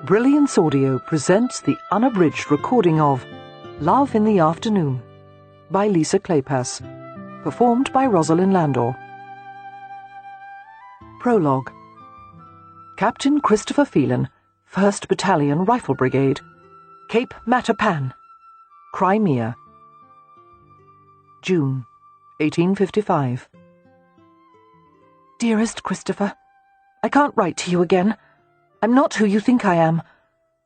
Brilliance Audio presents the unabridged recording of Love in the Afternoon by Lisa Kleypas, performed by Rosalind Landor. Prologue. Captain Christopher Phelan, 1st Battalion Rifle Brigade, Cape Matapan, Crimea. June, 1855. Dearest Christopher, I can't write to you again. I'm not who you think I am.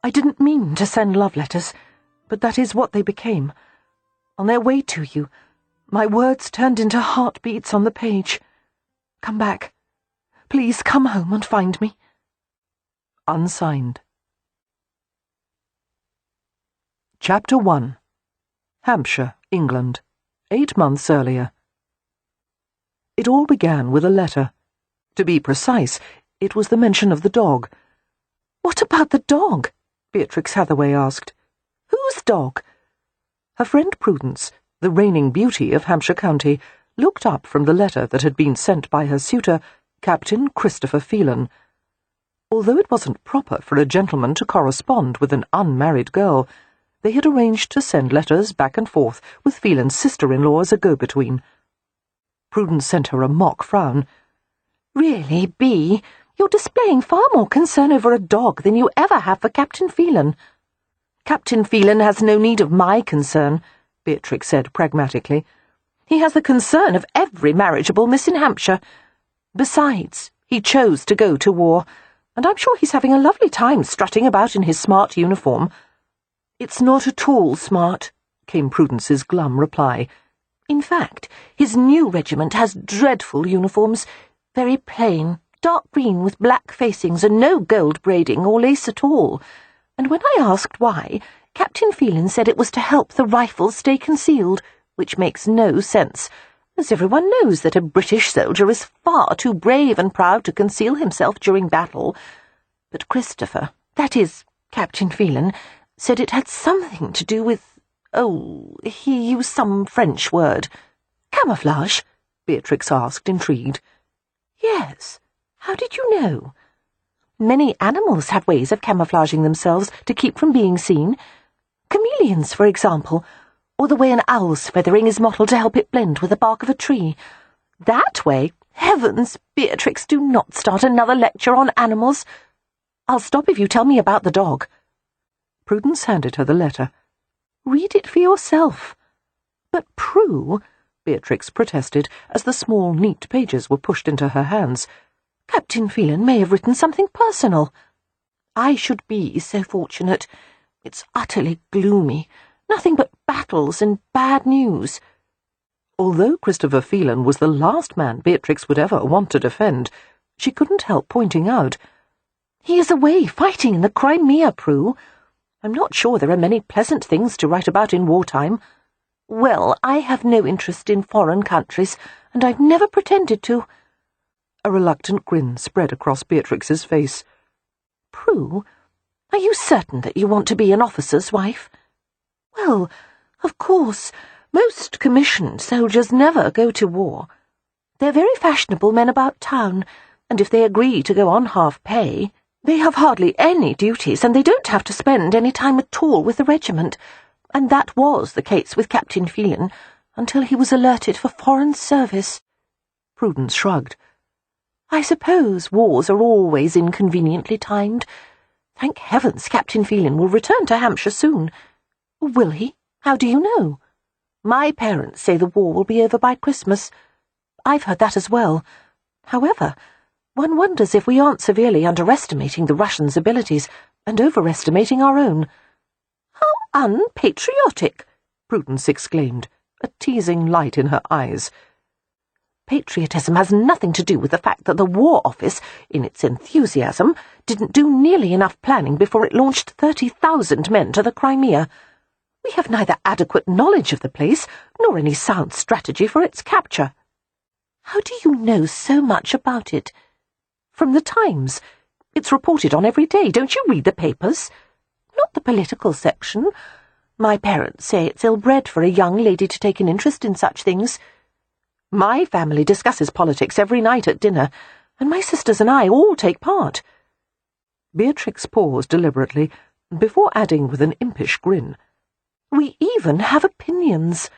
I didn't mean to send love letters, but that is what they became. On their way to you, my words turned into heartbeats on the page. Come back. Please come home and find me. Unsigned. Chapter 1. Hampshire, England, 8 months earlier. It all began with a letter. To be precise, it was the mention of the dog. "What about the dog?" Beatrix Hathaway asked. "Whose dog?" Her friend Prudence, the reigning beauty of Hampshire County, looked up from the letter that had been sent by her suitor, Captain Christopher Phelan. Although it wasn't proper for a gentleman to correspond with an unmarried girl, they had arranged to send letters back and forth with Phelan's sister-in-law as a go-between. Prudence sent her a mock frown. "Really, Bea, you're displaying far more concern over a dog than you ever have for Captain Phelan." "Captain Phelan has no need of my concern," Beatrix said pragmatically. "He has the concern of every marriageable miss in Hampshire. Besides, he chose to go to war, and I'm sure he's having a lovely time strutting about in his smart uniform." "It's not at all smart," came Prudence's glum reply. "In fact, his new regiment has dreadful uniforms, very plain, dark green with black facings and no gold braiding or lace at all. And when I asked why, Captain Phelan said it was to help the rifles stay concealed, which makes no sense, as everyone knows that a British soldier is far too brave and proud to conceal himself during battle. But Christopher, that is, Captain Phelan, said it had something to do with, he used some French word." "Camouflage?" Beatrix asked, intrigued. "Yes. How did you know?" "Many animals have ways of camouflaging themselves to keep from being seen. Chameleons, for example, or the way an owl's feathering is mottled to help it blend with the bark of a tree. That way, heavens, Beatrix, do not start another lecture on animals. I'll stop if you tell me about the dog." Prudence handed her the letter. "Read it for yourself." "But, Prue," Beatrix protested, as the small, neat pages were pushed into her hands, "Captain Phelan may have written something personal." "I should be so fortunate. It's utterly gloomy. Nothing but battles and bad news." Although Christopher Phelan was the last man Beatrix would ever want to defend, she couldn't help pointing out, "He is away fighting in the Crimea, Prue. I'm not sure there are many pleasant things to write about in wartime. Well, I have no interest in foreign countries, and I've never pretended to." A reluctant grin spread across Beatrix's face. "Prue, are you certain that you want to be an officer's wife?" "Well, of course, most commissioned soldiers never go to war. They're very fashionable men about town, and if they agree to go on half pay, they have hardly any duties, and they don't have to spend any time at all with the regiment. And that was the case with Captain Phelan, until he was alerted for foreign service." Prudence shrugged. "I suppose wars are always inconveniently timed. Thank heavens Captain Phelan will return to Hampshire soon." "Will he? How do you know?" "My parents say the war will be over by Christmas. I've heard that as well. However, one wonders if we aren't severely underestimating the Russians' abilities and overestimating our own." "How unpatriotic!" Prudence exclaimed, a teasing light in her eyes. "Patriotism has nothing to do with the fact that the War Office, in its enthusiasm, didn't do nearly enough planning before it launched 30,000 men to the Crimea. We have neither adequate knowledge of the place nor any sound strategy for its capture." "How do you know so much about it?" "From the Times. It's reported on every day. Don't you read the papers?" "Not the political section. My parents say it's ill-bred for a young lady to take an interest in such things. My family discusses politics every night at dinner, and my sisters and I all take part." Beatrix paused deliberately, before adding with an impish grin, "We even have opinions."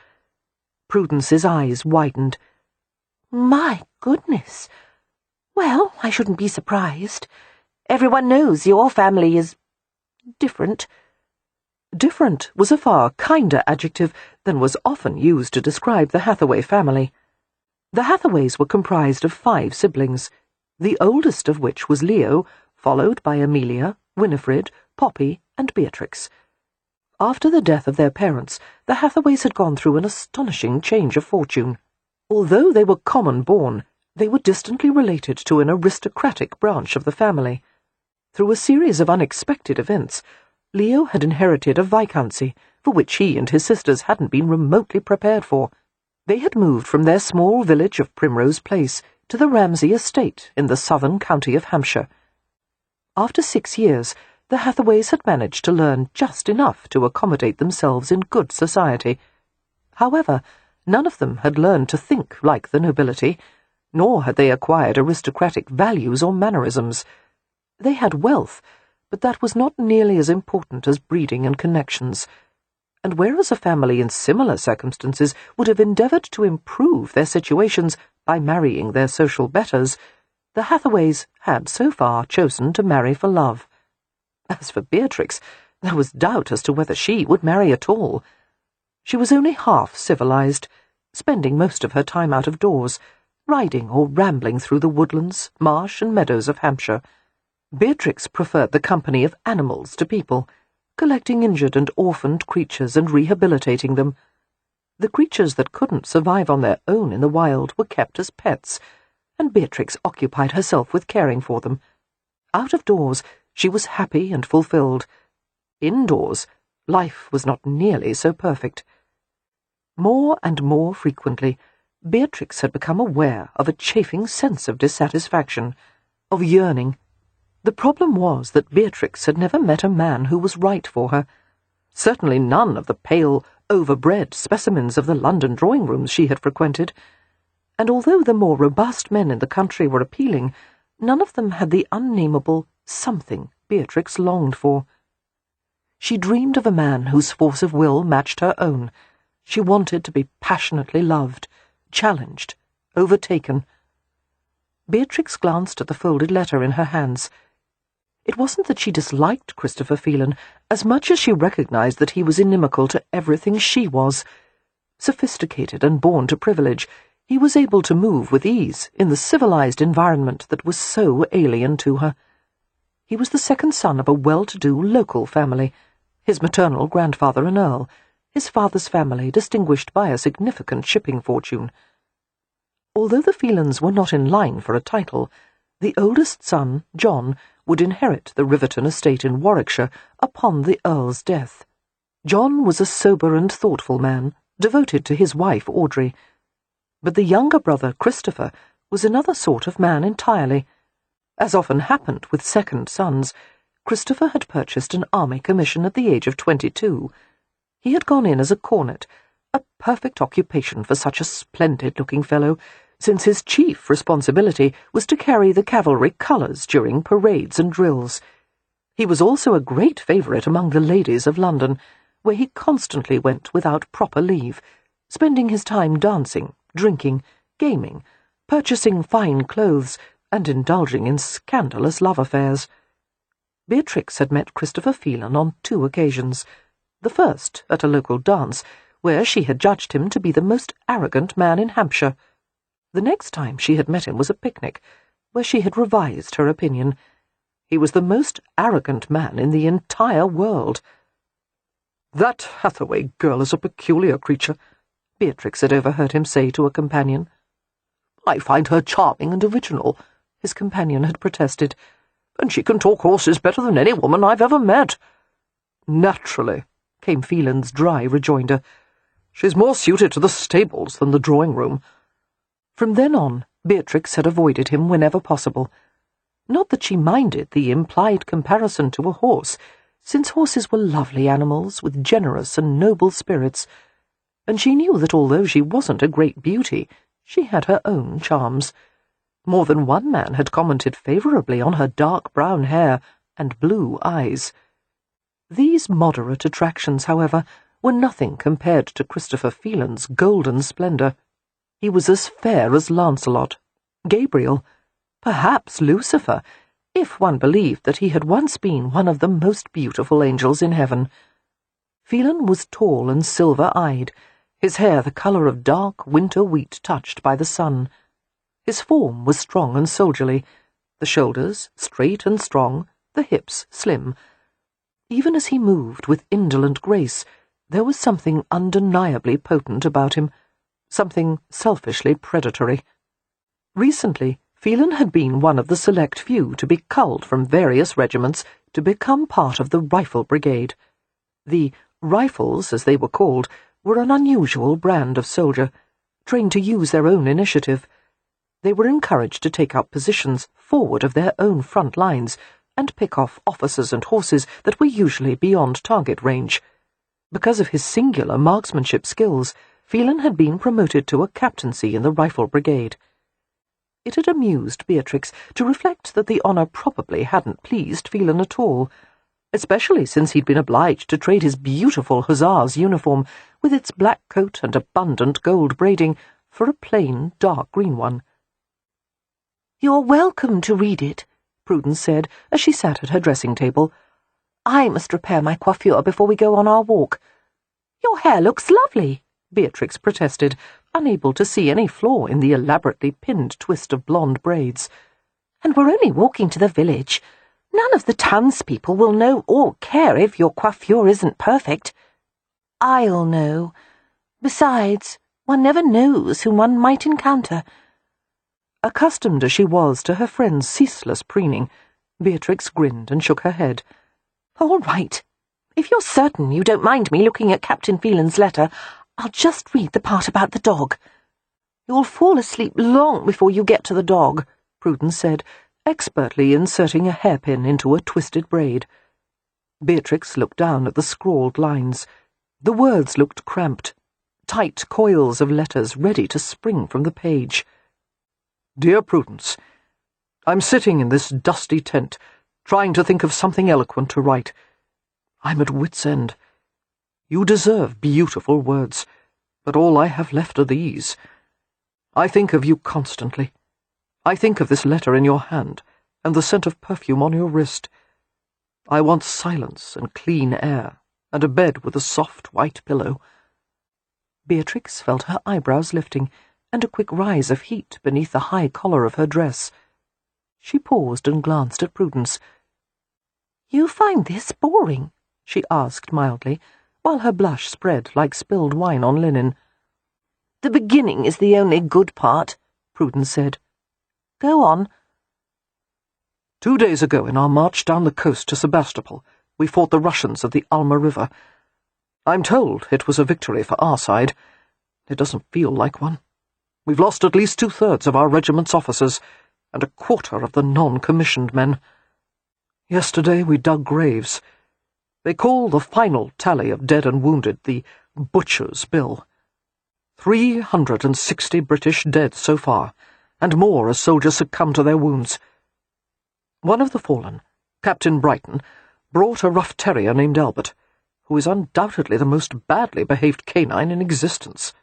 Prudence's eyes widened. "My goodness. Well, I shouldn't be surprised. Everyone knows your family is different." Different was a far kinder adjective than was often used to describe the Hathaway family. The Hathaways were comprised of 5 siblings, the oldest of which was Leo, followed by Amelia, Winifred, Poppy, and Beatrix. After the death of their parents, the Hathaways had gone through an astonishing change of fortune. Although they were common-born, they were distantly related to an aristocratic branch of the family. Through a series of unexpected events, Leo had inherited a viscountcy, for which he and his sisters hadn't been remotely prepared for. They had moved from their small village of Primrose Place to the Ramsay estate in the southern county of Hampshire. After 6 years, the Hathaways had managed to learn just enough to accommodate themselves in good society. However, none of them had learned to think like the nobility, nor had they acquired aristocratic values or mannerisms. They had wealth, but that was not nearly as important as breeding and connections. And whereas a family in similar circumstances would have endeavoured to improve their situations by marrying their social betters, the Hathaways had so far chosen to marry for love. As for Beatrix, there was doubt as to whether she would marry at all. She was only half civilized, spending most of her time out of doors, riding or rambling through the woodlands, marsh and meadows of Hampshire. Beatrix preferred the company of animals to people, collecting injured and orphaned creatures and rehabilitating them. The creatures that couldn't survive on their own in the wild were kept as pets, and Beatrix occupied herself with caring for them. Out of doors, she was happy and fulfilled. Indoors, life was not nearly so perfect. More and more frequently, Beatrix had become aware of a chafing sense of dissatisfaction, of yearning. The problem was that Beatrix had never met a man who was right for her. Certainly none of the pale, overbred specimens of the London drawing-rooms she had frequented, and although the more robust men in the country were appealing, none of them had the unnameable something Beatrix longed for. She dreamed of a man whose force of will matched her own. She wanted to be passionately loved, challenged, overtaken. Beatrix glanced at the folded letter in her hands. It wasn't that she disliked Christopher Phelan as much as she recognized that he was inimical to everything she was. Sophisticated and born to privilege, he was able to move with ease in the civilized environment that was so alien to her. He was the second son of a well-to-do local family, his maternal grandfather an earl, his father's family distinguished by a significant shipping fortune. Although the Phelans were not in line for a title, the oldest son, John, would inherit the Riverton estate in Warwickshire upon the Earl's death. John was a sober and thoughtful man, devoted to his wife Audrey. But the younger brother, Christopher, was another sort of man entirely. As often happened with second sons, Christopher had purchased an army commission at the age of 22. He had gone in as a cornet, a perfect occupation for such a splendid-looking fellow, since his chief responsibility was to carry the cavalry colours during parades and drills. He was also a great favourite among the ladies of London, where he constantly went without proper leave, spending his time dancing, drinking, gaming, purchasing fine clothes, and indulging in scandalous love affairs. Beatrix had met Christopher Phelan on 2 occasions, the first at a local dance, where she had judged him to be the most arrogant man in Hampshire. The next time she had met him was a picnic, where she had revised her opinion. He was the most arrogant man in the entire world. "That Hathaway girl is a peculiar creature," Beatrix had overheard him say to a companion. "I find her charming and original," his companion had protested, "and she can talk horses better than any woman I've ever met." "Naturally," came Phelan's dry rejoinder. "She's more suited to the stables than the drawing-room." From then on, Beatrix had avoided him whenever possible. Not that she minded the implied comparison to a horse, since horses were lovely animals with generous and noble spirits, and she knew that although she wasn't a great beauty, she had her own charms. More than one man had commented favourably on her dark brown hair, and blue eyes. These moderate attractions, however, were nothing compared to Christopher Phelan's golden splendour. He was as fair as Lancelot, Gabriel, perhaps Lucifer, if one believed that he had once been one of the most beautiful angels in heaven. Phelan was tall and silver-eyed, his hair the colour of dark winter wheat touched by the sun. His form was strong and soldierly, the shoulders straight and strong, the hips slim. Even as he moved with indolent grace, there was something undeniably potent about him, something selfishly predatory. Recently, Phelan had been one of the select few to be culled from various regiments to become part of the Rifle Brigade. The Rifles, as they were called, were an unusual brand of soldier, trained to use their own initiative. They were encouraged to take up positions forward of their own front lines and pick off officers and horses that were usually beyond target range. Because of his singular marksmanship skills, Phelan had been promoted to a captaincy in the Rifle Brigade. It had amused Beatrix to reflect that the honour probably hadn't pleased Phelan at all, especially since he'd been obliged to trade his beautiful hussar's uniform, with its black coat and abundant gold braiding, for a plain dark green one. "You're welcome to read it," Prudence said as she sat at her dressing-table. "I must repair my coiffure before we go on our walk." "Your hair looks lovely," Beatrix protested, unable to see any flaw in the elaborately pinned twist of blonde braids. "And we're only walking to the village. None of the townspeople will know or care if your coiffure isn't perfect." "I'll know. Besides, one never knows whom one might encounter." Accustomed as she was to her friend's ceaseless preening, Beatrix grinned and shook her head. "All right. If you're certain you don't mind me looking at Captain Phelan's letter, I'll just read the part about the dog." "You'll fall asleep long before you get to the dog," Prudence said, expertly inserting a hairpin into a twisted braid. Beatrix looked down at the scrawled lines. The words looked cramped, tight coils of letters ready to spring from the page. "Dear Prudence, I'm sitting in this dusty tent, trying to think of something eloquent to write. I'm at wit's end. You deserve beautiful words, but all I have left are these. I think of you constantly. I think of this letter in your hand, and the scent of perfume on your wrist. I want silence and clean air, and a bed with a soft white pillow." Beatrix felt her eyebrows lifting, and a quick rise of heat beneath the high collar of her dress. She paused and glanced at Prudence. "You find this boring?" she asked mildly, while her blush spread like spilled wine on linen. "The beginning is the only good part," Prudence said. "Go on." 2 days ago, in our march down the coast to Sebastopol, we fought the Russians at the Alma River. I'm told it was a victory for our side. It doesn't feel like one. We've lost at least 2/3 of our regiment's officers, and a quarter of the non-commissioned men. Yesterday we dug graves. They call the final tally of dead and wounded the Butcher's Bill. 360 British dead so far, and more as soldiers succumbed to their wounds. One of the fallen, Captain Brighton, brought a rough terrier named Albert, who is undoubtedly the most badly behaved canine in existence.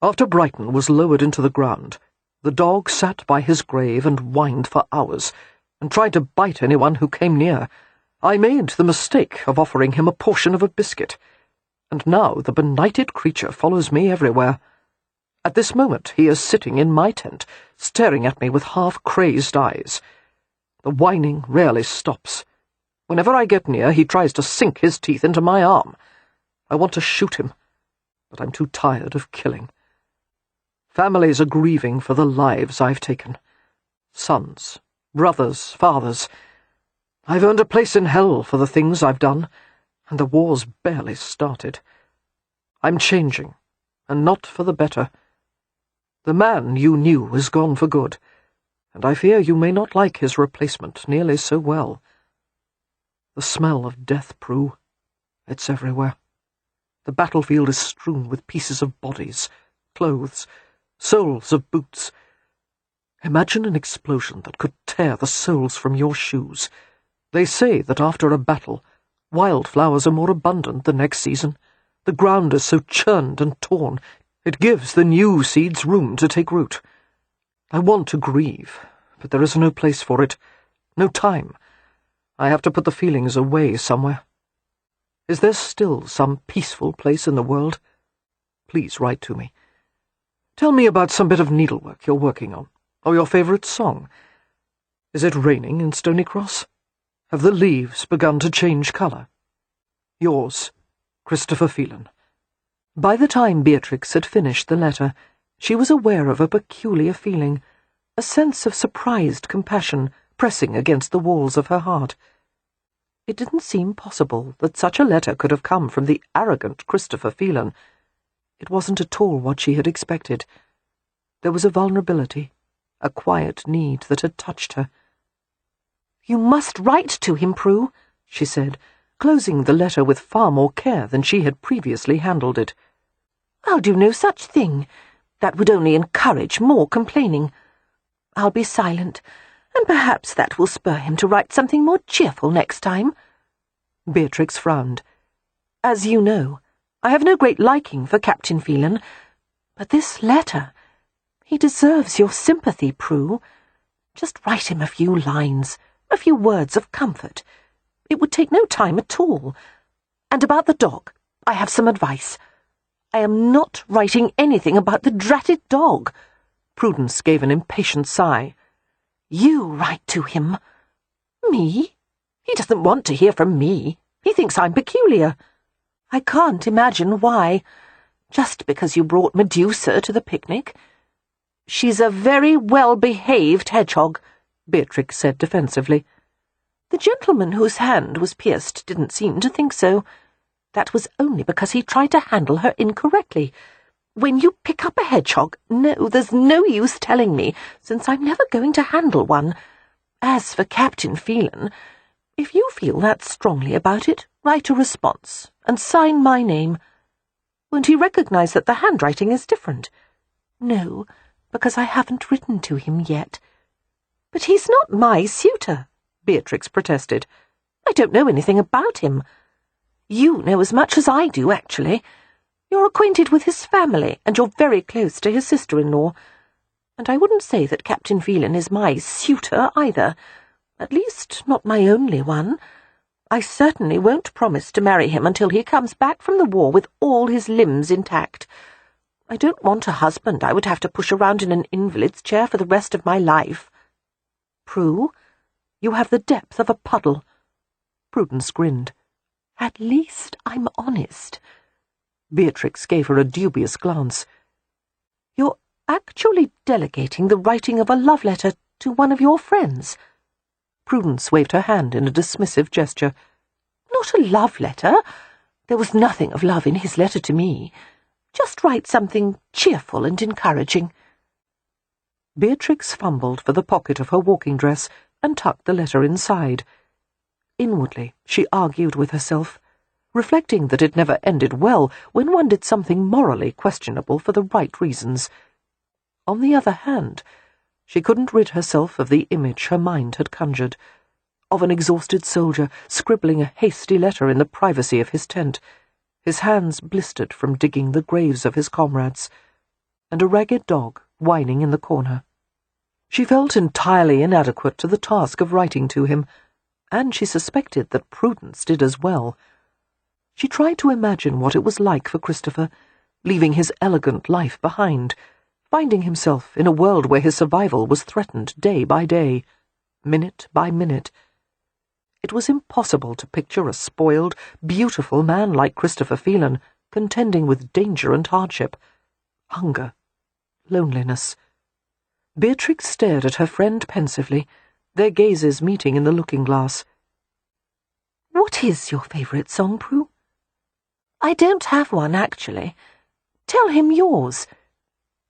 After Brighton was lowered into the ground, the dog sat by his grave and whined for hours, and tried to bite anyone who came near. I made the mistake of offering him a portion of a biscuit, and now the benighted creature follows me everywhere. At this moment he is sitting in my tent, staring at me with half-crazed eyes. The whining rarely stops. Whenever I get near, he tries to sink his teeth into my arm. I want to shoot him, but I'm too tired of killing. Families are grieving for the lives I've taken. Sons, brothers, fathers. I've earned a place in hell for the things I've done, and the war's barely started. I'm changing, and not for the better. The man you knew is gone for good, and I fear you may not like his replacement nearly so well. The smell of death, Prue. It's everywhere. The battlefield is strewn with pieces of bodies, clothes, soles of boots. Imagine an explosion that could tear the soles from your shoes. They say that after a battle, wildflowers are more abundant the next season. The ground is so churned and torn, it gives the new seeds room to take root. I want to grieve, but there is no place for it, no time. I have to put the feelings away somewhere. Is there still some peaceful place in the world? Please write to me. Tell me about some bit of needlework you're working on, or your favourite song. Is it raining in Stony Cross? Have the leaves begun to change colour? Yours, Christopher Phelan. By the time Beatrix had finished the letter, she was aware of a peculiar feeling, a sense of surprised compassion pressing against the walls of her heart. It didn't seem possible that such a letter could have come from the arrogant Christopher Phelan. It wasn't at all what she had expected. There was a vulnerability, a quiet need that had touched her. "You must write to him, Prue," she said, closing the letter with far more care than she had previously handled it. "I'll do no such thing. That would only encourage more complaining. I'll be silent, and perhaps that will spur him to write something more cheerful next time." Beatrix frowned. "As you know, I have no great liking for Captain Phelan, but this letter, he deserves your sympathy, Prue. Just write him a few lines, a few words of comfort. It would take no time at all. And about the dog, I have some advice. I am not writing anything about the dratted dog." Prudence gave an impatient sigh. "You write to him." "Me? He doesn't want to hear from me. He thinks I'm peculiar. I can't imagine why. Just because you brought Medusa to the picnic." "She's a very well-behaved hedgehog," Beatrix said defensively. "The gentleman whose hand was pierced didn't seem to think so. That was only because he tried to handle her incorrectly. When you pick up a hedgehog, no, there's no use telling me, since I'm never going to handle one. As for Captain Phelan, if you feel that strongly about it, write a response, and sign my name. Won't he recognize that the handwriting is different?" "No, because I haven't written to him yet." "But he's not my suitor," Beatrix protested. "I don't know anything about him. You know as much as I do, actually. You're acquainted with his family, and you're very close to his sister-in-law. And I wouldn't say that Captain Phelan is my suitor either. At least, not my only one. I certainly won't promise to marry him until he comes back from the war with all his limbs intact. I don't want a husband I would have to push around in an invalid's chair for the rest of my life." "Prue, you have the depth of a puddle." Prudence grinned. "At least I'm honest." Beatrix gave her a dubious glance. "You're actually delegating the writing of a love letter to one of your friends?" Prudence waved her hand in a dismissive gesture. "Not a love letter. There was nothing of love in his letter to me. Just write something cheerful and encouraging." Beatrix fumbled for the pocket of her walking dress and tucked the letter inside. Inwardly, she argued with herself, reflecting that it never ended well when one did something morally questionable for the right reasons. On the other hand, she couldn't rid herself of the image her mind had conjured, of an exhausted soldier scribbling a hasty letter in the privacy of his tent, his hands blistered from digging the graves of his comrades, and a ragged dog whining in the corner. She felt entirely inadequate to the task of writing to him, and she suspected that Prudence did as well. She tried to imagine what it was like for Christopher, leaving his elegant life behind, finding himself in a world where his survival was threatened day by day, minute by minute. It was impossible to picture a spoiled, beautiful man like Christopher Phelan contending with danger and hardship, hunger, loneliness. Beatrix stared at her friend pensively, their gazes meeting in the looking-glass. "What is your favourite song, Prue?" "I don't have one, actually. Tell him yours."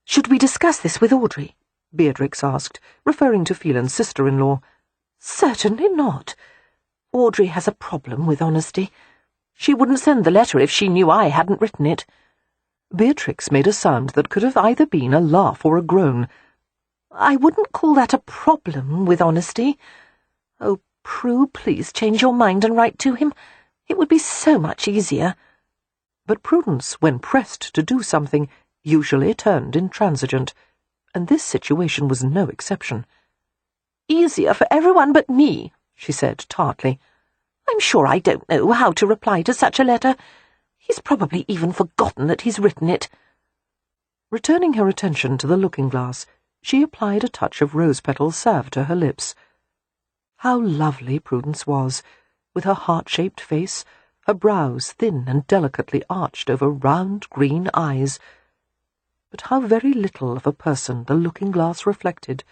"Should we discuss this with Audrey?" Beatrix asked, referring to Phelan's sister-in-law. "Certainly not. Audrey has a problem with honesty. She wouldn't send the letter if she knew I hadn't written it." Beatrix made a sound that could have either been a laugh or a groan. "I wouldn't call that a problem with honesty. Oh, Prue, please change your mind and write to him. It would be so much easier." But Prudence, when pressed to do something, usually turned intransigent, and this situation was no exception. "Easier for everyone but me," she said tartly. "I'm sure I don't know how to reply to such a letter. He's probably even forgotten that he's written it." Returning her attention to the looking-glass, she applied a touch of rose-petal salve to her lips. How lovely Prudence was, with her heart-shaped face, her brows thin and delicately arched over round green eyes. But how very little of a person the looking-glass reflected.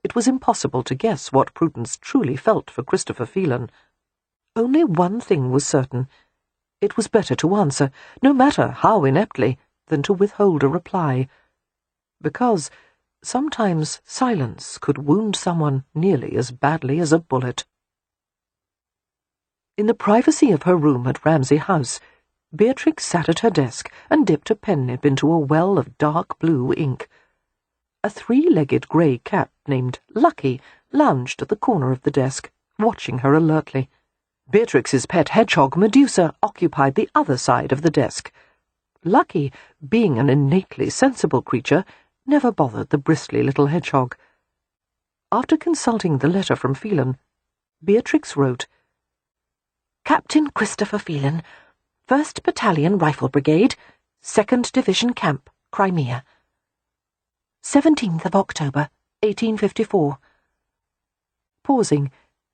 It was impossible to guess what Prudence truly felt for Christopher Phelan. Only one thing was certain. It was better to answer, no matter how ineptly, than to withhold a reply. Because sometimes silence could wound someone nearly as badly as a bullet. In the privacy of her room at Ramsay House, Beatrix sat at her desk and dipped a pen-nib into a well of dark blue ink. A three-legged grey cat named Lucky lounged at the corner of the desk, watching her alertly. Beatrix's pet hedgehog Medusa occupied the other side of the desk. Lucky, being an innately sensible creature, never bothered the bristly little hedgehog. After consulting the letter from Phelan, Beatrix wrote, "Captain Christopher Phelan, 1st Battalion Rifle Brigade, 2nd Division Camp, Crimea. 17th of October, 1854. Pausing,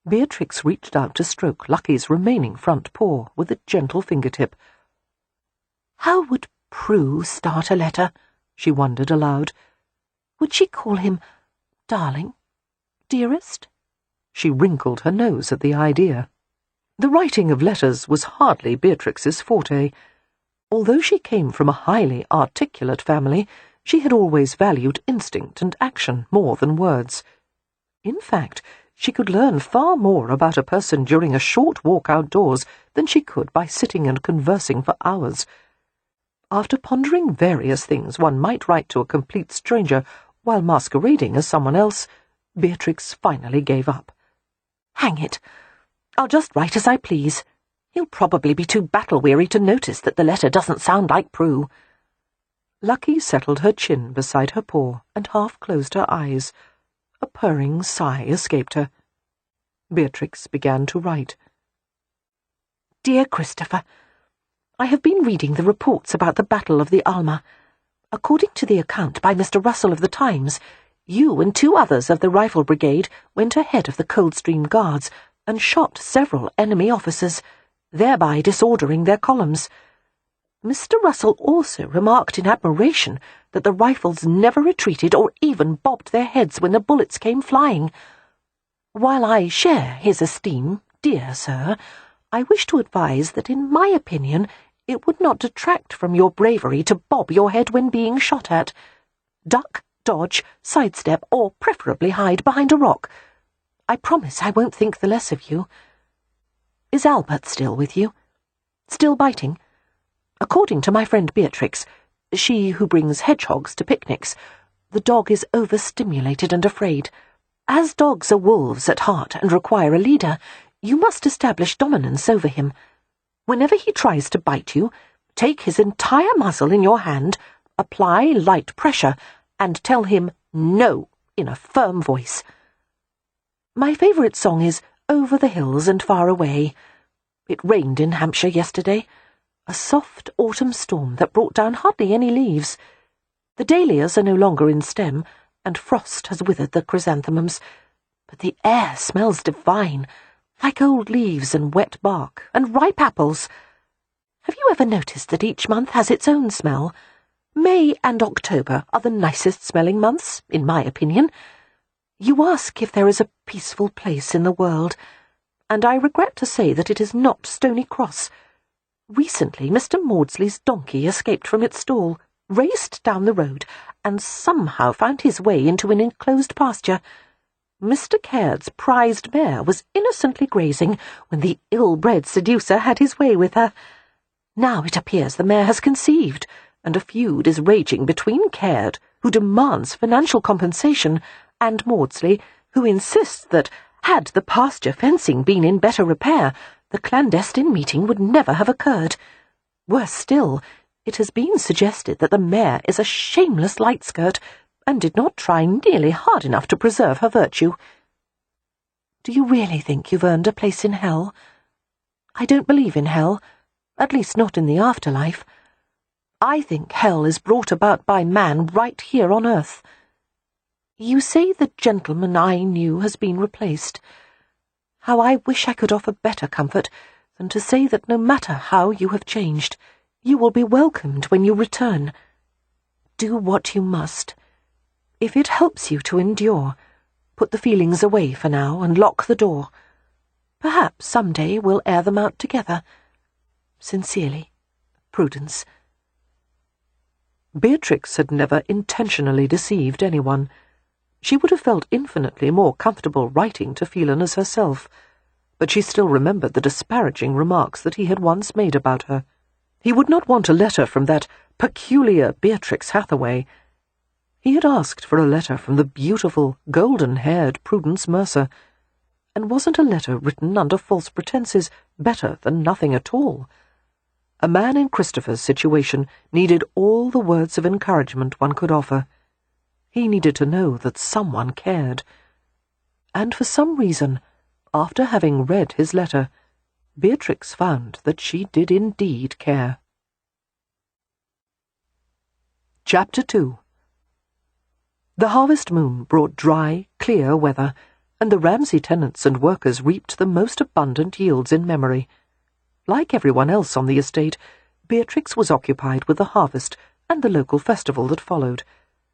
Beatrix reached out to stroke Lucky's remaining front paw with a gentle fingertip. "How would Prue start a letter?" she wondered aloud. "Would she call him darling? Dearest?" She wrinkled her nose at the idea. The writing of letters was hardly Beatrix's forte. Although she came from a highly articulate family, she had always valued instinct and action more than words. In fact, she could learn far more about a person during a short walk outdoors than she could by sitting and conversing for hours. After pondering various things one might write to a complete stranger while masquerading as someone else, Beatrix finally gave up. "Hang it! I'll just write as I please. He'll probably be too battle-weary to notice that the letter doesn't sound like Prue." Lucky settled her chin beside her paw and half closed her eyes. A purring sigh escaped her. Beatrix began to write. "Dear Christopher, I have been reading the reports about the Battle of the Alma. According to the account by Mr. Russell of the Times, you and 2 others of the Rifle Brigade went ahead of the Coldstream Guards and shot several enemy officers, thereby disordering their columns. Mr. Russell also remarked in admiration that the rifles never retreated or even bobbed their heads when the bullets came flying. While I share his esteem, dear sir, I wish to advise that in my opinion it would not detract from your bravery to bob your head when being shot at. Duck, dodge, sidestep, or preferably hide behind a rock. I promise I won't think the less of you. Is Albert still with you? Still biting? According to my friend Beatrix, she who brings hedgehogs to picnics, the dog is overstimulated and afraid. As dogs are wolves at heart and require a leader, you must establish dominance over him. Whenever he tries to bite you, take his entire muzzle in your hand, apply light pressure, and tell him no in a firm voice. My favourite song is Over the Hills and Far Away. It rained in Hampshire yesterday. A soft autumn storm that brought down hardly any leaves. The dahlias are no longer in stem, and frost has withered the chrysanthemums, but the air smells divine, like old leaves and wet bark and ripe apples. Have you ever noticed that each month has its own smell? May and October are the nicest-smelling months, in my opinion. You ask if there is a peaceful place in the world, and I regret to say that it is not Stony Cross. Recently, Mr. Maudsley's donkey escaped from its stall, raced down the road, and somehow found his way into an enclosed pasture. Mr. Caird's prized mare was innocently grazing when the ill-bred seducer had his way with her. Now it appears the mare has conceived, and a feud is raging between Caird, who demands financial compensation, and Maudsley, who insists that, Had the pasture fencing been in better repair, the clandestine meeting would never have occurred. Worse still, it has been suggested that the mayor is a shameless light-skirt and did not try nearly hard enough to preserve her virtue. Do you really think you've earned a place in hell? I don't believe in hell, at least not in the afterlife. I think hell is brought about by man right here on earth. You say the gentleman I knew has been replaced. How I wish I could offer better comfort than to say that no matter how you have changed, you will be welcomed when you return. Do what you must. If it helps you to endure, put the feelings away for now and lock the door. Perhaps some day we'll air them out together. Sincerely, Prudence. Beatrix had never intentionally deceived anyone. She would have felt infinitely more comfortable writing to Phelan as herself, but she still remembered the disparaging remarks that he had once made about her. He would not want a letter from that peculiar Beatrix Hathaway. He had asked for a letter from the beautiful, golden-haired Prudence Mercer, and wasn't a letter written under false pretences better than nothing at all? A man in Christopher's situation needed all the words of encouragement one could offer. He needed to know that someone cared. And for some reason, after having read his letter, Beatrix found that she did indeed care. Chapter 2. The harvest moon brought dry, clear weather, and the Ramsay tenants and workers reaped the most abundant yields in memory. Like everyone else on the estate, Beatrix was occupied with the harvest and the local festival that followed.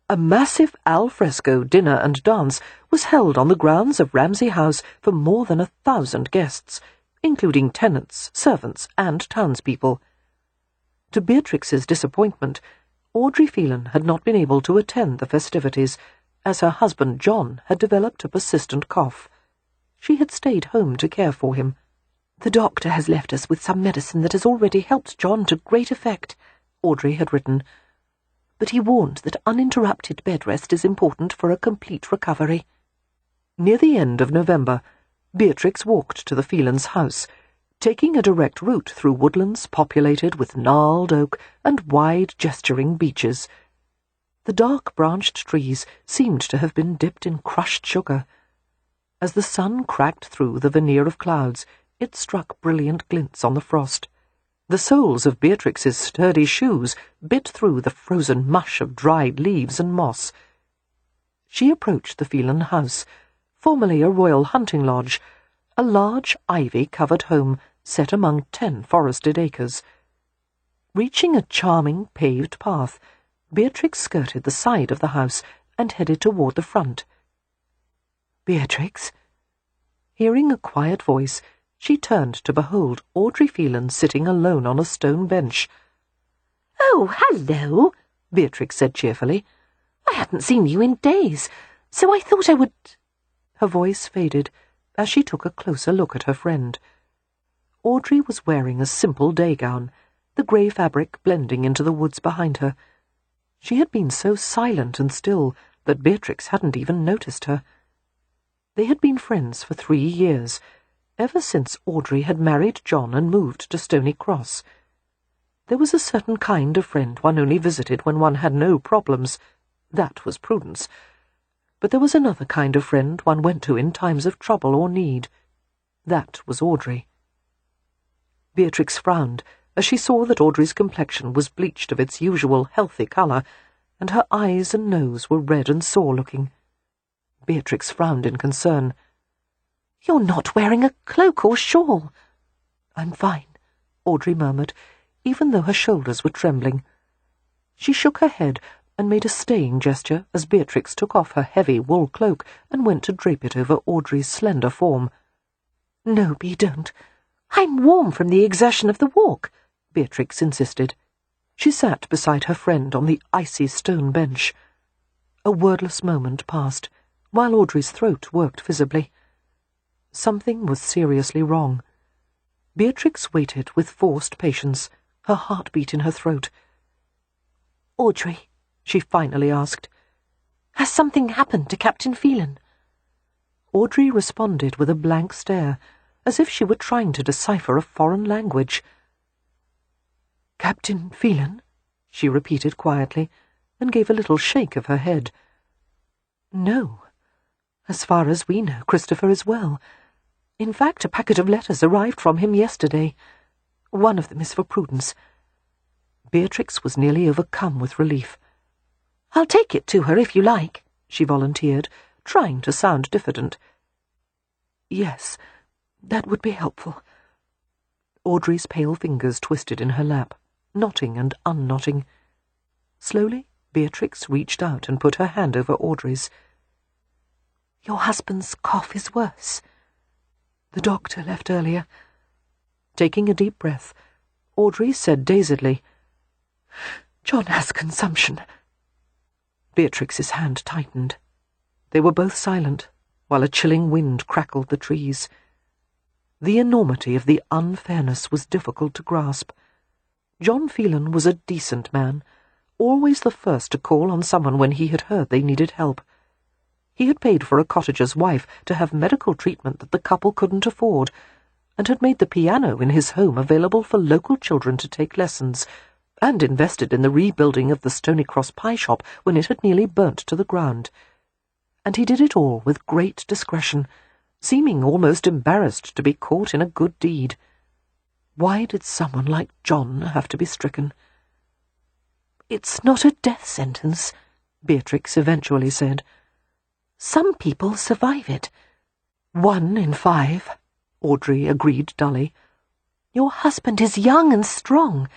A massive al fresco dinner and dance was held on the grounds of Ramsay House for more than 1,000 guests, including tenants, servants, and townspeople. To Beatrix's disappointment, Audrey Phelan had not been able to attend the festivities, as her husband John had developed a persistent cough. She had stayed home to care for him. "The doctor has left us with some medicine that has already helped John to great effect," Audrey had written, but he warned that uninterrupted bed rest is important for a complete recovery. Near the end of November, Beatrix walked to the Phelans' house, taking a direct route through woodlands populated with gnarled oak and wide gesturing beeches. The dark-branched trees seemed to have been dipped in crushed sugar. As the sun cracked through the veneer of clouds, it struck brilliant glints on the frost. The soles of Beatrix's sturdy shoes bit through the frozen mush of dried leaves and moss. She approached the Phelan house, formerly a royal hunting lodge, a large ivy-covered home set among 10 forested acres. Reaching a charming paved path, Beatrix skirted the side of the house and headed toward the front. "Beatrix?" Hearing a quiet voice, she turned to behold Audrey Phelan sitting alone on a stone bench. "Oh, hello," Beatrix said cheerfully. "I hadn't seen you in days, so I thought I would—" Her voice faded as she took a closer look at her friend. Audrey was wearing a simple day gown, the grey fabric blending into the woods behind her. She had been so silent and still that Beatrix hadn't even noticed her. They had been friends for 3 years, ever since Audrey had married John and moved to Stony Cross. There was a certain kind of friend one only visited when one had no problems. That was Prudence. But there was another kind of friend one went to in times of trouble or need. That was Audrey. Beatrix frowned as she saw that Audrey's complexion was bleached of its usual healthy colour, and her eyes and nose were red and sore-looking. Beatrix frowned in concern. "You're not wearing a cloak or shawl." "I'm fine," Audrey murmured, even though her shoulders were trembling. She shook her head and made a staying gesture as Beatrix took off her heavy wool cloak and went to drape it over Audrey's slender form. "No, Bea, don't. I'm warm from the exertion of the walk," Beatrix insisted. She sat beside her friend on the icy stone bench. A wordless moment passed, while Audrey's throat worked visibly. Something was seriously wrong. Beatrix waited with forced patience, her heartbeat in her throat. "Audrey," she finally asked, "has something happened to Captain Phelan?" Audrey responded with a blank stare, as if she were trying to decipher a foreign language. "Captain Phelan?" she repeated quietly, and gave a little shake of her head. "No. As far as we know, Christopher is well. In fact, a packet of letters arrived from him yesterday. One of them is for Prudence." Beatrix was nearly overcome with relief. "I'll take it to her if you like," she volunteered, trying to sound diffident. "Yes, that would be helpful." Audrey's pale fingers twisted in her lap, knotting and unknotting. Slowly, Beatrix reached out and put her hand over Audrey's. "Your husband's cough is worse." "The doctor left earlier." Taking a deep breath, Audrey said dazedly, "John has consumption." Beatrix's hand tightened. They were both silent, while a chilling wind crackled the trees. The enormity of the unfairness was difficult to grasp. John Phelan was a decent man, always the first to call on someone when he had heard they needed help. He had paid for a cottager's wife to have medical treatment that the couple couldn't afford, and had made the piano in his home available for local children to take lessons, and invested in the rebuilding of the Stony Cross pie shop when it had nearly burnt to the ground. And he did it all with great discretion, seeming almost embarrassed to be caught in a good deed. Why did someone like John have to be stricken? "It's not a death sentence," Beatrix eventually said. "Some people survive it." 1 in 5, Audrey agreed dully. "Your husband is young and strong,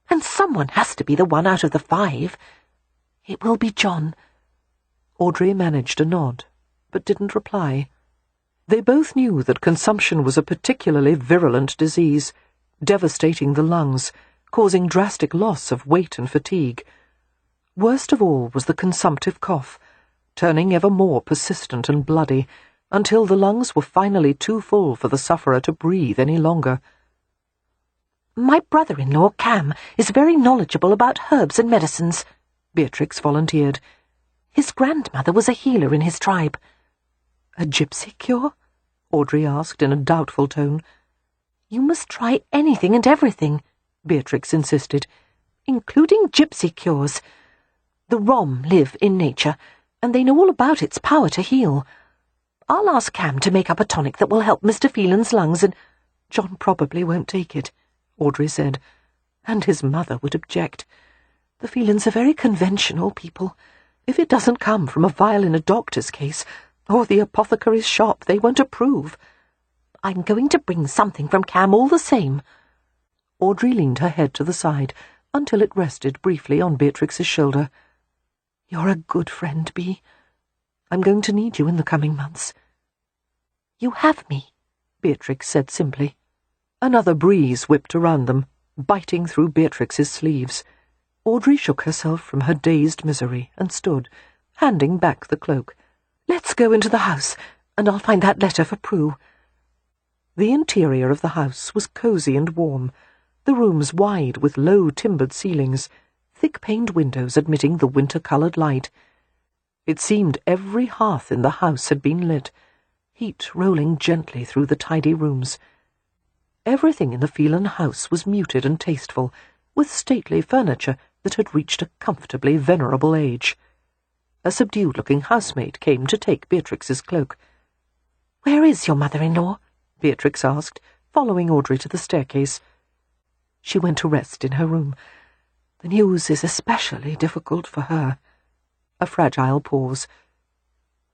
and someone has to be the one out of the 5. It will be John." Audrey managed a nod, but didn't reply. They both knew that consumption was a particularly virulent disease, devastating the lungs, causing drastic loss of weight and fatigue. Worst of all was the consumptive cough, turning ever more persistent and bloody, until the lungs were finally too full for the sufferer to breathe any longer. "My brother-in-law, Cam, is very knowledgeable about herbs and medicines," Beatrix volunteered. "His grandmother was a healer in his tribe." "A gypsy cure?" Audrey asked in a doubtful tone. "You must try anything and everything," Beatrix insisted. "Including gypsy cures. The Rom live in nature, and they know all about its power to heal. I'll ask Cam to make up a tonic that will help Mr. Phelan's lungs and—" "John probably won't take it," Audrey said, "and his mother would object. The Phelans are very conventional people. If it doesn't come from a vial in a doctor's case, or the apothecary's shop, they won't approve." "I'm going to bring something from Cam all the same." Audrey leaned her head to the side until it rested briefly on Beatrix's shoulder. "You're a good friend, Bea. I'm going to need you in the coming months." "You have me," Beatrix said simply. Another breeze whipped around them, biting through Beatrix's sleeves. Audrey shook herself from her dazed misery and stood, handing back the cloak. "Let's go into the house, and I'll find that letter for Prue." The interior of the house was cosy and warm, the rooms wide with low timbered ceilings, thick-paned windows admitting the winter-coloured light. It seemed every hearth in the house had been lit, heat rolling gently through the tidy rooms. Everything in the Phelan house was muted and tasteful, with stately furniture that had reached a comfortably venerable age. A subdued-looking housemaid came to take Beatrix's cloak. "Where is your mother-in-law?" Beatrix asked, following Audrey to the staircase. "She went to rest in her room. The news is especially difficult for her." A fragile pause.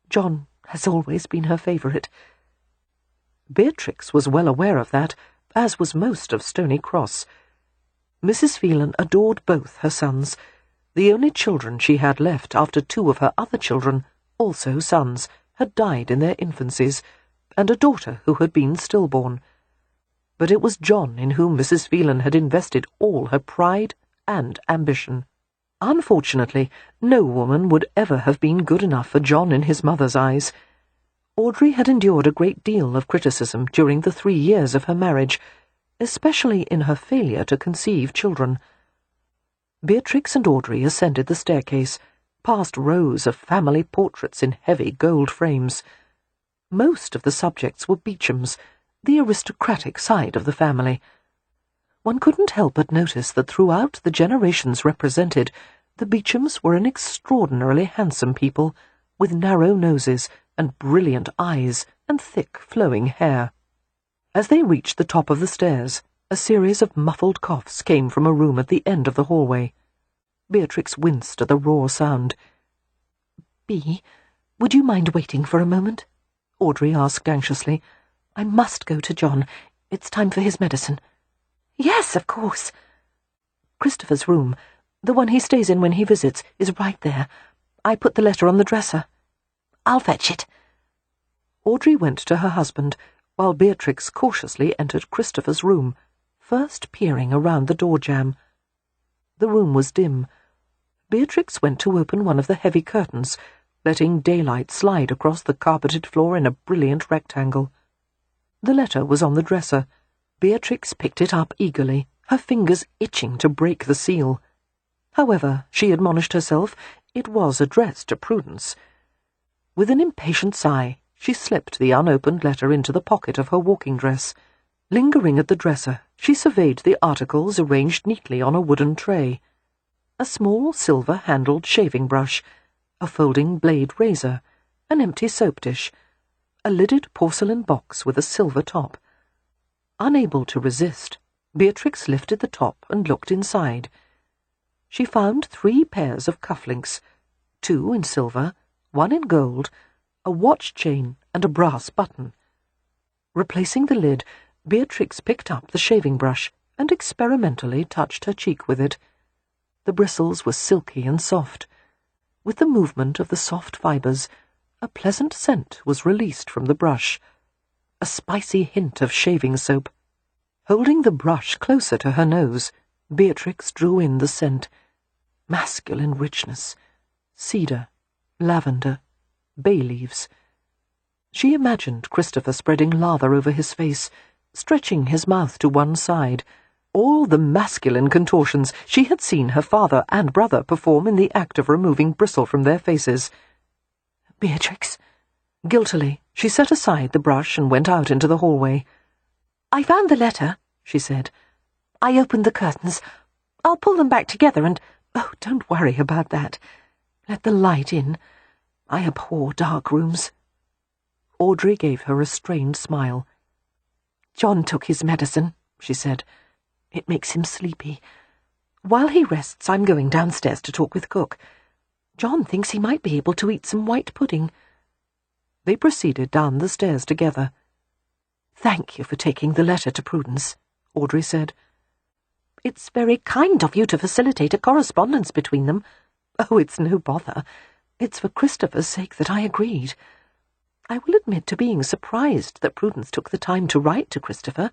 "John has always been her favourite." Beatrix was well aware of that, as was most of Stony Cross. Mrs. Phelan adored both her sons, the only children she had left after 2 of her other children, also sons, had died in their infancies, and a daughter who had been stillborn. But it was John in whom Mrs. Phelan had invested all her pride and ambition. Unfortunately, no woman would ever have been good enough for John in his mother's eyes. Audrey had endured a great deal of criticism during the 3 years of her marriage, especially in her failure to conceive children. Beatrix and Audrey ascended the staircase, past rows of family portraits in heavy gold frames. Most of the subjects were Beaucham's, the aristocratic side of the family. One couldn't help but notice that throughout the generations represented, the Beauchams were an extraordinarily handsome people, with narrow noses and brilliant eyes and thick flowing hair. As they reached the top of the stairs, a series of muffled coughs came from a room at the end of the hallway. Beatrix winced at the raw sound. "Bea, would you mind waiting for a moment?" Audrey asked anxiously. "I must go to John. It's time for his medicine." "Yes, of course." "Christopher's room, the one he stays in when he visits, is right there. I put the letter on the dresser." "I'll fetch it." Audrey went to her husband, while Beatrix cautiously entered Christopher's room, first peering around the door jamb. The room was dim. Beatrix went to open one of the heavy curtains, letting daylight slide across the carpeted floor in a brilliant rectangle. The letter was on the dresser. Beatrix picked it up eagerly, her fingers itching to break the seal. However, she admonished herself, it was addressed to Prudence. With an impatient sigh, she slipped the unopened letter into the pocket of her walking dress. Lingering at the dresser, she surveyed the articles arranged neatly on a wooden tray. A small silver-handled shaving brush, a folding blade razor, an empty soap dish, a lidded porcelain box with a silver top. Unable to resist, Beatrix lifted the top and looked inside. She found 3 pairs of cufflinks, 2 in silver, 1 in gold, a watch chain and a brass button. Replacing the lid, Beatrix picked up the shaving brush and experimentally touched her cheek with it. The bristles were silky and soft. With the movement of the soft fibres, a pleasant scent was released from the brush, a spicy hint of shaving soap. Holding the brush closer to her nose, Beatrix drew in the scent. Masculine richness, cedar, lavender, bay leaves. She imagined Christopher spreading lather over his face, stretching his mouth to one side, all the masculine contortions she had seen her father and brother perform in the act of removing bristle from their faces. "Beatrix." Guiltily, she set aside the brush and went out into the hallway. "I found the letter," she said. "I opened the curtains. I'll pull them back together and— Oh, don't worry about that. Let the light in. I abhor dark rooms." Audrey gave her a strained smile. "John took his medicine," she said. "It makes him sleepy. While he rests, I'm going downstairs to talk with Cook. John thinks he might be able to eat some white pudding." They proceeded down the stairs together. "Thank you for taking the letter to Prudence," Audrey said. "It's very kind of you to facilitate a correspondence between them." "Oh, it's no bother. It's for Christopher's sake that I agreed. I will admit to being surprised that Prudence took the time to write to Christopher."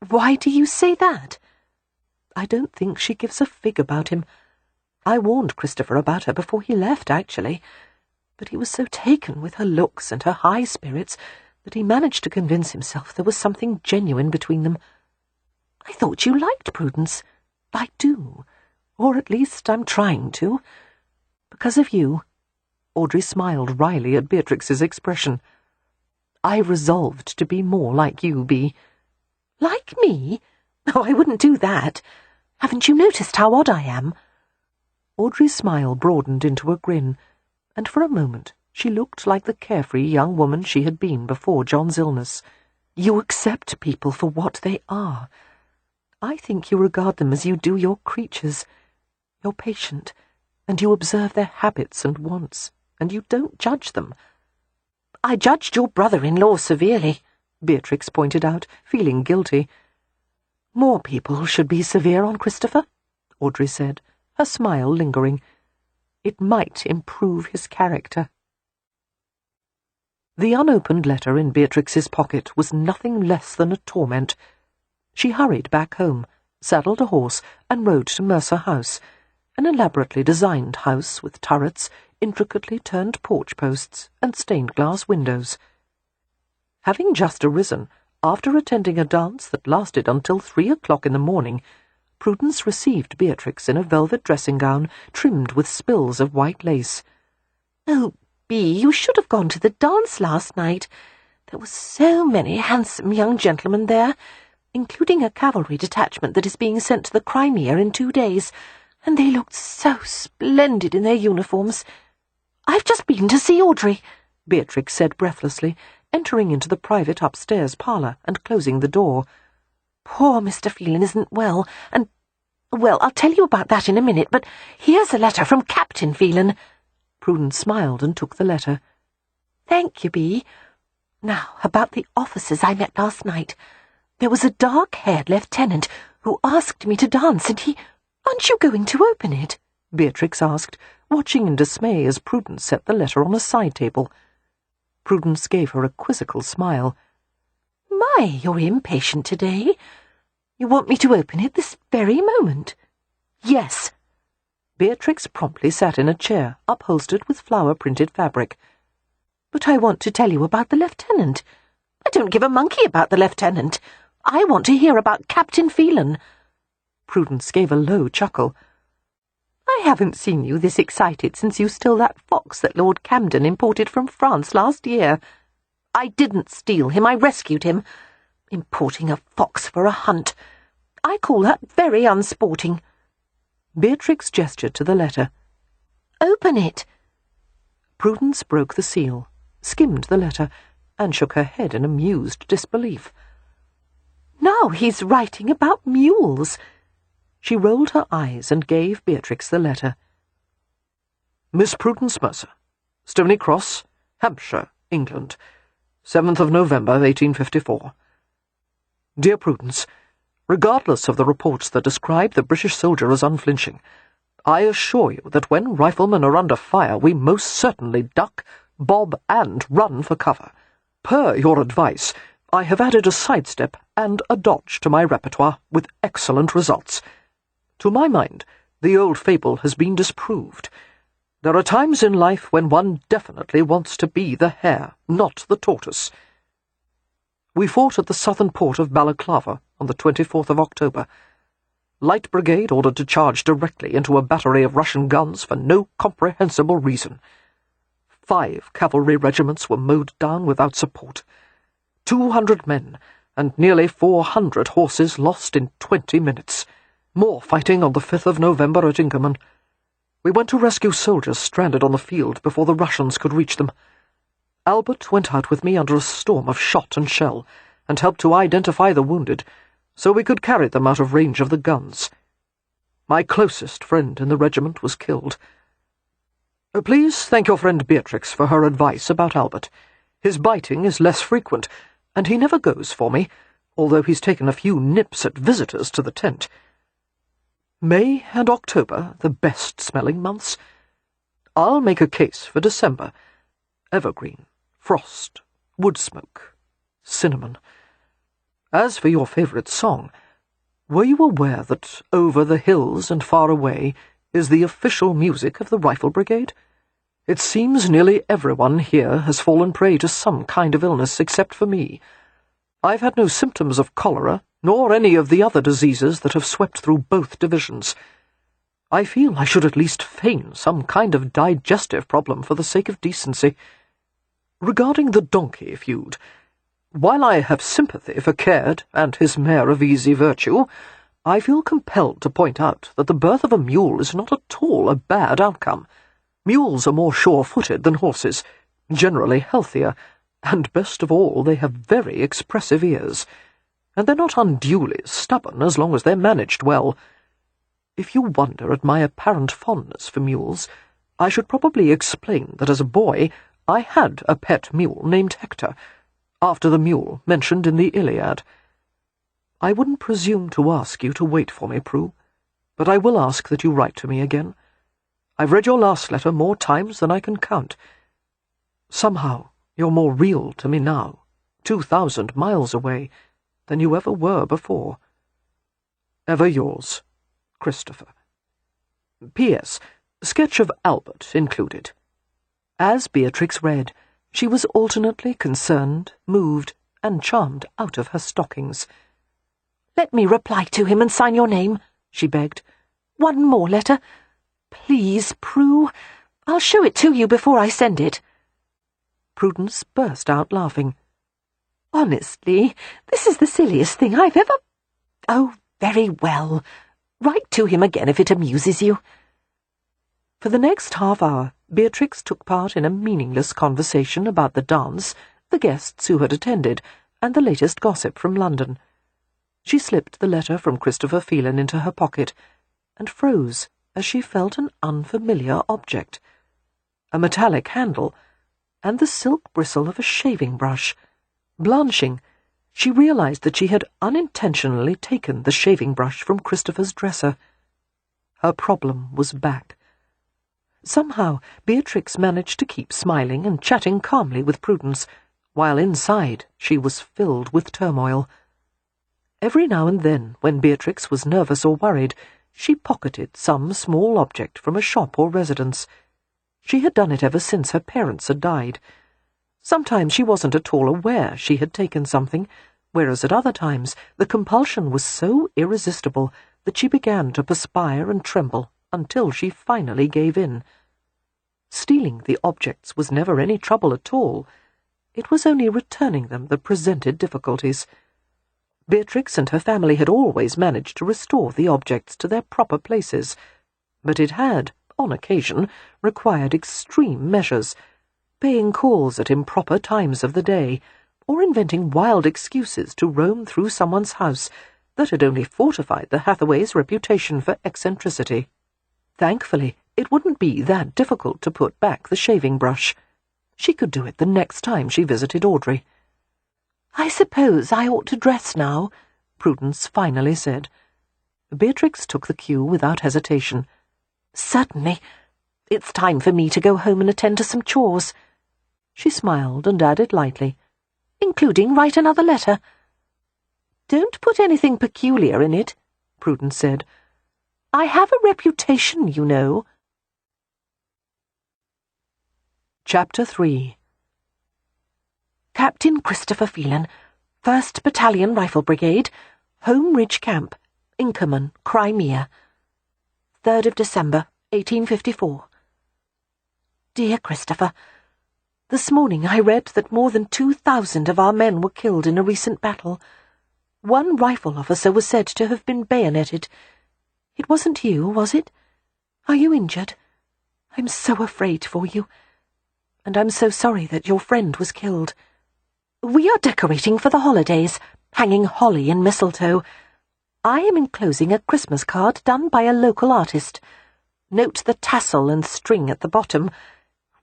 "Why do you say that?" "I don't think she gives a fig about him. I warned Christopher about her before he left, actually, but he was so taken with her looks and her high spirits that he managed to convince himself there was something genuine between them. I thought you liked Prudence." "I do, or at least I'm trying to. Because of you." Audrey smiled wryly at Beatrix's expression. "I resolved to be more like you, Bea." "Like me? Oh, I wouldn't do that. Haven't you noticed how odd I am?" Audrey's smile broadened into a grin, and for a moment she looked like the carefree young woman she had been before John's illness. "You accept people for what they are. I think you regard them as you do your creatures. You're patient, and you observe their habits and wants, and you don't judge them." "I judged your brother-in-law severely," Beatrix pointed out, feeling guilty. "More people should be severe on Christopher," Audrey said, her smile lingering. "It might improve his character." The unopened letter in Beatrix's pocket was nothing less than a torment. She hurried back home, saddled a horse, and rode to Mercer House, an elaborately designed house with turrets, intricately turned porch posts, and stained-glass windows. Having just arisen, after attending a dance that lasted until 3 o'clock in the morning, Prudence received Beatrix in a velvet dressing-gown trimmed with spills of white lace. "Oh, Bee, you should have gone to the dance last night. There were so many handsome young gentlemen there, including a cavalry detachment that is being sent to the Crimea in 2 days, and they looked so splendid in their uniforms. I've just been to see Audrey, Beatrix said breathlessly, entering into the private upstairs parlour and closing the door. Poor Mr. Phelan isn't well, and, well, I'll tell you about that in a minute, but here's a letter from Captain Phelan. Prudence smiled and took the letter. Thank you, Bee. Now, about the officers I met last night. There was a dark-haired lieutenant who asked me to dance, and he— Aren't you going to open it? Beatrix asked, watching in dismay as Prudence set the letter on a side table. Prudence gave her a quizzical smile. My, you're impatient today. You want me to open it this very moment? Yes. Beatrix promptly sat in a chair, upholstered with flower-printed fabric. But I want to tell you about the lieutenant. I don't give a monkey about the lieutenant. I want to hear about Captain Phelan. Prudence gave a low chuckle. I haven't seen you this excited since you stole that fox that Lord Camden imported from France last year. I didn't steal him, I rescued him. Importing a fox for a hunt. I call that very unsporting. Beatrix gestured to the letter. Open it. Prudence broke the seal, skimmed the letter, and shook her head in amused disbelief. Now he's writing about mules. She rolled her eyes and gave Beatrix the letter. Miss Prudence Mercer, Stony Cross, Hampshire, England, 7th of November, 1854. Dear Prudence, regardless of the reports that describe the British soldier as unflinching, I assure you that when riflemen are under fire we most certainly duck, bob, and run for cover. Per your advice, I have added a sidestep and a dodge to my repertoire with excellent results. To my mind, the old fable has been disproved. There are times in life when one definitely wants to be the hare, not the tortoise. We fought at the southern port of Balaclava on the 24th of October. Light Brigade ordered to charge directly into a battery of Russian guns for no comprehensible reason. 5 cavalry regiments were mowed down without support. 200 men and nearly 400 horses lost in 20 minutes. More fighting on the 5th of November at Inkerman. We went to rescue soldiers stranded on the field before the Russians could reach them. Albert went out with me under a storm of shot and shell, and helped to identify the wounded, so we could carry them out of range of the guns. My closest friend in the regiment was killed. Please thank your friend Beatrix for her advice about Albert. His biting is less frequent, and he never goes for me, although he's taken a few nips at visitors to the tent. May and October, the best-smelling months. I'll make a case for December. Evergreen, frost, wood smoke, cinnamon. As for your favourite song, were you aware that Over the Hills and Far Away is the official music of the Rifle Brigade? It seems nearly everyone here has fallen prey to some kind of illness except for me. I've had no symptoms of cholera, nor any of the other diseases that have swept through both divisions. I feel I should at least feign some kind of digestive problem for the sake of decency. Regarding the donkey feud, while I have sympathy for Caird and his mare of easy virtue, I feel compelled to point out that the birth of a mule is not at all a bad outcome. Mules are more sure-footed than horses, generally healthier, and best of all, they have very expressive ears. And they're not unduly stubborn as long as they're managed well. If you wonder at my apparent fondness for mules, I should probably explain that as a boy I had a pet mule named Hector, after the mule mentioned in the Iliad. I wouldn't presume to ask you to wait for me, Prue, but I will ask that you write to me again. I've read your last letter more times than I can count. Somehow you're more real to me now, 2,000 miles away, than you ever were before. Ever yours, Christopher. P.S. Sketch of Albert included. As Beatrix read, she was alternately concerned, moved, and charmed out of her stockings. "Let me reply to him and sign your name," she begged. "One more letter. Please, Prue. I'll show it to you before I send it." Prudence burst out laughing. Honestly, this is the silliest thing I've ever... Oh, very well. Write to him again if it amuses you. For the next half-hour, Beatrix took part in a meaningless conversation about the dance, the guests who had attended, and the latest gossip from London. She slipped the letter from Christopher Phelan into her pocket, and froze as she felt an unfamiliar object. A metallic handle, and the silk bristle of a shaving brush. Blanching, she realized that she had unintentionally taken the shaving brush from Christopher's dresser. Her problem was back. Somehow, Beatrix managed to keep smiling and chatting calmly with Prudence, while inside she was filled with turmoil. Every now and then, when Beatrix was nervous or worried, she pocketed some small object from a shop or residence. She had done it ever since her parents had died. Sometimes she wasn't at all aware she had taken something, whereas at other times the compulsion was so irresistible that she began to perspire and tremble until she finally gave in. Stealing the objects was never any trouble at all. It was only returning them that presented difficulties. Beatrix and her family had always managed to restore the objects to their proper places, but it had, on occasion, required extreme measures, paying calls at improper times of the day, or inventing wild excuses to roam through someone's house that had only fortified the Hathaways' reputation for eccentricity. Thankfully, it wouldn't be that difficult to put back the shaving brush. She could do it the next time she visited Audrey. "I suppose I ought to dress now," Prudence finally said. Beatrix took the cue without hesitation. "Certainly. It's time for me to go home and attend to some chores." She smiled and added lightly, "Including write another letter." "Don't put anything peculiar in it," Prudence said. "I have a reputation, you know." Chapter 3. Captain Christopher Phelan, 1st Battalion Rifle Brigade, Home Ridge Camp, Inkerman, Crimea. 3rd of December, 1854. Dear Christopher, this morning I read that more than 2,000 of our men were killed in a recent battle. One rifle officer was said to have been bayoneted. It wasn't you, was it? Are you injured? I'm so afraid for you. And I'm so sorry that your friend was killed. We are decorating for the holidays, hanging holly and mistletoe. I am enclosing a Christmas card done by a local artist. Note the tassel and string at the bottom.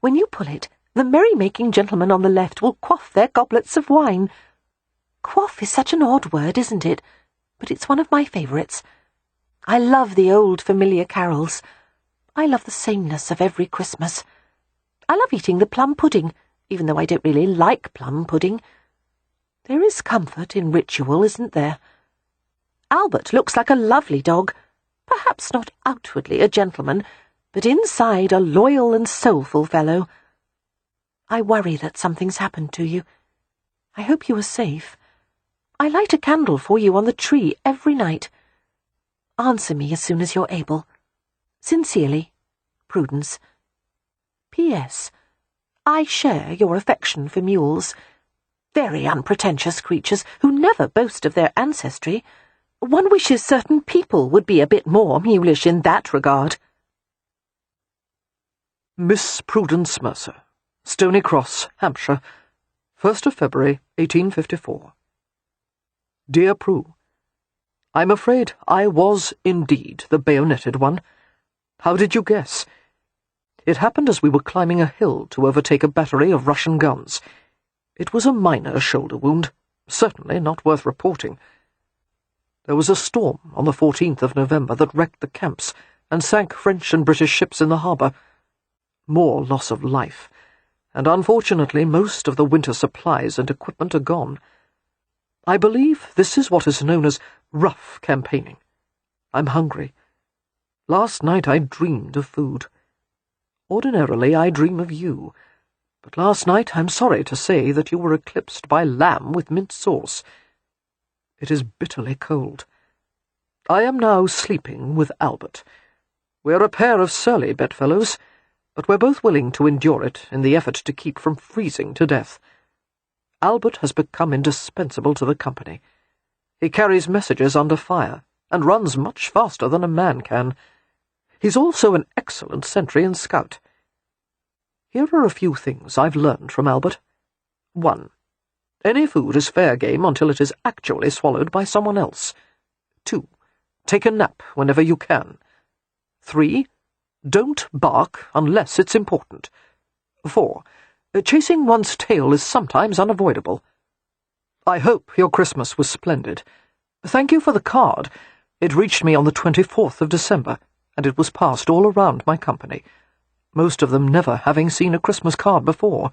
When you pull it, the merry-making gentlemen on the left will quaff their goblets of wine. Quaff is such an odd word, isn't it? But it's one of my favourites. I love the old familiar carols. I love the sameness of every Christmas. I love eating the plum pudding, even though I don't really like plum pudding. There is comfort in ritual, isn't there? Albert looks like a lovely dog, perhaps not outwardly a gentleman, but inside a loyal and soulful fellow. I worry that something's happened to you. I hope you are safe. I light a candle for you on the tree every night. Answer me as soon as you're able. Sincerely, Prudence. P.S. I share your affection for mules. Very unpretentious creatures who never boast of their ancestry. One wishes certain people would be a bit more mulish in that regard. Miss Prudence Mercer, Stony Cross, Hampshire, 1st of February, 1854. Dear Prue, I'm afraid I was indeed the bayoneted one. How did you guess? It happened as we were climbing a hill to overtake a battery of Russian guns. It was a minor shoulder wound, certainly not worth reporting. There was a storm on the 14th of November that wrecked the camps and sank French and British ships in the harbour. More loss of life, and unfortunately most of the winter supplies and equipment are gone. I believe this is what is known as rough campaigning. I'm hungry. Last night I dreamed of food. Ordinarily I dream of you, but last night I'm sorry to say that you were eclipsed by lamb with mint sauce. It is bitterly cold. I am now sleeping with Albert. We are a pair of surly bedfellows, but we're both willing to endure it in the effort to keep from freezing to death. Albert has become indispensable to the company. He carries messages under fire, and runs much faster than a man can. He's also an excellent sentry and scout. Here are a few things I've learned from Albert. 1. Any food is fair game until it is actually swallowed by someone else. 2. Take a nap whenever you can. 3. Don't bark unless it's important. 4. Chasing one's tail is sometimes unavoidable. I hope your Christmas was splendid. Thank you for the card. It reached me on the 24th of December, and it was passed all around my company, most of them never having seen a Christmas card before.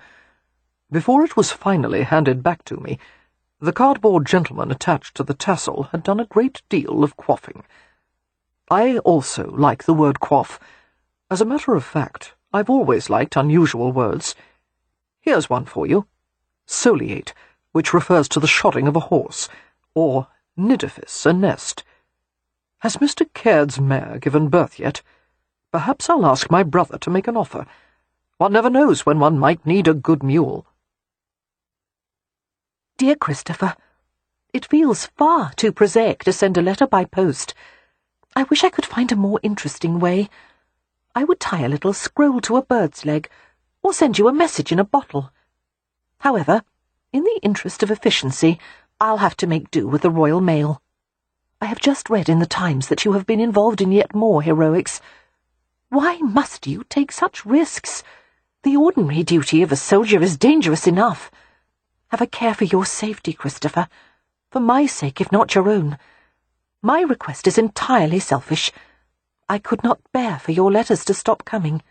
Before it was finally handed back to me, the cardboard gentleman attached to the tassel had done a great deal of quaffing. I also like the word quaff. As a matter of fact, I've always liked unusual words. Here's one for you. Soleate, which refers to the shodding of a horse, or nidifice, a nest. Has Mr. Caird's mare given birth yet? Perhaps I'll ask my brother to make an offer. One never knows when one might need a good mule. Dear Christopher, it feels far too prosaic to send a letter by post. I wish I could find a more interesting way. I would tie a little scroll to a bird's leg, or send you a message in a bottle. However, in the interest of efficiency, I'll have to make do with the Royal Mail. I have just read in the Times that you have been involved in yet more heroics. Why must you take such risks? The ordinary duty of a soldier is dangerous enough. Have a care for your safety, Christopher, for my sake, if not your own. My request is entirely selfish. I could not bear for your letters to stop coming.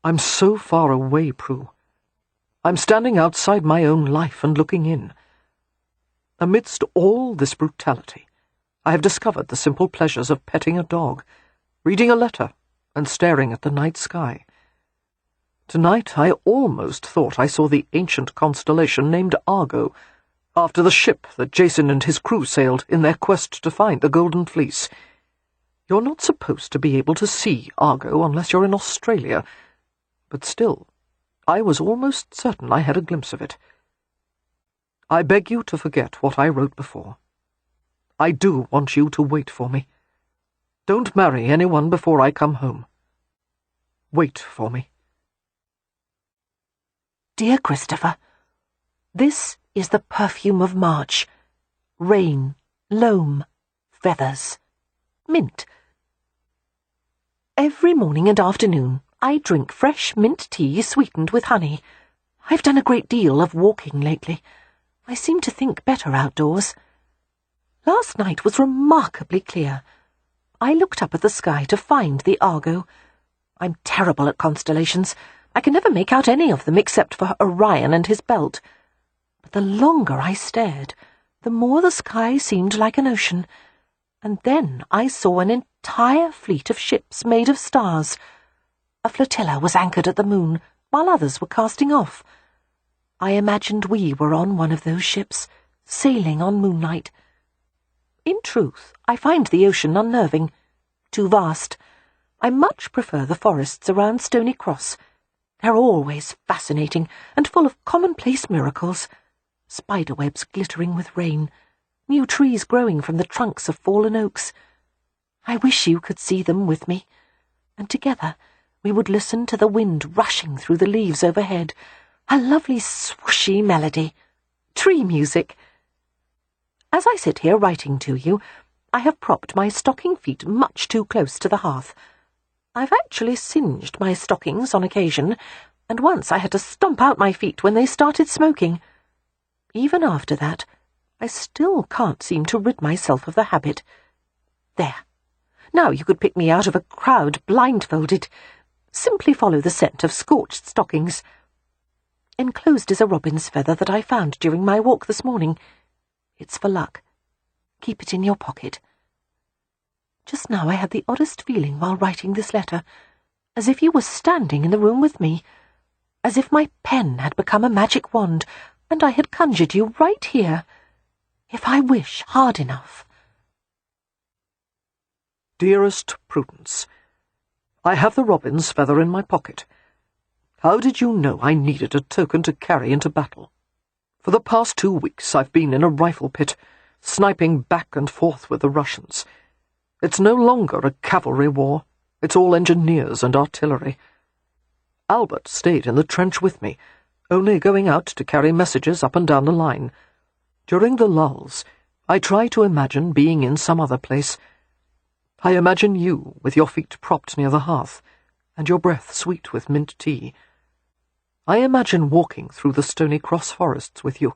I'm so far away, Prue. I'm standing outside my own life and looking in. Amidst all this brutality, I have discovered the simple pleasures of petting a dog, reading a letter, and staring at the night sky. Tonight I almost thought I saw the ancient constellation named Argo, after the ship that Jason and his crew sailed in their quest to find the Golden Fleece. You're not supposed to be able to see Argo unless you're in Australia, but still, I was almost certain I had a glimpse of it. I beg you to forget what I wrote before. I do want you to wait for me. Don't marry anyone before I come home. Wait for me. Dear Christopher, this is the perfume of March. Rain, loam, feathers, mint. Every morning and afternoon I drink fresh mint tea sweetened with honey. I've done a great deal of walking lately. I seem to think better outdoors. Last night was remarkably clear. I looked up at the sky to find the Argo. I'm terrible at constellations. I can never make out any of them except for Orion and his belt. But the longer I stared, the more the sky seemed like an ocean. And then I saw an entire fleet of ships made of stars. A flotilla was anchored at the moon, while others were casting off. I imagined we were on one of those ships, sailing on moonlight. In truth, I find the ocean unnerving, too vast. I much prefer the forests around Stony Cross. They're always fascinating and full of commonplace miracles. Spiderwebs glittering with rain, new trees growing from the trunks of fallen oaks. I wish you could see them with me, and together we would listen to the wind rushing through the leaves overhead, a lovely swooshy melody, tree music. As I sit here writing to you, I have propped my stocking feet much too close to the hearth. I've actually singed my stockings on occasion, and once I had to stomp out my feet when they started smoking. Even after that, I still can't seem to rid myself of the habit. There. Now you could pick me out of a crowd blindfolded. Simply follow the scent of scorched stockings. Enclosed is a robin's feather that I found during my walk this morning. It's for luck. Keep it in your pocket. Just now I had the oddest feeling while writing this letter, as if you were standing in the room with me, as if my pen had become a magic wand, and I had conjured you right here, if I wish hard enough. Dearest Prudence, I have the robin's feather in my pocket. How did you know I needed a token to carry into battle? For the past 2 weeks I've been in a rifle pit, sniping back and forth with the Russians. It's no longer a cavalry war. It's all engineers and artillery. Albert stayed in the trench with me, only going out to carry messages up and down the line. During the lulls, I try to imagine being in some other place. I imagine you, with your feet propped near the hearth, and your breath sweet with mint tea. I imagine walking through the Stony Cross forests with you.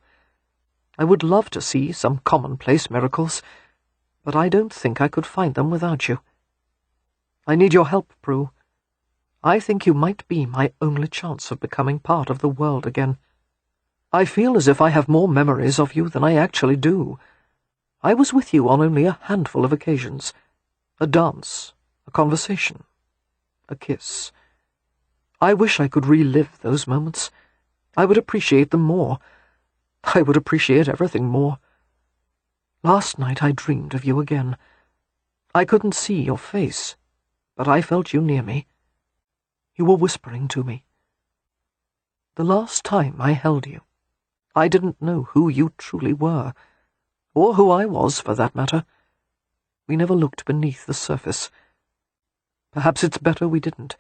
I would love to see some commonplace miracles, but I don't think I could find them without you. I need your help, Prue. I think you might be my only chance of becoming part of the world again. I feel as if I have more memories of you than I actually do. I was with you on only a handful of occasions. A dance, a conversation, a kiss. I wish I could relive those moments. I would appreciate them more. I would appreciate everything more. Last night I dreamed of you again. I couldn't see your face, but I felt you near me. You were whispering to me. The last time I held you, I didn't know who you truly were, or who I was, for that matter. We never looked beneath the surface. Perhaps it's better we didn't.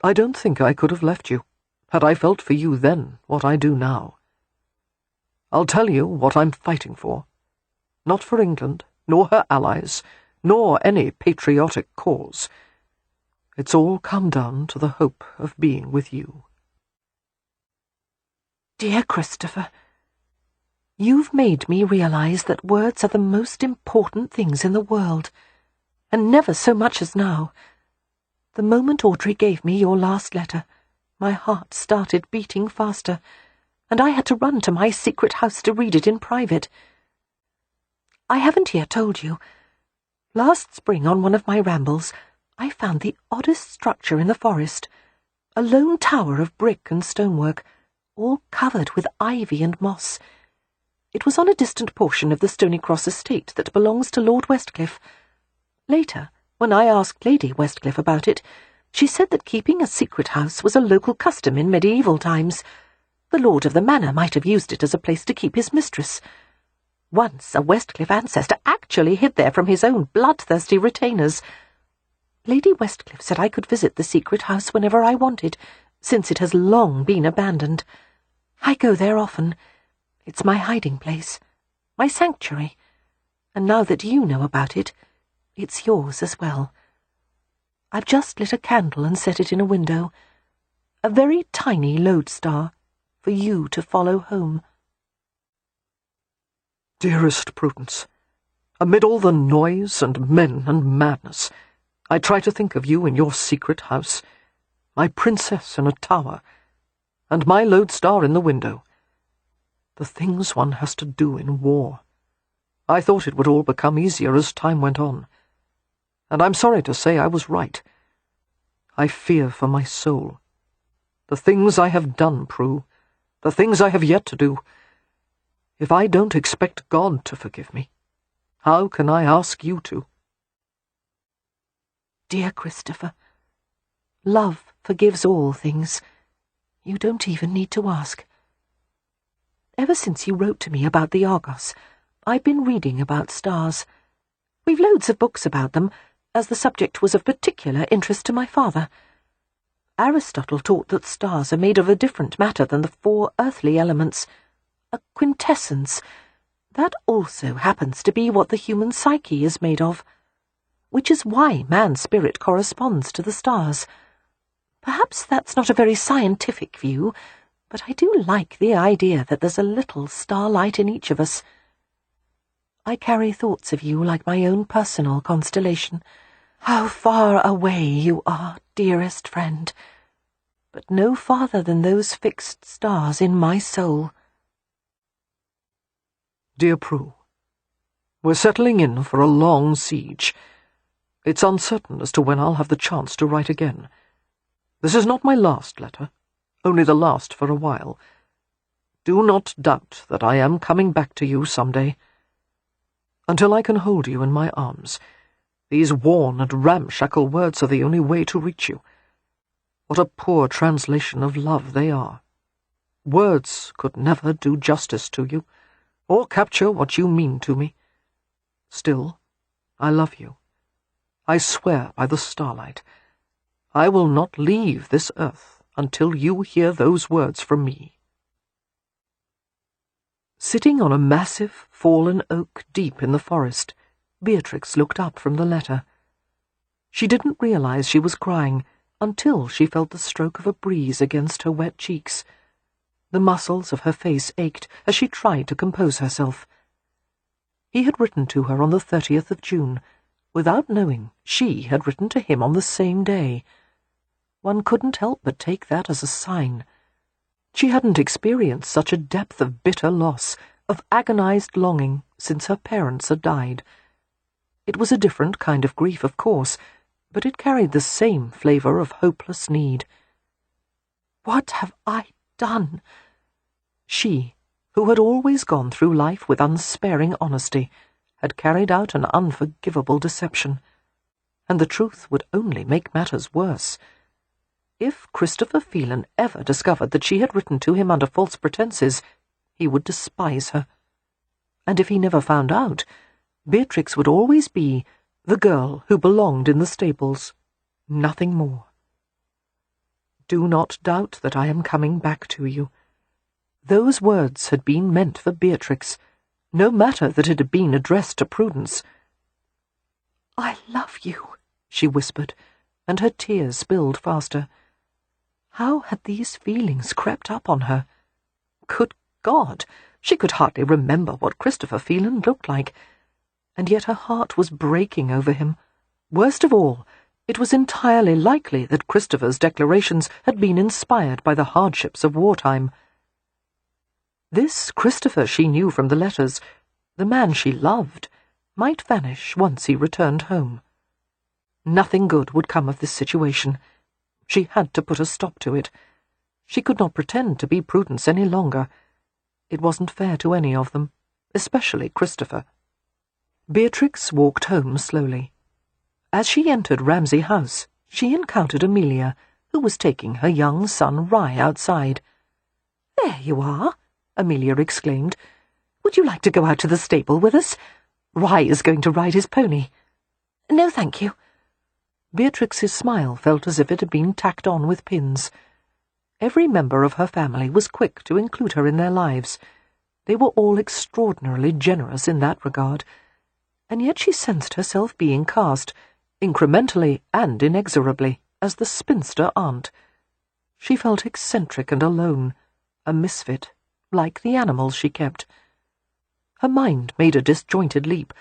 I don't think I could have left you, had I felt for you then what I do now. I'll tell you what I'm fighting for. Not for England, nor her allies, nor any patriotic cause. It's all come down to the hope of being with you. Dear Christopher, you've made me realize that words are the most important things in the world, and never so much as now. The moment Audrey gave me your last letter, my heart started beating faster, and I had to run to my secret house to read it in private. I haven't yet told you. Last spring, on one of my rambles, I found the oddest structure in the forest, a lone tower of brick and stonework, all covered with ivy and moss. It was on a distant portion of the Stony Cross estate that belongs to Lord Westcliff. Later, when I asked Lady Westcliff about it, she said that keeping a secret house was a local custom in medieval times. The lord of the manor might have used it as a place to keep his mistress. Once a Westcliff ancestor actually hid there from his own bloodthirsty retainers. Lady Westcliff said I could visit the secret house whenever I wanted, since it has long been abandoned. I go there often. It's my hiding place, my sanctuary, and now that you know about it, it's yours as well. I've just lit a candle and set it in a window, a very tiny lodestar, for you to follow home. Dearest Prudence, amid all the noise and men and madness, I try to think of you in your secret house, my princess in a tower, and my lodestar in the window. The things one has to do in war. I thought it would all become easier as time went on, and I'm sorry to say I was right. I fear for my soul. The things I have done, Prue, the things I have yet to do. If I don't expect God to forgive me, how can I ask you to? Dear Christopher, love forgives all things. You don't even need to ask. Ever since you wrote to me about the Argos, I've been reading about stars. We've loads of books about them, as the subject was of particular interest to my father. Aristotle taught that stars are made of a different matter than the 4 earthly elements, a quintessence. That also happens to be what the human psyche is made of, which is why man's spirit corresponds to the stars. Perhaps that's not a very scientific view, but I do like the idea that there's a little starlight in each of us. I carry thoughts of you like my own personal constellation. How far away you are, dearest friend, but no farther than those fixed stars in my soul. Dear Prue, we're settling in for a long siege. It's uncertain as to when I'll have the chance to write again. This is not my last letter, only the last for a while. Do not doubt that I am coming back to you some day. Until I can hold you in my arms, These worn and ramshackle words are the only way to reach you. What a poor translation of love they are. Words could never do justice to you, or capture what you mean to me. Still, I love you. I swear by the starlight, I will not leave this earth until you hear those words from me. Sitting on a massive, fallen oak deep in the forest, Beatrix looked up from the letter. She didn't realize she was crying until she felt the stroke of a breeze against her wet cheeks. The muscles of her face ached as she tried to compose herself. He had written to her on the 30th of June, without knowing she had written to him on the same day. One couldn't help but take that as a sign. She hadn't experienced such a depth of bitter loss, of agonized longing, since her parents had died. It was a different kind of grief, of course, but it carried the same flavor of hopeless need. What have I done? She, who had always gone through life with unsparing honesty, had carried out an unforgivable deception, and the truth would only make matters worse. If Christopher Phelan ever discovered that she had written to him under false pretenses, he would despise her. And if he never found out, Beatrix would always be the girl who belonged in the stables, nothing more. Do not doubt that I am coming back to you. Those words had been meant for Beatrix, no matter that it had been addressed to Prudence. "I love you," she whispered, and her tears spilled faster. How had these feelings crept up on her? Good God, she could hardly remember what Christopher Phelan looked like, and yet her heart was breaking over him. Worst of all, it was entirely likely that Christopher's declarations had been inspired by the hardships of wartime. This Christopher she knew from the letters, the man she loved, might vanish once he returned home. Nothing good would come of this situation. She had to put a stop to it. She could not pretend to be Prudence any longer. It wasn't fair to any of them, especially Christopher. Beatrix walked home slowly. As she entered Ramsay House, she encountered Amelia, who was taking her young son Rye outside. "There you are," Amelia exclaimed. "Would you like to go out to the stable with us? Rye is going to ride his pony." "No, thank you." Beatrix's smile felt as if it had been tacked on with pins. Every member of her family was quick to include her in their lives. They were all extraordinarily generous in that regard, and yet she sensed herself being cast, incrementally and inexorably, as the spinster aunt. She felt eccentric and alone, a misfit, like the animals she kept. Her mind made a disjointed leap,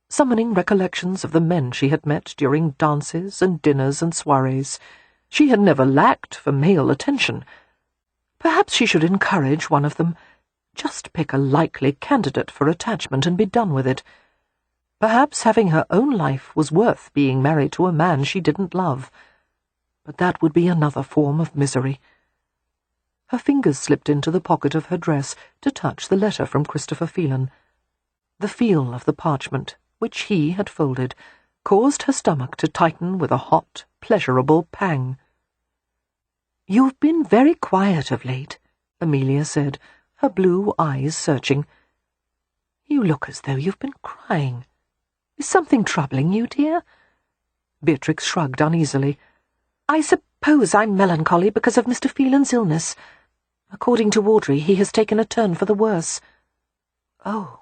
summoning recollections of the men she had met during dances and dinners and soirees. She had never lacked for male attention. Perhaps she should encourage one of them. Just pick a likely candidate for attachment and be done with it. Perhaps having her own life was worth being married to a man she didn't love. But that would be another form of misery. Her fingers slipped into the pocket of her dress to touch the letter from Christopher Phelan. The feel of the parchment, which he had folded, caused her stomach to tighten with a hot, pleasurable pang. "You've been very quiet of late," Amelia said, her blue eyes searching. "You look as though you've been crying. Is something troubling you, dear?" Beatrix shrugged uneasily. "I suppose I'm melancholy because of Mr. Phelan's illness. According to Audrey, he has taken a turn for the worse." "Oh."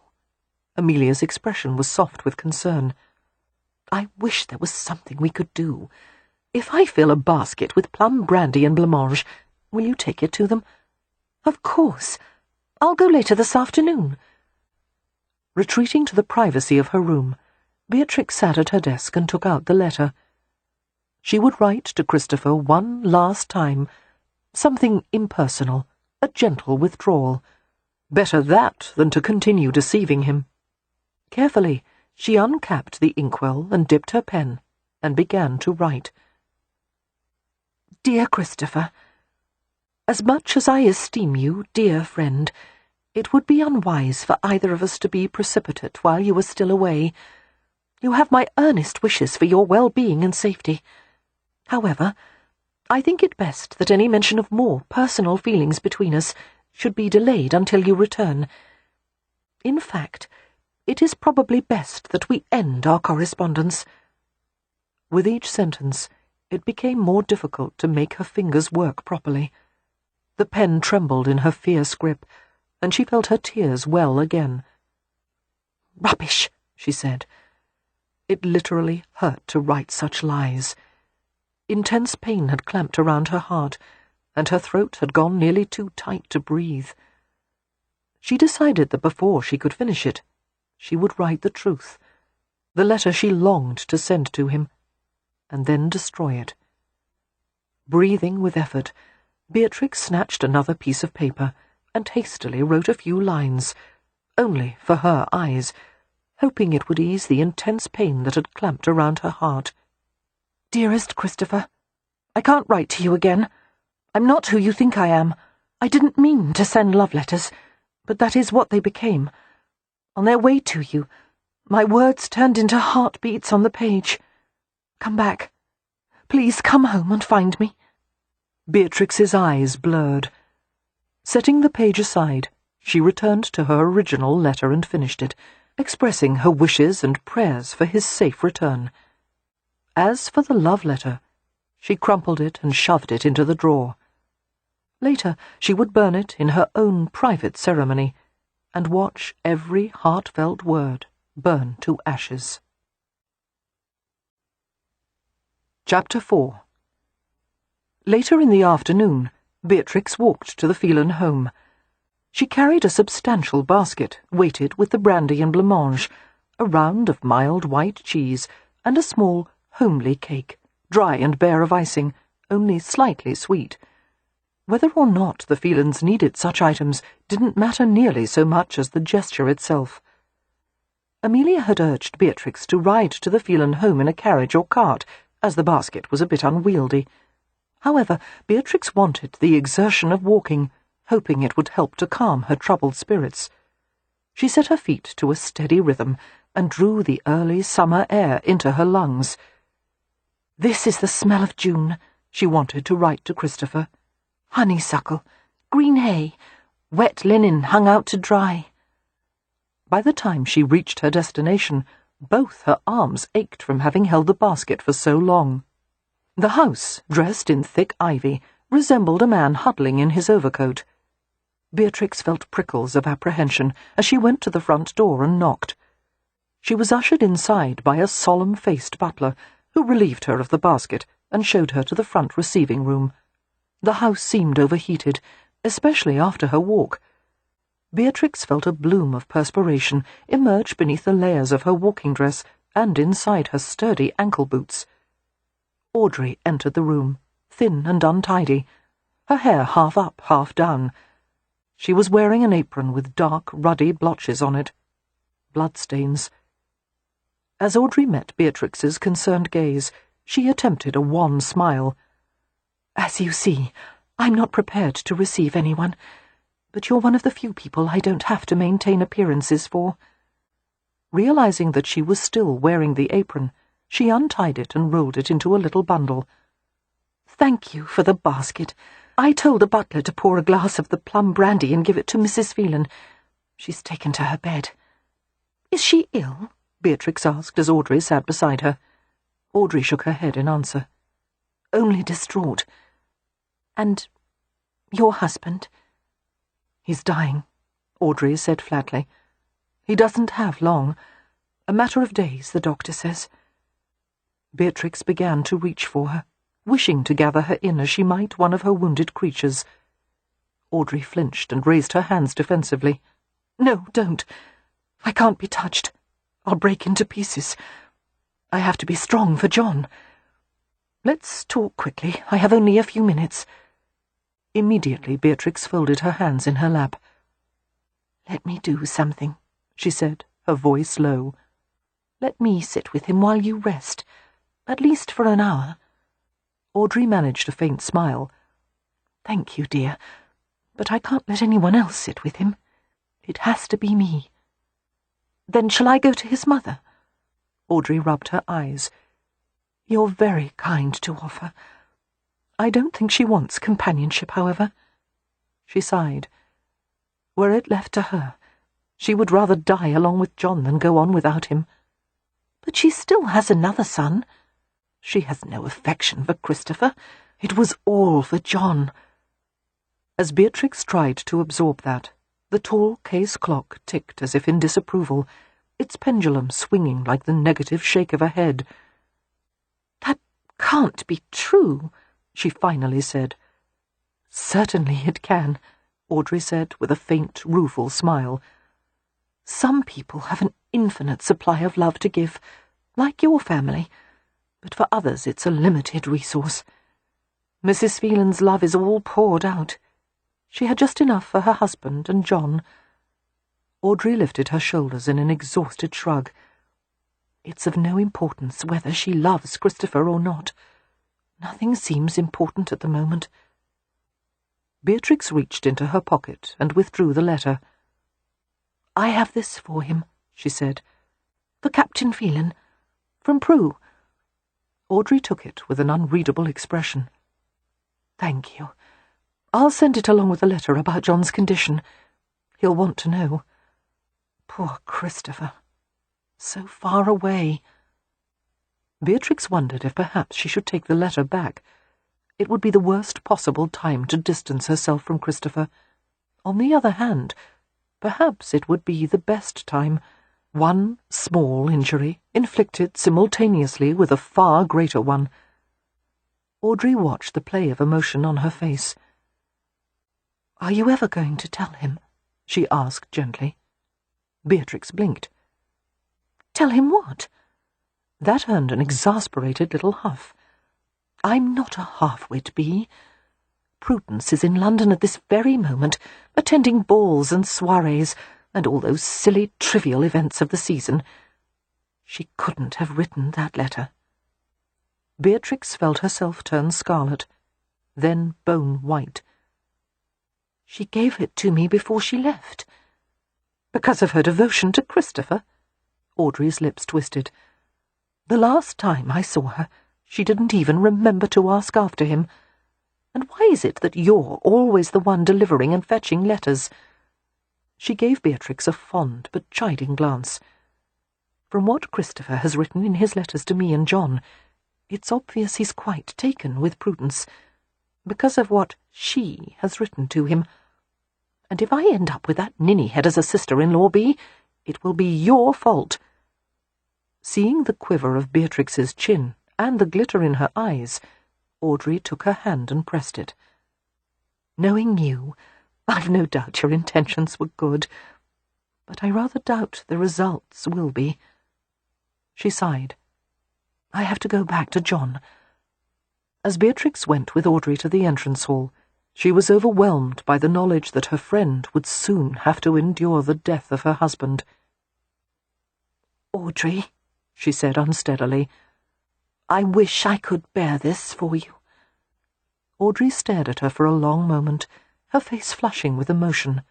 Amelia's expression was soft with concern. "I wish there was something we could do. If I fill a basket with plum brandy and blancmange, will you take it to them?" "Of course. I'll go later this afternoon." Retreating to the privacy of her room, Beatrix sat at her desk and took out the letter. She would write to Christopher one last time, something impersonal, a gentle withdrawal. Better that than to continue deceiving him. Carefully, she uncapped the inkwell and dipped her pen, and began to write. "Dear Christopher, as much as I esteem you, dear friend, it would be unwise for either of us to be precipitate while you are still away. You have my earnest wishes for your well-being and safety. However, I think it best that any mention of more personal feelings between us should be delayed until you return. In fact, it is probably best that we end our correspondence." With each sentence, it became more difficult to make her fingers work properly. The pen trembled in her fierce grip, and she felt her tears well again. "Rubbish," she said. It literally hurt to write such lies. Intense pain had clamped around her heart, and her throat had gone nearly too tight to breathe. She decided that before she could finish it, she would write the truth, the letter she longed to send to him, and then destroy it. Breathing with effort, Beatrix snatched another piece of paper and hastily wrote a few lines, only for her eyes, hoping it would ease the intense pain that had clamped around her heart. "Dearest Christopher, I can't write to you again. I'm not who you think I am. I didn't mean to send love letters, but that is what they became. On their way to you, my words turned into heartbeats on the page. Come back. Please come home and find me." Beatrix's eyes blurred. Setting the page aside, she returned to her original letter and finished it, expressing her wishes and prayers for his safe return. As for the love letter, she crumpled it and shoved it into the drawer. Later, she would burn it in her own private ceremony, and watch every heartfelt word burn to ashes. Chapter 4. Later in the afternoon, Beatrix walked to the Phelan home. She carried a substantial basket, weighted with the brandy and blancmange, a round of mild white cheese, and a small, homely cake, dry and bare of icing, only slightly sweet. Whether or not the Phelans needed such items didn't matter nearly so much as the gesture itself. Amelia had urged Beatrix to ride to the Phelan home in a carriage or cart, as the basket was a bit unwieldy. However, Beatrix wanted the exertion of walking, hoping it would help to calm her troubled spirits. She set her feet to a steady rhythm and drew the early summer air into her lungs. "This is the smell of June," she wanted to write to Christopher. "Honeysuckle, green hay, wet linen hung out to dry." By the time she reached her destination, both her arms ached from having held the basket for so long. The house, dressed in thick ivy, resembled a man huddling in his overcoat. Beatrix felt prickles of apprehension as she went to the front door and knocked. She was ushered inside by a solemn-faced butler, who relieved her of the basket and showed her to the front receiving room. The house seemed overheated, especially after her walk. Beatrix felt a bloom of perspiration emerge beneath the layers of her walking dress and inside her sturdy ankle boots. Audrey entered the room, thin and untidy, her hair half up, half down. She was wearing an apron with dark, ruddy blotches on it. Bloodstains. As Audrey met Beatrix's concerned gaze, she attempted a wan smile. "As you see, I'm not prepared to receive anyone, but you're one of the few people I don't have to maintain appearances for." Realizing that she was still wearing the apron, she untied it and rolled it into a little bundle. "Thank you for the basket. I told the butler to pour a glass of the plum brandy and give it to Mrs. Phelan. She's taken to her bed." "Is she ill?" Beatrix asked as Audrey sat beside her. Audrey shook her head in answer. "Only distraught." "And your husband?" "He's dying," Audrey said flatly. "He doesn't have long. A matter of days, the doctor says." Beatrix began to reach for her, wishing to gather her in as she might one of her wounded creatures. Audrey flinched and raised her hands defensively. "No, don't. I can't be touched. I'll break into pieces. I have to be strong for John. Let's talk quickly. I have only a few minutes." Immediately Beatrix folded her hands in her lap. "Let me do something," she said, her voice low. "Let me sit with him while you rest, at least for an hour." Audrey managed a faint smile. "Thank you, dear, but I can't let anyone else sit with him. It has to be me." "Then shall I go to his mother?" Audrey rubbed her eyes. "You're very kind to offer. I don't think she wants companionship, however." She sighed. Were it left to her, she would rather die along with John than go on without him. But she still has another son. She has no affection for Christopher. It was all for John. As Beatrix tried to absorb that, the tall case clock ticked as if in disapproval, its pendulum swinging like the negative shake of a head. "That can't be true," she finally said. "Certainly it can," Audrey said with a faint, rueful smile. "Some people have an infinite supply of love to give, like your family, but for others it's a limited resource. Mrs. Phelan's love is all poured out. She had just enough for her husband and John." Audrey lifted her shoulders in an exhausted shrug. "It's of no importance whether she loves Christopher or not. Nothing seems important at the moment." Beatrix reached into her pocket and withdrew the letter. "I have this for him," she said. "For Captain Phelan. From Prue." Audrey took it with an unreadable expression. "Thank you. I'll send it along with a letter about John's condition. He'll want to know. Poor Christopher. So far away." Beatrix wondered if perhaps she should take the letter back. It would be the worst possible time to distance herself from Christopher. On the other hand, perhaps it would be the best time. One small injury, inflicted simultaneously with a far greater one. Audrey watched the play of emotion on her face. "Are you ever going to tell him?" she asked gently. Beatrix blinked. "Tell him what?" That earned an exasperated little huff. "I'm not a half-wit, Bee. Prudence is in London at this very moment, attending balls and soirees, and all those silly, trivial events of the season. She couldn't have written that letter." Beatrix felt herself turn scarlet, then bone-white. "She gave it to me before she left." "Because of her devotion to Christopher?" Audrey's lips twisted. "The last time I saw her, she didn't even remember to ask after him. And why is it that you're always the one delivering and fetching letters?" She gave Beatrix a fond but chiding glance. "From what Christopher has written in his letters to me and John, it's obvious he's quite taken with Prudence, because of what she has written to him. And if I end up with that ninny-head as a sister-in-law, Bee, it will be your fault." Seeing the quiver of Beatrix's chin and the glitter in her eyes, Audrey took her hand and pressed it. "Knowing you, I've no doubt your intentions were good, but I rather doubt the results will be." She sighed. "I have to go back to John." As Beatrix went with Audrey to the entrance hall, she was overwhelmed by the knowledge that her friend would soon have to endure the death of her husband. "Audrey," she said unsteadily, "I wish I could bear this for you." Audrey stared at her for a long moment, her face flushing with emotion.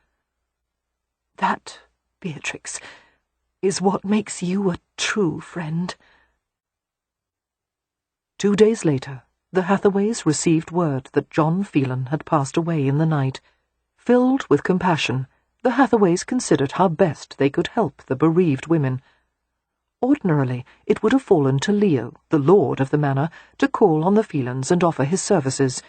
"That, Beatrix, is what makes you a true friend." 2 days later, the Hathaways received word that John Phelan had passed away in the night. Filled with compassion, the Hathaways considered how best they could help the bereaved women. Ordinarily, it would have fallen to Leo, the lord of the manor, to call on the Phelans and offer his services.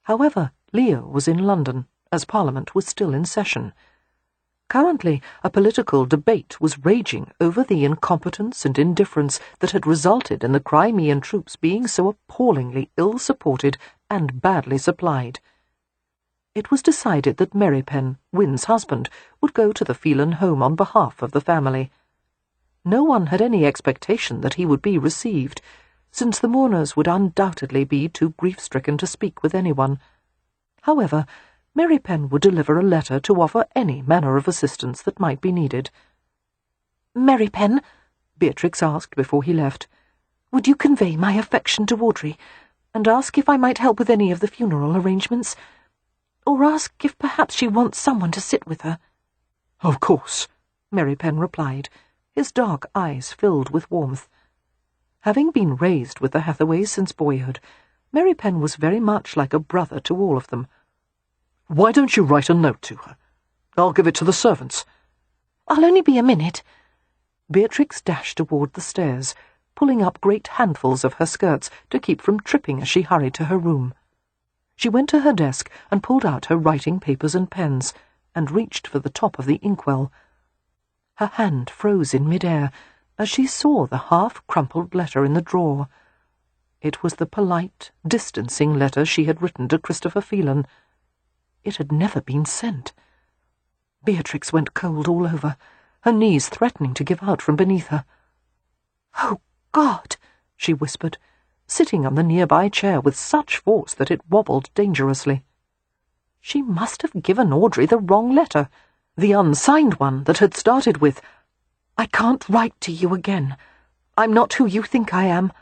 However, Leo was in London, as Parliament was still in session. Currently, a political debate was raging over the incompetence and indifference that had resulted in the Crimean troops being so appallingly ill-supported and badly supplied. It was decided that Merrypen, Wynne's husband, would go to the Phelan home on behalf of the family. No one had any expectation that he would be received, since the mourners would undoubtedly be too grief-stricken to speak with anyone. However, Merrypen would deliver a letter to offer any manner of assistance that might be needed. "Merrypen," Beatrix asked before he left, "would you convey my affection to Audrey, and ask if I might help with any of the funeral arrangements? Or ask if perhaps she wants someone to sit with her?" "Of course," Merrypen replied. His dark eyes filled with warmth. Having been raised with the Hathaways since boyhood, Mary Penn was very much like a brother to all of them. "Why don't you write a note to her? I'll give it to the servants." "I'll only be a minute." Beatrix dashed toward the stairs, pulling up great handfuls of her skirts to keep from tripping as she hurried to her room. She went to her desk and pulled out her writing papers and pens, and reached for the top of the inkwell. Her hand froze in mid-air as she saw the half-crumpled letter in the drawer. It was the polite, distancing letter she had written to Christopher Phelan. It had never been sent. Beatrix went cold all over, her knees threatening to give out from beneath her. "Oh, God!" she whispered, sitting on the nearby chair with such force that it wobbled dangerously. She must have given Audrey the wrong letter, the unsigned one that had started with, "I can't write to you again. I'm not who you think I am."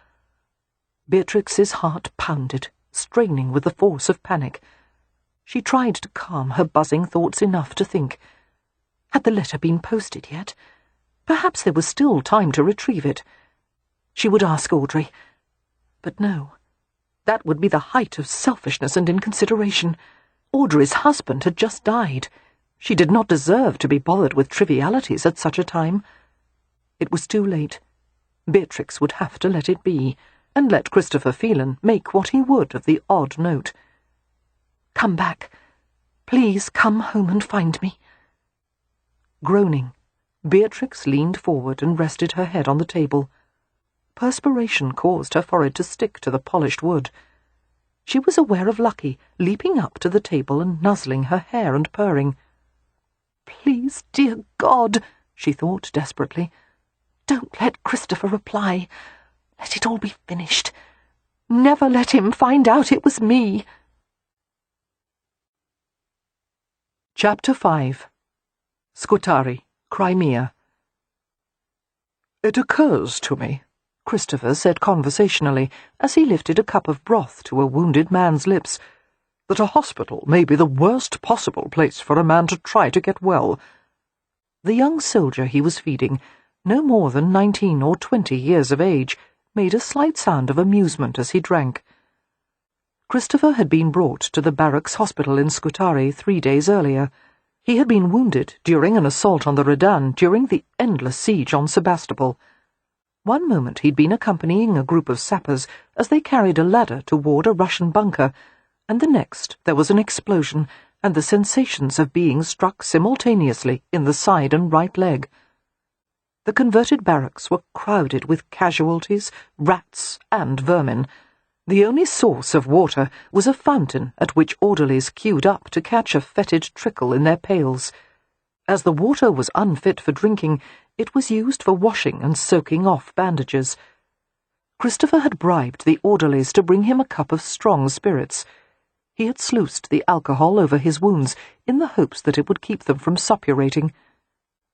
Beatrix's heart pounded, straining with the force of panic. She tried to calm her buzzing thoughts enough to think. Had the letter been posted yet? Perhaps there was still time to retrieve it. She would ask Audrey. But no. That would be the height of selfishness and inconsideration. Audrey's husband had just died. She did not deserve to be bothered with trivialities at such a time. It was too late. Beatrix would have to let it be, and let Christopher Phelan make what he would of the odd note. "Come back. Please come home and find me." Groaning, Beatrix leaned forward and rested her head on the table. Perspiration caused her forehead to stick to the polished wood. She was aware of Lucky leaping up to the table and nuzzling her hair and purring. "Please, dear God," she thought desperately, "don't let Christopher reply. Let it all be finished. Never let him find out it was me." Chapter 5. Scutari, Crimea. "It occurs to me," Christopher said conversationally, as he lifted a cup of broth to a wounded man's lips, "that a hospital may be the worst possible place for a man to try to get well." The young soldier he was feeding, no more than 19 or 20 years of age, made a slight sound of amusement as he drank. Christopher had been brought to the barracks hospital in Scutari 3 days earlier. He had been wounded during an assault on the Redan during the endless siege on Sebastopol. One moment he'd been accompanying a group of sappers as they carried a ladder toward a Russian bunker, and the next there was an explosion and the sensations of being struck simultaneously in the side and right leg. The converted barracks were crowded with casualties, rats, and vermin. The only source of water was a fountain at which orderlies queued up to catch a fetid trickle in their pails. As the water was unfit for drinking, it was used for washing and soaking off bandages. Christopher had bribed the orderlies to bring him a cup of strong spirits. He had sluiced the alcohol over his wounds in the hopes that it would keep them from suppurating.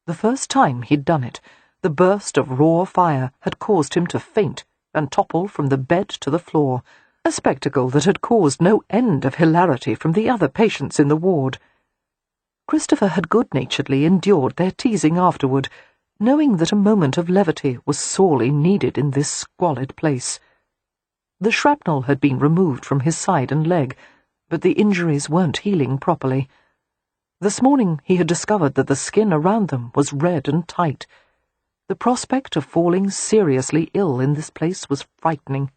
The first time he'd done it, the burst of raw fire had caused him to faint and topple from the bed to the floor, a spectacle that had caused no end of hilarity from the other patients in the ward. Christopher had good-naturedly endured their teasing afterward, knowing that a moment of levity was sorely needed in this squalid place. The shrapnel had been removed from his side and leg, but the injuries weren't healing properly. This morning he had discovered that the skin around them was red and tight. The prospect of falling seriously ill in this place was frightening.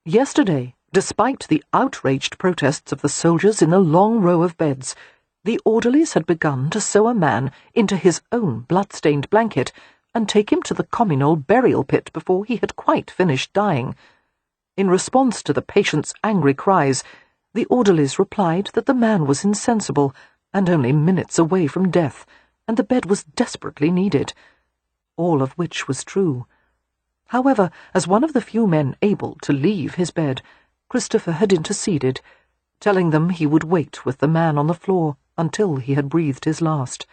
Yesterday, despite the outraged protests of the soldiers in the long row of beds, the orderlies had begun to sew a man into his own blood-stained blanket and take him to the communal burial pit before he had quite finished dying. In response to the patient's angry cries, the orderlies replied that the man was insensible and only minutes away from death, and the bed was desperately needed. All of which was true. However, as one of the few men able to leave his bed, Christopher had interceded, telling them he would wait with the man on the floor until he had breathed his last.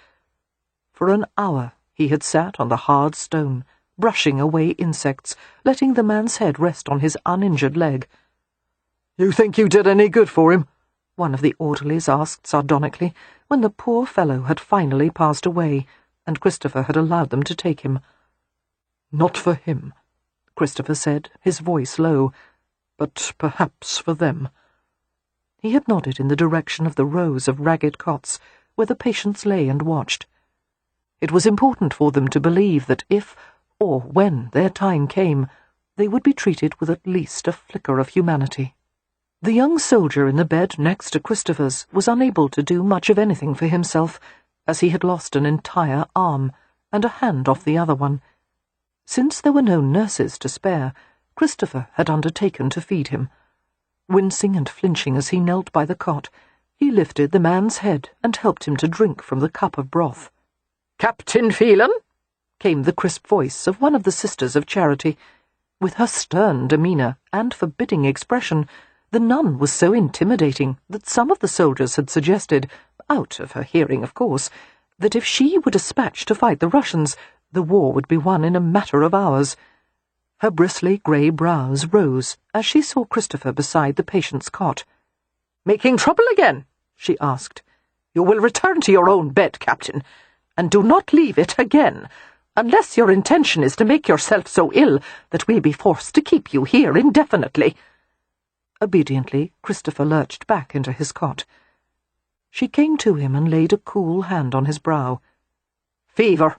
For an hour he had sat on the hard stone, brushing away insects, letting the man's head rest on his uninjured leg. "You think you did any good for him?" one of the orderlies asked sardonically, when the poor fellow had finally passed away, and Christopher had allowed them to take him. "Not for him," Christopher said, his voice low, "but perhaps for them." He had nodded in the direction of the rows of ragged cots where the patients lay and watched. It was important for them to believe that if, or when, their time came, they would be treated with at least a flicker of humanity. The young soldier in the bed next to Christopher's was unable to do much of anything for himself, as he had lost an entire arm and a hand off the other one. Since there were no nurses to spare, Christopher had undertaken to feed him. Wincing and flinching as he knelt by the cot, he lifted the man's head and helped him to drink from the cup of broth. "Captain Phelan?" came the crisp voice of one of the Sisters of Charity. With her stern demeanour and forbidding expression, the nun was so intimidating that some of the soldiers had suggested, out of her hearing of course, that if she were dispatched to fight the Russians, the war would be won in a matter of hours. Her bristly grey brows rose as she saw Christopher beside the patient's cot. "Making trouble again?" she asked. "You will return to your own bed, Captain, and do not leave it again, unless your intention is to make yourself so ill that we'll be forced to keep you here indefinitely." Obediently, Christopher lurched back into his cot. She came to him and laid a cool hand on his brow. "Fever,"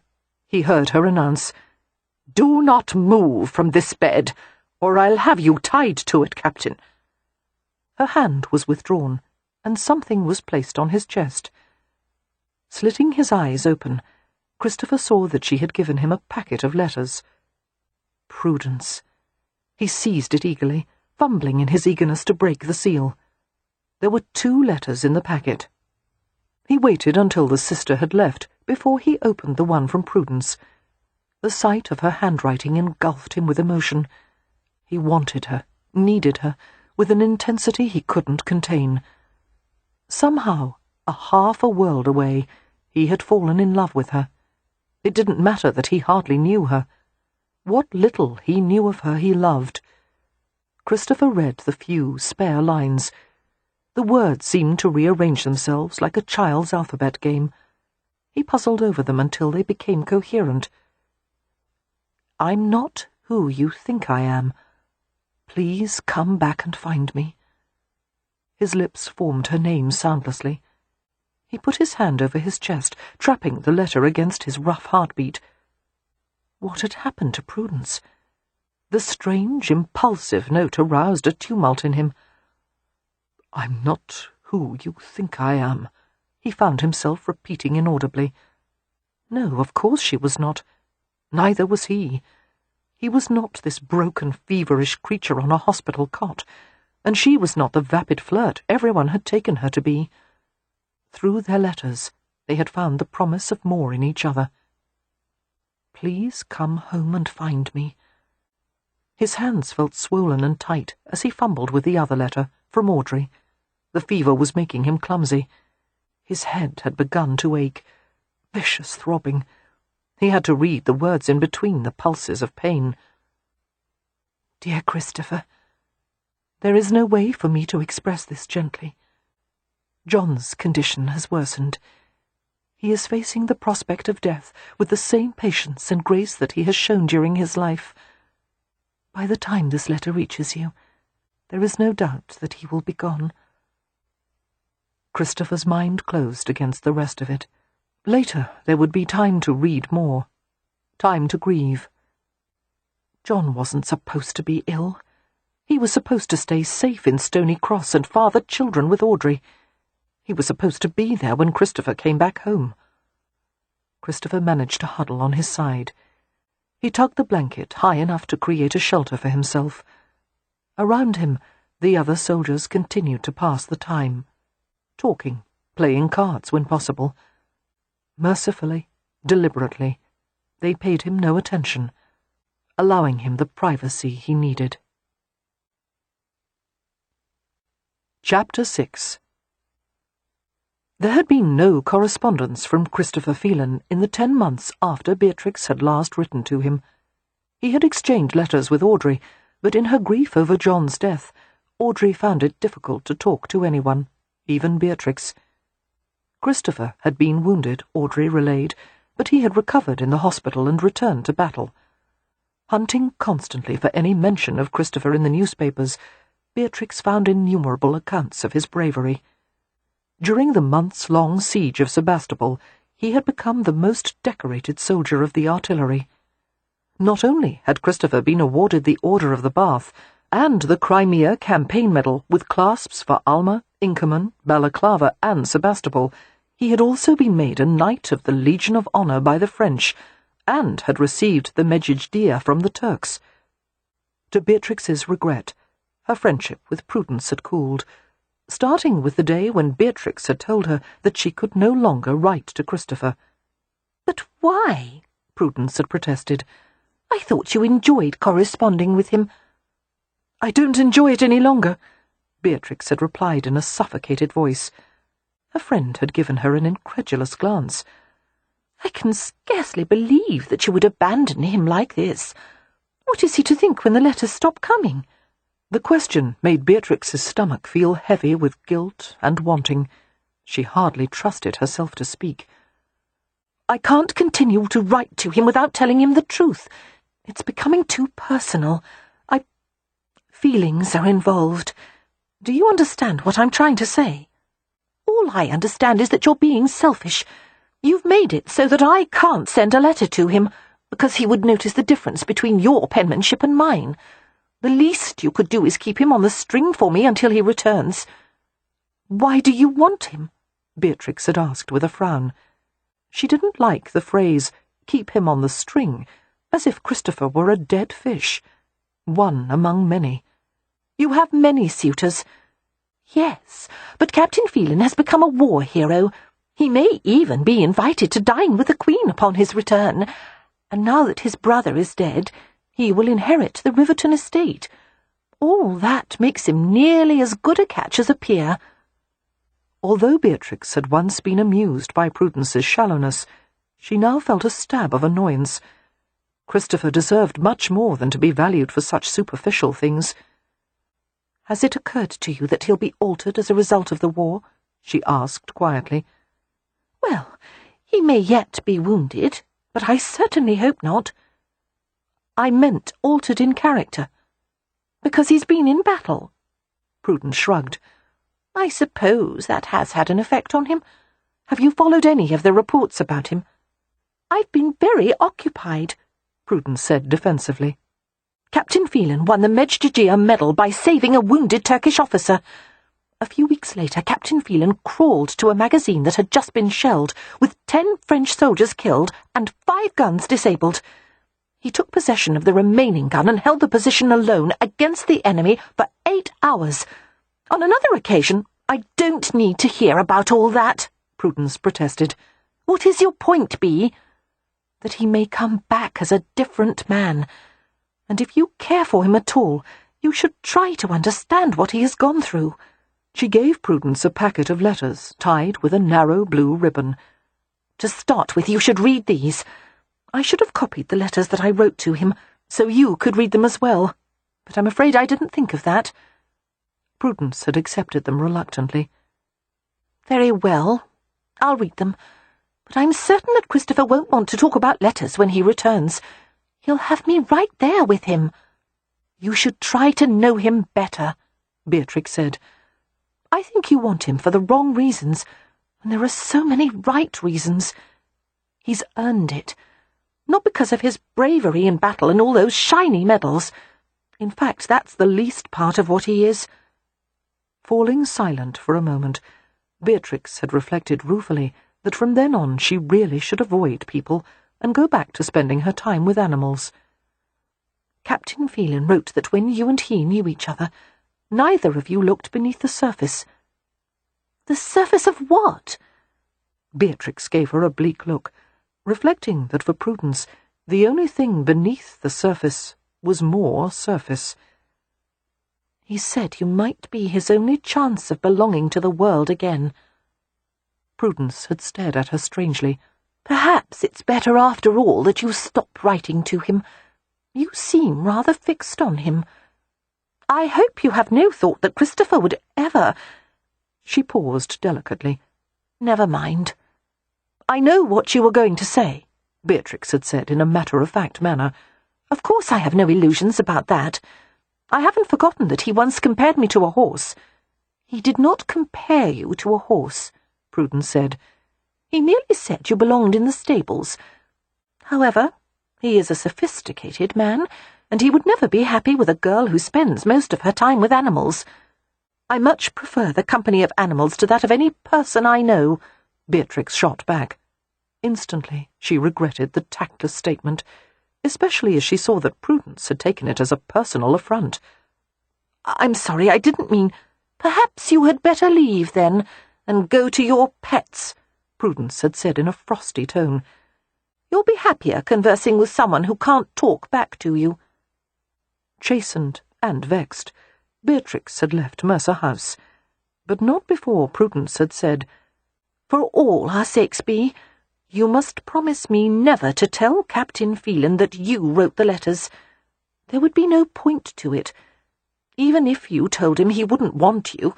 he heard her announce. "Do not move from this bed, or I'll have you tied to it, Captain." Her hand was withdrawn, and something was placed on his chest. Slitting his eyes open, Christopher saw that she had given him a packet of letters. Prudence. He seized it eagerly, fumbling in his eagerness to break the seal. There were 2 letters in the packet. He waited until the sister had left before he opened the one from Prudence. The sight of her handwriting engulfed him with emotion. He wanted her, needed her, with an intensity he couldn't contain. Somehow, half a world away, he had fallen in love with her. It didn't matter that he hardly knew her. What little he knew of her he loved. Christopher read the few spare lines. The words seemed to rearrange themselves like a child's alphabet game. He puzzled over them until they became coherent. "I'm not who you think I am. Please come back and find me." His lips formed her name soundlessly. He put his hand over his chest, trapping the letter against his rough heartbeat. What had happened to Prudence? The strange, impulsive note aroused a tumult in him. "I'm not who you think I am," he found himself repeating inaudibly. No, of course she was not. Neither was he. He was not this broken, feverish creature on a hospital cot, and she was not the vapid flirt everyone had taken her to be. Through their letters, they had found the promise of more in each other. "Please come home and find me." His hands felt swollen and tight as he fumbled with the other letter, from Audrey. The fever was making him clumsy. His head had begun to ache. Vicious throbbing. He had to read the words in between the pulses of pain. "Dear Christopher, there is no way for me to express this gently. John's condition has worsened. He is facing the prospect of death with the same patience and grace that he has shown during his life. By the time this letter reaches you, there is no doubt that he will be gone." Christopher's mind closed against the rest of it. Later there would be time to read more, time to grieve. John wasn't supposed to be ill. He was supposed to stay safe in Stony Cross and father children with Audrey. He was supposed to be there when Christopher came back home. Christopher managed to huddle on his side. He tugged the blanket high enough to create a shelter for himself. Around him, the other soldiers continued to pass the time, talking, playing cards when possible. Mercifully, deliberately, they paid him no attention, allowing him the privacy he needed. Chapter 6. There had been no correspondence from Christopher Phelan in the 10 months after Beatrix had last written to him. He had exchanged letters with Audrey, but in her grief over John's death, Audrey found it difficult to talk to anyone, even Beatrix. Christopher had been wounded, Audrey relayed, but he had recovered in the hospital and returned to battle. Hunting constantly for any mention of Christopher in the newspapers, Beatrix found innumerable accounts of his bravery. During the months-long siege of Sebastopol, he had become the most decorated soldier of the artillery. Not only had Christopher been awarded the Order of the Bath and the Crimea Campaign Medal with clasps for Alma, Inkerman, Balaclava, and Sebastopol, he had also been made a Knight of the Legion of Honour by the French, and had received the Medjidiyah from the Turks. To Beatrix's regret, her friendship with Prudence had cooled, starting with the day when Beatrix had told her that she could no longer write to Christopher. "But why?" Prudence had protested. "I thought you enjoyed corresponding with him." "I don't enjoy it any longer," Beatrix had replied in a suffocated voice. Her friend had given her an incredulous glance. "I can scarcely believe that you would abandon him like this. What is he to think when the letters stop coming?" The question made Beatrix's stomach feel heavy with guilt and wanting. She hardly trusted herself to speak. "I can't continue to write to him without telling him the truth. It's becoming too personal. Feelings are involved. Do you understand what I'm trying to say? All I understand is that you're being selfish. You've made it so that I can't send a letter to him, because he would notice the difference between your penmanship and mine. The least you could do is keep him on the string for me until he returns." "Why do you want him?" Beatrix had asked with a frown. She didn't like the phrase, "keep him on the string," as if Christopher were a dead fish, one among many. "You have many suitors." "Yes, but Captain Phelan has become a war hero. He may even be invited to dine with the Queen upon his return, and now that his brother is dead, he will inherit the Riverton estate. All that makes him nearly as good a catch as a peer." Although Beatrix had once been amused by Prudence's shallowness, she now felt a stab of annoyance. Christopher deserved much more than to be valued for such superficial things. "Has it occurred to you that he'll be altered as a result of the war?" she asked quietly. "Well, he may yet be wounded, but I certainly hope not." "I meant altered in character." "Because he's been in battle?" Prudence shrugged. "I suppose that has had an effect on him. Have you followed any of the reports about him?" "I've been very occupied," Prudence said defensively. "Captain Phelan won the Medjidiyah medal by saving a wounded Turkish officer. A few weeks later, Captain Phelan crawled to a magazine that had just been shelled, with 10 French soldiers killed and 5 guns disabled. He took possession of the remaining gun and held the position alone against the enemy for 8 hours. On another occasion—" "I don't need to hear about all that," Prudence protested. "What is your point, Bee?" "That he may come back as a different man. And if you care for him at all, you should try to understand what he has gone through." She gave Prudence a packet of letters tied with a narrow blue ribbon. "To start with, you should read these. I should have copied the letters that I wrote to him, so you could read them as well, but I'm afraid I didn't think of that." Prudence had accepted them reluctantly. "Very well, I'll read them, but I'm certain that Christopher won't want to talk about letters when he returns. He'll have me right there with him." "You should try to know him better," Beatrix said. "I think you want him for the wrong reasons, and there are so many right reasons. He's earned it, not because of his bravery in battle and all those shiny medals. In fact, that's the least part of what he is." Falling silent for a moment, Beatrix had reflected ruefully that from then on she really should avoid people and go back to spending her time with animals. "Captain Phelan wrote that when you and he knew each other, neither of you looked beneath the surface." "The surface of what?" Beatrix gave her a bleak look, reflecting that for Prudence the only thing beneath the surface was more surface. "He said you might be his only chance of belonging to the world again." Prudence had stared at her strangely. "Perhaps it's better after all that you stop writing to him. You seem rather fixed on him. I hope you have no thought that Christopher would ever—" She paused delicately. "Never mind. I know what you were going to say," Beatrix had said in a matter-of-fact manner. Of course I have no illusions about that. I haven't forgotten that he once compared me to a horse. He did not compare you to a horse, Prudence said. He merely said you belonged in the stables. However, he is a sophisticated man, and he would never be happy with a girl who spends most of her time with animals. I much prefer the company of animals to that of any person I know, Beatrix shot back. Instantly she regretted the tactless statement, especially as she saw that Prudence had taken it as a personal affront. I'm sorry, I didn't mean— Perhaps you had better leave, then, and go to your pets, Prudence had said in a frosty tone. You'll be happier conversing with someone who can't talk back to you. Chastened and vexed, Beatrix had left Mercer House, but not before Prudence had said, For all our sakes, Bee, you must promise me never to tell Captain Phelan that you wrote the letters. There would be no point to it. Even if you told him he wouldn't want you,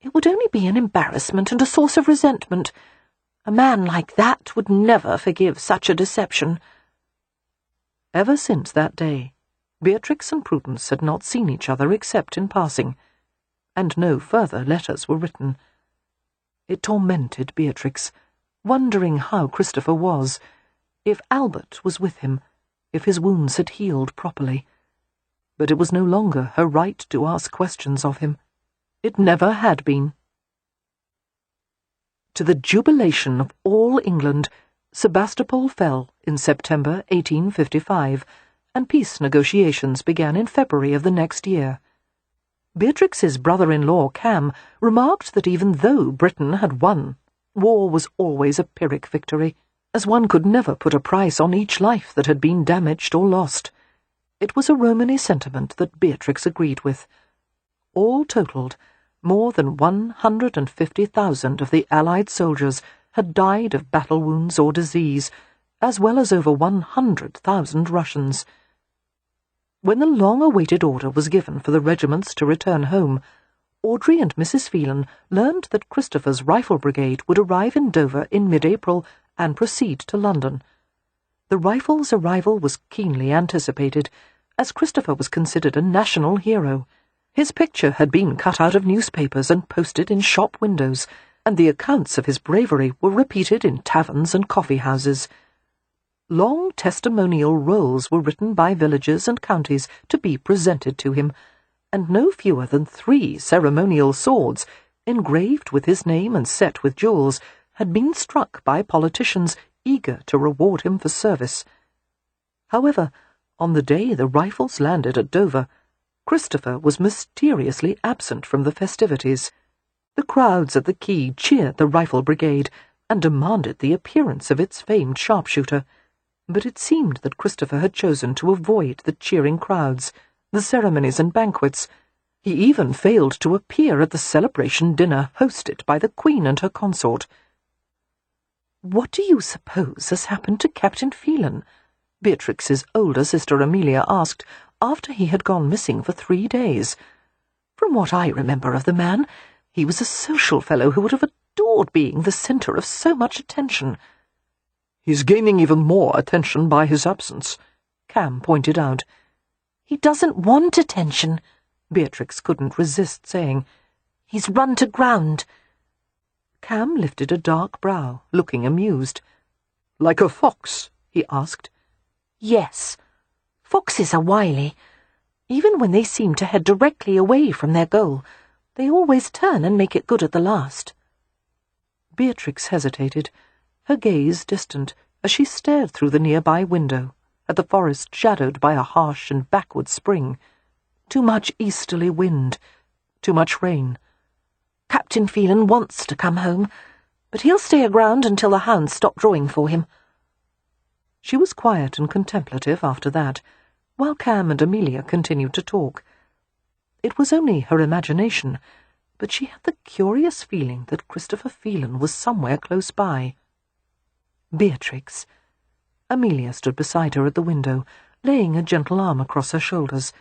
it would only be an embarrassment and a source of resentment. A man like that would never forgive such a deception. Ever since that day, Beatrix and Prudence had not seen each other except in passing, and no further letters were written. It tormented Beatrix, wondering how Christopher was, if Albert was with him, if his wounds had healed properly. But it was no longer her right to ask questions of him. It never had been. To the jubilation of all England, Sebastopol fell in September 1855, and peace negotiations began in February of the next year. Beatrix's brother-in-law, Cam, remarked that even though Britain had won, war was always a Pyrrhic victory, as one could never put a price on each life that had been damaged or lost. It was a Romany sentiment that Beatrix agreed with. All totaled, more than 150,000 of the Allied soldiers had died of battle wounds or disease, as well as over 100,000 Russians. When the long-awaited order was given for the regiments to return home, Audrey and Mrs. Phelan learned that Christopher's rifle brigade would arrive in Dover in mid-April and proceed to London. The rifles' arrival was keenly anticipated, as Christopher was considered a national hero. His picture had been cut out of newspapers and posted in shop windows, and the accounts of his bravery were repeated in taverns and coffee-houses. Long testimonial rolls were written by villages and counties to be presented to him, and no fewer than 3 ceremonial swords, engraved with his name and set with jewels, had been struck by politicians eager to reward him for service. However, on the day the rifles landed at Dover, Christopher was mysteriously absent from the festivities. The crowds at the quay cheered the rifle brigade and demanded the appearance of its famed sharpshooter, but it seemed that Christopher had chosen to avoid the cheering crowds, the ceremonies and banquets. He even failed to appear at the celebration dinner hosted by the Queen and her consort. "What do you suppose has happened to Captain Phelan?" Beatrix's older sister Amelia asked, after he had gone missing for 3 days. "From what I remember of the man, he was a social fellow who would have adored being the centre of so much attention." "He's gaining even more attention by his absence," Cam pointed out. "He doesn't want attention," Beatrix couldn't resist saying. "He's run to ground." Cam lifted a dark brow, looking amused. "Like a fox?" he asked. "Yes. Foxes are wily. Even when they seem to head directly away from their goal, they always turn and make it good at the last." Beatrix hesitated, her gaze distant, as she stared through the nearby window, at the forest shadowed by a harsh and backward spring. Too much easterly wind, too much rain. "Captain Phelan wants to come home, but he'll stay aground until the hounds stop drawing for him." She was quiet and contemplative after that, while Cam and Amelia continued to talk. It was only her imagination, but she had the curious feeling that Christopher Phelan was somewhere close by. "Beatrix." Amelia stood beside her at the window, laying a gentle arm across her shoulders.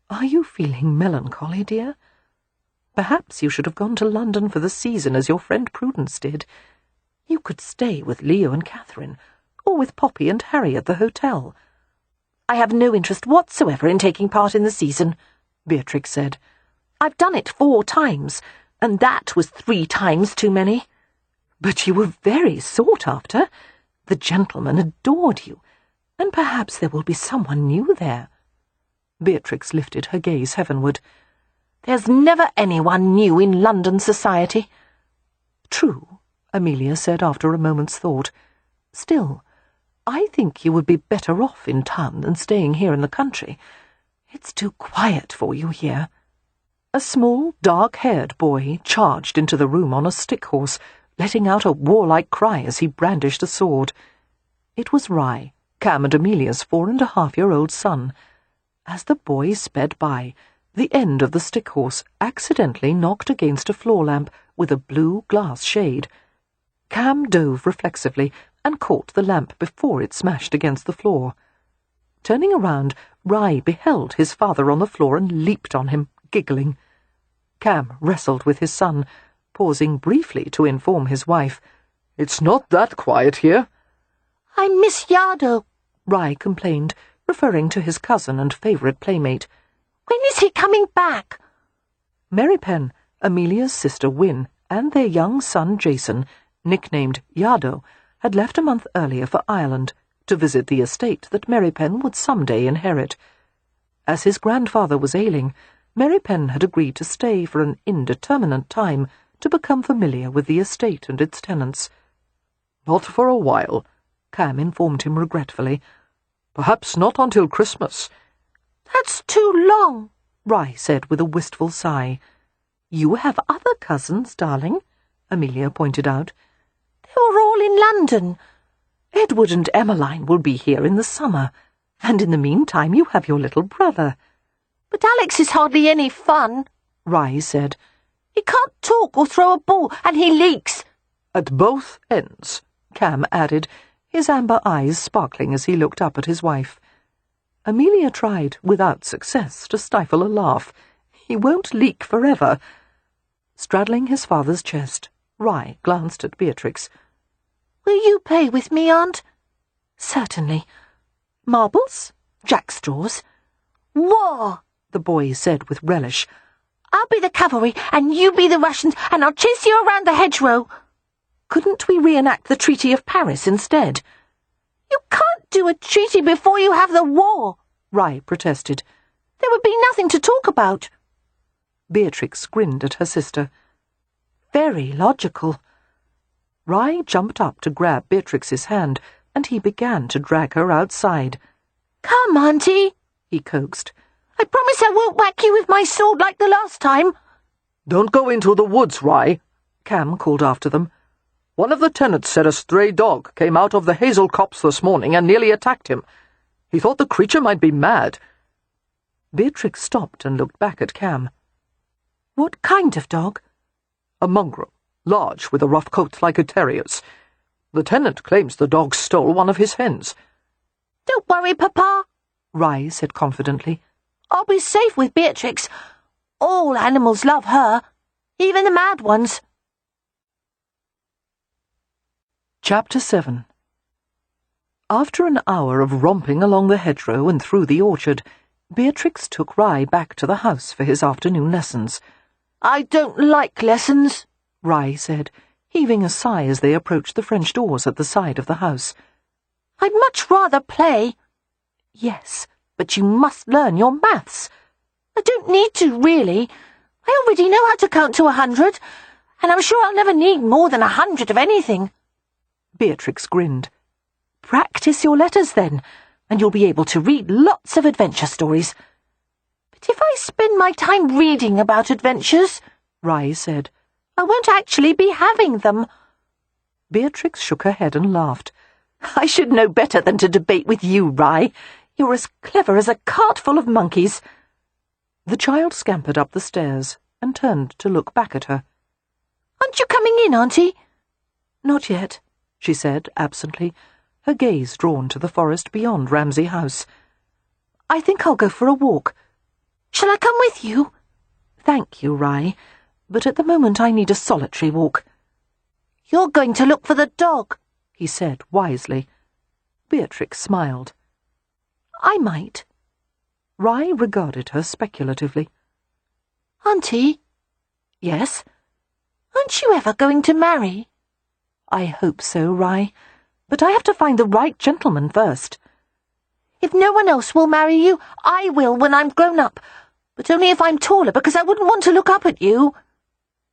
"Are you feeling melancholy, dear? Perhaps you should have gone to London for the season as your friend Prudence did. You could stay with Leo and Catherine, or with Poppy and Harry at the hotel. I have no interest whatsoever in taking part in the season, Beatrix said. I've done it 4 times, and that was 3 times too many. But you were very sought after. The gentlemen adored you, and perhaps there will be someone new there. Beatrix lifted her gaze heavenward. There's never anyone new in London society. True, Amelia said after a moment's thought. Still, I think you would be better off in town than staying here in the country. It's too quiet for you here. A small, dark-haired boy charged into the room on a stick-horse, letting out a warlike cry as he brandished a sword. It was Rye, Cam and Amelia's 4-and-a-half-year-old son. As the boy sped by, the end of the stick-horse accidentally knocked against a floor lamp with a blue glass shade. Cam dove reflexively and caught the lamp before it smashed against the floor. Turning around, Rye beheld his father on the floor and leaped on him, giggling. Cam wrestled with his son, pausing briefly to inform his wife. "It's not that quiet here." "I miss Yardo," Rye complained, referring to his cousin and favourite playmate. "When is he coming back?" Mary Penn, Amelia's sister Wynne, and their young son Jason, nicknamed Yardo, had left a month earlier for Ireland to visit the estate that Mary Penn would some day inherit. As his grandfather was ailing, Mary Penn had agreed to stay for an indeterminate time to become familiar with the estate and its tenants. "Not for a while," Cam informed him regretfully. "Perhaps not until Christmas." "That's too long," Rye said with a wistful sigh. "You have other cousins, darling," Amelia pointed out. "They were all in London. Edward and Emmeline will be here in the summer, and in the meantime you have your little brother." But Alex is hardly any fun," Rye said. "He can't talk or throw a ball, and he leaks." "At both ends," Cam added, his amber eyes sparkling as he looked up at his wife. Amelia tried, without success, to stifle a laugh. "He won't leak forever." Straddling his father's chest, Rye glanced at Beatrix. "Will you play with me, Aunt?" "Certainly. Marbles? Jackstraws?" "War," the boy said with relish. "I'll be the cavalry, and you be the Russians, and I'll chase you around the hedgerow." "Couldn't we reenact the Treaty of Paris instead?" "You can't do a treaty before you have the war," Rye protested. "There would be nothing to talk about." Beatrix grinned at her sister. "Very logical." Rye jumped up to grab Beatrix's hand, and he began to drag her outside. "Come, Auntie," he coaxed. "I promise I won't whack you with my sword like the last time." "Don't go into the woods, Rye," Cam called after them. "One of the tenants said a stray dog came out of the hazel copse this morning and nearly attacked him. He thought the creature might be mad." Beatrix stopped and looked back at Cam. "What kind of dog?" "A mongrel, large, with a rough coat like a terrier's. The tenant claims the dog stole one of his hens." "Don't worry, Papa," Rye said confidently. "I'll be safe with Beatrix. All animals love her, even the mad ones." Chapter 7. After an hour of romping along the hedgerow and through the orchard, Beatrix took Rye back to the house for his afternoon lessons. "I don't like lessons," Rye said, heaving a sigh as they approached the French doors at the side of the house. "I'd much rather play." "Yes, but you must learn your maths." "I don't need to, really. I already know how to count to 100, and I'm sure I'll never need more than 100 of anything." Beatrix grinned. "Practice your letters, then, and you'll be able to read lots of adventure stories." "But if I spend my time reading about adventures," Rye said, "I won't actually be having them." Beatrix shook her head and laughed. "I should know better than to debate with you, Rye. You're as clever as a cart full of monkeys." The child scampered up the stairs and turned to look back at her. "Aren't you coming in, Auntie?" "Not yet," she said absently, her gaze drawn to the forest beyond Ramsay House. "I think I'll go for a walk." "Shall I come with you?" "Thank you, Rye, but at the moment I need a solitary walk." "You're going to look for the dog," he said wisely. Beatrix smiled. I might. Rye regarded her speculatively. Auntie? Yes? Aren't you ever going to marry? I hope so, Rye. But I have to find the right gentleman first. If no one else will marry you, I will when I'm grown up. But only if I'm taller, because I wouldn't want to look up at you.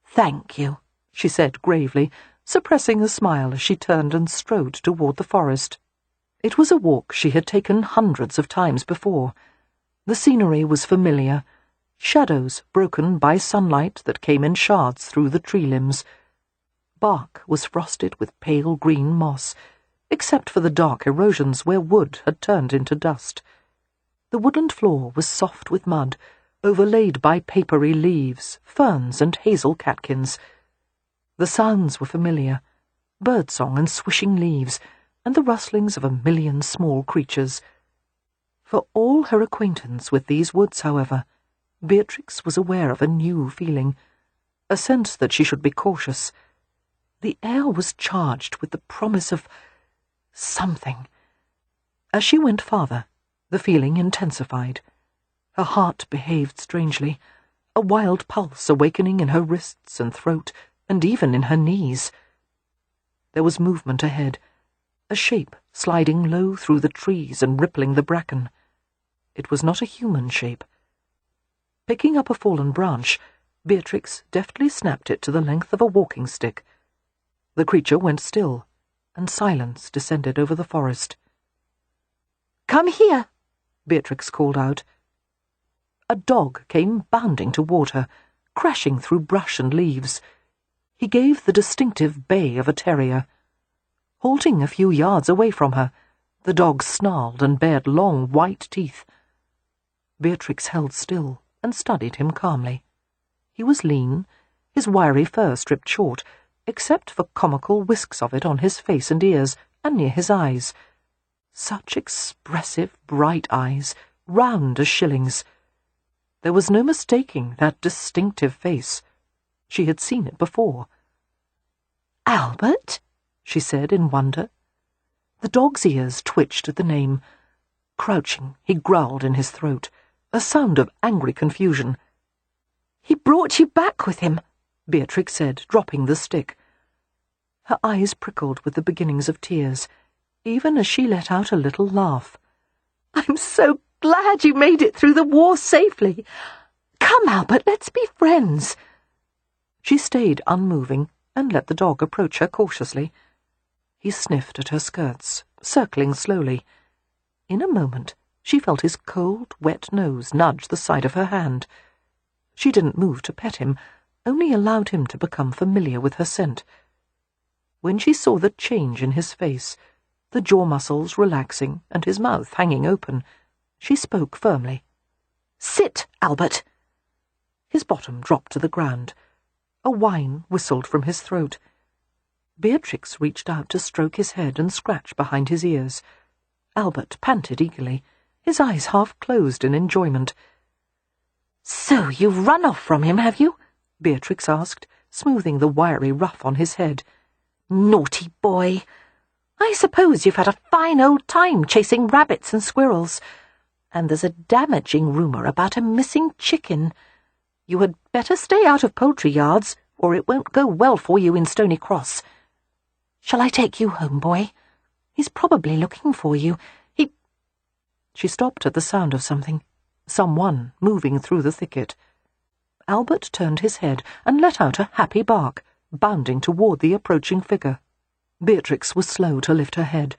Thank you, she said gravely, suppressing a smile as she turned and strode toward the forest. It was a walk she had taken hundreds of times before. The scenery was familiar, shadows broken by sunlight that came in shards through the tree limbs. Bark was frosted with pale green moss, except for the dark erosions where wood had turned into dust. The woodland floor was soft with mud, overlaid by papery leaves, ferns and hazel catkins. The sounds were familiar, birdsong and swishing leaves, and the rustlings of a million small creatures. For all her acquaintance with these woods, however, Beatrix was aware of a new feeling, a sense that she should be cautious. The air was charged with the promise of something. As she went farther, the feeling intensified. Her heart behaved strangely, a wild pulse awakening in her wrists and throat, and even in her knees. There was movement ahead, a shape sliding low through the trees and rippling the bracken. It was not a human shape. Picking up a fallen branch, Beatrix deftly snapped it to the length of a walking stick. The creature went still, and silence descended over the forest. "Come here," Beatrix called out. A dog came bounding toward her, crashing through brush and leaves. He gave the distinctive bay of a terrier. Halting a few yards away from her, the dog snarled and bared long white teeth. Beatrix held still and studied him calmly. He was lean, his wiry fur stripped short, except for comical whisks of it on his face and ears, and near his eyes. Such expressive, bright eyes, round as shillings. There was no mistaking that distinctive face. She had seen it before. "Albert?" she said in wonder. The dog's ears twitched at the name. Crouching, he growled in his throat, a sound of angry confusion. "He brought you back with him," Beatrix said, dropping the stick. Her eyes prickled with the beginnings of tears, even as she let out a little laugh. "I'm so glad you made it through the war safely. Come, Albert, let's be friends." She stayed unmoving and let the dog approach her cautiously. He sniffed at her skirts, circling slowly. In a moment, she felt his cold, wet nose nudge the side of her hand. She didn't move to pet him, only allowed him to become familiar with her scent. When she saw the change in his face, the jaw muscles relaxing and his mouth hanging open, she spoke firmly. "Sit, Albert." His bottom dropped to the ground. A whine whistled from his throat. Beatrix reached out to stroke his head and scratch behind his ears. Albert panted eagerly, his eyes half closed in enjoyment. "So you've run off from him, have you?" Beatrix asked, smoothing the wiry ruff on his head. "Naughty boy. I suppose you've had a fine old time chasing rabbits and squirrels. And there's a damaging rumour about a missing chicken. You had better stay out of poultry yards, or it won't go well for you in Stony Cross. Shall I take you home, boy? He's probably looking for you. She stopped at the sound of something, someone moving through the thicket. Albert turned his head and let out a happy bark, bounding toward the approaching figure. Beatrix was slow to lift her head.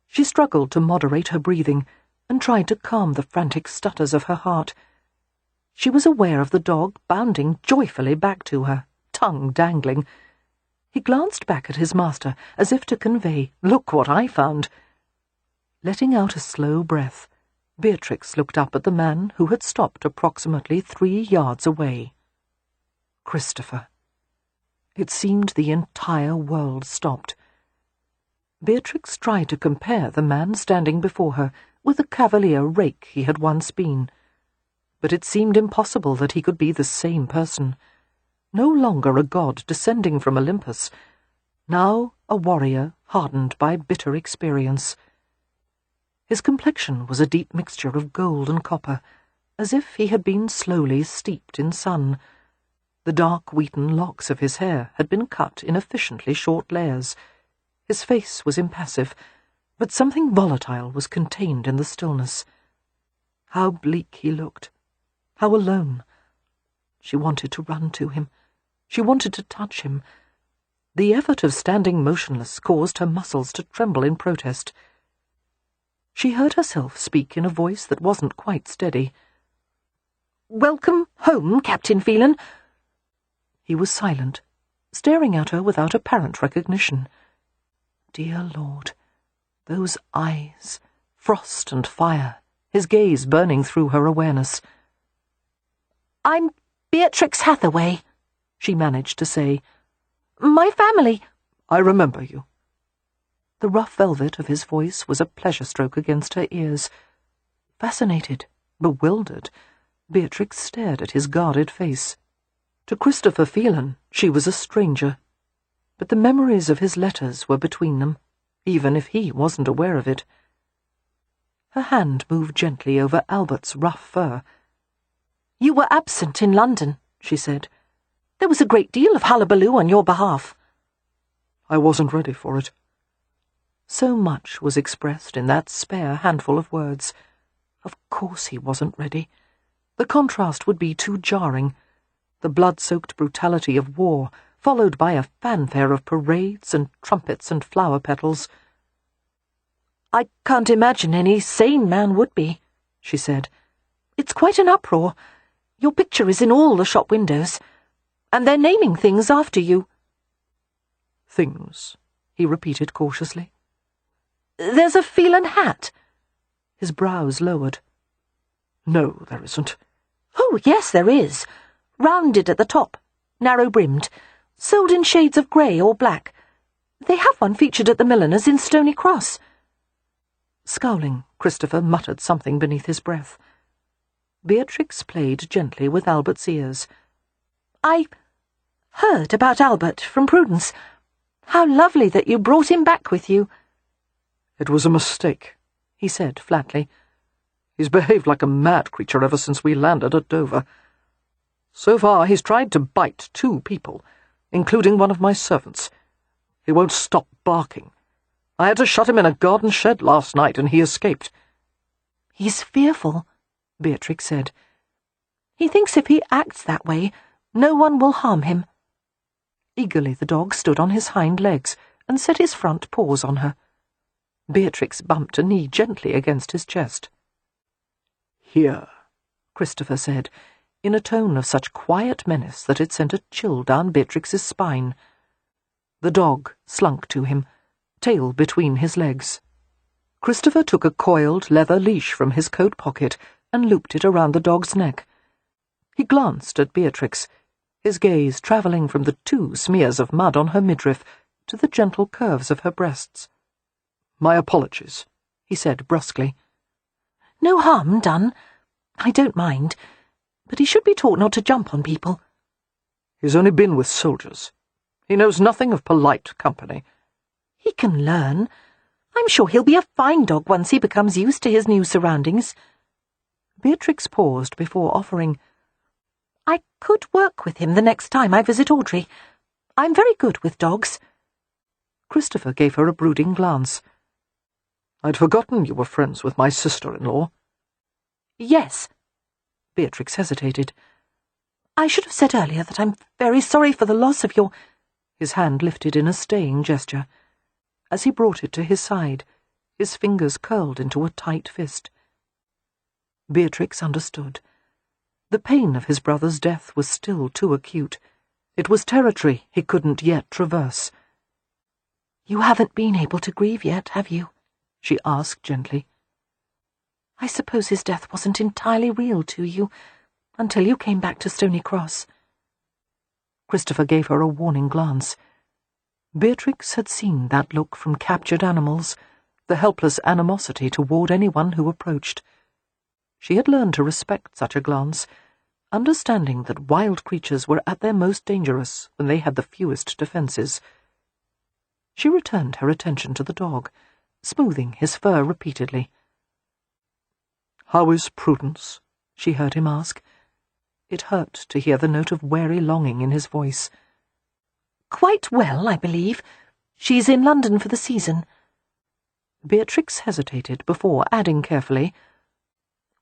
She struggled to moderate her breathing and tried to calm the frantic stutters of her heart. She was aware of the dog bounding joyfully back to her, tongue dangling. He glanced back at his master as if to convey, "Look what I found." Letting out a slow breath, Beatrix looked up at the man who had stopped approximately 3 yards away. Christopher. It seemed the entire world stopped. Beatrix tried to compare the man standing before her with the cavalier rake he had once been, but it seemed impossible that he could be the same person. No longer a god descending from Olympus, now a warrior hardened by bitter experience. His complexion was a deep mixture of gold and copper, as if he had been slowly steeped in sun. The dark wheaten locks of his hair had been cut in efficiently short layers. His face was impassive, but something volatile was contained in the stillness. How bleak he looked. How alone. She wanted to run to him. She wanted to touch him. The effort of standing motionless caused her muscles to tremble in protest. She heard herself speak in a voice that wasn't quite steady. "Welcome home, Captain Phelan." He was silent, staring at her without apparent recognition. Dear Lord, those eyes, frost and fire, his gaze burning through her awareness. "I'm Beatrix Hathaway," she managed to say. "My family—" "I remember you." The rough velvet of his voice was a pleasure stroke against her ears. Fascinated, bewildered, Beatrix stared at his guarded face. To Christopher Phelan, she was a stranger, but the memories of his letters were between them, even if he wasn't aware of it. Her hand moved gently over Albert's rough fur. "You were absent in London," she said. "There was a great deal of hullabaloo on your behalf." "I wasn't ready for it." So much was expressed in that spare handful of words. Of course he wasn't ready. The contrast would be too jarring. The blood-soaked brutality of war, followed by a fanfare of parades and trumpets and flower petals. "I can't imagine any sane man would be," she said. "It's quite an uproar. Your picture is in all the shop windows, and they're naming things after you." "Things," he repeated cautiously. "There's a Phelan hat." His brows lowered. "No, there isn't." "Oh, yes, there is. Rounded at the top, narrow-brimmed, sold in shades of grey or black. They have one featured at the milliner's in Stony Cross." Scowling, Christopher muttered something beneath his breath. Beatrix played gently with Albert's ears. "I heard about Albert from Prudence. How lovely that you brought him back with you." "It was a mistake," he said flatly. "He's behaved like a mad creature ever since we landed at Dover. So far he's tried to bite 2 people, including one of my servants. He won't stop barking. I had to shut him in a garden shed last night, and he escaped." "He's fearful," Beatrix said. "He thinks if he acts that way, no one will harm him." Eagerly the dog stood on his hind legs and set his front paws on her. Beatrix bumped a knee gently against his chest. "Here," Christopher said, in a tone of such quiet menace that it sent a chill down Beatrix's spine. The dog slunk to him, tail between his legs. Christopher took a coiled leather leash from his coat pocket and looped it around the dog's neck. He glanced at Beatrix, his gaze travelling from the 2 smears of mud on her midriff to the gentle curves of her breasts. "My apologies," he said brusquely. "No harm done. I don't mind. But he should be taught not to jump on people." "He's only been with soldiers. He knows nothing of polite company." "He can learn. I'm sure he'll be a fine dog once he becomes used to his new surroundings." Beatrix paused before offering, "I could work with him the next time I visit Audrey. I'm very good with dogs." Christopher gave her a brooding glance. "I'd forgotten you were friends with my sister-in-law." "Yes." Beatrix hesitated. "I should have said earlier that I'm very sorry for the loss of your—" His hand lifted in a staying gesture. As he brought it to his side, his fingers curled into a tight fist. Beatrix understood. The pain of his brother's death was still too acute. It was territory he couldn't yet traverse. "You haven't been able to grieve yet, have you?" she asked gently. "I suppose his death wasn't entirely real to you until you came back to Stony Cross." Christopher gave her a warning glance. Beatrix had seen that look from captured animals, the helpless animosity toward anyone who approached. She had learned to respect such a glance, understanding that wild creatures were at their most dangerous when they had the fewest defenses. She returned her attention to the dog, smoothing his fur repeatedly. "How is Prudence?" she heard him ask. It hurt to hear the note of wary longing in his voice. "Quite well, I believe. She's in London for the season." Beatrix hesitated before adding carefully,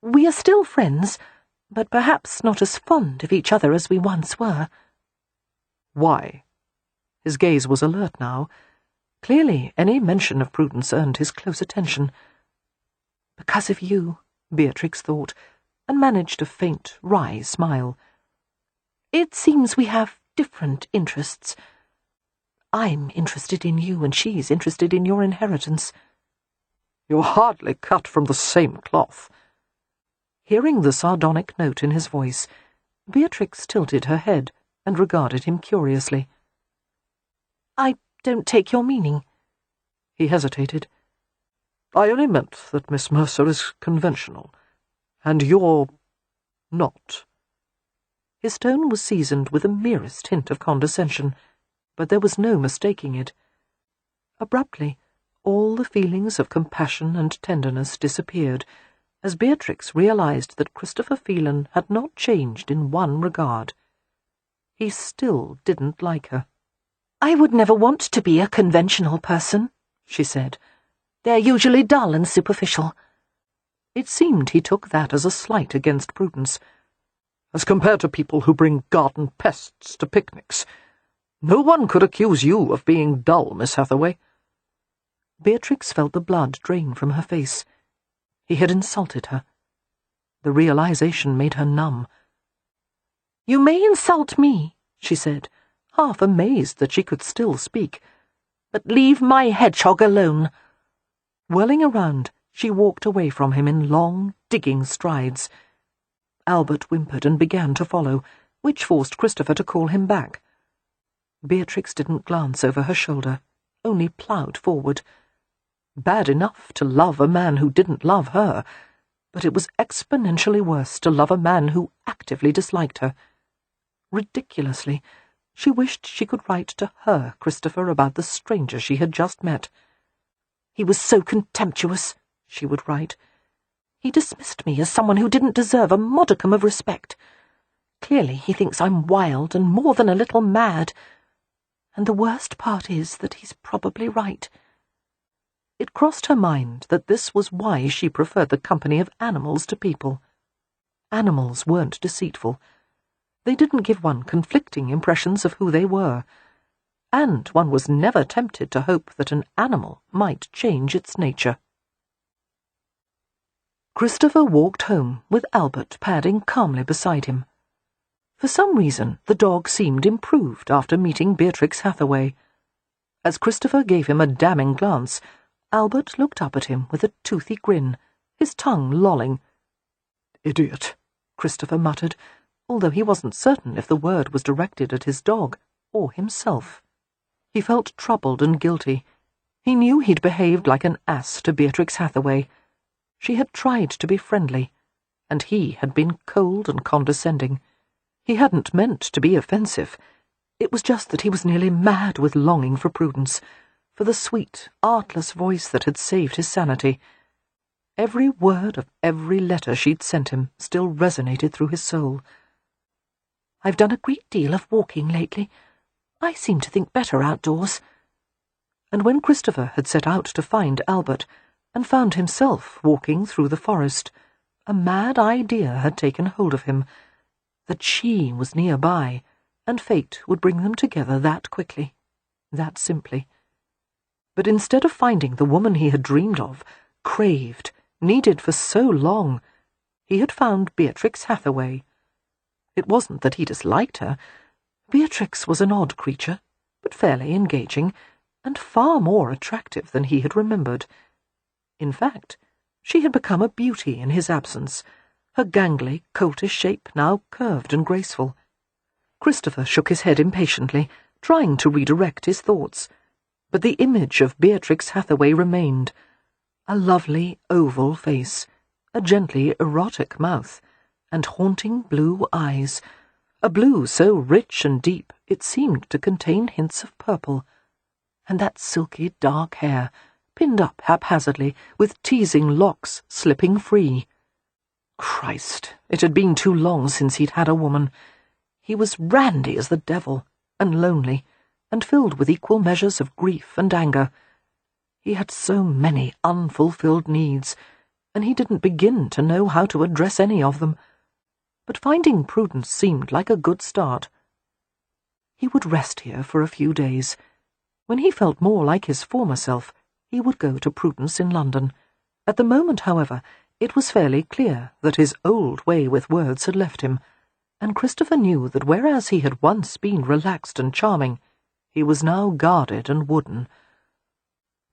"We are still friends, but perhaps not as fond of each other as we once were." "Why?" His gaze was alert now. Clearly, any mention of Prudence earned his close attention. "Because of you," Beatrix thought, and managed a faint, wry smile. "It seems we have different interests. I'm interested in you, and she's interested in your inheritance." "You're hardly cut from the same cloth." Hearing the sardonic note in his voice, Beatrix tilted her head and regarded him curiously. "I don't take your meaning." He hesitated. "I only meant that Miss Mercer is conventional, and you're not." His tone was seasoned with the merest hint of condescension, but there was no mistaking it. Abruptly, all the feelings of compassion and tenderness disappeared, as Beatrix realized that Christopher Phelan had not changed in one regard. He still didn't like her. "I would never want to be a conventional person," she said. "They're usually dull and superficial." It seemed he took that as a slight against Prudence. "As compared to people who bring garden pests to picnics. No one could accuse you of being dull, Miss Hathaway." Beatrix felt the blood drain from her face. He had insulted her. The realization made her numb. "You may insult me," she said, half amazed that she could still speak, "but leave my hedgehog alone." Whirling around, she walked away from him in long, digging strides. Albert whimpered and began to follow, which forced Christopher to call him back. Beatrix didn't glance over her shoulder, only ploughed forward. Bad enough to love a man who didn't love her, but it was exponentially worse to love a man who actively disliked her. Ridiculously, she wished she could write to her Christopher about the stranger she had just met. "He was so contemptuous," she would write. "He dismissed me as someone who didn't deserve a modicum of respect. Clearly he thinks I'm wild and more than a little mad. And the worst part is that he's probably right." It crossed her mind that this was why she preferred the company of animals to people. Animals weren't deceitful. They didn't give one conflicting impressions of who they were, and one was never tempted to hope that an animal might change its nature. Christopher walked home with Albert padding calmly beside him. For some reason, the dog seemed improved after meeting Beatrix Hathaway. As Christopher gave him a damning glance, Albert looked up at him with a toothy grin, his tongue lolling. "Idiot," Christopher muttered, although he wasn't certain if the word was directed at his dog or himself. He felt troubled and guilty. He knew he'd behaved like an ass to Beatrix Hathaway. She had tried to be friendly, and he had been cold and condescending. He hadn't meant to be offensive. It was just that he was nearly mad with longing for Prudence, for the sweet, artless voice that had saved his sanity. Every word of every letter she'd sent him still resonated through his soul. "I've done a great deal of walking lately. I seem to think better outdoors." And when Christopher had set out to find Albert, and found himself walking through the forest, a mad idea had taken hold of him, that she was nearby, and fate would bring them together that quickly, that simply. But instead of finding the woman he had dreamed of, craved, needed for so long, he had found Beatrix Hathaway. It wasn't that he disliked her. Beatrix was an odd creature, but fairly engaging, and far more attractive than he had remembered. In fact, she had become a beauty in his absence, her gangly, coltish shape now curved and graceful. Christopher shook his head impatiently, trying to redirect his thoughts, but the image of Beatrix Hathaway remained. A lovely oval face, a gently erotic mouth, and haunting blue eyes, a blue so rich and deep it seemed to contain hints of purple, and that silky dark hair, pinned up haphazardly, with teasing locks slipping free. Christ, it had been too long since he'd had a woman. He was randy as the devil, and lonely, and filled with equal measures of grief and anger. He had so many unfulfilled needs, and he didn't begin to know how to address any of them. But finding Prudence seemed like a good start. He would rest here for a few days. When he felt more like his former self, he would go to Prudence in London. At the moment, however, it was fairly clear that his old way with words had left him, and Christopher knew that whereas he had once been relaxed and charming, he was now guarded and wooden.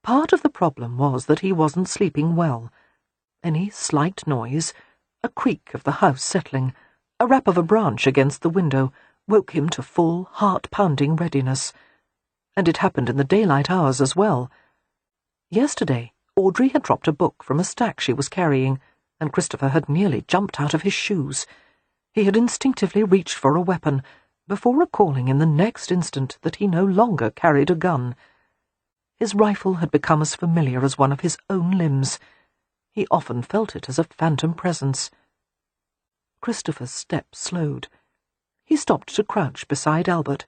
Part of the problem was that he wasn't sleeping well. Any slight noise, a creak of the house settling, a rap of a branch against the window, woke him to full, heart-pounding readiness. And it happened in the daylight hours as well. Yesterday, Audrey had dropped a book from a stack she was carrying, and Christopher had nearly jumped out of his shoes. He had instinctively reached for a weapon, before recalling in the next instant that he no longer carried a gun. His rifle had become as familiar as one of his own limbs. He often felt it as a phantom presence. Christopher's steps slowed. He stopped to crouch beside Albert,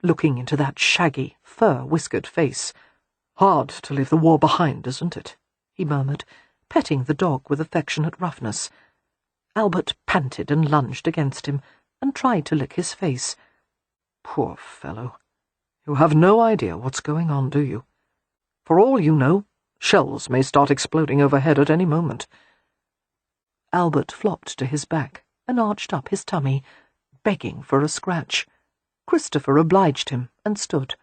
looking into that shaggy, fur-whiskered face. "Hard to leave the war behind, isn't it?" he murmured, petting the dog with affectionate roughness. Albert panted and lunged against him, and tried to lick his face. "Poor fellow. You have no idea what's going on, do you? For all you know, shells may start exploding overhead at any moment." Albert flopped to his back and arched up his tummy, begging for a scratch. Christopher obliged him and stood.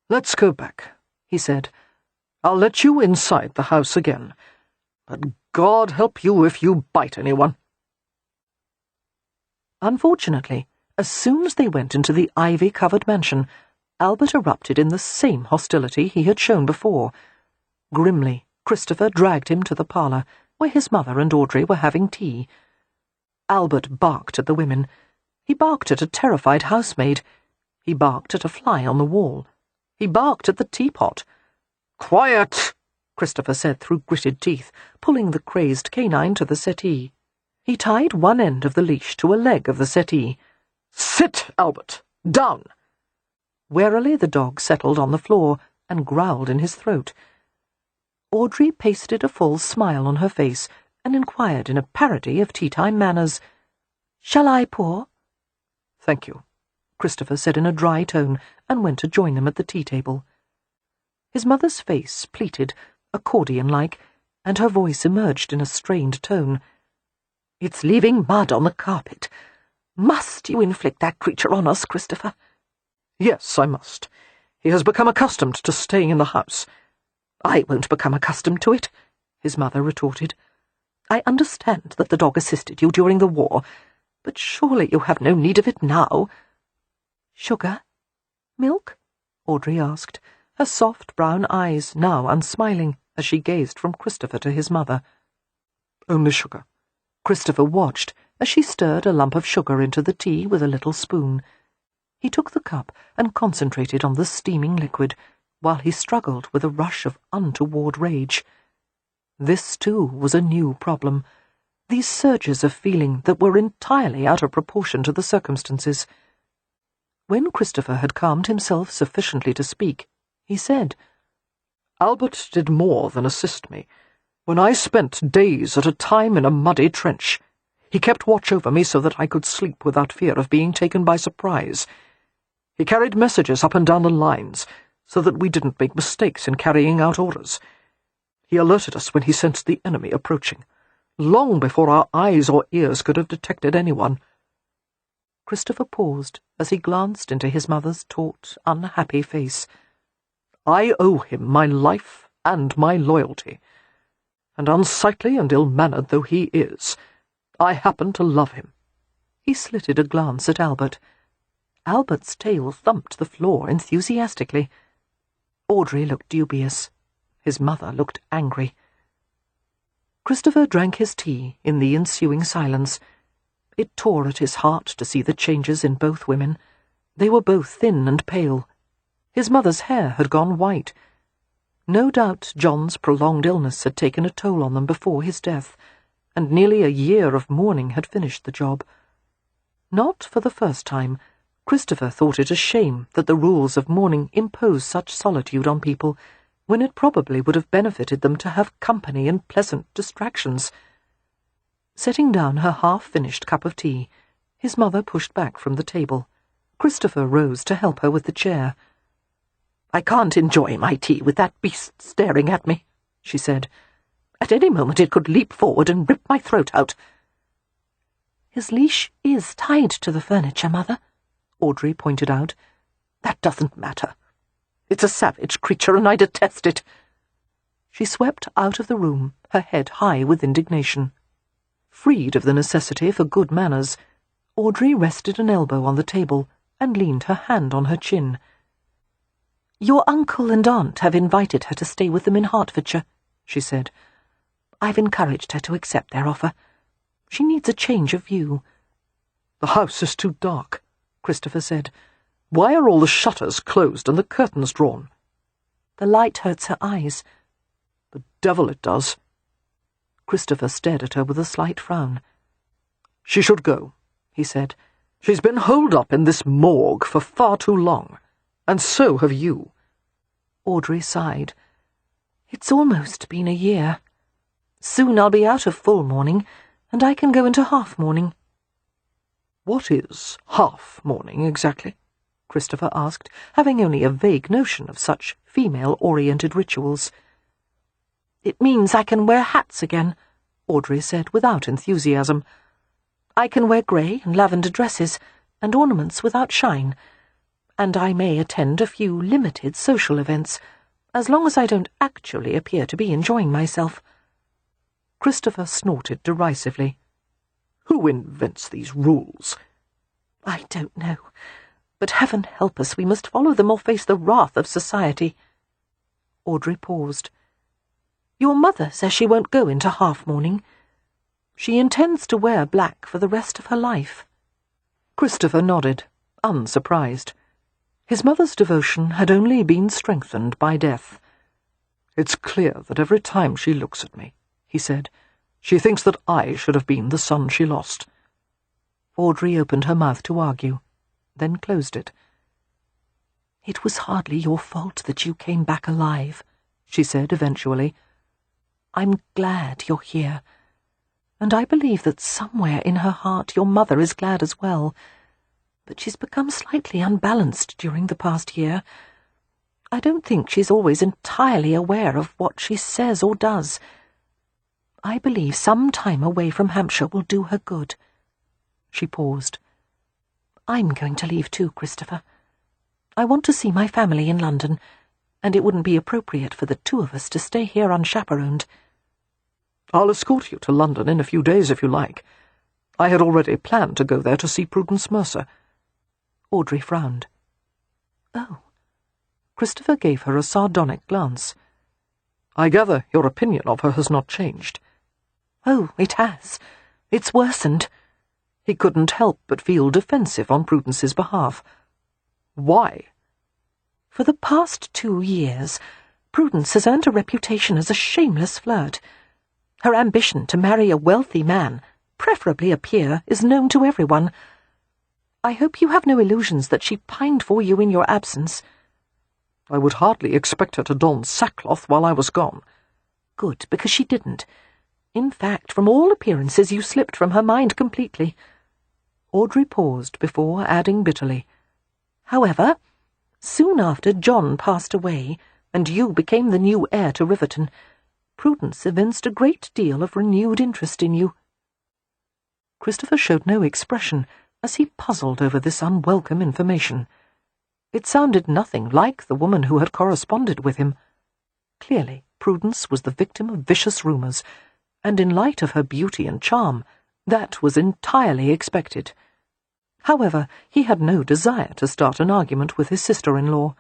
"Let's go back," he said. "I'll let you inside the house again, but God help you if you bite anyone." Unfortunately, as soon as they went into the ivy-covered mansion, Albert erupted in the same hostility he had shown before. Grimly, Christopher dragged him to the parlour, where his mother and Audrey were having tea. Albert barked at the women. He barked at a terrified housemaid. He barked at a fly on the wall. He barked at the teapot. "Quiet!" Christopher said through gritted teeth, pulling the crazed canine to the settee. He tied one end of the leash to a leg of the settee. "Sit, Albert! Down!" Warily the dog settled on the floor and growled in his throat. Audrey pasted a full smile on her face and inquired in a parody of tea-time manners, "Shall I pour?" "Thank you," Christopher said in a dry tone, and went to join them at the tea-table. His mother's face pleated, accordion-like, and her voice emerged in a strained tone. "It's leaving mud on the carpet. Must you inflict that creature on us, Christopher?" "Yes, I must. He has become accustomed to staying in the house." "I won't become accustomed to it," his mother retorted. "I understand that the dog assisted you during the war, but surely you have no need of it now." "Sugar? Milk?" Audrey asked, her soft brown eyes now unsmiling as she gazed from Christopher to his mother. "Only sugar." Christopher watched as she stirred a lump of sugar into the tea with a little spoon. He took the cup and concentrated on the steaming liquid, while he struggled with a rush of untoward rage. This, too, was a new problem, these surges of feeling that were entirely out of proportion to the circumstances. When Christopher had calmed himself sufficiently to speak, he said, "Albert did more than assist me. When I spent days at a time in a muddy trench, he kept watch over me so that I could sleep without fear of being taken by surprise. He carried messages up and down the lines, so that we didn't make mistakes in carrying out orders. He alerted us when he sensed the enemy approaching, long before our eyes or ears could have detected anyone." Christopher paused as he glanced into his mother's taut, unhappy face. "I owe him my life and my loyalty, and unsightly and ill-mannered though he is, I happen to love him." He slitted a glance at Albert. Albert's tail thumped the floor enthusiastically. Audrey looked dubious. His mother looked angry. Christopher drank his tea in the ensuing silence. It tore at his heart to see the changes in both women. They were both thin and pale. His mother's hair had gone white. No doubt John's prolonged illness had taken a toll on them before his death, and nearly a year of mourning had finished the job. Not for the first time, Christopher thought it a shame that the rules of mourning impose such solitude on people, when it probably would have benefited them to have company and pleasant distractions. Setting down her half-finished cup of tea, his mother pushed back from the table. Christopher rose to help her with the chair. "I can't enjoy my tea with that beast staring at me," she said. "At any moment it could leap forward and rip my throat out." "His leash is tied to the furniture, Mother," Audrey pointed out. "That doesn't matter. It's a savage creature, and I detest it." She swept out of the room, her head high with indignation. Freed of the necessity for good manners, Audrey rested an elbow on the table and leaned her hand on her chin. "Your uncle and aunt have invited her to stay with them in Hertfordshire," she said. "I've encouraged her to accept their offer. She needs a change of view." "The house is too dark," Christopher said. "Why are all the shutters closed and the curtains drawn?" "The light hurts her eyes." "The devil it does." Christopher stared at her with a slight frown. "She should go," he said. "She's been holed up in this morgue for far too long, and so have you." Audrey sighed. "It's almost been a year. Soon I'll be out of full mourning, and I can go into half mourning." "What is half mourning exactly?" Christopher asked, having only a vague notion of such female-oriented rituals. "It means I can wear hats again," Audrey said without enthusiasm. "I can wear grey and lavender dresses, and ornaments without shine, and I may attend a few limited social events, as long as I don't actually appear to be enjoying myself." Christopher snorted derisively. "Who invents these rules?" "I don't know, but heaven help us, we must follow them or face the wrath of society." Audrey paused. "Your mother says she won't go into half-mourning. She intends to wear black for the rest of her life." Christopher nodded, unsurprised. His mother's devotion had only been strengthened by death. "It's clear that every time she looks at me," he said, "she thinks that I should have been the son she lost." Audrey opened her mouth to argue, then closed it. "It was hardly your fault that you came back alive," she said eventually. "I'm glad you're here, and I believe that somewhere in her heart your mother is glad as well, but she's become slightly unbalanced during the past year. I don't think she's always entirely aware of what she says or does. I believe some time away from Hampshire will do her good." She paused. "I'm going to leave too, Christopher. I want to see my family in London, and it wouldn't be appropriate for the two of us to stay here unchaperoned." "I'll escort you to London in a few days if you like. I had already planned to go there to see Prudence Mercer." Audrey frowned. "Oh." Christopher gave her a sardonic glance. "I gather your opinion of her has not changed." "Oh, it has. It's worsened." He couldn't help but feel defensive on Prudence's behalf. "Why?" "For the past 2 years, Prudence has earned a reputation as a shameless flirt. Her ambition to marry a wealthy man, preferably a peer, is known to everyone. I hope you have no illusions that she pined for you in your absence." "I would hardly expect her to don sackcloth while I was gone." "Good, because she didn't. In fact, from all appearances you slipped from her mind completely." Audrey paused before adding bitterly, "However, soon after John passed away, and you became the new heir to Riverton, Prudence evinced a great deal of renewed interest in you." Christopher showed no expression as he puzzled over this unwelcome information. It sounded nothing like the woman who had corresponded with him. Clearly, Prudence was the victim of vicious rumours, and in light of her beauty and charm, that was entirely expected. However, he had no desire to start an argument with his sister-in-law.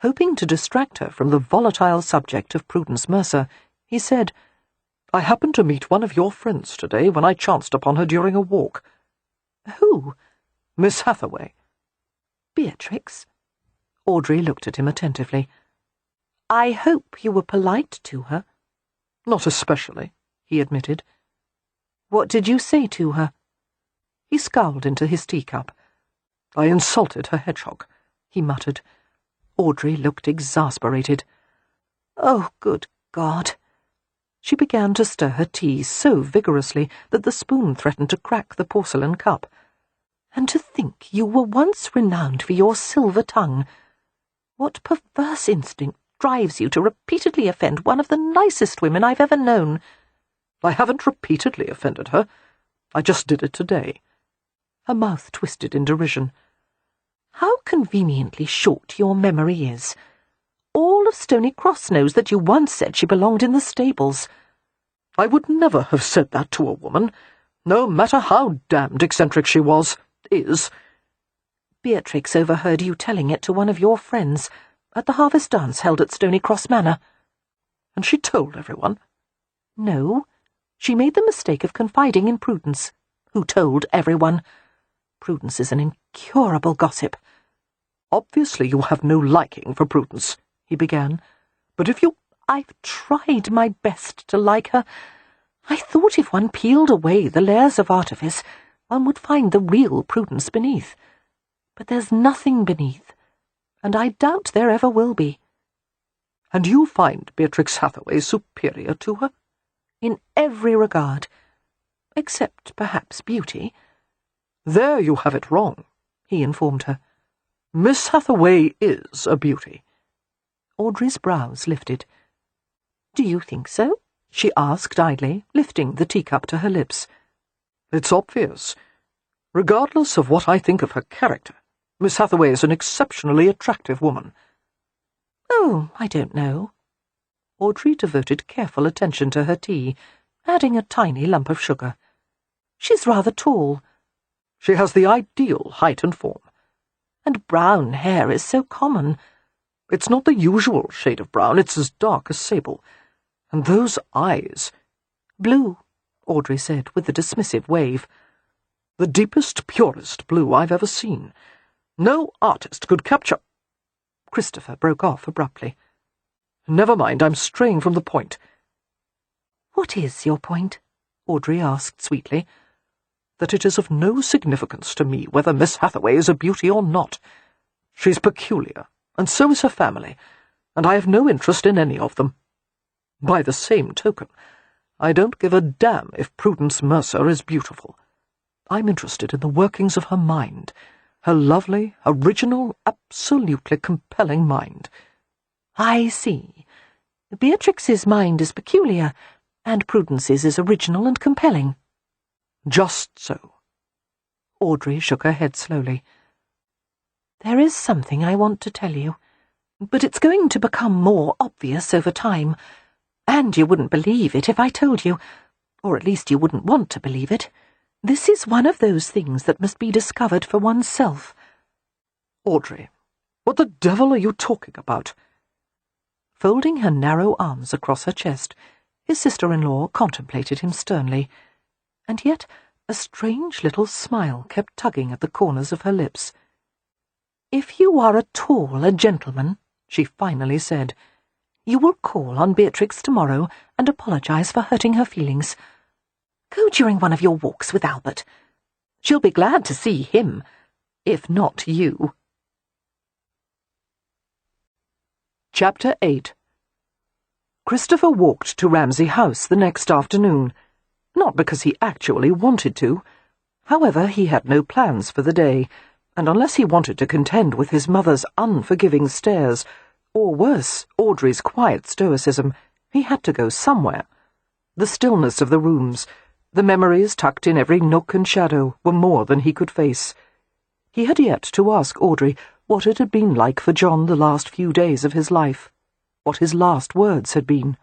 Hoping to distract her from the volatile subject of Prudence Mercer, he said, "I happened to meet one of your friends today when I chanced upon her during a walk." "Who?" "Miss Hathaway." "Beatrix?" Audrey looked at him attentively. "I hope you were polite to her." "Not especially," he admitted. What did you say to her? He scowled into his teacup. I insulted her hedgehog, he muttered. Audrey looked exasperated. Oh, good God. She began to stir her tea so vigorously that the spoon threatened to crack the porcelain cup. And to think you were once renowned for your silver tongue. What perverse instinct drives you to repeatedly offend one of the nicest women I've ever known? I haven't repeatedly offended her. I just did it today. Her mouth twisted in derision. How conveniently short your memory is. All of Stony Cross knows that you once said she belonged in the stables. I would never have said that to a woman, no matter how damned eccentric she is. Beatrix overheard you telling it to one of your friends at the harvest dance held at Stony Cross Manor. And she told everyone? No, she made the mistake of confiding in Prudence, who told everyone. Prudence is an incurable gossip. Obviously you have no liking for Prudence, he began. But if you... I've tried my best to like her. I thought if one peeled away the layers of artifice, one would find the real Prudence beneath. But there's nothing beneath, and I doubt there ever will be. And you find Beatrix Hathaway superior to her? In every regard, except perhaps beauty. There you have it wrong, he informed her. Miss Hathaway is a beauty. Audrey's brows lifted. Do you think so? She asked idly, lifting the teacup to her lips. It's obvious. Regardless of what I think of her character, Miss Hathaway is an exceptionally attractive woman. Oh, I don't know. Audrey devoted careful attention to her tea, adding a tiny lump of sugar. She's rather tall. She has the ideal height and form. And brown hair is so common. It's not the usual shade of brown, it's as dark as sable. And those eyes... Blue, Audrey said with a dismissive wave. The deepest, purest blue I've ever seen. No artist could capture... Christopher broke off abruptly. Never mind, I'm straying from the point. What is your point? Audrey asked sweetly. That it is of no significance to me whether Miss Hathaway is a beauty or not. She's peculiar, and so is her family, and I have no interest in any of them. By the same token, I don't give a damn if Prudence Mercer is beautiful. I'm interested in the workings of her mind, her lovely, original, absolutely compelling mind. I see. Beatrix's mind is peculiar, and Prudence's is original and compelling. Just so. Audrey shook her head slowly. There is something I want to tell you, but it's going to become more obvious over time, and you wouldn't believe it if I told you, or at least you wouldn't want to believe it. This is one of those things that must be discovered for oneself. Audrey, what the devil are you talking about? Folding her narrow arms across her chest, his sister-in-law contemplated him sternly, and yet a strange little smile kept tugging at the corners of her lips. If you are at all a gentleman, she finally said, you will call on Beatrix tomorrow and apologize for hurting her feelings. Go during one of your walks with Albert. She'll be glad to see him, if not you. Chapter 8. Christopher walked to Ramsay House the next afternoon, not because he actually wanted to. However, he had no plans for the day, and unless he wanted to contend with his mother's unforgiving stares, or worse, Audrey's quiet stoicism, he had to go somewhere. The stillness of the rooms, the memories tucked in every nook and shadow, were more than he could face. He had yet to ask Audrey what it had been like for John the last few days of his life, what his last words had been.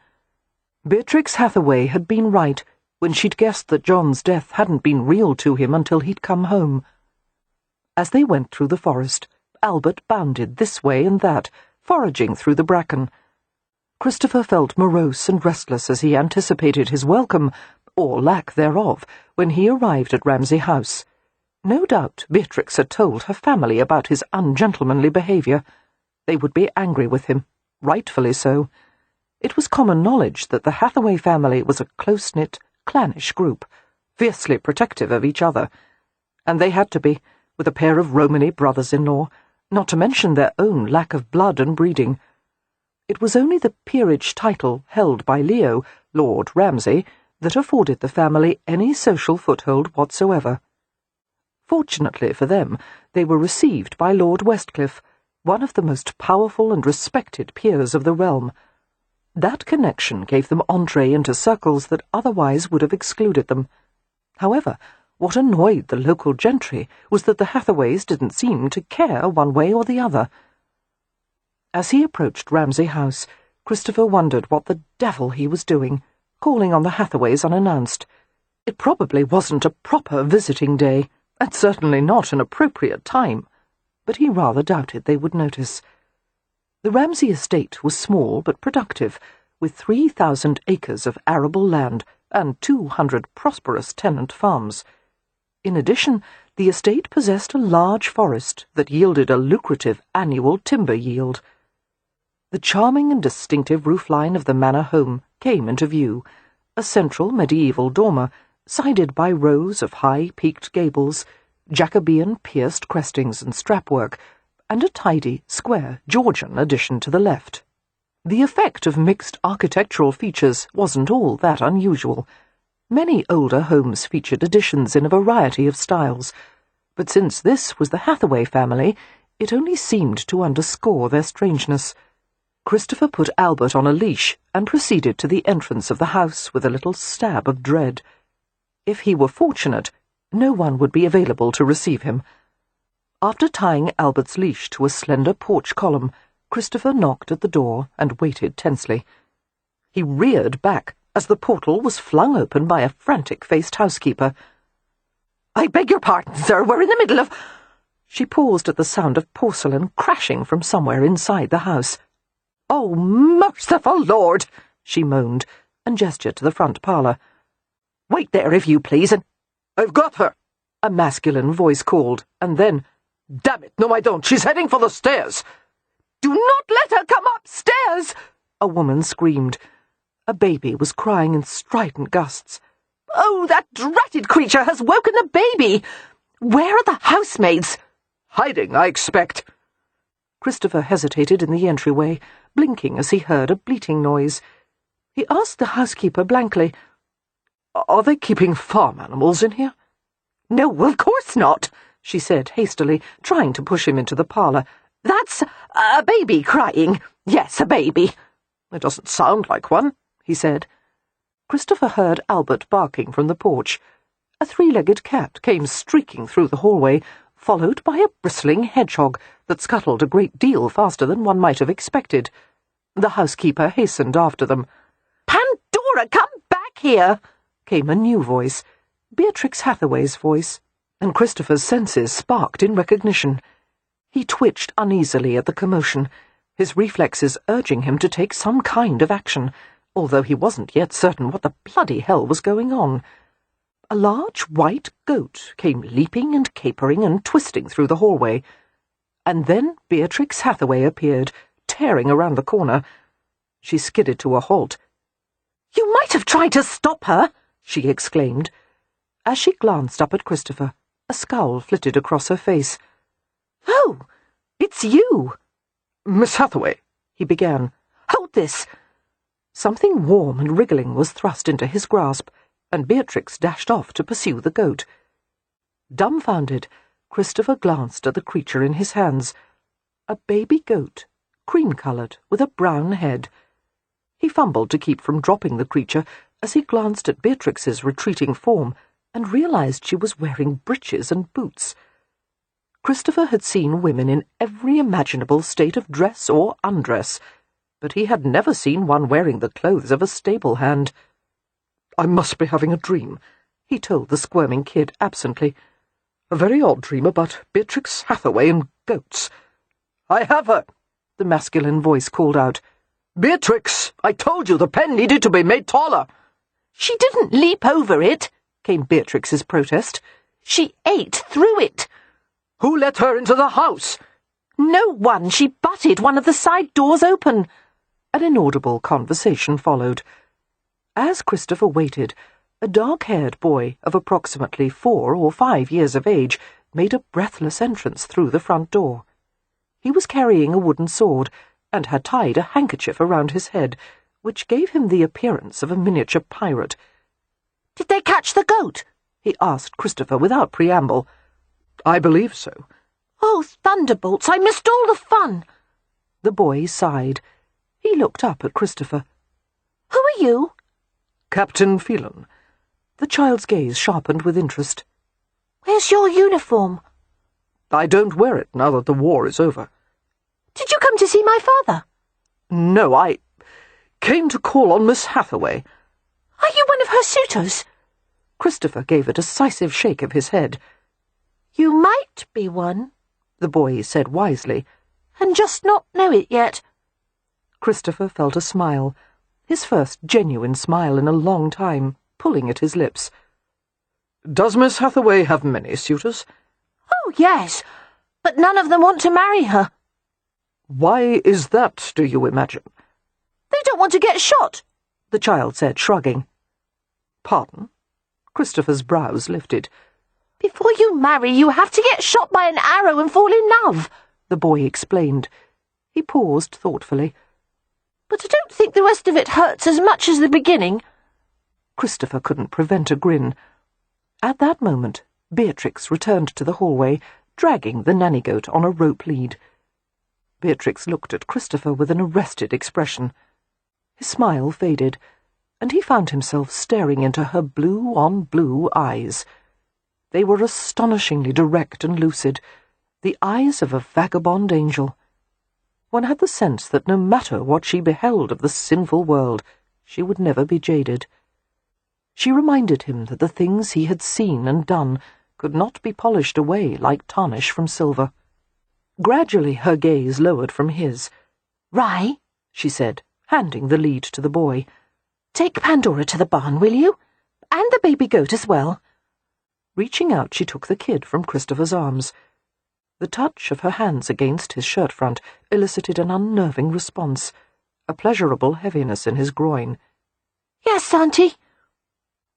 Beatrix Hathaway had been right when she'd guessed that John's death hadn't been real to him until he'd come home. As they went through the forest, Albert bounded this way and that, foraging through the bracken. Christopher felt morose and restless as he anticipated his welcome, or lack thereof, when he arrived at Ramsay House. No doubt Beatrix had told her family about his ungentlemanly behaviour. They would be angry with him, rightfully so. It was common knowledge that the Hathaway family was a close-knit, clannish group, fiercely protective of each other. And they had to be, with a pair of Romany brothers-in-law, not to mention their own lack of blood and breeding. It was only the peerage title held by Leo, Lord Ramsay, that afforded the family any social foothold whatsoever. Fortunately for them, they were received by Lord Westcliff, one of the most powerful and respected peers of the realm. That connection gave them entree into circles that otherwise would have excluded them. However, what annoyed the local gentry was that the Hathaways didn't seem to care one way or the other. As he approached Ramsay House, Christopher wondered what the devil he was doing, calling on the Hathaways unannounced. It probably wasn't a proper visiting day, and certainly not an appropriate time, but he rather doubted they would notice. The Ramsay estate was small but productive, with 3,000 acres of arable land and 200 prosperous tenant farms. In addition, the estate possessed a large forest that yielded a lucrative annual timber yield. The charming and distinctive roofline of the manor home came into view, a central medieval dormer, sided by rows of high-peaked gables, Jacobean pierced crestings and strapwork, and a tidy, square Georgian addition to the left. The effect of mixed architectural features wasn't all that unusual. Many older homes featured additions in a variety of styles, but since this was the Hathaway family, it only seemed to underscore their strangeness. Christopher put Albert on a leash and proceeded to the entrance of the house with a little stab of dread. If he were fortunate, no one would be available to receive him. After tying Albert's leash to a slender porch column, Christopher knocked at the door and waited tensely. He reared back as the portal was flung open by a frantic-faced housekeeper. "I beg your pardon, sir, we're in the middle of—" She paused at the sound of porcelain crashing from somewhere inside the house. "Oh, merciful Lord!" she moaned, and gestured to the front parlour. "Wait there, if you please, and—" "I've got her!" a masculine voice called, and then, "Damn it, no I don't, she's heading for the stairs!" "Do not let her come upstairs!" a woman screamed. A baby was crying in strident gusts. "Oh, that dratted creature has woken the baby! Where are the housemaids?" "Hiding, I expect." Christopher hesitated in the entryway, blinking as he heard a bleating noise. He asked the housekeeper blankly, "Are they keeping farm animals in here?" "No, of course not," she said hastily, trying to push him into the parlour. "That's a baby crying. Yes, a baby." "It doesn't sound like one," he said. Christopher heard Albert barking from the porch. A three-legged cat came streaking through the hallway, followed by a bristling hedgehog that scuttled a great deal faster than one might have expected. The housekeeper hastened after them. "Pandora, come back here!" came a new voice, Beatrix Hathaway's voice, and Christopher's senses sparked in recognition. He twitched uneasily at the commotion, his reflexes urging him to take some kind of action, although he wasn't yet certain what the bloody hell was going on. A large white goat came leaping and capering and twisting through the hallway, and then Beatrix Hathaway appeared, tearing around the corner. She skidded to a halt. "You might have tried to stop her!" she exclaimed. As she glanced up at Christopher, a scowl flitted across her face. "Oh, it's you!" "Miss Hathaway," he began. "Hold this!" Something warm and wriggling was thrust into his grasp, and Beatrix dashed off to pursue the goat. Dumbfounded, Christopher glanced at the creature in his hands. A baby goat, cream-coloured, with a brown head. He fumbled to keep from dropping the creature as he glanced at Beatrix's retreating form and realised she was wearing breeches and boots. Christopher had seen women in every imaginable state of dress or undress, but he had never seen one wearing the clothes of a stable hand. "I must be having a dream," he told the squirming kid absently. "A very odd dream about Beatrix Hathaway and goats." "I have her!" the masculine voice called out. "Beatrix, I told you the pen needed to be made taller." "She didn't leap over it," came Beatrix's protest. "She ate through it." "Who let her into the house?" "No one. She butted one of the side doors open." An inaudible conversation followed. As Christopher waited, A dark-haired boy of approximately 4 or 5 years of age made a breathless entrance through the front door. He was carrying a wooden sword and had tied a handkerchief around his head, which gave him the appearance of a miniature pirate. "Did they catch the goat?" he asked Christopher without preamble. "I believe so." "Oh, thunderbolts, I missed all the fun." The boy sighed. He looked up at Christopher. "Who are you?" "Captain Phelan." The child's gaze sharpened with interest. "Where's your uniform?" "I don't wear it now that the war is over." "Did you come to see my father?" "No, I came to call on Miss Hathaway." "Are you one of her suitors?" Christopher gave a decisive shake of his head. "You might be one," the boy said wisely, "and just not know it yet." Christopher felt a smile, his first genuine smile in a long time, pulling at his lips. "Does Miss Hathaway have many suitors?" "Oh, yes, but none of them want to marry her." "Why is that, do you imagine?" "They don't want to get shot," the child said, shrugging. "Pardon?" Christopher's brows lifted. "Before you marry, you have to get shot by an arrow and fall in love," the boy explained. He paused thoughtfully. "But I don't think the rest of it hurts as much as the beginning." Christopher couldn't prevent a grin. At that moment, Beatrix returned to the hallway, dragging the nanny goat on a rope lead. Beatrix looked at Christopher with an arrested expression. His smile faded, and he found himself staring into her blue-on-blue eyes. They were astonishingly direct and lucid, the eyes of a vagabond angel. One had the sense that no matter what she beheld of the sinful world, she would never be jaded. She reminded him that the things he had seen and done could not be polished away like tarnish from silver. Gradually her gaze lowered from his. "Rye," she said, handing the lead to the boy. "Take Pandora to the barn, will you? And the baby goat as well." Reaching out, she took the kid from Christopher's arms. The touch of her hands against his shirt front elicited an unnerving response, a pleasurable heaviness in his groin. "Yes, Auntie."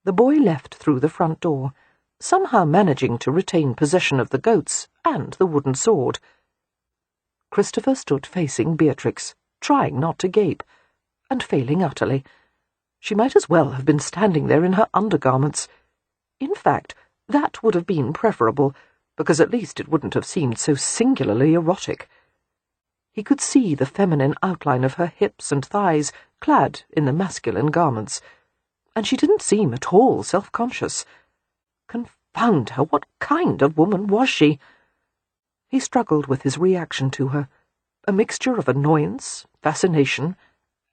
The boy left through the front door, somehow managing to retain possession of the goats and the wooden sword. Christopher stood facing Beatrix, trying not to gape, and failing utterly. She might as well have been standing there in her undergarments. In fact, that would have been preferable, because at least it wouldn't have seemed so singularly erotic. He could see the feminine outline of her hips and thighs clad in the masculine garments, and she didn't seem at all self-conscious. Confound her, what kind of woman was she? He struggled with his reaction to her, a mixture of annoyance, fascination,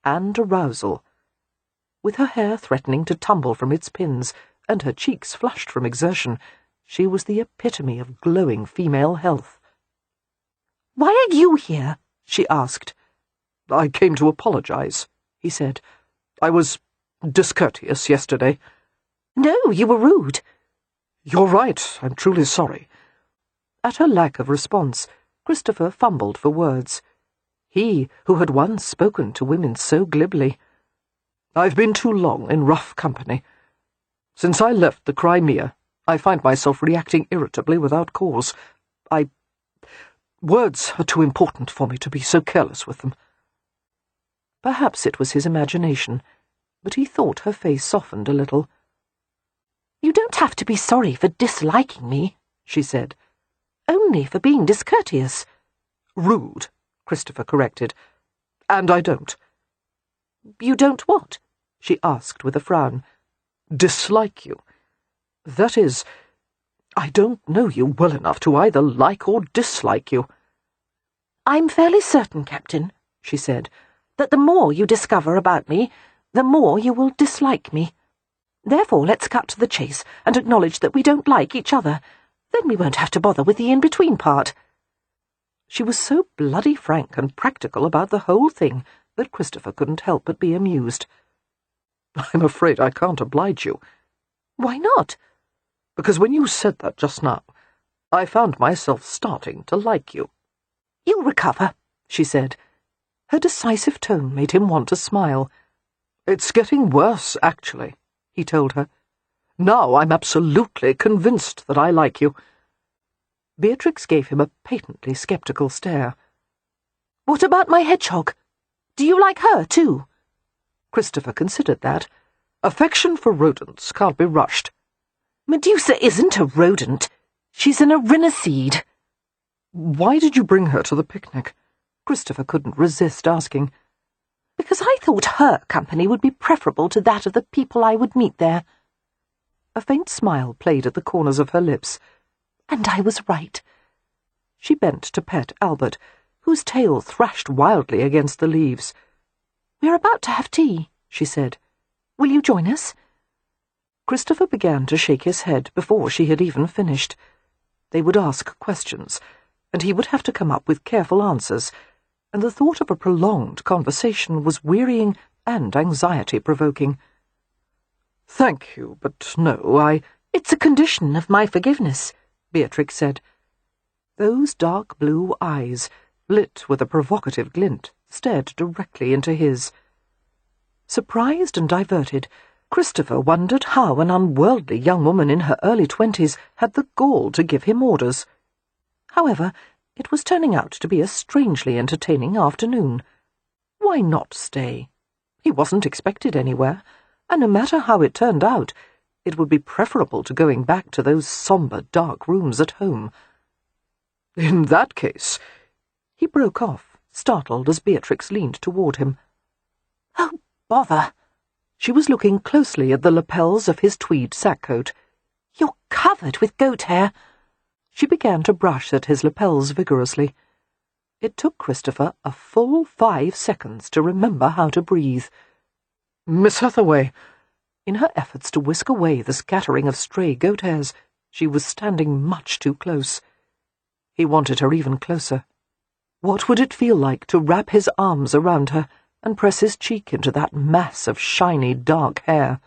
and arousal. With her hair threatening to tumble from its pins, and her cheeks flushed from exertion, she was the epitome of glowing female health. "Why are you here?" she asked. "I came to apologize," he said. "I was discourteous yesterday." "No, you were rude." "You're right, I'm truly sorry." At her lack of response, Christopher fumbled for words. He, who had once spoken to women so glibly. "I've been too long in rough company. Since I left the Crimea, I find myself reacting irritably without cause. Words are too important for me to be so careless with them." Perhaps it was his imagination, but he thought her face softened a little. "You don't have to be sorry for disliking me," she said. "Only for being discourteous." "Rude," Christopher corrected. "And I don't." "You don't what?" she asked with a frown. "Dislike you. That is, I don't know you well enough to either like or dislike you." "I'm fairly certain, Captain," she said, "that the more you discover about me, the more you will dislike me. Therefore, let's cut to the chase and acknowledge that we don't like each other. Then we won't have to bother with the in-between part." She was so bloody frank and practical about the whole thing that Christopher couldn't help but be amused. "I'm afraid I can't oblige you." "Why not?" "Because when you said that just now, I found myself starting to like you." "You'll recover," she said. Her decisive tone made him want to smile. "It's getting worse, actually," he told her. Now I'm absolutely convinced that I like you." Beatrix gave him a patently sceptical stare. "What about my hedgehog? Do you like her, too?" Christopher considered that. Affection for rodents can't be rushed. Medusa isn't a rodent. She's an Erinacede. Why did you bring her to the picnic? Christopher couldn't resist asking. Because I thought her company would be preferable to that of the people I would meet there. A faint smile played at the corners of her lips. And I was right. She bent to pet Albert, whose tail thrashed wildly against the leaves. "We're about to have tea," she said. "Will you join us?" Christopher began to shake his head before she had even finished. They would ask questions, and he would have to come up with careful answers, and the thought of a prolonged conversation was wearying and anxiety-provoking. "Thank you, but no, It's a condition of my forgiveness," Beatrix said. Those dark blue eyes, lit with a provocative glint, stared directly into his. Surprised and diverted, Christopher wondered how an unworldly young woman in her early 20s had the gall to give him orders. However, it was turning out to be a strangely entertaining afternoon. Why not stay? He wasn't expected anywhere, and no matter how it turned out, it would be preferable to going back to those sombre, dark rooms at home. "In that case—" He broke off, startled as Beatrix leaned toward him. "Oh, bother!" She was looking closely at the lapels of his tweed sackcoat. "You're covered with goat hair." She began to brush at his lapels vigorously. It took Christopher a full 5 seconds to remember how to breathe. "Miss Hathaway—" In her efforts to whisk away the scattering of stray goat hairs, she was standing much too close. He wanted her even closer. What would it feel like to wrap his arms around her and press his cheek into that mass of shiny, dark hair?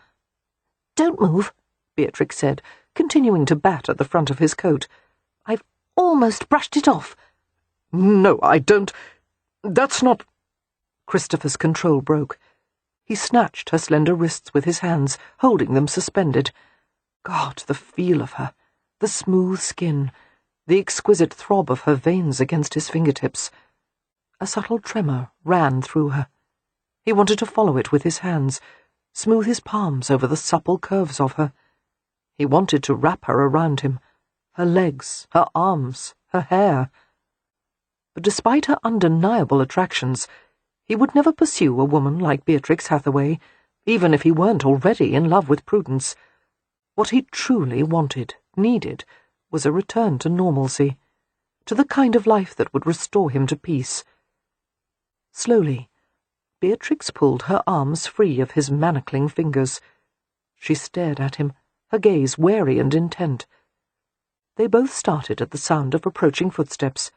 "Don't move," Beatrix said, continuing to bat at the front of his coat. "I've almost brushed it off." "No, I don't. That's not—" Christopher's control broke. He snatched her slender wrists with his hands, holding them suspended. God, the feel of her, the smooth skin, the exquisite throb of her veins against his fingertips. A subtle tremor ran through her. He wanted to follow it with his hands, smooth his palms over the supple curves of her. He wanted to wrap her around him, her legs, her arms, her hair. But despite her undeniable attractions, he would never pursue a woman like Beatrix Hathaway, even if he weren't already in love with Prudence. What he truly wanted, needed, was a return to normalcy, to the kind of life that would restore him to peace. Slowly, Beatrix pulled her arms free of his manacling fingers. She stared at him, her gaze wary and intent. They both started at the sound of approaching footsteps.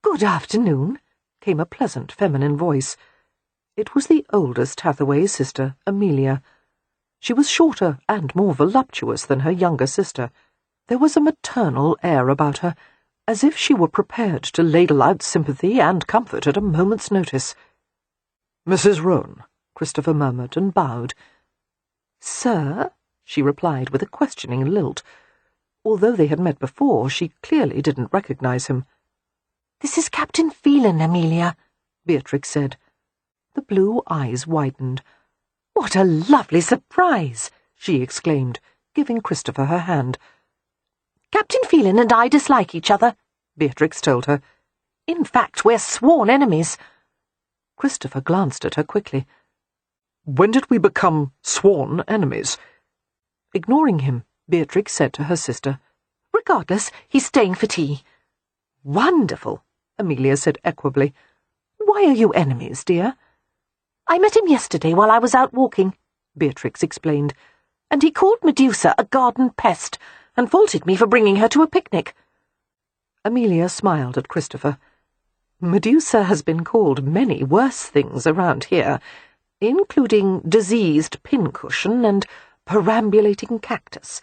"Good afternoon," came a pleasant feminine voice. It was the oldest Hathaway's sister, Amelia. She was shorter and more voluptuous than her younger sister. There was a maternal air about her, as if she were prepared to ladle out sympathy and comfort at a moment's notice. "Mrs. Roan," Christopher murmured and bowed. "Sir?" she replied with a questioning lilt. Although they had met before, she clearly didn't recognize him. "This is Captain Phelan, Amelia," Beatrix said. The blue eyes widened. "What a lovely surprise!" she exclaimed, giving Christopher her hand. "Captain Phelan and I dislike each other," Beatrix told her. "In fact, we're sworn enemies." Christopher glanced at her quickly. "When did we become sworn enemies?" Ignoring him, Beatrix said to her sister, "Regardless, he's staying for tea." "Wonderful," Amelia said equably. "Why are you enemies, dear?" "I met him yesterday while I was out walking," Beatrix explained. "and he called Medusa a garden pest and faulted me for bringing her to a picnic." Amelia smiled at Christopher. "Medusa has been called many worse things around here, including diseased pincushion and perambulating cactus."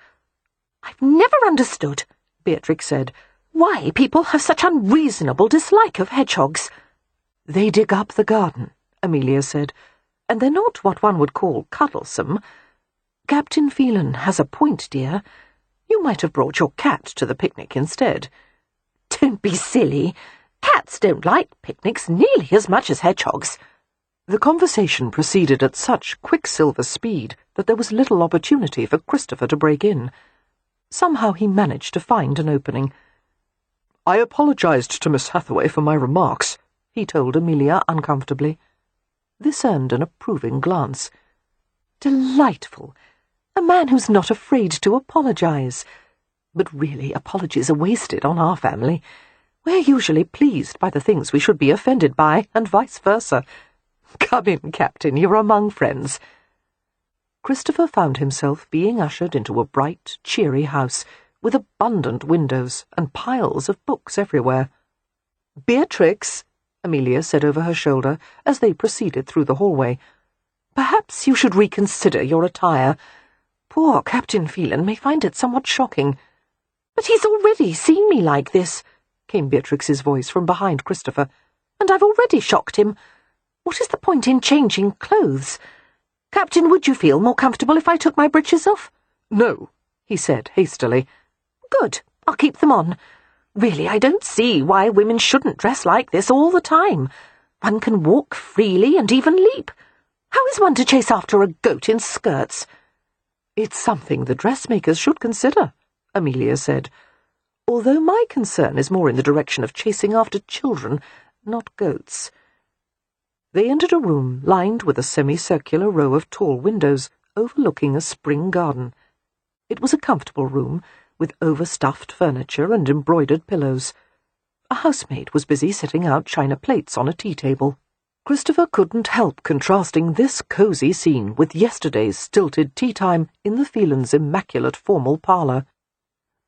"I've never understood," Beatrix said, "why people have such unreasonable dislike of hedgehogs." "They dig up the garden," Amelia said, "and they're not what one would call cuddlesome. Captain Phelan has a point, dear. You might have brought your cat to the picnic instead. Don't be silly. Cats don't like picnics nearly as much as hedgehogs. The conversation proceeded at such quicksilver speed that there was little opportunity for Christopher to break in. Somehow he managed to find an opening. "I apologized to Miss Hathaway for my remarks," he told Amelia uncomfortably. This earned an approving glance. Delightful. A man who's not afraid to apologize. But really, apologies are wasted on our family. We're usually pleased by the things we should be offended by, and vice versa. Come in, Captain, you're among friends. Christopher found himself being ushered into a bright, cheery house, with abundant windows and piles of books everywhere. "Beatrix," Amelia said over her shoulder as they proceeded through the hallway, "perhaps you should reconsider your attire. Poor Captain Phelan may find it somewhat shocking." "But he's already seen me like this," came Beatrix's voice from behind Christopher, "and I've already shocked him. What is the point in changing clothes? Captain, would you feel more comfortable if I took my breeches off?" "No," he said hastily. "Good. I'll keep them on. Really, I don't see why women shouldn't dress like this all the time. One can walk freely and even leap. How is one to chase after a goat in skirts?" "It's something the dressmakers should consider," Amelia said, "although my concern is more in the direction of chasing after children, not goats." They entered a room lined with a semicircular row of tall windows overlooking a spring garden. It was a comfortable room, with overstuffed furniture and embroidered pillows. A housemaid was busy setting out china plates on a tea table. Christopher couldn't help contrasting this cosy scene with yesterday's stilted tea time in the Phelans' immaculate formal parlour.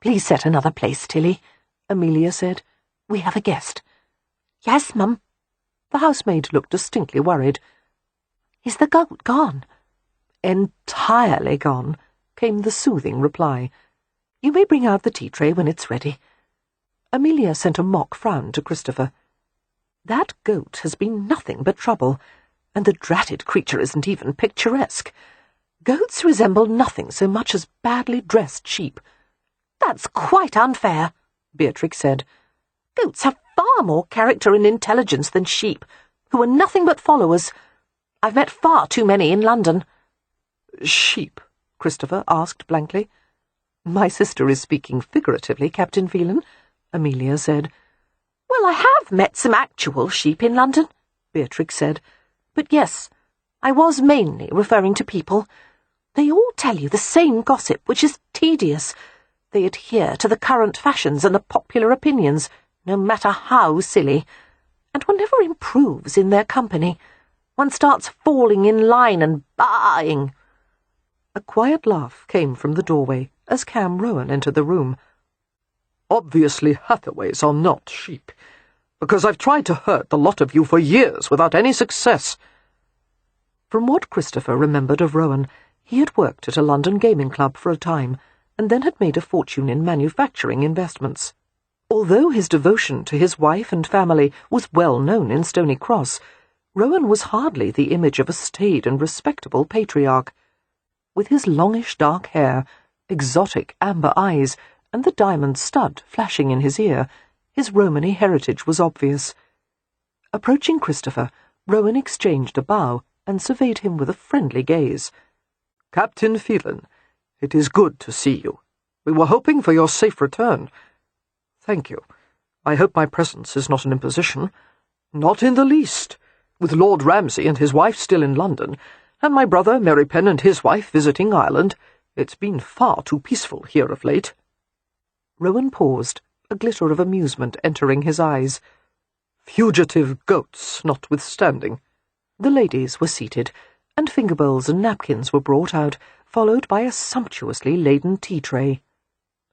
"Please set another place, Tilly," Amelia said. "We have a guest." "Yes, Mum." The housemaid looked distinctly worried. "Is the goat gone?" "Entirely gone," came the soothing reply. "You may bring out the tea tray when it's ready." Amelia sent a mock frown to Christopher. "That goat has been nothing but trouble, and the dratted creature isn't even picturesque. Goats resemble nothing so much as badly dressed sheep." "That's quite unfair," Beatrix said. "Goats have far more character and intelligence than sheep, who are nothing but followers. I've met far too many in London." "Sheep?" Christopher asked blankly. "My sister is speaking figuratively, Captain Phelan," Amelia said. "Well, I have met some actual sheep in London," Beatrix said. "But yes, I was mainly referring to people. They all tell you the same gossip, which is tedious. They adhere to the current fashions and the popular opinions, no matter how silly, and one never improves in their company. One starts falling in line and baaing." A quiet laugh came from the doorway as Cam Rowan entered the room. "Obviously Hathaways are not sheep, because I've tried to hurt the lot of you for years without any success." From what Christopher remembered of Rowan, he had worked at a London gaming club for a time, and then had made a fortune in manufacturing investments. Although his devotion to his wife and family was well known in Stony Cross, Rowan was hardly the image of a staid and respectable patriarch. With his longish dark hair, exotic amber eyes, and the diamond stud flashing in his ear, his Romany heritage was obvious. Approaching Christopher, Rowan exchanged a bow and surveyed him with a friendly gaze. "Captain Phelan, it is good to see you. We were hoping for your safe return." "Thank you. I hope my presence is not an imposition." "Not in the least. With Lord Ramsay and his wife still in London, and my brother Mary Penn and his wife visiting Ireland, it's been far too peaceful here of late." Rowan paused, a glitter of amusement entering his eyes. "Fugitive goats notwithstanding." The ladies were seated, and finger bowls and napkins were brought out, followed by a sumptuously laden tea tray.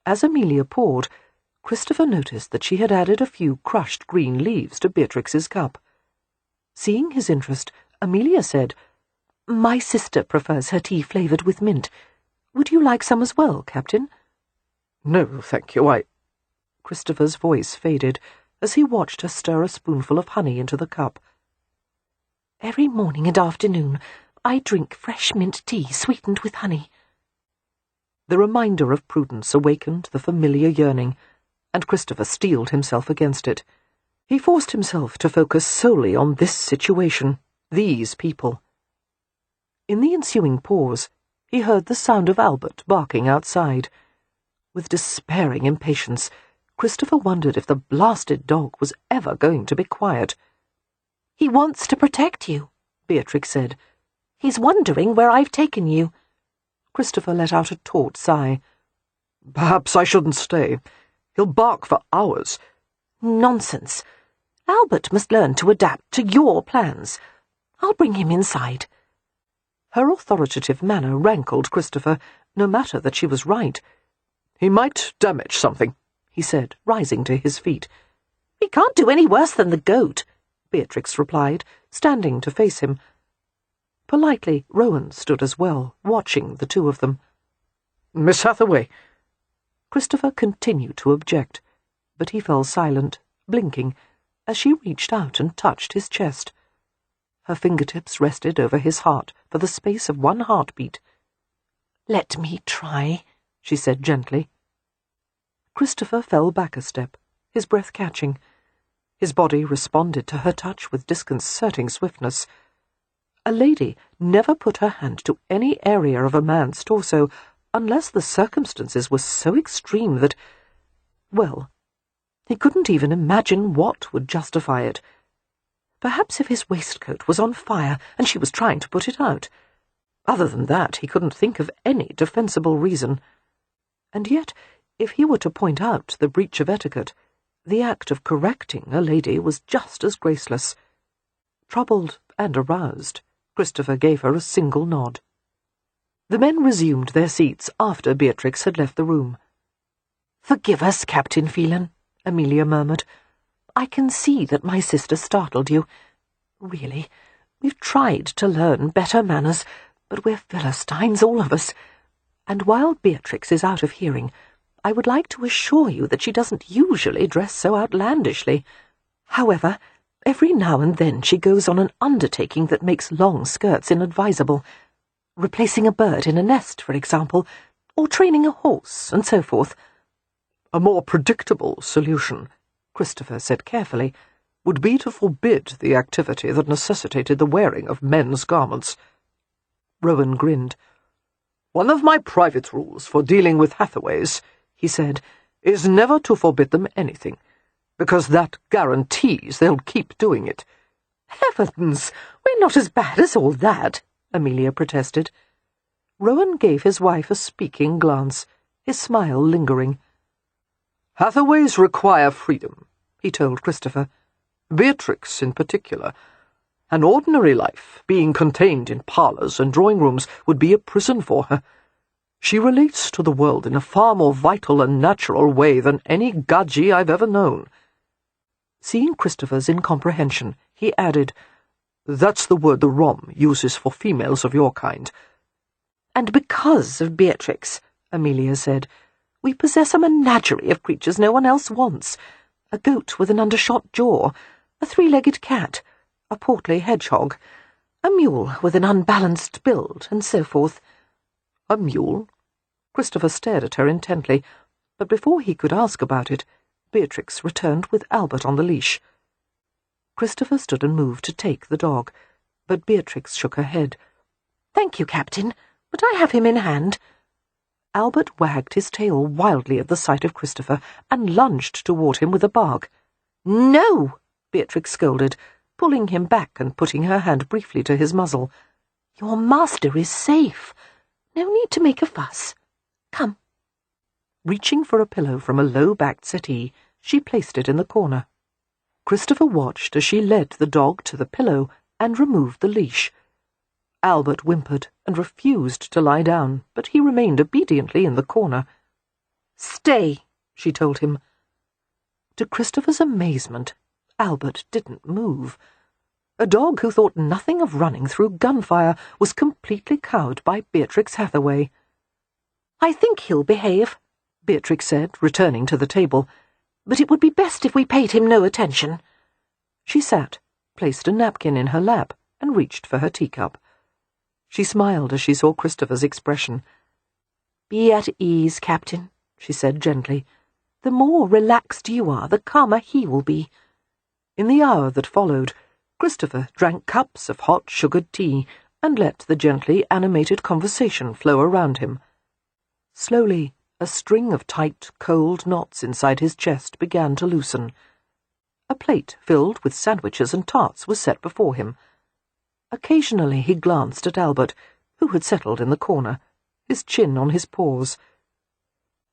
As Amelia poured, Christopher noticed that she had added a few crushed green leaves to Beatrix's cup. Seeing his interest, Amelia said, "My sister prefers her tea flavoured with mint. Would you like some as well, Captain?" "No, thank you, Christopher's voice faded as he watched her stir a spoonful of honey into the cup. "Every morning and afternoon I drink fresh mint tea sweetened with honey," The reminder of Prudence awakened the familiar yearning, and Christopher steeled himself against it. He forced himself to focus solely on this situation, these people. In the ensuing pause, he heard the sound of Albert barking outside. With despairing impatience, Christopher wondered if the blasted dog was ever going to be quiet. "He wants to protect you," Beatrix said. "He's wondering where I've taken you." Christopher let out a taut sigh. "Perhaps I shouldn't stay. He'll bark for hours." "Nonsense. Albert must learn to adapt to your plans. I'll bring him inside." Her authoritative manner rankled Christopher, no matter that she was right. "He might damage something," he said, rising to his feet. "He can't do any worse than the goat," Beatrix replied, standing to face him. Politely, Rowan stood as well, watching the two of them. "Miss Hathaway—" Christopher continued to object, but he fell silent, blinking, as she reached out and touched his chest. Her fingertips rested over his heart for the space of one heartbeat. "Let me try," she said gently. Christopher fell back a step, his breath catching. His body responded to her touch with disconcerting swiftness. A lady never put her hand to any area of a man's torso unless the circumstances were so extreme that, well, he couldn't even imagine what would justify it. Perhaps if his waistcoat was on fire and she was trying to put it out. Other than that, he couldn't think of any defensible reason. And yet, if he were to point out the breach of etiquette, the act of correcting a lady was just as graceless. Troubled and aroused, Christopher gave her a single nod. The men resumed their seats after Beatrix had left the room. "Forgive us, Captain Phelan," Amelia murmured. "I can see that my sister startled you. Really, we've tried to learn better manners, but we're Philistines, all of us. And while Beatrix is out of hearing, I would like to assure you that she doesn't usually dress so outlandishly. However, every now and then she goes on an undertaking that makes long skirts inadvisable. Replacing a bird in a nest, for example, or training a horse, and so forth." "A more predictable solution," Christopher said carefully, "would be to forbid the activity that necessitated the wearing of men's garments." Rowan grinned. "One of my private rules for dealing with Hathaways," he said, "is never to forbid them anything, because that guarantees they'll keep doing it." "Heavens, we're not as bad as all that," Amelia protested. Rowan gave his wife a speaking glance, his smile lingering. "Hathaways require freedom," he told Christopher. "Beatrix in particular. An ordinary life, being contained in parlours and drawing-rooms, would be a prison for her. She relates to the world in a far more vital and natural way than any gadji I've ever known." Seeing Christopher's incomprehension, he added, "That's the word the Rom uses for females of your kind." "And because of Beatrix," Amelia said, "we possess a menagerie of creatures no one else wants. A goat with an undershot jaw, a three-legged cat, a portly hedgehog, a mule with an unbalanced build, and so forth." "A mule?" Christopher stared at her intently, but before he could ask about it, Beatrix returned with Albert on the leash. Christopher stood and moved to take the dog, but Beatrix shook her head. "Thank you, Captain, but I have him in hand." Albert wagged his tail wildly at the sight of Christopher and lunged toward him with a bark. "No!" Beatrix scolded, pulling him back and putting her hand briefly to his muzzle. "Your master is safe. No need to make a fuss. Come." Reaching for a pillow from a low-backed settee, she placed it in the corner. Christopher watched as she led the dog to the pillow and removed the leash. Albert whimpered and refused to lie down, but he remained obediently in the corner. "Stay," she told him. To Christopher's amazement, Albert didn't move. A dog who thought nothing of running through gunfire was completely cowed by Beatrix Hathaway. "I think he'll behave," Beatrix said, returning to the table. "But it would be best if we paid him no attention." She sat, placed a napkin in her lap, and reached for her teacup. She smiled as she saw Christopher's expression. "Be at ease, Captain," she said gently. "The more relaxed you are, the calmer he will be." In the hour that followed, Christopher drank cups of hot sugared tea and let the gently animated conversation flow around him. Slowly, a string of tight, cold knots inside his chest began to loosen. A plate filled with sandwiches and tarts was set before him. Occasionally he glanced at Albert, who had settled in the corner, his chin on his paws.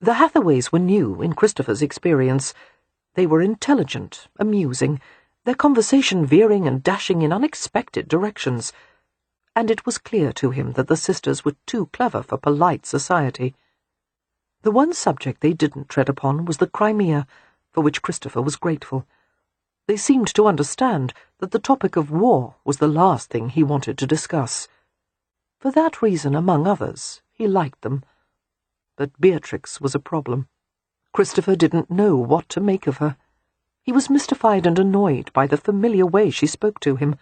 The Hathaways were new in Christopher's experience. They were intelligent, amusing, their conversation veering and dashing in unexpected directions, and it was clear to him that the sisters were too clever for polite society. The one subject they didn't tread upon was the Crimea, for which Christopher was grateful. They seemed to understand that the topic of war was the last thing he wanted to discuss. For that reason, among others, he liked them. But Beatrix was a problem. Christopher didn't know what to make of her. He was mystified and annoyed by the familiar way she spoke to him,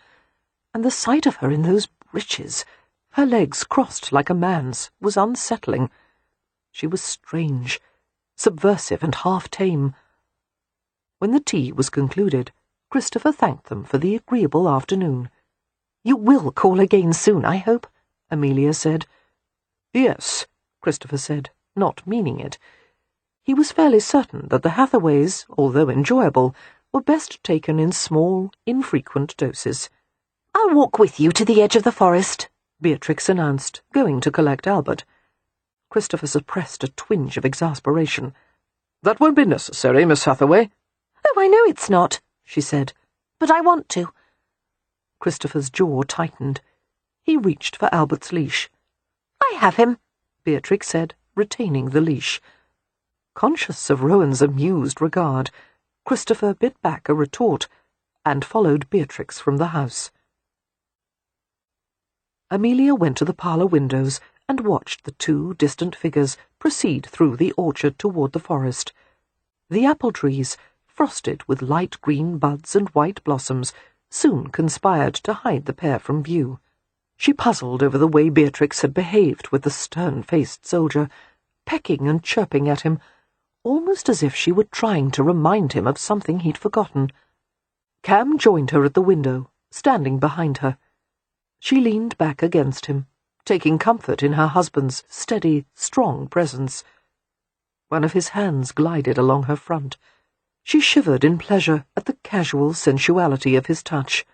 and the sight of her in those breeches, her legs crossed like a man's, was unsettling. She was strange, subversive and half-tame. When the tea was concluded, Christopher thanked them for the agreeable afternoon. "You will call again soon, I hope?" Amelia said. "Yes," Christopher said, not meaning it. He was fairly certain that the Hathaways, although enjoyable, were best taken in small, infrequent doses. "I'll walk with you to the edge of the forest," Beatrix announced, going to collect Albert. Christopher suppressed a twinge of exasperation. "That won't be necessary, Miss Hathaway." "Oh, I know it's not," she said, "but I want to." Christopher's jaw tightened. He reached for Albert's leash. "I have him," Beatrix said, retaining the leash. Conscious of Rowan's amused regard, Christopher bit back a retort and followed Beatrix from the house. Amelia went to the parlour windows and watched the two distant figures proceed through the orchard toward the forest. The apple trees, frosted with light green buds and white blossoms, soon conspired to hide the pair from view. She puzzled over the way Beatrix had behaved with the stern-faced soldier, pecking and chirping at him, almost as if she were trying to remind him of something he'd forgotten. Cam joined her at the window, standing behind her. She leaned back against him, taking comfort in her husband's steady, strong presence. One of his hands glided along her front. She shivered in pleasure at the casual sensuality of his touch.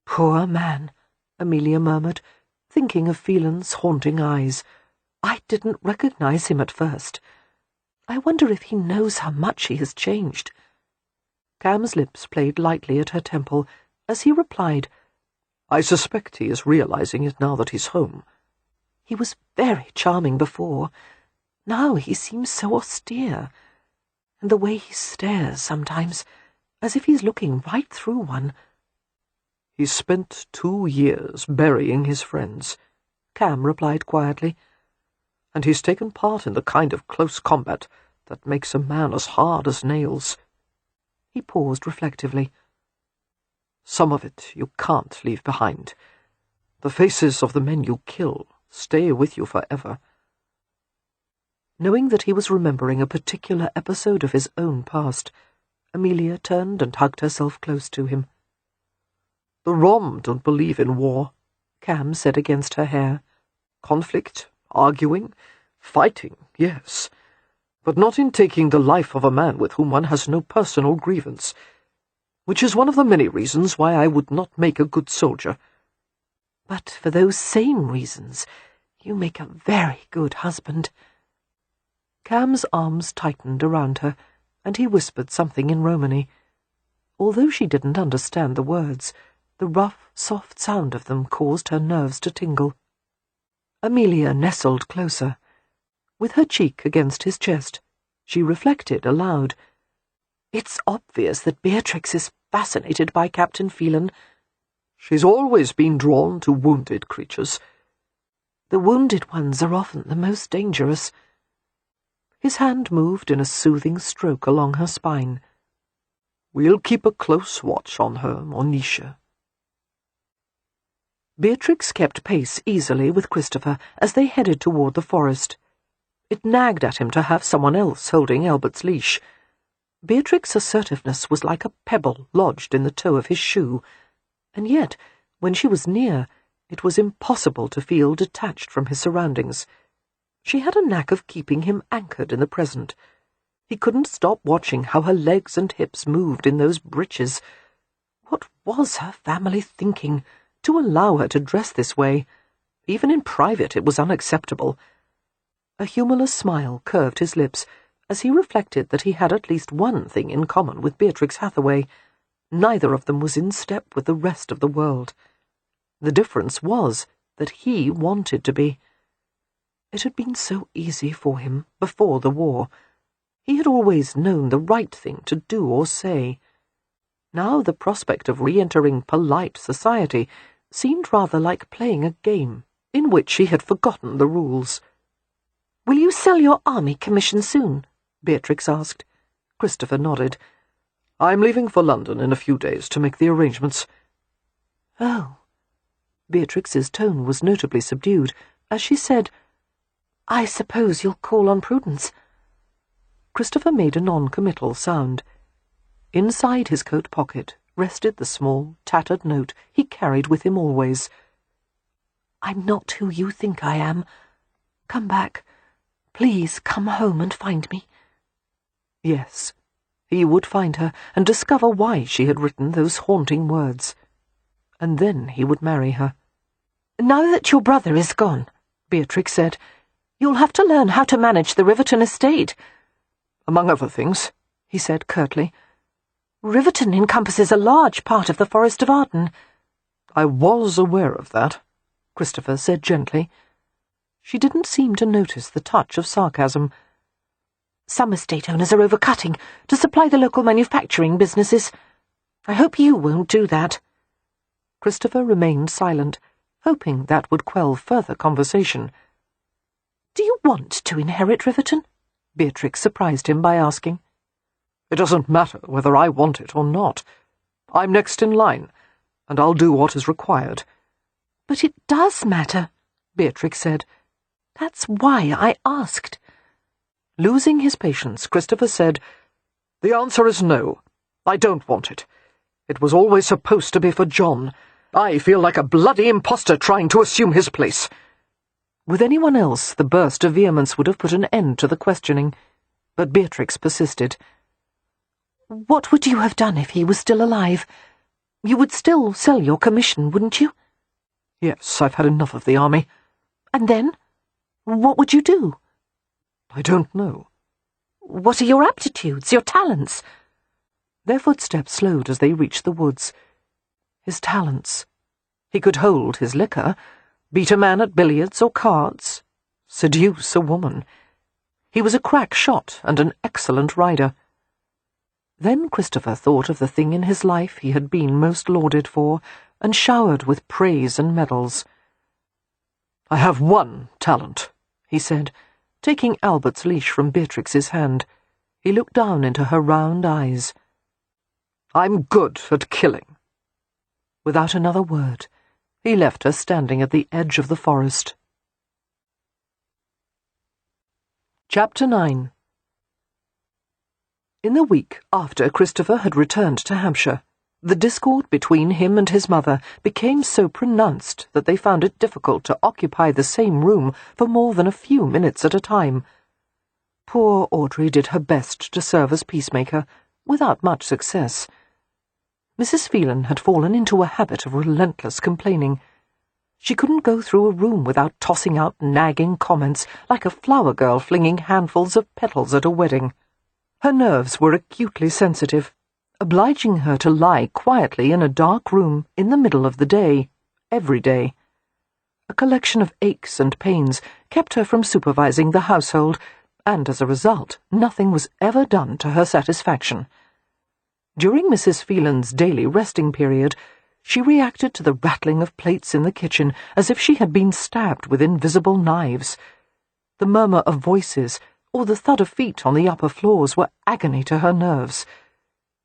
"Poor man," Amelia murmured, thinking of Phelan's haunting eyes. "I didn't recognize him at first. I wonder if he knows how much he has changed." Cam's lips played lightly at her temple as he replied, "I suspect he is realizing it now that he's home. He was very charming before. Now he seems so austere. And the way he stares sometimes, as if he's looking right through one." "He's spent 2 years burying his friends," Cam replied quietly, "and he's taken part in the kind of close combat that makes a man as hard as nails." He paused reflectively. "Some of it you can't leave behind. The faces of the men you kill stay with you forever." Knowing that he was remembering a particular episode of his own past, Amelia turned and hugged herself close to him. "The Rom don't believe in war," Cam said against her hair. "Conflict, arguing, fighting, yes, but not in taking the life of a man with whom one has no personal grievance, which is one of the many reasons why I would not make a good soldier." "But for those same reasons, you make a very good husband." Cam's arms tightened around her, and he whispered something in Romany. Although she didn't understand the words, the rough, soft sound of them caused her nerves to tingle. Amelia nestled closer. With her cheek against his chest, she reflected aloud. "It's obvious that Beatrix is fascinated by Captain Phelan. She's always been drawn to wounded creatures. The wounded ones are often the most dangerous." His hand moved in a soothing stroke along her spine. "We'll keep a close watch on her, Monisha." Beatrix kept pace easily with Christopher as they headed toward the forest. It nagged at him to have someone else holding Albert's leash. Beatrix's assertiveness was like a pebble lodged in the toe of his shoe, and yet, when she was near, it was impossible to feel detached from his surroundings. She had a knack of keeping him anchored in the present. He couldn't stop watching how her legs and hips moved in those breeches. What was her family thinking, to allow her to dress this way? Even in private it was unacceptable. A humorless smile curved his lips as he reflected that he had at least one thing in common with Beatrix Hathaway. Neither of them was in step with the rest of the world. The difference was that he wanted to be. It had been so easy for him before the war. He had always known the right thing to do or say. Now the prospect of re-entering polite society seemed rather like playing a game in which he had forgotten the rules. "Will you sell your army commission soon?" Beatrix asked. Christopher nodded. "I'm leaving for London in a few days to make the arrangements." "Oh." Beatrix's tone was notably subdued as she said, "I suppose you'll call on Prudence." Christopher made a non-committal sound. Inside his coat pocket rested the small, tattered note he carried with him always. "I'm not who you think I am. Come back. Please come home and find me." Yes, he would find her and discover why she had written those haunting words. And then he would marry her. "Now that your brother is gone," Beatrix said, "you'll have to learn how to manage the Riverton estate." "Among other things," he said curtly. "Riverton encompasses a large part of the Forest of Arden." "I was aware of that," Christopher said gently. She didn't seem to notice the touch of sarcasm. "Some estate owners are overcutting to supply the local manufacturing businesses. I hope you won't do that." Christopher remained silent, hoping that would quell further conversation. "Do you want to inherit Riverton?" Beatrix surprised him by asking. "It doesn't matter whether I want it or not. I'm next in line, and I'll do what is required." "But it does matter," Beatrix said. "That's why I asked." Losing his patience, Christopher said, "The answer is no. I don't want it. It was always supposed to be for John. I feel like a bloody imposter trying to assume his place." With anyone else, the burst of vehemence would have put an end to the questioning, but Beatrix persisted. "What would you have done if he was still alive? You would still sell your commission, wouldn't you?" "Yes, I've had enough of the army." "And then? What would you do?" "I don't know." "What are your aptitudes, your talents?" Their footsteps slowed as they reached the woods. His talents. He could hold his liquor, beat a man at billiards or cards, seduce a woman. He was a crack shot and an excellent rider. Then Christopher thought of the thing in his life he had been most lauded for, and showered with praise and medals. "I have one talent," he said, taking Albert's leash from Beatrix's hand. He looked down into her round eyes. "I'm good at killing." Without another word, he left her standing at the edge of the forest. Chapter 9. In the week after Christopher had returned to Hampshire, the discord between him and his mother became so pronounced that they found it difficult to occupy the same room for more than a few minutes at a time. Poor Audrey did her best to serve as peacemaker, without much success. Mrs. Phelan had fallen into a habit of relentless complaining. She couldn't go through a room without tossing out nagging comments like a flower girl flinging handfuls of petals at a wedding. Her nerves were acutely sensitive, obliging her to lie quietly in a dark room in the middle of the day, every day. A collection of aches and pains kept her from supervising the household, and as a result, nothing was ever done to her satisfaction. During Mrs. Phelan's daily resting period, she reacted to the rattling of plates in the kitchen as if she had been stabbed with invisible knives. The murmur of voices or the thud of feet on the upper floors were agony to her nerves.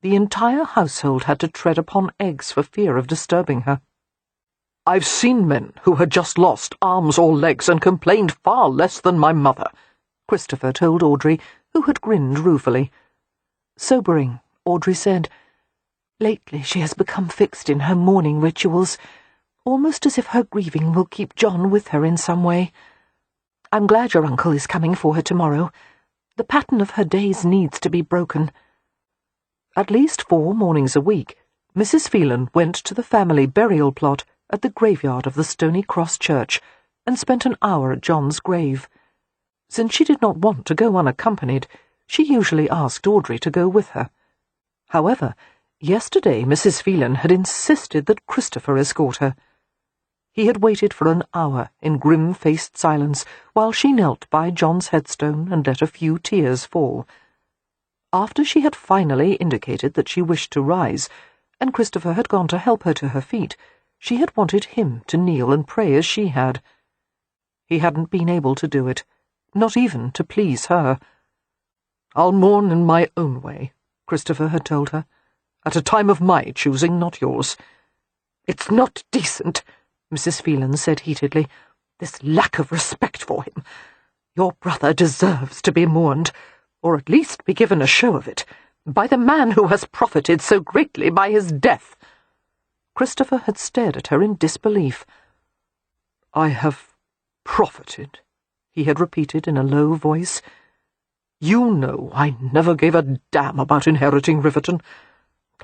The entire household had to tread upon eggs for fear of disturbing her. "I've seen men who had just lost arms or legs and complained far less than my mother," Christopher told Audrey, who had grinned ruefully. Sobering, Audrey said, "Lately she has become fixed in her mourning rituals, almost as if her grieving will keep John with her in some way. I'm glad your uncle is coming for her tomorrow. The pattern of her days needs to be broken." At least 4 mornings a week, Mrs. Phelan went to the family burial plot at the graveyard of the Stony Cross Church and spent an hour at John's grave. Since she did not want to go unaccompanied, she usually asked Audrey to go with her. However, yesterday Mrs. Phelan had insisted that Christopher escort her. He had waited for an hour in grim-faced silence while she knelt by John's headstone and let a few tears fall. After she had finally indicated that she wished to rise, and Christopher had gone to help her to her feet, she had wanted him to kneel and pray as she had. He hadn't been able to do it, not even to please her. "I'll mourn in my own way," Christopher had told her, "at a time of my choosing, not yours." "It's not decent," Mrs. Phelan said heatedly, "this lack of respect for him. Your brother deserves to be mourned, or at least be given a show of it, by the man who has profited so greatly by his death." Christopher had stared at her in disbelief. "I have profited," he had repeated in a low voice. "You know I never gave a damn about inheriting Riverton.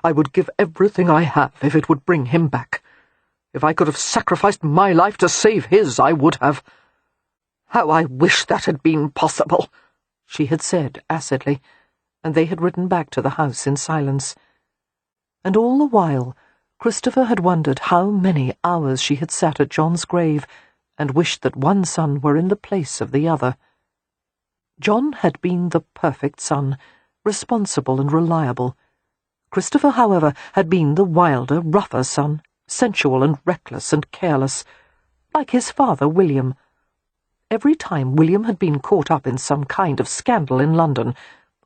I would give everything I have if it would bring him back. If I could have sacrificed my life to save his, I would have. How I wish that had been possible," she had said acidly, and they had ridden back to the house in silence. And all the while, Christopher had wondered how many hours she had sat at John's grave and wished that one son were in the place of the other. John had been the perfect son, responsible and reliable. Christopher, however, had been the wilder, rougher son, sensual and reckless and careless, like his father William. Every time William had been caught up in some kind of scandal in London,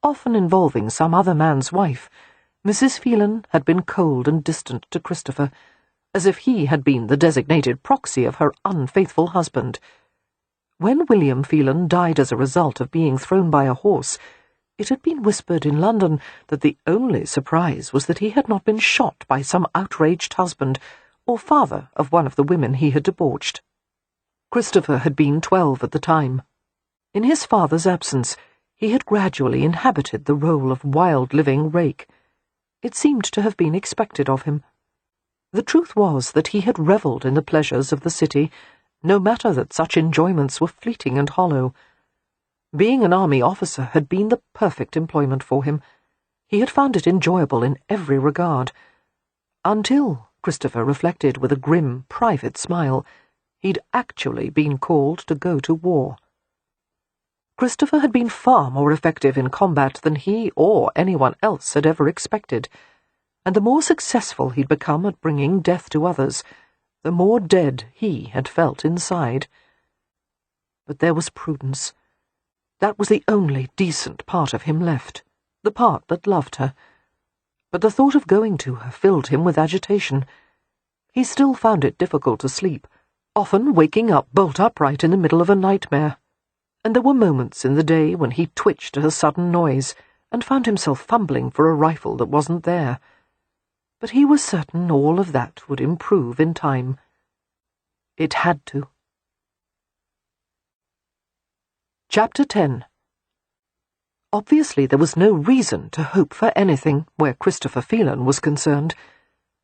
often involving some other man's wife, Mrs. Phelan had been cold and distant to Christopher, as if he had been the designated proxy of her unfaithful husband. When William Phelan died as a result of being thrown by a horse, it had been whispered in London that the only surprise was that he had not been shot by some outraged husband or father of one of the women he had debauched. Christopher had been 12 at the time. In his father's absence, he had gradually inhabited the role of wild-living rake. It seemed to have been expected of him. The truth was that he had revelled in the pleasures of the city, no matter that such enjoyments were fleeting and hollow. Being an army officer had been the perfect employment for him. He had found it enjoyable in every regard. Until, Christopher reflected with a grim, private smile, he'd actually been called to go to war. Christopher had been far more effective in combat than he or anyone else had ever expected, and the more successful he'd become at bringing death to others, the more dead he had felt inside. But there was Prudence. That was the only decent part of him left, the part that loved her. But the thought of going to her filled him with agitation. He still found it difficult to sleep, often waking up bolt upright in the middle of a nightmare. And there were moments in the day when he twitched at a sudden noise and found himself fumbling for a rifle that wasn't there. But he was certain all of that would improve in time. It had to. Chapter 10. Obviously there was no reason to hope for anything where Christopher Phelan was concerned.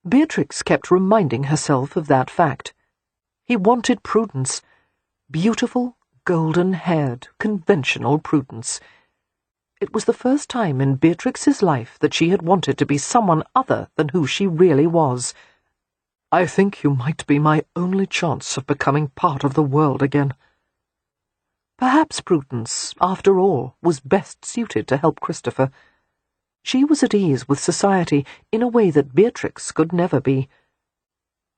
Beatrix kept reminding herself of that fact. He wanted Prudence. Beautiful, golden-haired, conventional Prudence. It was the first time in Beatrix's life that she had wanted to be someone other than who she really was. "I think you might be my only chance of becoming part of the world again." Perhaps Prudence, after all, was best suited to help Christopher. She was at ease with society in a way that Beatrix could never be.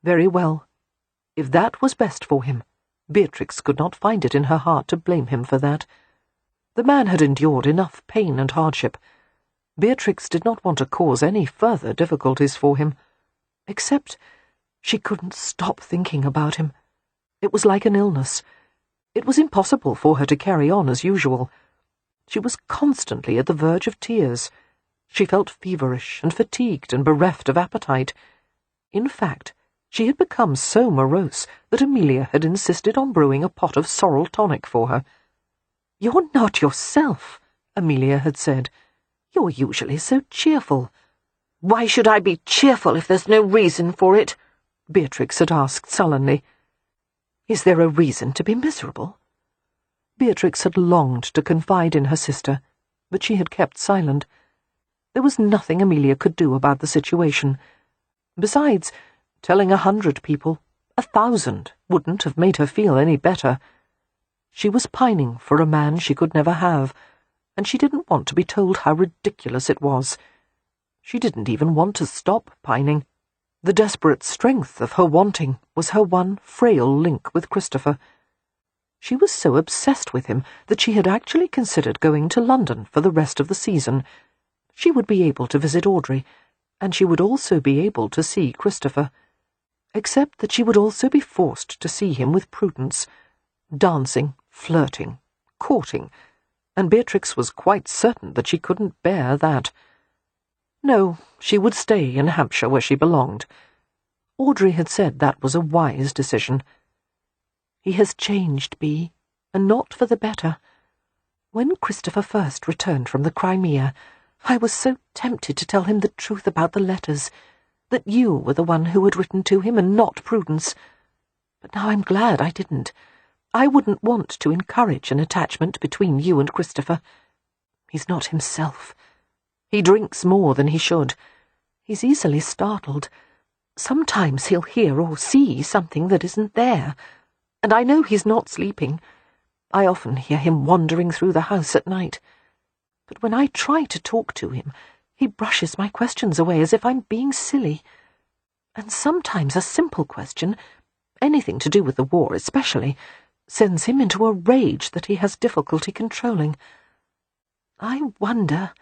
Very well. If that was best for him, Beatrix could not find it in her heart to blame him for that. The man had endured enough pain and hardship. Beatrix did not want to cause any further difficulties for him. Except she couldn't stop thinking about him. It was like an illness. It was impossible for her to carry on as usual. She was constantly at the verge of tears. She felt feverish and fatigued and bereft of appetite. In fact, she had become so morose that Amelia had insisted on brewing a pot of sorrel tonic for her. "You're not yourself," Amelia had said. "You're usually so cheerful." "Why should I be cheerful if there's no reason for it?" Beatrix had asked sullenly. "Is there a reason to be miserable?" Beatrix had longed to confide in her sister, but she had kept silent. There was nothing Amelia could do about the situation. Besides, telling 100 people, 1,000, wouldn't have made her feel any better. She was pining for a man she could never have, and she didn't want to be told how ridiculous it was. She didn't even want to stop pining. The desperate strength of her wanting was her one frail link with Christopher. She was so obsessed with him that she had actually considered going to London for the rest of the season. She would be able to visit Audrey, and she would also be able to see Christopher. Except that she would also be forced to see him with Prudence, dancing, flirting, courting, and Beatrix was quite certain that she couldn't bear that. No, she would stay in Hampshire where she belonged. Audrey had said that was a wise decision. "He has changed, Bea, and not for the better. When Christopher first returned from the Crimea, I was so tempted to tell him the truth about the letters, that you were the one who had written to him and not Prudence. But now I'm glad I didn't. I wouldn't want to encourage an attachment between you and Christopher. He's not himself. He drinks more than he should. He's easily startled. Sometimes he'll hear or see something that isn't there, and I know he's not sleeping. I often hear him wandering through the house at night. But when I try to talk to him, he brushes my questions away as if I'm being silly. And sometimes a simple question, anything to do with the war especially, sends him into a rage that he has difficulty controlling. I wonder—"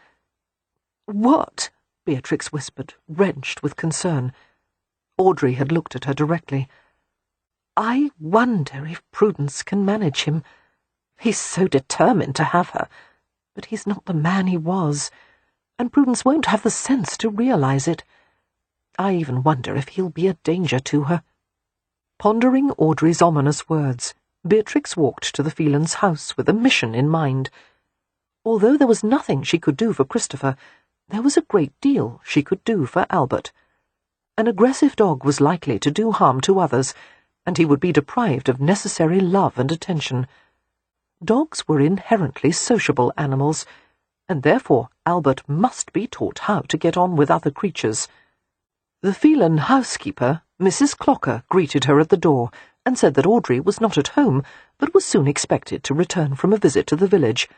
"What?" Beatrix whispered, wrenched with concern. Audrey had looked at her directly. "I wonder if Prudence can manage him. He's so determined to have her, but he's not the man he was, and Prudence won't have the sense to realize it. I even wonder if he'll be a danger to her." Pondering Audrey's ominous words, Beatrix walked to the Phelans' house with a mission in mind. Although there was nothing she could do for Christopher, there was a great deal she could do for Albert. An aggressive dog was likely to do harm to others, and he would be deprived of necessary love and attention. Dogs were inherently sociable animals, and therefore Albert must be taught how to get on with other creatures. The Phelan housekeeper, Mrs. Clocker, greeted her at the door and said that Audrey was not at home, but was soon expected to return from a visit to the village.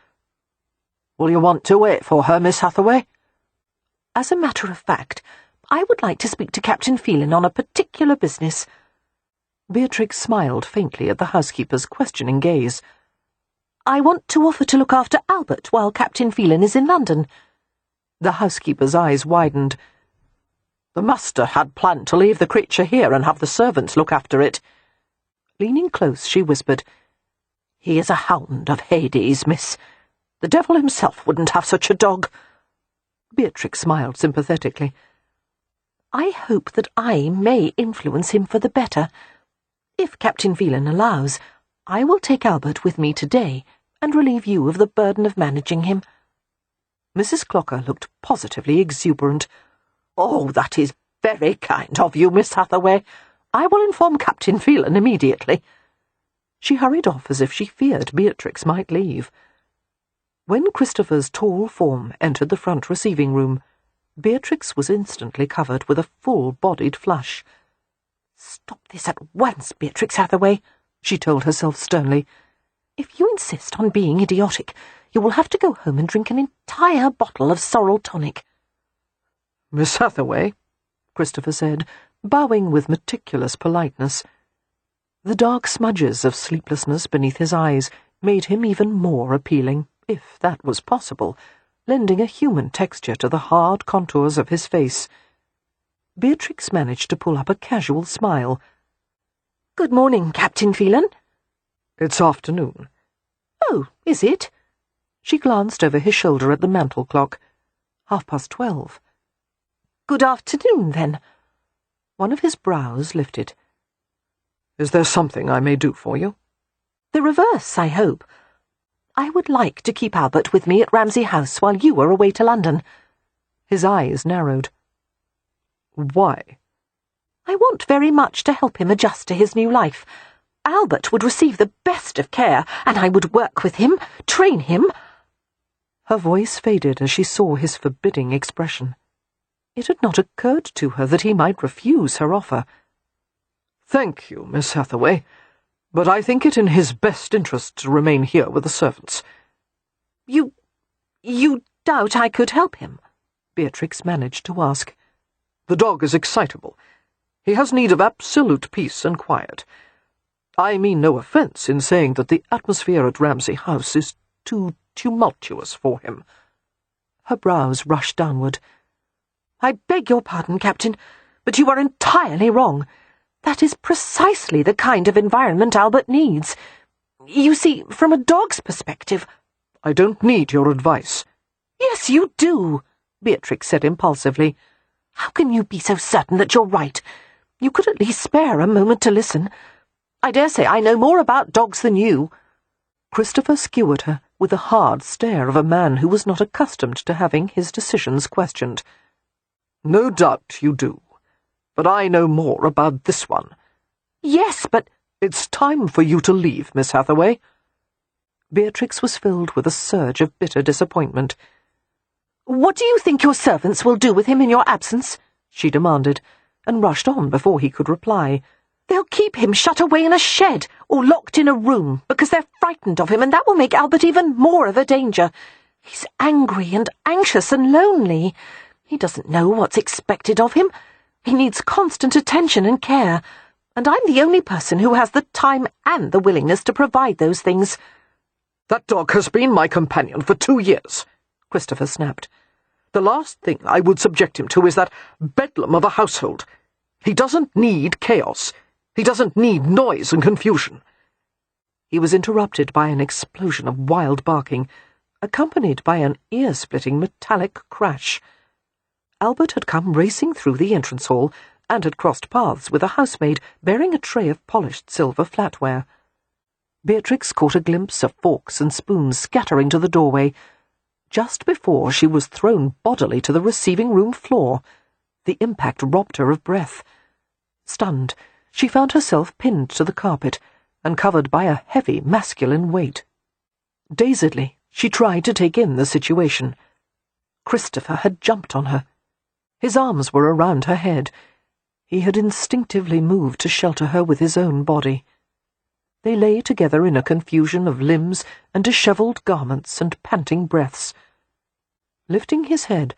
"Will you want to wait for her, Miss Hathaway?" "As a matter of fact, I would like to speak to Captain Phelan on a particular business." Beatrix smiled faintly at the housekeeper's questioning gaze. "I want to offer to look after Albert while Captain Phelan is in London." The housekeeper's eyes widened. "The master had planned to leave the creature here and have the servants look after it." Leaning close, she whispered, "He is a hound of Hades, miss. The devil himself wouldn't have such a dog." Beatrix smiled sympathetically. "I hope that I may influence him for the better. If Captain Phelan allows, I will take Albert with me today and relieve you of the burden of managing him." Mrs. Clocker looked positively exuberant. "Oh, that is very kind of you, Miss Hathaway. I will inform Captain Phelan immediately." She hurried off as if she feared Beatrix might leave. When Christopher's tall form entered the front receiving room, Beatrix was instantly covered with a full-bodied flush. "Stop this at once, Beatrix Hathaway," she told herself sternly. "If you insist on being idiotic, you will have to go home and drink an entire bottle of sorrel tonic." "Miss Hathaway," Christopher said, bowing with meticulous politeness. The dark smudges of sleeplessness beneath his eyes made him even more appealing, if that was possible, lending a human texture to the hard contours of his face. Beatrix managed to pull up a casual smile. "Good morning, Captain Phelan." "It's afternoon." "Oh, is it?" She glanced over his shoulder at the mantel clock. 12:30. "Good afternoon, then." One of his brows lifted. "Is there something I may do for you?" "The reverse, I hope. I would like to keep Albert with me at Ramsay House while you are away to London." His eyes narrowed. "Why?" "I want very much to help him adjust to his new life. Albert would receive the best of care, and I would work with him, train him." Her voice faded as she saw his forbidding expression. It had not occurred to her that he might refuse her offer. "Thank you, Miss Hathaway, but I think it in his best interest to remain here with the servants." You doubt I could help him?" Beatrix managed to ask. "The dog is excitable. He has need of absolute peace and quiet. I mean no offence in saying that the atmosphere at Ramsay House is too tumultuous for him." Her brows rushed downward. "I beg your pardon, Captain, but you are entirely wrong. That is precisely the kind of environment Albert needs. You see, from a dog's perspective—" "I don't need your advice." "Yes, you do," Beatrix said impulsively. "How can you be so certain that you're right? You could at least spare a moment to listen. I dare say I know more about dogs than you." Christopher skewered her with the hard stare of a man who was not accustomed to having his decisions questioned. "No doubt you do, but I know more about this one." "Yes, but—" "It's time for you to leave, Miss Hathaway." Beatrix was filled with a surge of bitter disappointment. "What do you think your servants will do with him in your absence?" she demanded, and rushed on before he could reply. "They'll keep him shut away in a shed or locked in a room because they're frightened of him, and that will make Albert even more of a danger. He's angry and anxious and lonely. He doesn't know what's expected of him. He needs constant attention and care, and I'm the only person who has the time and the willingness to provide those things." "That dog has been my companion for 2 years," Christopher snapped. "The last thing I would subject him to is that bedlam of a household. He doesn't need chaos. He doesn't need noise and confusion." He was interrupted by an explosion of wild barking, accompanied by an ear-splitting metallic crash. Albert had come racing through the entrance hall and had crossed paths with a housemaid bearing a tray of polished silver flatware. Beatrix caught a glimpse of forks and spoons scattering to the doorway, just before she was thrown bodily to the receiving-room floor. The impact robbed her of breath. Stunned, she found herself pinned to the carpet and covered by a heavy masculine weight. Dazedly, she tried to take in the situation. Christopher had jumped on her. His arms were around her head. He had instinctively moved to shelter her with his own body. They lay together in a confusion of limbs and dishevelled garments and panting breaths. Lifting his head,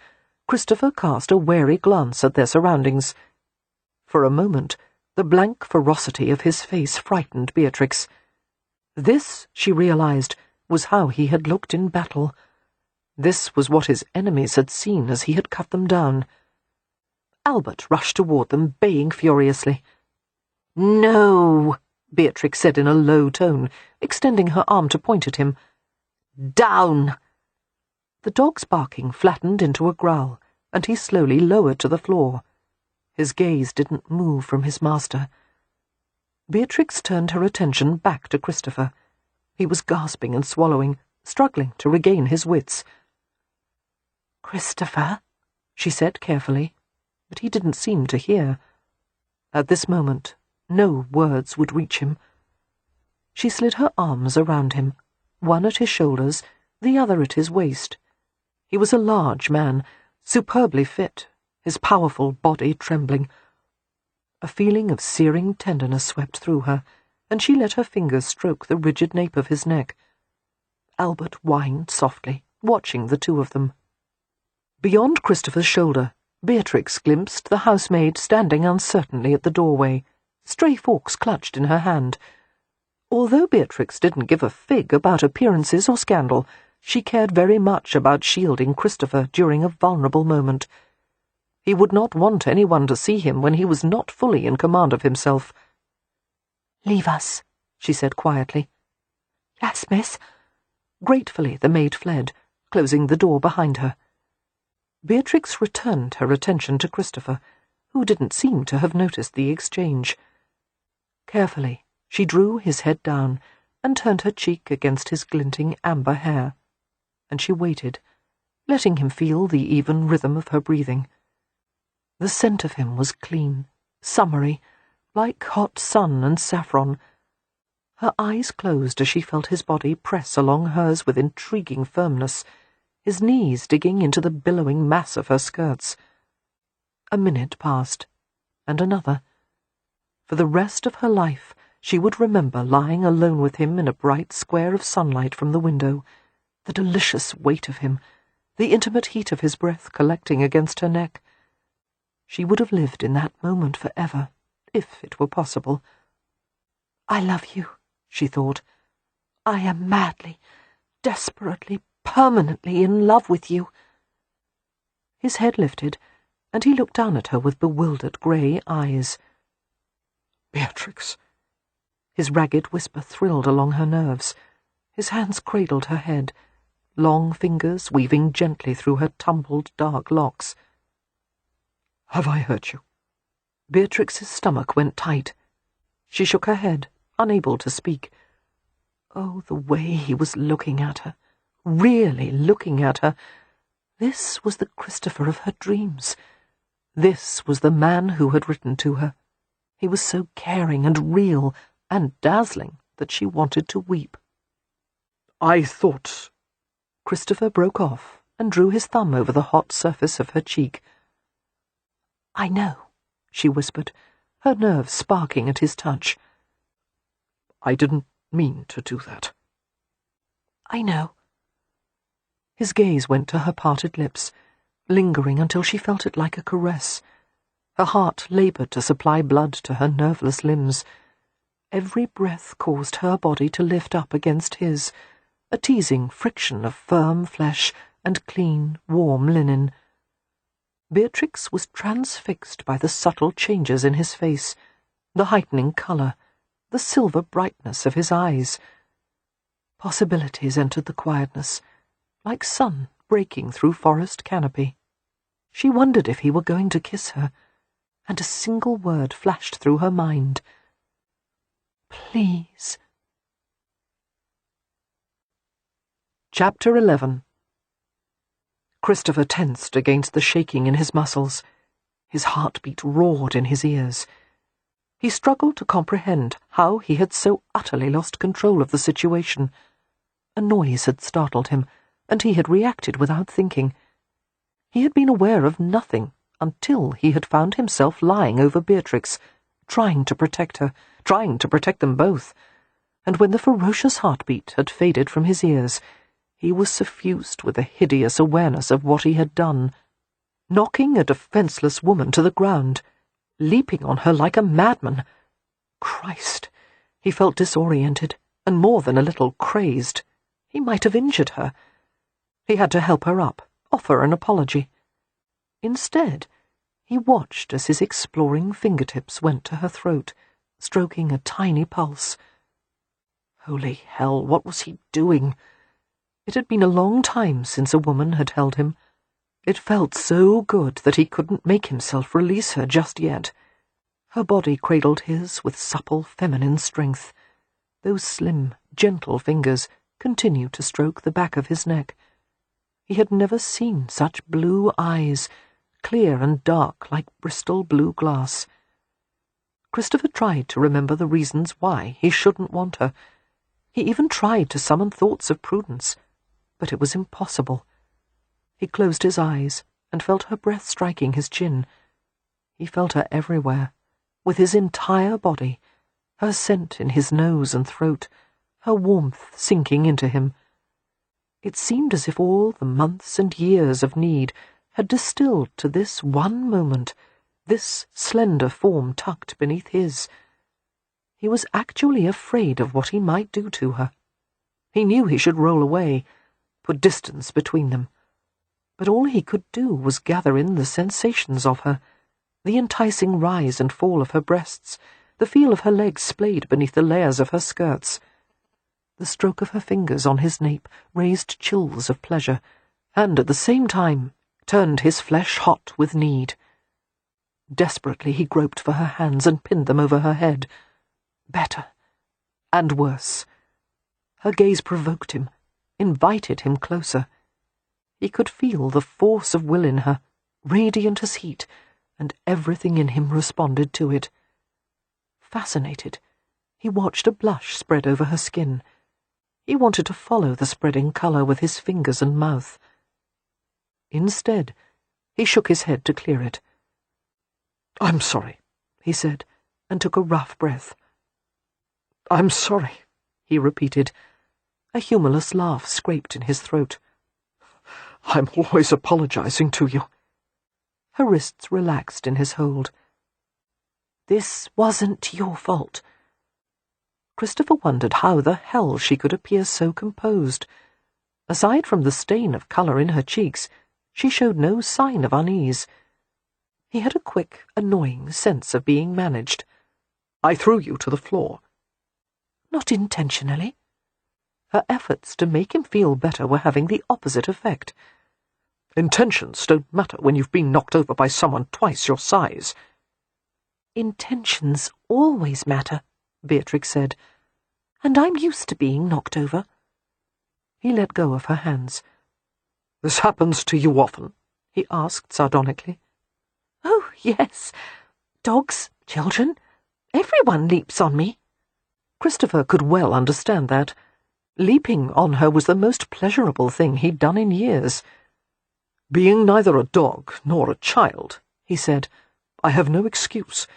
Christopher cast a wary glance at their surroundings. For a moment, the blank ferocity of his face frightened Beatrix. This, she realized, was how he had looked in battle. This was what his enemies had seen as he had cut them down. Albert rushed toward them, baying furiously. "No," Beatrix said in a low tone, extending her arm to point at him. "Down!" The dog's barking flattened into a growl, and he slowly lowered to the floor. His gaze didn't move from his master. Beatrix turned her attention back to Christopher. He was gasping and swallowing, struggling to regain his wits. "Christopher," she said carefully, but he didn't seem to hear. At this moment, no words would reach him. She slid her arms around him, one at his shoulders, the other at his waist. He was a large man, superbly fit, his powerful body trembling. A feeling of searing tenderness swept through her, and she let her fingers stroke the rigid nape of his neck. Albert whined softly, watching the two of them. Beyond Christopher's shoulder, Beatrix glimpsed the housemaid standing uncertainly at the doorway, stray forks clutched in her hand. Although Beatrix didn't give a fig about appearances or scandal, she cared very much about shielding Christopher during a vulnerable moment. He would not want anyone to see him when he was not fully in command of himself. "Leave us," she said quietly. "Yes, miss. Gratefully the maid fled, closing the door behind her. Beatrix returned her attention to Christopher, who didn't seem to have noticed the exchange. Carefully, she drew his head down and turned her cheek against his glinting amber hair, and she waited, letting him feel the even rhythm of her breathing. The scent of him was clean, summery, like hot sun and saffron. Her eyes closed as she felt his body press along hers with intriguing firmness, his knees digging into the billowing mass of her skirts. A minute passed, and another. For the rest of her life she would remember lying alone with him in a bright square of sunlight from the window, the delicious weight of him, the intimate heat of his breath collecting against her neck. She would have lived in that moment forever, if it were possible. "I love you," she thought. "I am madly, desperately, permanently in love with you." His head lifted, and he looked down at her with bewildered grey eyes. "Beatrix." His ragged whisper thrilled along her nerves. His hands cradled her head, long fingers weaving gently through her tumbled dark locks. "Have I hurt you?" Beatrix's stomach went tight. She shook her head, unable to speak. Oh, the way he was looking at her, really looking at her. This was the Christopher of her dreams. This was the man who had written to her. He was so caring and real and dazzling that she wanted to weep. "I thought—" Christopher broke off and drew his thumb over the hot surface of her cheek. "I know," she whispered, her nerves sparking at his touch. "I didn't mean to do that." "I know." His gaze went to her parted lips, lingering until she felt it like a caress. Her heart laboured to supply blood to her nerveless limbs. Every breath caused her body to lift up against his, a teasing friction of firm flesh and clean, warm linen. Beatrix was transfixed by the subtle changes in his face, the heightening colour, the silver brightness of his eyes. Possibilities entered the quietness, like sun breaking through forest canopy. She wondered if he were going to kiss her, and a single word flashed through her mind. "Please." Chapter 11. Christopher tensed against the shaking in his muscles. His heartbeat roared in his ears. He struggled to comprehend how he had so utterly lost control of the situation. A noise had startled him, and he had reacted without thinking. He had been aware of nothing until he had found himself lying over Beatrix, trying to protect her, trying to protect them both. And when the ferocious heartbeat had faded from his ears, he was suffused with a hideous awareness of what he had done. Knocking a defenceless woman to the ground, leaping on her like a madman. Christ! He felt disoriented, and more than a little crazed. He might have injured her. He had to help her up, offer an apology. Instead, he watched as his exploring fingertips went to her throat, stroking a tiny pulse. Holy hell, what was he doing? It had been a long time since a woman had held him. It felt so good that he couldn't make himself release her just yet. Her body cradled his with supple feminine strength. Those slim, gentle fingers continued to stroke the back of his neck. He had never seen such blue eyes, clear and dark like Bristol blue glass. Christopher tried to remember the reasons why he shouldn't want her. He even tried to summon thoughts of Prudence, but it was impossible. He closed his eyes and felt her breath striking his chin. He felt her everywhere, with his entire body, her scent in his nose and throat, her warmth sinking into him. It seemed as if all the months and years of need had distilled to this one moment, this slender form tucked beneath his. He was actually afraid of what he might do to her. He knew he should roll away, put distance between them. But all he could do was gather in the sensations of her, the enticing rise and fall of her breasts, the feel of her legs splayed beneath the layers of her skirts. The stroke of her fingers on his nape raised chills of pleasure, and at the same time turned his flesh hot with need. Desperately he groped for her hands and pinned them over her head. Better. And worse. Her gaze provoked him, invited him closer. He could feel the force of will in her, radiant as heat, and everything in him responded to it. Fascinated, he watched a blush spread over her skin. He wanted to follow the spreading colour with his fingers and mouth. Instead, he shook his head to clear it. "I'm sorry," he said, and took a rough breath. "I'm sorry," he repeated. A humourless laugh scraped in his throat. "I'm always apologising to you." Her wrists relaxed in his hold. "This wasn't your fault." Christopher wondered how the hell she could appear so composed. Aside from the stain of colour in her cheeks, she showed no sign of unease. He had a quick, annoying sense of being managed. "I threw you to the floor." "Not intentionally." Her efforts to make him feel better were having the opposite effect. "Intentions don't matter when you've been knocked over by someone twice your size." "Intentions always matter," Beatrix said, "and I'm used to being knocked over." He let go of her hands. "This happens to you often?" he asked sardonically. "Oh, yes. Dogs, children, everyone leaps on me." Christopher could well understand that. Leaping on her was the most pleasurable thing he'd done in years. "Being neither a dog nor a child," he said, "I have no excuse."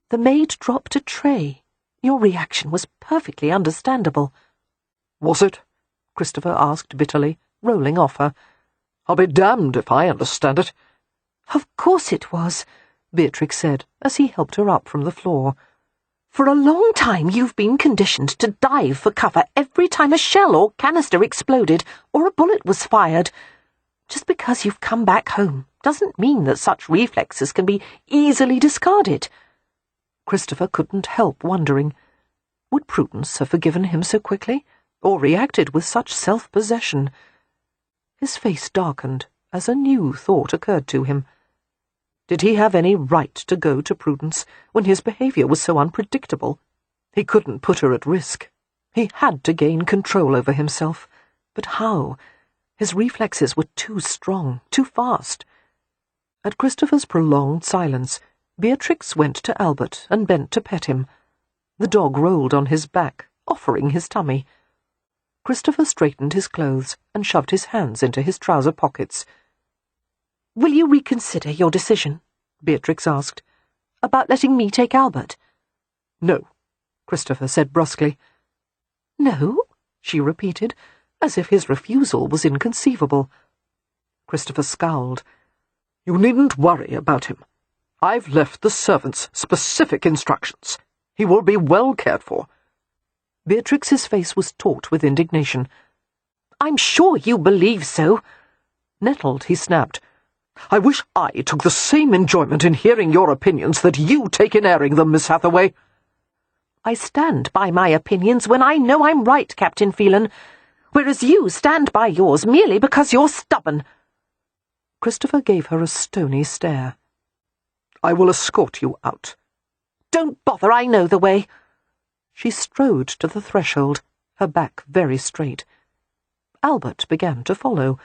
"The maid dropped a tray. Your reaction was perfectly understandable." "Was it?" Christopher asked bitterly, rolling off her. "I'll be damned if I understand it." "Of course it was," Beatrix said, as he helped her up from the floor. "For a long time you've been conditioned to dive for cover every time a shell or canister exploded or a bullet was fired. Just because you've come back home doesn't mean that such reflexes can be easily discarded." Christopher couldn't help wondering, would Prudence have forgiven him so quickly, or reacted with such self-possession? His face darkened as a new thought occurred to him. Did he have any right to go to Prudence when his behaviour was so unpredictable? He couldn't put her at risk. He had to gain control over himself. But how? His reflexes were too strong, too fast. At Christopher's prolonged silence, Beatrix went to Albert and bent to pet him. The dog rolled on his back, offering his tummy. Christopher straightened his clothes and shoved his hands into his trouser pockets. "Will you reconsider your decision?" Beatrix asked. "About letting me take Albert?" "No," Christopher said brusquely. "No?" she repeated, as if his refusal was inconceivable. Christopher scowled. "You needn't worry about him. I've left the servants specific instructions. He will be well cared for." Beatrix's face was taut with indignation. "I'm sure you believe so." Nettled, he snapped, "I wish I took the same enjoyment in hearing your opinions that you take in airing them, Miss Hathaway." "I stand by my opinions when I know I'm right, Captain Phelan, whereas you stand by yours merely because you're stubborn." Christopher gave her a stony stare. "I will escort you out." "Don't bother, I know the way." She strode to the threshold, her back very straight. Albert began to follow,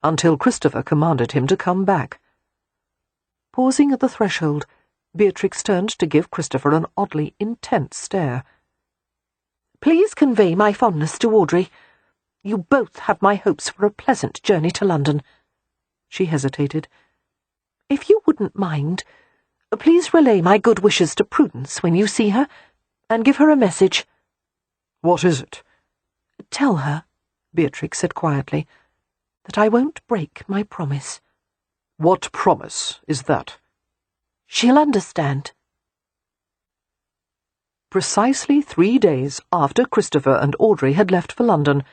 until Christopher commanded him to come back. Pausing at the threshold, Beatrix turned to give Christopher an oddly intent stare. "Please convey my fondness to Audrey. You both have my hopes for a pleasant journey to London." She hesitated. "If you wouldn't mind, please relay my good wishes to Prudence when you see her, and give her a message." "What is it?" "Tell her," Beatrix said quietly, "that I won't break my promise." "What promise is that?" "She'll understand." Precisely 3 days after Christopher and Audrey had left for London,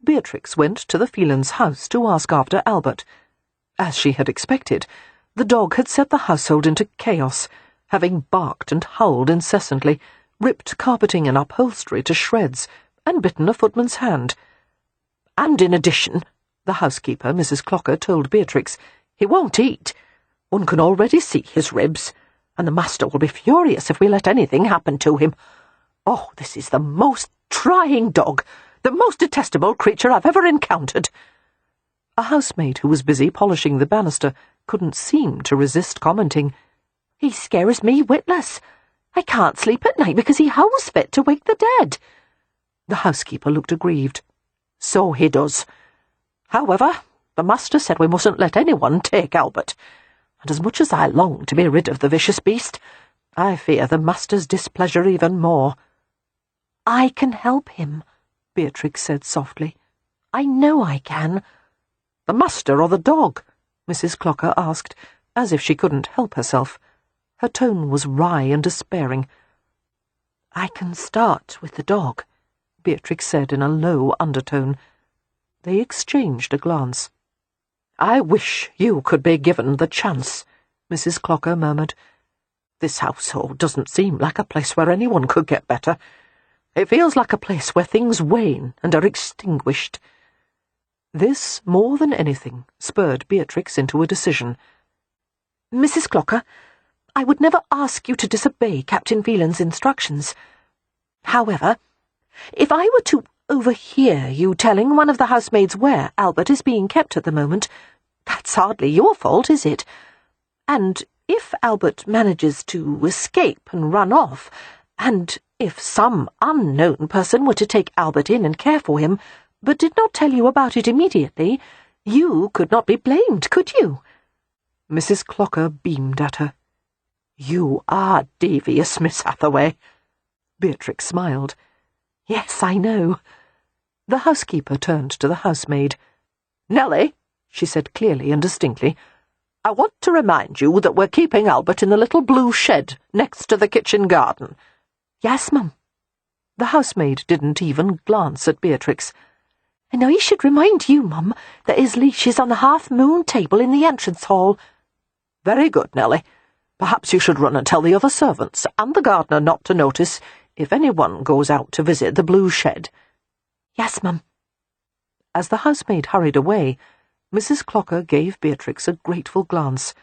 Beatrix went to the Phelans' house to ask after Albert. As she had expected, the dog had set the household into chaos, having barked and howled incessantly, ripped carpeting and upholstery to shreds, and bitten a footman's hand. "And in addition," the housekeeper, Mrs. Clocker, told Beatrix, "he won't eat. One can already see his ribs, and the master will be furious if we let anything happen to him. Oh, this is the most trying dog, the most detestable creature I've ever encountered." A housemaid who was busy polishing the banister couldn't seem to resist commenting. "He scares me witless. I can't sleep at night because he howls fit to wake the dead." The housekeeper looked aggrieved. "So he does. However, the master said we mustn't let anyone take Albert, and as much as I long to be rid of the vicious beast, I fear the master's displeasure even more." "I can help him," Beatrix said softly. "I know I can." "The master or the dog?" Mrs. Clocker asked, as if she couldn't help herself. Her tone was wry and despairing. "I can start with the dog," Beatrix said in a low undertone. They exchanged a glance. "I wish you could be given the chance," Mrs. Clocker murmured. "This household doesn't seem like a place where anyone could get better. It feels like a place where things wane and are extinguished." This, more than anything, spurred Beatrix into a decision. "Mrs. Clocker, I would never ask you to disobey Captain Phelan's instructions. However, if I were to overhear you telling one of the housemaids where Albert is being kept at the moment, that's hardly your fault, is it? And if Albert manages to escape and run off, and if some unknown person were to take Albert in and care for him, but did not tell you about it immediately, you could not be blamed, could you?" Mrs. Clocker beamed at her. "You are devious, Miss Hathaway." Beatrix smiled. "Yes, I know." The housekeeper turned to the housemaid. "Nellie," she said clearly and distinctly, "I want to remind you that we're keeping Albert in the little blue shed next to the kitchen garden." "Yes, Mum." The housemaid didn't even glance at Beatrix. "And I should remind you, Mum, that his leash is on the half-moon table in the entrance hall." "Very good, Nellie. Perhaps you should run and tell the other servants and the gardener not to notice if anyone goes out to visit the blue shed." "Yes, Mum." As the housemaid hurried away, Mrs. Clocker gave Beatrix a grateful glance.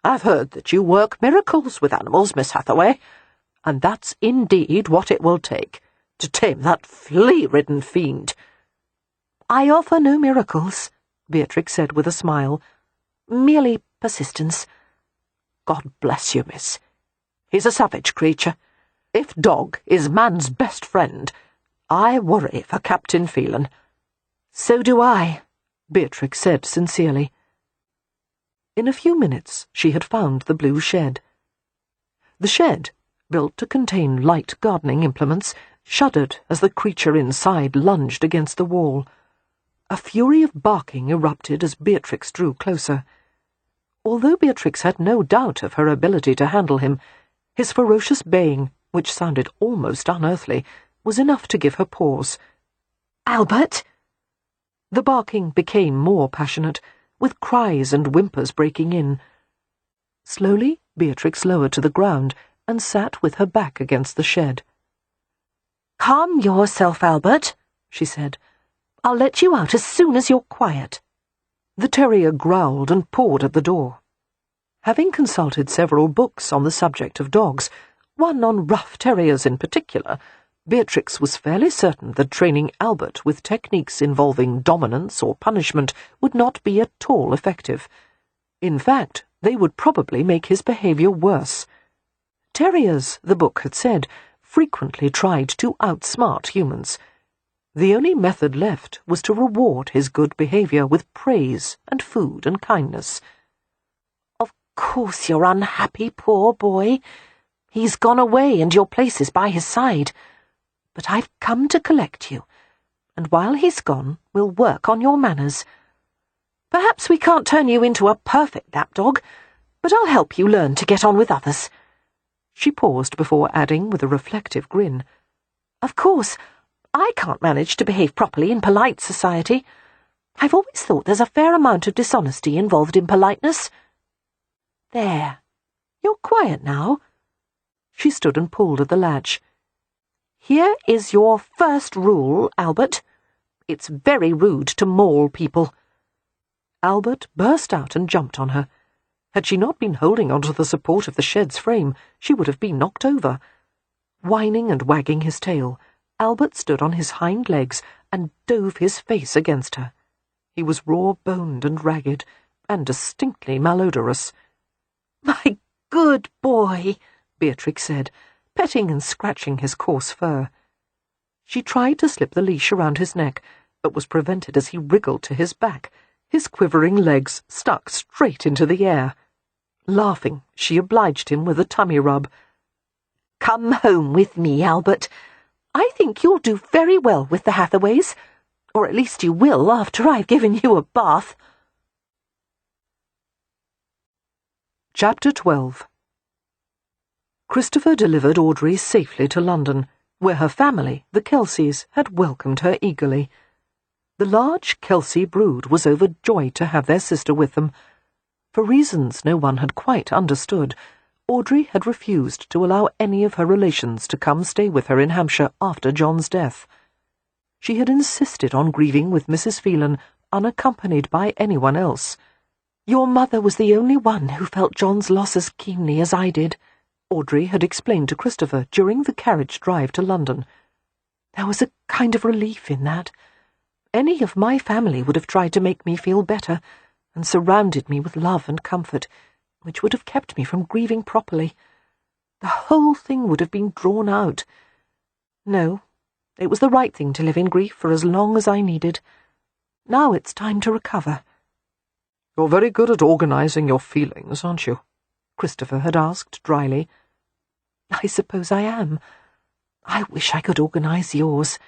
"I've heard that you work miracles with animals, Miss Hathaway, and that's indeed what it will take, to tame that flea-ridden fiend." "I offer no miracles," Beatrix said with a smile. "Merely persistence." "God bless you, miss. He's a savage creature. If dog is man's best friend, I worry for Captain Phelan." "So do I," Beatrix said sincerely. In a few minutes she had found the blue shed. The shed, built to contain light gardening implements, shuddered as the creature inside lunged against the wall. A fury of barking erupted as Beatrix drew closer. Although Beatrix had no doubt of her ability to handle him, his ferocious baying, which sounded almost unearthly, was enough to give her pause. "Albert!" The barking became more passionate, with cries and whimpers breaking in. Slowly, Beatrix lowered to the ground and sat with her back against the shed. "Calm yourself, Albert," she said. "I'll let you out as soon as you're quiet." The terrier growled and pawed at the door. Having consulted several books on the subject of dogs, one on rough terriers in particular, Beatrix was fairly certain that training Albert with techniques involving dominance or punishment would not be at all effective. In fact, they would probably make his behaviour worse. Terriers, the book had said, frequently tried to outsmart humans. The only method left was to reward his good behaviour with praise and food and kindness. "Of course you're unhappy, poor boy. He's gone away and your place is by his side. But I've come to collect you, and while he's gone, we'll work on your manners. Perhaps we can't turn you into a perfect lapdog, but I'll help you learn to get on with others." She paused before adding with a reflective grin, "Of course, I can't manage to behave properly in polite society. I've always thought there's a fair amount of dishonesty involved in politeness. There, you're quiet now." She stood and pulled at the latch. Here is your first rule, Albert. It's very rude to maul people. Albert burst out and jumped on her. Had she not been holding onto the support of the shed's frame, she would have been knocked over. Whining and wagging his tail, Albert stood on his hind legs and dove his face against her. He was raw-boned and ragged, and distinctly malodorous. "My good boy," Beatrix said, petting and scratching his coarse fur. She tried to slip the leash around his neck, but was prevented as he wriggled to his back, his quivering legs stuck straight into the air. Laughing, she obliged him with a tummy rub. "Come home with me, Albert. I think you'll do very well with the Hathaways, or at least you will after I've given you a bath." Chapter 12. Christopher delivered Audrey safely to London, where her family, the Kelseys, had welcomed her eagerly. The large Kelsey brood was overjoyed to have their sister with them. For reasons no one had quite understood, Audrey had refused to allow any of her relations to come stay with her in Hampshire after John's death. She had insisted on grieving with Mrs. Phelan, unaccompanied by anyone else. "Your mother was the only one who felt John's loss as keenly as I did," Audrey had explained to Christopher during the carriage drive to London. "There was a kind of relief in that. Any of my family would have tried to make me feel better, and surrounded me with love and comfort, which would have kept me from grieving properly. The whole thing would have been drawn out. No, it was the right thing to live in grief for as long as I needed. Now it's time to recover." "You're very good at organising your feelings, aren't you?" Christopher had asked dryly. "I suppose I am. I wish I could organise yours.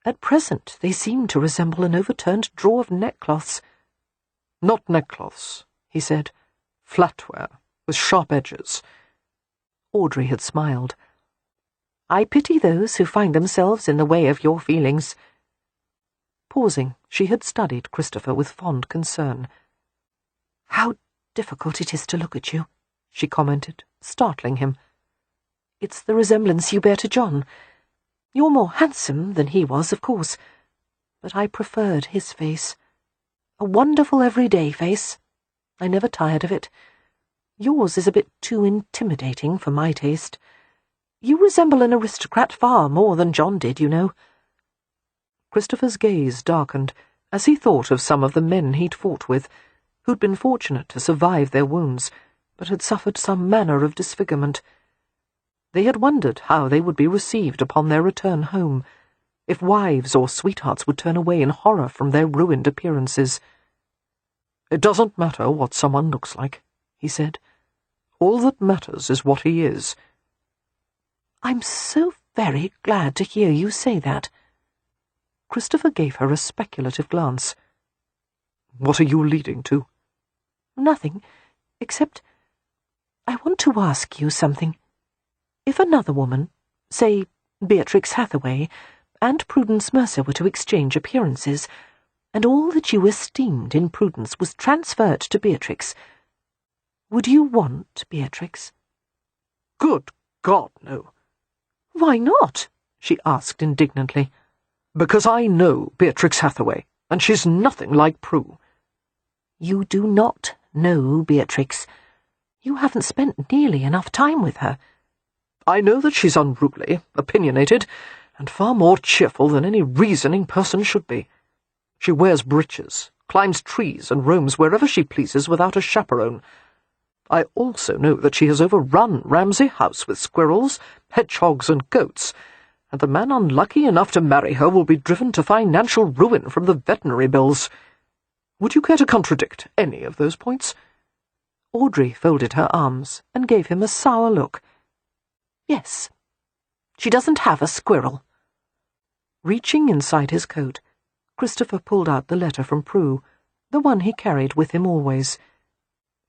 At present they seem to resemble an overturned drawer of neckcloths." "Not neckcloths," he said. "Flatware, with sharp edges." Audrey had smiled. "I pity those who find themselves in the way of your feelings." Pausing, she had studied Christopher with fond concern. "How difficult it is to look at you," she commented, startling him. "It's the resemblance you bear to John. You're more handsome than he was, of course, but I preferred his face. A wonderful everyday face. I never tired of it. Yours is a bit too intimidating for my taste. You resemble an aristocrat far more than John did, you know." Christopher's gaze darkened as he thought of some of the men he'd fought with, who'd been fortunate to survive their wounds, but had suffered some manner of disfigurement. They had wondered how they would be received upon their return home, if wives or sweethearts would turn away in horror from their ruined appearances. "It doesn't matter what someone looks like," he said. "All that matters is what he is." "I'm so very glad to hear you say that." Christopher gave her a speculative glance. "What are you leading to?" "Nothing, except I want to ask you something. If another woman, say Beatrix Hathaway, and Prudence Mercer were to exchange appearances, and all that you esteemed in Prudence was transferred to Beatrix, would you want Beatrix?" "Good God, no." "Why not?" she asked indignantly. "Because I know Beatrix Hathaway, and she's nothing like Prue." "You do not know Beatrix. You haven't spent nearly enough time with her." "I know that she's unruly, opinionated, and far more cheerful than any reasoning person should be. She wears breeches, climbs trees, and roams wherever she pleases without a chaperone. I also know that she has overrun Ramsay House with squirrels, hedgehogs, and goats, and the man unlucky enough to marry her will be driven to financial ruin from the veterinary bills. Would you care to contradict any of those points?" Audrey folded her arms and gave him a sour look. "Yes. She doesn't have a squirrel." Reaching inside his coat, Christopher pulled out the letter from Prue, the one he carried with him always.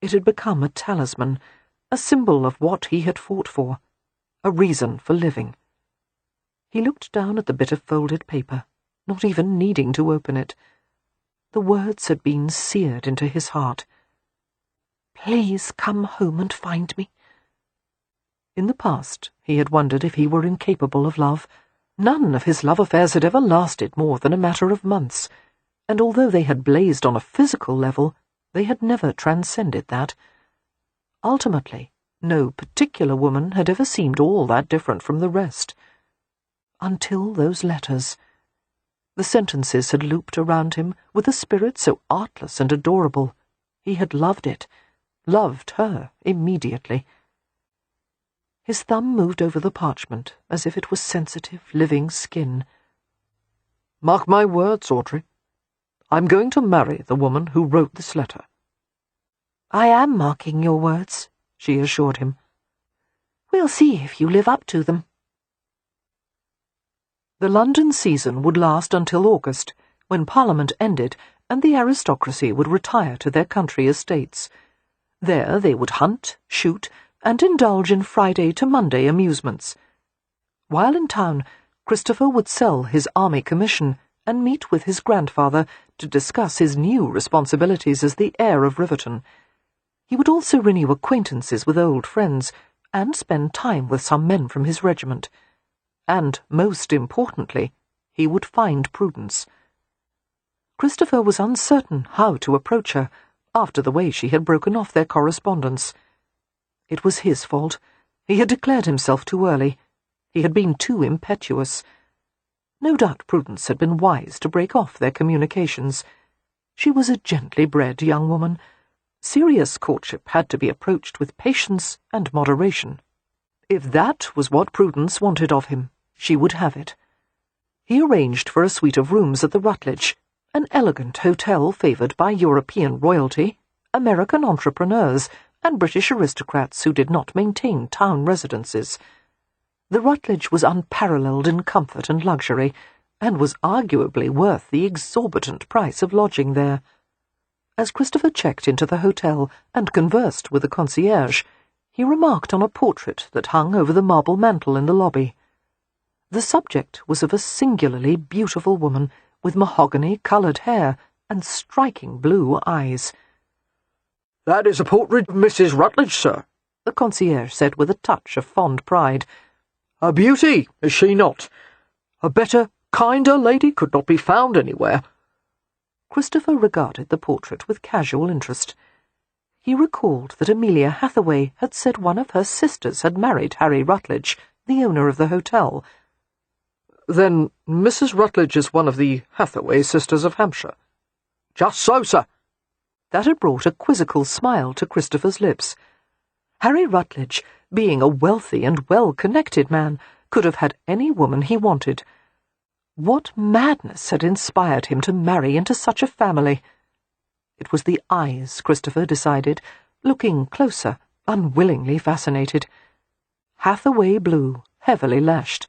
It had become a talisman, a symbol of what he had fought for, a reason for living. He looked down at the bit of folded paper, not even needing to open it. The words had been seared into his heart. "Please come home and find me." In the past, he had wondered if he were incapable of love, None of his love affairs had ever lasted more than a matter of months, and although they had blazed on a physical level, they had never transcended that. Ultimately, no particular woman had ever seemed all that different from the rest. Until those letters. The sentences had looped around him with a spirit so artless and adorable. He had loved it, loved her immediately. His thumb moved over the parchment as if it was sensitive, living skin. "Mark my words, Audrey. I'm going to marry the woman who wrote this letter." "I am marking your words," she assured him. "We'll see if you live up to them." The London season would last until August, when Parliament ended and the aristocracy would retire to their country estates. There they would hunt, shoot, and indulge in Friday to Monday amusements. While in town, Christopher would sell his army commission and meet with his grandfather to discuss his new responsibilities as the heir of Riverton. He would also renew acquaintances with old friends and spend time with some men from his regiment. And, most importantly, he would find Prudence. Christopher was uncertain how to approach her after the way she had broken off their correspondence. It was his fault. He had declared himself too early. He had been too impetuous. No doubt Prudence had been wise to break off their communications. She was a gently bred young woman. Serious courtship had to be approached with patience and moderation. If that was what Prudence wanted of him, she would have it. He arranged for a suite of rooms at the Rutledge, an elegant hotel favoured by European royalty, American entrepreneurs, and British aristocrats who did not maintain town residences. The Rutledge was unparalleled in comfort and luxury, and was arguably worth the exorbitant price of lodging there. As Christopher checked into the hotel and conversed with the concierge, he remarked on a portrait that hung over the marble mantel in the lobby. The subject was of a singularly beautiful woman with mahogany-coloured hair and striking blue eyes. "That is a portrait of Mrs. Rutledge, sir," the concierge said with a touch of fond pride. "A beauty, is she not? A better, kinder lady could not be found anywhere." Christopher regarded the portrait with casual interest. He recalled that Amelia Hathaway had said one of her sisters had married Harry Rutledge, the owner of the hotel. "Then Mrs. Rutledge is one of the Hathaway sisters of Hampshire?" "Just so, sir." That had brought a quizzical smile to Christopher's lips. Harry Rutledge, being a wealthy and well-connected man, could have had any woman he wanted. What madness had inspired him to marry into such a family? It was the eyes, Christopher decided, looking closer, unwillingly fascinated. Hathaway blue, heavily lashed,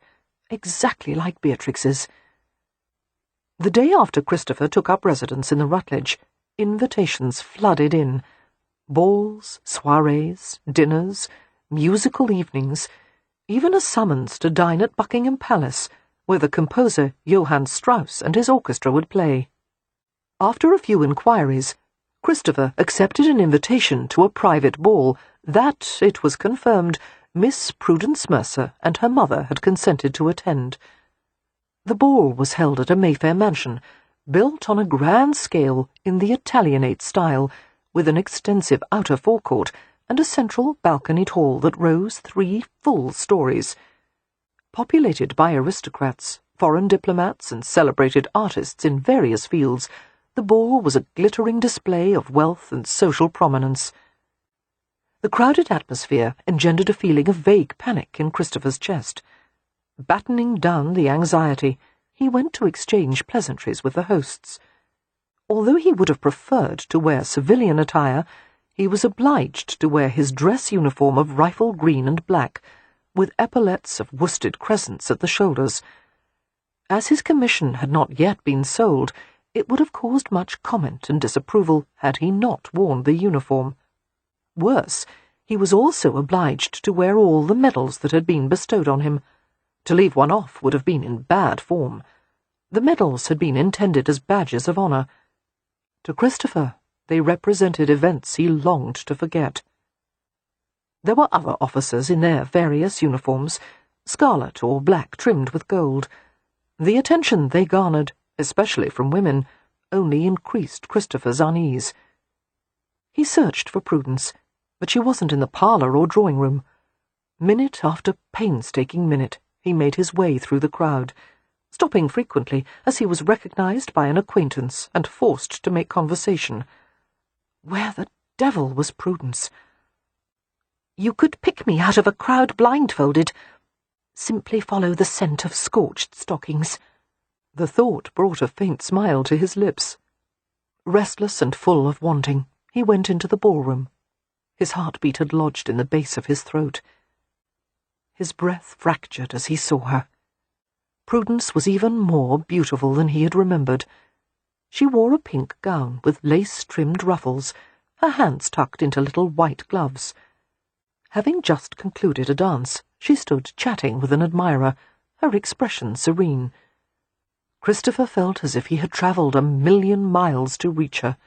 exactly like Beatrix's. The day after Christopher took up residence in the Rutledge, invitations flooded in. Balls, soirees, dinners, musical evenings, even a summons to dine at Buckingham Palace, where the composer Johann Strauss and his orchestra would play. After a few inquiries, Christopher accepted an invitation to a private ball that, it was confirmed, Miss Prudence Mercer and her mother had consented to attend. The ball was held at a Mayfair mansion, built on a grand scale in the Italianate style, with an extensive outer forecourt and a central balconied hall that rose 3 full stories. Populated by aristocrats, foreign diplomats, and celebrated artists in various fields, the ball was a glittering display of wealth and social prominence. The crowded atmosphere engendered a feeling of vague panic in Christopher's chest. Battening down the anxiety, he went to exchange pleasantries with the hosts. Although he would have preferred to wear civilian attire, he was obliged to wear his dress uniform of rifle green and black, with epaulets of worsted crescents at the shoulders. As his commission had not yet been sold, it would have caused much comment and disapproval had he not worn the uniform. Worse, he was also obliged to wear all the medals that had been bestowed on him. To leave one off would have been in bad form. The medals had been intended as badges of honour. To Christopher, they represented events he longed to forget. There were other officers in their various uniforms, scarlet or black trimmed with gold. The attention they garnered, especially from women, only increased Christopher's unease. He searched for Prudence, but she wasn't in the parlour or drawing-room. Minute after painstaking minute, he made his way through the crowd, stopping frequently as he was recognised by an acquaintance and forced to make conversation. Where the devil was Prudence? "You could pick me out of a crowd blindfolded. Simply follow the scent of scorched stockings." The thought brought a faint smile to his lips. Restless and full of wanting, he went into the ballroom. His heartbeat had lodged in the base of his throat. His breath fractured as he saw her. Prudence was even more beautiful than he had remembered. She wore a pink gown with lace-trimmed ruffles, her hands tucked into little white gloves. Having just concluded a dance, she stood chatting with an admirer, her expression serene. Christopher felt as if he had travelled 1,000,000 miles to reach her.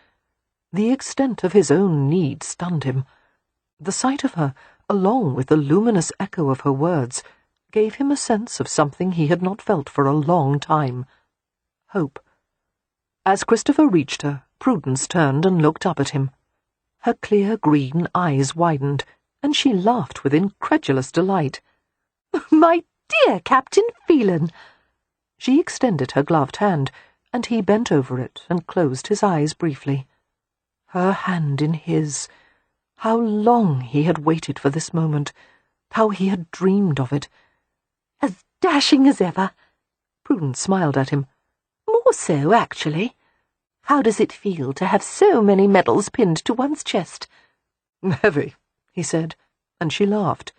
The extent of his own need stunned him. The sight of her, along with the luminous echo of her words, gave him a sense of something he had not felt for a long time. Hope. As Christopher reached her, Prudence turned and looked up at him. Her clear green eyes widened, and she laughed with incredulous delight. "My dear Captain Phelan!" She extended her gloved hand, and he bent over it and closed his eyes briefly. Her hand in his. How long he had waited for this moment, how he had dreamed of it. "As dashing as ever." Prudence smiled at him. "More so, actually. How does it feel to have so many medals pinned to one's chest?" "Heavy," he said, and she laughed.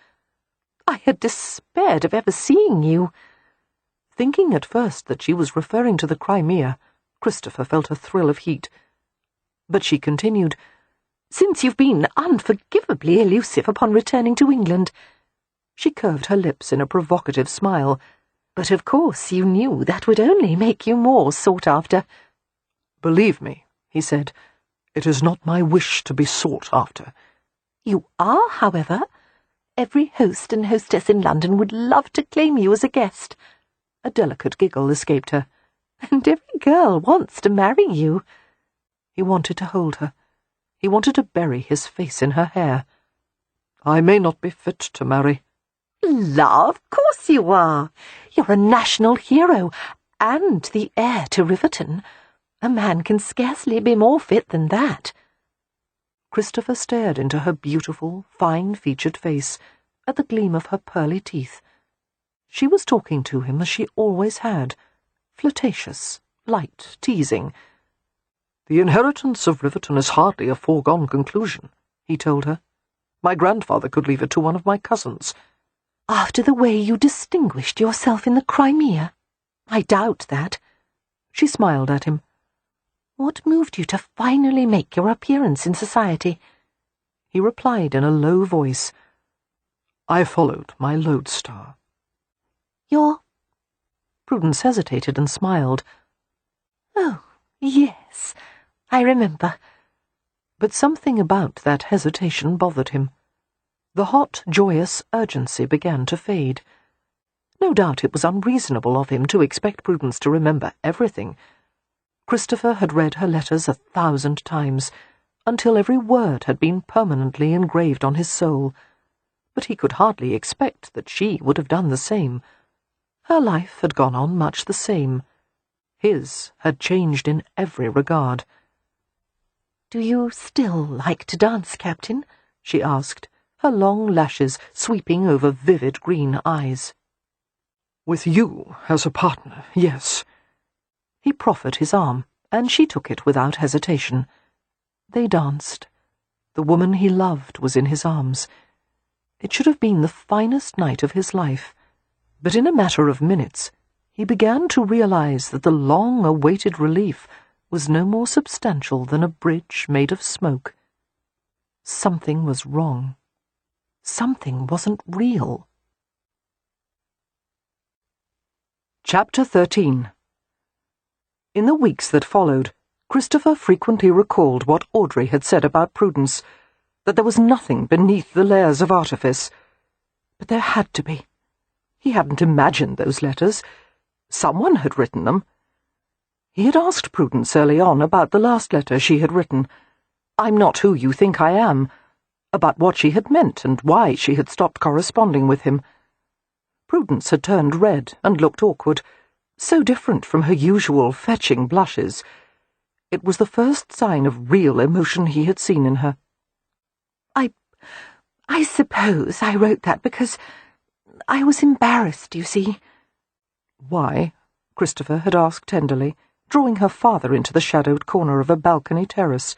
"I had despaired of ever seeing you." Thinking at first that she was referring to the Crimea, Christopher felt a thrill of heat. But she continued, "Since you've been unforgivably elusive upon returning to England." She curved her lips in a provocative smile. "But of course you knew that would only make you more sought after." "Believe me," he said, "it is not my wish to be sought after." "You are, however. Every host and hostess in London would love to claim you as a guest." A delicate giggle escaped her. "And every girl wants to marry you." He wanted to hold her. He wanted to bury his face in her hair. "I may not be fit to marry." "La, of course you are. You're a national hero, and the heir to Riverton. A man can scarcely be more fit than that." Christopher stared into her beautiful, fine-featured face, at the gleam of her pearly teeth. She was talking to him as she always had, flirtatious, light, teasing. "The inheritance of Riverton is hardly a foregone conclusion," he told her. "My grandfather could leave it to one of my cousins." "After the way you distinguished yourself in the Crimea? I doubt that." She smiled at him. "What moved you to finally make your appearance in society?" He replied in a low voice, "I followed my lodestar." "Your—" Prudence hesitated and smiled. "Oh, yes, I remember." But something about that hesitation bothered him. The hot, joyous urgency began to fade. No doubt it was unreasonable of him to expect Prudence to remember everything. Christopher had read her letters 1,000 times, until every word had been permanently engraved on his soul. But he could hardly expect that she would have done the same. Her life had gone on much the same. His had changed in every regard. "Do you still like to dance, Captain?" she asked, her long lashes sweeping over vivid green eyes. "With you as a partner, yes." He proffered his arm, and she took it without hesitation. They danced. The woman he loved was in his arms. It should have been the finest night of his life, but in a matter of minutes he began to realize that the long-awaited relief was no more substantial than a bridge made of smoke. Something was wrong. Something wasn't real. Chapter 13. In the weeks that followed, Christopher frequently recalled what Audrey had said about Prudence, that there was nothing beneath the layers of artifice. But there had to be. He hadn't imagined those letters. Someone had written them. He had asked Prudence early on about the last letter she had written. "I'm not who you think I am," about what she had meant and why she had stopped corresponding with him. Prudence had turned red and looked awkward, so different from her usual fetching blushes. It was the first sign of real emotion he had seen in her. I suppose I wrote that because I was embarrassed, you see." "Why?" Christopher had asked tenderly, drawing her farther into the shadowed corner of a balcony terrace.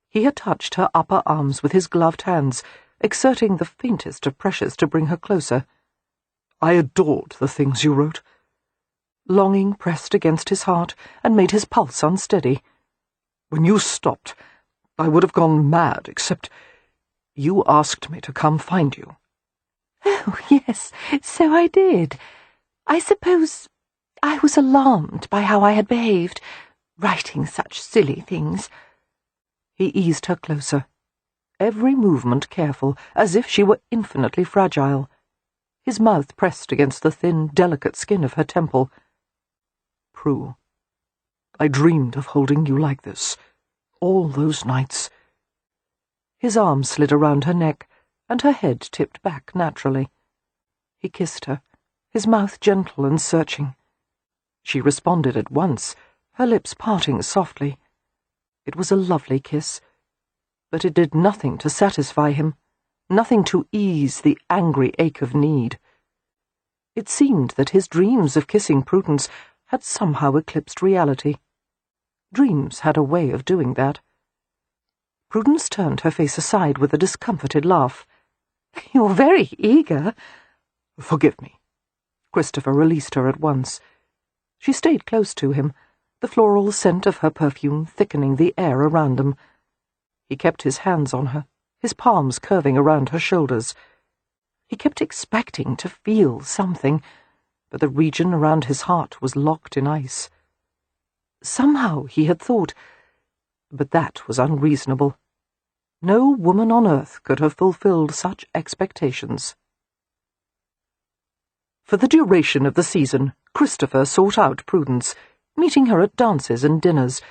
He had touched her upper arms with his gloved hands, exerting the faintest of pressures to bring her closer. "I adored the things you wrote." Longing pressed against his heart and made his pulse unsteady. "When you stopped, I would have gone mad, except you asked me to come find you." "Oh, yes, so I did. I suppose I was alarmed by how I had behaved, writing such silly things." He eased her closer, every movement careful, as if she were infinitely fragile. His mouth pressed against the thin, delicate skin of her temple. "Prue, I dreamed of holding you like this, all those nights." His arm slid around her neck, and her head tipped back naturally. He kissed her, his mouth gentle and searching. She responded at once, her lips parting softly. It was a lovely kiss, but it did nothing to satisfy him, nothing to ease the angry ache of need. It seemed that his dreams of kissing Prudence had somehow eclipsed reality. Dreams had a way of doing that. Prudence turned her face aside with a discomforted laugh. "You're very eager." "Forgive me." Christopher released her at once. She stayed close to him, the floral scent of her perfume thickening the air around them. He kept his hands on her, his palms curving around her shoulders. He kept expecting to feel something, but the region around his heart was locked in ice. Somehow he had thought, but that was unreasonable. No woman on earth could have fulfilled such expectations. For the duration of the season, Christopher sought out Prudence, meeting her at dances and dinners,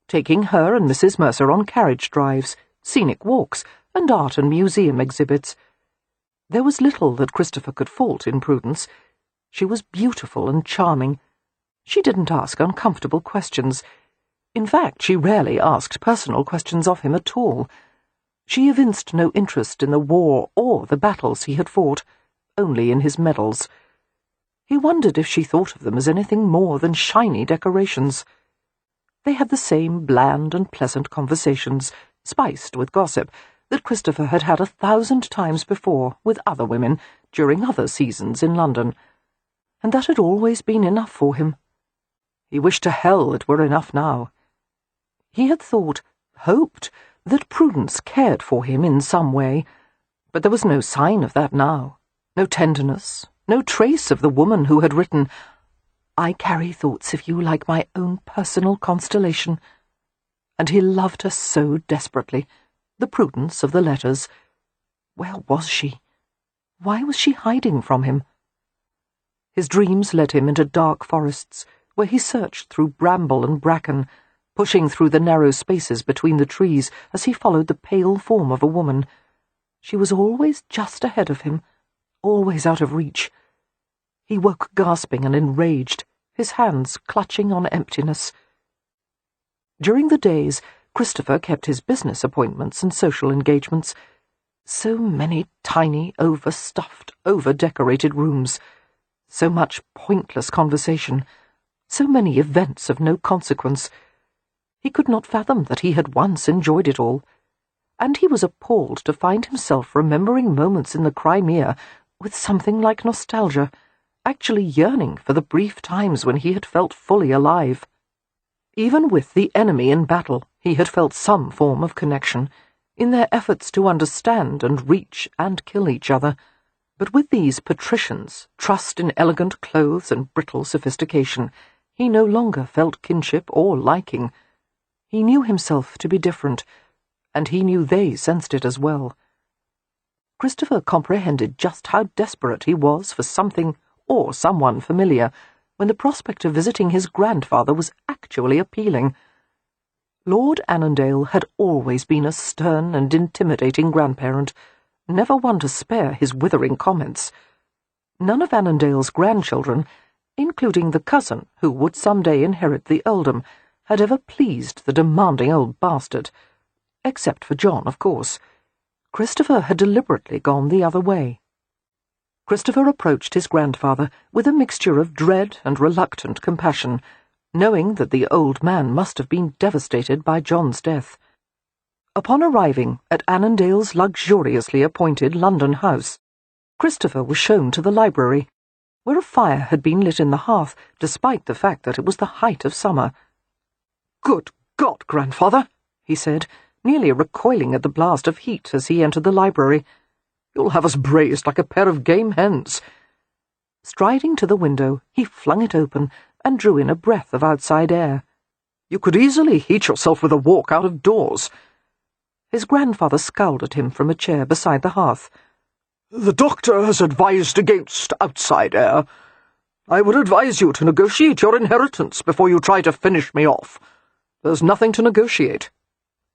taking her and Mrs. Mercer on carriage drives, scenic walks, and art and museum exhibits. There was little that Christopher could fault in Prudence. She was beautiful and charming. She didn't ask uncomfortable questions. In fact, she rarely asked personal questions of him at all. She evinced no interest in the war or the battles he had fought, only in his medals. He wondered if she thought of them as anything more than shiny decorations. They had the same bland and pleasant conversations, spiced with gossip, that Christopher had had 1,000 times before with other women during other seasons in London, and that had always been enough for him. He wished to hell it were enough now. He had hoped, that Prudence cared for him in some way, but there was no sign of that now, no tenderness, no trace of the woman who had written, "I carry thoughts of you like my own personal constellation." And he loved her so desperately, the Prudence of the letters. Where was she? Why was she hiding from him? His dreams led him into dark forests, where he searched through bramble and bracken, pushing through the narrow spaces between the trees as he followed the pale form of a woman. She was always just ahead of him, always out of reach. He woke gasping and enraged, his hands clutching on emptiness. During the days, Christopher kept his business appointments and social engagements. So many tiny, overstuffed, over-decorated rooms, so much pointless conversation, so many events of no consequence. He could not fathom that he had once enjoyed it all, and he was appalled to find himself remembering moments in the Crimea with something like nostalgia, actually yearning for the brief times when he had felt fully alive. Even with the enemy in battle, he had felt some form of connection, in their efforts to understand and reach and kill each other. But with these patricians, trussed in elegant clothes and brittle sophistication, he no longer felt kinship or liking. He knew himself to be different, and he knew they sensed it as well. Christopher comprehended just how desperate he was for something or someone familiar, when the prospect of visiting his grandfather was actually appealing. Lord Annandale had always been a stern and intimidating grandparent, never one to spare his withering comments. None of Annandale's grandchildren, including the cousin who would someday inherit the earldom, had ever pleased the demanding old bastard. Except for John, of course. Christopher had deliberately gone the other way. Christopher approached his grandfather with a mixture of dread and reluctant compassion, knowing that the old man must have been devastated by John's death. Upon arriving at Annandale's luxuriously appointed London house, Christopher was shown to the library, where a fire had been lit in the hearth, despite the fact that it was the height of summer. "Good God, grandfather," he said, nearly recoiling at the blast of heat as he entered the library. "You'll have us braised like a pair of game hens." Striding to the window, he flung it open and drew in a breath of outside air. "You could easily heat yourself with a walk out of doors." His grandfather scowled at him from a chair beside the hearth. "The doctor has advised against outside air. I would advise you to negotiate your inheritance before you try to finish me off." "There's nothing to negotiate.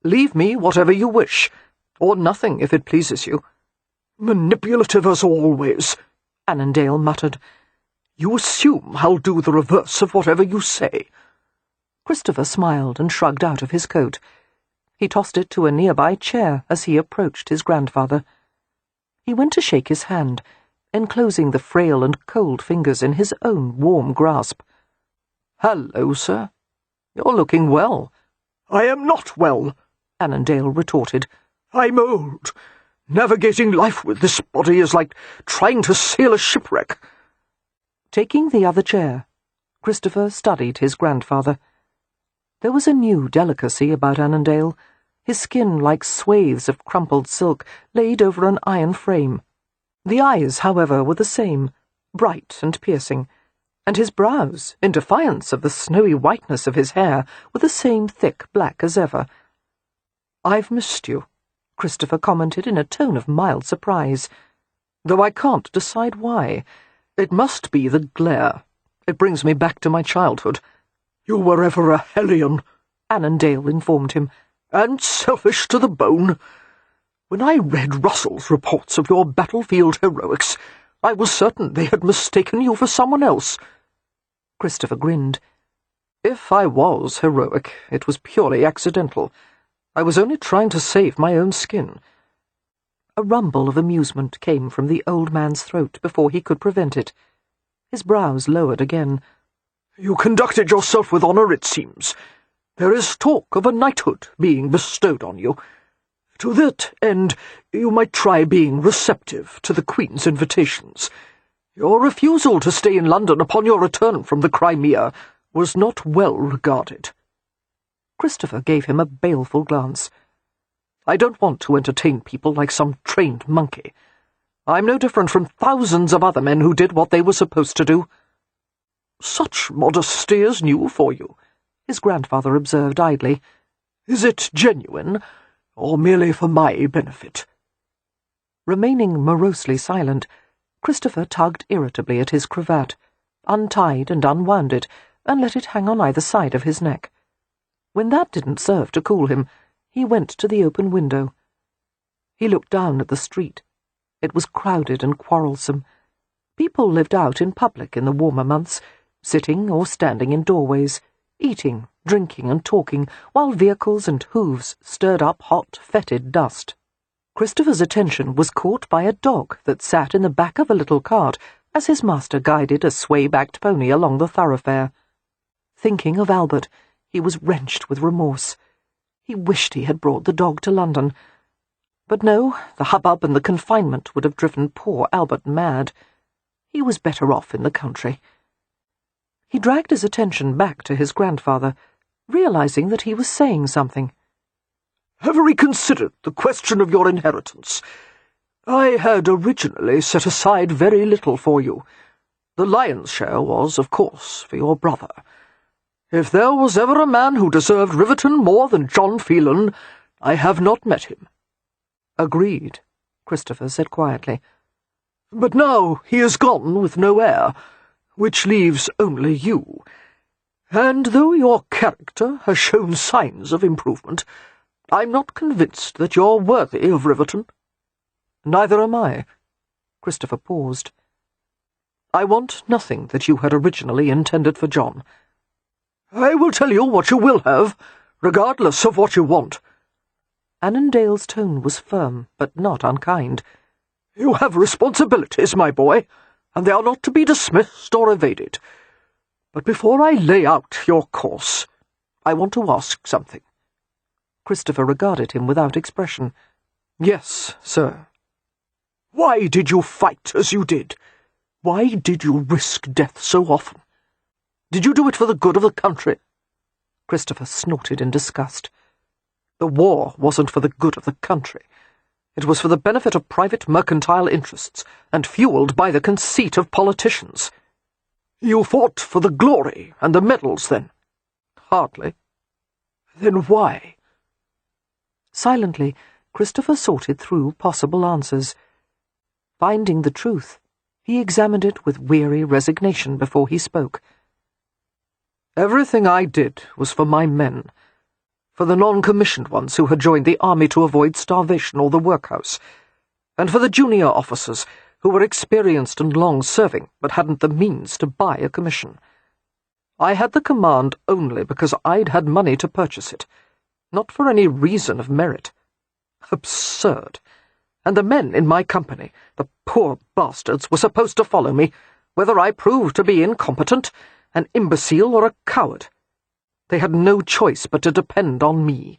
Leave me whatever you wish, or nothing if it pleases you." "Manipulative as always," Annandale muttered. "You assume I'll do the reverse of whatever you say." Christopher smiled and shrugged out of his coat. He tossed it to a nearby chair as he approached his grandfather. He went to shake his hand, enclosing the frail and cold fingers in his own warm grasp. "Hello, sir. You're looking well." "I am not well," Annandale retorted. "I'm old. Navigating life with this body is like trying to sail a shipwreck." Taking the other chair, Christopher studied his grandfather. There was a new delicacy about Annandale, his skin like swathes of crumpled silk laid over an iron frame. The eyes, however, were the same, bright and piercing, and his brows, in defiance of the snowy whiteness of his hair, were the same thick black as ever. "I've missed you," Christopher commented in a tone of mild surprise, "though I can't decide why. It must be the glare. It brings me back to my childhood." "You were ever a hellion," Annandale informed him, "and selfish to the bone. When I read Russell's reports of your battlefield heroics, I was certain they had mistaken you for someone else." Christopher grinned. "If I was heroic, it was purely accidental. I was only trying to save my own skin." A rumble of amusement came from the old man's throat before he could prevent it. His brows lowered again. "You conducted yourself with honour, it seems. There is talk of a knighthood being bestowed on you. To that end, you might try being receptive to the Queen's invitations. Your refusal to stay in London upon your return from the Crimea was not well regarded." Christopher gave him a baleful glance. "I don't want to entertain people like some trained monkey. I'm no different from thousands of other men who did what they were supposed to do." "Such modesty is new for you," his grandfather observed idly. "Is it genuine, or merely for my benefit?" Remaining morosely silent, Christopher tugged irritably at his cravat, untied and unwound it, and let it hang on either side of his neck. When that didn't serve to cool him, he went to the open window. He looked down at the street. It was crowded and quarrelsome. People lived out in public in the warmer months, sitting or standing in doorways, eating, drinking and talking, while vehicles and hooves stirred up hot, fetid dust. Christopher's attention was caught by a dog that sat in the back of a little cart as his master guided a sway-backed pony along the thoroughfare. Thinking of Albert, he was wrenched with remorse. He wished he had brought the dog to London. But no, the hubbub and the confinement would have driven poor Albert mad. He was better off in the country. He dragged his attention back to his grandfather, realizing that he was saying something. "Have you reconsidered the question of your inheritance? I had originally set aside very little for you. The lion's share was, of course, for your brother. If there was ever a man who deserved Riverton more than John Phelan, I have not met him." "Agreed," Christopher said quietly. "But now he is gone with no heir, which leaves only you. And though your character has shown signs of improvement, I'm not convinced that you're worthy of Riverton." "Neither am I." Christopher paused. "I want nothing that you had originally intended for John." "I will tell you what you will have, regardless of what you want." Annandale's tone was firm, but not unkind. "You have responsibilities, my boy, and they are not to be dismissed or evaded. But before I lay out your course, I want to ask something." Christopher regarded him without expression. "Yes, sir." "Why did you fight as you did? Why did you risk death so often? Did you do it for the good of the country?" Christopher snorted in disgust. "The war wasn't for the good of the country. It was for the benefit of private mercantile interests, and fueled by the conceit of politicians." "You fought for the glory and the medals, then?" "Hardly." "Then why?" Silently, Christopher sorted through possible answers. Finding the truth, he examined it with weary resignation before he spoke. "Everything I did was for my men, for the non-commissioned ones who had joined the army to avoid starvation or the workhouse, and for the junior officers who were experienced and long-serving but hadn't the means to buy a commission. I had the command only because I'd had money to purchase it, not for any reason of merit. Absurd. And the men in my company, the poor bastards, were supposed to follow me, whether I proved to be incompetent, an imbecile, or a coward. They had no choice but to depend on me,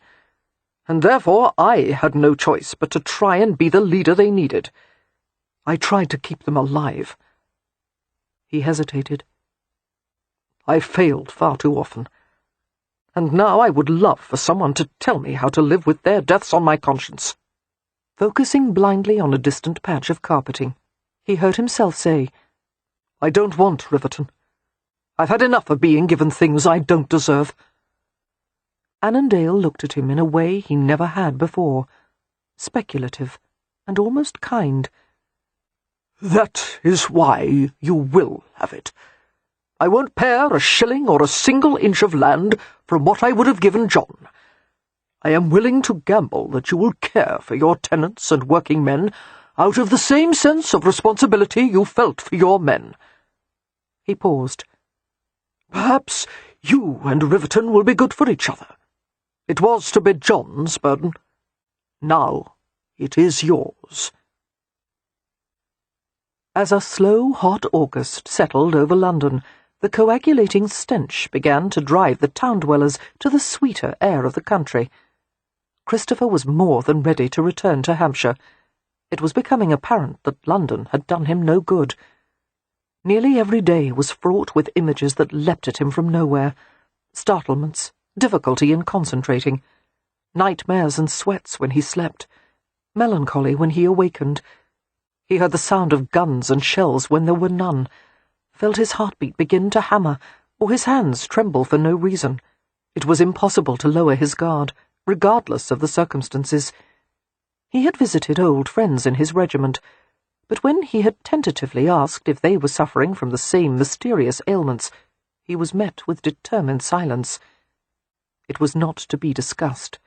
and therefore I had no choice but to try and be the leader they needed. I tried to keep them alive." He hesitated. "I failed far too often, and now I would love for someone to tell me how to live with their deaths on my conscience." Focusing blindly on a distant patch of carpeting, he heard himself say, "I don't want Riverton. I've had enough of being given things I don't deserve." Annandale looked at him in a way he never had before, speculative and almost kind. "That is why you will have it. I won't pare a shilling or a single inch of land from what I would have given John. I am willing to gamble that you will care for your tenants and working men out of the same sense of responsibility you felt for your men." He paused. "Perhaps you and Riverton will be good for each other. It was to be John's burden. Now it is yours." As a slow, hot August settled over London, the coagulating stench began to drive the town-dwellers to the sweeter air of the country. Christopher was more than ready to return to Hampshire. It was becoming apparent that London had done him no good. Nearly every day was fraught with images that leapt at him from nowhere, startlements, difficulty in concentrating, nightmares and sweats when he slept, melancholy when he awakened. He heard the sound of guns and shells when there were none, felt his heartbeat begin to hammer, or his hands tremble for no reason. It was impossible to lower his guard, regardless of the circumstances. He had visited old friends in his regiment, but when he had tentatively asked if they were suffering from the same mysterious ailments, he was met with determined silence. It was not to be discussed.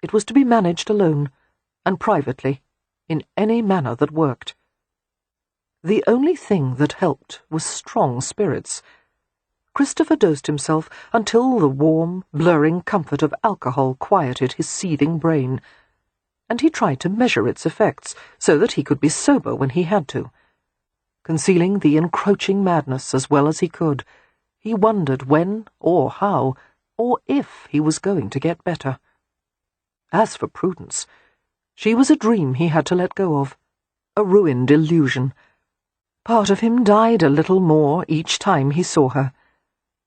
It was to be managed alone, and privately, in any manner that worked. The only thing that helped was strong spirits. Christopher dosed himself until the warm, blurring comfort of alcohol quieted his seething brain, and he tried to measure its effects so that he could be sober when he had to. Concealing the encroaching madness as well as he could, he wondered when, or how, or if he was going to get better. As for Prudence, she was a dream he had to let go of, a ruined illusion. Part of him died a little more each time he saw her.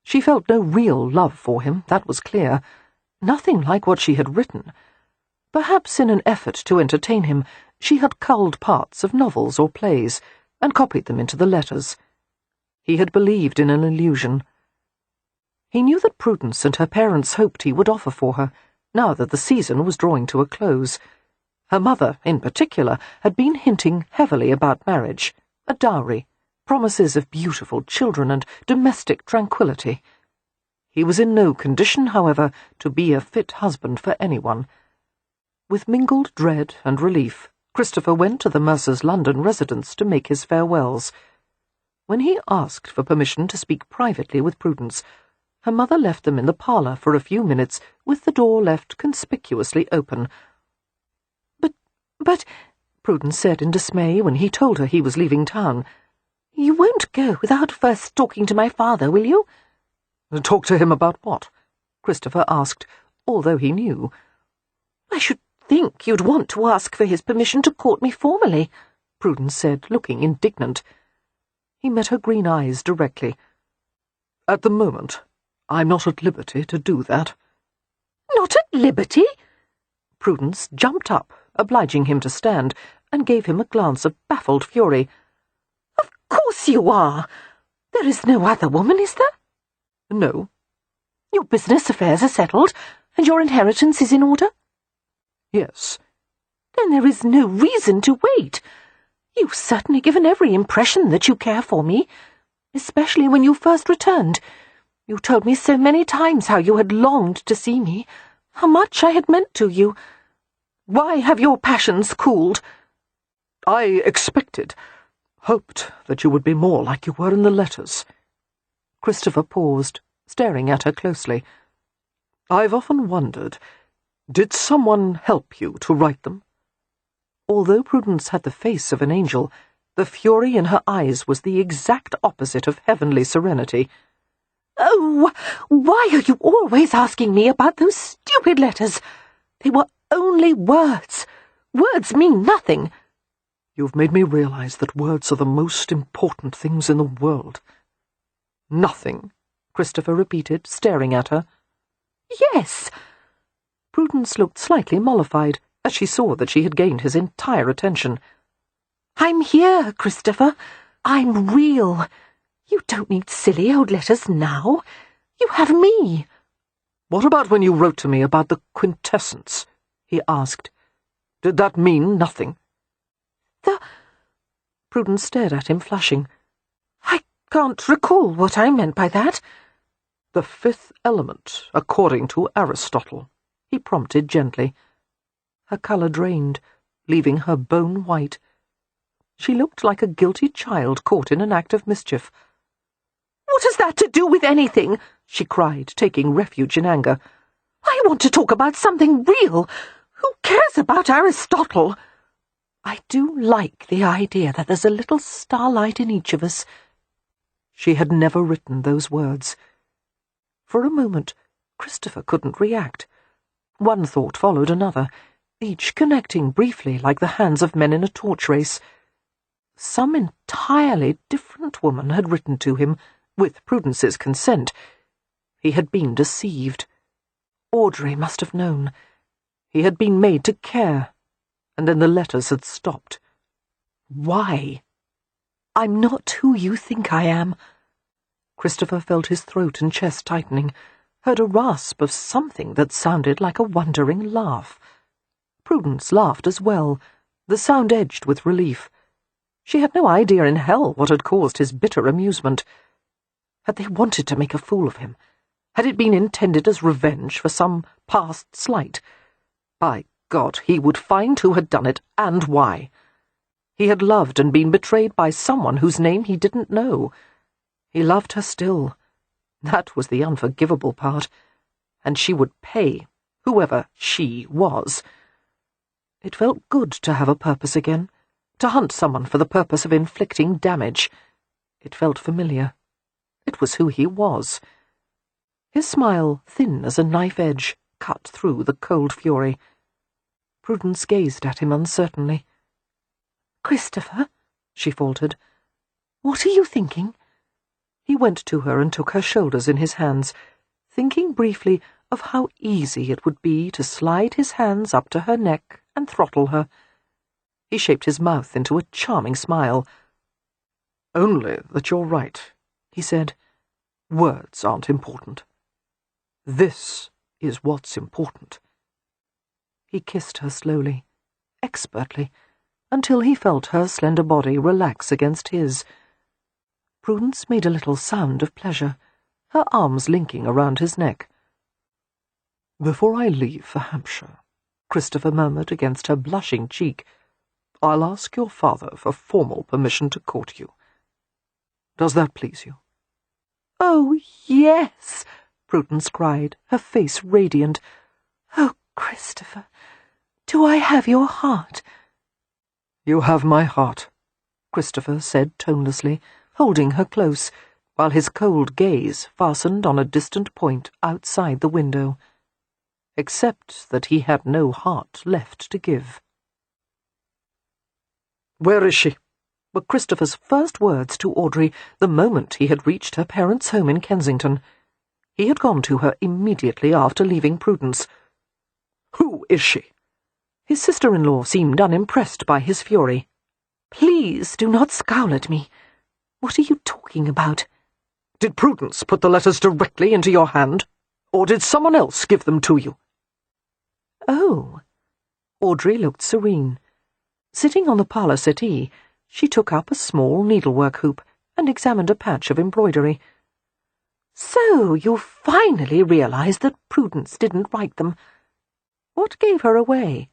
She felt no real love for him, that was clear, nothing like what she had written. Perhaps in an effort to entertain him, she had culled parts of novels or plays and copied them into the letters. He had believed in an illusion. He knew that Prudence and her parents hoped he would offer for her, now that the season was drawing to a close. Her mother, in particular, had been hinting heavily about marriage, a dowry, promises of beautiful children and domestic tranquillity. He was in no condition, however, to be a fit husband for anyone. With mingled dread and relief, Christopher went to the Mercers' London residence to make his farewells. When he asked for permission to speak privately with Prudence, her mother left them in the parlour for a few minutes, with the door left conspicuously open. But, Prudence said in dismay when he told her he was leaving town, you won't go without first talking to my father, will you? Talk to him about what? Christopher asked, although he knew. I should think you'd want to ask for his permission to court me formally, Prudence said, looking indignant. He met her green eyes directly. At the moment, I'm not at liberty to do that. Not at liberty? Prudence jumped up, obliging him to stand, and gave him a glance of baffled fury. Of course you are. There is no other woman, is there? No. Your business affairs are settled, and your inheritance is in order? Yes. Then there is no reason to wait. You've certainly given every impression that you care for me, especially when you first returned. You told me so many times how you had longed to see me, how much I had meant to you. Why have your passions cooled? I hoped that you would be more like you were in the letters. Christopher paused, staring at her closely. I've often wondered, did someone help you to write them? Although Prudence had the face of an angel, the fury in her eyes was the exact opposite of heavenly serenity. Oh, why are you always asking me about those stupid letters? They were only words. Words mean nothing. You've made me realize that words are the most important things in the world. Nothing, Christopher repeated, staring at her. Yes. Prudence looked slightly mollified as she saw that she had gained his entire attention. I'm here, Christopher. I'm real. You don't need silly old letters now. You have me. What about when you wrote to me about the quintessence? He asked. Did that mean nothing? Prudence stared at him, flushing. I can't recall what I meant by that. The fifth element, according to Aristotle, he prompted gently. Her colour drained, leaving her bone white. She looked like a guilty child caught in an act of mischief. What has that to do with anything? She cried, taking refuge in anger. I want to talk about something real. Who cares about Aristotle? I do like the idea that there's a little starlight in each of us. She had never written those words. For a moment, Christopher couldn't react. One thought followed another, each connecting briefly like the hands of men in a torch race. Some entirely different woman had written to him, with Prudence's consent. He had been deceived. Audrey must have known. He had been made to care, and then the letters had stopped. Why? I'm not who you think I am. Christopher felt his throat and chest tightening, heard a rasp of something that sounded like a wondering laugh. Prudence laughed as well, the sound edged with relief. She had no idea in hell what had caused his bitter amusement. Had they wanted to make a fool of him? Had it been intended as revenge for some past slight? By God, he would find who had done it, and why. He had loved and been betrayed by someone whose name he didn't know. He loved her still. That was the unforgivable part. And she would pay, whoever she was. It felt good to have a purpose again, to hunt someone for the purpose of inflicting damage. It felt familiar. It was who he was. His smile, thin as a knife edge, cut through the cold fury. Prudence gazed at him uncertainly. Christopher, she faltered. What are you thinking? He went to her and took her shoulders in his hands, thinking briefly of how easy it would be to slide his hands up to her neck and throttle her. He shaped his mouth into a charming smile. Only that you're right, he said. Words aren't important. This is what's important. He kissed her slowly, expertly, until he felt her slender body relax against his. Prudence made a little sound of pleasure, her arms linking around his neck. "Before I leave for Hampshire," Christopher murmured against her blushing cheek, "I'll ask your father for formal permission to court you. Does that please you?" "Oh, yes," Prudence cried, her face radiant. "Oh, Christopher, do I have your heart?" "You have my heart," Christopher said tonelessly, holding her close, while his cold gaze fastened on a distant point outside the window. Except that he had no heart left to give. "Where is she?" were Christopher's first words to Audrey the moment he had reached her parents' home in Kensington. He had gone to her immediately after leaving Prudence. "Who is she?" His sister-in-law seemed unimpressed by his fury. "Please do not scowl at me. What are you talking about?" "Did Prudence put the letters directly into your hand, or did someone else give them to you?" "Oh." Audrey looked serene. Sitting on the parlour settee, she took up a small needlework hoop and examined a patch of embroidery. "So you finally realized that Prudence didn't write them. What gave her away?"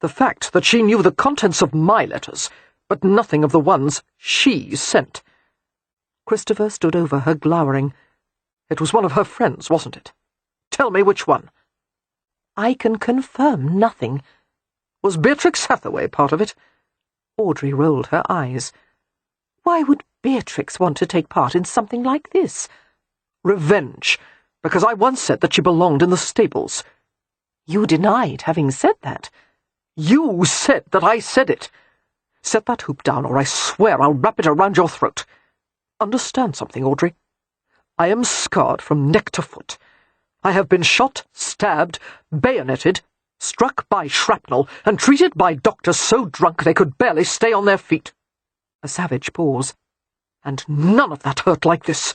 "The fact that she knew the contents of my letters, but nothing of the ones she sent." Christopher stood over her, glowering. "It was one of her friends, wasn't it? Tell me which one." "I can confirm nothing." "Was Beatrix Hathaway part of it?" Audrey rolled her eyes. "Why would Beatrix want to take part in something like this?" "Revenge, because I once said that she belonged in the stables." "You denied having said that." "You said that I said it. Set that hoop down, or I swear I'll wrap it around your throat. Understand something, Audrey? I am scarred from neck to foot. I have been shot, stabbed, bayoneted, struck by shrapnel, and treated by doctors so drunk they could barely stay on their feet." A savage pause. "And none of that hurt like this."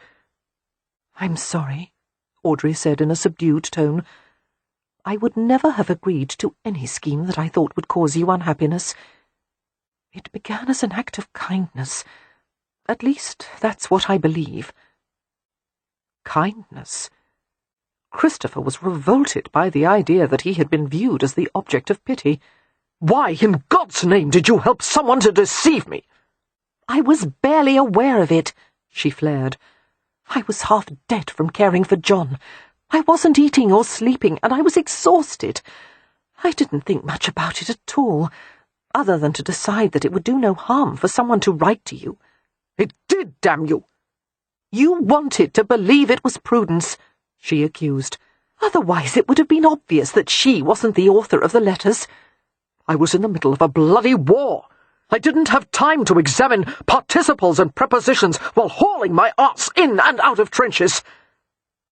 "I'm sorry," Audrey said in a subdued tone. "I would never have agreed to any scheme that I thought would cause you unhappiness. It began as an act of kindness. At least, that's what I believe." Kindness? Christopher was revolted by the idea that he had been viewed as the object of pity. "Why, in God's name, did you help someone to deceive me?" "I was barely aware of it," she flared. "I was half dead from caring for John. I wasn't eating or sleeping, and I was exhausted. I didn't think much about it at all, other than to decide that it would do no harm for someone to write to you." "It did, damn you!" "You wanted to believe it was Prudence," she accused. "Otherwise it would have been obvious that she wasn't the author of the letters." "I was in the middle of a bloody war. I didn't have time to examine participles and prepositions while hauling my arse in and out of trenches."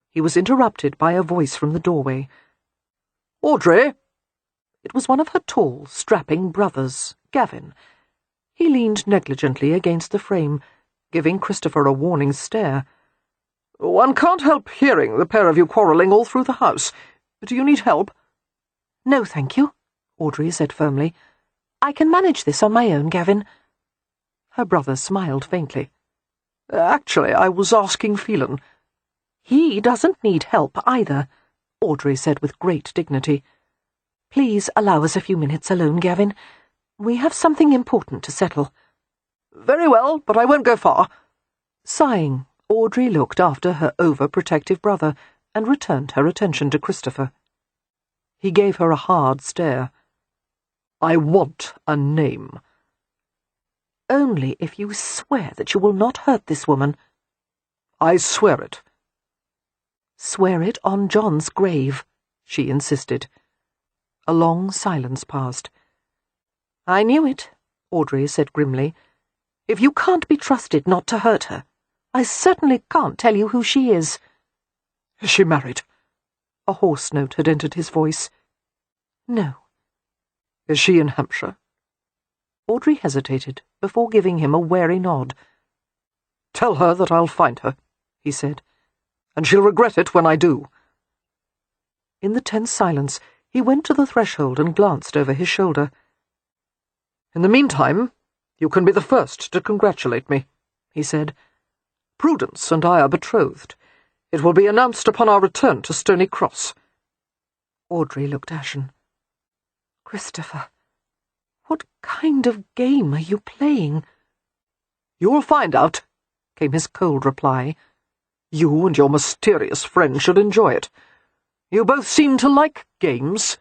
He was interrupted by a voice from the doorway. "Audrey!" It was one of her tall, strapping brothers, Gavin. He leaned negligently against the frame, giving Christopher a warning stare. "One can't help hearing the pair of you quarrelling all through the house. Do you need help?" "No, thank you," Audrey said firmly. "I can manage this on my own, Gavin." Her brother smiled faintly. "Actually, I was asking Phelan." "He doesn't need help either," Audrey said with great dignity. "Please allow us a few minutes alone, Gavin. We have something important to settle." "Very well, but I won't go far." Sighing, Audrey looked after her over-protective brother and returned her attention to Christopher. He gave her a hard stare. "I want a name." "Only if you swear that you will not hurt this woman." "I swear it." "Swear it on John's grave," she insisted. A long silence passed. "I knew it," Audrey said grimly. "If you can't be trusted not to hurt her, I certainly can't tell you who she is." "Is she married?" A hoarse note had entered his voice. "No." "Is she in Hampshire?" Audrey hesitated before giving him a wary nod. "Tell her that I'll find her," he said, "and she'll regret it when I do." In the tense silence, he went to the threshold and glanced over his shoulder. "In the meantime, you can be the first to congratulate me," he said. "Prudence and I are betrothed. It will be announced upon our return to Stony Cross." Audrey looked ashen. "Christopher, what kind of game are you playing?" "You'll find out," came his cold reply. "You and your mysterious friend should enjoy it. You both seem to like games."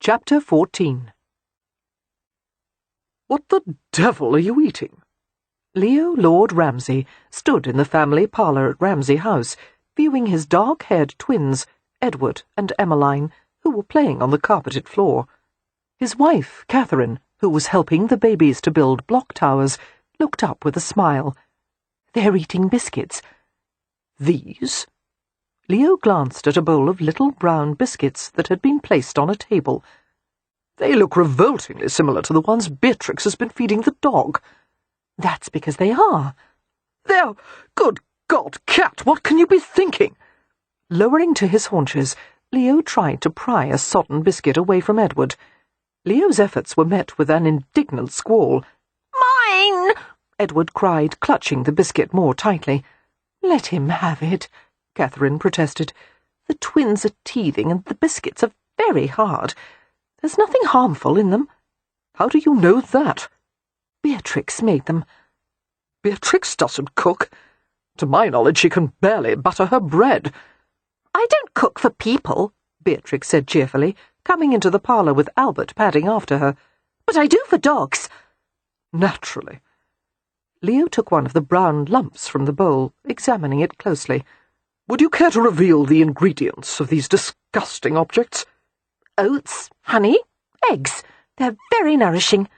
Chapter 14. "What the devil are you eating?" Leo Lord Ramsay stood in the family parlour at Ramsay House, viewing his dark-haired twins, Edward and Emmeline, who were playing on the carpeted floor. His wife, Catherine, who was helping the babies to build block towers, looked up with a smile. "They're eating biscuits." "These?" Leo glanced at a bowl of little brown biscuits that had been placed on a table. "They look revoltingly similar to the ones Beatrix has been feeding the dog." "That's because they are." "They're... Good God, Cat, what can you be thinking?" Lowering to his haunches, Leo tried to pry a sodden biscuit away from Edward. Leo's efforts were met with an indignant squall. Mine! Edward cried, clutching the biscuit more tightly. "Let him have it," Catherine protested. "The twins are teething and the biscuits are very hard. There's nothing harmful in them." "How do you know that?" "Beatrix made them." "Beatrix doesn't cook. To my knowledge, she can barely butter her bread." I don't cook for people, Beatrix said cheerfully, coming into the parlour with Albert padding after her. but I do for dogs. Naturally. Leo took one of the brown lumps from the bowl, examining it closely. "Would you care to reveal the ingredients of these disgusting objects?" Oats, honey, eggs. They're very nourishing."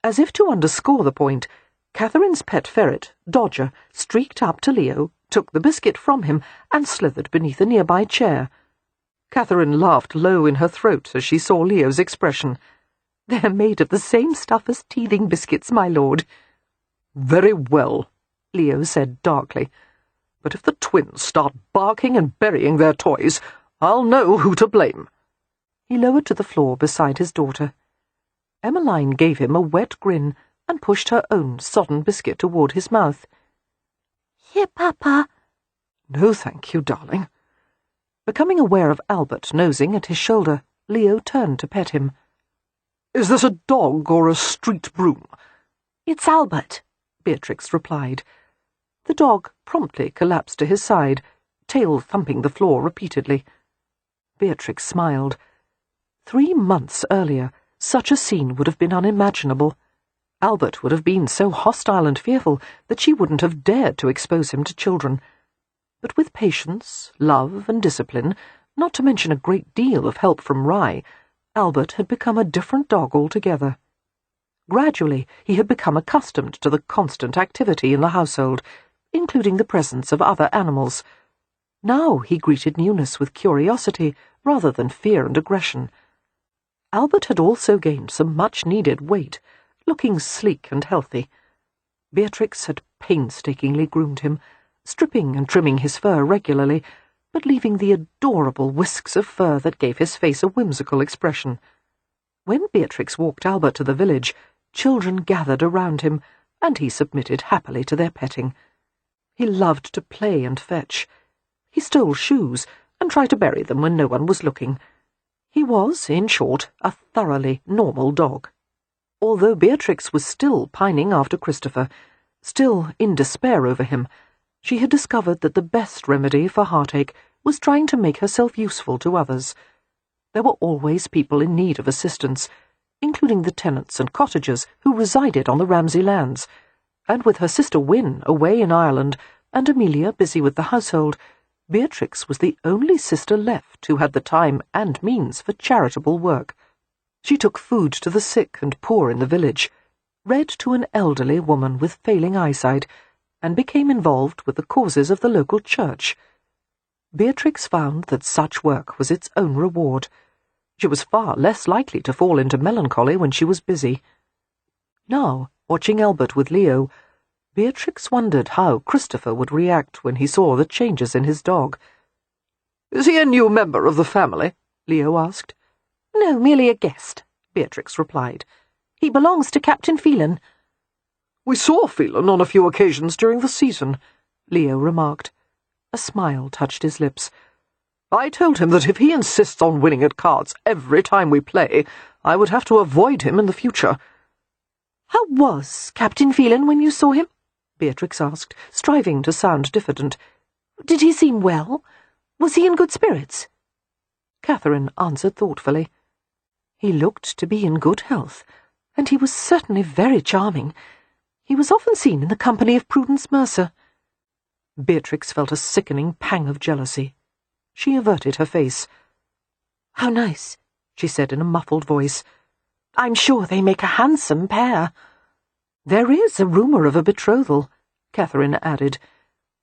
As if to underscore the point, Catherine's pet ferret, Dodger, streaked up to Leo, took the biscuit from him, and slithered beneath a nearby chair. Catherine laughed low in her throat as she saw Leo's expression. "They're made of the same stuff as teething biscuits, my lord." "Very well," Leo said darkly. "But if the twins start barking and burying their toys, I'll know who to blame." He lowered to the floor beside his daughter. Emmeline gave him a wet grin and pushed her own sodden biscuit toward his mouth. "Here, Papa." "No, thank you, darling." Becoming aware of Albert nosing at his shoulder, Leo turned to pet him. "Is this a dog or a street broom?" "It's Albert," Beatrix replied. The dog promptly collapsed to his side, tail thumping the floor repeatedly. Beatrix smiled. 3 months earlier, such a scene would have been unimaginable. Albert would have been so hostile and fearful that she wouldn't have dared to expose him to children. But with patience, love, and discipline, not to mention a great deal of help from Rye, Albert had become a different dog altogether. Gradually, he had become accustomed to the constant activity in the household, including the presence of other animals. Now he greeted newness with curiosity rather than fear and aggression. Albert had also gained some much-needed weight, looking sleek and healthy. Beatrix had painstakingly groomed him, stripping and trimming his fur regularly, but leaving the adorable whisks of fur that gave his face a whimsical expression. When Beatrix walked Albert to the village, children gathered around him, and he submitted happily to their petting. He loved to play and fetch. He stole shoes, and tried to bury them when no one was looking. He was, in short, a thoroughly normal dog. Although Beatrix was still pining after Christopher, still in despair over him, she had discovered that the best remedy for heartache was trying to make herself useful to others. There were always people in need of assistance, including the tenants and cottagers who resided on the Ramsay lands, and with her sister Wynne away in Ireland and Amelia busy with the household, Beatrix was the only sister left who had the time and means for charitable work. She took food to the sick and poor in the village, read to an elderly woman with failing eyesight, and became involved with the causes of the local church. Beatrix found that such work was its own reward. She was far less likely to fall into melancholy when she was busy. Now, watching Albert with Leo, Beatrix wondered how Christopher would react when he saw the changes in his dog. "Is he a new member of the family?" Leo asked. "No, merely a guest," Beatrix replied. "He belongs to Captain Phelan." "We saw Phelan on a few occasions during the season," Leo remarked. A smile touched his lips. "I told him that if he insists on winning at cards every time we play, I would have to avoid him in the future." "How was Captain Phelan when you saw him?" Beatrix asked, striving to sound diffident. "Did he seem well? Was he in good spirits?" Catherine answered thoughtfully. "He looked to be in good health, and he was certainly very charming. He was often seen in the company of Prudence Mercer. Beatrix felt a sickening pang of jealousy. She averted her face. "How nice," she said in a muffled voice. "I'm sure they make a handsome pair." "There is a rumour of a betrothal," Catherine added.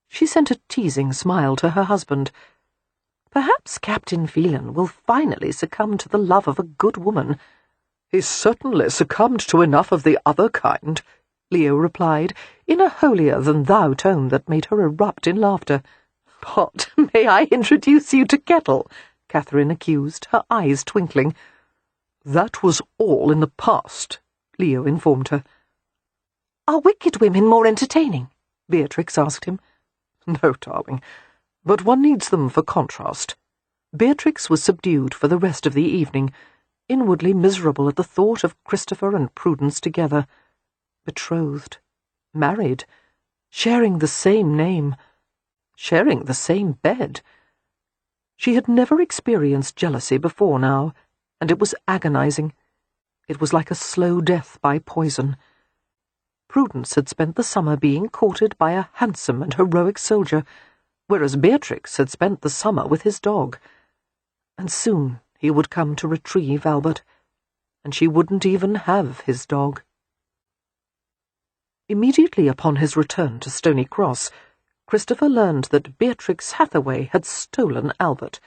She sent a teasing smile to her husband. "Perhaps Captain Phelan will finally succumb to the love of a good woman." "He's certainly succumbed to enough of the other kind," Leo replied, in a holier-than-thou tone that made her erupt in laughter. "What, may I introduce you to Kettle?" Catherine accused, her eyes twinkling. "That was all in the past," Leo informed her. "Are wicked women more entertaining?" Beatrix asked him. "No, darling, but one needs them for contrast." Beatrix was subdued for the rest of the evening, inwardly miserable at the thought of Christopher and Prudence together, betrothed, married, sharing the same name, sharing the same bed. She had never experienced jealousy before now, and it was agonizing. It was like a slow death by poison. Prudence had spent the summer being courted by a handsome and heroic soldier, whereas Beatrix had spent the summer with his dog. And soon he would come to retrieve Albert, and she wouldn't even have his dog. Immediately upon his return to Stony Cross, Christopher learned that Beatrix Hathaway had stolen Albert.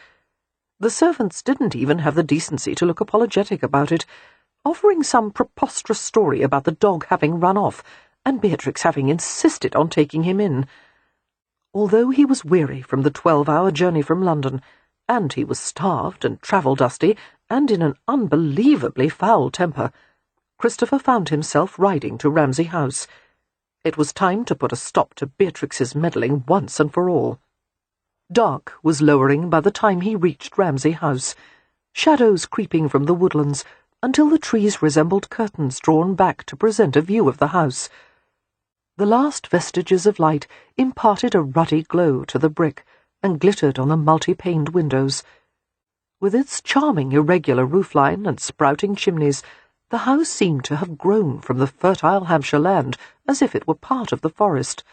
The servants didn't even have the decency to look apologetic about it, offering some preposterous story about the dog having run off and Beatrix having insisted on taking him in. Although he was weary from the 12-hour journey from London, and he was starved and travel-dusty and in an unbelievably foul temper, Christopher found himself riding to Ramsay House. It was time to put a stop to Beatrix's meddling once and for all. Dark was lowering by the time he reached Ramsay House, shadows creeping from the woodlands until the trees resembled curtains drawn back to present a view of the house. The last vestiges of light imparted a ruddy glow to the brick and glittered on the multi-paned windows. With its charming irregular roofline and sprouting chimneys, the house seemed to have grown from the fertile Hampshire land as if it were part of the forest,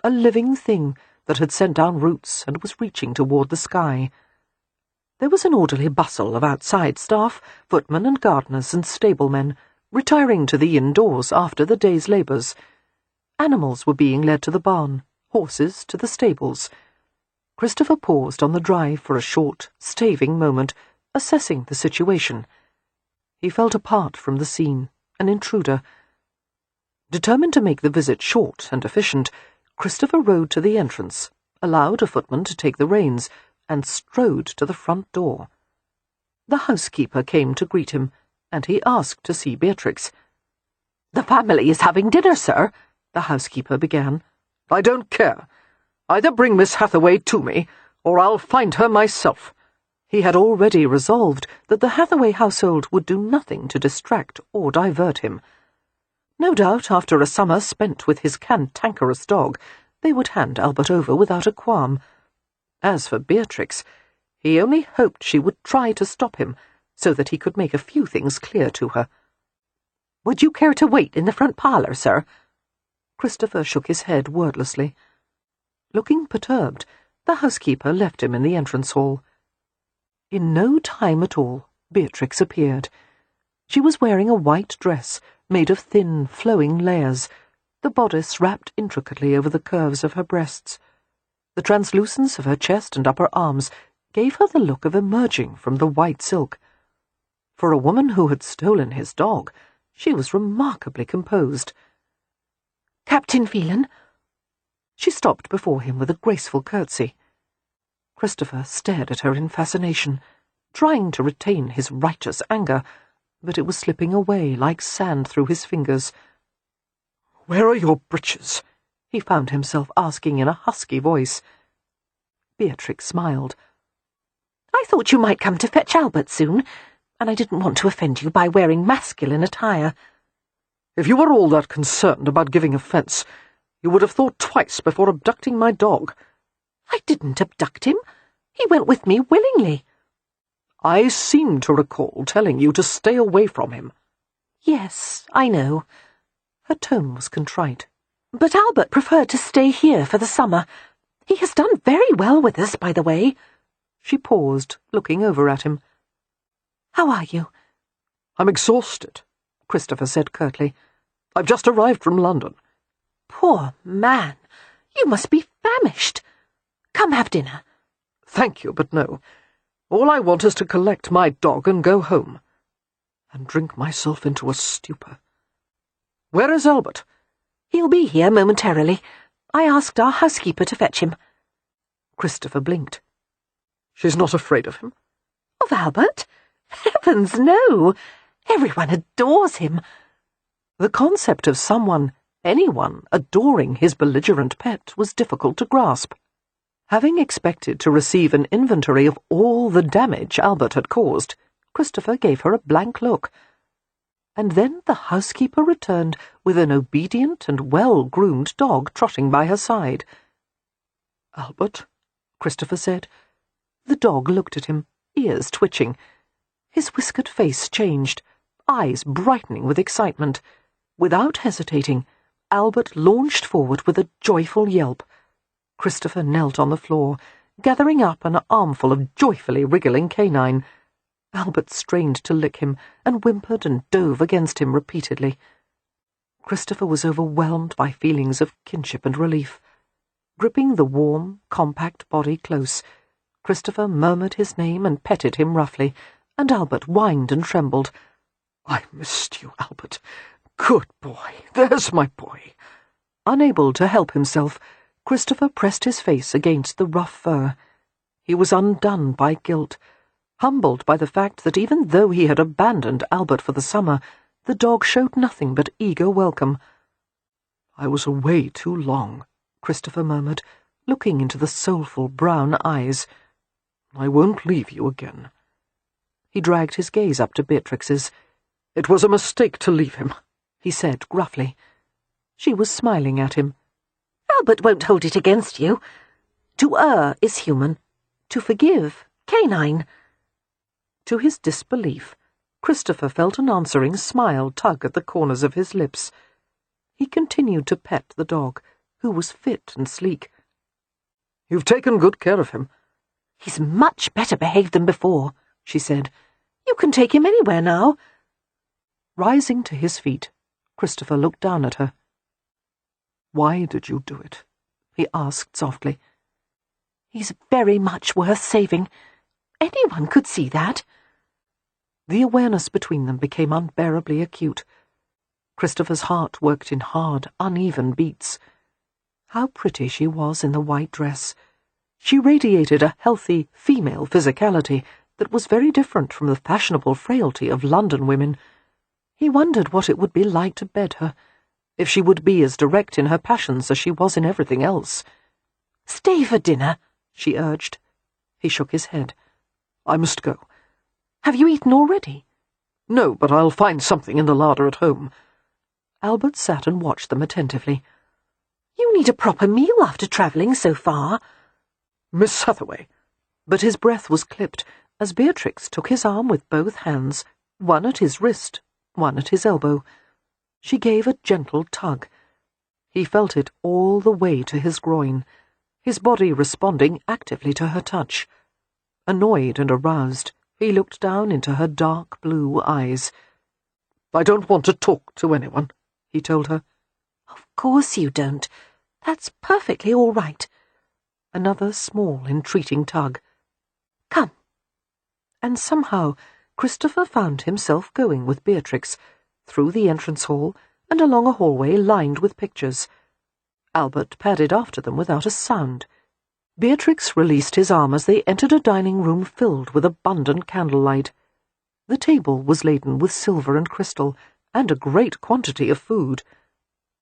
a living thing that had sent down roots and was reaching toward the sky. There was an orderly bustle of outside staff, footmen and gardeners and stablemen, retiring to the indoors after the day's labours. Animals were being led to the barn, horses to the stables. Christopher paused on the drive for a short, staving moment, assessing the situation. He felt apart from the scene, an intruder. Determined to make the visit short and efficient, Christopher rode to the entrance, allowed a footman to take the reins, and strode to the front door. The housekeeper came to greet him, and he asked to see Beatrix. "The family is having dinner, sir," the housekeeper began. "I don't care. Either bring Miss Hathaway to me, or I'll find her myself." He had already resolved that the Hathaway household would do nothing to distract or divert him. No doubt, after a summer spent with his cantankerous dog, they would hand Albert over without a qualm. As for Beatrix, he only hoped she would try to stop him, so that he could make a few things clear to her. "Would you care to wait in the front parlour, sir?" Christopher shook his head wordlessly. Looking perturbed, the housekeeper left him in the entrance hall. In no time at all, Beatrix appeared. She was wearing a white dress made of thin, flowing layers, the bodice wrapped intricately over the curves of her breasts. The translucence of her chest and upper arms gave her the look of emerging from the white silk. For a woman who had stolen his dog, she was remarkably composed. "Captain Phelan?" She stopped before him with a graceful curtsy. Christopher stared at her in fascination, trying to retain his righteous anger, but it was slipping away like sand through his fingers. "Where are your breeches?" he found himself asking in a husky voice. Beatrix smiled. "I thought you might come to fetch Albert soon, and I didn't want to offend you by wearing masculine attire." "If you were all that concerned about giving offence, you would have thought twice before abducting my dog." "I didn't abduct him. He went with me willingly." "I seem to recall telling you to stay away from him." "Yes, I know. Her tone was contrite. "But Albert preferred to stay here for the summer. He has done very well with us, by the way." She paused, looking over at him. "How are you?" I'm exhausted, Christopher said curtly. I've just arrived from London. "Poor man, you must be famished. Come have dinner." Thank you, but no. All I want is to collect my dog and go home, and drink myself into a stupor. Where is Albert? "He'll be here momentarily. I asked our housekeeper to fetch him." Christopher blinked. She's not afraid of him? "Of Albert? Heavens, no! Everyone adores him." The concept of anyone, adoring his belligerent pet was difficult to grasp. Having expected to receive an inventory of all the damage Albert had caused, Christopher gave her a blank look. And then the housekeeper returned with an obedient and well-groomed dog trotting by her side. Albert? Christopher said. The dog looked at him, ears twitching. His whiskered face changed, eyes brightening with excitement. Without hesitating, Albert launched forward with a joyful yelp. Christopher knelt on the floor, gathering up an armful of joyfully wriggling canine. Albert strained to lick him, and whimpered and dove against him repeatedly. Christopher was overwhelmed by feelings of kinship and relief. Gripping the warm, compact body close, Christopher murmured his name and petted him roughly, and Albert whined and trembled. I missed you, Albert. Good boy. There's my boy. Unable to help himself, Christopher pressed his face against the rough fur. He was undone by guilt, humbled by the fact that even though he had abandoned Albert for the summer, the dog showed nothing but eager welcome. I was away too long, Christopher murmured, looking into the soulful brown eyes. I won't leave you again. He dragged his gaze up to Beatrix's. It was a mistake to leave him, he said gruffly. She was smiling at him. "Albert won't hold it against you. To err is human. To forgive, canine." To his disbelief, Christopher felt an answering smile tug at the corners of his lips. He continued to pet the dog, who was fit and sleek. You've taken good care of him. "He's much better behaved than before," she said. "You can take him anywhere now." Rising to his feet, Christopher looked down at her. Why did you do it? He asked softly. "He's very much worth saving. Anyone could see that." The awareness between them became unbearably acute. Christopher's heart worked in hard, uneven beats. How pretty she was in the white dress. She radiated a healthy, female physicality that was very different from the fashionable frailty of London women. He wondered what it would be like to bed her, if she would be as direct in her passions as she was in everything else. "Stay for dinner," she urged. He shook his head. I must go. "Have you eaten already?" No, but I'll find something in the larder at home. Albert sat and watched them attentively. "You need a proper meal after travelling so far." Miss Hathaway. But his breath was clipped as Beatrix took his arm with both hands, one at his wrist, one at his elbow. She gave a gentle tug. He felt it all the way to his groin, his body responding actively to her touch. Annoyed and aroused, he looked down into her dark blue eyes. I don't want to talk to anyone, he told her. "Of course you don't. That's perfectly all right." Another small, entreating tug. "Come." And somehow Christopher found himself going with Beatrix, through the entrance hall and along a hallway lined with pictures. Albert padded after them without a sound. Beatrix released his arm as they entered a dining room filled with abundant candlelight. The table was laden with silver and crystal, and a great quantity of food.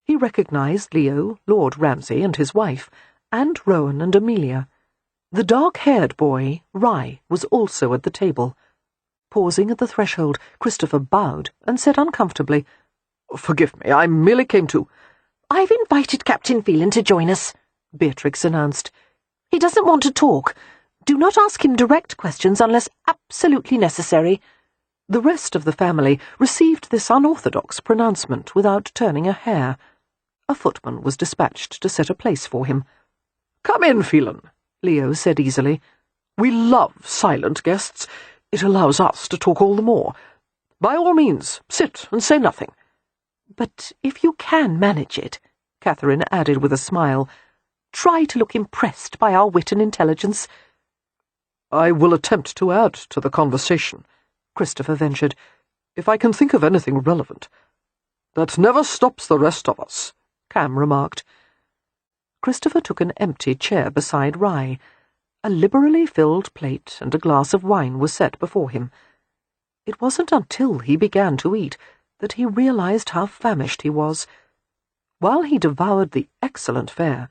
He recognized Leo, Lord Ramsay, and his wife, and Rowan and Amelia. The dark-haired boy, Rye, was also at the table. Pausing at the threshold, Christopher bowed and said uncomfortably, "Forgive me, I merely came to—" "I've invited Captain Phelan to join us," Beatrix announced. "He doesn't want to talk. Do not ask him direct questions unless absolutely necessary." The rest of the family received this unorthodox pronouncement without turning a hair. A footman was dispatched to set a place for him. "Come in, Phelan," Leo said easily. "We love silent guests. It allows us to talk all the more. By all means, sit and say nothing." "But if you can manage it," Catherine added with a smile, "try to look impressed by our wit and intelligence." "I will attempt to add to the conversation," Christopher ventured, "if I can think of anything relevant." "That never stops the rest of us," Cam remarked. Christopher took an empty chair beside Rye. A liberally filled plate and a glass of wine was set before him. It wasn't until he began to eat that he realized how famished he was. While he devoured the excellent fare,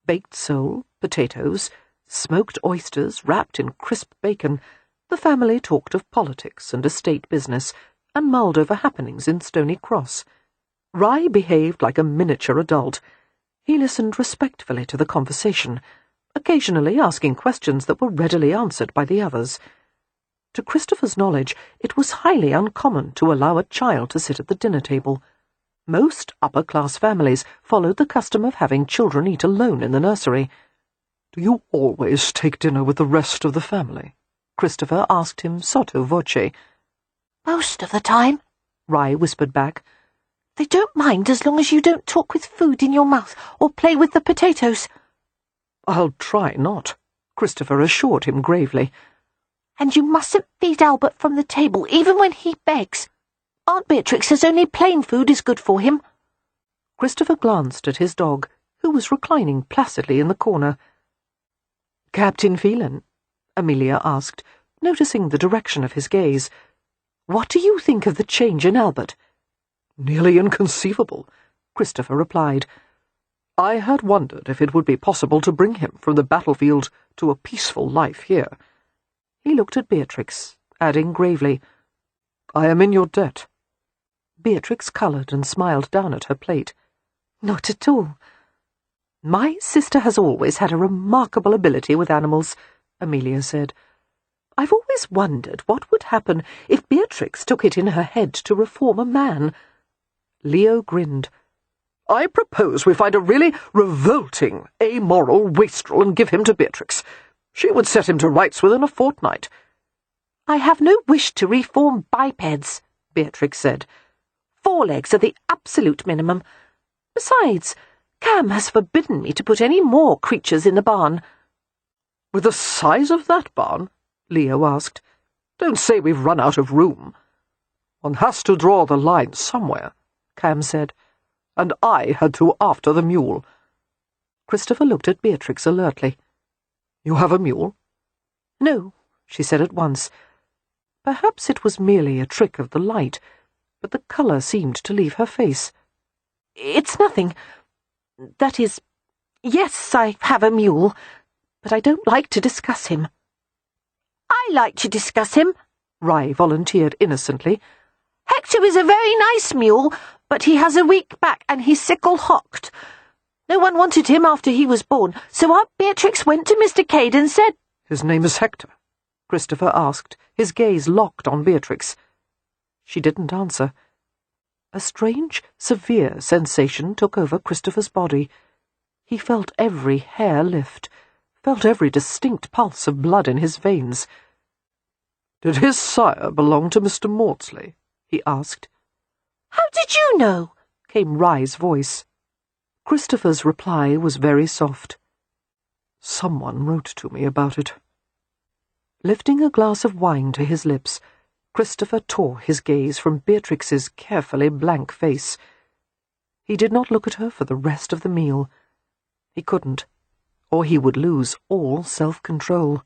baked sole, potatoes, smoked oysters wrapped in crisp bacon, the family talked of politics and estate business, and mulled over happenings in Stony Cross. Rye behaved like a miniature adult. He listened respectfully to the conversation, occasionally asking questions that were readily answered by the others. To Christopher's knowledge, it was highly uncommon to allow a child to sit at the dinner table. Most upper-class families followed the custom of having children eat alone in the nursery. "Do you always take dinner with the rest of the family?" Christopher asked him sotto voce. "Most of the time," Rye whispered back. "They don't mind as long as you don't talk with food in your mouth or play with the potatoes." "I'll try not," Christopher assured him gravely. "And you mustn't feed Albert from the table, even when he begs. Aunt Beatrix says only plain food is good for him." Christopher glanced at his dog, who was reclining placidly in the corner. "Captain Phelan," Amelia asked, noticing the direction of his gaze, "what do you think of the change in Albert?" "Nearly inconceivable," Christopher replied. "I had wondered if it would be possible to bring him from the battlefield to a peaceful life here." He looked at Beatrix, adding gravely, "I am in your debt." Beatrix coloured and smiled down at her plate. "Not at all." "My sister has always had a remarkable ability with animals," Amelia said. "I've always wondered what would happen if Beatrix took it in her head to reform a man." Leo grinned. "I propose we find a really revolting, amoral wastrel and give him to Beatrix. She would set him to rights within a fortnight." "I have no wish to reform bipeds," Beatrix said. "Forelegs are the absolute minimum. Besides, Cam has forbidden me to put any more creatures in the barn." "With the size of that barn?" Leo asked. "Don't say we've run out of room." "One has to draw the line somewhere," Cam said. "And I had to after the mule." Christopher looked at Beatrix alertly. "You have a mule?" "No," she said at once. Perhaps it was merely a trick of the light, but the colour seemed to leave her face. "It's nothing. That is, yes, I have a mule, but I don't like to discuss him." "I like to discuss him," Rye volunteered innocently. "Hector is a very nice mule, but he has a weak back and he's sickle-hocked. No one wanted him after he was born, so Aunt Beatrix went to Mr. Cade and said—" "His name is Hector?" Christopher asked, his gaze locked on Beatrix. She didn't answer. A strange, severe sensation took over Christopher's body. He felt every hair lift, felt every distinct pulse of blood in his veins. "Did his sire belong to Mr. Maudsley?" he asked. "How did you know?" came Rye's voice. Christopher's reply was very soft. "Someone wrote to me about it." Lifting a glass of wine to his lips, Christopher tore his gaze from Beatrix's carefully blank face. He did not look at her for the rest of the meal. He couldn't, or he would lose all self-control.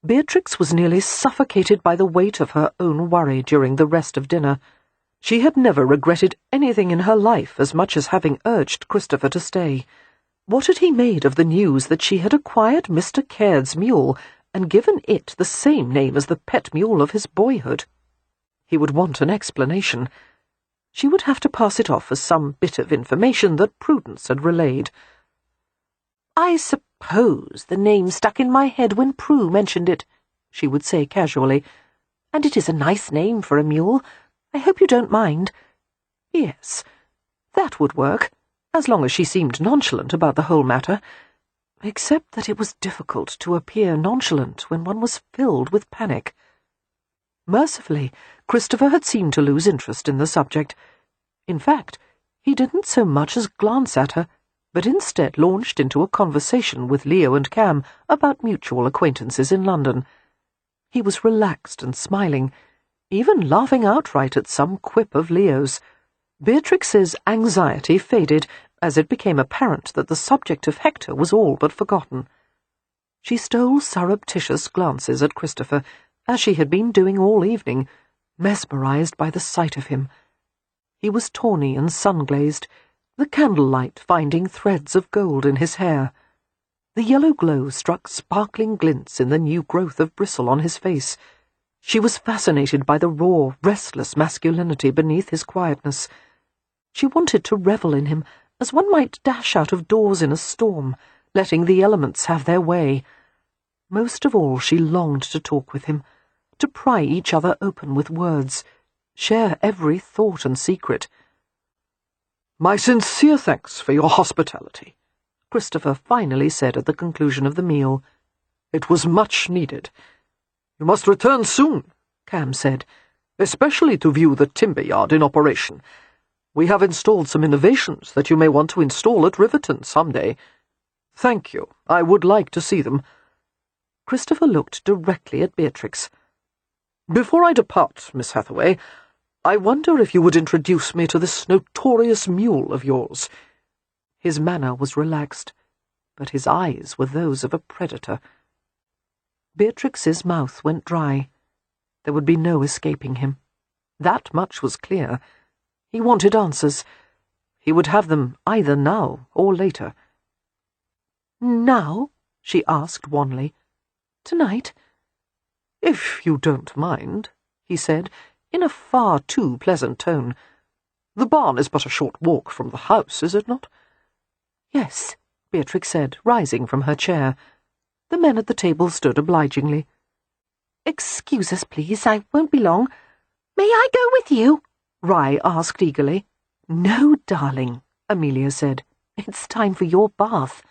Beatrix was nearly suffocated by the weight of her own worry during the rest of dinner. She had never regretted anything in her life as much as having urged Christopher to stay. What had he made of the news that she had acquired Mr. Caird's mule and given it the same name as the pet mule of his boyhood? He would want an explanation. She would have to pass it off as some bit of information that Prudence had relayed. "I suppose the name stuck in my head when Prue mentioned it," she would say casually. And it is a nice name for a mule. I hope you don't mind." Yes, that would work, as long as she seemed nonchalant about the whole matter, except that it was difficult to appear nonchalant when one was filled with panic. Mercifully, Christopher had seemed to lose interest in the subject. In fact, he didn't so much as glance at her, but instead launched into a conversation with Leo and Cam about mutual acquaintances in London. He was relaxed and smiling, even laughing outright at some quip of Leo's. Beatrix's anxiety faded as it became apparent that the subject of Hector was all but forgotten. She stole surreptitious glances at Christopher, as she had been doing all evening, mesmerized by the sight of him. He was tawny and sun-glazed, the candlelight finding threads of gold in his hair. The yellow glow struck sparkling glints in the new growth of bristle on his face. She was fascinated by the raw, restless masculinity beneath his quietness. She wanted to revel in him, as one might dash out of doors in a storm, letting the elements have their way. Most of all she longed to talk with him, to pry each other open with words, share every thought and secret. "My sincere thanks for your hospitality," Christopher finally said at the conclusion of the meal. "It was much needed. You must return soon," Cam said, "especially to view the timber yard in operation. We have installed some innovations that you may want to install at Riverton some day. Thank you. I would like to see them." Christopher looked directly at Beatrix. "Before I depart, Miss Hathaway, I wonder if you would introduce me to this notorious mule of yours." His manner was relaxed, but his eyes were those of a predator. Beatrix's mouth went dry. There would be no escaping him. That much was clear. He wanted answers. He would have them either now or later. "Now?" she asked wanly. "Tonight?" "If you don't mind," he said, in a far too pleasant tone. "The barn is but a short walk from the house, is it not?" "Yes," Beatrix said, rising from her chair. The men at the table stood obligingly. "Excuse us, please. I won't be long. May I go with you?" Rye asked eagerly. "No, darling," Amelia said. "It's time for your bath."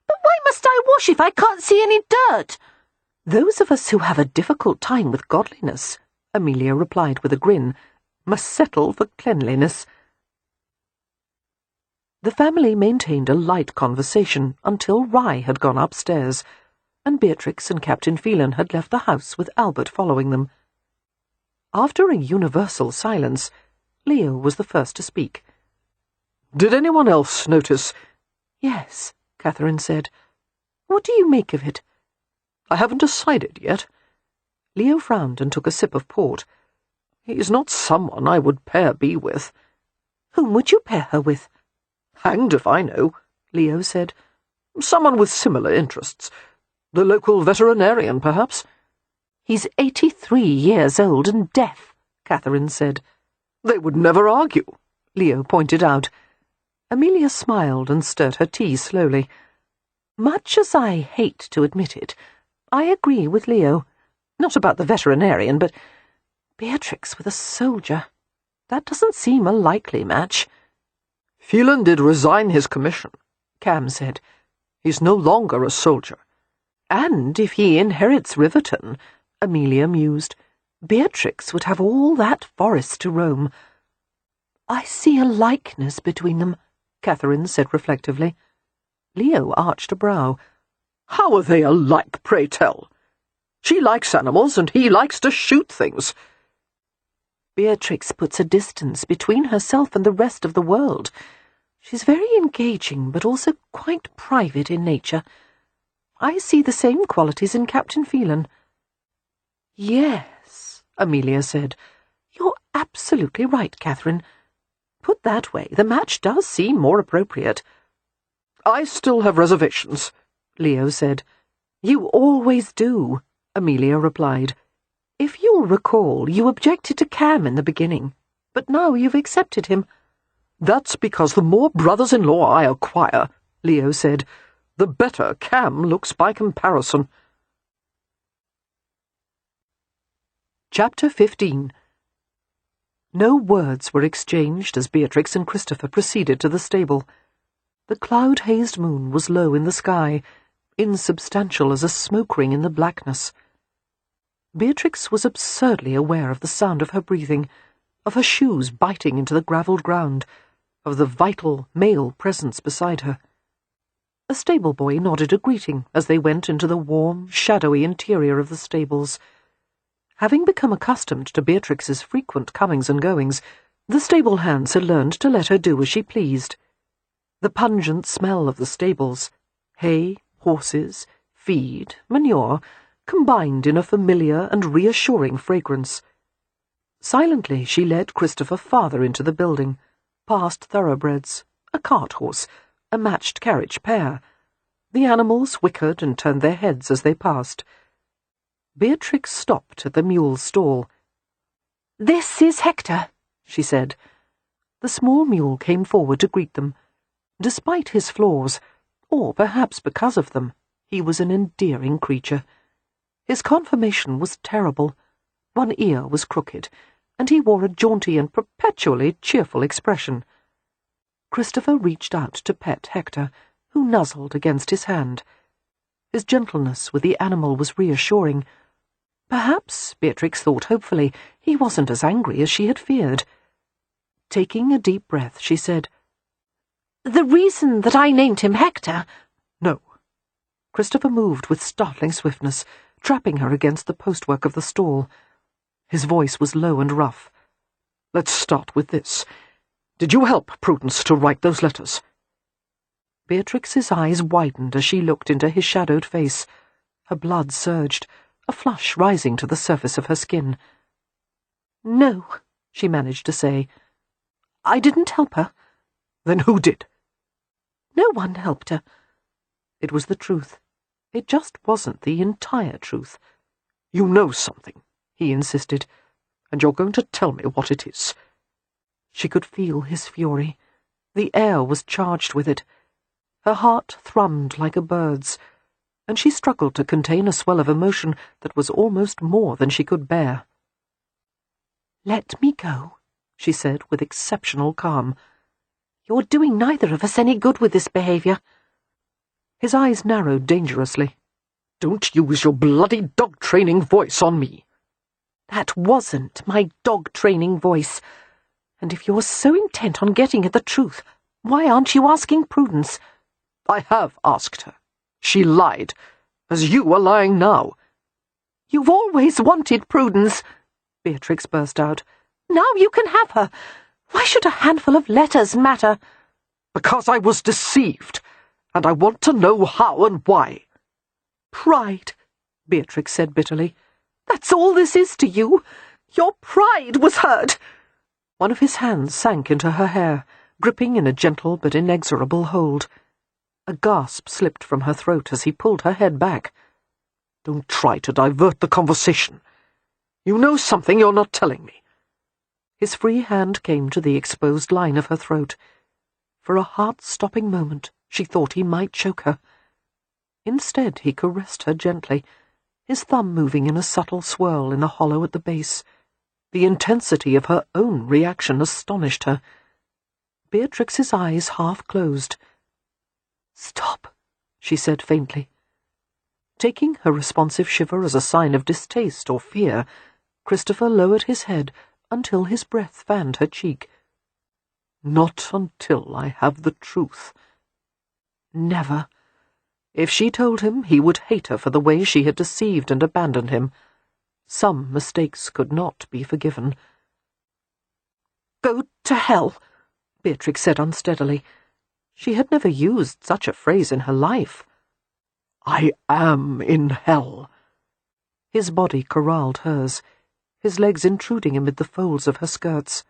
"But why must I wash if I can't see any dirt?" "Those of us who have a difficult time with godliness," Amelia replied with a grin, "must settle for cleanliness." The family maintained a light conversation until Rye had gone upstairs, and Beatrix and Captain Phelan had left the house with Albert following them. After a universal silence, Leo was the first to speak. "Did anyone else notice—" "Yes," Catherine said. "What do you make of it?" "I haven't decided yet." Leo frowned and took a sip of port. "He's not someone I would pair B with." "Whom would you pair her with?" "Hanged if I know," Leo said. "Someone with similar interests. The local veterinarian, perhaps." "He's 83 years old and deaf," Catherine said. "They would never argue," Leo pointed out. Amelia smiled and stirred her tea slowly. "Much as I hate to admit it, I agree with Leo. Not about the veterinarian, but Beatrix with a soldier. That doesn't seem a likely match." "Phelan did resign his commission," Cam said. "He's no longer a soldier." "And if he inherits Riverton," Amelia mused, "Beatrix would have all that forest to roam." "I see a likeness between them," Catherine said reflectively. Leo arched a brow. "How are they alike, pray tell? She likes animals, and he likes to shoot things." "Beatrix puts a distance between herself and the rest of the world. She's very engaging, but also quite private in nature. I see the same qualities in Captain Phelan." "Yes," Amelia said. "You're absolutely right, Catherine. Put that way, the match does seem more appropriate." "I still have reservations," Leo said. "You always do," Amelia replied. "If you'll recall, you objected to Cam in the beginning, but now you've accepted him." "That's because the more brothers-in-law I acquire," Leo said, "the better Cam looks by comparison." Chapter 15. No words were exchanged as Beatrix and Christopher proceeded to the stable. The cloud-hazed moon was low in the sky, insubstantial as a smoke ring in the blackness. Beatrix was absurdly aware of the sound of her breathing, of her shoes biting into the gravelled ground, of the vital male presence beside her. A stable-boy nodded a greeting as they went into the warm, shadowy interior of the stables. Having become accustomed to Beatrix's frequent comings and goings, the stable hands had learned to let her do as she pleased. The pungent smell of the stables, hay, horses, feed, manure, combined in a familiar and reassuring fragrance. Silently she led Christopher farther into the building, past thoroughbreds, a cart-horse, a matched carriage pair. The animals whickered and turned their heads as they passed. Beatrix stopped at the mule's stall. "This is Hector," she said. The small mule came forward to greet them. Despite his flaws, or perhaps because of them, he was an endearing creature. His conformation was terrible. One ear was crooked, and he wore a jaunty and perpetually cheerful expression. Christopher reached out to pet Hector, who nuzzled against his hand. His gentleness with the animal was reassuring. Perhaps, Beatrix thought hopefully, he wasn't as angry as she had feared. Taking a deep breath, she said, "The reason that I named him Hector—" "No." Christopher moved with startling swiftness, trapping her against the postwork of the stall. His voice was low and rough. "Let's start with this. Did you help Prudence to write those letters?" Beatrix's eyes widened as she looked into his shadowed face. Her blood surged, a flush rising to the surface of her skin. "No," she managed to say. "I didn't help her." "Then who did?" "No one helped her." It was the truth. It just wasn't the entire truth. "You know something," he insisted, "and you're going to tell me what it is." She could feel his fury. The air was charged with it. Her heart thrummed like a bird's, and she struggled to contain a swell of emotion that was almost more than she could bear. "Let me go," she said with exceptional calm. "You're doing neither of us any good with this behaviour." His eyes narrowed dangerously. "Don't use your bloody dog-training voice on me." "That wasn't my dog-training voice. And if you're so intent on getting at the truth, why aren't you asking Prudence?" "I have asked her. She lied, as you are lying now." "You've always wanted Prudence," Beatrix burst out. "Now you can have her. Why should a handful of letters matter?" "Because I was deceived, and I want to know how and why." "Pride," Beatrix said bitterly. "That's all this is to you. Your pride was hurt." One of his hands sank into her hair, gripping in a gentle but inexorable hold. A gasp slipped from her throat as he pulled her head back. "Don't try to divert the conversation. You know something you're not telling me." His free hand came to the exposed line of her throat. For a heart-stopping moment, she thought he might choke her. Instead, he caressed her gently, his thumb moving in a subtle swirl in the hollow at the base. The intensity of her own reaction astonished her. Beatrix's eyes half closed. "Stop," she said faintly. Taking her responsive shiver as a sign of distaste or fear, Christopher lowered his head until his breath fanned her cheek. "Not until I have the truth." Never. If she told him, he would hate her for the way she had deceived and abandoned him. Some mistakes could not be forgiven. "Go to hell," Beatrix said unsteadily. She had never used such a phrase in her life. "I am in hell." His body corralled hers, his legs intruding amid the folds of her skirts.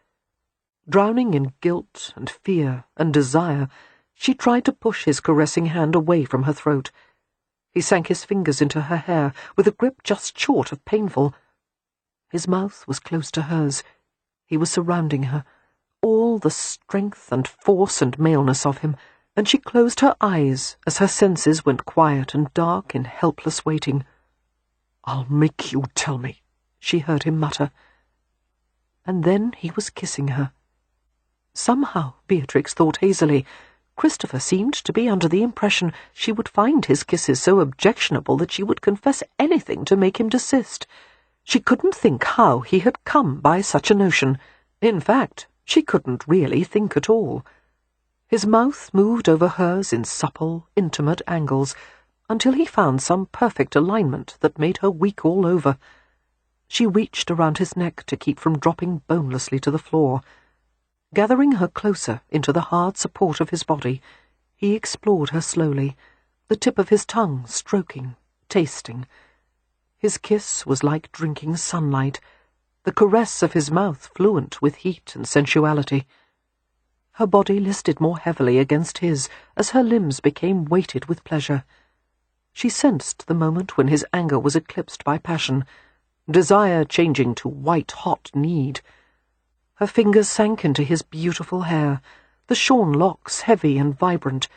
Drowning in guilt and fear and desire, she tried to push his caressing hand away from her throat. He sank his fingers into her hair with a grip just short of painful. His mouth was close to hers. He was surrounding her, all the strength and force and maleness of him, and she closed her eyes as her senses went quiet and dark in helpless waiting. "I'll make you tell me," she heard him mutter. And then he was kissing her. Somehow, Beatrix thought hazily, Christopher seemed to be under the impression she would find his kisses so objectionable that she would confess anything to make him desist. She couldn't think how he had come by such a notion. In fact, she couldn't really think at all. His mouth moved over hers in supple, intimate angles, until he found some perfect alignment that made her weak all over. She reached around his neck to keep from dropping bonelessly to the floor. Gathering her closer into the hard support of his body, he explored her slowly, the tip of his tongue stroking, tasting. His kiss was like drinking sunlight, the caress of his mouth fluent with heat and sensuality. Her body listed more heavily against his as her limbs became weighted with pleasure. She sensed the moment when his anger was eclipsed by passion, desire changing to white-hot need. Her fingers sank into his beautiful hair, the shorn locks heavy and vibrant,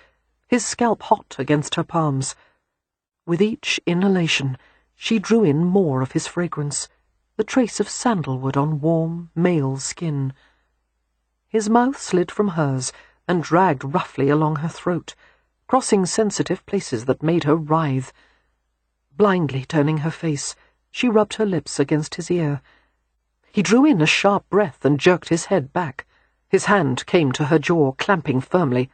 his scalp hot against her palms. With each inhalation, she drew in more of his fragrance, the trace of sandalwood on warm, male skin. His mouth slid from hers and dragged roughly along her throat, crossing sensitive places that made her writhe. Blindly turning her face, she rubbed her lips against his ear. He drew in a sharp breath and jerked his head back. His hand came to her jaw, clamping firmly.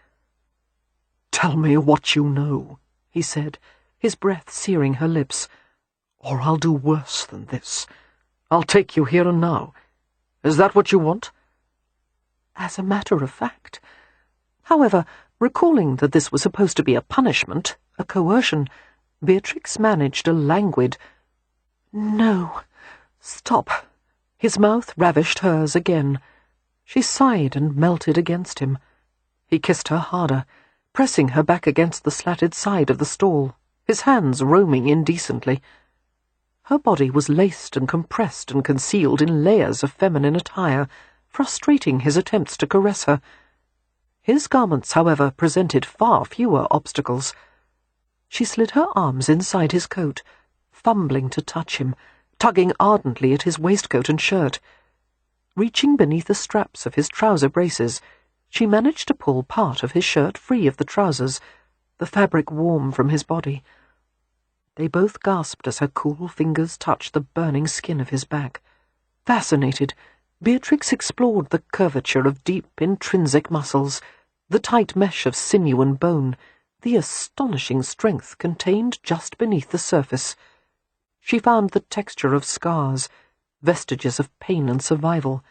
"Tell me what you know," he said, his breath searing her lips. "Or I'll do worse than this. I'll take you here and now. Is that what you want?" As a matter of fact. However, recalling that this was supposed to be a punishment, a coercion, Beatrix managed a languid, "No, stop." His mouth ravished hers again. She sighed and melted against him. He kissed her harder, pressing her back against the slatted side of the stall, his hands roaming indecently. Her body was laced and compressed and concealed in layers of feminine attire, frustrating his attempts to caress her. His garments, however, presented far fewer obstacles. She slid her arms inside his coat, fumbling to touch him, tugging ardently at his waistcoat and shirt. Reaching beneath the straps of his trouser braces, she managed to pull part of his shirt free of the trousers, the fabric warm from his body. They both gasped as her cool fingers touched the burning skin of his back. Fascinated, Beatrix explored the curvature of deep, intrinsic muscles, the tight mesh of sinew and bone, the astonishing strength contained just beneath the surface. She found the texture of scars, vestiges of pain and survival.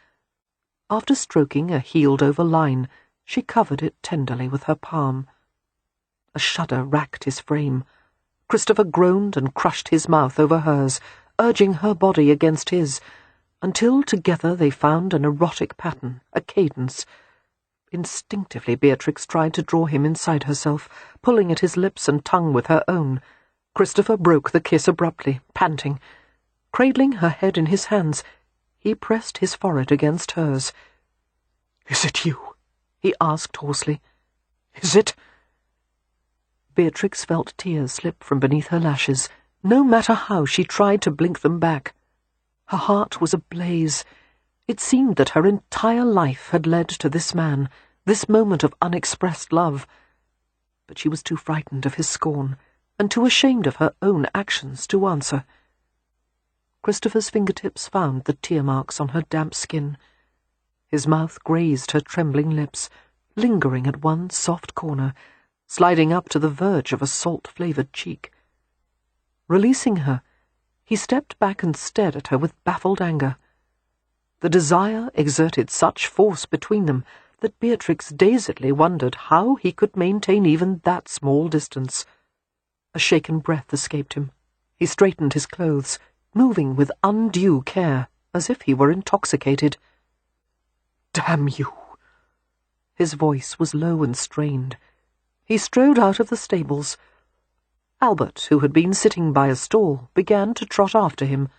After stroking a healed-over line, she covered it tenderly with her palm. A shudder racked his frame. Christopher groaned and crushed his mouth over hers, urging her body against his, until together they found an erotic pattern, a cadence. Instinctively Beatrix tried to draw him inside herself, pulling at his lips and tongue with her own. Christopher broke the kiss abruptly, panting. Cradling her head in his hands, he pressed his forehead against hers. "Is it you?" he asked hoarsely. "Is it?" Beatrix felt tears slip from beneath her lashes, no matter how she tried to blink them back. Her heart was ablaze. It seemed that her entire life had led to this man, this moment of unexpressed love. But she was too frightened of his scorn, and too ashamed of her own actions to answer. Christopher's fingertips found the tear marks on her damp skin. His mouth grazed her trembling lips, lingering at one soft corner, sliding up to the verge of a salt-flavoured cheek. Releasing her, he stepped back and stared at her with baffled anger. The desire exerted such force between them that Beatrix dazedly wondered how he could maintain even that small distance. A shaken breath escaped him. He straightened his clothes, moving with undue care, as if he were intoxicated. "Damn you!" His voice was low and strained. He strode out of the stables. Albert, who had been sitting by a stall, began to trot after him.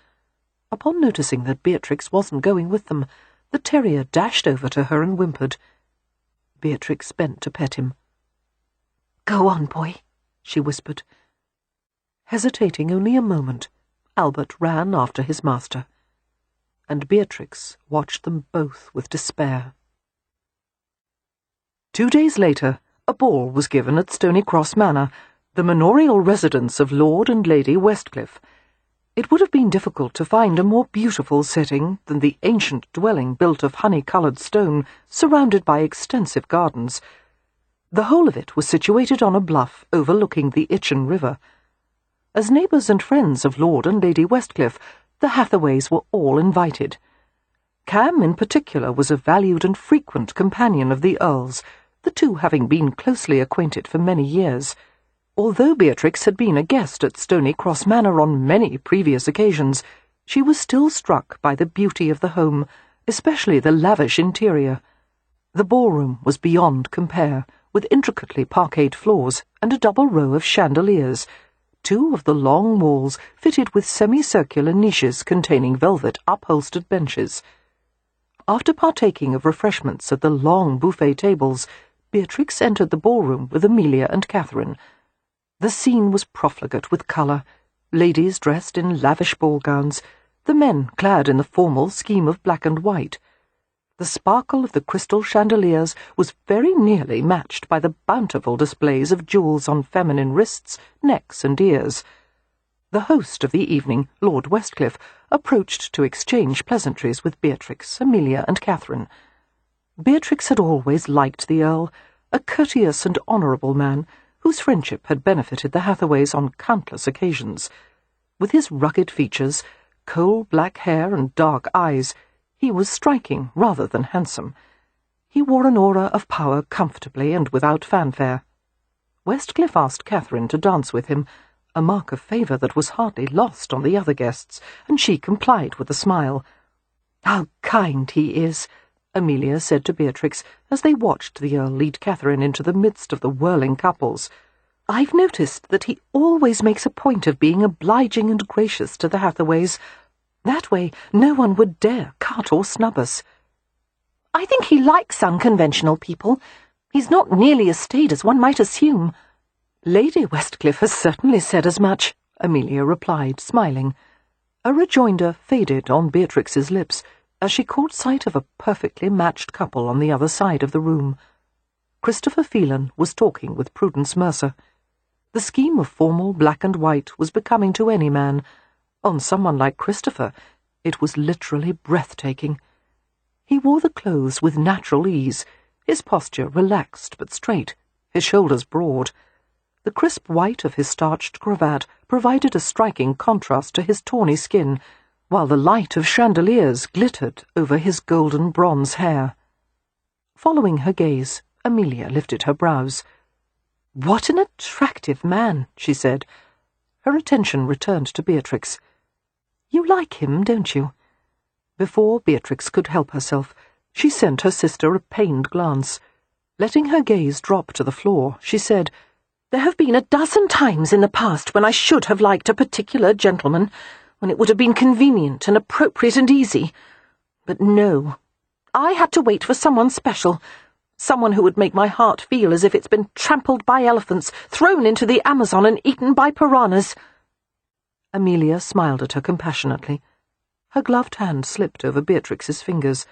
Upon noticing that Beatrix wasn't going with them, the terrier dashed over to her and whimpered. Beatrix bent to pet him. "Go on, boy," she whispered. Hesitating only a moment, Albert ran after his master. and Beatrix watched them both with despair. 2 days later, a ball was given at Stony Cross Manor, the manorial residence of Lord and Lady Westcliff. It would have been difficult to find a more beautiful setting than the ancient dwelling built of honey-coloured stone, surrounded by extensive gardens. The whole of it was situated on a bluff overlooking the Itchen River. As neighbours and friends of Lord and Lady Westcliff, the Hathaways were all invited. Cam, in particular, was a valued and frequent companion of the Earl's, the two having been closely acquainted for many years. Although Beatrix had been a guest at Stony Cross Manor on many previous occasions, she was still struck by the beauty of the home, especially the lavish interior. The ballroom was beyond compare, with intricately parquetred floors and a double row of chandeliers, 2 of the long walls fitted with semicircular niches containing velvet upholstered benches. After partaking of refreshments at the long buffet tables, Beatrix entered the ballroom with Amelia and Catherine. The scene was profligate with colour, ladies dressed in lavish ball gowns, the men clad in the formal scheme of black and white. The sparkle of the crystal chandeliers was very nearly matched by the bountiful displays of jewels on feminine wrists, necks, and ears. The host of the evening, Lord Westcliff, approached to exchange pleasantries with Beatrix, Amelia, and Catherine. Beatrix had always liked the Earl, a courteous and honourable man, whose friendship had benefited the Hathaways on countless occasions. With his rugged features, coal-black hair, and dark eyes, he was striking rather than handsome. He wore an aura of power comfortably and without fanfare. Westcliff asked Catherine to dance with him, a mark of favour that was hardly lost on the other guests, and she complied with a smile. "How kind he is," Amelia said to Beatrix as they watched the Earl lead Catherine into the midst of the whirling couples. "I've noticed that he always makes a point of being obliging and gracious to the Hathaways. That way no one would dare cut or snub us." "I think he likes unconventional people. He's not nearly as staid as one might assume." "Lady Westcliff has certainly said as much," Amelia replied, smiling. A rejoinder faded on Beatrix's lips as she caught sight of a perfectly matched couple on the other side of the room. Christopher Phelan was talking with Prudence Mercer. The scheme of formal black and white was becoming to any man. On someone like Christopher, it was literally breathtaking. He wore the clothes with natural ease, his posture relaxed but straight, his shoulders broad. The crisp white of his starched cravat provided a striking contrast to his tawny skin, while the light of chandeliers glittered over his golden bronze hair. Following her gaze, Amelia lifted her brows. "What an attractive man," she said. Her attention returned to Beatrix. "You like him, don't you?" Before Beatrix could help herself, she sent her sister a pained glance. Letting her gaze drop to the floor, she said, "There have been a dozen times in the past when I should have liked a particular gentleman, when it would have been convenient and appropriate and easy. But no, I had to wait for someone special, someone who would make my heart feel as if it's been trampled by elephants, thrown into the Amazon and eaten by piranhas." Amelia smiled at her compassionately. Her gloved hand slipped over Beatrix's fingers.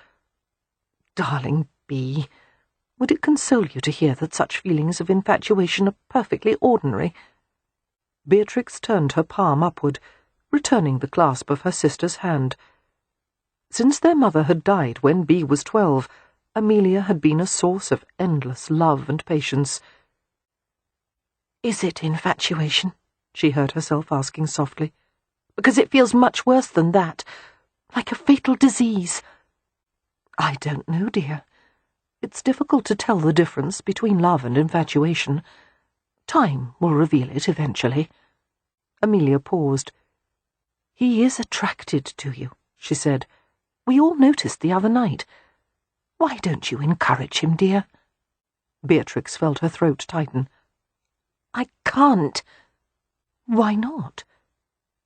"Darling Bee, would it console you to hear that such feelings of infatuation are perfectly ordinary?" Beatrix turned her palm upward, returning the clasp of her sister's hand. Since their mother had died when Bee was 12, Amelia had been a source of endless love and patience. "Is it infatuation?" she heard herself asking softly. "Because it feels much worse than that, like a fatal disease." "I don't know, dear. It's difficult to tell the difference between love and infatuation. Time will reveal it eventually." Amelia paused. "He is attracted to you," she said. "We all noticed the other night. Why don't you encourage him, dear?" Beatrix felt her throat tighten. "I can't." "Why not?"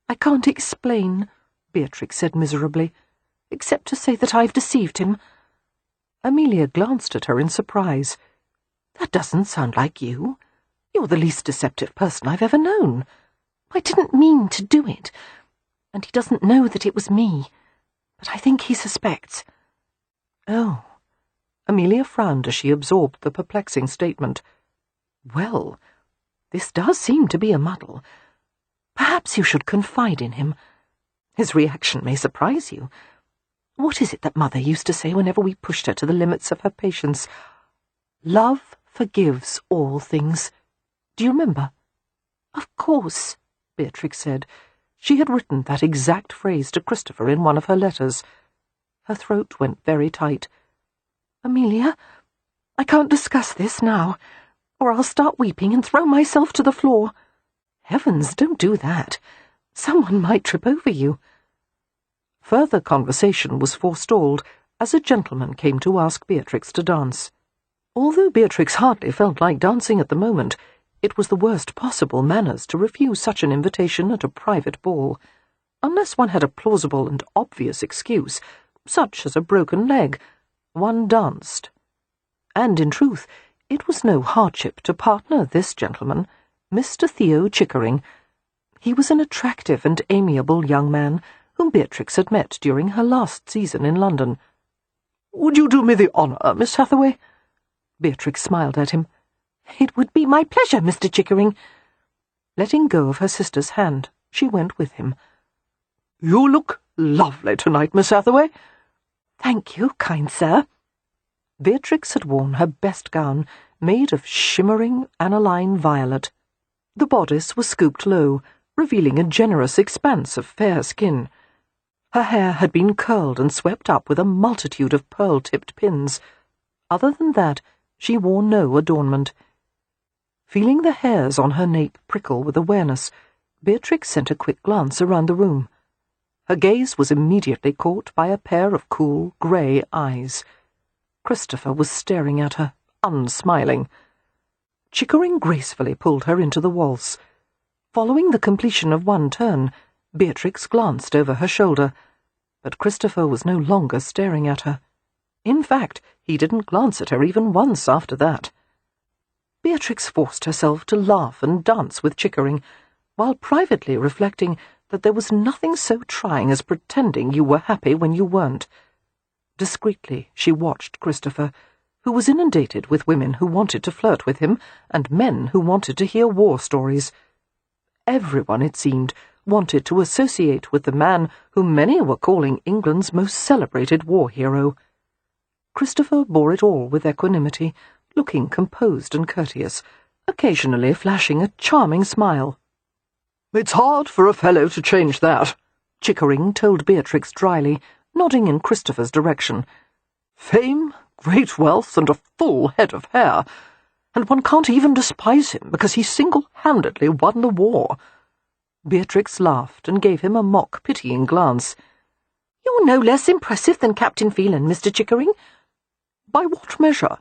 "I can't explain," Beatrix said miserably, "except to say that I've deceived him." Amelia glanced at her in surprise. "That doesn't sound like you. You're the least deceptive person I've ever known." "I didn't mean to do it. And he doesn't know that it was me. but I think he suspects." "Oh." Amelia frowned as she absorbed the perplexing statement. "Well, this does seem to be a muddle. Perhaps you should confide in him. His reaction may surprise you. What is it that Mother used to say whenever we pushed her to the limits of her patience? Love forgives all things. Do you remember?" "Of course," Beatrix said. She had written that exact phrase to Christopher in one of her letters. Her throat went very tight. "Amelia, I can't discuss this now, or I'll start weeping and throw myself to the floor." "Heavens, don't do that. Someone might trip over you." Further conversation was forestalled as a gentleman came to ask Beatrix to dance. Although Beatrix hardly felt like dancing at the moment, it was the worst possible manners to refuse such an invitation at a private ball, unless one had a plausible and obvious excuse, such as a broken leg. One danced. And in truth, it was no hardship to partner this gentleman, Mr. Theo Chickering. He was an attractive and amiable young man whom Beatrix had met during her last season in London. "Would you do me the honour, Miss Hathaway?" Beatrix smiled at him. "It would be my pleasure, Mr. Chickering." Letting go of her sister's hand, she went with him. "You look lovely tonight, Miss Hathaway." "Thank you, kind sir." Beatrix had worn her best gown, made of shimmering aniline violet. The bodice was scooped low, revealing a generous expanse of fair skin. Her hair had been curled and swept up with a multitude of pearl-tipped pins. Other than that, she wore no adornment. Feeling the hairs on her nape prickle with awareness, Beatrix sent a quick glance around the room. Her gaze was immediately caught by a pair of cool, grey eyes. Christopher was staring at her, unsmiling. Chickering gracefully pulled her into the waltz. Following the completion of one turn, Beatrix glanced over her shoulder, but Christopher was no longer staring at her. In fact, he didn't glance at her even once after that. Beatrix forced herself to laugh and dance with Chickering, while privately reflecting that there was nothing so trying as pretending you were happy when you weren't. Discreetly, she watched Christopher, who was inundated with women who wanted to flirt with him and men who wanted to hear war stories. Everyone, it seemed, wanted to associate with the man whom many were calling England's most celebrated war hero. Christopher bore it all with equanimity, looking composed and courteous, occasionally flashing a charming smile. "It's hard for a fellow to change that," Chickering told Beatrix dryly, nodding in Christopher's direction. "Fame, great wealth, and a full head of hair, and one can't even despise him because he single-handedly won the war." Beatrix laughed and gave him a mock-pitying glance. "You're no less impressive than Captain Phelan, Mr. Chickering." "By what measure?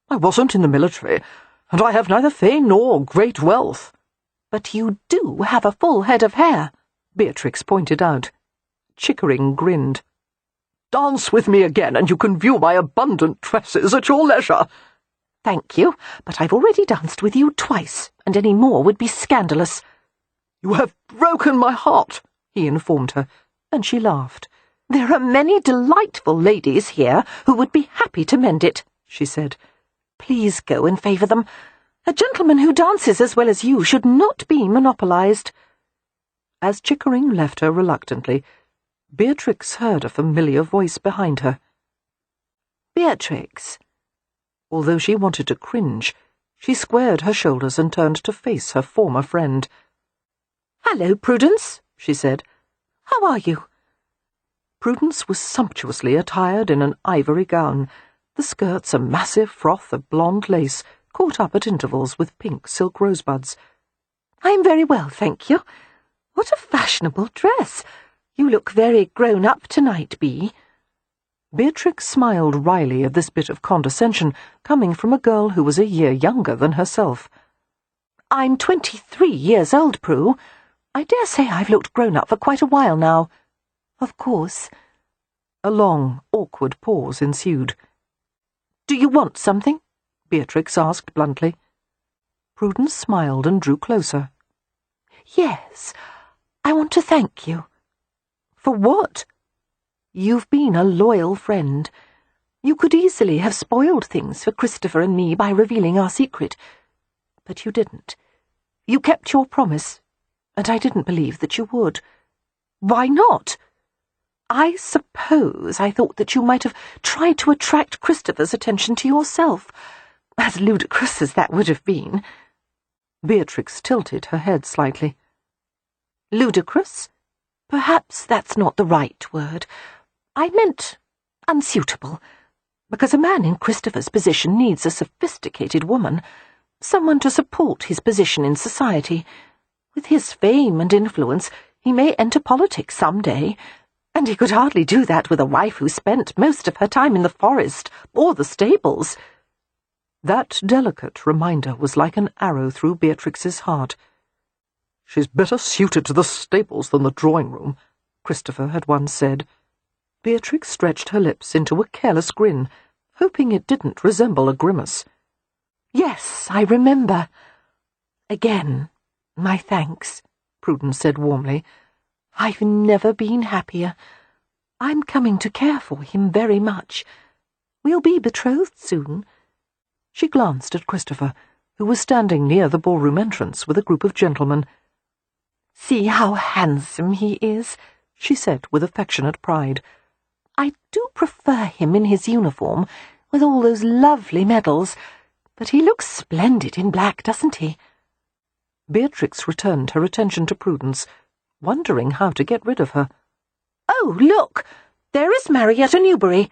I wasn't in the military, and I have neither fame nor great wealth." "But you do have a full head of hair," Beatrix pointed out. Chickering grinned. "Dance with me again, and you can view my abundant tresses at your leisure." "Thank you, but I've already danced with you twice, and any more would be scandalous." "You have broken my heart," he informed her, and she laughed. "There are many delightful ladies here who would be happy to mend it," she said. "Please go and favour them. A gentleman who dances as well as you should not be monopolised." As Chickering left her reluctantly, Beatrix heard a familiar voice behind her. "Beatrix." Although she wanted to cringe, she squared her shoulders and turned to face her former friend. "Hello, Prudence," she said. "How are you?" Prudence was sumptuously attired in an ivory gown, the skirts a massive froth of blonde lace, caught up at intervals with pink silk rosebuds. "I'm very well, thank you. What a fashionable dress! You look very grown-up tonight, Bee." Beatrix smiled wryly at this bit of condescension coming from a girl who was a year younger than herself. "I'm 23 years old, Prue. I dare say I've looked grown-up for quite a while now." "Of course." A long, awkward pause ensued. "Do you want something?" Beatrix asked bluntly. Prudence smiled and drew closer. "Yes, I want to thank you." "For what?" You've been a loyal friend. You could easily have spoiled things for Christopher and me by revealing our secret. But you didn't. You kept your promise, and I didn't believe that you would. Why not? I suppose I thought that you might have tried to attract Christopher's attention to yourself, as ludicrous as that would have been. Beatrix tilted her head slightly. Ludicrous? Perhaps that's not the right word. I meant unsuitable, because a man in Christopher's position needs a sophisticated woman, someone to support his position in society. With his fame and influence, he may enter politics some day, and he could hardly do that with a wife who spent most of her time in the forest or the stables. That delicate reminder was like an arrow through Beatrix's heart. "She's better suited to the stables than the drawing-room," Christopher had once said. Beatrix stretched her lips into a careless grin, hoping it didn't resemble a grimace. "Yes, I remember. Again, my thanks," Prudence said warmly. "I've never been happier. I'm coming to care for him very much. We'll be betrothed soon." She glanced at Christopher, who was standing near the ballroom entrance with a group of gentlemen. "See how handsome he is," she said with affectionate pride. "I do prefer him in his uniform, with all those lovely medals, but he looks splendid in black, doesn't he?" Beatrix returned her attention to Prudence, wondering how to get rid of her. "Oh, look! There is Marietta Newbury.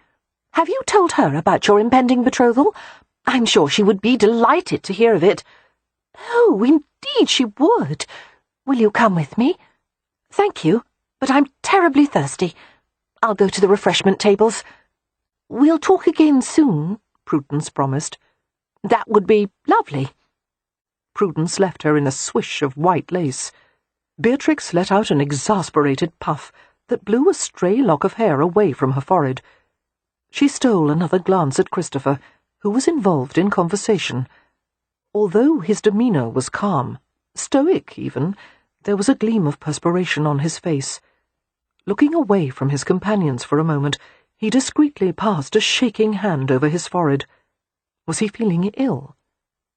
Have you told her about your impending betrothal? I'm sure she would be delighted to hear of it." "Oh, indeed she would. Will you come with me?" "Thank you, but I'm terribly thirsty. I'll go to the refreshment tables." "We'll talk again soon," Prudence promised. "That would be lovely." Prudence left her in a swish of white lace. Beatrix let out an exasperated puff that blew a stray lock of hair away from her forehead. She stole another glance at Christopher, who was involved in conversation. Although his demeanour was calm, stoic even, there was a gleam of perspiration on his face. Looking away from his companions for a moment, he discreetly passed a shaking hand over his forehead. Was he feeling ill?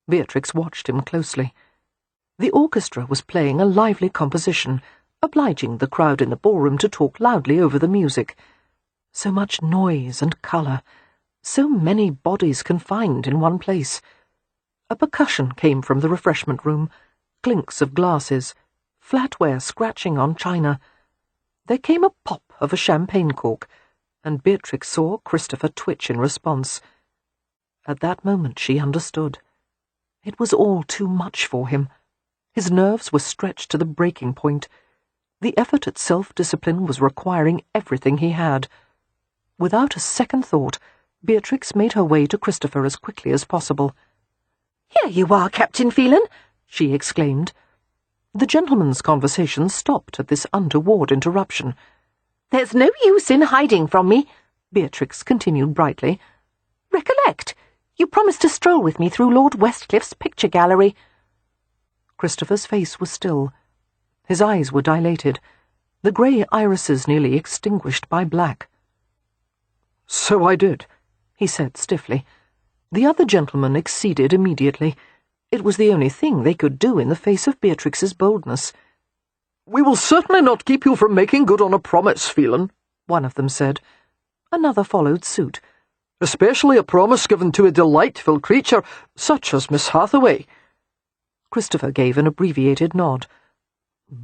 Beatrix watched him closely. The orchestra was playing a lively composition, obliging the crowd in the ballroom to talk loudly over the music. So much noise and colour, so many bodies confined in one place. A percussion came from the refreshment room, clinks of glasses, flatware scratching on china. There came a pop of a champagne cork, and Beatrix saw Christopher twitch in response. At that moment she understood. It was all too much for him. His nerves were stretched to the breaking point. The effort at self-discipline was requiring everything he had. Without a second thought, Beatrix made her way to Christopher as quickly as possible. "Here you are, Captain Phelan," she exclaimed. The gentlemen's conversation stopped at this untoward interruption. "There's no use in hiding from me," Beatrix continued brightly. "Recollect, you promised to stroll with me through Lord Westcliffe's picture gallery." Christopher's face was still. His eyes were dilated, the grey irises nearly extinguished by black. "So I did," he said stiffly. The other gentlemen acceded immediately. It was the only thing they could do in the face of Beatrix's boldness. "We will certainly not keep you from making good on a promise, Phelan," one of them said. Another followed suit. "Especially a promise given to a delightful creature such as Miss Hathaway." Christopher gave an abbreviated nod.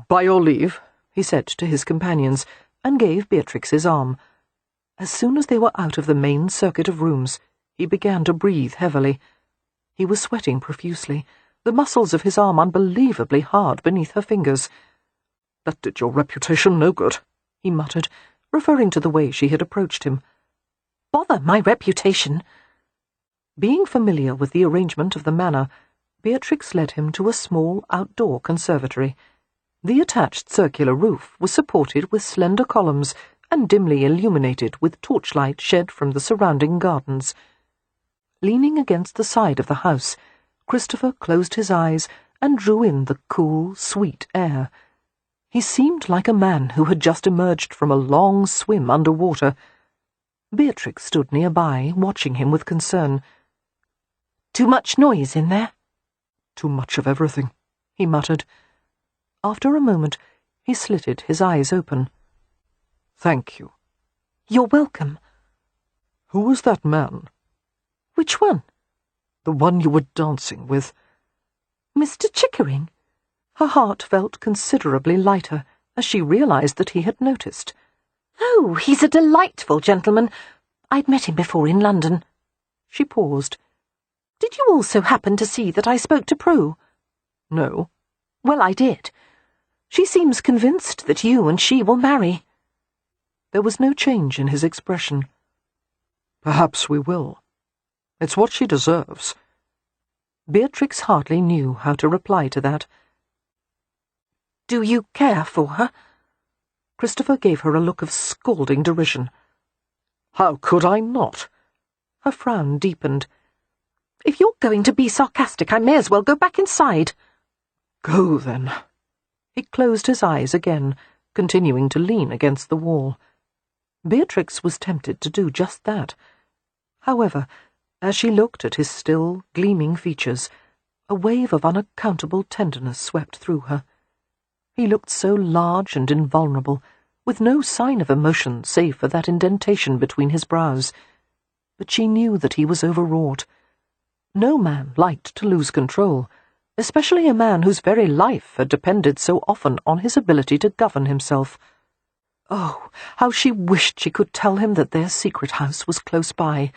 "By your leave," he said to his companions, and gave Beatrix his arm. As soon as they were out of the main circuit of rooms, he began to breathe heavily. He was sweating profusely, the muscles of his arm unbelievably hard beneath her fingers. "That did your reputation no good," he muttered, referring to the way she had approached him. "Bother my reputation." Being familiar with the arrangement of the manor, Beatrix led him to a small outdoor conservatory. The attached circular roof was supported with slender columns and dimly illuminated with torchlight shed from the surrounding gardens. Leaning against the side of the house, Christopher closed his eyes and drew in the cool, sweet air. He seemed like a man who had just emerged from a long swim under water. Beatrix stood nearby, watching him with concern. "Too much noise in there?" "Too much of everything," he muttered. After a moment, he slitted his eyes open. "Thank you." "You're welcome." "Who was that man?" "Which one?" "The one you were dancing with." "Mr. Chickering?" Her heart felt considerably lighter as she realized that he had noticed. "Oh, he's a delightful gentleman. I'd met him before in London." She paused. "Did you also happen to see that I spoke to Prue?" "No." "Well, I did. She seems convinced that you and she will marry." There was no change in his expression. "Perhaps we will. It's what she deserves." Beatrix hardly knew how to reply to that. "Do you care for her?" Christopher gave her a look of scalding derision. "How could I not?" Her frown deepened. "If you're going to be sarcastic, I may as well go back inside." "Go, then." He closed his eyes again, continuing to lean against the wall. Beatrix was tempted to do just that. However, as she looked at his still, gleaming features, a wave of unaccountable tenderness swept through her. He looked so large and invulnerable, with no sign of emotion save for that indentation between his brows. But she knew that he was overwrought. No man liked to lose control, especially a man whose very life had depended so often on his ability to govern himself. Oh, how she wished she could tell him that their secret house was close by.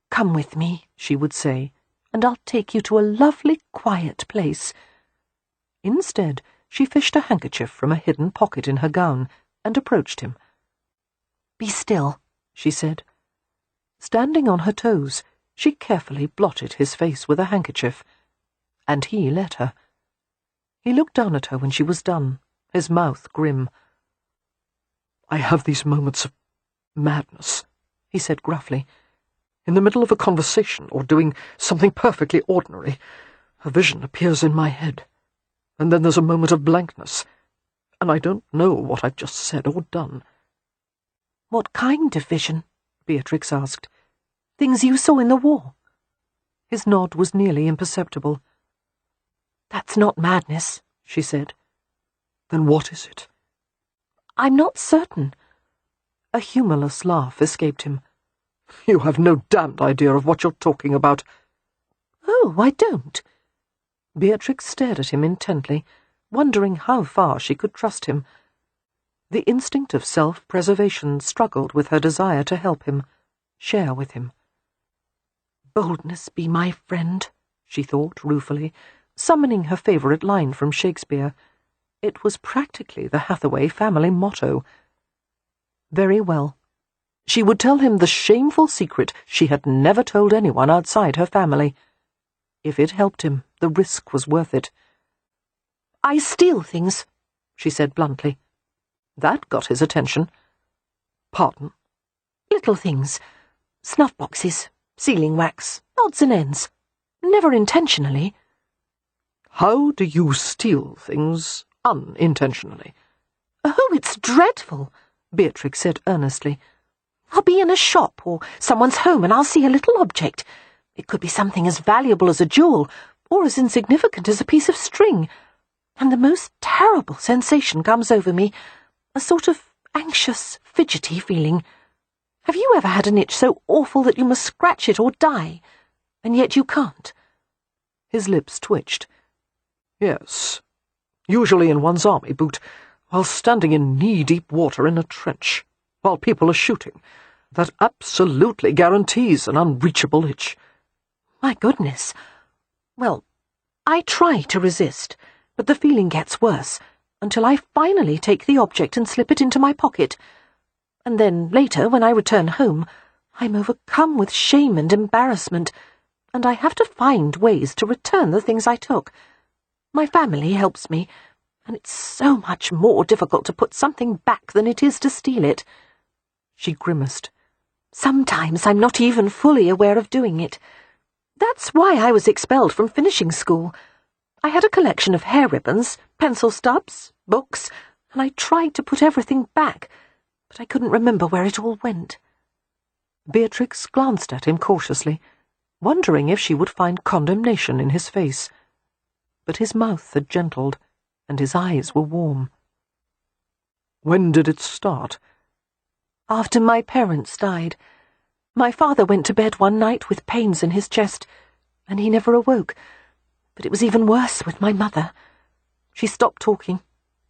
"Come with me," she would say, "and I'll take you to a lovely, quiet place." Instead, she fished a handkerchief from a hidden pocket in her gown and approached him. "Be still," she said. Standing on her toes, she carefully blotted his face with a handkerchief, and he let her. He looked down at her when she was done, his mouth grim. "I have these moments of madness," he said gruffly. "In the middle of a conversation or doing something perfectly ordinary, a vision appears in my head, and then there's a moment of blankness, and I don't know what I've just said or done." "What kind of vision?" Beatrix asked. "Things you saw in the war?" His nod was nearly imperceptible. "That's not madness," she said. "Then what is it?" "I'm not certain." A humourless laugh escaped him. "You have no damned idea of what you're talking about." "Oh, I don't." Beatrix stared at him intently, wondering how far she could trust him. The instinct of self-preservation struggled with her desire to help him, share with him. "Boldness be my friend," she thought ruefully, summoning her favourite line from Shakespeare. It was practically the Hathaway family motto. Very well. She would tell him the shameful secret she had never told anyone outside her family. If it helped him, the risk was worth it. "I steal things," she said bluntly. That got his attention. "Pardon?" "Little things. Snuff boxes, sealing wax, odds and ends. Never intentionally." "How do you steal things unintentionally?" "Oh, it's dreadful," Beatrix said earnestly. "I'll be in a shop or someone's home and I'll see a little object. It could be something as valuable as a jewel or as insignificant as a piece of string. And the most terrible sensation comes over me, a sort of anxious, fidgety feeling. Have you ever had an itch so awful that you must scratch it or die, and yet you can't?" His lips twitched. "Yes, usually in one's army boot, while standing in knee-deep water in a trench, while people are shooting. That absolutely guarantees an unreachable itch." "My goodness. Well, I try to resist, but the feeling gets worse, until I finally take the object and slip it into my pocket. And then later, when I return home, I'm overcome with shame and embarrassment, and I have to find ways to return the things I took. My family helps me, and it's so much more difficult to put something back than it is to steal it." She grimaced. "Sometimes I'm not even fully aware of doing it. That's why I was expelled from finishing school. I had a collection of hair ribbons, pencil stubs, books, and I tried to put everything back, but I couldn't remember where it all went. Beatrix glanced at him cautiously, wondering if she would find condemnation in his face. But his mouth had gentled, and his eyes were warm. "When did it start?" After my parents died. My father went to bed one night with pains in his chest, and he never awoke. But it was even worse with my mother. She stopped talking,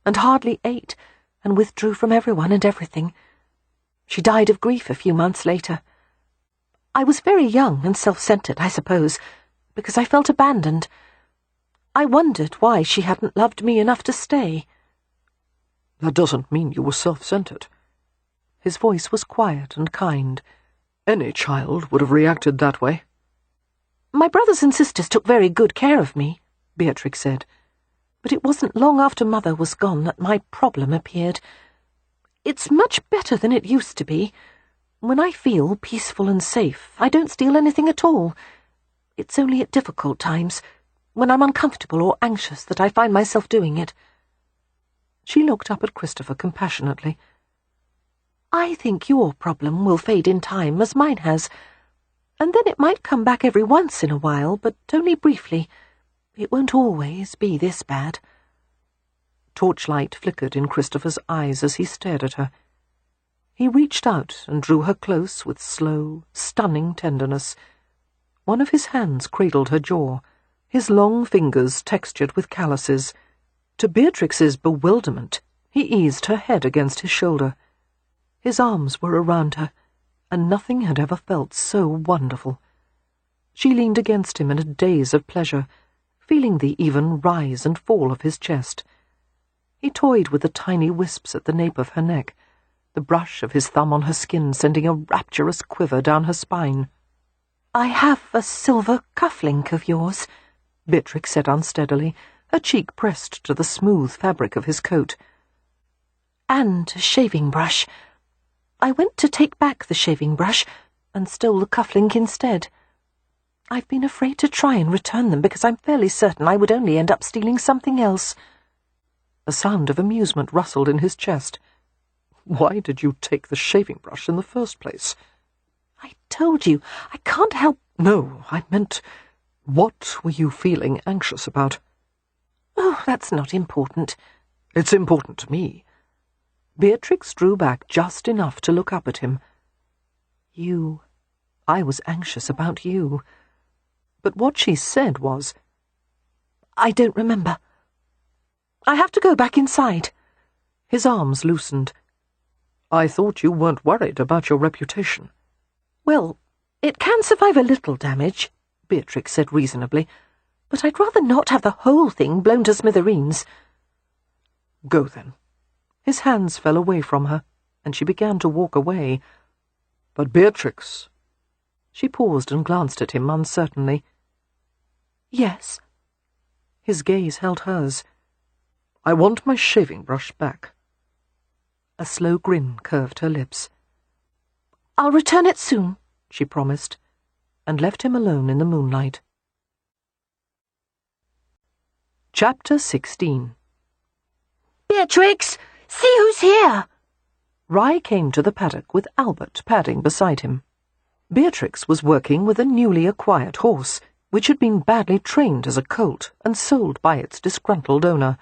and hardly ate, and withdrew from everyone and everything. She died of grief a few months later. I was very young and self-centered, I suppose, because I felt abandoned. I wondered why she hadn't loved me enough to stay. "That doesn't mean you were self-centered." His voice was quiet and kind. "Any child would have reacted that way." My brothers and sisters took very good care of me," Beatrix said. "But it wasn't long after Mother was gone that my problem appeared. It's much better than it used to be. When I feel peaceful and safe, I don't steal anything at all. It's only at difficult times, when I'm uncomfortable or anxious, that I find myself doing it." She looked up at Christopher compassionately. "I think your problem will fade in time, as mine has, and then it might come back every once in a while, but only briefly. It won't always be this bad." Torchlight flickered in Christopher's eyes as he stared at her. He reached out and drew her close with slow, stunning tenderness. One of his hands cradled her jaw, his long fingers textured with calluses. To Beatrix's bewilderment, he eased her head against his shoulder. His arms were around her, and nothing had ever felt so wonderful. She leaned against him in a daze of pleasure, feeling the even rise and fall of his chest. He toyed with the tiny wisps at the nape of her neck, the brush of his thumb on her skin sending a rapturous quiver down her spine. "I have a silver cufflink of yours," Beatrix said unsteadily, her cheek pressed to the smooth fabric of his coat. "And a shaving brush. I went to take back the shaving brush and stole the cufflink instead. I've been afraid to try and return them because I'm fairly certain I would only end up stealing something else." A sound of amusement rustled in his chest. "Why did you take the shaving brush in the first place?" "I told you, I can't help—" "No, I meant, what were you feeling anxious about?" "Oh, that's not important." "It's important to me." Beatrix drew back just enough to look up at him. I was anxious about you." But what she said was, "I don't remember. I have to go back inside." His arms loosened. "I thought you weren't worried about your reputation." "Well, it can survive a little damage," Beatrix said reasonably, "but I'd rather not have the whole thing blown to smithereens." "Go then." His hands fell away from her, and she began to walk away. "But Beatrix—" She paused and glanced at him uncertainly. "Yes." His gaze held hers. "I want my shaving brush back." A slow grin curved her lips. "I'll return it soon," she promised, and left him alone in the moonlight. Chapter 16. "Beatrix, see who's here!" Rye came to the paddock with Albert padding beside him. Beatrix was working with a newly acquired horse, which had been badly trained as a colt and sold by its disgruntled owner.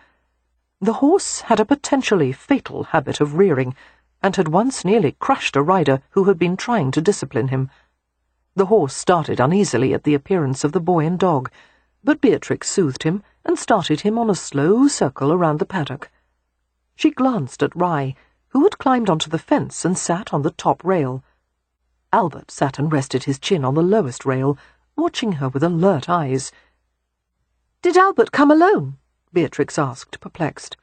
The horse had a potentially fatal habit of rearing, and had once nearly crushed a rider who had been trying to discipline him. The horse started uneasily at the appearance of the boy and dog, but Beatrix soothed him and started him on a slow circle around the paddock. She glanced at Rye, who had climbed onto the fence and sat on the top rail. Albert sat and rested his chin on the lowest rail, watching her with alert eyes. "Did Albert come alone?" Beatrix asked, perplexed.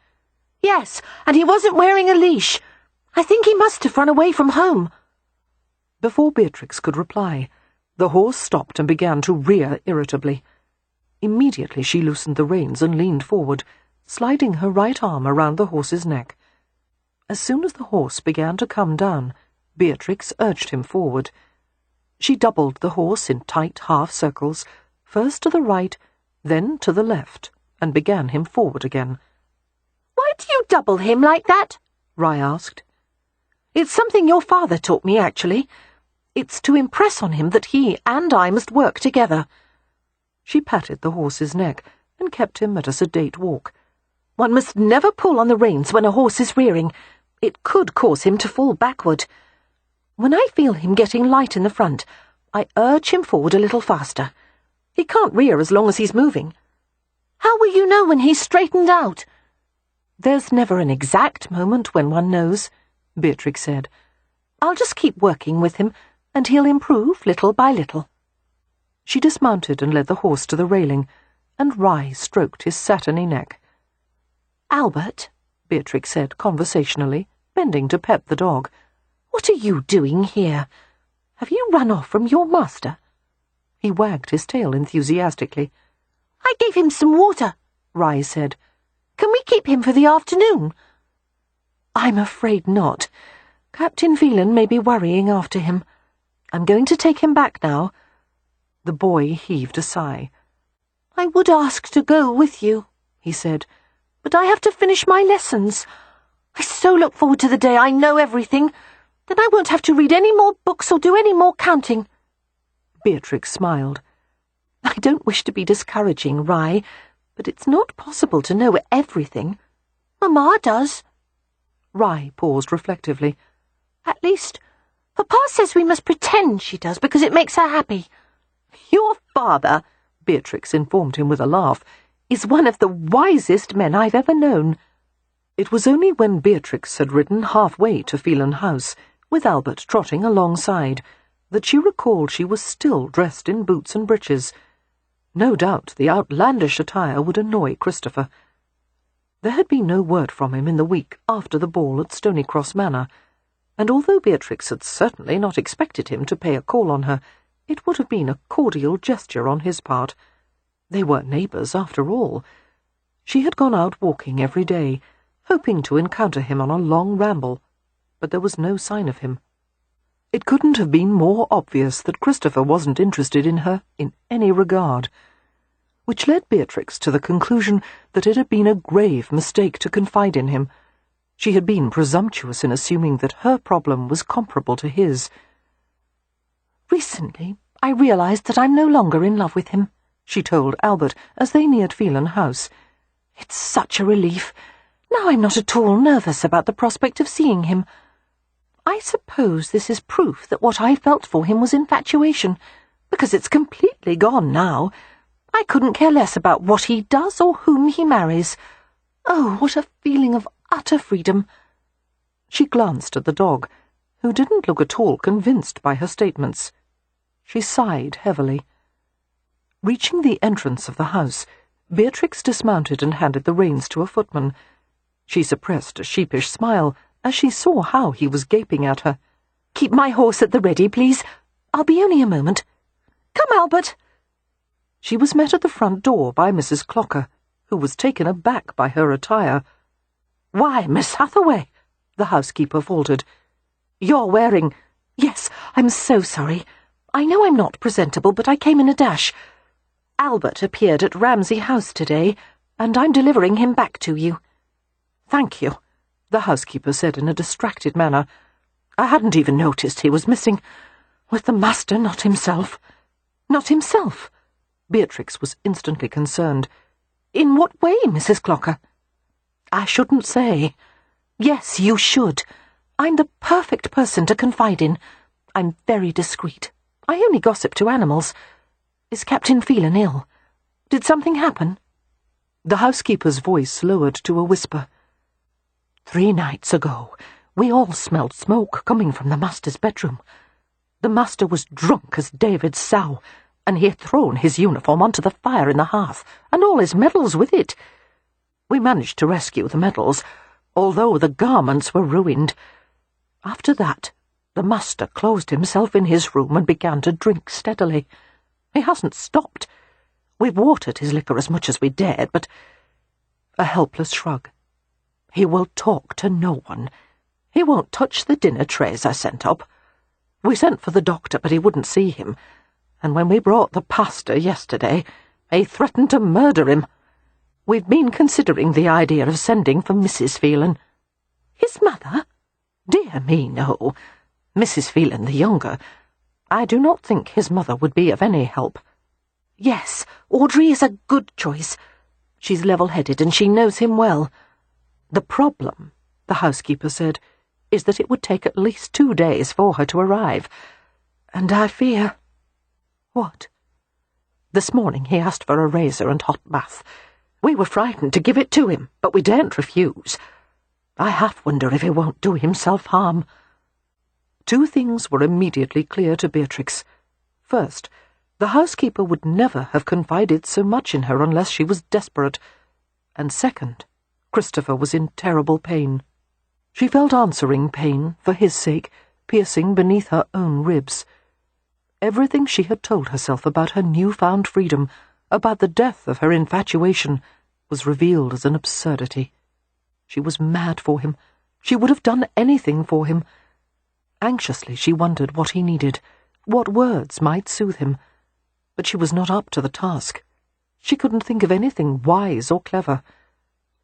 "Yes, and he wasn't wearing a leash. I think he must have run away from home." Before Beatrix could reply, the horse stopped and began to rear irritably. Immediately she loosened the reins and leaned forward, sliding her right arm around the horse's neck. As soon as the horse began to come down, Beatrix urged him forward. She doubled the horse in tight half-circles, first to the right, then to the left, and began him forward again. "Why do you double him like that?" Rye asked. "It's something your father taught me, actually. It's to impress on him that he and I must work together." She patted the horse's neck and kept him at a sedate walk. "One must never pull on the reins when a horse is rearing. It could cause him to fall backward. When I feel him getting light in the front, I urge him forward a little faster. He can't rear as long as he's moving. How will you know when he's straightened out?" "There's never an exact moment when one knows," Beatrix said. "I'll just keep working with him, and he'll improve little by little." She dismounted and led the horse to the railing, and Rye stroked his satiny neck. "Albert," Beatrix said conversationally, bending to pet the dog, "what are you doing here? Have you run off from your master?" He wagged his tail enthusiastically. "I gave him some water," Rye said. "Can we keep him for the afternoon?" "I'm afraid not. Captain Phelan may be worrying after him. I'm going to take him back now." The boy heaved a sigh. "I would ask to go with you," he said, "but I have to finish my lessons. I so look forward to the day I know everything. Then I won't have to read any more books or do any more counting." Beatrix smiled. "I don't wish to be discouraging, Rye, but it's not possible to know everything. Mamma does." Rye paused reflectively. "At least, Papa says we must pretend she does because it makes her happy." "Your father," Beatrix informed him with a laugh, "is one of the wisest men I've ever known." It was only when Beatrix had ridden halfway to Phelan House, with Albert trotting alongside, that she recalled she was still dressed in boots and breeches. No doubt the outlandish attire would annoy Christopher. There had been no word from him in the week after the ball at Stonycross Manor, and although Beatrix had certainly not expected him to pay a call on her, it would have been a cordial gesture on his part. They were neighbours, after all. She had gone out walking every day, hoping to encounter him on a long ramble, but there was no sign of him. It couldn't have been more obvious that Christopher wasn't interested in her in any regard, which led Beatrix to the conclusion that it had been a grave mistake to confide in him. She had been presumptuous in assuming that her problem was comparable to his. "Recently, I realized that I'm no longer in love with him," she told Albert as they neared Phelan House. "It's such a relief. Now I'm not at all nervous about the prospect of seeing him. I suppose this is proof that what I felt for him was infatuation, because it's completely gone now. I couldn't care less about what he does or whom he marries. Oh, what a feeling of utter freedom." She glanced at the dog, who didn't look at all convinced by her statements. She sighed heavily. Reaching the entrance of the house, Beatrix dismounted and handed the reins to a footman. She suppressed a sheepish smile as she saw how he was gaping at her. "Keep my horse at the ready, please. I'll be only a moment. Come, Albert." She was met at the front door by Mrs. Clocker, who was taken aback by her attire. "Why, Miss Hathaway," the housekeeper faltered. "You're wearing—" "Yes, I'm so sorry. I know I'm not presentable, but I came in a dash. Albert appeared at Ramsay House today, and I'm delivering him back to you." "Thank you," the housekeeper said in a distracted manner. "I hadn't even noticed he was missing. With the master not himself." "Not himself?" Beatrix was instantly concerned. "In what way, Mrs. Clocker?" "I shouldn't say." "Yes, you should. I'm the perfect person to confide in. I'm very discreet. I only gossip to animals. Is Captain Phelan ill? Did something happen?" The housekeeper's voice lowered to a whisper. 3 nights ago, we all smelled smoke coming from the master's bedroom. The master was drunk as David's sow, and he had thrown his uniform onto the fire in the hearth, and all his medals with it. We managed to rescue the medals, although the garments were ruined. After that, the master closed himself in his room and began to drink steadily. He hasn't stopped. We've watered his liquor as much as we dared, but—" A helpless shrug. "He will talk to no one. He won't touch the dinner trays I sent up. We sent for the doctor, but he wouldn't see him, and when we brought the pastor yesterday, he threatened to murder him. We've been considering the idea of sending for Mrs. Phelan." "His mother?" "Dear me, no. Mrs. Phelan the younger. I do not think his mother would be of any help." "Yes, Audrey is a good choice. She's level-headed and she knows him well." "The problem," the housekeeper said, "is that it would take at least 2 days for her to arrive. And I fear—" "What?" "This morning he asked for a razor and hot bath. We were frightened to give it to him, but we daren't refuse. I half wonder if he won't do himself harm." 2 things were immediately clear to Beatrix. First, the housekeeper would never have confided so much in her unless she was desperate. And second, Christopher was in terrible pain. She felt answering pain, for his sake, piercing beneath her own ribs. Everything she had told herself about her newfound freedom, about the death of her infatuation, was revealed as an absurdity. She was mad for him. She would have done anything for him. Anxiously she wondered what he needed, what words might soothe him. But she was not up to the task. She couldn't think of anything wise or clever.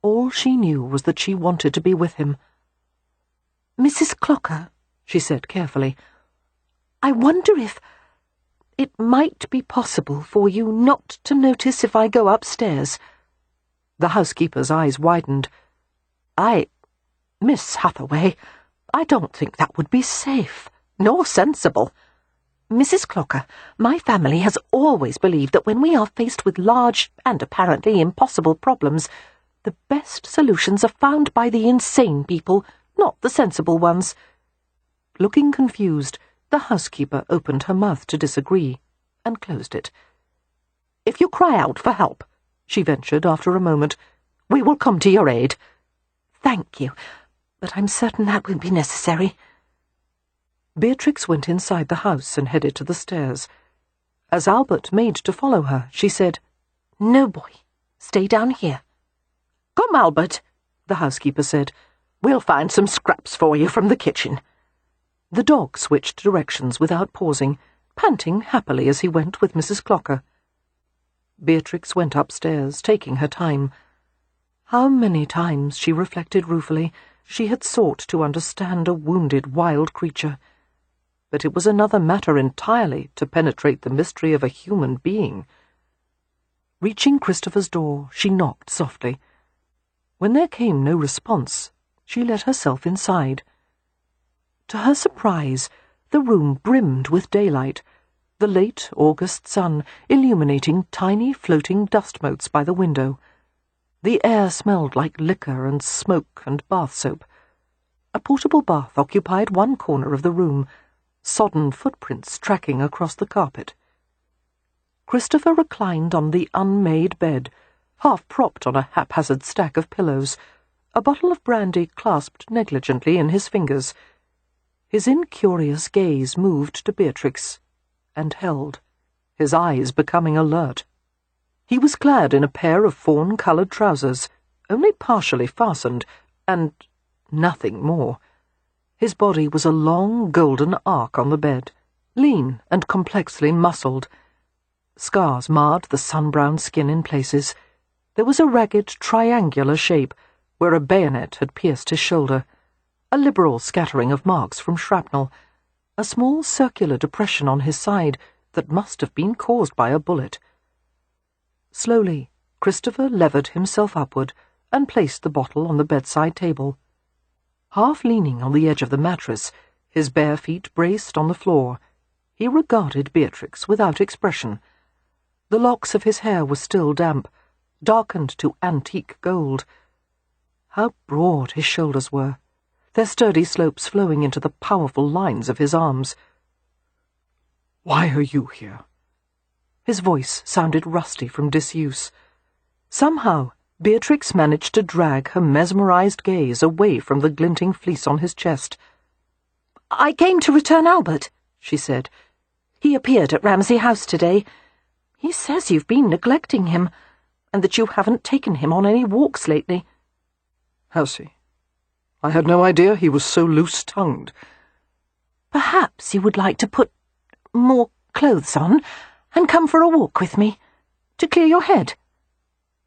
All she knew was that she wanted to be with him. "Mrs. Clocker," she said carefully, "I wonder if it might be possible for you not to notice if I go upstairs." The housekeeper's eyes widened. Miss Hathaway, I don't think that would be safe, nor sensible." "Mrs. Clocker, my family has always believed that when we are faced with large and apparently impossible problems, the best solutions are found by the insane people, not the sensible ones." Looking confused, the housekeeper opened her mouth to disagree, and closed it. "If you cry out for help," she ventured after a moment, "we will come to your aid." "Thank you, but I'm certain that won't be necessary." Beatrix went inside the house and headed to the stairs. As Albert made to follow her, she said, "No, boy. Stay down here." "Come, Albert," the housekeeper said. "We'll find some scraps for you from the kitchen." The dog switched directions without pausing, panting happily as he went with Mrs. Clocker. Beatrix went upstairs, taking her time. How many times, she reflected ruefully, she had sought to understand a wounded wild creature. But it was another matter entirely to penetrate the mystery of a human being. Reaching Christopher's door, she knocked softly. When there came no response, she let herself inside. To her surprise, the room brimmed with daylight, the late August sun illuminating tiny floating dust motes by the window. The air smelled like liquor and smoke and bath soap. A portable bath occupied one corner of the room, sodden footprints tracking across the carpet. Christopher reclined on the unmade bed, half propped on a haphazard stack of pillows, a bottle of brandy clasped negligently in his fingers. His incurious gaze moved to Beatrix, and held, his eyes becoming alert. He was clad in a pair of fawn-coloured trousers, only partially fastened, and nothing more. His body was a long golden arc on the bed, lean and complexly muscled. Scars marred the sun-browned skin in places. There was a ragged triangular shape, where a bayonet had pierced his shoulder, a liberal scattering of marks from shrapnel, a small circular depression on his side that must have been caused by a bullet. Slowly, Christopher levered himself upward and placed the bottle on the bedside table. Half leaning on the edge of the mattress, his bare feet braced on the floor, he regarded Beatrix without expression. The locks of his hair were still damp, darkened to antique gold. How broad his shoulders were, their sturdy slopes flowing into the powerful lines of his arms. "Why are you here?" His voice sounded rusty from disuse. Somehow, Beatrix managed to drag her mesmerized gaze away from the glinting fleece on his chest. "I came to return Albert," she said. "He appeared at Ramsey House today. He says you've been neglecting him, and that you haven't taken him on any walks lately." "Has he? I had no idea he was so loose-tongued." "Perhaps you would like to put more clothes on and come for a walk with me, to clear your head."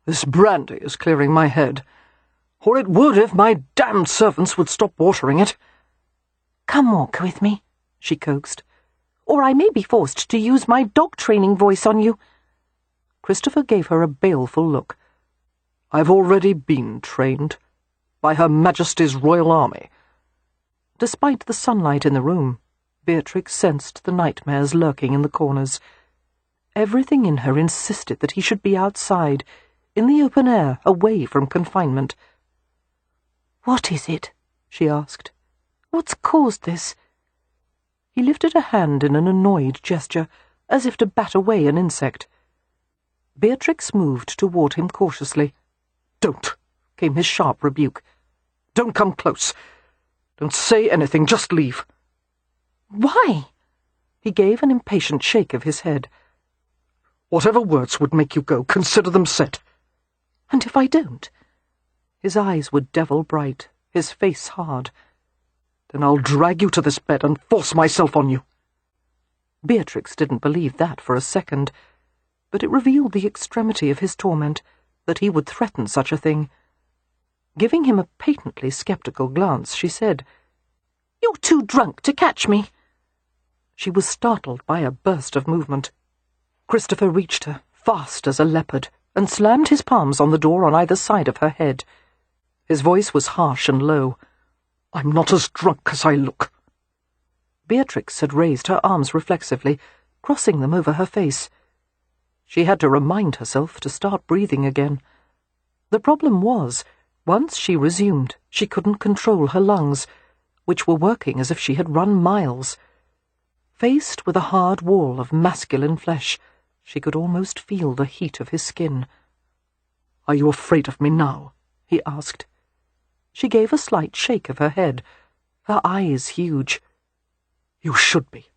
This brandy is clearing my head. Or it would if my damned servants would stop watering it. Come walk with me, she coaxed, or I may be forced to use my dog-training voice on you. Christopher gave her a baleful look. I've already been trained. By Her Majesty's Royal Army. Despite the sunlight in the room, Beatrix sensed the nightmares lurking in the corners. Everything in her insisted that he should be outside, in the open air, away from confinement. "What is it?" she asked. "What's caused this?" He lifted a hand in an annoyed gesture, as if to bat away an insect. Beatrix moved toward him cautiously. "Don't," came his sharp rebuke. "Don't come close. Don't say anything, just leave." "Why?" He gave an impatient shake of his head. "Whatever words would make you go, consider them said." "And if I don't?" His eyes were devil-bright, his face hard. "Then I'll drag you to this bed and force myself on you." Beatrix didn't believe that for a second, but it revealed the extremity of his torment, that he would threaten such a thing. Giving him a patently sceptical glance, she said, "You're too drunk to catch me." She was startled by a burst of movement. Christopher reached her, fast as a leopard, and slammed his palms on the door on either side of her head. His voice was harsh and low. "I'm not as drunk as I look." Beatrix had raised her arms reflexively, crossing them over her face. She had to remind herself to start breathing again. The problem was, once she resumed, she couldn't control her lungs, which were working as if she had run miles. Faced with a hard wall of masculine flesh, she could almost feel the heat of his skin. "Are you afraid of me now?" he asked. She gave a slight shake of her head, her eyes huge. "You should be."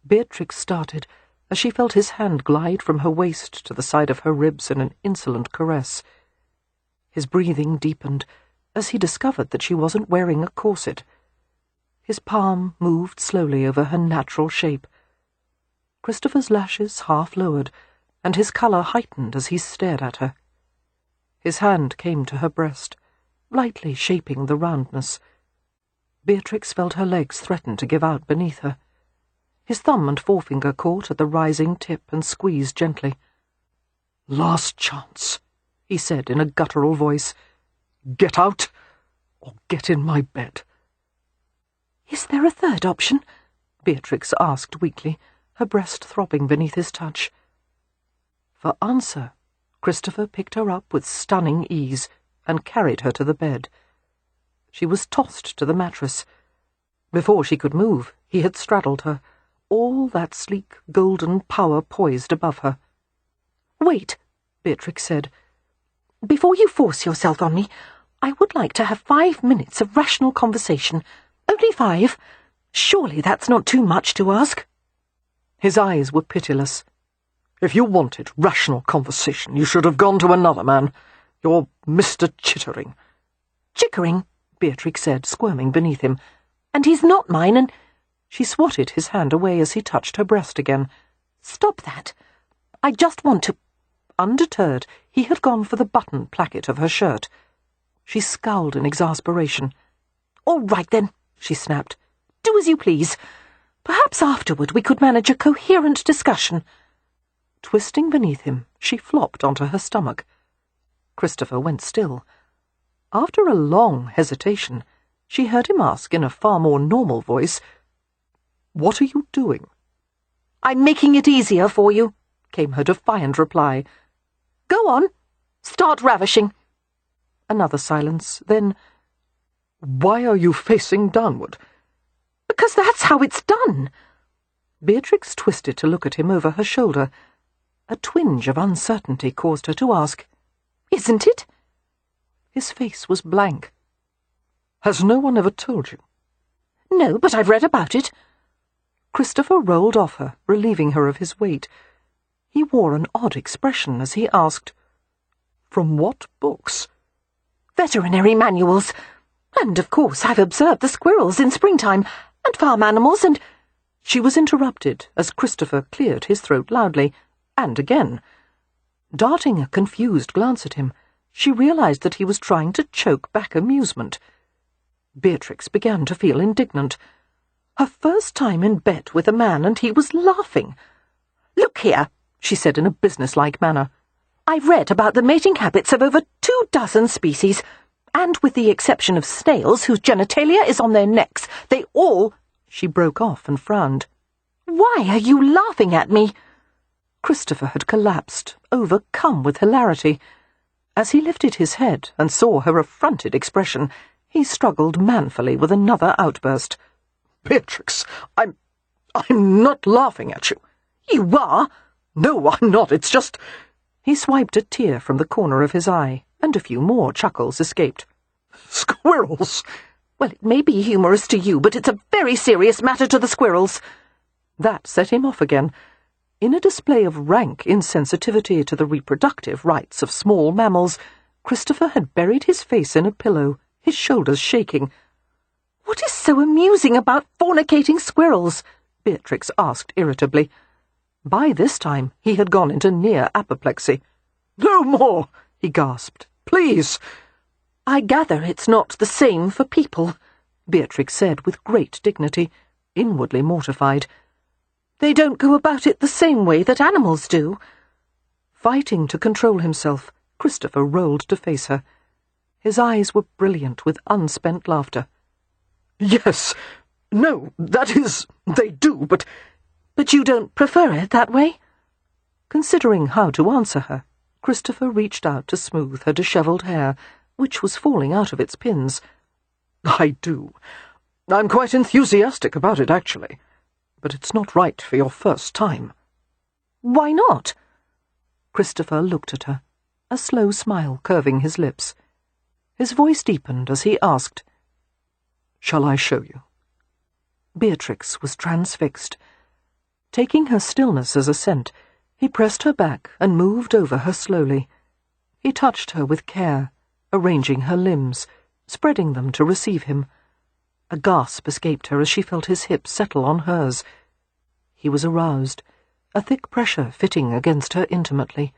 Beatrix started as she felt his hand glide from her waist to the side of her ribs in an insolent caress. His breathing deepened as he discovered that she wasn't wearing a corset. His palm moved slowly over her natural shape. Christopher's lashes half lowered, and his colour heightened as he stared at her. His hand came to her breast, lightly shaping the roundness. Beatrix felt her legs threaten to give out beneath her. His thumb and forefinger caught at the rising tip and squeezed gently. "Last chance," he said in a guttural voice. "Get out, or get in my bed." "Is there a third option?" Beatrix asked weakly, her breast throbbing beneath his touch. For answer, Christopher picked her up with stunning ease and carried her to the bed. She was tossed to the mattress. Before she could move, he had straddled her, all that sleek golden power poised above her. "Wait," Beatrix said. "Before you force yourself on me, I would like to have 5 minutes of rational conversation. Only 5. Surely that's not too much to ask." His eyes were pitiless. "If you wanted rational conversation, you should have gone to another man. You're Mr. Chittering." "Chickering," Beatrix said, squirming beneath him. "And he's not mine, and—" She swatted his hand away as he touched her breast again. "Stop that. I just want to—" Undeterred, he had gone for the button placket of her shirt. She scowled in exasperation. "All right, then," she snapped. "Do as you please. Perhaps afterward we could manage a coherent discussion." Twisting beneath him, she flopped onto her stomach. Christopher went still. After a long hesitation, she heard him ask in a far more normal voice, "What are you doing?" "I'm making it easier for you," came her defiant reply. "Go on. Start ravishing." Another silence, then, "Why are you facing downward?" "Because that's how it's done." Beatrix twisted to look at him over her shoulder. A twinge of uncertainty caused her to ask, "Isn't it?" His face was blank. "Has no one ever told you?" "No, but I've read about it." Christopher rolled off her, relieving her of his weight. He wore an odd expression as he asked, "From what books?" "Veterinary manuals. And, of course, I've observed the squirrels in springtime, and farm animals, and—" She was interrupted as Christopher cleared his throat loudly, and again. Darting a confused glance at him, she realized that he was trying to choke back amusement. Beatrix began to feel indignant. Her first time in bed with a man, and he was laughing. "Look here," she said in a businesslike manner. "I've read about the mating habits of over 24 species, and with the exception of snails whose genitalia is on their necks, they all—" She broke off and frowned. "Why are you laughing at me?" Christopher had collapsed, overcome with hilarity. As he lifted his head and saw her affronted expression, he struggled manfully with another outburst. "Beatrix, I'm not laughing at you." "You are." "No, I'm not. It's just—" He swiped a tear from the corner of his eye, and a few more chuckles escaped. "Squirrels!" "Well, it may be humorous to you, but it's a very serious matter to the squirrels." That set him off again. In a display of rank insensitivity to the reproductive rights of small mammals, Christopher had buried his face in a pillow, his shoulders shaking. "What is so amusing about fornicating squirrels?" Beatrix asked irritably. By this time he had gone into near apoplexy. "No more," he gasped. "Please." "I gather it's not the same for people," Beatrix said with great dignity, inwardly mortified. "They don't go about it the same way that animals do." Fighting to control himself, Christopher rolled to face her. His eyes were brilliant with unspent laughter. "Yes, no, that is, they do, but—" "But you don't prefer it that way?" Considering how to answer her, Christopher reached out to smooth her dishevelled hair, which was falling out of its pins. "I do. I'm quite enthusiastic about it, actually. But it's not right for your first time." "Why not?" Christopher looked at her, a slow smile curving his lips. His voice deepened as he asked, "Shall I show you?" Beatrix was transfixed. Taking her stillness as assent, he pressed her back and moved over her slowly. He touched her with care, arranging her limbs, spreading them to receive him. A gasp escaped her as she felt his hips settle on hers. He was aroused, a thick pressure fitting against her intimately.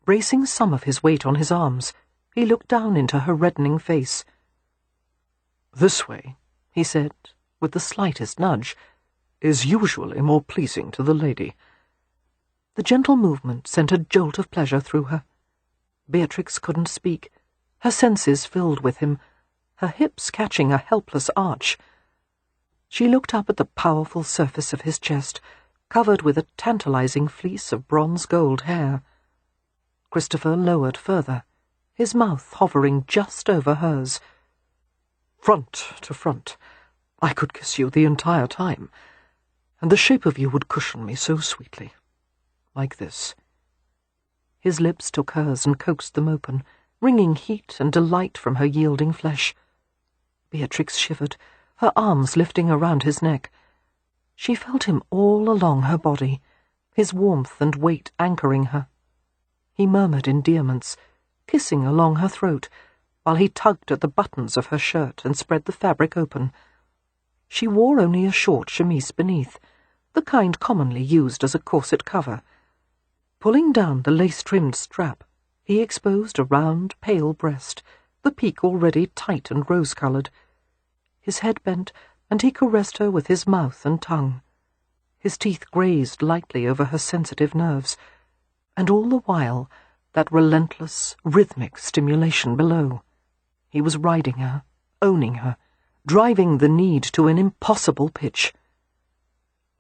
Bracing some of his weight on his arms, he looked down into her reddening face. "This way," he said, with the slightest nudge, "is usually more pleasing to the lady." The gentle movement sent a jolt of pleasure through her. Beatrix couldn't speak, her senses filled with him, her hips catching a helpless arch. She looked up at the powerful surface of his chest, covered with a tantalizing fleece of bronze-gold hair. Christopher lowered further, his mouth hovering just over hers. "Front to front, I could kiss you the entire time, and the shape of you would cushion me so sweetly. Like this." His lips took hers and coaxed them open, wringing heat and delight from her yielding flesh. Beatrix shivered, her arms lifting around his neck. She felt him all along her body, his warmth and weight anchoring her. He murmured endearments, kissing along her throat, while he tugged at the buttons of her shirt and spread the fabric open. She wore only a short chemise beneath, the kind commonly used as a corset cover. Pulling down the lace-trimmed strap, he exposed a round, pale breast, the peak already tight and rose-coloured. His head bent, and he caressed her with his mouth and tongue. His teeth grazed lightly over her sensitive nerves, and all the while that relentless, rhythmic stimulation below. He was riding her, owning her, driving the need to an impossible pitch.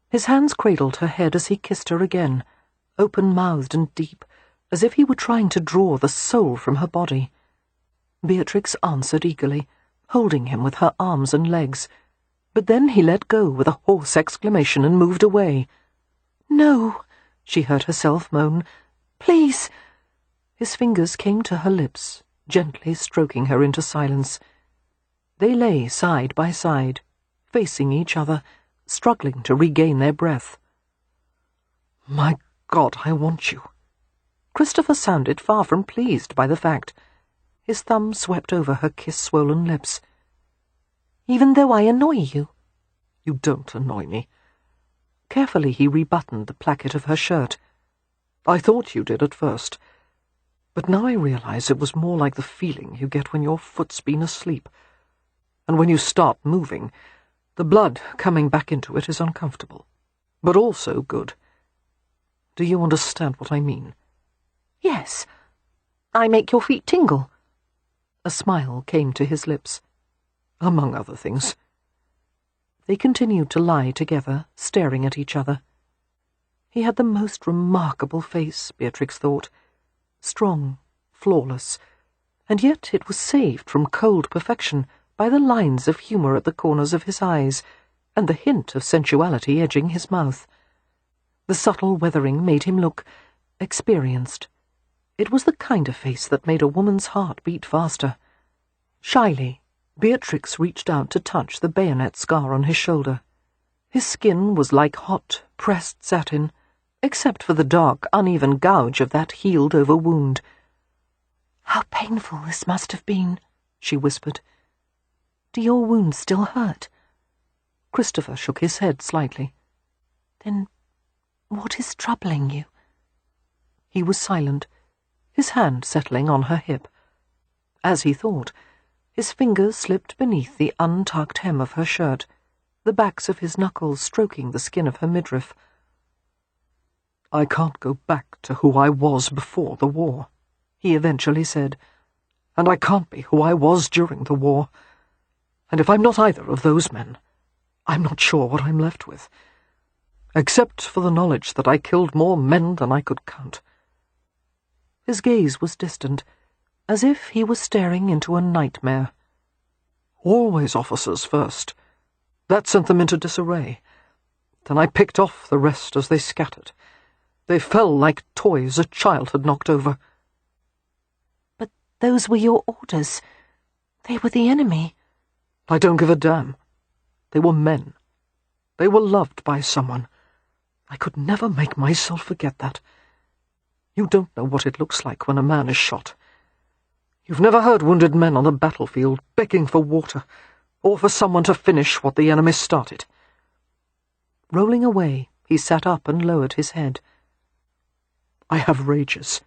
His hands cradled her head as he kissed her again, open-mouthed and deep, as if he were trying to draw the soul from her body. Beatrix answered eagerly, holding him with her arms and legs, but then he let go with a hoarse exclamation and moved away. "No," she heard herself moan. "Please." His fingers came to her lips, gently stroking her into silence. They lay side by side, facing each other, struggling to regain their breath. "My God, I want you." Christopher sounded far from pleased by the fact. His thumb swept over her kiss-swollen lips. "Even though I annoy you?" "You don't annoy me." Carefully he rebuttoned the placket of her shirt. I thought you did at first, but now I realize it was more like the feeling you get when your foot's been asleep, and when you start moving, the blood coming back into it is uncomfortable, but also good. Do you understand what I mean? Yes. I make your feet tingle. A smile came to his lips. Among other things. They continued to lie together, staring at each other. He had the most remarkable face, Beatrix thought. Strong, flawless, and yet it was saved from cold perfection by the lines of humour at the corners of his eyes, and the hint of sensuality edging his mouth. The subtle weathering made him look experienced. It was the kind of face that made a woman's heart beat faster. Shyly, Beatrix reached out to touch the bayonet scar on his shoulder. His skin was like hot, pressed satin, except for the dark, uneven gouge of that healed-over wound. "How painful this must have been," she whispered. "Do your wounds still hurt?" Christopher shook his head slightly. "Then what is troubling you?" He was silent, his hand settling on her hip. As he thought, his fingers slipped beneath the untucked hem of her shirt, the backs of his knuckles stroking the skin of her midriff. "I can't go back to who I was before the war," he eventually said. "And I can't be who I was during the war. And if I'm not either of those men, I'm not sure what I'm left with, except for the knowledge that I killed more men than I could count." His gaze was distant, as if he was staring into a nightmare. "Always officers first. That sent them into disarray. Then I picked off the rest as they scattered. They fell like toys a child had knocked over." "But those were your orders. They were the enemy." "I don't give a damn. They were men. They were loved by someone. I could never make myself forget that. You don't know what it looks like when a man is shot. You've never heard wounded men on the battlefield begging for water, or for someone to finish what the enemy started." Rolling away, he sat up and lowered his head. "I have rages,"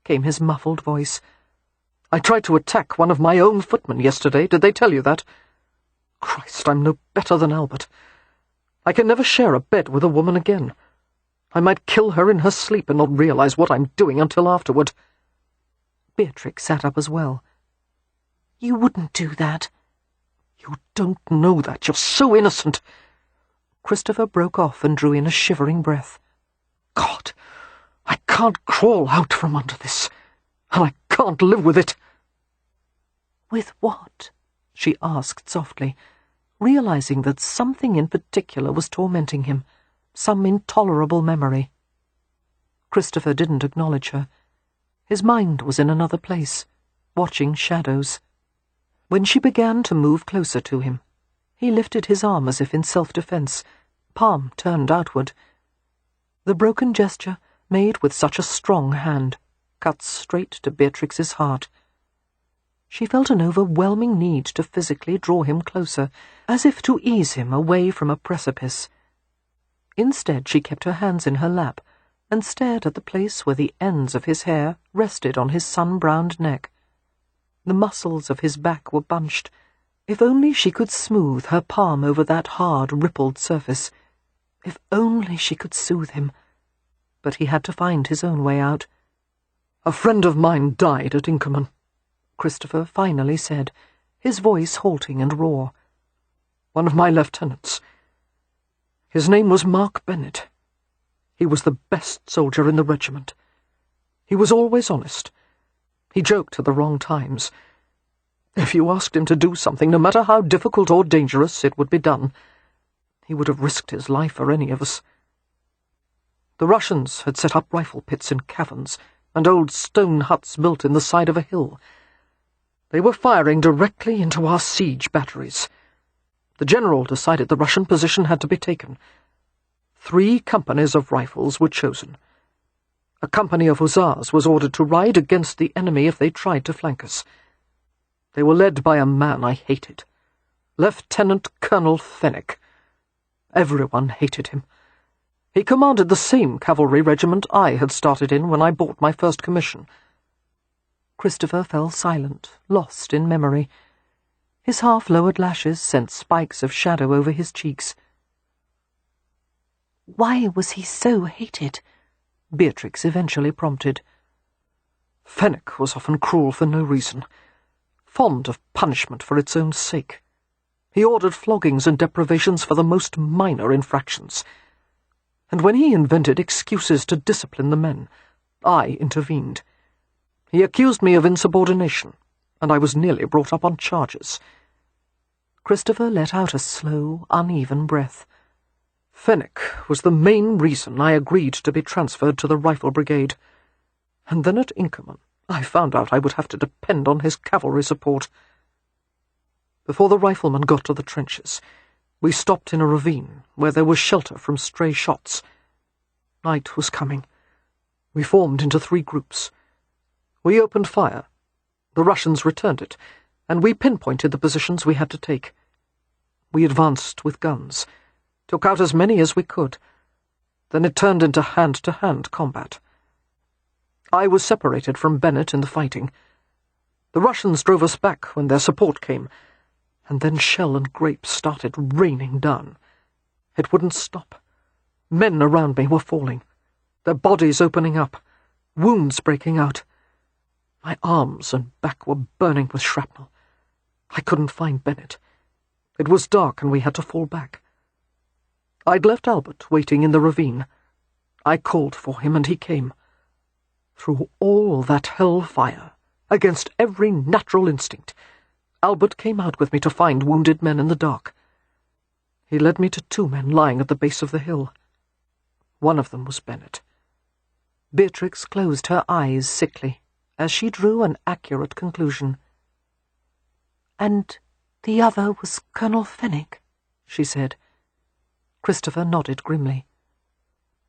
came his muffled voice. "I tried to attack one of my own footmen yesterday. Did they tell you that? Christ, I'm no better than Albert. I can never share a bed with a woman again. I might kill her in her sleep and not realize what I'm doing until afterward." Beatrix sat up as well. "You wouldn't do that." "You don't know that. You're so innocent." Christopher broke off and drew in a shivering breath. "God, I can't crawl out from under this, and I can't live with it." "With what?" she asked softly, realizing that something in particular was tormenting him, some intolerable memory. Christopher didn't acknowledge her. His mind was in another place, watching shadows. When she began to move closer to him, he lifted his arm as if in self-defense, palm turned outward. The broken gesture, made with such a strong hand, cut straight to Beatrix's heart. She felt an overwhelming need to physically draw him closer, as if to ease him away from a precipice. Instead, she kept her hands in her lap and stared at the place where the ends of his hair rested on his sun-browned neck. The muscles of his back were bunched. If only she could smooth her palm over that hard, rippled surface. If only she could soothe him. But he had to find his own way out. "A friend of mine died at Inkerman," Christopher finally said, his voice halting and raw. "One of my lieutenants. His name was Mark Bennett. He was the best soldier in the regiment. He was always honest. He joked at the wrong times. If you asked him to do something, no matter how difficult or dangerous, it would be done. He would have risked his life for any of us. The Russians had set up rifle pits in caverns and old stone huts built in the side of a hill. They were firing directly into our siege batteries. The general decided the Russian position had to be taken. 3 companies of rifles were chosen. A company of hussars was ordered to ride against the enemy if they tried to flank us. They were led by a man I hated, Lieutenant Colonel Cynic. Everyone hated him. He commanded the same cavalry regiment I had started in when I bought my first commission. Christopher fell silent, lost in memory. His half-lowered lashes sent spikes of shadow over his cheeks. Why was he so hated? Beatrix eventually prompted. Fenwick was often cruel for no reason, fond of punishment for its own sake. He ordered floggings and deprivations for the most minor infractions. And when he invented excuses to discipline the men, I intervened. He accused me of insubordination, and I was nearly brought up on charges. Christopher let out a slow, uneven breath. Fenwick was the main reason I agreed to be transferred to the Rifle Brigade. And then at Inkerman, I found out I would have to depend on his cavalry support. Before the riflemen got to the trenches, we stopped in a ravine where there was shelter from stray shots. Night was coming. We formed into 3 groups. We opened fire. The Russians returned it, and we pinpointed the positions we had to take. We advanced with guns, took out as many as we could. Then it turned into hand-to-hand combat. I was separated from Bennett in the fighting. The Russians drove us back when their support came, and then shell and grape started raining down. It wouldn't stop. Men around me were falling, their bodies opening up, wounds breaking out. My arms and back were burning with shrapnel. I couldn't find Bennett. It was dark and we had to fall back. I'd left Albert waiting in the ravine. I called for him and he came. Through all that hell-fire, against every natural instinct, Albert came out with me to find wounded men in the dark. He led me to 2 men lying at the base of the hill. One of them was Bennett. Beatrix closed her eyes sickly as she drew an accurate conclusion. And the other was Colonel Fenwick, she said. Christopher nodded grimly.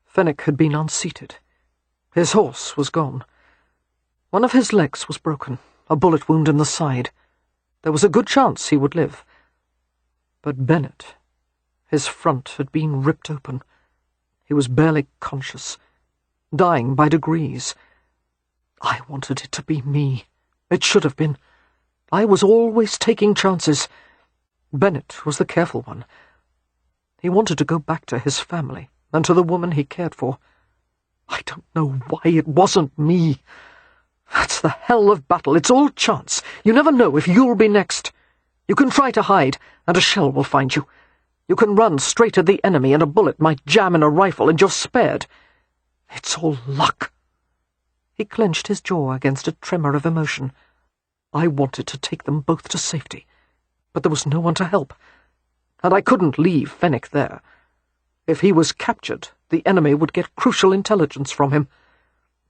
Fenwick had been unseated. His horse was gone. One of his legs was broken, a bullet wound in the side. There was a good chance he would live. But Bennett, his front had been ripped open. He was barely conscious, dying by degrees. I wanted it to be me. It should have been. I was always taking chances. Bennett was the careful one. He wanted to go back to his family and to the woman he cared for. I don't know why it wasn't me. That's the hell of battle. It's all chance. You never know if you'll be next. You can try to hide, and a shell will find you. You can run straight at the enemy, and a bullet might jam in a rifle, and you're spared. It's all luck. He clenched his jaw against a tremor of emotion. I wanted to take them both to safety, but there was no one to help, and I couldn't leave Fenwick there. If he was captured, the enemy would get crucial intelligence from him.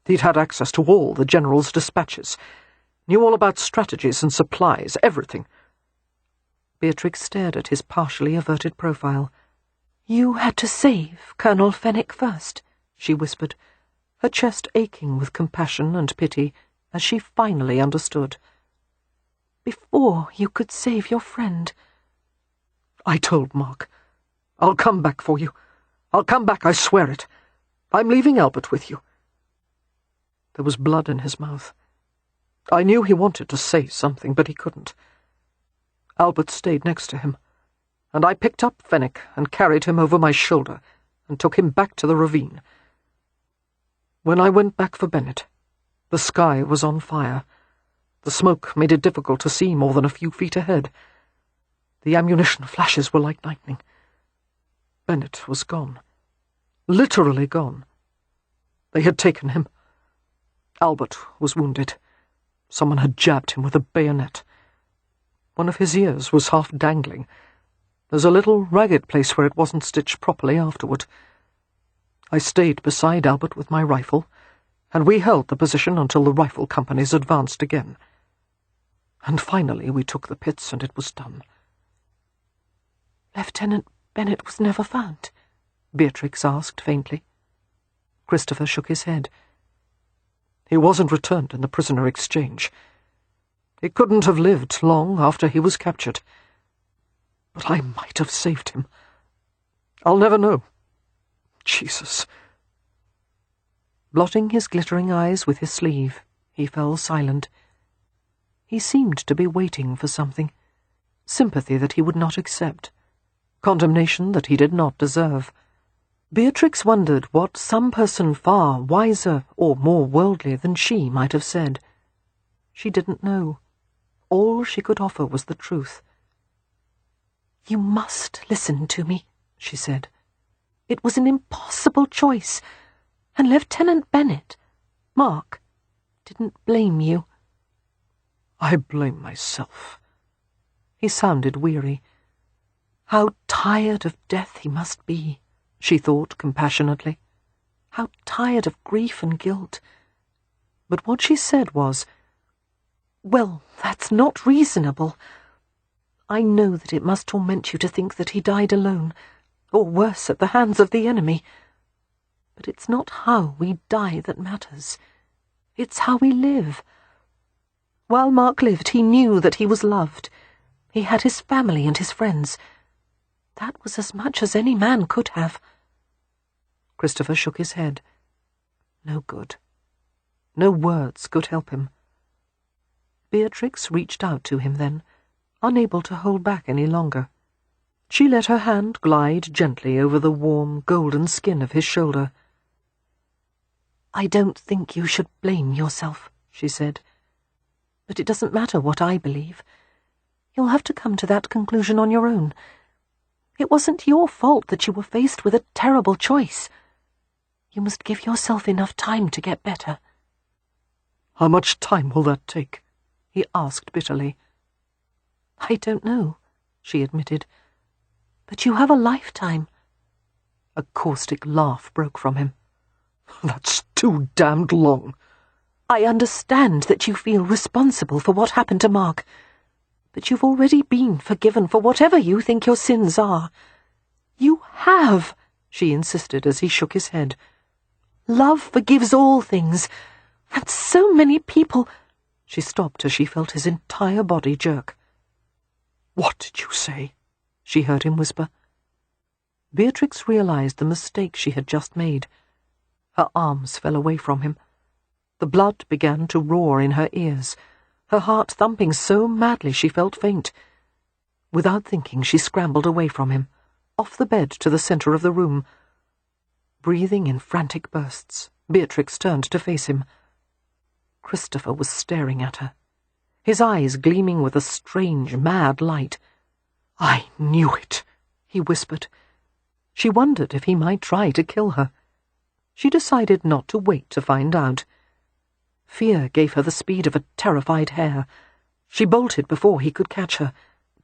He'd had access to all the general's dispatches, knew all about strategies and supplies, everything. Beatrix stared at his partially averted profile. You had to save Colonel Fenwick first, she whispered, her chest aching with compassion and pity as she finally understood. Before you could save your friend. I told Mark. I'll come back for you. I'll come back, I swear it. I'm leaving Albert with you. There was blood in his mouth. I knew he wanted to say something, but he couldn't. Albert stayed next to him, and I picked up Fenwick and carried him over my shoulder and took him back to the ravine. When I went back for Bennett, the sky was on fire. The smoke made it difficult to see more than a few feet ahead. The ammunition flashes were like lightning. Bennett was gone. Literally gone. They had taken him. Albert was wounded. Someone had jabbed him with a bayonet. One of his ears was half dangling. There's a little ragged place where it wasn't stitched properly afterward. I stayed beside Albert with my rifle, and we held the position until the rifle companies advanced again. And finally we took the pits, and it was done. Lieutenant Bennett was never found? Beatrix asked faintly. Christopher shook his head. He wasn't returned in the prisoner exchange. He couldn't have lived long after he was captured. But I might have saved him. I'll never know. Jesus. Blotting his glittering eyes with his sleeve, he fell silent. He seemed to be waiting for something, sympathy that he would not accept, condemnation that he did not deserve. Beatrix wondered what some person far wiser or more worldly than she might have said. She didn't know. All she could offer was the truth. "You must listen to me," she said. "It was an impossible choice, and Lieutenant Bennet, Mark, didn't blame you." "I blame myself." He sounded weary. How tired of death he must be, she thought compassionately. How tired of grief and guilt. But what she said was, "Well, that's not reasonable. I know that it must torment you to think that he died alone, or worse, at the hands of the enemy. But it's not how we die that matters. It's how we live. While Mark lived, he knew that he was loved. He had his family and his friends. That was as much as any man could have." Christopher shook his head. No good. No words could help him. Beatrix reached out to him then, unable to hold back any longer. She let her hand glide gently over the warm, golden skin of his shoulder. "I don't think you should blame yourself," she said. "But it doesn't matter what I believe. You'll have to come to that conclusion on your own. It wasn't your fault that you were faced with a terrible choice. You must give yourself enough time to get better." "How much time will that take?" he asked bitterly. "I don't know," she admitted. "But you have a lifetime." A caustic laugh broke from him. "That's too damned long." "I understand that you feel responsible for what happened to Mark, but you've already been forgiven for whatever you think your sins are." "You have," she insisted as he shook his head. "Love forgives all things, and so many people—" She stopped as she felt his entire body jerk. "What did you say?" she heard him whisper. Beatrix realized the mistake she had just made. Her arms fell away from him. The blood began to roar in her ears, her heart thumping so madly she felt faint. Without thinking, she scrambled away from him, off the bed to the center of the room. Breathing in frantic bursts, Beatrix turned to face him. Christopher was staring at her, his eyes gleaming with a strange, mad light. "I knew it," he whispered. She wondered if he might try to kill her. She decided not to wait to find out. Fear gave her the speed of a terrified hare. She bolted before he could catch her,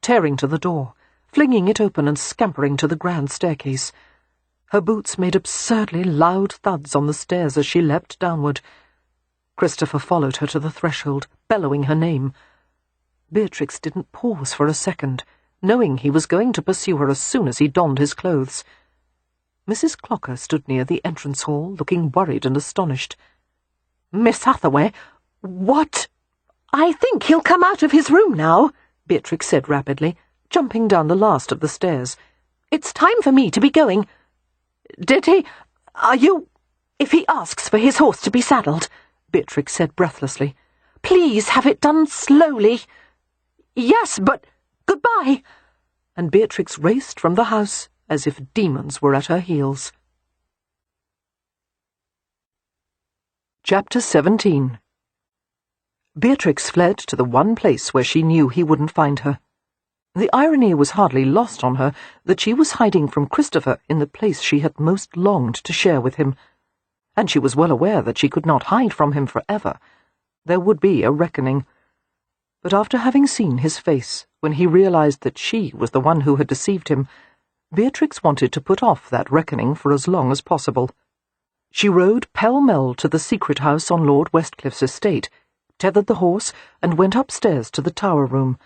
tearing to the door, flinging it open and scampering to the grand staircase. Her boots made absurdly loud thuds on the stairs as she leapt downward. Christopher followed her to the threshold, bellowing her name. Beatrix didn't pause for a second, knowing he was going to pursue her as soon as he donned his clothes. Mrs. Clocker stood near the entrance hall, looking worried and astonished. "Miss Hathaway, what—" "I think he'll come out of his room now," Beatrix said rapidly, jumping down the last of the stairs. "It's time for me to be going. Did he— Are you— If he asks for his horse to be saddled," Beatrix said breathlessly, "please have it done slowly." "Yes, but— Goodbye!" And Beatrix raced from the house as if demons were at her heels. Chapter 17. Beatrix fled to the one place where she knew he wouldn't find her. The irony was hardly lost on her that she was hiding from Christopher in the place she had most longed to share with him. And she was well aware that she could not hide from him forever. There would be a reckoning. But after having seen his face, when he realized that she was the one who had deceived him, Beatrix wanted to put off that reckoning for as long as possible. She rode pell-mell to the secret house on Lord Westcliffe's estate, tethered the horse, and went upstairs to the tower room.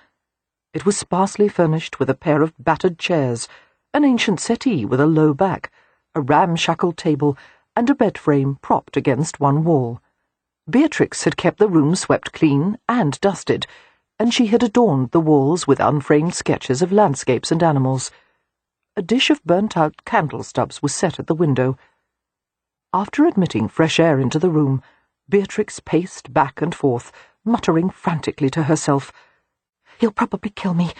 It was sparsely furnished with a pair of battered chairs, an ancient settee with a low back, a ramshackle table, and a bed-frame propped against one wall. Beatrix had kept the room swept clean and dusted, and she had adorned the walls with unframed sketches of landscapes and animals. A dish of burnt-out candle stubs was set at the window. After admitting fresh air into the room, Beatrix paced back and forth, muttering frantically to herself. "He'll probably kill me.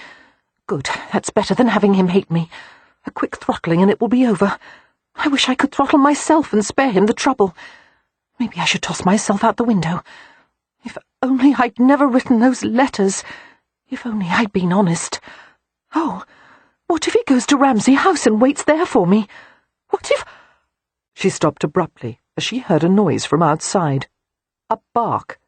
Good, that's better than having him hate me. A quick throttling and it will be over. I wish I could throttle myself and spare him the trouble. Maybe I should toss myself out the window. If only I'd never written those letters. If only I'd been honest. Oh, what if he goes to Ramsay House and waits there for me? What if—" She stopped abruptly as she heard a noise from outside. A bark.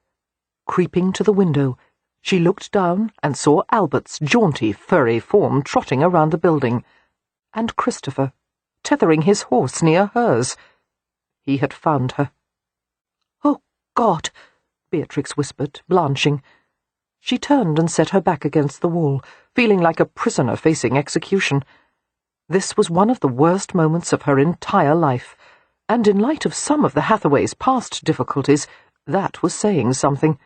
Creeping to the window, she looked down and saw Albert's jaunty, furry form trotting around the building, and Christopher, tethering his horse near hers. He had found her. "Oh, God!" Beatrix whispered, blanching. She turned and set her back against the wall, feeling like a prisoner facing execution. This was one of the worst moments of her entire life, and in light of some of the Hathaways' past difficulties, that was saying something.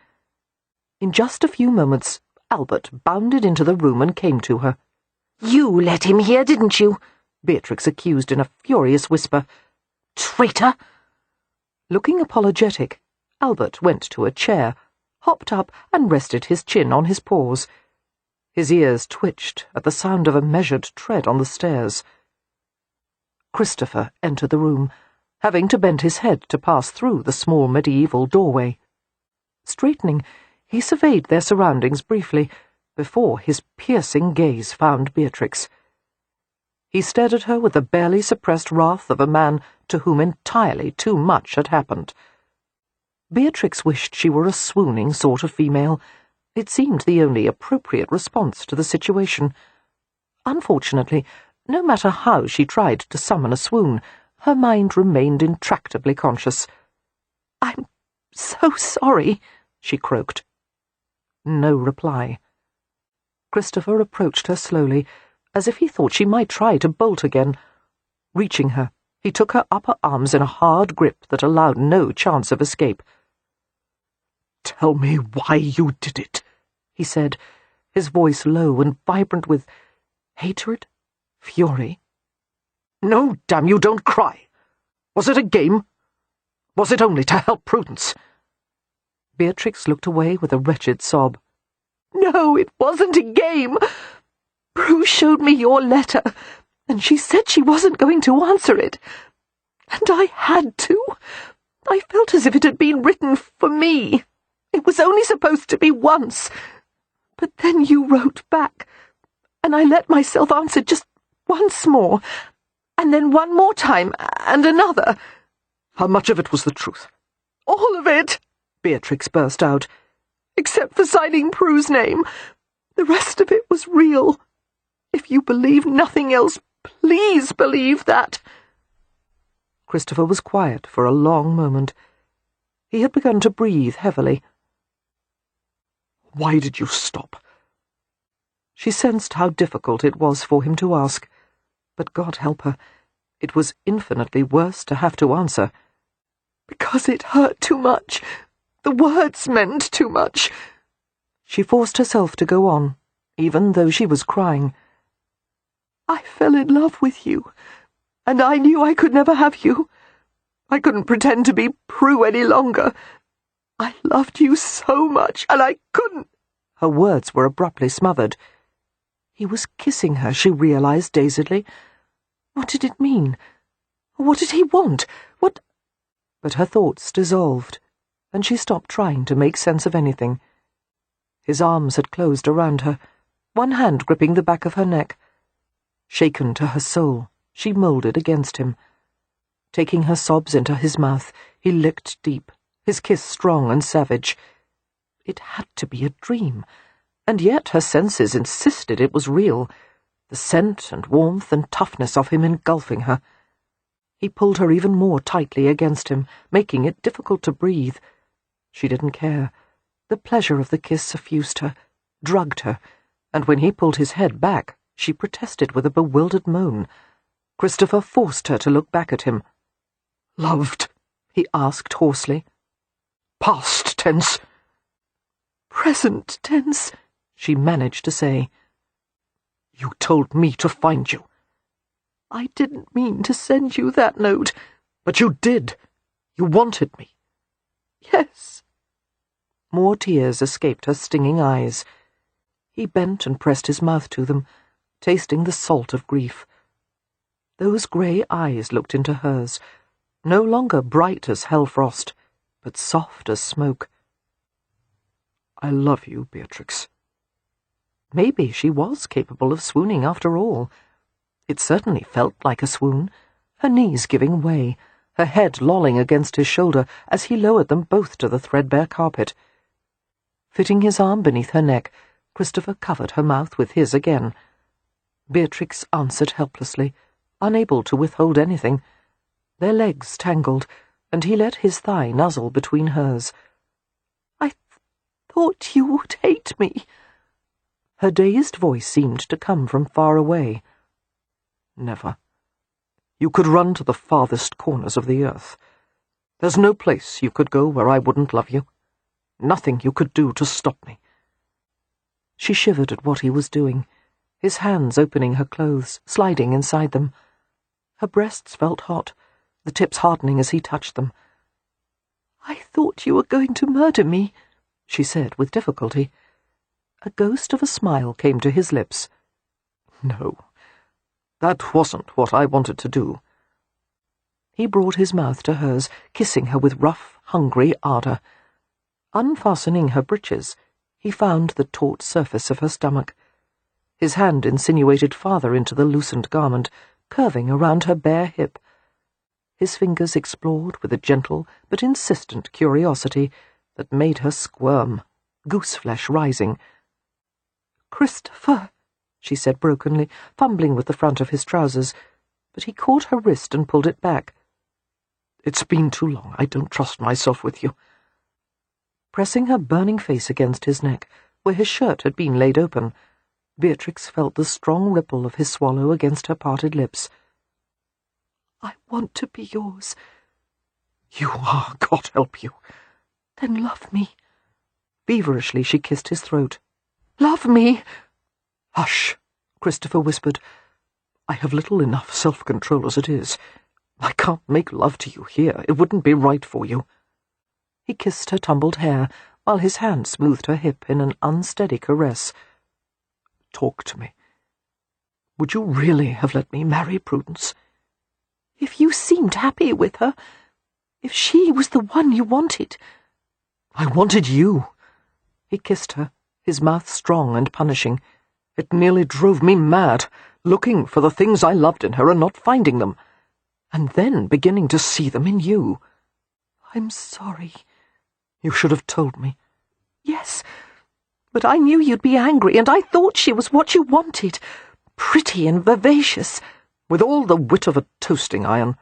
In just a few moments, Albert bounded into the room and came to her. "You let him here, didn't you?" Beatrix accused in a furious whisper. "Traitor!" Looking apologetic, Albert went to a chair, hopped up and rested his chin on his paws. His ears twitched at the sound of a measured tread on the stairs. Christopher entered the room, having to bend his head to pass through the small medieval doorway. Straightening, he surveyed their surroundings briefly, before his piercing gaze found Beatrix. He stared at her with the barely suppressed wrath of a man to whom entirely too much had happened. Beatrix wished she were a swooning sort of female. It seemed the only appropriate response to the situation. Unfortunately, no matter how she tried to summon a swoon, her mind remained intractably conscious. "I'm so sorry," she croaked. No reply. Christopher approached her slowly, as if he thought she might try to bolt again. Reaching her, he took her upper arms in a hard grip that allowed no chance of escape. "Tell me why you did it," he said, his voice low and vibrant with hatred, fury. "No, damn you, don't cry. Was it a game? Was it only to help Prudence?" Beatrix looked away with a wretched sob. "No, it wasn't a game. Prue showed me your letter, and she said she wasn't going to answer it. And I had to. I felt as if it had been written for me. It was only supposed to be once. But then you wrote back, and I let myself answer just once more, and then one more time, and another." "How much of it was the truth?" "All of it," Beatrix burst out, "except for signing Prue's name. The rest of it was real. If you believe nothing else, please believe that." Christopher was quiet for a long moment. He had begun to breathe heavily. "Why did you stop?" She sensed how difficult it was for him to ask, but God help her, it was infinitely worse to have to answer. "Because it hurt too much. The words meant too much." She forced herself to go on, even though she was crying. "I fell in love with you, and I knew I could never have you. I couldn't pretend to be Prue any longer. I loved you so much, and I couldn't—" Her words were abruptly smothered. He was kissing her, she realized dazedly. What did it mean? What did he want? What— But her thoughts dissolved, and she stopped trying to make sense of anything. His arms had closed around her, one hand gripping the back of her neck. Shaken to her soul, she moulded against him. Taking her sobs into his mouth, he licked deep, his kiss strong and savage. It had to be a dream, and yet her senses insisted it was real, the scent and warmth and toughness of him engulfing her. He pulled her even more tightly against him, making it difficult to breathe. She didn't care. The pleasure of the kiss suffused her, drugged her, and when he pulled his head back, she protested with a bewildered moan. Christopher forced her to look back at him. "Loved?" he asked hoarsely. "Past tense?" "Present tense," she managed to say. "You told me to find you. I didn't mean to send you that note. But you did. You wanted me. Yes. More tears escaped her stinging eyes. He bent and pressed his mouth to them, tasting the salt of grief. Those grey eyes looked into hers, no longer bright as hellfrost, but soft as smoke. I love you, Beatrix. Maybe she was capable of swooning after all. It certainly felt like a swoon, her knees giving way, her head lolling against his shoulder as he lowered them both to the threadbare carpet. Fitting his arm beneath her neck, Christopher covered her mouth with his again. Beatrix answered helplessly, unable to withhold anything. Their legs tangled, and he let his thigh nuzzle between hers. I thought you would hate me. Her dazed voice seemed to come from far away. Never. You could run to the farthest corners of the earth. There's no place you could go where I wouldn't love you. Nothing you could do to stop me. She shivered at what he was doing, his hands opening her clothes, sliding inside them. Her breasts felt hot, the tips hardening as he touched them. I thought you were going to murder me, she said with difficulty. A ghost of a smile came to his lips. No, that wasn't what I wanted to do. He brought his mouth to hers, kissing her with rough, hungry ardour. Unfastening her breeches, he found the taut surface of her stomach. His hand insinuated farther into the loosened garment, curving around her bare hip. His fingers explored with a gentle but insistent curiosity that made her squirm, goose-flesh rising. "Christopher," she said brokenly, fumbling with the front of his trousers, but he caught her wrist and pulled it back. It's been too long. I don't trust myself with you. Pressing her burning face against his neck, where his shirt had been laid open, Beatrix felt the strong ripple of his swallow against her parted lips. I want to be yours. You are, God help you. Then love me. Feverishly she kissed his throat. Love me. Hush, Christopher whispered. I have little enough self-control as it is. I can't make love to you here. It wouldn't be right for you. He kissed her tumbled hair, while his hand smoothed her hip in an unsteady caress. Talk to me. Would you really have let me marry Prudence? If you seemed happy with her, if she was the one you wanted. I wanted you. He kissed her, his mouth strong and punishing. It nearly drove me mad, looking for the things I loved in her and not finding them, and then beginning to see them in you. I'm sorry. You should have told me. Yes, but I knew you'd be angry, and I thought she was what you wanted. Pretty and vivacious. With all the wit of a toasting iron.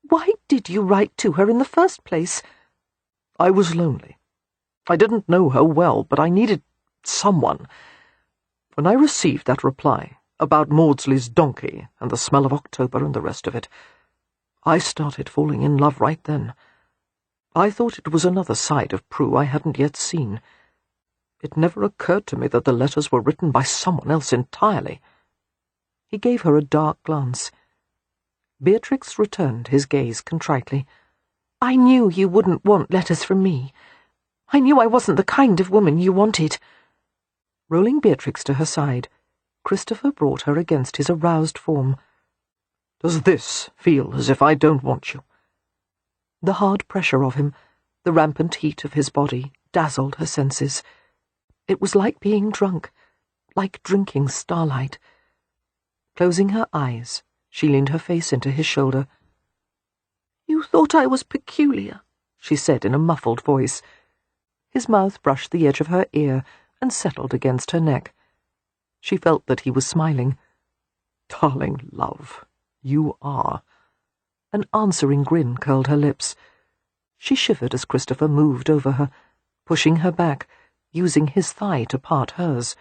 Why did you write to her in the first place? I was lonely. I didn't know her well, but I needed someone. When I received that reply about Maudsley's donkey and the smell of October and the rest of it, I started falling in love right then. I thought it was another side of Prue I hadn't yet seen. It never occurred to me that the letters were written by someone else entirely. He gave her a dark glance. Beatrix returned his gaze contritely. I knew you wouldn't want letters from me. I knew I wasn't the kind of woman you wanted. Rolling Beatrix to her side, Christopher brought her against his aroused form. Does this feel as if I don't want you? The hard pressure of him, the rampant heat of his body, dazzled her senses. It was like being drunk, like drinking starlight. Closing her eyes, she leaned her face into his shoulder. You thought I was peculiar, she said in a muffled voice. His mouth brushed the edge of her ear and settled against her neck. She felt that he was smiling. Darling love, you are. An answering grin curled her lips. She shivered as Christopher moved over her, pushing her back, using his thigh to part hers.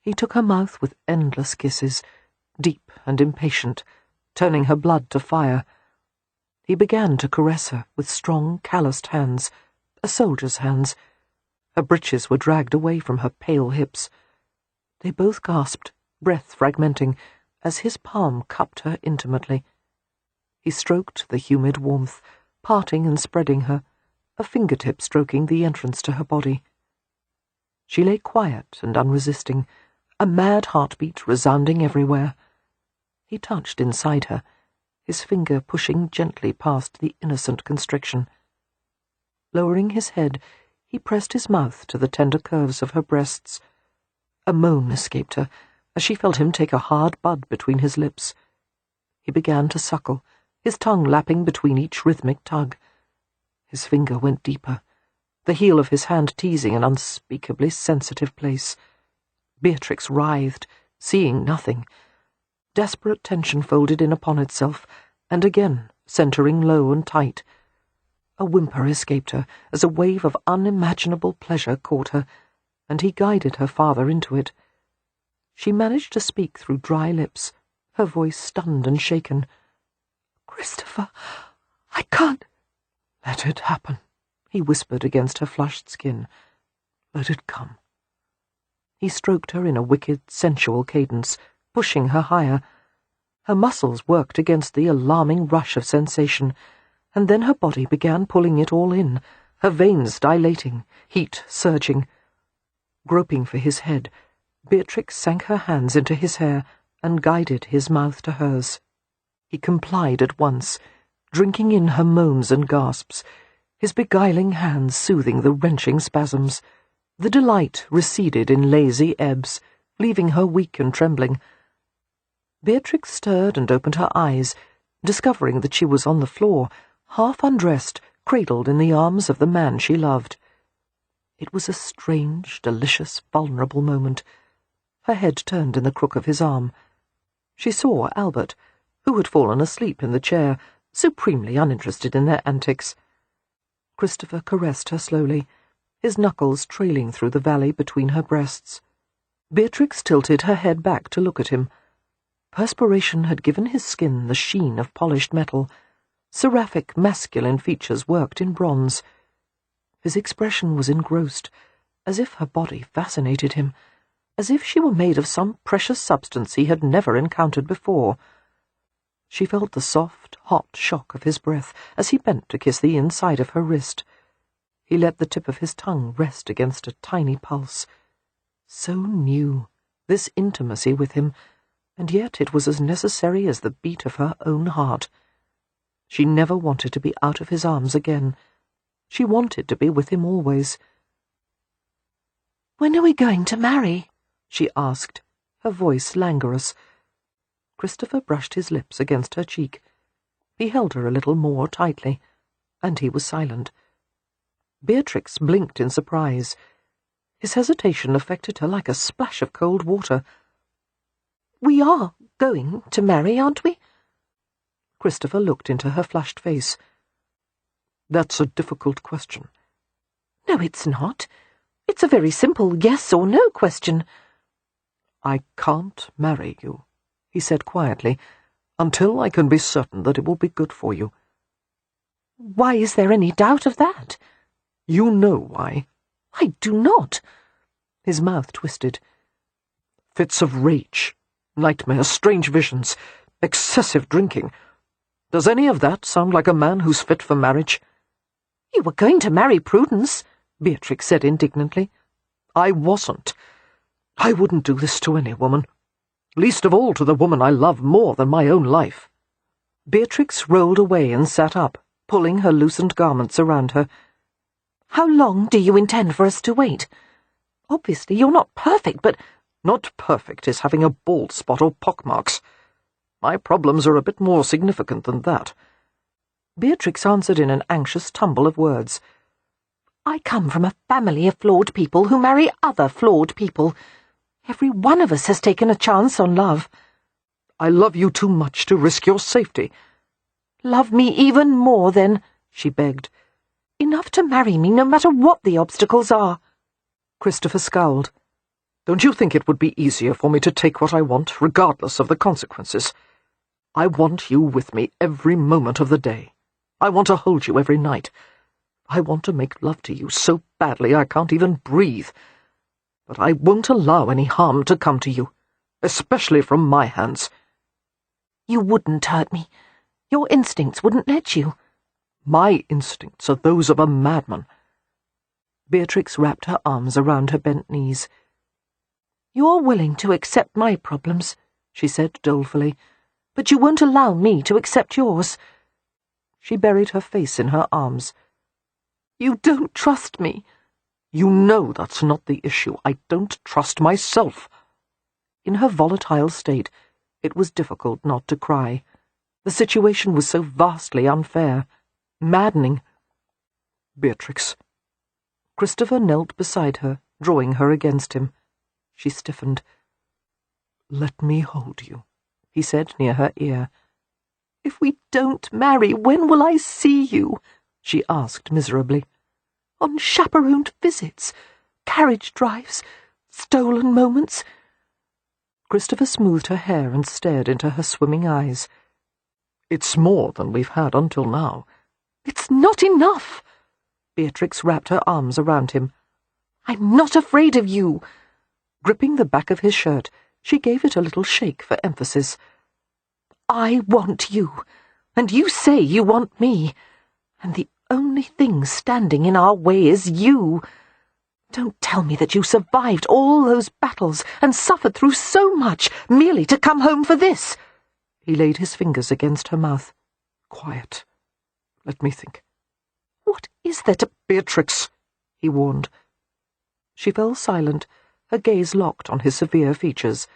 He took her mouth with endless kisses, deep and impatient, turning her blood to fire. He began to caress her with strong, calloused hands, a soldier's hands. Her breeches were dragged away from her pale hips. They both gasped, breath fragmenting, as his palm cupped her intimately. He stroked the humid warmth, parting and spreading her, a fingertip stroking the entrance to her body. She lay quiet and unresisting, a mad heartbeat resounding everywhere. He touched inside her, his finger pushing gently past the innocent constriction. Lowering his head, he pressed his mouth to the tender curves of her breasts. A moan escaped her as she felt him take a hard bud between his lips. He began to suckle, his tongue lapping between each rhythmic tug. His finger went deeper, the heel of his hand teasing an unspeakably sensitive place. Beatrix writhed, seeing nothing. Desperate tension folded in upon itself, and again centering low and tight. A whimper escaped her as a wave of unimaginable pleasure caught her, and he guided her farther into it. She managed to speak through dry lips, her voice stunned and shaken. "Christopher, I can't—" "Let it happen," he whispered against her flushed skin. "Let it come." He stroked her in a wicked, sensual cadence, pushing her higher. Her muscles worked against the alarming rush of sensation, and then her body began pulling it all in, her veins dilating, heat surging. Groping for his head, Beatrix sank her hands into his hair and guided his mouth to hers. He complied at once, drinking in her moans and gasps, his beguiling hands soothing the wrenching spasms. The delight receded in lazy ebbs, leaving her weak and trembling. Beatrix stirred and opened her eyes, discovering that she was on the floor, half undressed, cradled in the arms of the man she loved. It was a strange, delicious, vulnerable moment. Her head turned in the crook of his arm. She saw Albert, who had fallen asleep in the chair, supremely uninterested in their antics. Christopher caressed her slowly, his knuckles trailing through the valley between her breasts. Beatrix tilted her head back to look at him. Perspiration had given his skin the sheen of polished metal. Seraphic, masculine features worked in bronze. His expression was engrossed, as if her body fascinated him, as if she were made of some precious substance he had never encountered before. She felt the soft, hot shock of his breath as he bent to kiss the inside of her wrist. He let the tip of his tongue rest against a tiny pulse. So new, this intimacy with him, and yet it was as necessary as the beat of her own heart. She never wanted to be out of his arms again. She wanted to be with him always. "When are we going to marry?" she asked, her voice languorous. Christopher brushed his lips against her cheek. He held her a little more tightly, and he was silent. Beatrix blinked in surprise. His hesitation affected her like a splash of cold water. "We are going to marry, aren't we?" Christopher looked into her flushed face. "That's a difficult question." "No, it's not. It's a very simple yes or no question." "I can't marry you," he said quietly, "until I can be certain that it will be good for you." "Why is there any doubt of that?" "You know why." "I do not." His mouth twisted. "Fits of rage, nightmares, strange visions, excessive drinking. Does any of that sound like a man who's fit for marriage?" "You were going to marry Prudence," Beatrix said indignantly. "I wasn't. I wouldn't do this to any woman, least of all to the woman I love more than my own life." Beatrix rolled away and sat up, pulling her loosened garments around her. "How long do you intend for us to wait? Obviously you're not perfect, but—" "Not perfect is having a bald spot or pockmarks. My problems are a bit more significant than that." Beatrix answered in an anxious tumble of words. "I come from a family of flawed people who marry other flawed people. Every one of us has taken a chance on love." "I love you too much to risk your safety." "Love me even more, then," she begged. "Enough to marry me no matter what the obstacles are." Christopher scowled. "Don't you think it would be easier for me to take what I want, regardless of the consequences? I want you with me every moment of the day. I want to hold you every night. I want to make love to you so badly I can't even breathe. But I won't allow any harm to come to you, especially from my hands. You wouldn't hurt me. Your instincts wouldn't let you. My instincts are those of a madman. Beatrix wrapped her arms around her bent knees. You're willing to accept my problems, she said dolefully, but you won't allow me to accept yours. She buried her face in her arms. You don't trust me. You know that's not the issue. I don't trust myself. In her volatile state, it was difficult not to cry. The situation was so vastly unfair, maddening. Beatrix. Christopher knelt beside her, drawing her against him. She stiffened. Let me hold you, he said near her ear. If we don't marry, when will I see you? She asked miserably. On chaperoned visits, carriage drives, stolen moments. Christopher smoothed her hair and stared into her swimming eyes. It's more than we've had until now. It's not enough. Beatrix wrapped her arms around him. I'm not afraid of you. Gripping the back of his shirt, she gave it a little shake for emphasis. I want you, and you say you want me, and the only thing standing in our way is you. Don't tell me that you survived all those battles and suffered through so much merely to come home for this. He laid his fingers against her mouth. Quiet. Let me think. What is there to— Beatrix, he warned. She fell silent, her gaze locked on his severe features.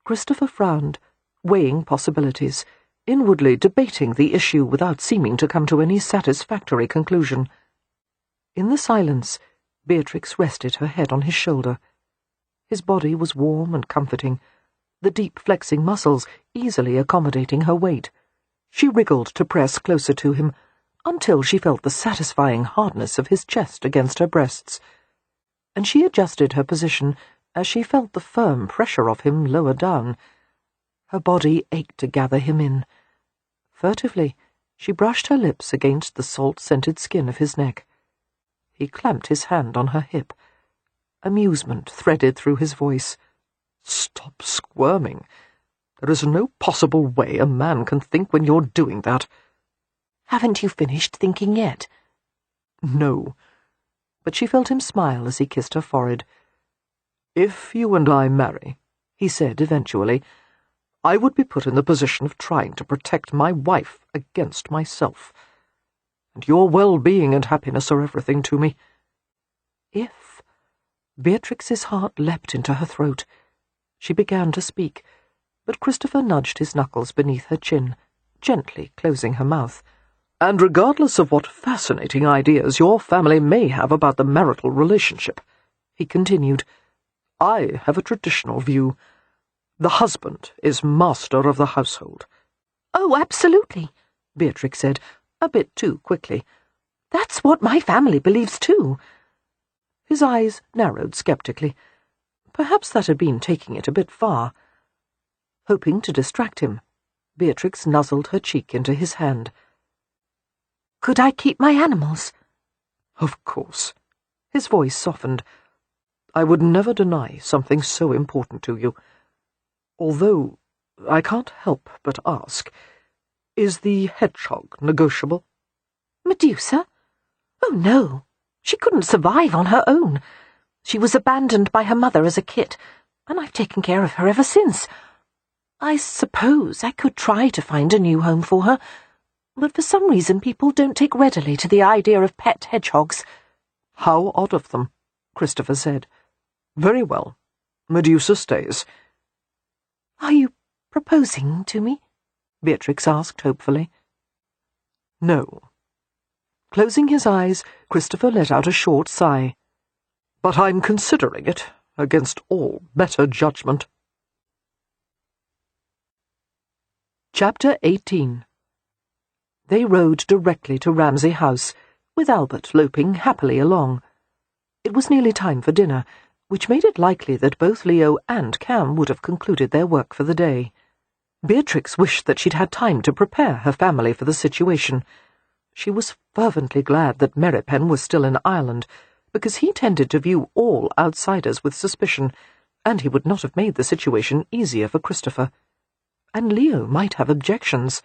Christopher frowned, weighing possibilities, inwardly debating the issue without seeming to come to any satisfactory conclusion. In the silence, Beatrix rested her head on his shoulder. His body was warm and comforting, the deep flexing muscles easily accommodating her weight. She wriggled to press closer to him, until she felt the satisfying hardness of his chest against her breasts, and she adjusted her position as she felt the firm pressure of him lower down. Her body ached to gather him in. Furtively, she brushed her lips against the salt-scented skin of his neck. He clamped his hand on her hip. Amusement threaded through his voice. Stop squirming. There is no possible way a man can think when you're doing that. Haven't you finished thinking yet? No. But she felt him smile as he kissed her forehead. If you and I marry, he said eventually, I would be put in the position of trying to protect my wife against myself. And your well-being and happiness are everything to me. If— Beatrix's heart leapt into her throat. She began to speak, but Christopher nudged his knuckles beneath her chin, gently closing her mouth. And regardless of what fascinating ideas your family may have about the marital relationship, he continued, I have a traditional view. The husband is master of the household. Oh, absolutely, Beatrix said, a bit too quickly. That's what my family believes too. His eyes narrowed skeptically. Perhaps that had been taking it a bit far. Hoping to distract him, Beatrix nuzzled her cheek into his hand. Could I keep my animals? Of course. His voice softened. I would never deny something so important to you. Although, I can't help but ask, is the hedgehog negotiable? Medusa? Oh, no. She couldn't survive on her own. She was abandoned by her mother as a kit, and I've taken care of her ever since. I suppose I could try to find a new home for her, but for some reason people don't take readily to the idea of pet hedgehogs. How odd of them, Christopher said. Very well. Medusa stays. Are you proposing to me? Beatrix asked hopefully. No. Closing his eyes, Christopher let out a short sigh. But I'm considering it, against all better judgment. Chapter 18. They rode directly to Ramsay House, with Albert loping happily along. It was nearly time for dinner, which made it likely that both Leo and Cam would have concluded their work for the day. Beatrix wished that she'd had time to prepare her family for the situation. She was fervently glad that Merripen was still in Ireland, because he tended to view all outsiders with suspicion, and he would not have made the situation easier for Christopher. and Leo might have objections.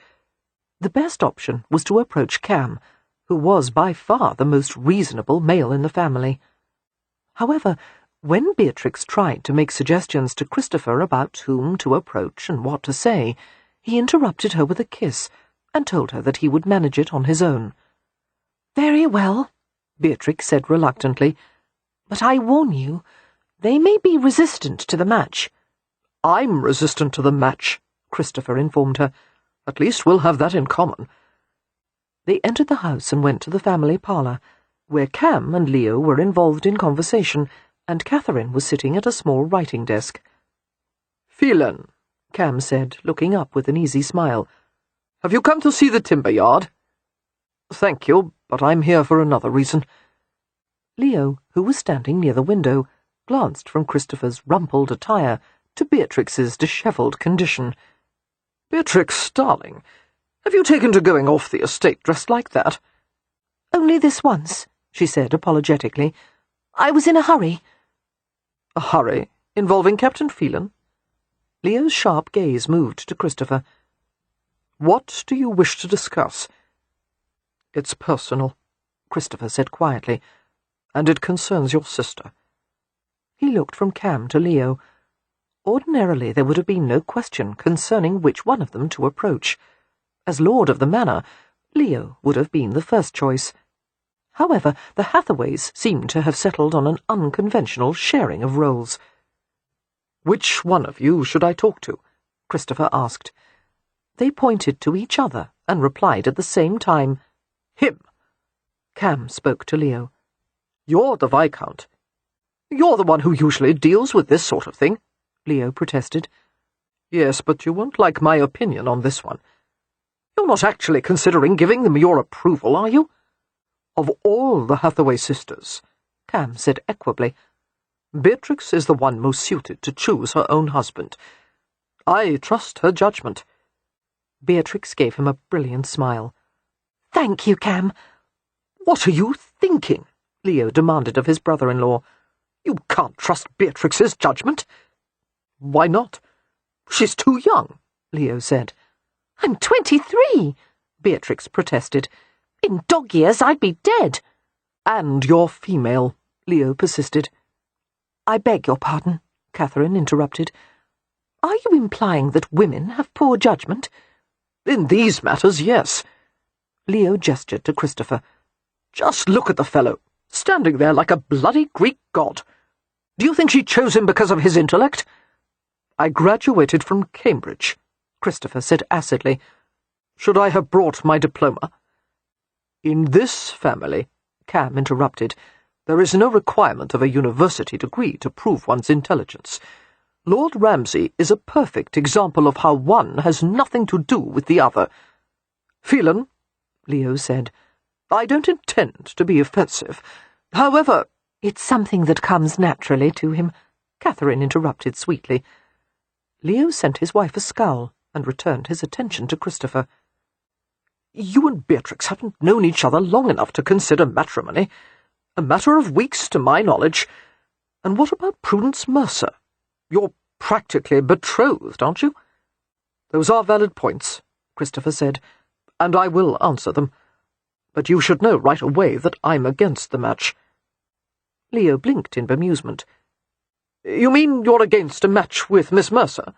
The best option was to approach Cam, who was by far the most reasonable male in the family. However, when Beatrix tried to make suggestions to Christopher about whom to approach and what to say, he interrupted her with a kiss and told her that he would manage it on his own. "Very well," Beatrix said reluctantly, "but I warn you, they may be resistant to the match." "I'm resistant to the match," Christopher informed her. "At least we'll have that in common." They entered the house and went to the family parlour, where Cam and Leo were involved in conversation, and Catherine was sitting at a small writing desk. "Phelan," Cam said, looking up with an easy smile, "have you come to see the timber yard?" "Thank you, but I'm here for another reason." Leo, who was standing near the window, glanced from Christopher's rumpled attire to Beatrix's dishevelled condition. "Beatrix, darling, have you taken to going off the estate dressed like that?" "Only this once," she said apologetically. "I was in a hurry." "A hurry? Involving Captain Phelan?" Leo's sharp gaze moved to Christopher. "What do you wish to discuss?" "It's personal," Christopher said quietly, "and it concerns your sister." He looked from Cam to Leo. Ordinarily there would have been no question concerning which one of them to approach. As lord of the manor, Leo would have been the first choice. However, the Hathaways seemed to have settled on an unconventional sharing of roles. "Which one of you should I talk to?" Christopher asked. They pointed to each other and replied at the same time, "Him." Cam spoke to Leo. "You're the Viscount." "You're the one who usually deals with this sort of thing," Leo protested. "Yes, but you won't like my opinion on this one. You're not actually considering giving them your approval, are you?" "Of all the Hathaway sisters," Cam said equably, "Beatrix is the one most suited to choose her own husband. I trust her judgment." Beatrix gave him a brilliant smile. "Thank you, Cam." "What are you thinking?" Leo demanded of his brother-in-law. "You can't trust Beatrix's judgment." "Why not?" "She's too young," Leo said. "I'm 23, Beatrix protested. "In dog years I'd be dead." "And you're female," Leo persisted. "I beg your pardon," Catherine interrupted. "Are you implying that women have poor judgment?" "In these matters, yes." Leo gestured to Christopher. "Just look at the fellow, standing there like a bloody Greek god. Do you think she chose him because of his intellect?" "I graduated from Cambridge," Christopher said acidly. "Should I have brought my diploma?" "In this family," Cam interrupted, "there is no requirement of a university degree to prove one's intelligence. Lord Ramsay is a perfect example of how one has nothing to do with the other." "Phelan," Leo said, "I don't intend to be offensive. However—" "It's something that comes naturally to him," Catherine interrupted sweetly. Leo sent his wife a scowl and returned his attention to Christopher. "You and Beatrix haven't known each other long enough to consider matrimony. A matter of weeks, to my knowledge. And what about Prudence Mercer? You're practically betrothed, aren't you?" "Those are valid points," Christopher said, "and I will answer them. But you should know right away that I'm against the match." Leo blinked in bemusement. "You mean you're against a match with Miss Mercer?"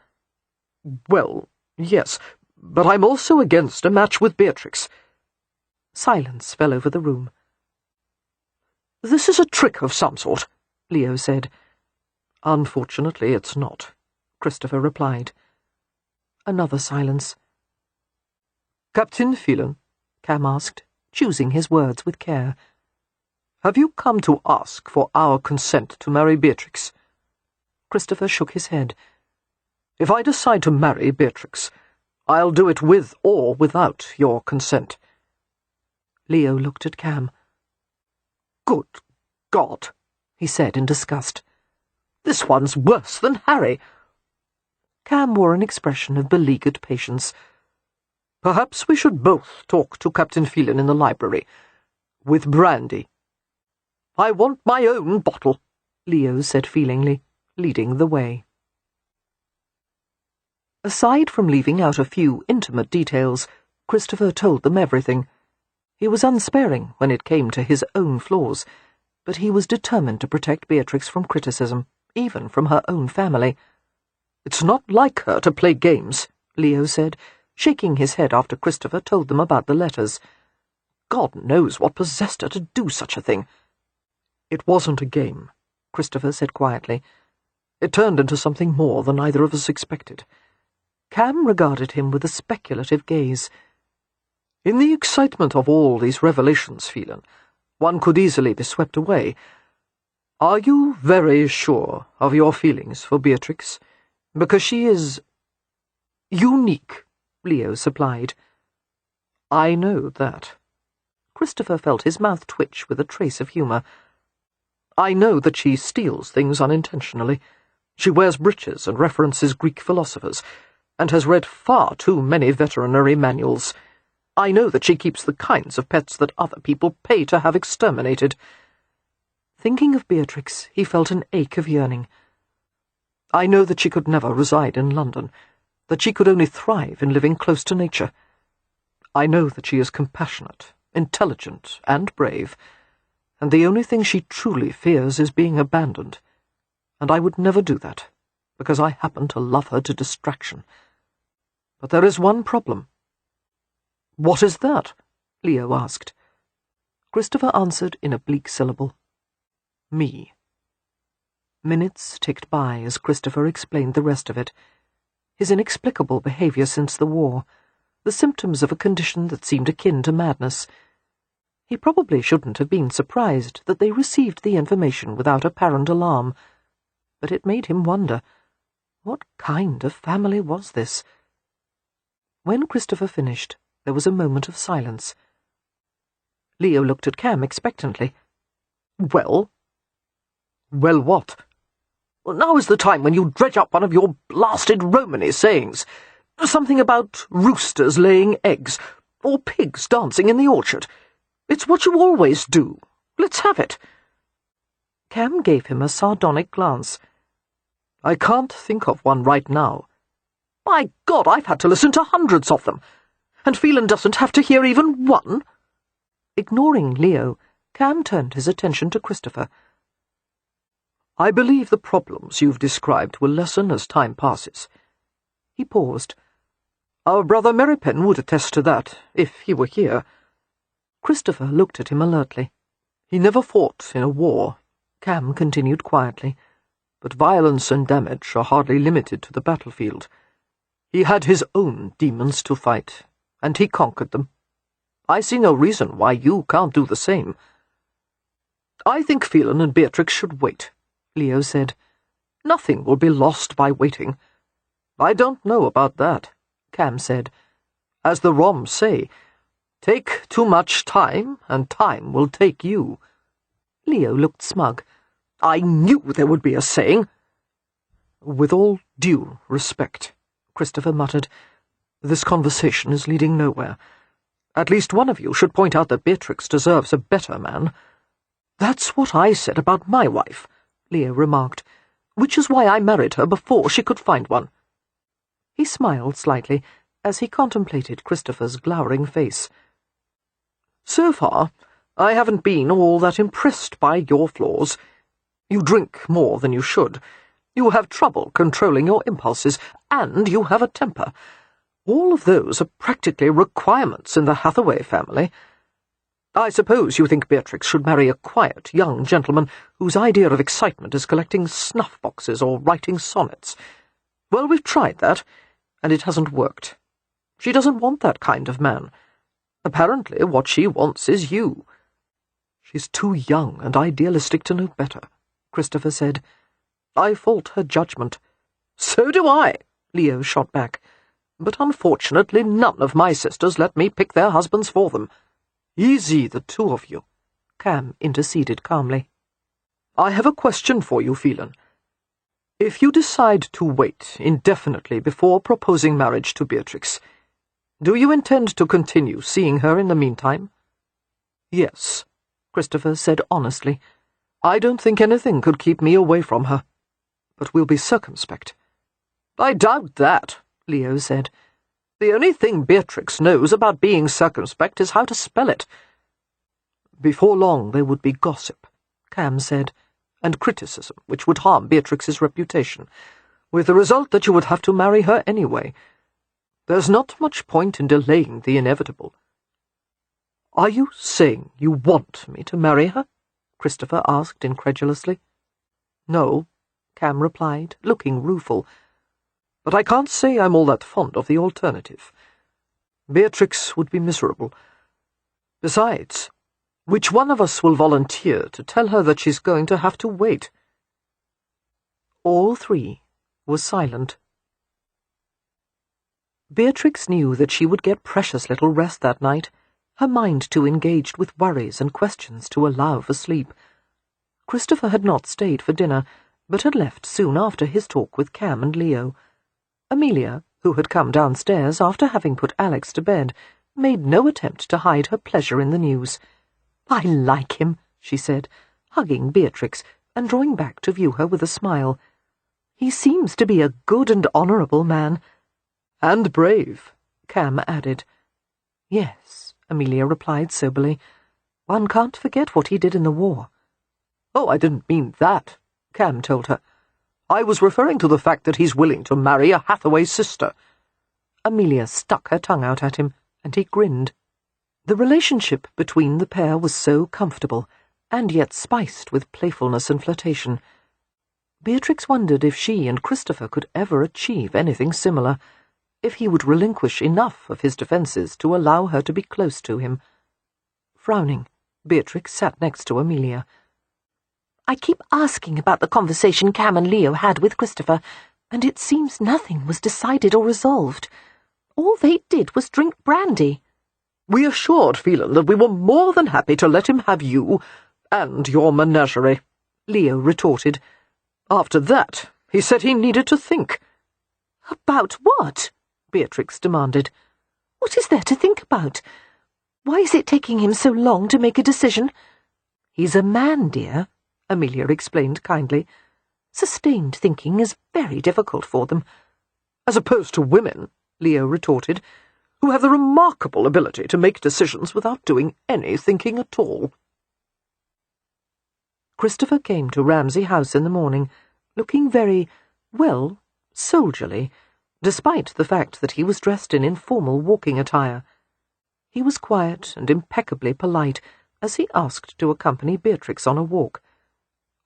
"Well, yes, but I'm also against a match with Beatrix." Silence fell over the room. "This is a trick of some sort," Leo said. "Unfortunately, it's not," Christopher replied. Another silence. "Captain Phelan," Cam asked, choosing his words with care, "have you come to ask for our consent to marry Beatrix?" Christopher shook his head. "If I decide to marry Beatrix, I'll do it with or without your consent." Leo looked at Cam. "Good God," he said in disgust. "This one's worse than Harry." Cam wore an expression of beleaguered patience. "Perhaps we should both talk to Captain Phelan in the library. With brandy." "I want my own bottle," Leo said feelingly, leading the way. Aside from leaving out a few intimate details, Christopher told them everything. He was unsparing when it came to his own flaws, but he was determined to protect Beatrix from criticism, even from her own family. "It's not like her to play games," Leo said, shaking his head after Christopher told them about the letters. "God knows what possessed her to do such a thing." "It wasn't a game," Christopher said quietly. "It turned into something more than either of us expected." Cam regarded him with a speculative gaze. "In the excitement of all these revelations, Phelan, one could easily be swept away. Are you very sure of your feelings for Beatrix? Because she is unique," Leo supplied. "I know that." Christopher felt his mouth twitch with a trace of humour. "I know that she steals things unintentionally. She wears breeches and references Greek philosophers, and has read far too many veterinary manuals. I know that she keeps the kinds of pets that other people pay to have exterminated." Thinking of Beatrix, he felt an ache of yearning. "I know that she could never reside in London, that she could only thrive in living close to nature. I know that she is compassionate, intelligent, and brave, and the only thing she truly fears is being abandoned. And I would never do that, because I happen to love her to distraction. But there is one problem." "What is that?" Leo asked. Christopher answered in a bleak syllable. "Me." Minutes ticked by as Christopher explained the rest of it. His inexplicable behaviour since the war, the symptoms of a condition that seemed akin to madness. He probably shouldn't have been surprised that they received the information without apparent alarm, but it made him wonder, what kind of family was this? When Christopher finished, there was a moment of silence. Leo looked at Cam expectantly. "Well?" "Well what?" "Well, now is the time when you dredge up one of your blasted Romany sayings. Something about roosters laying eggs, or pigs dancing in the orchard. It's what you always do. Let's have it." Cam gave him a sardonic glance. "I can't think of one right now." "My God, I've had to listen to hundreds of them. And Phelan doesn't have to hear even one?" Ignoring Leo, Cam turned his attention to Christopher. "I believe the problems you've described will lessen as time passes." He paused. "Our brother Merrypen would attest to that, if he were here." Christopher looked at him alertly. "He never fought in a war," Cam continued quietly, "but violence and damage are hardly limited to the battlefield. He had his own demons to fight, and he conquered them. I see no reason why you can't do the same." "I think Phelan and Beatrix should wait," Leo said. "Nothing will be lost by waiting." "I don't know about that," Cam said. "As the Roms say, take too much time, and time will take you." Leo looked smug. "I knew there would be a saying." "With all due respect," Christopher muttered, "this conversation is leading nowhere. At least one of you should point out that Beatrix deserves a better man." "That's what I said about my wife," Leo remarked, "which is why I married her before she could find one." He smiled slightly as he contemplated Christopher's glowering face. "So far, I haven't been all that impressed by your flaws. You drink more than you should. You have trouble controlling your impulses, and you have a temper. All of those are practically requirements in the Hathaway family. I suppose you think Beatrix should marry a quiet young gentleman whose idea of excitement is collecting snuff-boxes or writing sonnets. Well, we've tried that, and it hasn't worked. She doesn't want that kind of man. Apparently what she wants is you." "She's too young and idealistic to know better," Christopher said. "I fault her judgment." "So do I," Leo shot back. "But unfortunately none of my sisters let me pick their husbands for them." "Easy, the two of you," Cam interceded calmly. "I have a question for you, Phelan. If you decide to wait indefinitely before proposing marriage to Beatrix, do you intend to continue seeing her in the meantime?" "Yes," Christopher said honestly. "I don't think anything could keep me away from her. But we'll be circumspect." "I doubt that," Leo said. "The only thing Beatrix knows about being circumspect is how to spell it." "Before long there would be gossip," Cam said, "and criticism, which would harm Beatrix's reputation, with the result that you would have to marry her anyway. There's not much point in delaying the inevitable." "Are you saying you want me to marry her?" Christopher asked incredulously. "No," Cam replied, looking rueful. "But I can't say I'm all that fond of the alternative. Beatrix would be miserable. Besides, which one of us will volunteer to tell her that she's going to have to wait?" All three were silent. Beatrix knew that she would get precious little rest that night, her mind too engaged with worries and questions to allow for sleep. Christopher had not stayed for dinner, but had left soon after his talk with Cam and Leo. Amelia, who had come downstairs after having put Alex to bed, made no attempt to hide her pleasure in the news. "I like him," she said, hugging Beatrix and drawing back to view her with a smile. "He seems to be a good and honourable man." "And brave," Cam added. "Yes," Amelia replied soberly. "One can't forget what he did in the war." "Oh, I didn't mean that," Cam told her. "I was referring to the fact that he's willing to marry a Hathaway sister." Amelia stuck her tongue out at him, and he grinned. The relationship between the pair was so comfortable, and yet spiced with playfulness and flirtation. Beatrix wondered if she and Christopher could ever achieve anything similar, if he would relinquish enough of his defences to allow her to be close to him. Frowning, Beatrix sat next to Amelia. "I keep asking about the conversation Cam and Leo had with Christopher, and it seems nothing was decided or resolved. All they did was drink brandy." "We assured Phelan that we were more than happy to let him have you and your menagerie," Leo retorted. "After that, he said he needed to think." "About what?" Beatrix demanded. "What is there to think about? Why is it taking him so long to make a decision?" "He's a man, dear," Amelia explained kindly. "Sustained thinking is very difficult for them." "As opposed to women," Leo retorted, "who have the remarkable ability to make decisions without doing any thinking at all." Christopher came to Ramsay House in the morning, looking very, well, soldierly, despite the fact that he was dressed in informal walking attire. He was quiet and impeccably polite as he asked to accompany Beatrix on a walk.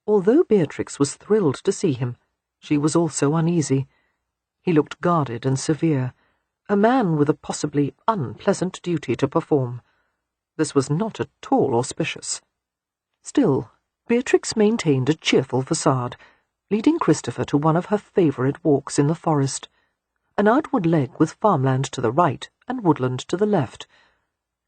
Although Beatrix was thrilled to see him, she was also uneasy. He looked guarded and severe, a man with a possibly unpleasant duty to perform. This was not at all auspicious. Still, Beatrix maintained a cheerful facade, leading Christopher to one of her favourite walks in the forest, an outward leg with farmland to the right and woodland to the left.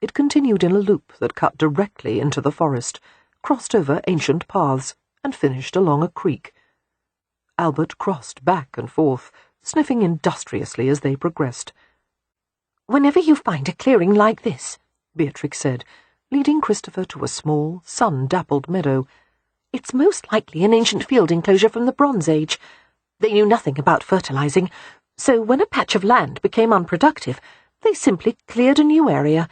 It continued in a loop that cut directly into the forest, crossed over ancient paths, and finished along a creek. Albert crossed back and forth, sniffing industriously as they progressed. "Whenever you find a clearing like this," Beatrix said, leading Christopher to a small, sun-dappled meadow, "it's most likely an ancient field enclosure from the Bronze Age. They knew nothing about fertilizing, so when a patch of land became unproductive, they simply cleared a new area,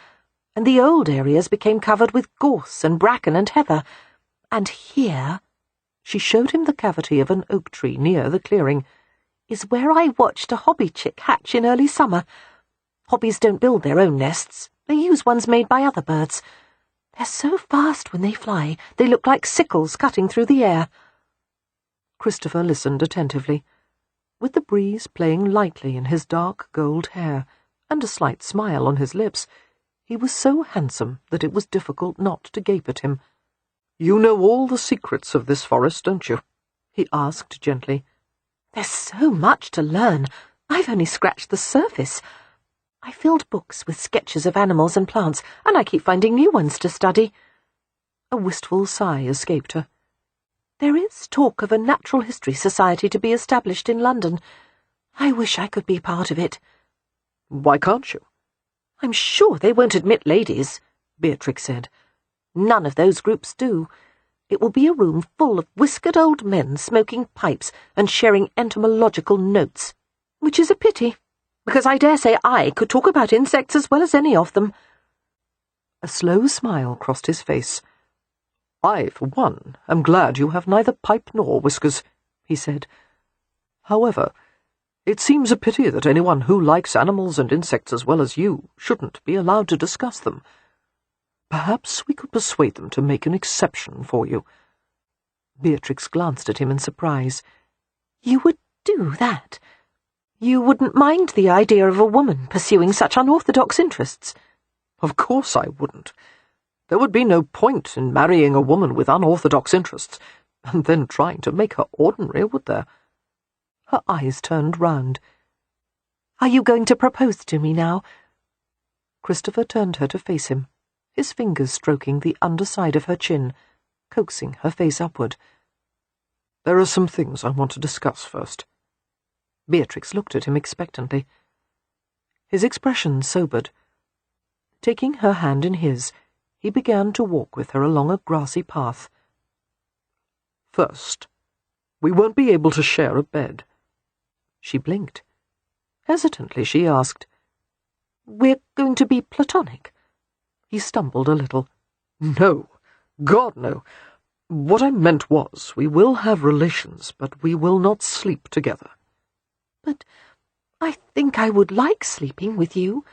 and the old areas became covered with gorse and bracken and heather. And here," she showed him the cavity of an oak tree near the clearing, "is where I watched a hobby chick hatch in early summer. Hobbies don't build their own nests. They use ones made by other birds. They're so fast when they fly, they look like sickles cutting through the air." Christopher listened attentively. With the breeze playing lightly in his dark gold hair, and a slight smile on his lips, he was so handsome that it was difficult not to gape at him. "You know all the secrets of this forest, don't you?" he asked gently. "There's so much to learn. I've only scratched the surface. I filled books with sketches of animals and plants, and I keep finding new ones to study." A wistful sigh escaped her. "There is talk of a natural history society to be established in London. I wish I could be part of it." "Why can't you?" "I'm sure they won't admit ladies," Beatrix said. "None of those groups do. It will be a room full of whiskered old men smoking pipes and sharing entomological notes, which is a pity. because I dare say I could talk about insects as well as any of them." A slow smile crossed his face. "I, for one, am glad you have neither pipe nor whiskers," he said. "However, it seems a pity that anyone who likes animals and insects as well as you shouldn't be allowed to discuss them. Perhaps we could persuade them to make an exception for you." Beatrix glanced at him in surprise. "You would do that? You wouldn't mind the idea of a woman pursuing such unorthodox interests?" "Of course I wouldn't. There would be no point in marrying a woman with unorthodox interests, and then trying to make her ordinary, would there?" Her eyes turned round. "Are you going to propose to me now?" Christopher turned her to face him, his fingers stroking the underside of her chin, coaxing her face upward. "There are some things I want to discuss first." Beatrix looked at him expectantly. His expression sobered. Taking her hand in his, he began to walk with her along a grassy path. "First, we won't be able to share a bed." She blinked. Hesitantly she asked, "We're going to be platonic?" He stumbled a little. "No, God, no. What I meant was, we will have relations, but we will not sleep together." "But I think I would like sleeping with you."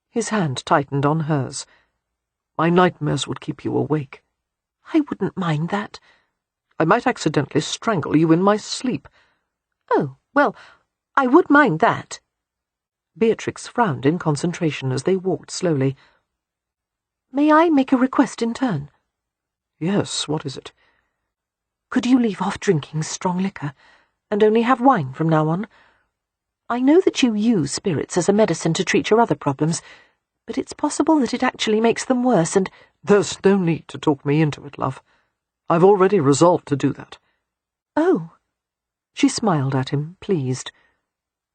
His hand tightened on hers. "My nightmares would keep you awake." "I wouldn't mind that." "I might accidentally strangle you in my sleep." "Oh, well, I would mind that." Beatrix frowned in concentration as they walked slowly. "May I make a request in turn?" "Yes, what is it?" "Could you leave off drinking strong liquor, and only have wine from now on? I know that you use spirits as a medicine to treat your other problems, but it's possible that it actually makes them worse, and—" "There's no need to talk me into it, love. I've already resolved to do that." "Oh." She smiled at him, pleased.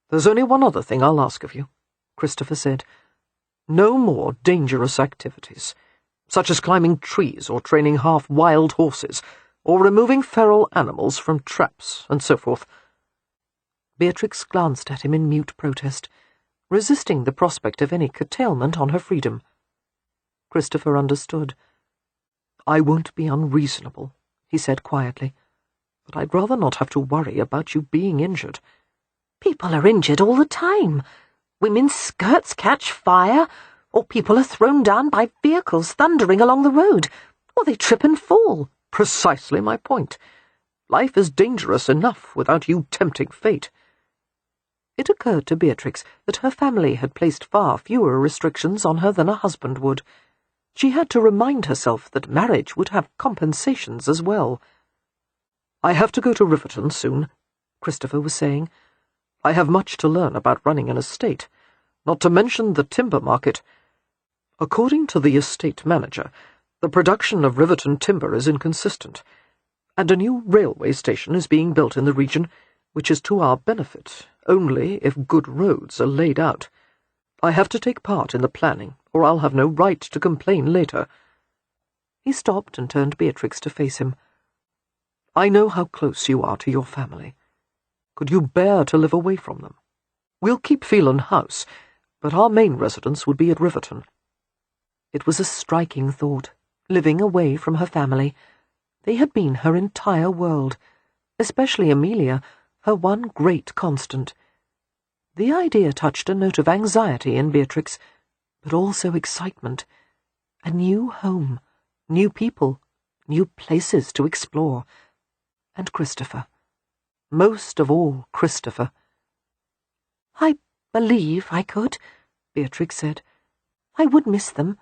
"There's only one other thing I'll ask of you," Christopher said. "No more dangerous activities, such as climbing trees or training half-wild horses, or removing feral animals from traps, and so forth." Beatrix glanced at him in mute protest, resisting the prospect of any curtailment on her freedom. Christopher understood. "I won't be unreasonable," he said quietly, "but I'd rather not have to worry about you being injured." "People are injured all the time. Women's skirts catch fire, or people are thrown down by vehicles thundering along the road, or they trip and fall." "Precisely my point. Life is dangerous enough without you tempting fate." It occurred to Beatrix that her family had placed far fewer restrictions on her than a husband would. She had to remind herself that marriage would have compensations as well. "I have to go to Riverton soon," Christopher was saying. "I have much to learn about running an estate, not to mention the timber market. According to the estate manager, the production of Riverton timber is inconsistent, and a new railway station is being built in the region, which is to our benefit only if good roads are laid out. I have to take part in the planning, or I'll have no right to complain later." He stopped and turned Beatrix to face him. "I know how close you are to your family. Could you bear to live away from them? We'll keep Phelan House, but our main residence would be at Riverton." It was a striking thought, living away from her family. They had been her entire world, especially Amelia, her one great constant. The idea touched a note of anxiety in Beatrix, but also excitement. A new home, new people, new places to explore. And Christopher. Most of all, Christopher. "I believe I could," Beatrix said. "I would miss them,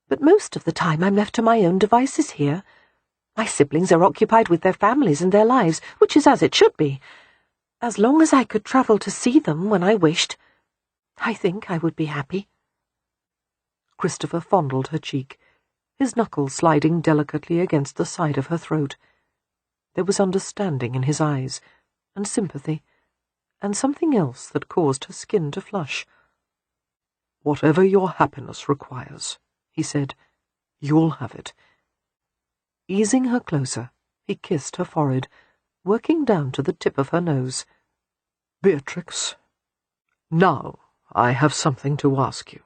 but most of the time I'm left to my own devices here. My siblings are occupied with their families and their lives, which is as it should be. As long as I could travel to see them when I wished, I think I would be happy." Christopher fondled her cheek, his knuckles sliding delicately against the side of her throat. There was understanding in his eyes, and sympathy, and something else that caused her skin to flush. "Whatever your happiness requires," he said, "you'll have it." Easing her closer, he kissed her forehead, working down to the tip of her nose. "Beatrix, now I have something to ask you.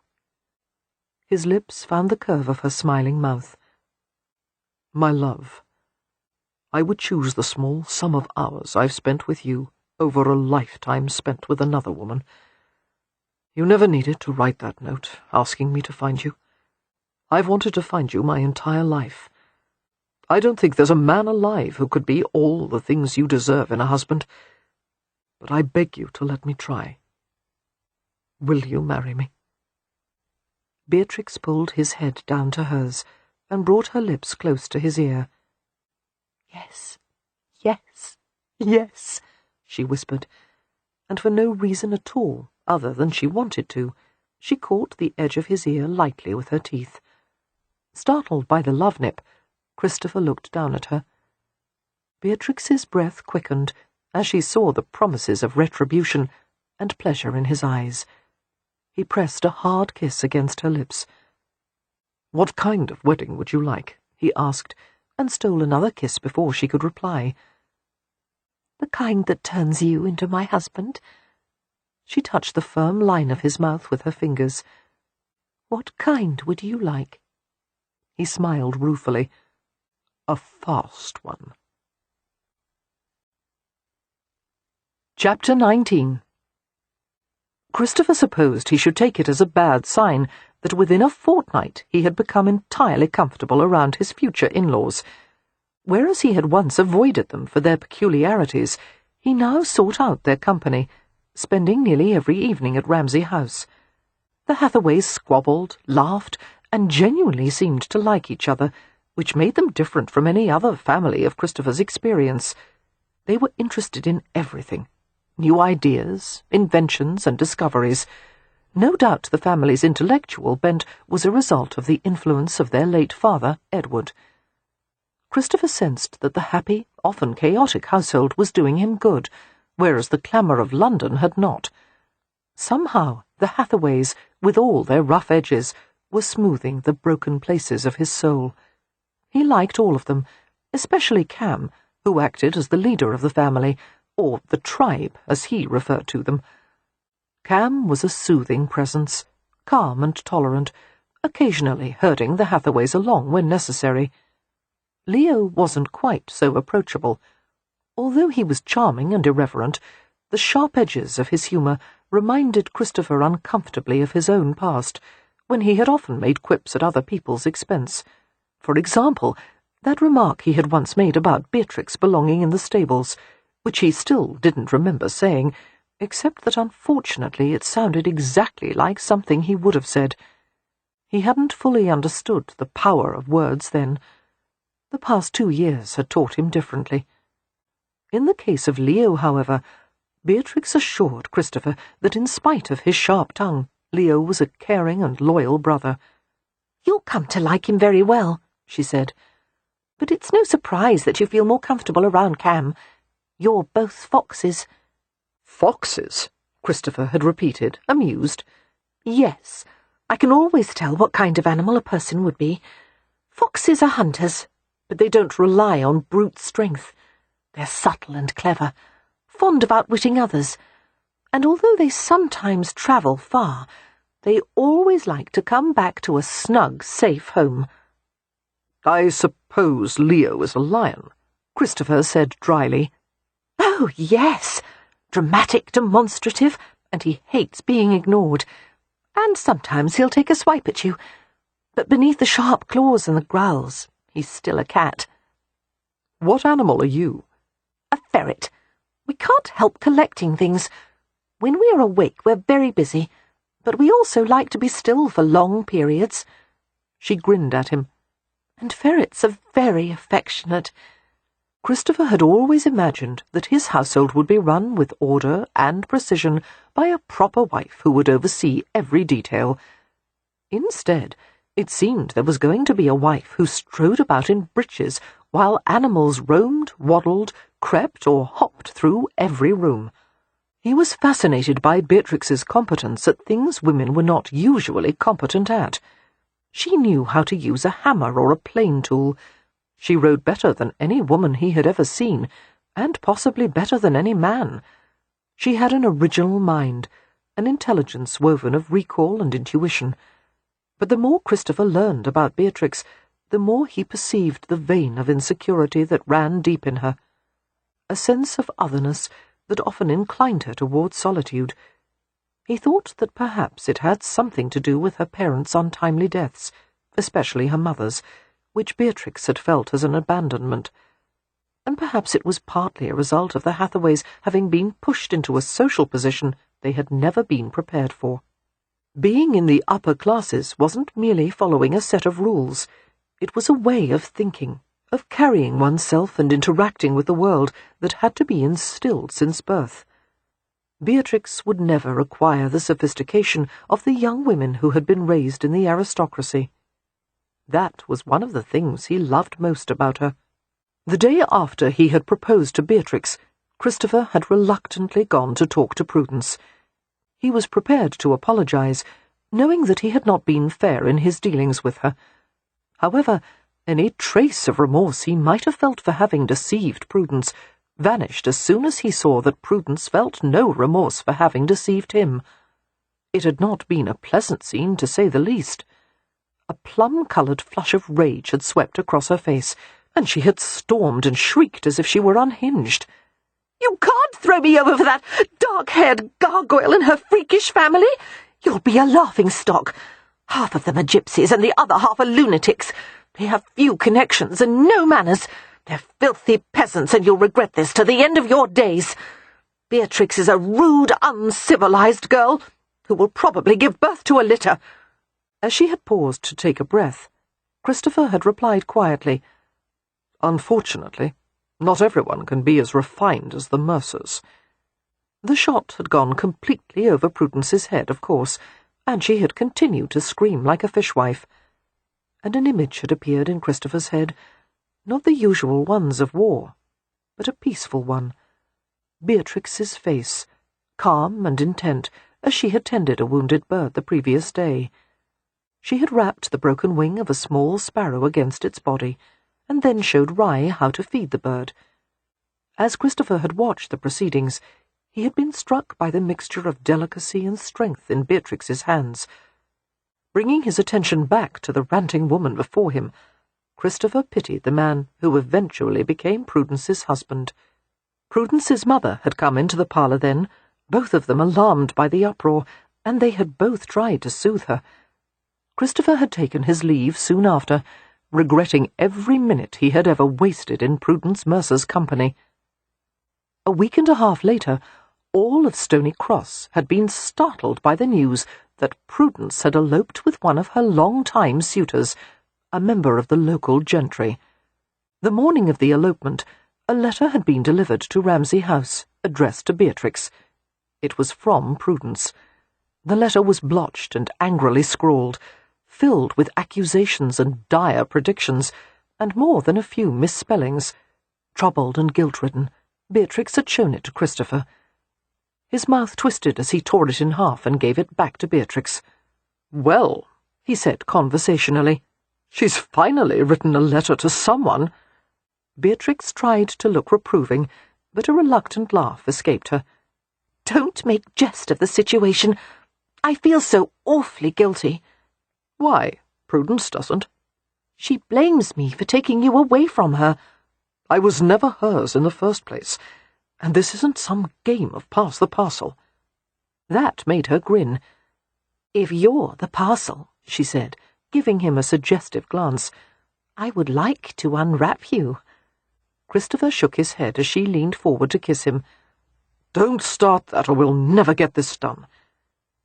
His lips found the curve of her smiling mouth. My love, I would choose the small sum of hours I've spent with you over a lifetime spent with another woman. You never needed to write that note asking me to find you. I've wanted to find you my entire life. I don't think there's a man alive who could be all the things you deserve in a husband, but I beg you to let me try. Will you marry me? Beatrix pulled his head down to hers and brought her lips close to his ear. Yes, yes, yes, she whispered, and for no reason at all other than she wanted to, she caught the edge of his ear lightly with her teeth. Startled by the love nip, Christopher looked down at her. Beatrix's breath quickened as she saw the promises of retribution and pleasure in his eyes. He pressed a hard kiss against her lips. What kind of wedding would you like? He asked, and stole another kiss before she could reply. The kind that turns you into my husband. She touched the firm line of his mouth with her fingers. What kind would you like? He smiled ruefully. A fast one. Chapter 19. Christopher supposed he should take it as a bad sign that within a fortnight he had become entirely comfortable around his future in-laws. Whereas he had once avoided them for their peculiarities, he now sought out their company, spending nearly every evening at Ramsay House. The Hathaways squabbled, laughed, and genuinely seemed to like each other, which made them different from any other family of Christopher's experience. They were interested in everything. New ideas, inventions, and discoveries. No doubt the family's intellectual bent was a result of the influence of their late father, Edward. Christopher sensed that the happy, often chaotic household was doing him good, whereas the clamour of London had not. Somehow the Hathaways, with all their rough edges, were smoothing the broken places of his soul. He liked all of them, especially Cam, who acted as the leader of the family, or the tribe, as he referred to them. Cam was a soothing presence, calm and tolerant, occasionally herding the Hathaways along when necessary. Leo wasn't quite so approachable. Although he was charming and irreverent, the sharp edges of his humour reminded Christopher uncomfortably of his own past, when he had often made quips at other people's expense. For example, that remark he had once made about Beatrix belonging in the stables, which he still didn't remember saying, except that unfortunately it sounded exactly like something he would have said. He hadn't fully understood the power of words then. The past 2 years had taught him differently. In the case of Leo, however, Beatrix assured Christopher that in spite of his sharp tongue, Leo was a caring and loyal brother. "You'll come to like him very well," she said. "But it's no surprise that you feel more comfortable around Cam. You're both foxes." "Foxes?" Christopher had repeated, amused. "Yes, I can always tell what kind of animal a person would be. Foxes are hunters, but they don't rely on brute strength. They're subtle and clever, fond of outwitting others, and although they sometimes travel far, they always like to come back to a snug, safe home." "I suppose Leo is a lion," Christopher said dryly. "Oh, yes, dramatic, demonstrative, and he hates being ignored. And sometimes he'll take a swipe at you, but beneath the sharp claws and the growls, he's still a cat." "What animal are you?" "A ferret. We can't help collecting things. When we are awake, we're very busy, but we also like to be still for long periods." She grinned at him. "And ferrets are very affectionate." Christopher had always imagined that his household would be run with order and precision by a proper wife who would oversee every detail. Instead, it seemed there was going to be a wife who strode about in breeches while animals roamed, waddled, crept, or hopped through every room. He was fascinated by Beatrix's competence at things women were not usually competent at. She knew how to use a hammer or a plane tool. She rode better than any woman he had ever seen, and possibly better than any man. She had an original mind, an intelligence woven of recall and intuition. But the more Christopher learned about Beatrix, the more he perceived the vein of insecurity that ran deep in her, a sense of otherness that often inclined her towards solitude. He thought that perhaps it had something to do with her parents' untimely deaths, especially her mother's, which Beatrix had felt as an abandonment. And perhaps it was partly a result of the Hathaways having been pushed into a social position they had never been prepared for. Being in the upper classes wasn't merely following a set of rules. It was a way of thinking, of carrying oneself and interacting with the world that had to be instilled since birth. Beatrix would never acquire the sophistication of the young women who had been raised in the aristocracy. That was one of the things he loved most about her. The day after he had proposed to Beatrix, Christopher had reluctantly gone to talk to Prudence. He was prepared to apologize, knowing that he had not been fair in his dealings with her. However, any trace of remorse he might have felt for having deceived Prudence vanished as soon as he saw that Prudence felt no remorse for having deceived him. It had not been a pleasant scene, to say the least. A plum-coloured flush of rage had swept across her face, and she had stormed and shrieked as if she were unhinged. "You can't throw me over for that dark-haired gargoyle and her freakish family. You'll be a laughing-stock. Half of them are gypsies and the other half are lunatics. They have few connections and no manners. They're filthy peasants, and you'll regret this to the end of your days. Beatrix is a rude, uncivilized girl who will probably give birth to a litter." As she had paused to take a breath, Christopher had replied quietly, "Unfortunately, not everyone can be as refined as the Mercers." The shot had gone completely over Prudence's head, of course, and she had continued to scream like a fishwife. And an image had appeared in Christopher's head, not the usual ones of war, but a peaceful one. Beatrix's face, calm and intent, as she had tended a wounded bird the previous day. She had wrapped the broken wing of a small sparrow against its body, and then showed Rye how to feed the bird. As Christopher had watched the proceedings, he had been struck by the mixture of delicacy and strength in Beatrix's hands. Bringing his attention back to the ranting woman before him, Christopher pitied the man who eventually became Prudence's husband. Prudence's mother had come into the parlour then, both of them alarmed by the uproar, and they had both tried to soothe her. Christopher had taken his leave soon after, regretting every minute he had ever wasted in Prudence Mercer's company. A week and a half later, all of Stony Cross had been startled by the news that Prudence had eloped with one of her long-time suitors, a member of the local gentry. The morning of the elopement, a letter had been delivered to Ramsay House, addressed to Beatrix. It was from Prudence. The letter was blotched and angrily scrawled, filled with accusations and dire predictions, and more than a few misspellings. Troubled and guilt-ridden, Beatrix had shown it to Christopher. His mouth twisted as he tore it in half and gave it back to Beatrix. "Well," he said conversationally, "she's finally written a letter to someone." Beatrix tried to look reproving, but a reluctant laugh escaped her. "Don't make jest of the situation. I feel so awfully guilty." "Why, Prudence doesn't." "She blames me for taking you away from her." "I was never hers in the first place, and this isn't some game of pass the parcel." That made her grin. "If you're the parcel," she said, giving him a suggestive glance, "I would like to unwrap you." Christopher shook his head as she leaned forward to kiss him. "Don't start that, or we'll never get this done."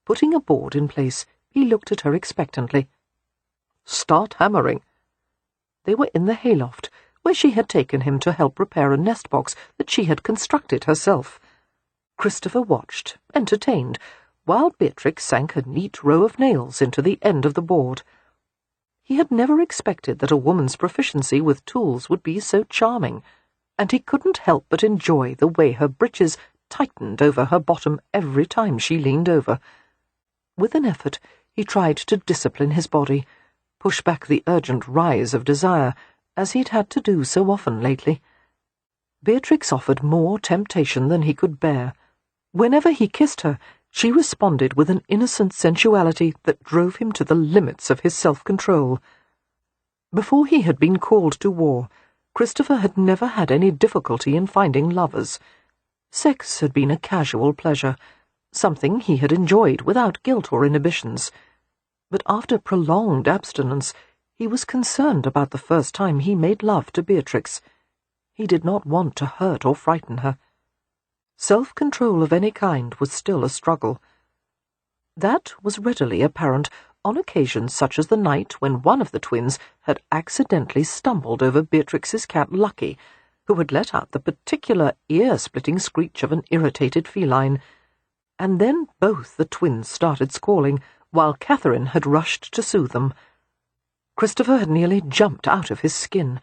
Putting a board in place, he looked at her expectantly. "Start hammering." They were in the hayloft, where she had taken him to help repair a nest box that she had constructed herself. Christopher watched, entertained, while Beatrix sank a neat row of nails into the end of the board. He had never expected that a woman's proficiency with tools would be so charming, and he couldn't help but enjoy the way her breeches tightened over her bottom every time she leaned over. With an effort, he tried to discipline his body, push back the urgent rise of desire, as he'd had to do so often lately. Beatrix offered more temptation than he could bear. Whenever he kissed her, She responded with an innocent sensuality that drove him to the limits of his self-control. Before he had been called to war, Christopher had never had any difficulty in finding lovers. Sex had been a casual pleasure, something he had enjoyed without guilt or inhibitions. But after prolonged abstinence, he was concerned about the first time he made love to Beatrix. He did not want to hurt or frighten her. Self-control of any kind was still a struggle. That was readily apparent on occasions such as the night when one of the twins had accidentally stumbled over Beatrix's cat Lucky, who had let out the particular ear-splitting screech of an irritated feline, and then both the twins started squalling, while Catherine had rushed to soothe them. Christopher had nearly jumped out of his skin.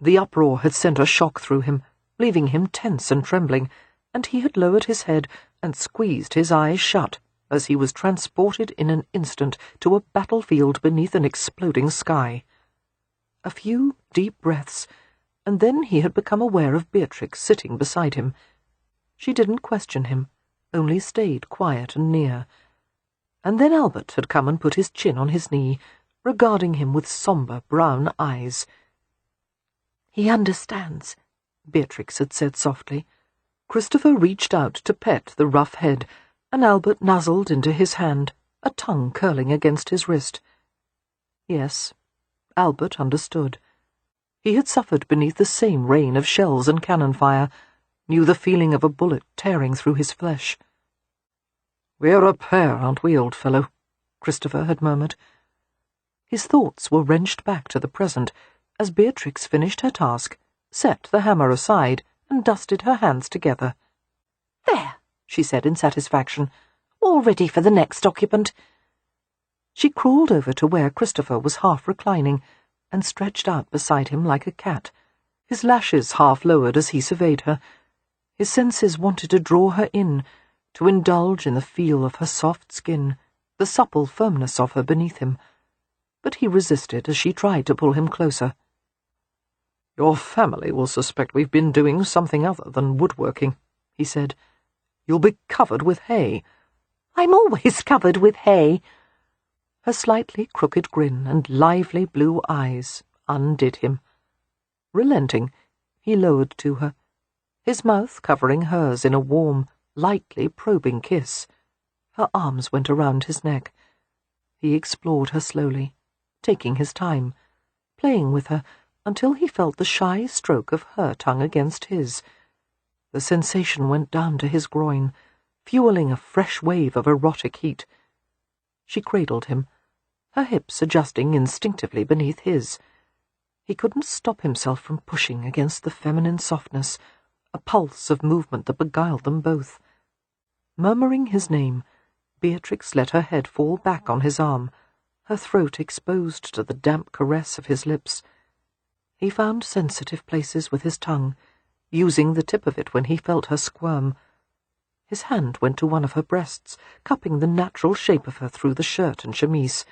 The uproar had sent a shock through him, leaving him tense and trembling, and he had lowered his head and squeezed his eyes shut as he was transported in an instant to a battlefield beneath an exploding sky. A few deep breaths, and then he had become aware of Beatrix sitting beside him. She didn't question him, only stayed quiet and near. And then Albert had come and put his chin on his knee, regarding him with sombre brown eyes. "He understands," Beatrix had said softly. Christopher reached out to pet the rough head, and Albert nuzzled into his hand, a tongue curling against his wrist. Yes, Albert understood. He had suffered beneath the same rain of shells and cannon fire, knew the feeling of a bullet tearing through his flesh. "We're a pair, aren't we, old fellow?" Christopher had murmured. His thoughts were wrenched back to the present as Beatrix finished her task, set the hammer aside, and dusted her hands together. "There," she said in satisfaction, "all ready for the next occupant." She crawled over to where Christopher was half reclining, and stretched out beside him like a cat, his lashes half lowered as he surveyed her. His senses wanted to draw her in, to indulge in the feel of her soft skin, the supple firmness of her beneath him. But he resisted as she tried to pull him closer. "Your family will suspect we've been doing something other than woodworking," he said. "You'll be covered with hay." "I'm always covered with hay." Her slightly crooked grin and lively blue eyes undid him. Relenting, he lowered to her, his mouth covering hers in a warm, lightly probing kiss. Her arms went around his neck. He explored her slowly, taking his time, playing with her until he felt the shy stroke of her tongue against his. The sensation went down to his groin, fueling a fresh wave of erotic heat. She cradled him, her hips adjusting instinctively beneath his. He couldn't stop himself from pushing against the feminine softness, a pulse of movement that beguiled them both. Murmuring his name, Beatrix let her head fall back on his arm, her throat exposed to the damp caress of his lips. He found sensitive places with his tongue, using the tip of it when he felt her squirm. His hand went to one of her breasts, cupping the natural shape of her through the shirt and chemise,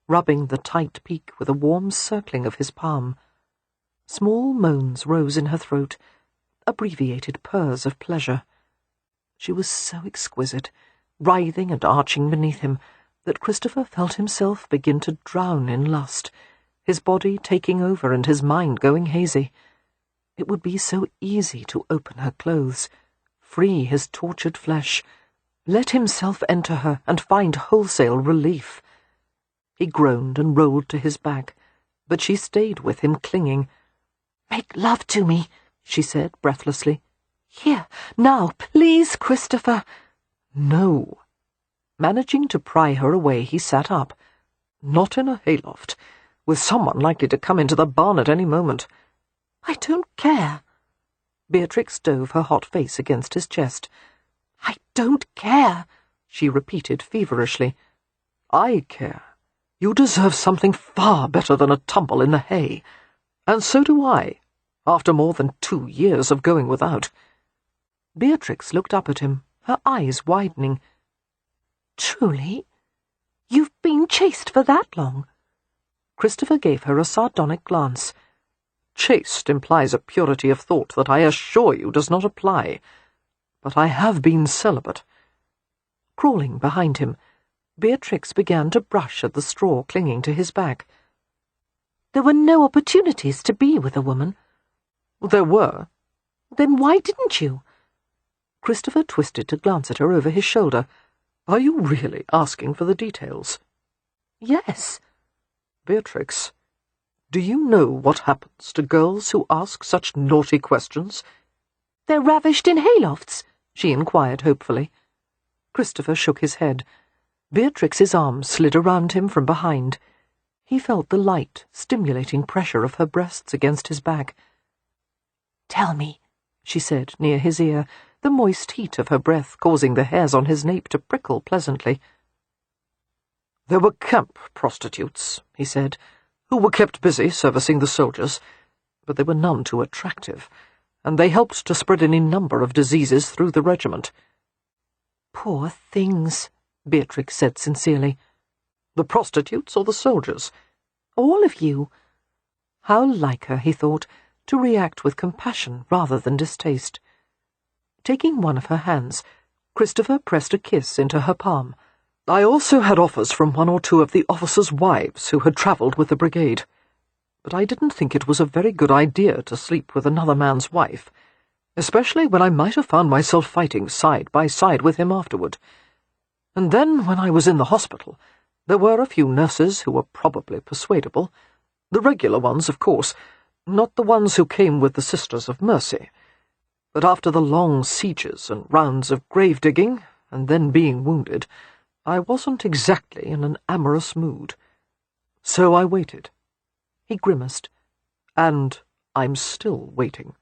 rubbing the tight peak with a warm circling of his palm. Small moans rose in her throat, abbreviated purrs of pleasure. She was so exquisite, writhing and arching beneath him, that Christopher felt himself begin to drown in lust, his body taking over and his mind going hazy. It would be so easy to open her clothes, free his tortured flesh, let himself enter her and find wholesale relief. He groaned and rolled to his back, but she stayed with him, clinging. "Make love to me," she said breathlessly. "Here, now, please, Christopher." "No." Managing to pry her away, he sat up. "Not in a hayloft, with someone likely to come into the barn at any moment." "I don't care." Beatrix dove her hot face against his chest. "I don't care," she repeated feverishly. "I care. You deserve something far better than a tumble in the hay. And so do I, after more than 2 years of going without." Beatrix looked up at him, her eyes widening. "Truly? You've been chaste for that long?" Christopher gave her a sardonic glance. "Chaste implies a purity of thought that I assure you does not apply. But I have been celibate." Crawling behind him, Beatrix began to brush at the straw clinging to his back. There were no opportunities to be with a woman. There were. Then why didn't you? Christopher twisted to glance at her over his shoulder. Are you really asking for the details? Yes. Beatrix, do you know what happens to girls who ask such naughty questions? They're ravished in haylofts, she inquired hopefully. Christopher shook his head. Beatrix's arm slid around him from behind. He felt the light, stimulating pressure of her breasts against his back. Tell me, she said near his ear, the moist heat of her breath causing the hairs on his nape to prickle pleasantly. There were camp prostitutes, he said, who were kept busy servicing the soldiers, but they were none too attractive, and they helped to spread any number of diseases through the regiment. Poor things, Beatrix said sincerely. The prostitutes or the soldiers? All of you. How like her, he thought, to react with compassion rather than distaste. Taking one of her hands, Christopher pressed a kiss into her palm. I also had offers from one or two of the officers' wives who had travelled with the brigade, but I didn't think it was a very good idea to sleep with another man's wife, especially when I might have found myself fighting side by side with him afterward. And then, when I was in the hospital, there were a few nurses who were probably persuadable. The regular ones, of course, not the ones who came with the Sisters of Mercy. But after the long sieges and rounds of grave-digging, and then being wounded, I wasn't exactly in an amorous mood. So I waited. He grimaced. And I'm still waiting.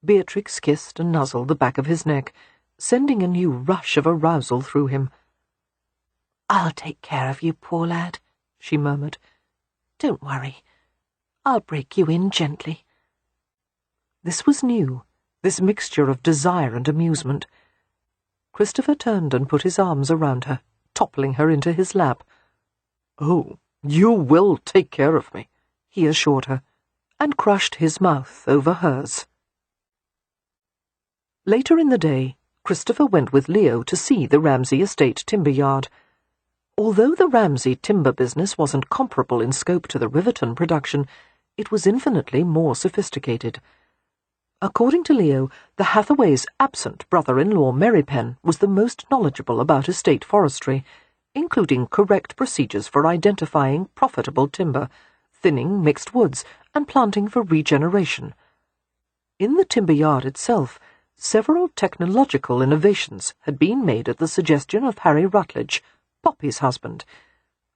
Beatrix kissed and nuzzled the back of his neck, sending a new rush of arousal through him. I'll take care of you, poor lad, she murmured. Don't worry. I'll break you in gently. This was new, this mixture of desire and amusement. Christopher turned and put his arms around her, toppling her into his lap. Oh, you will take care of me, he assured her, and crushed his mouth over hers. Later in the day, Christopher went with Leo to see the Ramsay estate timber yard. Although the Ramsay timber business wasn't comparable in scope to the Riverton production, it was infinitely more sophisticated. According to Leo, the Hathaways' absent brother-in-law Merrypen was the most knowledgeable about estate forestry, including correct procedures for identifying profitable timber, thinning mixed woods, and planting for regeneration. In the timber yard itself, several technological innovations had been made at the suggestion of Harry Rutledge, Poppy's husband.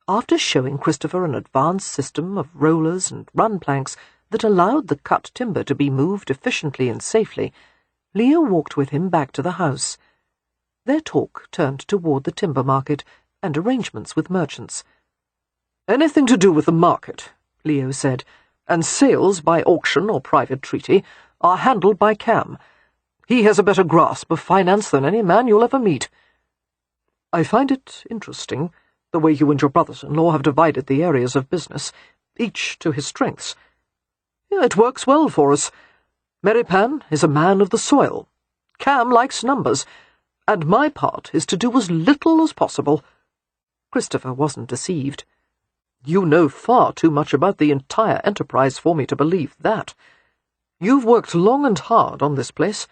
After showing Christopher an advanced system of rollers and run planks that allowed the cut timber to be moved efficiently and safely, Leo walked with him back to the house. Their talk turned toward the timber market and arrangements with merchants. Anything to do with the market, Leo said, and sales by auction or private treaty are handled by Cam. He has a better grasp of finance than any man you'll ever meet. I find it interesting, the way you and your brothers-in-law have divided the areas of business, each to his strengths. It works well for us. Merrypan is a man of the soil. Cam likes numbers, and my part is to do as little as possible. Christopher wasn't deceived. You know far too much about the entire enterprise for me to believe that. You've worked long and hard on this place.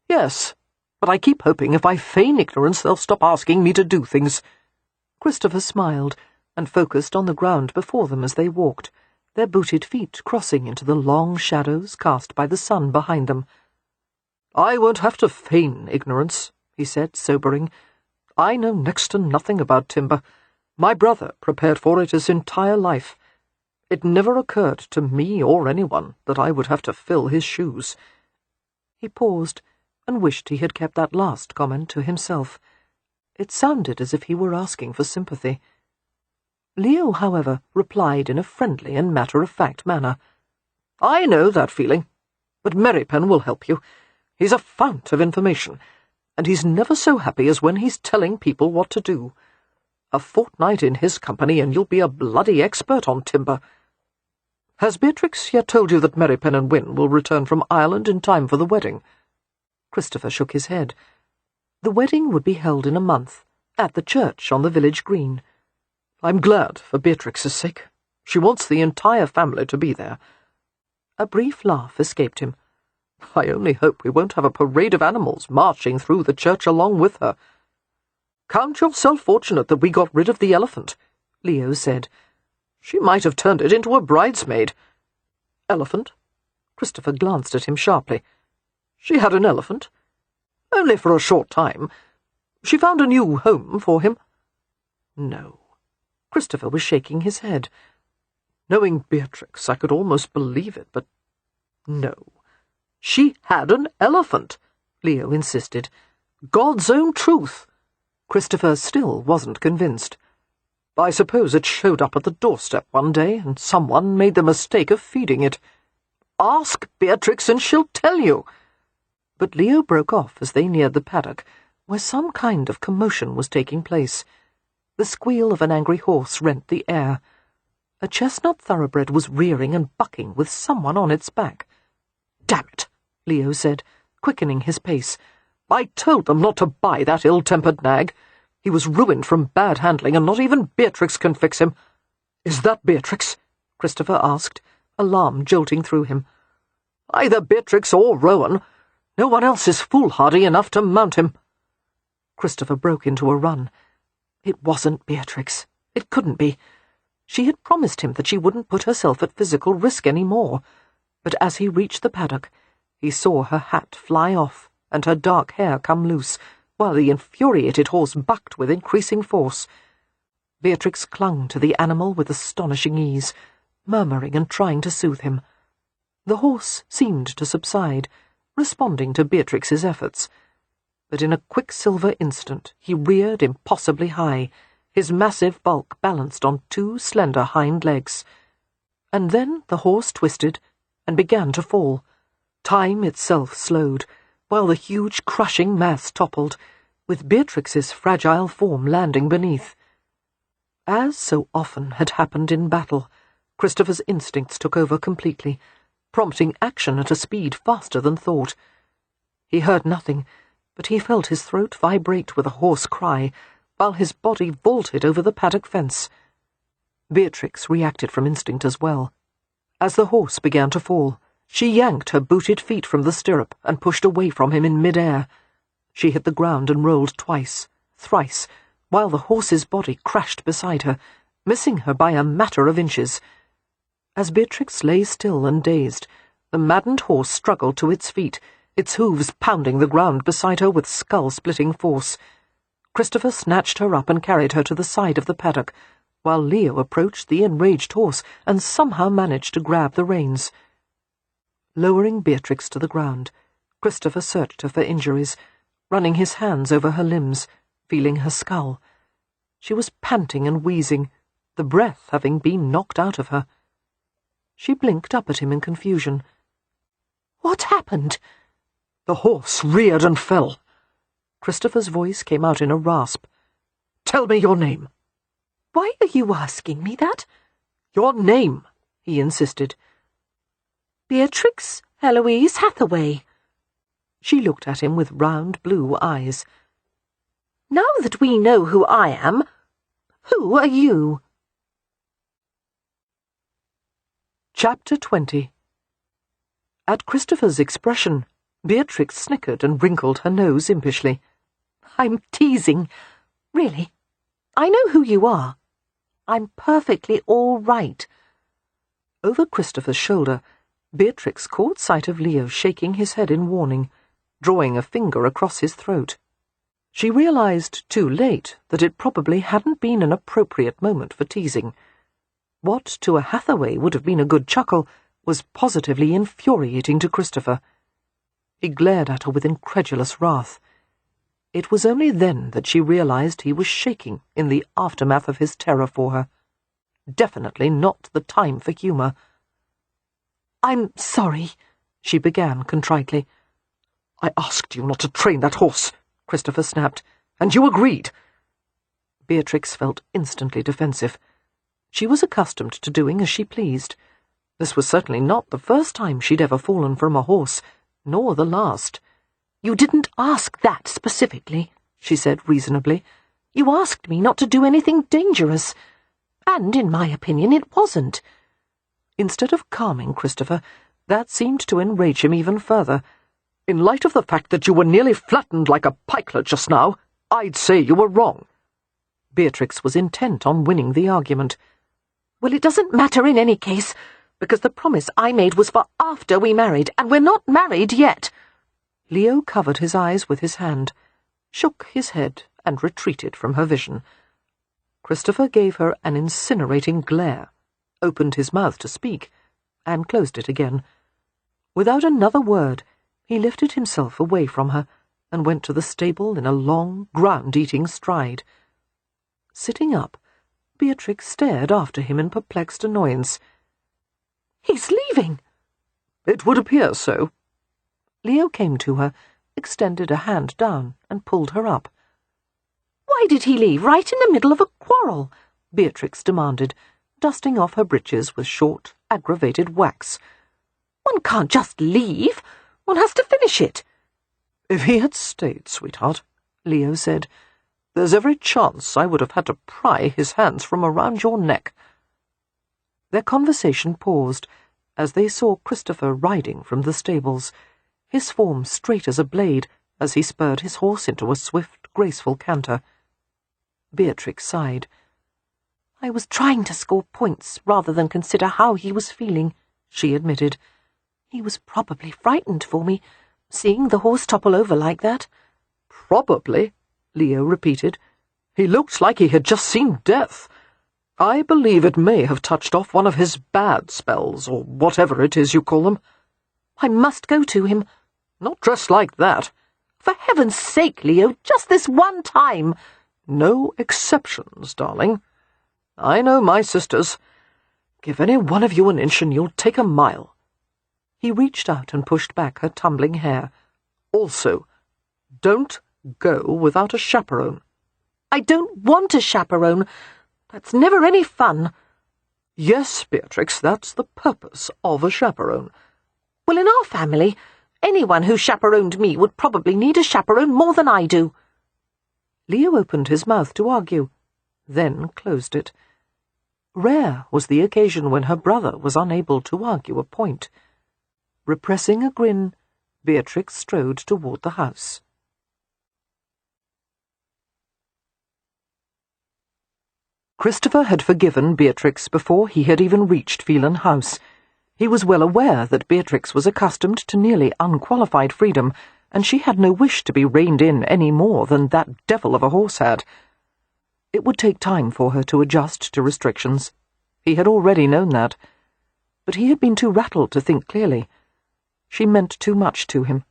Yes, but I keep hoping if I feign ignorance they'll stop asking me to do things. Christopher smiled and focused on the ground before them as they walked, their booted feet crossing into the long shadows cast by the sun behind them. I won't have to feign ignorance, he said, sobering. I know next to nothing about timber. My brother prepared for it his entire life. It never occurred to me or anyone that I would have to fill his shoes. He paused and wished he had kept that last comment to himself. It sounded as if he were asking for sympathy. Leo, however, replied in a friendly and matter-of-fact manner. I know that feeling, but Merrypen will help you. He's a fount of information, and he's never so happy as when he's telling people what to do. A fortnight in his company and you'll be a bloody expert on timber. Has Beatrix yet told you that Merrypen and Wynne will return from Ireland in time for the wedding? Christopher shook his head. The wedding would be held in a month, at the church on the village green. I'm glad, for Beatrix's sake. She wants the entire family to be there. A brief laugh escaped him. I only hope we won't have a parade of animals marching through the church along with her. Count yourself fortunate that we got rid of the elephant, Leo said. She might have turned it into a bridesmaid. Elephant? Christopher glanced at him sharply. She had an elephant. Only for a short time. She found a new home for him. No. Christopher was shaking his head. Knowing Beatrix, I could almost believe it, but no. She had an elephant, Leo insisted. God's own truth. Christopher still wasn't convinced. I suppose it showed up at the doorstep one day, and someone made the mistake of feeding it. Ask Beatrix and she'll tell you. But Leo broke off as they neared the paddock, where some kind of commotion was taking place. The squeal of an angry horse rent the air. A chestnut thoroughbred was rearing and bucking with someone on its back. "Damn it," Leo said, quickening his pace. "I told them not to buy that ill-tempered nag. He was ruined from bad handling, and not even Beatrix can fix him." "Is that Beatrix?" Christopher asked, alarm jolting through him. "Either Beatrix or Rowan. No one else is foolhardy enough to mount him." Christopher broke into a run. It wasn't Beatrix. It couldn't be. She had promised him that she wouldn't put herself at physical risk any more. But as he reached the paddock, he saw her hat fly off and her dark hair come loose, while the infuriated horse bucked with increasing force. Beatrix clung to the animal with astonishing ease, murmuring and trying to soothe him. The horse seemed to subside, responding to Beatrix's efforts. But in a quicksilver instant he reared impossibly high, his massive bulk balanced on two slender hind legs. And then the horse twisted and began to fall. Time itself slowed, while the huge crushing mass toppled, with Beatrix's fragile form landing beneath. As so often had happened in battle, Christopher's instincts took over completely, prompting action at a speed faster than thought. He heard nothing, but he felt his throat vibrate with a hoarse cry, while his body vaulted over the paddock fence. Beatrix reacted from instinct as well. As the horse began to fall, she yanked her booted feet from the stirrup and pushed away from him in mid-air. She hit the ground and rolled twice, thrice, while the horse's body crashed beside her, missing her by a matter of inches. As Beatrix lay still and dazed, the maddened horse struggled to its feet, its hooves pounding the ground beside her with skull-splitting force. Christopher snatched her up and carried her to the side of the paddock, while Leo approached the enraged horse and somehow managed to grab the reins. Lowering Beatrix to the ground, Christopher searched her for injuries, running his hands over her limbs, feeling her skull. She was panting and wheezing, the breath having been knocked out of her. She blinked up at him in confusion. "What happened?" "The horse reared and fell." Christopher's voice came out in a rasp. "Tell me your name." "Why are you asking me that?" "Your name," he insisted. "Beatrix Eloise Hathaway." She looked at him with round blue eyes. "Now that we know who I am, who are you?" Chapter 20. At Christopher's expression, Beatrix snickered and wrinkled her nose impishly. "I'm teasing. Really, I know who you are. I'm perfectly all right." Over Christopher's shoulder, Beatrix caught sight of Leo shaking his head in warning, drawing a finger across his throat. She realized too late that it probably hadn't been an appropriate moment for teasing. What to a Hathaway would have been a good chuckle was positively infuriating to Christopher. He glared at her with incredulous wrath. It was only then that she realized he was shaking in the aftermath of his terror for her. Definitely not the time for humor. "I'm sorry," she began contritely. "I asked you not to train that horse," Christopher snapped, "and you agreed." Beatrix felt instantly defensive. She was accustomed to doing as she pleased. This was certainly not the first time she'd ever fallen from a horse, nor the last. You didn't ask that specifically, she said reasonably. You asked me not to do anything dangerous. And, in my opinion, it wasn't. Instead of calming Christopher, that seemed to enrage him even further. In light of the fact that you were nearly flattened like a pikelet just now, I'd say you were wrong. Beatrix was intent on winning the argument. Well, it doesn't matter in any case, because the promise I made was for after we married, and we're not married yet. Leo covered his eyes with his hand, shook his head, and retreated from her vision. Christopher gave her an incinerating glare, opened his mouth to speak, and closed it again. Without another word, he lifted himself away from her and went to the stable in a long, ground-eating stride. Sitting up, Beatrix stared after him in perplexed annoyance. "He's leaving!" "It would appear so." Leo came to her, extended a hand down, and pulled her up. "Why did he leave right in the middle of a quarrel?" Beatrix demanded, dusting off her breeches with short, aggravated wax. "One can't just leave. One has to finish it." "If he had stayed, sweetheart," Leo said, "there's every chance I would have had to pry his hands from around your neck." Their conversation paused as they saw Christopher riding from the stables, his form straight as a blade as he spurred his horse into a swift, graceful canter. Beatrix sighed. "I was trying to score points rather than consider how he was feeling," she admitted. "He was probably frightened for me, seeing the horse topple over like that." "Probably," Leo repeated. "He looked like he had just seen death. I believe it may have touched off one of his bad spells, or whatever it is you call them." "I must go to him." "Not dressed like that." "For heaven's sake, Leo, just this one time." "No exceptions, darling. I know my sisters. Give any one of you an inch and you'll take a mile." He reached out and pushed back her tumbling hair. "Also, don't go without a chaperone." "I don't want a chaperone. That's never any fun." "Yes, Beatrix, that's the purpose of a chaperone." "Well, in our family, anyone who chaperoned me would probably need a chaperone more than I do." Leo opened his mouth to argue, then closed it. Rare was the occasion when her brother was unable to argue a point. Repressing a grin, Beatrix strode toward the house. Christopher had forgiven Beatrix before he had even reached Phelan House. He was well aware that Beatrix was accustomed to nearly unqualified freedom, and she had no wish to be reined in any more than that devil of a horse had. It would take time for her to adjust to restrictions. He had already known that. But he had been too rattled to think clearly. She meant too much to him.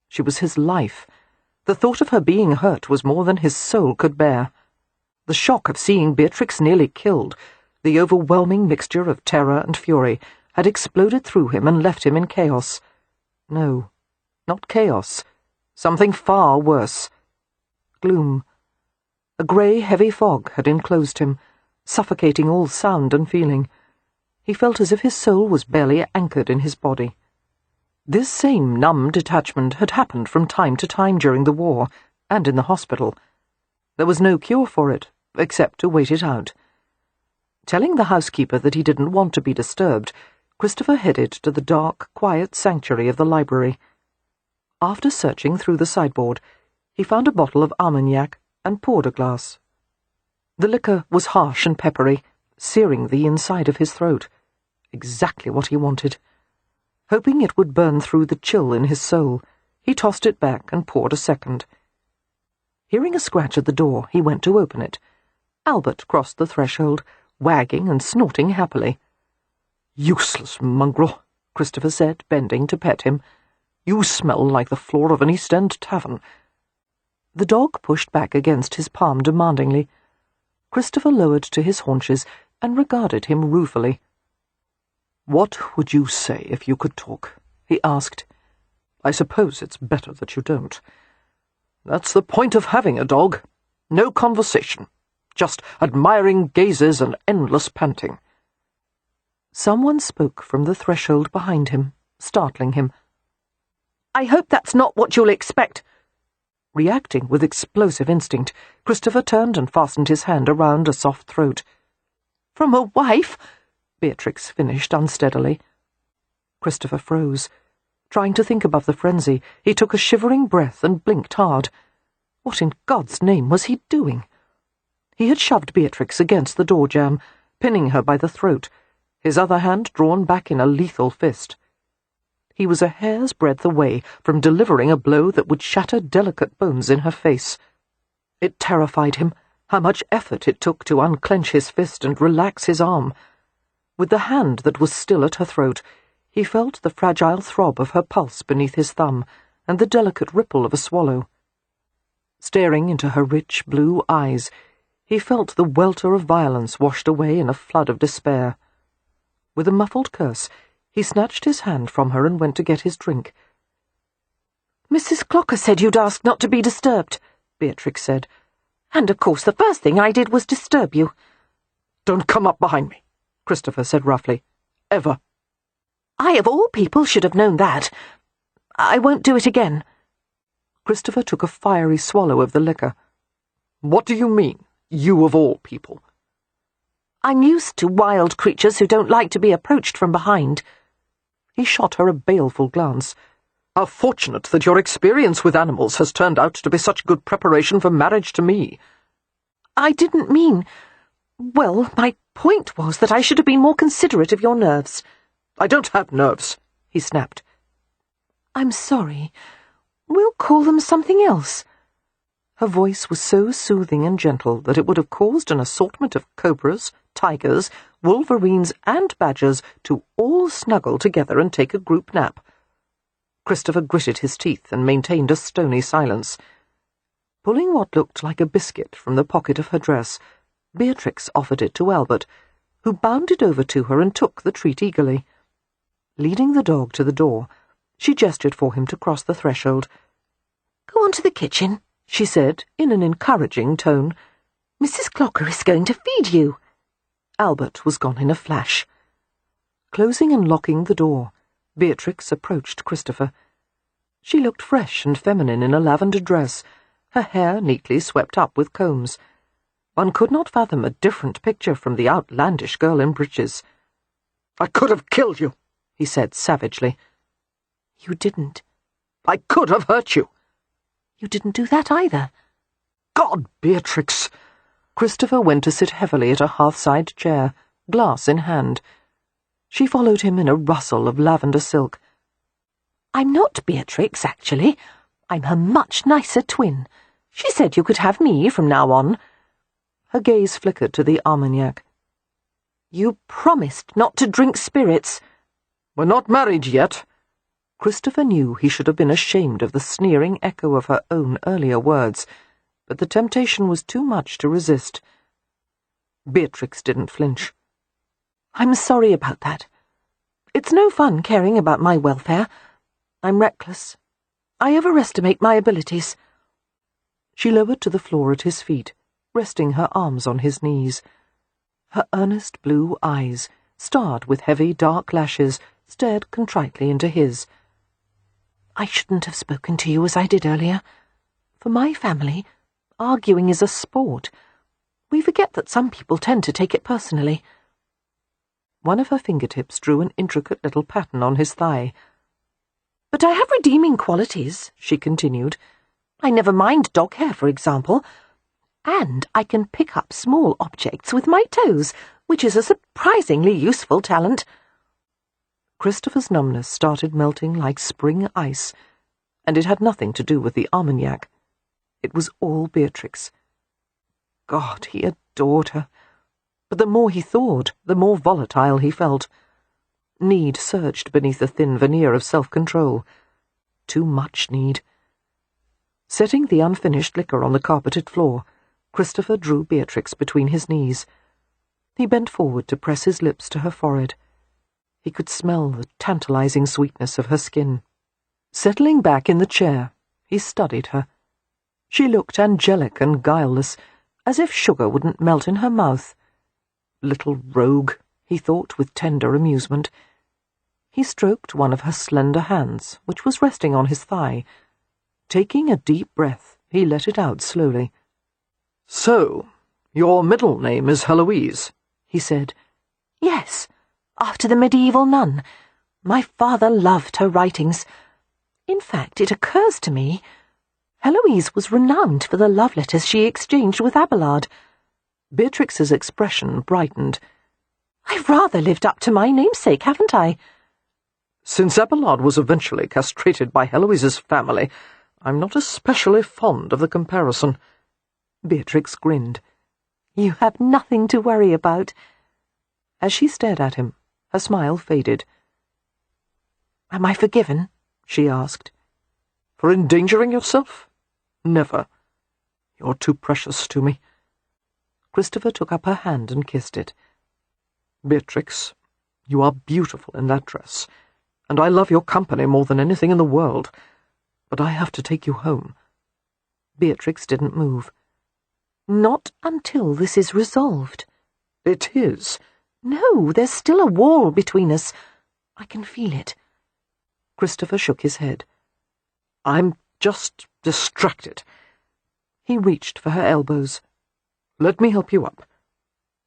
She was his life. The thought of her being hurt was more than his soul could bear. The shock of seeing Beatrix nearly killed, the overwhelming mixture of terror and fury, had exploded through him and left him in chaos. No, not chaos. Something far worse. Gloom. A grey, heavy fog had enclosed him, suffocating all sound and feeling. He felt as if his soul was barely anchored in his body. This same numb detachment had happened from time to time during the war, and in the hospital. There was no cure for it, except to wait it out. Telling the housekeeper that he didn't want to be disturbed, Christopher headed to the dark, quiet sanctuary of the library. After searching through the sideboard, he found a bottle of Armagnac and poured a glass. The liquor was harsh and peppery, searing the inside of his throat. Exactly what he wanted. Hoping it would burn through the chill in his soul, he tossed it back and poured a second. Hearing a scratch at the door, he went to open it. Albert crossed the threshold, wagging and snorting happily. "Useless mongrel," Christopher said, bending to pet him. "You smell like the floor of an East End tavern." The dog pushed back against his palm demandingly. Christopher lowered to his haunches and regarded him ruefully. "What would you say if you could talk?" he asked. "I suppose it's better that you don't. That's the point of having a dog. No conversation. Just admiring gazes and endless panting." Someone spoke from the threshold behind him, startling him. I hope that's not what you'll expect." Reacting with explosive instinct, Christopher turned and fastened his hand around a soft throat. "From a wife?" Beatrix finished unsteadily. Christopher froze. Trying to think above the frenzy, he took a shivering breath and blinked hard. What in God's name was he doing? He had shoved Beatrix against the door jamb, pinning her by the throat, his other hand drawn back in a lethal fist. He was a hair's breadth away from delivering a blow that would shatter delicate bones in her face. It terrified him, how much effort it took to unclench his fist and relax his arm. With the hand that was still at her throat, he felt the fragile throb of her pulse beneath his thumb and the delicate ripple of a swallow. Staring into her rich blue eyes, he felt the welter of violence washed away in a flood of despair. With a muffled curse, he snatched his hand from her and went to get his drink. "Mrs. Clocker said you'd ask not to be disturbed," Beatrix said. "And of course the first thing I did was disturb you." "Don't come up behind me," Christopher said roughly. "Ever." "I, of all people, should have known that. I won't do it again." Christopher took a fiery swallow of the liquor. "What do you mean, you of all people?" "I'm used to wild creatures who don't like to be approached from behind." He shot her a baleful glance. "How fortunate that your experience with animals has turned out to be such good preparation for marriage to me." "I didn't mean... Well, my point was that I should have been more considerate of your nerves." "I don't have nerves," he snapped. "I'm sorry. We'll call them something else." Her voice was so soothing and gentle that it would have caused an assortment of cobras, tigers, wolverines, and badgers to all snuggle together and take a group nap. Christopher gritted his teeth and maintained a stony silence. Pulling what looked like a biscuit from the pocket of her dress, Beatrix offered it to Albert, who bounded over to her and took the treat eagerly. Leading the dog to the door, she gestured for him to cross the threshold. "Go on to the kitchen," she said, in an encouraging tone. "Mrs. Clocker is going to feed you." Albert was gone in a flash. Closing and locking the door, Beatrix approached Christopher. She looked fresh and feminine in a lavender dress, her hair neatly swept up with combs. One could not fathom a different picture from the outlandish girl in breeches. "I could have killed you," he said savagely. "You didn't." "I could have hurt you." "You didn't do that either." "God, Beatrix!" Christopher went to sit heavily at a hearthside chair, glass in hand. She followed him in a rustle of lavender silk. "I'm not Beatrix, actually. I'm her much nicer twin. She said you could have me from now on." Her gaze flickered to the Armagnac. "You promised not to drink spirits." "We're not married yet." Christopher knew he should have been ashamed of the sneering echo of her own earlier words, but the temptation was too much to resist. Beatrix didn't flinch. "I'm sorry about that. It's no fun caring about my welfare. I'm reckless. I overestimate my abilities." She lowered to the floor at his feet, resting her arms on his knees. Her earnest blue eyes, starred with heavy dark lashes, stared contritely into his. "I shouldn't have spoken to you as I did earlier. For my family, arguing is a sport. We forget that some people tend to take it personally." One of her fingertips drew an intricate little pattern on his thigh. "But I have redeeming qualities," she continued. "I never mind dog hair, for example. And I can pick up small objects with my toes, which is a surprisingly useful talent." Christopher's numbness started melting like spring ice, and it had nothing to do with the Armagnac. It was all Beatrix. God, he adored her. But the more he thawed, the more volatile he felt. Need surged beneath the thin veneer of self-control. Too much need. Setting the unfinished liquor on the carpeted floor, Christopher drew Beatrix between his knees. He bent forward to press his lips to her forehead. He could smell the tantalizing sweetness of her skin. Settling back in the chair, he studied her. She looked angelic and guileless, as if sugar wouldn't melt in her mouth. Little rogue, he thought with tender amusement. He stroked one of her slender hands, which was resting on his thigh. Taking a deep breath, he let it out slowly. "So, your middle name is Hathaways," he said. Yes, after the medieval nun. My father loved her writings. In fact, it occurs to me, Heloise was renowned for the love letters she exchanged with Abelard. Beatrix's expression brightened. I've rather lived up to my namesake, haven't I? Since Abelard was eventually castrated by Heloise's family, I'm not especially fond of the comparison. Beatrix grinned. You have nothing to worry about. As she stared at him, her smile faded. Am I forgiven? She asked. For endangering yourself? Never. You're too precious to me. Christopher took up her hand and kissed it. Beatrix, you are beautiful in that dress, and I love your company more than anything in the world, but I have to take you home. Beatrix didn't move. Not until this is resolved. It is. No, there's still a wall between us. I can feel it. Christopher shook his head. I'm just distracted. He reached for her elbows. Let me help you up.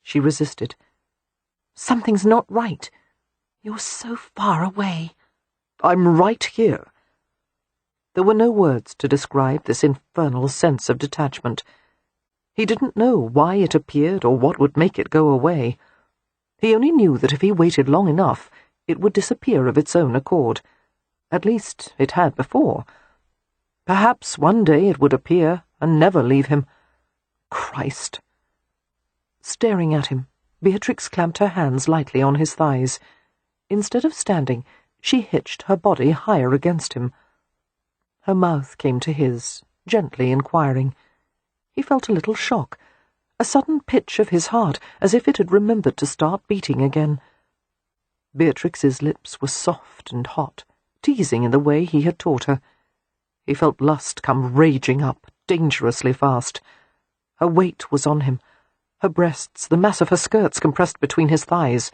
She resisted. Something's not right. You're so far away. I'm right here. There were no words to describe this infernal sense of detachment. He didn't know why it appeared or what would make it go away. He only knew that if he waited long enough, it would disappear of its own accord. At least it had before. Perhaps one day it would appear and never leave him. Christ! Staring at him, Beatrix clamped her hands lightly on his thighs. Instead of standing, she hitched her body higher against him. Her mouth came to his, gently inquiring. He felt a little shock, a sudden pitch of his heart, as if it had remembered to start beating again. Beatrix's lips were soft and hot, teasing in the way he had taught her. He felt lust come raging up, dangerously fast. Her weight was on him, her breasts, the mass of her skirts compressed between his thighs.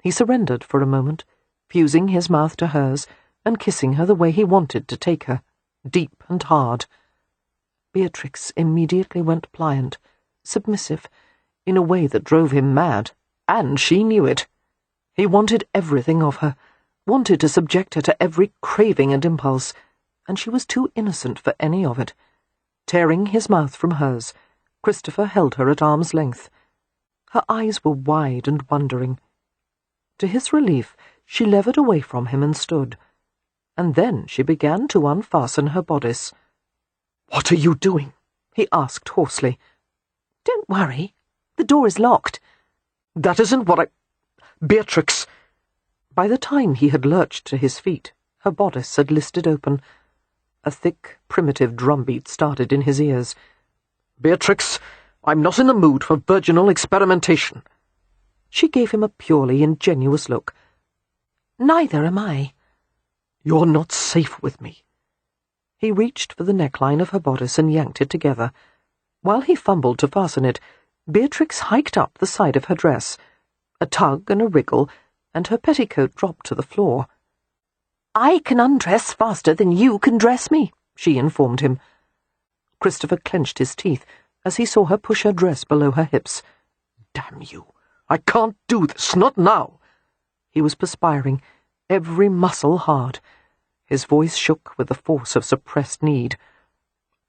He surrendered for a moment, fusing his mouth to hers and kissing her the way he wanted to take her, deep and hard. Beatrix immediately went pliant, submissive, in a way that drove him mad, and she knew it. He wanted everything of her, wanted to subject her to every craving and impulse, and she was too innocent for any of it. Tearing his mouth from hers, Christopher held her at arm's length. Her eyes were wide and wondering. To his relief, she levered away from him and stood, and then she began to unfasten her bodice. "What are you doing?" he asked hoarsely. Don't worry. The door is locked. That isn't what I... Beatrix! By the time he had lurched to his feet, her bodice had listed open. A thick, primitive drumbeat started in his ears. Beatrix, I'm not in the mood for virginal experimentation. She gave him a purely ingenuous look. Neither am I. You're not safe with me. He reached for the neckline of her bodice and yanked it together. While he fumbled to fasten it, Beatrix hiked up the side of her dress. A tug and a wriggle, and her petticoat dropped to the floor. I can undress faster than you can dress me, she informed him. Christopher clenched his teeth as he saw her push her dress below her hips. Damn you! I can't do this, not now! He was perspiring, every muscle hard. His voice shook with the force of suppressed need.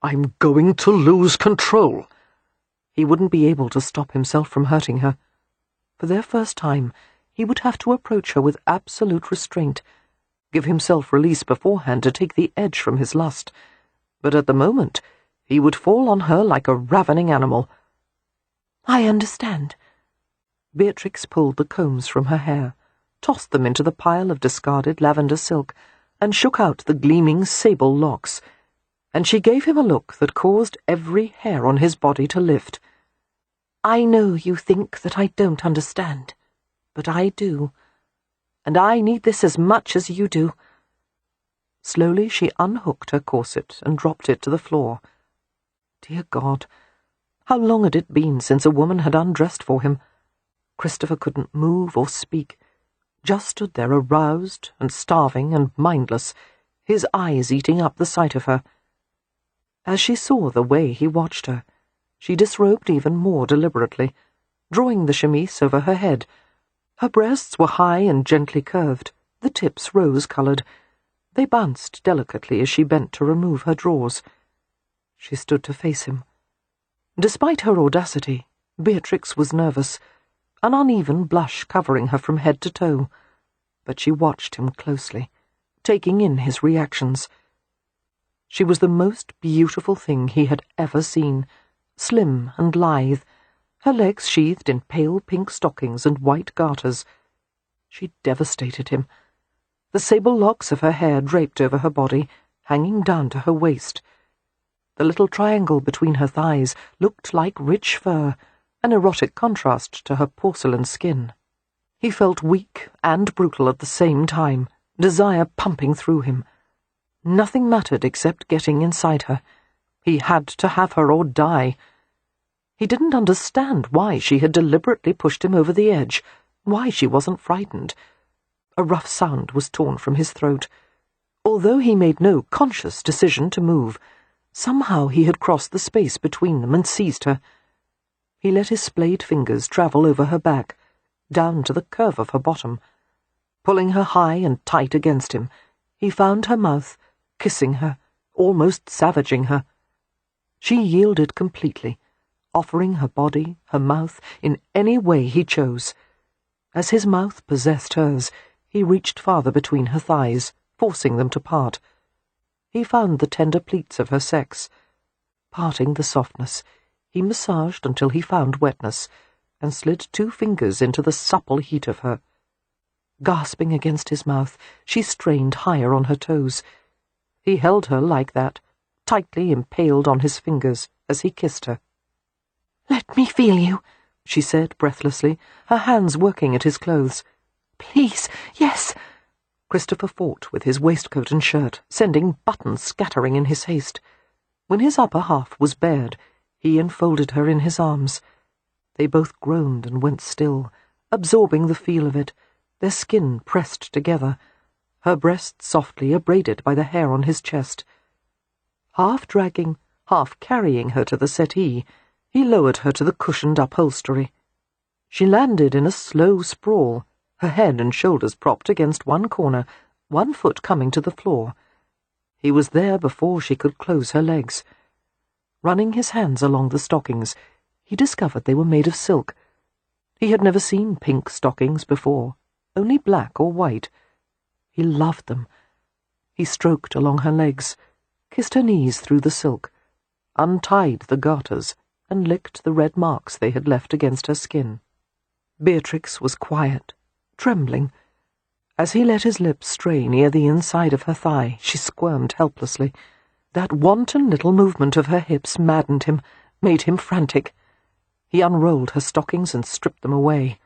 I'm going to lose control. He wouldn't be able to stop himself from hurting her. For their first time, he would have to approach her with absolute restraint, give himself release beforehand to take the edge from his lust. But at the moment, he would fall on her like a ravening animal. I understand. Beatrix pulled the combs from her hair, tossed them into the pile of discarded lavender silk, and shook out the gleaming sable locks, and she gave him a look that caused every hair on his body to lift. I know you think that I don't understand, but I do, and I need this as much as you do. Slowly she unhooked her corset and dropped it to the floor. Dear God, how long had it been since a woman had undressed for him? Christopher couldn't move or speak. just stood there aroused and starving and mindless, his eyes eating up the sight of her. As she saw the way he watched her, she disrobed even more deliberately, drawing the chemise over her head. Her breasts were high and gently curved, the tips rose-coloured. They bounced delicately as she bent to remove her drawers. She stood to face him. Despite her audacity, Beatrix was nervous, an uneven blush covering her from head to toe, but she watched him closely, taking in his reactions. She was the most beautiful thing he had ever seen, slim and lithe, her legs sheathed in pale pink stockings and white garters. She devastated him. The sable locks of her hair draped over her body, hanging down to her waist. The little triangle between her thighs looked like rich fur, an erotic contrast to her porcelain skin. He felt weak and brutal at the same time, desire pumping through him. Nothing mattered except getting inside her. He had to have her or die. He didn't understand why she had deliberately pushed him over the edge, why she wasn't frightened. A rough sound was torn from his throat. Although he made no conscious decision to move, somehow he had crossed the space between them and seized her. He let his splayed fingers travel over her back, down to the curve of her bottom. Pulling her high and tight against him, he found her mouth, kissing her, almost savaging her. She yielded completely, offering her body, her mouth, in any way he chose. As his mouth possessed hers, he reached farther between her thighs, forcing them to part. He found the tender pleats of her sex. Parting the softness, he massaged until he found wetness, and slid 2 fingers into the supple heat of her. Gasping against his mouth, she strained higher on her toes. He held her like that, tightly impaled on his fingers, as he kissed her. "Let me feel you," she said breathlessly, her hands working at his clothes. "Please, yes." Christopher fought with his waistcoat and shirt, sending buttons scattering in his haste. When his upper half was bared, he enfolded her in his arms. They both groaned and went still, absorbing the feel of it, their skin pressed together, her breasts softly abraded by the hair on his chest. Half dragging, half carrying her to the settee, he lowered her to the cushioned upholstery. She landed in a slow sprawl, her head and shoulders propped against one corner, one foot coming to the floor. He was there before she could close her legs. Running his hands along the stockings, he discovered they were made of silk. He had never seen pink stockings before, only black or white. He loved them. He stroked along her legs, kissed her knees through the silk, untied the garters, and licked the red marks they had left against her skin. Beatrix was quiet, trembling. As he let his lips stray near the inside of her thigh, she squirmed helplessly. That wanton little movement of her hips maddened him, made him frantic. He unrolled her stockings and stripped them away.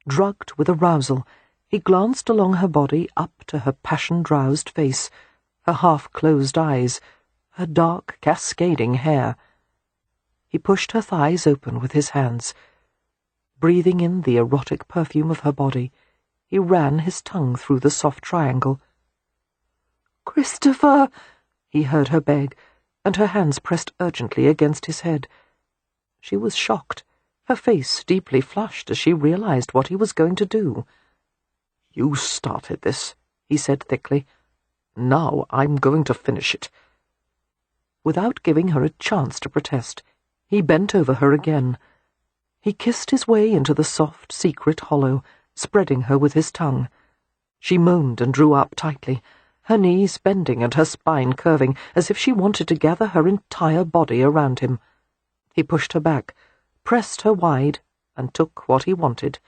Drugged with arousal, he glanced along her body up to her passion-drowsed face, her half-closed eyes, her dark, cascading hair. He pushed her thighs open with his hands. Breathing in the erotic perfume of her body, he ran his tongue through the soft triangle. "Christopher!" he heard her beg, and her hands pressed urgently against his head. She was shocked, her face deeply flushed as she realized what he was going to do. "You started this," he said thickly. "Now I'm going to finish it." Without giving her a chance to protest, he bent over her again. He kissed his way into the soft, secret hollow, spreading her with his tongue. She moaned and drew up tightly, her knees bending and her spine curving, as if she wanted to gather her entire body around him. He pushed her back, pressed her wide, and took what he wanted.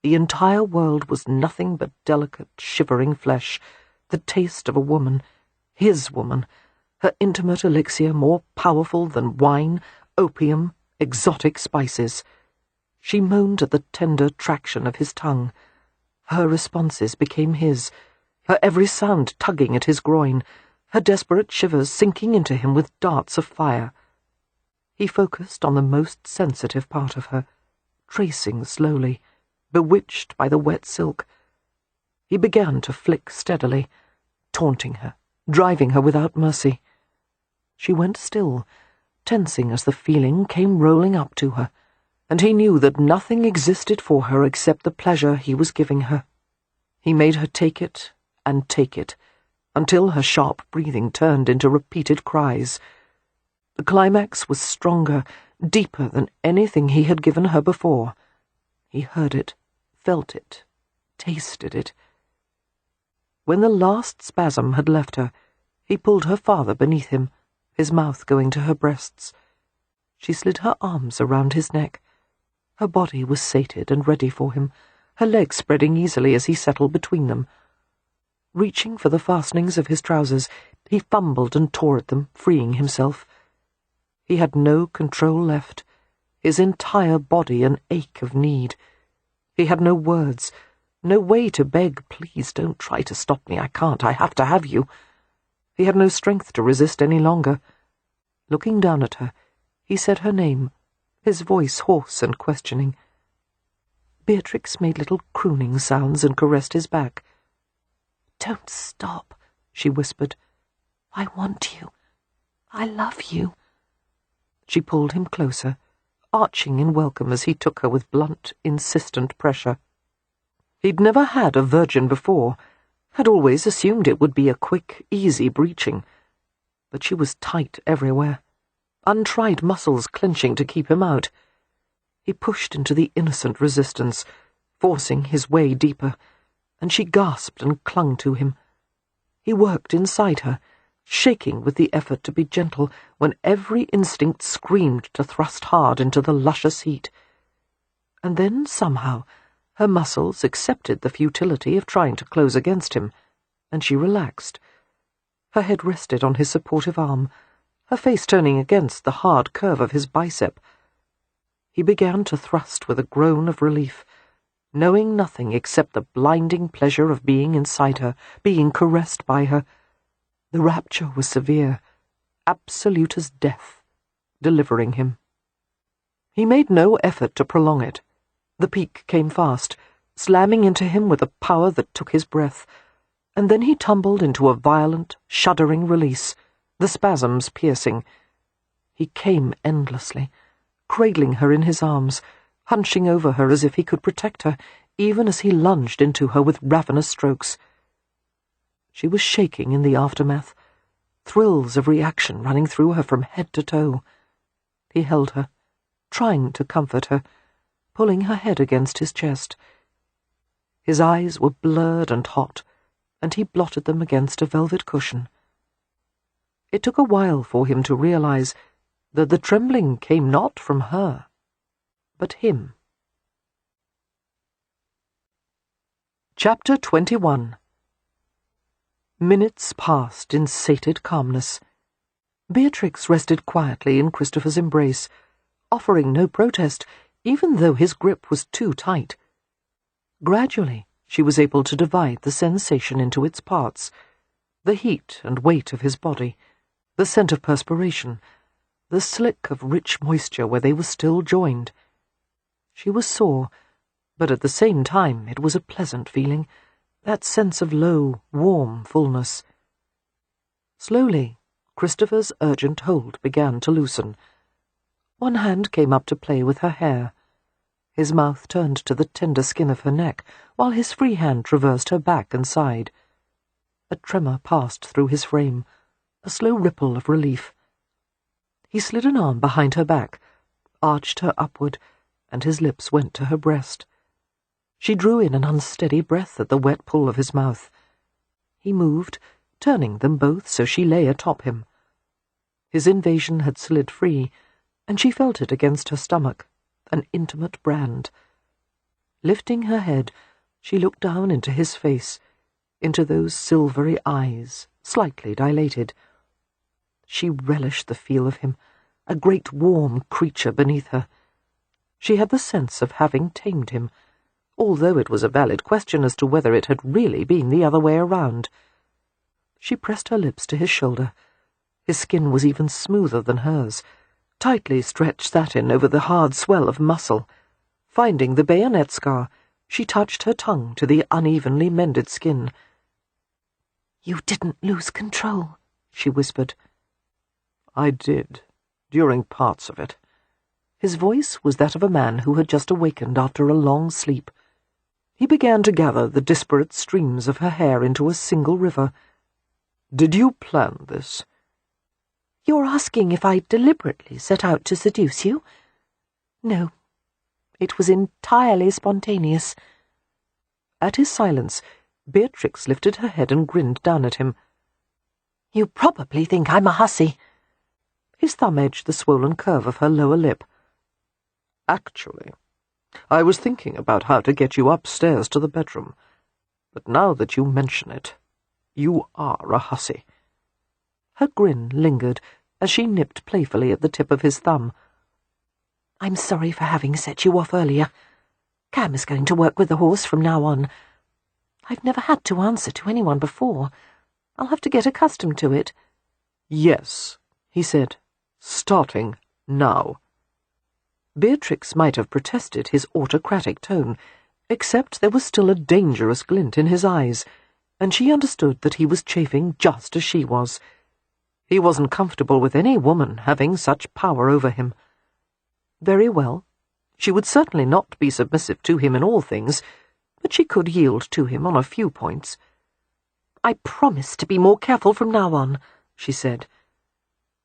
The entire world was nothing but delicate, shivering flesh, the taste of a woman, his woman, her intimate elixir more powerful than wine, opium, exotic spices. She moaned at the tender traction of his tongue. Her responses became his, her every sound tugging at his groin, her desperate shivers sinking into him with darts of fire. He focused on the most sensitive part of her, tracing slowly, bewitched by the wet silk, He began to flick steadily, taunting her, driving her without mercy. She went still, tensing as the feeling came rolling up to her, and he knew that nothing existed for her except the pleasure he was giving her. He made her take it, until her sharp breathing turned into repeated cries. The climax was stronger, deeper than anything he had given her before. He heard it, felt it, tasted it. When the last spasm had left her, he pulled her farther beneath him, his mouth going to her breasts. She slid her arms around his neck. Her body was sated and ready for him, her legs spreading easily as he settled between them. Reaching for the fastenings of his trousers, he fumbled and tore at them, freeing himself. He had no control left, his entire body an ache of need. He had no words, no way to beg, "Please don't try to stop me, I can't, I have to have you." He had no strength to resist any longer. Looking down at her, he said her name, his voice hoarse and questioning. Beatrix made little crooning sounds and caressed his back. "Don't stop," she whispered. "I want you. I love you." She pulled him closer, arching in welcome as he took her with blunt, insistent pressure. He'd never had a virgin before, had always assumed it would be a quick, easy breaching. But she was tight everywhere, untried muscles clenching to keep him out. He pushed into the innocent resistance, forcing his way deeper, and she gasped and clung to him. He worked inside her, shaking with the effort to be gentle when every instinct screamed to thrust hard into the luscious heat. And then, somehow, her muscles accepted the futility of trying to close against him, and she relaxed. Her head rested on his supportive arm, her face turning against the hard curve of his bicep. He began to thrust with a groan of relief, knowing nothing except the blinding pleasure of being inside her, being caressed by her. The rapture was severe, absolute as death, delivering him. He made no effort to prolong it. The peak came fast, slamming into him with a power that took his breath, and then he tumbled into a violent, shuddering release, the spasms piercing. He came endlessly, cradling her in his arms, hunching over her as if he could protect her, even as he lunged into her with ravenous strokes. She was shaking in the aftermath, thrills of reaction running through her from head to toe. He held her, trying to comfort her, pulling her head against his chest. His eyes were blurred and hot, and he blotted them against a velvet cushion. It took a while for him to realize that the trembling came not from her, but him. Chapter 21. Minutes passed in sated calmness. Beatrix rested quietly in Christopher's embrace, offering no protest, even though his grip was too tight. Gradually, she was able to divide the sensation into its parts, the heat and weight of his body, the scent of perspiration, the slick of rich moisture where they were still joined. She was sore, but at the same time it was a pleasant feeling, that sense of low, warm fullness. Slowly, Christopher's urgent hold began to loosen. One hand came up to play with her hair. His mouth turned to the tender skin of her neck, while his free hand traversed her back and side. A tremor passed through his frame, a slow ripple of relief. He slid an arm behind her back, arched her upward, and his lips went to her breast. She drew in an unsteady breath at the wet pull of his mouth. He moved, turning them both so she lay atop him. His invasion had slid free, and she felt it against her stomach, an intimate brand. Lifting her head, she looked down into his face, into those silvery eyes, slightly dilated. She relished the feel of him, a great warm creature beneath her. She had the sense of having tamed him, although it was a valid question as to whether it had really been the other way around. She pressed her lips to his shoulder. His skin was even smoother than hers, tightly stretched satin over the hard swell of muscle. Finding the bayonet scar, She touched her tongue to the unevenly mended skin. "You didn't lose control," she whispered. "I did, during parts of it." His voice was that of a man who had just awakened after a long sleep. He began to gather the disparate streams of her hair into a single river. "Did you plan this?" "You're asking if I deliberately set out to seduce you?" "No. It was entirely spontaneous." At his silence, Beatrix lifted her head and grinned down at him. "You probably think I'm a hussy." His thumb edged the swollen curve of her lower lip. "Actually, I was thinking about how to get you upstairs to the bedroom. But now that you mention it, you are a hussy." Her grin lingered as she nipped playfully at the tip of his thumb. "I'm sorry for having set you off earlier. Cam is going to work with the horse from now on. I've never had to answer to anyone before. I'll have to get accustomed to it." "Yes," he said, "starting now." Beatrix might have protested his autocratic tone, except there was still a dangerous glint in his eyes, and she understood that he was chafing just as she was. He wasn't comfortable with any woman having such power over him. Very well. She would certainly not be submissive to him in all things, but she could yield to him on a few points. "I promise to be more careful from now on," she said.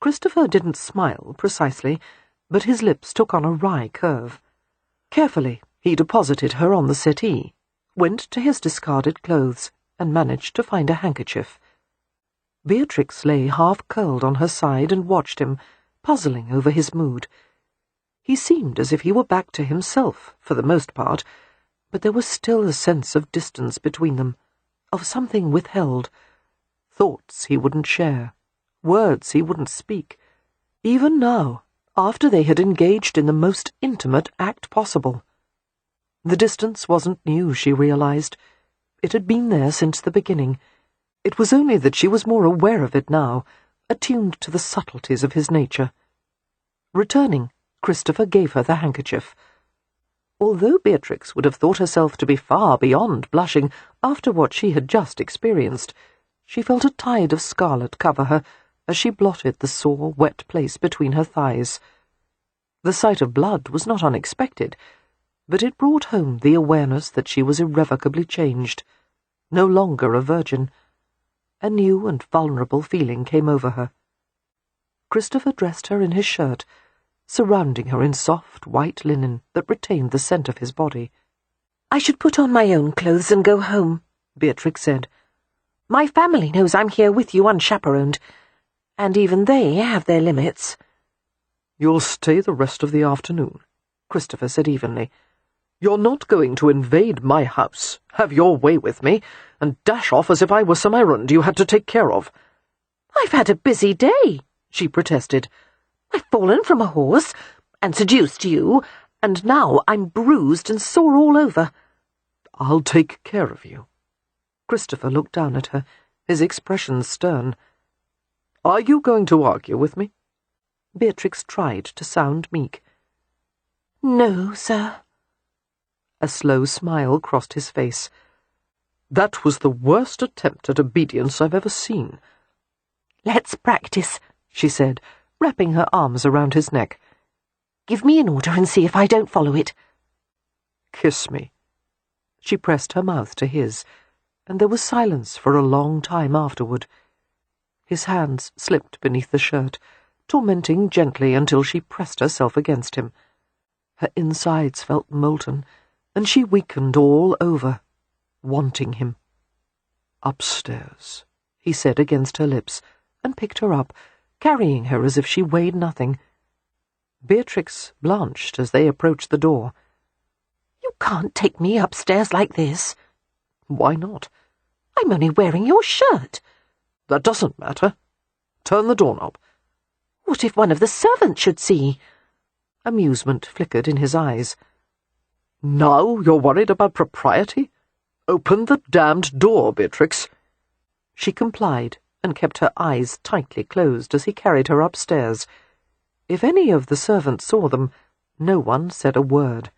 Christopher didn't smile precisely, but his lips took on a wry curve. Carefully, he deposited her on the settee, went to his discarded clothes, and managed to find a handkerchief. Beatrix lay half-curled on her side and watched him, puzzling over his mood. He seemed as if he were back to himself, for the most part, but there was still a sense of distance between them, of something withheld. Thoughts he wouldn't share, words he wouldn't speak, even now, after they had engaged in the most intimate act possible. The distance wasn't new, she realized. It had been there since the beginning. It was only that she was more aware of it now, attuned to the subtleties of his nature. Returning, Christopher gave her the handkerchief. Although Beatrix would have thought herself to be far beyond blushing after what she had just experienced, she felt a tide of scarlet cover her as she blotted the sore, wet place between her thighs. The sight of blood was not unexpected, but it brought home the awareness that she was irrevocably changed, no longer a virgin. A new and vulnerable feeling came over her. Christopher dressed her in his shirt, surrounding her in soft white linen that retained the scent of his body. "I should put on my own clothes and go home," Beatrix said. "My family knows I'm here with you unchaperoned, and even they have their limits." "You'll stay the rest of the afternoon," Christopher said evenly. "You're not going to invade my house, have your way with me, and dash off as if I were some errand you had to take care of." "I've had a busy day," she protested. "I've fallen from a horse, and seduced you, and now I'm bruised and sore all over." "I'll take care of you." Christopher looked down at her, his expression stern. "Are you going to argue with me?" Beatrix tried to sound meek. "No, sir." A slow smile crossed his face. "That was the worst attempt at obedience I've ever seen." "Let's practice," she said, wrapping her arms around his neck. "Give me an order and see if I don't follow it." "Kiss me." She pressed her mouth to his, and there was silence for a long time afterward. His hands slipped beneath the shirt, tormenting gently until she pressed herself against him. Her insides felt molten, and she weakened all over, wanting him. "Upstairs," he said against her lips, and picked her up, carrying her as if she weighed nothing. Beatrix blanched as they approached the door. "You can't take me upstairs like this." "Why not?" "I'm only wearing your shirt." "That doesn't matter. Turn the doorknob." "What if one of the servants should see?" Amusement flickered in his eyes. "Now you're worried about propriety? Open the damned door, Beatrix." She complied and kept her eyes tightly closed as he carried her upstairs. If any of the servants saw them, no one said a word.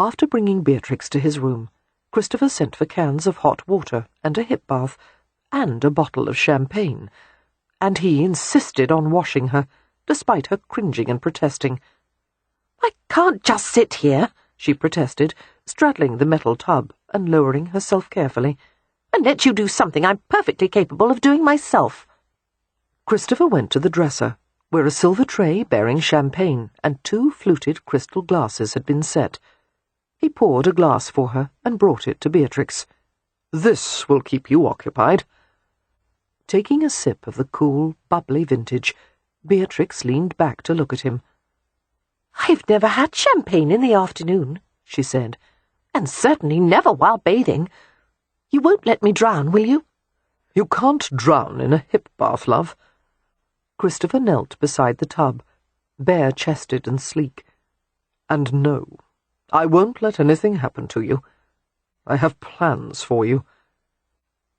After bringing Beatrix to his room, Christopher sent for cans of hot water and a hip bath, and a bottle of champagne, and he insisted on washing her, despite her cringing and protesting. "I can't just sit here," she protested, straddling the metal tub and lowering herself carefully, "and let you do something I'm perfectly capable of doing myself." Christopher went to the dresser, where a silver tray bearing champagne and 2 fluted crystal glasses had been set. He poured a glass for her and brought it to Beatrix. "This will keep you occupied." Taking a sip of the cool, bubbly vintage, Beatrix leaned back to look at him. "I've never had champagne in the afternoon," she said, "and certainly never while bathing. You won't let me drown, will you?" "You can't drown in a hip bath, love." Christopher knelt beside the tub, bare-chested and sleek. "And no, I won't let anything happen to you. I have plans for you."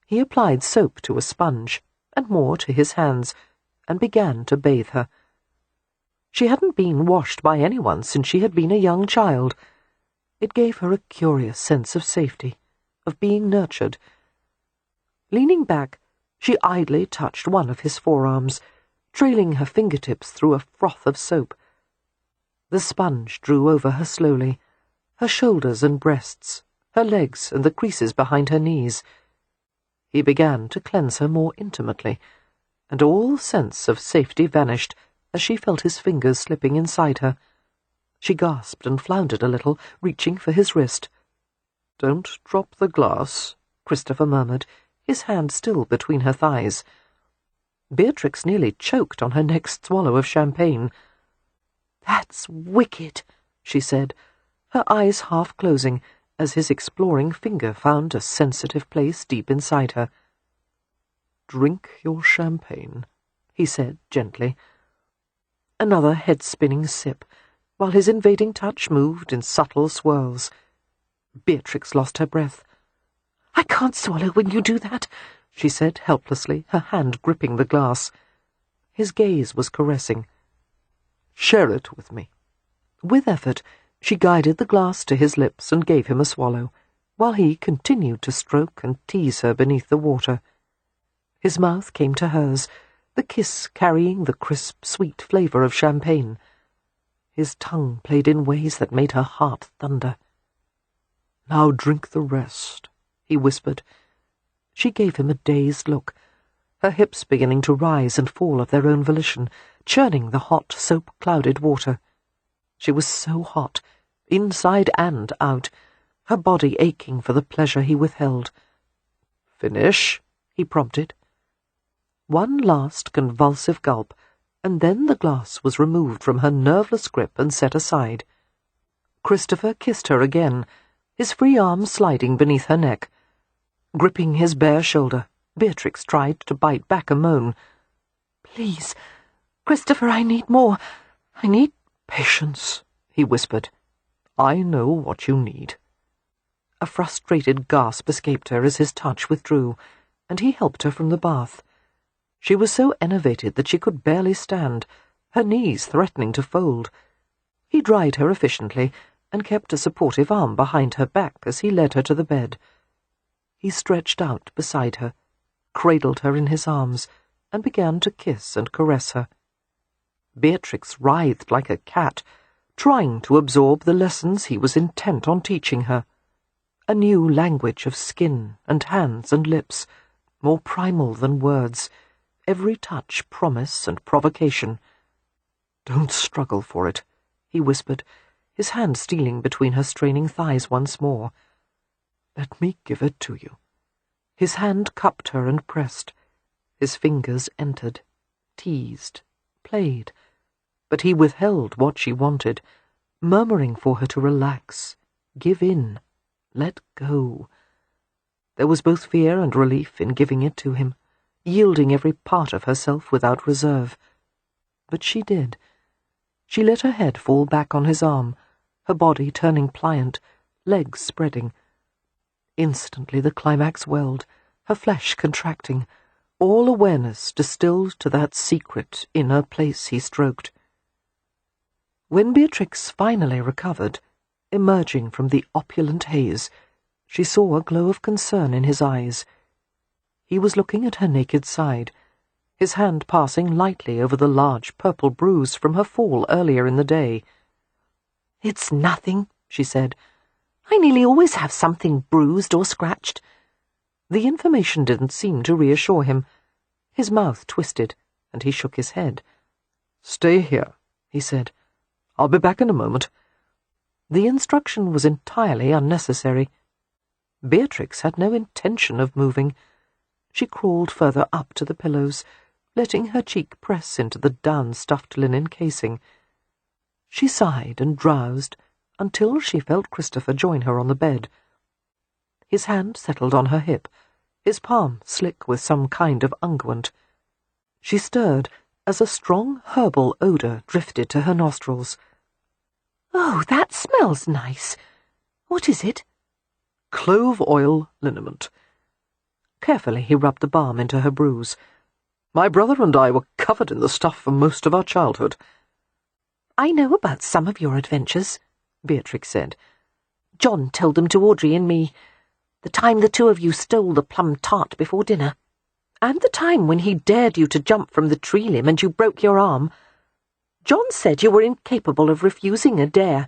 He applied soap to a sponge, and more to his hands, and began to bathe her. She hadn't been washed by anyone since she had been a young child. It gave her a curious sense of safety, of being nurtured. Leaning back, she idly touched one of his forearms, trailing her fingertips through a froth of soap. The sponge drew over her slowly, her shoulders and breasts, her legs and the creases behind her knees. He began to cleanse her more intimately, and all sense of safety vanished as she felt his fingers slipping inside her. She gasped and floundered a little, reaching for his wrist. "Don't drop the glass," Christopher murmured, his hand still between her thighs. Beatrix nearly choked on her next swallow of champagne. "That's wicked," she said, her eyes half closing as his exploring finger found a sensitive place deep inside her. "Drink your champagne," he said gently. Another head-spinning sip, while his invading touch moved in subtle swirls. Beatrix lost her breath. "I can't swallow when you do that," she said helplessly, her hand gripping the glass. His gaze was caressing. "Share it with me." With effort, she guided the glass to his lips and gave him a swallow, while he continued to stroke and tease her beneath the water. His mouth came to hers, the kiss carrying the crisp, sweet flavour of champagne. His tongue played in ways that made her heart thunder. "Now drink the rest," he whispered. She gave him a dazed look, her hips beginning to rise and fall of their own volition, churning the hot, soap-clouded water. She was so hot, inside and out, her body aching for the pleasure he withheld. "Finish," he prompted. One last convulsive gulp, and then the glass was removed from her nerveless grip and set aside. Christopher kissed her again, his free arm sliding beneath her neck. Gripping his bare shoulder, Beatrix tried to bite back a moan. "Please, Christopher, I need more. I need—" "Patience," he whispered. "I know what you need." A frustrated gasp escaped her as his touch withdrew, and he helped her from the bath. She was so enervated that she could barely stand, her knees threatening to fold. He dried her efficiently, and kept a supportive arm behind her back as he led her to the bed. He stretched out beside her, cradled her in his arms, and began to kiss and caress her. Beatrix writhed like a cat, trying to absorb the lessons he was intent on teaching her. A new language of skin and hands and lips, more primal than words, every touch promise and provocation. "Don't struggle for it," he whispered, his hand stealing between her straining thighs once more. "Let me give it to you." His hand cupped her and pressed. His fingers entered, teased, played, but he withheld what she wanted, murmuring for her to relax, give in, let go. There was both fear and relief in giving it to him, yielding every part of herself without reserve. But she did. She let her head fall back on his arm, her body turning pliant, legs spreading. Instantly the climax welled, her flesh contracting, all awareness distilled to that secret inner place he stroked. When Beatrix finally recovered, Emerging from the opulent haze, she saw a glow of concern in his eyes. He was looking at her naked side, his hand passing lightly over the large purple bruise from her fall earlier in the day. "It's nothing," she said. "I nearly always have something bruised or scratched." The information didn't seem to reassure him. His mouth twisted, and he shook his head. "Stay here," he said. "I'll be back in a moment." The instruction was entirely unnecessary. Beatrix had no intention of moving. She crawled further up to the pillows, letting her cheek press into the down-stuffed linen casing. She sighed and drowsed until she felt Christopher join her on the bed. His hand settled on her hip, his palm slick with some kind of unguent. She stirred as a strong herbal odour drifted to her nostrils. "Oh, that smells nice. What is it?" Clove oil liniment. Carefully he rubbed the balm into her bruise. My brother and I were covered in the stuff for most of our childhood. "I know about some of your adventures," Beatrix said. "John told them to Audrey and me. The time the two of you stole the plum tart before dinner. And the time when he dared you to jump from the tree limb and you broke your arm. John said you were incapable of refusing a dare.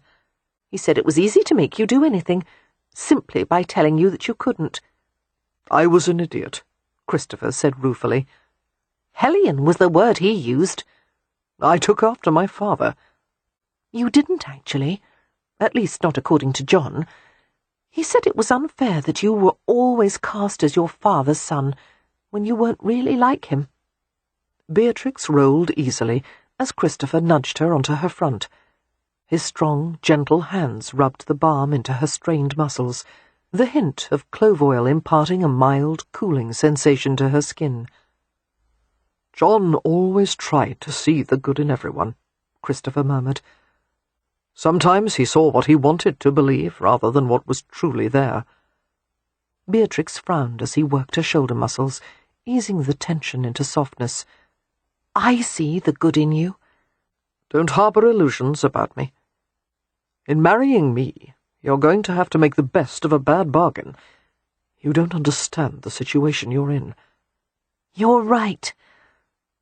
He said it was easy to make you do anything, simply by telling you that you couldn't." "I was an idiot," Christopher said ruefully. "Hellion was the word he used." "I took after my father." "You didn't, actually. At least not according to John. He said it was unfair that you were always cast as your father's son, when you weren't really like him." Beatrix rolled easily as Christopher nudged her onto her front. His strong, gentle hands rubbed the balm into her strained muscles, the hint of clove oil imparting a mild, cooling sensation to her skin. "John always tried to see the good in everyone," Christopher murmured. "Sometimes he saw what he wanted to believe rather than what was truly there." Beatrix frowned as he worked her shoulder muscles, easing the tension into softness. "I see the good in you." "Don't harbour illusions about me. In marrying me, you're going to have to make the best of a bad bargain. You don't understand the situation you're in." "You're right."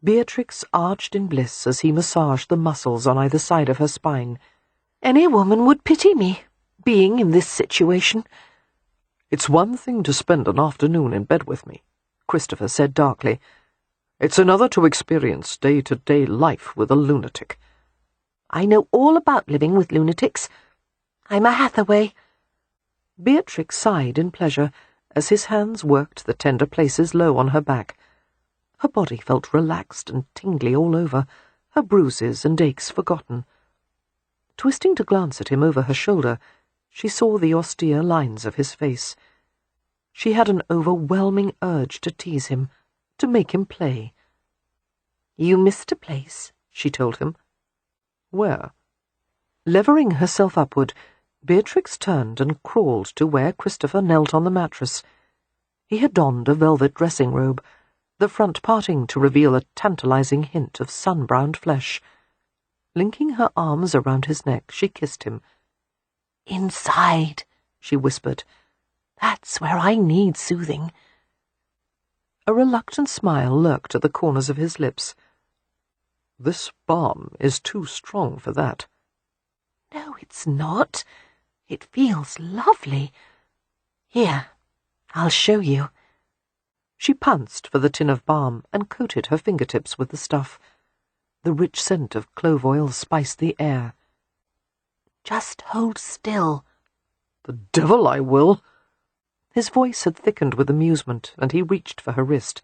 Beatrix arched in bliss as he massaged the muscles on either side of her spine. "Any woman would pity me, being in this situation." "It's one thing to spend an afternoon in bed with me," Christopher said darkly. "It's another to experience day-to-day life with a lunatic." "I know all about living with lunatics. I'm a Hathaway." Beatrix sighed in pleasure as his hands worked the tender places low on her back. Her body felt relaxed and tingly all over, her bruises and aches forgotten. Twisting to glance at him over her shoulder, she saw the austere lines of his face. She had an overwhelming urge to tease him, to make him play. "You missed a place," she told him. "Where?" Levering herself upward, Beatrix turned and crawled to where Christopher knelt on the mattress. He had donned a velvet dressing robe, the front parting to reveal a tantalizing hint of sun-browned flesh. Linking her arms around his neck, she kissed him. "Inside," she whispered. "That's where I need soothing." A reluctant smile lurked at the corners of his lips. "This balm is too strong for that." "No, it's not. It feels lovely. Here, I'll show you." She pounced for the tin of balm and coated her fingertips with the stuff. The rich scent of clove oil spiced the air. "Just hold still." "The devil I will." His voice had thickened with amusement, and he reached for her wrist.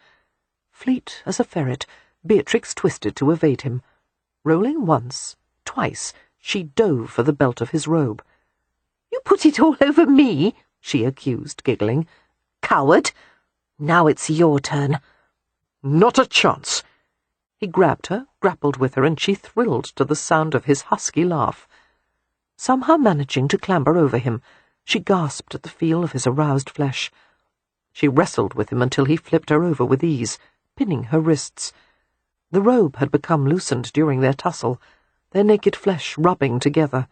Fleet as a ferret, Beatrix twisted to evade him. Rolling once, twice, she dove for the belt of his robe. "You put it all over me," she accused, giggling. "Coward! Now it's your turn." "Not a chance." He grabbed her, grappled with her, and she thrilled to the sound of his husky laugh. Somehow managing to clamber over him, she gasped at the feel of his aroused flesh. She wrestled with him until he flipped her over with ease, pinning her wrists. The robe had become loosened during their tussle, their naked flesh rubbing together.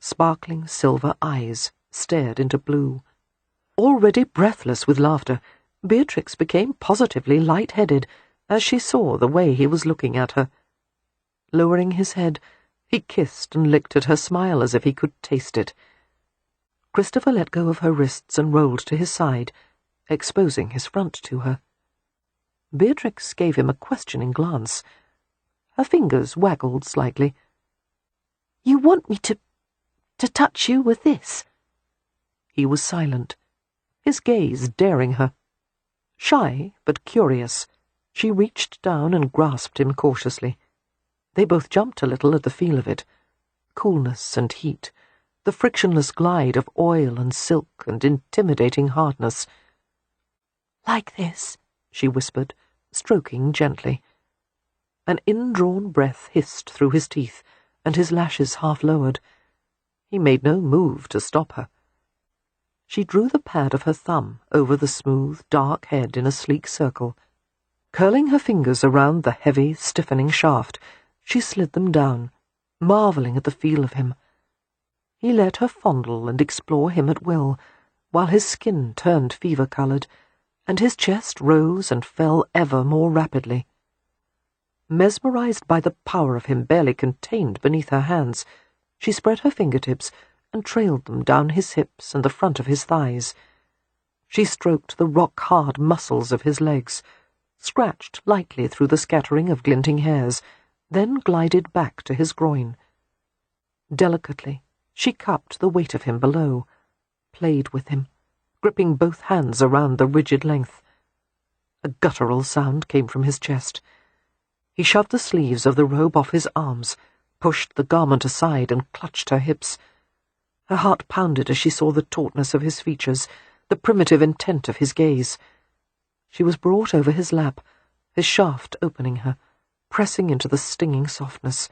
Sparkling silver eyes stared into blue. Already breathless with laughter, Beatrix became positively light-headed as she saw the way he was looking at her. Lowering his head, he kissed and licked at her smile as if he could taste it. Christopher let go of her wrists and rolled to his side, exposing his front to her. Beatrix gave him a questioning glance. Her fingers waggled slightly. "You want me to touch you with this?" He was silent, his gaze daring her. Shy but curious, she reached down and grasped him cautiously. They both jumped a little at the feel of it. Coolness and heat, the frictionless glide of oil and silk and intimidating hardness. "Like this," she whispered, stroking gently. An indrawn breath hissed through his teeth, and his lashes half lowered. He made no move to stop her. She drew the pad of her thumb over the smooth, dark head in a sleek circle. Curling her fingers around the heavy, stiffening shaft, she slid them down, marvelling at the feel of him. He let her fondle and explore him at will, while his skin turned fever-coloured, and his chest rose and fell ever more rapidly. Mesmerized by the power of him barely contained beneath her hands, she spread her fingertips and trailed them down his hips and the front of his thighs. She stroked the rock-hard muscles of his legs, scratched lightly through the scattering of glinting hairs, then glided back to his groin. Delicately, she cupped the weight of him below, played with him, gripping both hands around the rigid length. A guttural sound came from his chest. He shoved the sleeves of the robe off his arms, pushed the garment aside and clutched her hips. Her heart pounded as she saw the tautness of his features, the primitive intent of his gaze. She was brought over his lap, his shaft opening her, pressing into the stinging softness.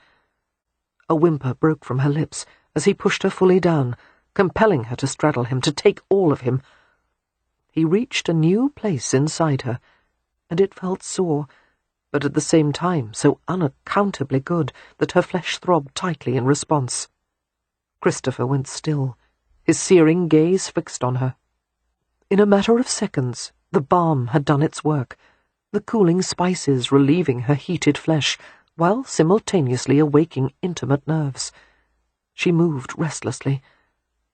A whimper broke from her lips as he pushed her fully down, compelling her to straddle him, to take all of him. He reached a new place inside her, and it felt sore, but at the same time so unaccountably good that her flesh throbbed tightly in response. Christopher went still, his searing gaze fixed on her. In a matter of seconds, the balm had done its work, the cooling spices relieving her heated flesh, while simultaneously awaking intimate nerves. She moved restlessly.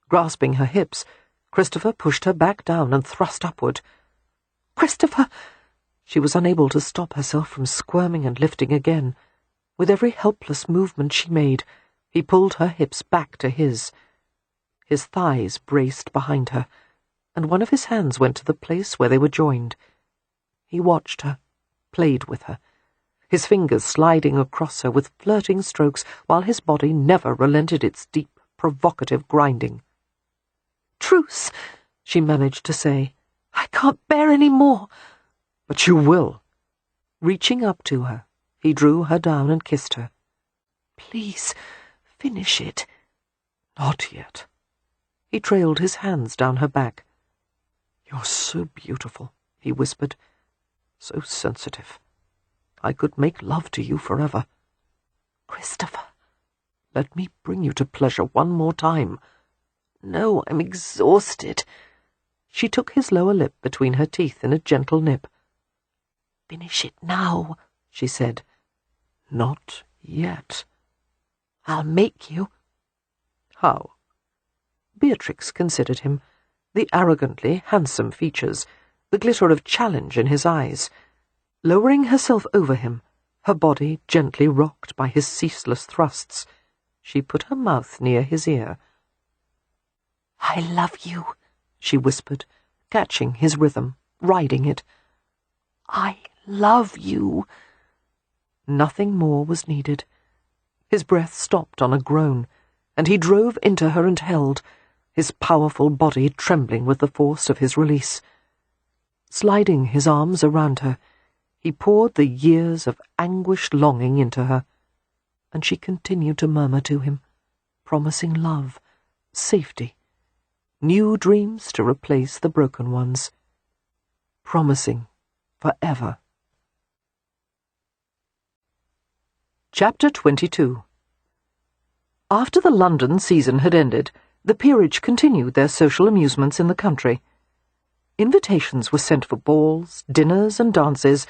Grasping her hips, Christopher pushed her back down and thrust upward. "Christopher!" She was unable to stop herself from squirming and lifting again. With every helpless movement she made, he pulled her hips back to his. His thighs braced behind her, and one of his hands went to the place where they were joined. He watched her, played with her, his fingers sliding across her with flirting strokes while his body never relented its deep, provocative grinding. "Truce," she managed to say. "I can't bear any more." "But you will." Reaching up to her, he drew her down and kissed her. "Please, finish it." "Not yet." He trailed his hands down her back. "You're so beautiful," he whispered. "So sensitive. I could make love to you forever." "Christopher." "Let me bring you to pleasure one more time." "No, I'm exhausted." She took his lower lip between her teeth in a gentle nip. "Finish it now," she said. "Not yet." "I'll make you." "How?" Beatrix considered him, the arrogantly handsome features, the glitter of challenge in his eyes. Lowering herself over him, her body gently rocked by his ceaseless thrusts, she put her mouth near his ear. "I love you," she whispered, catching his rhythm, riding it. "I love you." Nothing more was needed. His breath stopped on a groan, and he drove into her and held, his powerful body trembling with the force of his release. Sliding his arms around her, he poured the years of anguished longing into her, and she continued to murmur to him, promising love, safety, new dreams to replace the broken ones, promising forever. Chapter 22. After the London season had ended, the peerage continued their social amusements in the country. Invitations were sent for balls, dinners, and dances.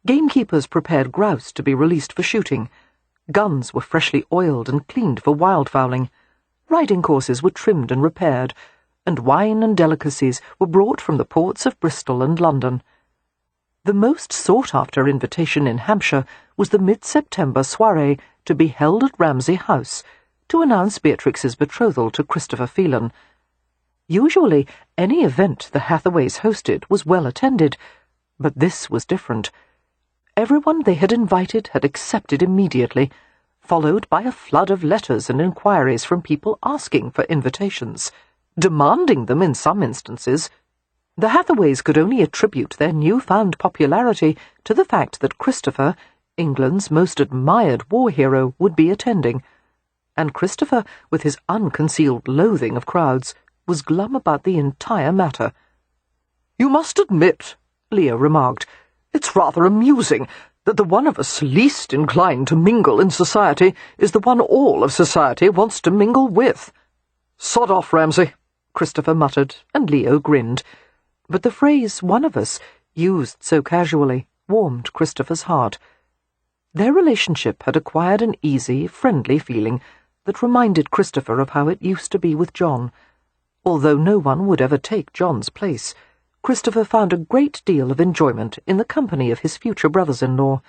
Gamekeepers prepared grouse to be released for shooting. Guns were freshly oiled and cleaned for wildfowling. Riding courses were trimmed and repaired, and wine and delicacies were brought from the ports of Bristol and London. The most sought-after invitation in Hampshire was the mid-September soirée to be held at Ramsay House to announce Beatrix's betrothal to Christopher Phelan. Usually, any event the Hathaways hosted was well attended, but this was different. Everyone they had invited had accepted immediately, followed by a flood of letters and inquiries from people asking for invitations, demanding them in some instances. The Hathaways could only attribute their newfound popularity to the fact that Christopher, England's most admired war hero, would be attending, and Christopher, with his unconcealed loathing of crowds, was glum about the entire matter. "You must admit," Leo remarked, "it's rather amusing that the one of us least inclined to mingle in society is the one all of society wants to mingle with." "Sod off, Ramsay," Christopher muttered, and Leo grinned. But the phrase "one of us," used so casually, warmed Christopher's heart. Their relationship had acquired an easy, friendly feeling that reminded Christopher of how it used to be with John. Although no one would ever take John's place, Christopher found a great deal of enjoyment in the company of his future brothers-in-law.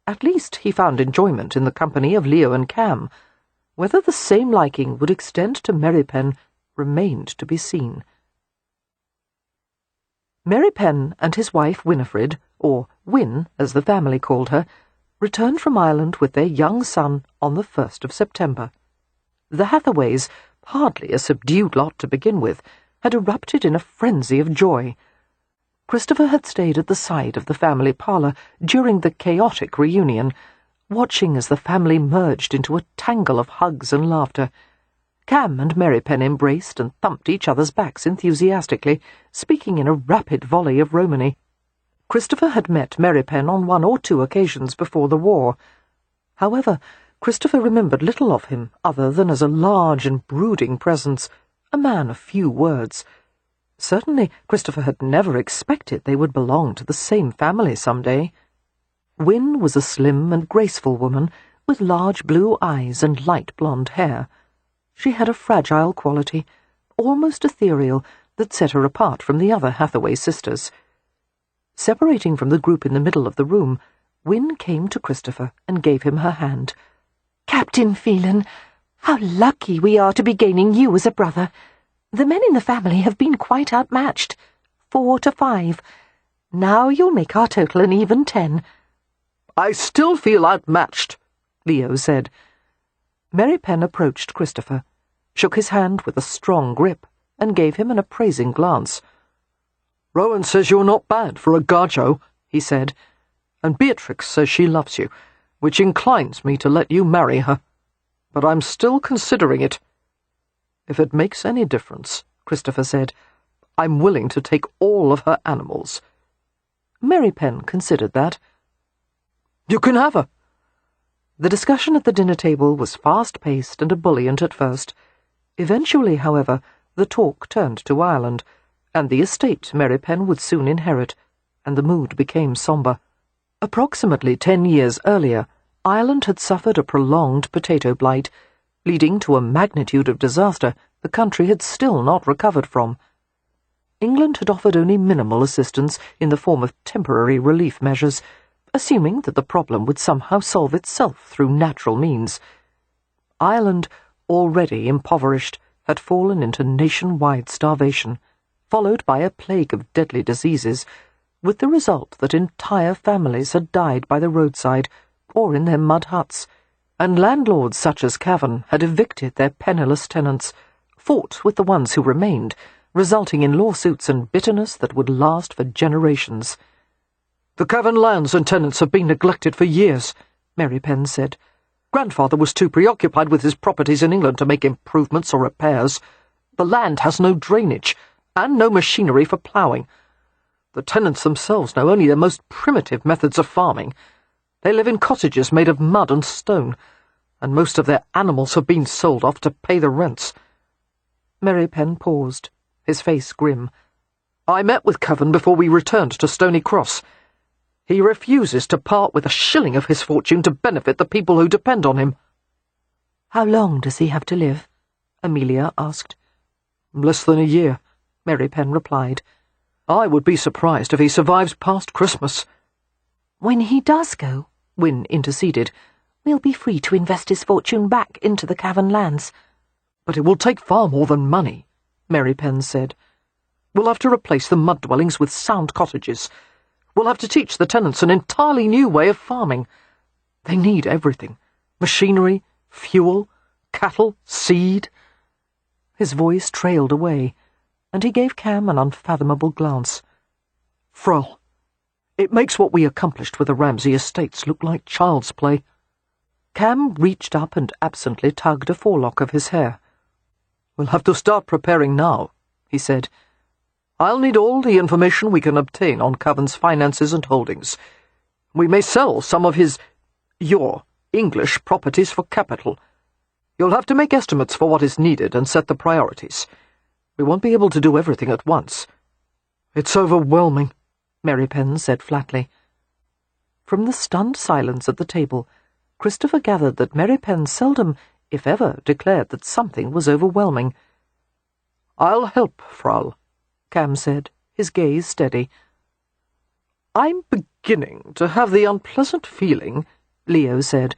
At least he found enjoyment in the company of Leo and Cam. Whether the same liking would extend to Mary Pen remained to be seen. Mary Pen and his wife Winifred, or Win as the family called her, returned from Ireland with their young son on the 1st of September. The Hathaways, hardly a subdued lot to begin with, had erupted in a frenzy of joy. Christopher had stayed at the side of the family parlour during the chaotic reunion, watching as the family merged into a tangle of hugs and laughter. Cam and Mary Pen embraced and thumped each other's backs enthusiastically, speaking in a rapid volley of Romany. Christopher had met Mary Pen on 1 or 2 occasions before the war. However, Christopher remembered little of him other than as a large and brooding presence, a man of few words. Certainly, Christopher had never expected they would belong to the same family some day. Win was a slim and graceful woman, with large blue eyes and light blonde hair. She had a fragile quality, almost ethereal, that set her apart from the other Hathaway sisters. Separating from the group in the middle of the room, Win came to Christopher and gave him her hand. "Captain Phelan, how lucky we are to be gaining you as a brother. The men in the family have been quite outmatched, 4 to 5. Now you'll make our total an even 10. "I still feel outmatched," Leo said. Mary Pen approached Christopher, shook his hand with a strong grip, and gave him an appraising glance. "Rowan says you're not bad for a gajo," he said, "and Beatrix says she loves you, which inclines me to let you marry her. But I'm still considering it." "If it makes any difference," Christopher said, "I'm willing to take all of her animals." Mary Pen considered that. "You can have her." The discussion at the dinner table was fast-paced and ebullient at first. Eventually, however, the talk turned to Ireland, and the estate Mary Pen would soon inherit, and the mood became sombre. Approximately 10 years earlier, Ireland had suffered a prolonged potato blight, leading to a magnitude of disaster the country had still not recovered from. England had offered only minimal assistance in the form of temporary relief measures, assuming that the problem would somehow solve itself through natural means. Ireland, already impoverished, had fallen into nationwide starvation, followed by a plague of deadly diseases, with the result that entire families had died by the roadside or in their mud huts, and landlords such as Cavan had evicted their penniless tenants, fought with the ones who remained, resulting in lawsuits and bitterness that would last for generations. "The Cavan lands and tenants have been neglected for years," Mary Pen said. "Grandfather was too preoccupied with his properties in England to make improvements or repairs. The land has no drainage, and no machinery for ploughing. The tenants themselves know only the most primitive methods of farming. They live in cottages made of mud and stone. and most of their animals have been sold off to pay the rents." Merrypen paused, his face grim. "I met with Coven before we returned to Stony Cross. He refuses to part with a shilling of his fortune to benefit the people who depend on him." "How long does he have to live?" Amelia asked. "Less than a year," Merrypen replied. "I would be surprised if he survives past Christmas." "When he does go," Wynne interceded, "we'll be free to invest his fortune back into the Cavan lands." "But it will take far more than money," Merrypen said. "We'll have to replace the mud dwellings with sound cottages. We'll have to teach the tenants an entirely new way of farming. They need everything: machinery, fuel, cattle, seed." His voice trailed away, and he gave Cam an unfathomable glance. "Frau, it makes what we accomplished with the Ramsay estates look like child's play." Cam reached up and absently tugged a forelock of his hair. "We'll have to start preparing now," he said. "I'll need all the information we can obtain on Coven's finances and holdings. We may sell some of your English properties for capital. You'll have to make estimates for what is needed and set the priorities. We won't be able to do everything at once." "It's overwhelming," Merrypen said flatly. From the stunned silence at the table, Christopher gathered that Merrypen seldom, if ever, declared that something was overwhelming. "I'll help, Frau," Cam said, his gaze steady. "I'm beginning to have the unpleasant feeling," Leo said,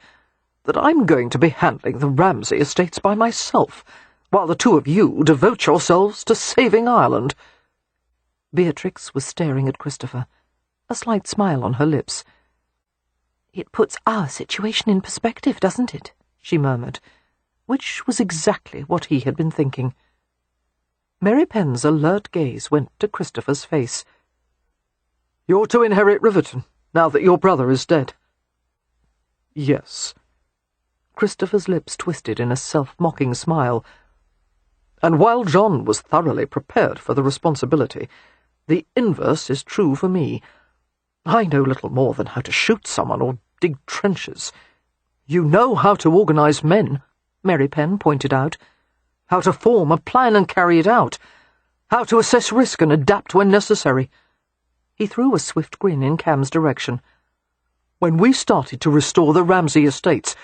"that I'm going to be handling the Ramsay estates by myself, while the two of you devote yourselves to saving Ireland." Beatrix was staring at Christopher, a slight smile on her lips. "It puts our situation in perspective, doesn't it?" she murmured, which was exactly what he had been thinking. Merrypen's alert gaze went to Christopher's face. "You're to inherit Riverton, now that your brother is dead." "Yes." Christopher's lips twisted in a self-mocking smile. "And while John was thoroughly prepared for the responsibility, the inverse is true for me. I know little more than how to shoot someone or dig trenches. You know how to organize men," Merrypen pointed out. "How to form a plan and carry it out. How to assess risk and adapt when necessary." He threw a swift grin in Cam's direction. "When we started to restore the Ramsay estates,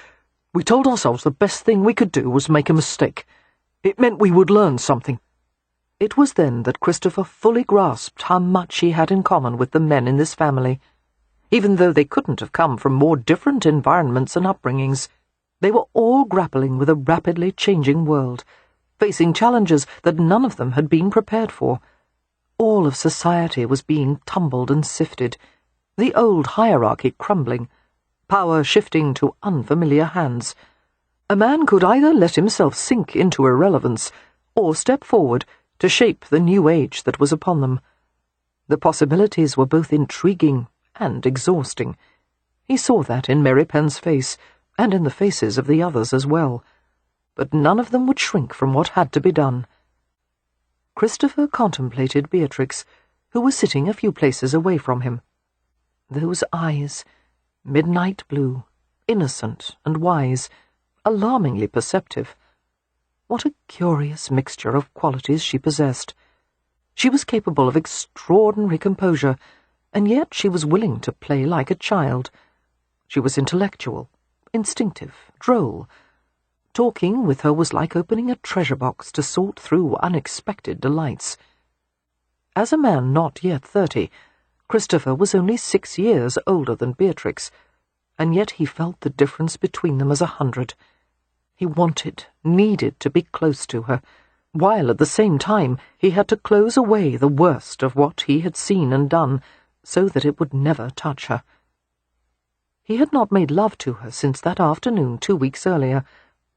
we told ourselves the best thing we could do was make a mistake. It meant we would learn something." It was then that Christopher fully grasped how much he had in common with the men in this family. Even though they couldn't have come from more different environments and upbringings, they were all grappling with a rapidly changing world, facing challenges that none of them had been prepared for. All of society was being tumbled and sifted, the old hierarchy crumbling, power shifting to unfamiliar hands. A man could either let himself sink into irrelevance or step forward to shape the new age that was upon them. The possibilities were both intriguing and exhausting. He saw that in Merrypen's face, and in the faces of the others as well. But none of them would shrink from what had to be done. Christopher contemplated Beatrix, who was sitting a few places away from him. Those eyes, midnight blue, innocent and wise, alarmingly perceptive. What a curious mixture of qualities she possessed. She was capable of extraordinary composure, and yet she was willing to play like a child. She was intellectual, instinctive, droll. Talking with her was like opening a treasure box to sort through unexpected delights. As a man not yet 30, Christopher was only 6 years older than Beatrix, and yet he felt the difference between them as 100. He wanted, needed to be close to her, while at the same time he had to close away the worst of what he had seen and done, so that it would never touch her. He had not made love to her since that afternoon 2 weeks earlier,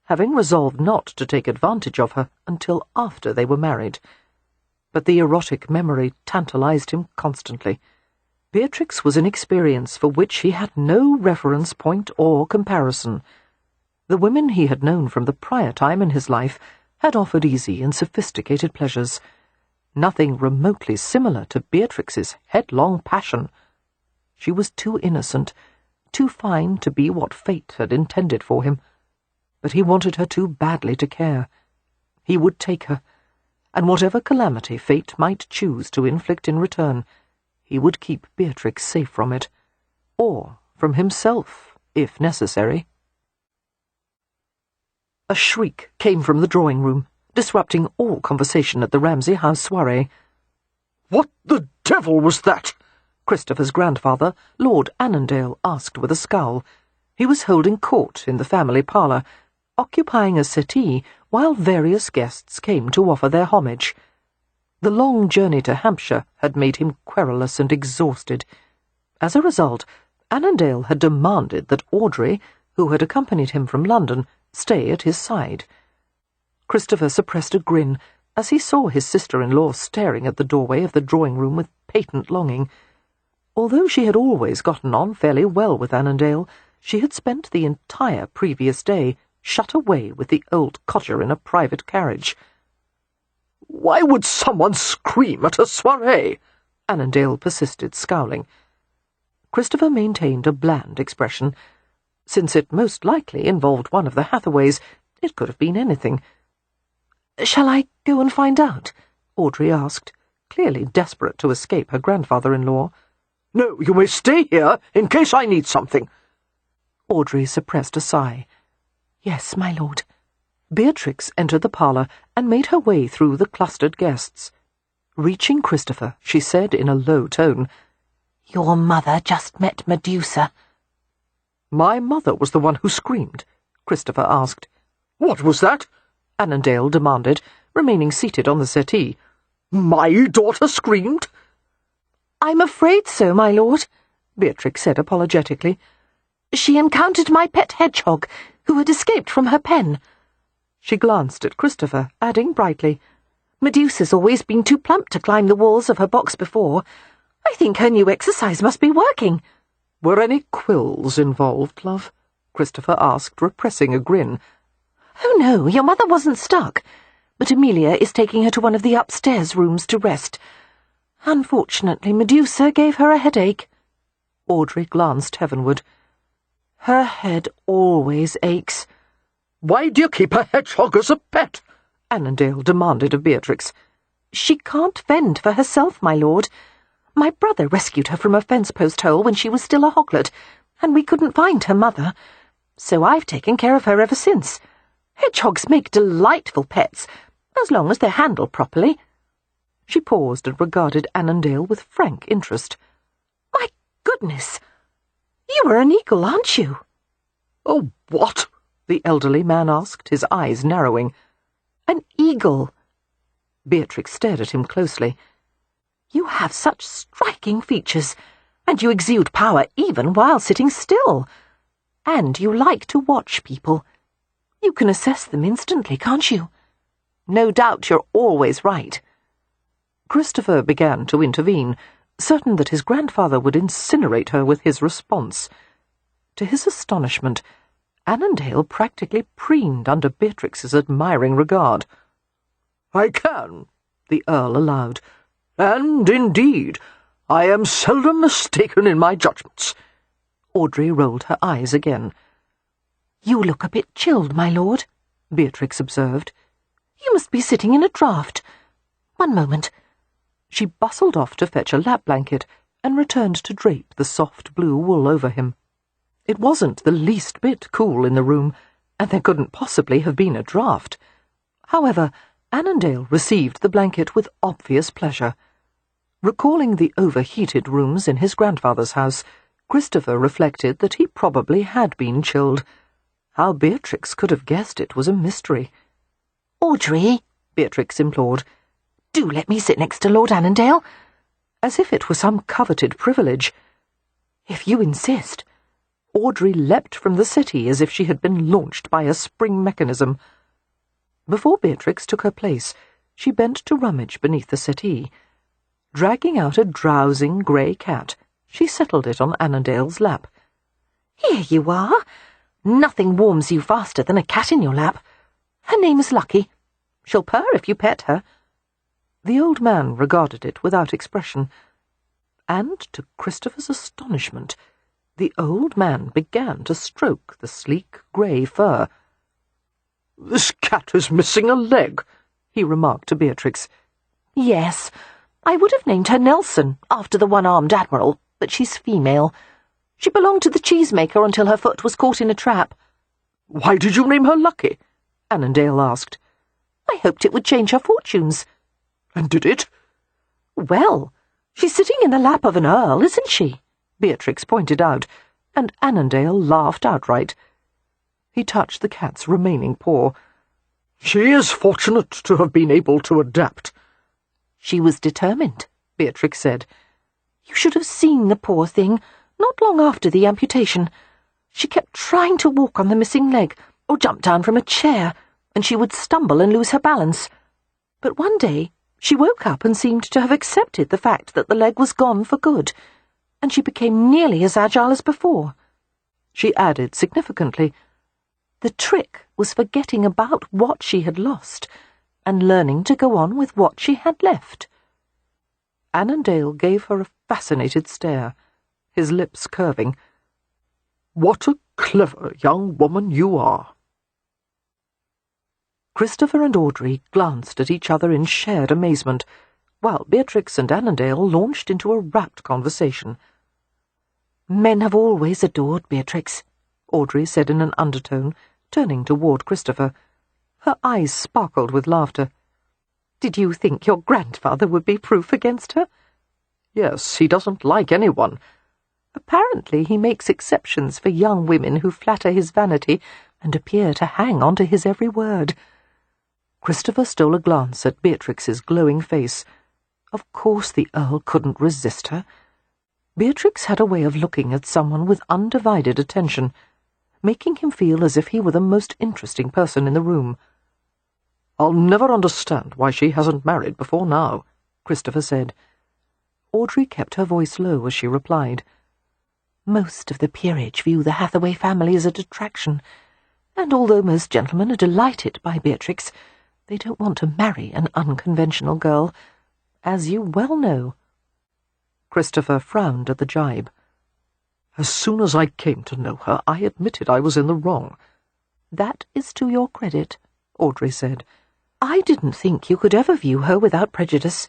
having resolved not to take advantage of her until after they were married. But the erotic memory tantalized him constantly. Beatrix was an experience for which he had no reference point or comparison. The women he had known from the prior time in his life had offered easy and sophisticated pleasures. Nothing remotely similar to Beatrix's headlong passion. She was too innocent, too fine to be what fate had intended for him. but he wanted her too badly to care. He would take her, and whatever calamity fate might choose to inflict in return, he would keep Beatrix safe from it, or from himself, if necessary. A shriek came from the drawing-room, disrupting all conversation at the Ramsay House soiree. "What the devil was that?" Christopher's grandfather, Lord Annandale, asked with a scowl. He was holding court in the family parlour, occupying a settee while various guests came to offer their homage. The long journey to Hampshire had made him querulous and exhausted. As a result, Annandale had demanded that Audrey, who had accompanied him from London, stay at his side. Christopher suppressed a grin as he saw his sister-in-law staring at the doorway of the drawing-room with patent longing. Although she had always gotten on fairly well with Annandale, she had spent the entire previous day shut away with the old codger in a private carriage. "Why would someone scream at a soiree?" Annandale persisted, scowling. Christopher maintained a bland expression. Since it most likely involved one of the Hathaways, it could have been anything. "Shall I go and find out?" Audrey asked, clearly desperate to escape her grandfather-in-law. "No, you may stay here in case I need something." Audrey suppressed a sigh. "Yes, my lord." Beatrix entered the parlour and made her way through the clustered guests. Reaching Christopher, she said in a low tone, "Your mother just met Medusa." "My mother was the one who screamed?" Christopher asked. "What was that?" Annandale demanded, remaining seated on the settee. "My daughter screamed?" "I'm afraid so, my lord," Beatrix said apologetically. "She encountered my pet hedgehog, who had escaped from her pen." She glanced at Christopher, adding brightly, "Medusa's always been too plump to climb the walls of her box before. I think her new exercise must be working." "Were any quills involved, love?" Christopher asked, repressing a grin. "Oh, no, your mother wasn't stuck, but Amelia is taking her to one of the upstairs rooms to rest. Unfortunately, Medusa gave her a headache." Audrey glanced heavenward. "Her head always aches." "Why do you keep a hedgehog as a pet?" Annandale demanded of Beatrix. "She can't fend for herself, my lord. My brother rescued her from a fence-post hole when she was still a hoglet, and we couldn't find her mother. So I've taken care of her ever since. Hedgehogs make delightful pets, as long as they're handled properly." She paused and regarded Annandale with frank interest. "My goodness! You are an eagle, aren't you?" "Oh, what?" the elderly man asked, his eyes narrowing. "An eagle." Beatrix stared at him closely. "You have such striking features, and you exude power even while sitting still. And you like to watch people. You can assess them instantly, can't you? No doubt you're always right." Christopher began to intervene, certain that his grandfather would incinerate her with his response. To his astonishment, Annandale practically preened under Beatrix's admiring regard. "I can," the Earl allowed, "and, indeed, I am seldom mistaken in my judgments." Audrey rolled her eyes again. "You look a bit chilled, my lord," Beatrix observed. "You must be sitting in a draught. One moment." She bustled off to fetch a lap blanket and returned to drape the soft blue wool over him. It wasn't the least bit cool in the room, and there couldn't possibly have been a draught. However, Annandale received the blanket with obvious pleasure. Recalling the overheated rooms in his grandfather's house, Christopher reflected that he probably had been chilled. How Beatrix could have guessed it was a mystery. "Audrey," Beatrix implored, "do let me sit next to Lord Annandale." As if it were some coveted privilege. "If you insist." Audrey leapt from the settee as if she had been launched by a spring mechanism. Before Beatrix took her place, she bent to rummage beneath the settee. Dragging out a drowsing grey cat, she settled it on Annandale's lap. "Here you are. Nothing warms you faster than a cat in your lap. Her name is Lucky. She'll purr if you pet her." The old man regarded it without expression, and, to Christopher's astonishment, the old man began to stroke the sleek grey fur. "This cat is missing a leg," he remarked to Beatrix. "Yes, I would have named her Nelson, after the one-armed admiral, but she's female. She belonged to the cheesemaker until her foot was caught in a trap." "Why did you name her Lucky?" Annandale asked. "I hoped it would change her fortunes." "And did it?" "Well, she's sitting in the lap of an earl, isn't she?" Beatrix pointed out, and Annandale laughed outright. He touched the cat's remaining paw. "She is fortunate to have been able to adapt." "She was determined," Beatrix said. "You should have seen the poor thing, not long after the amputation. She kept trying to walk on the missing leg, or jump down from a chair, and she would stumble and lose her balance. But one day she woke up and seemed to have accepted the fact that the leg was gone for good, and she became nearly as agile as before." She added significantly, "The trick was forgetting about what she had lost, and learning to go on with what she had left." Annandale gave her a fascinated stare, his lips curving. "What a clever young woman you are." Christopher and Audrey glanced at each other in shared amazement, while Beatrix and Annandale launched into a rapt conversation. "Men have always adored Beatrix," Audrey said in an undertone, turning toward Christopher. Her eyes sparkled with laughter. "Did you think your grandfather would be proof against her?" "Yes, he doesn't like anyone." "Apparently he makes exceptions for young women who flatter his vanity and appear to hang on to his every word." Christopher stole a glance at Beatrix's glowing face. Of course the Earl couldn't resist her. Beatrix had a way of looking at someone with undivided attention, making him feel as if he were the most interesting person in the room. "I'll never understand why she hasn't married before now," Christopher said. Audrey kept her voice low as she replied. "Most of the peerage view the Hathaway family as a detraction, and although most gentlemen are delighted by Beatrix, they don't want to marry an unconventional girl, as you well know." Christopher frowned at the jibe. "As soon as I came to know her, I admitted I was in the wrong." "That is to your credit," Audrey said. "I didn't think you could ever view her without prejudice.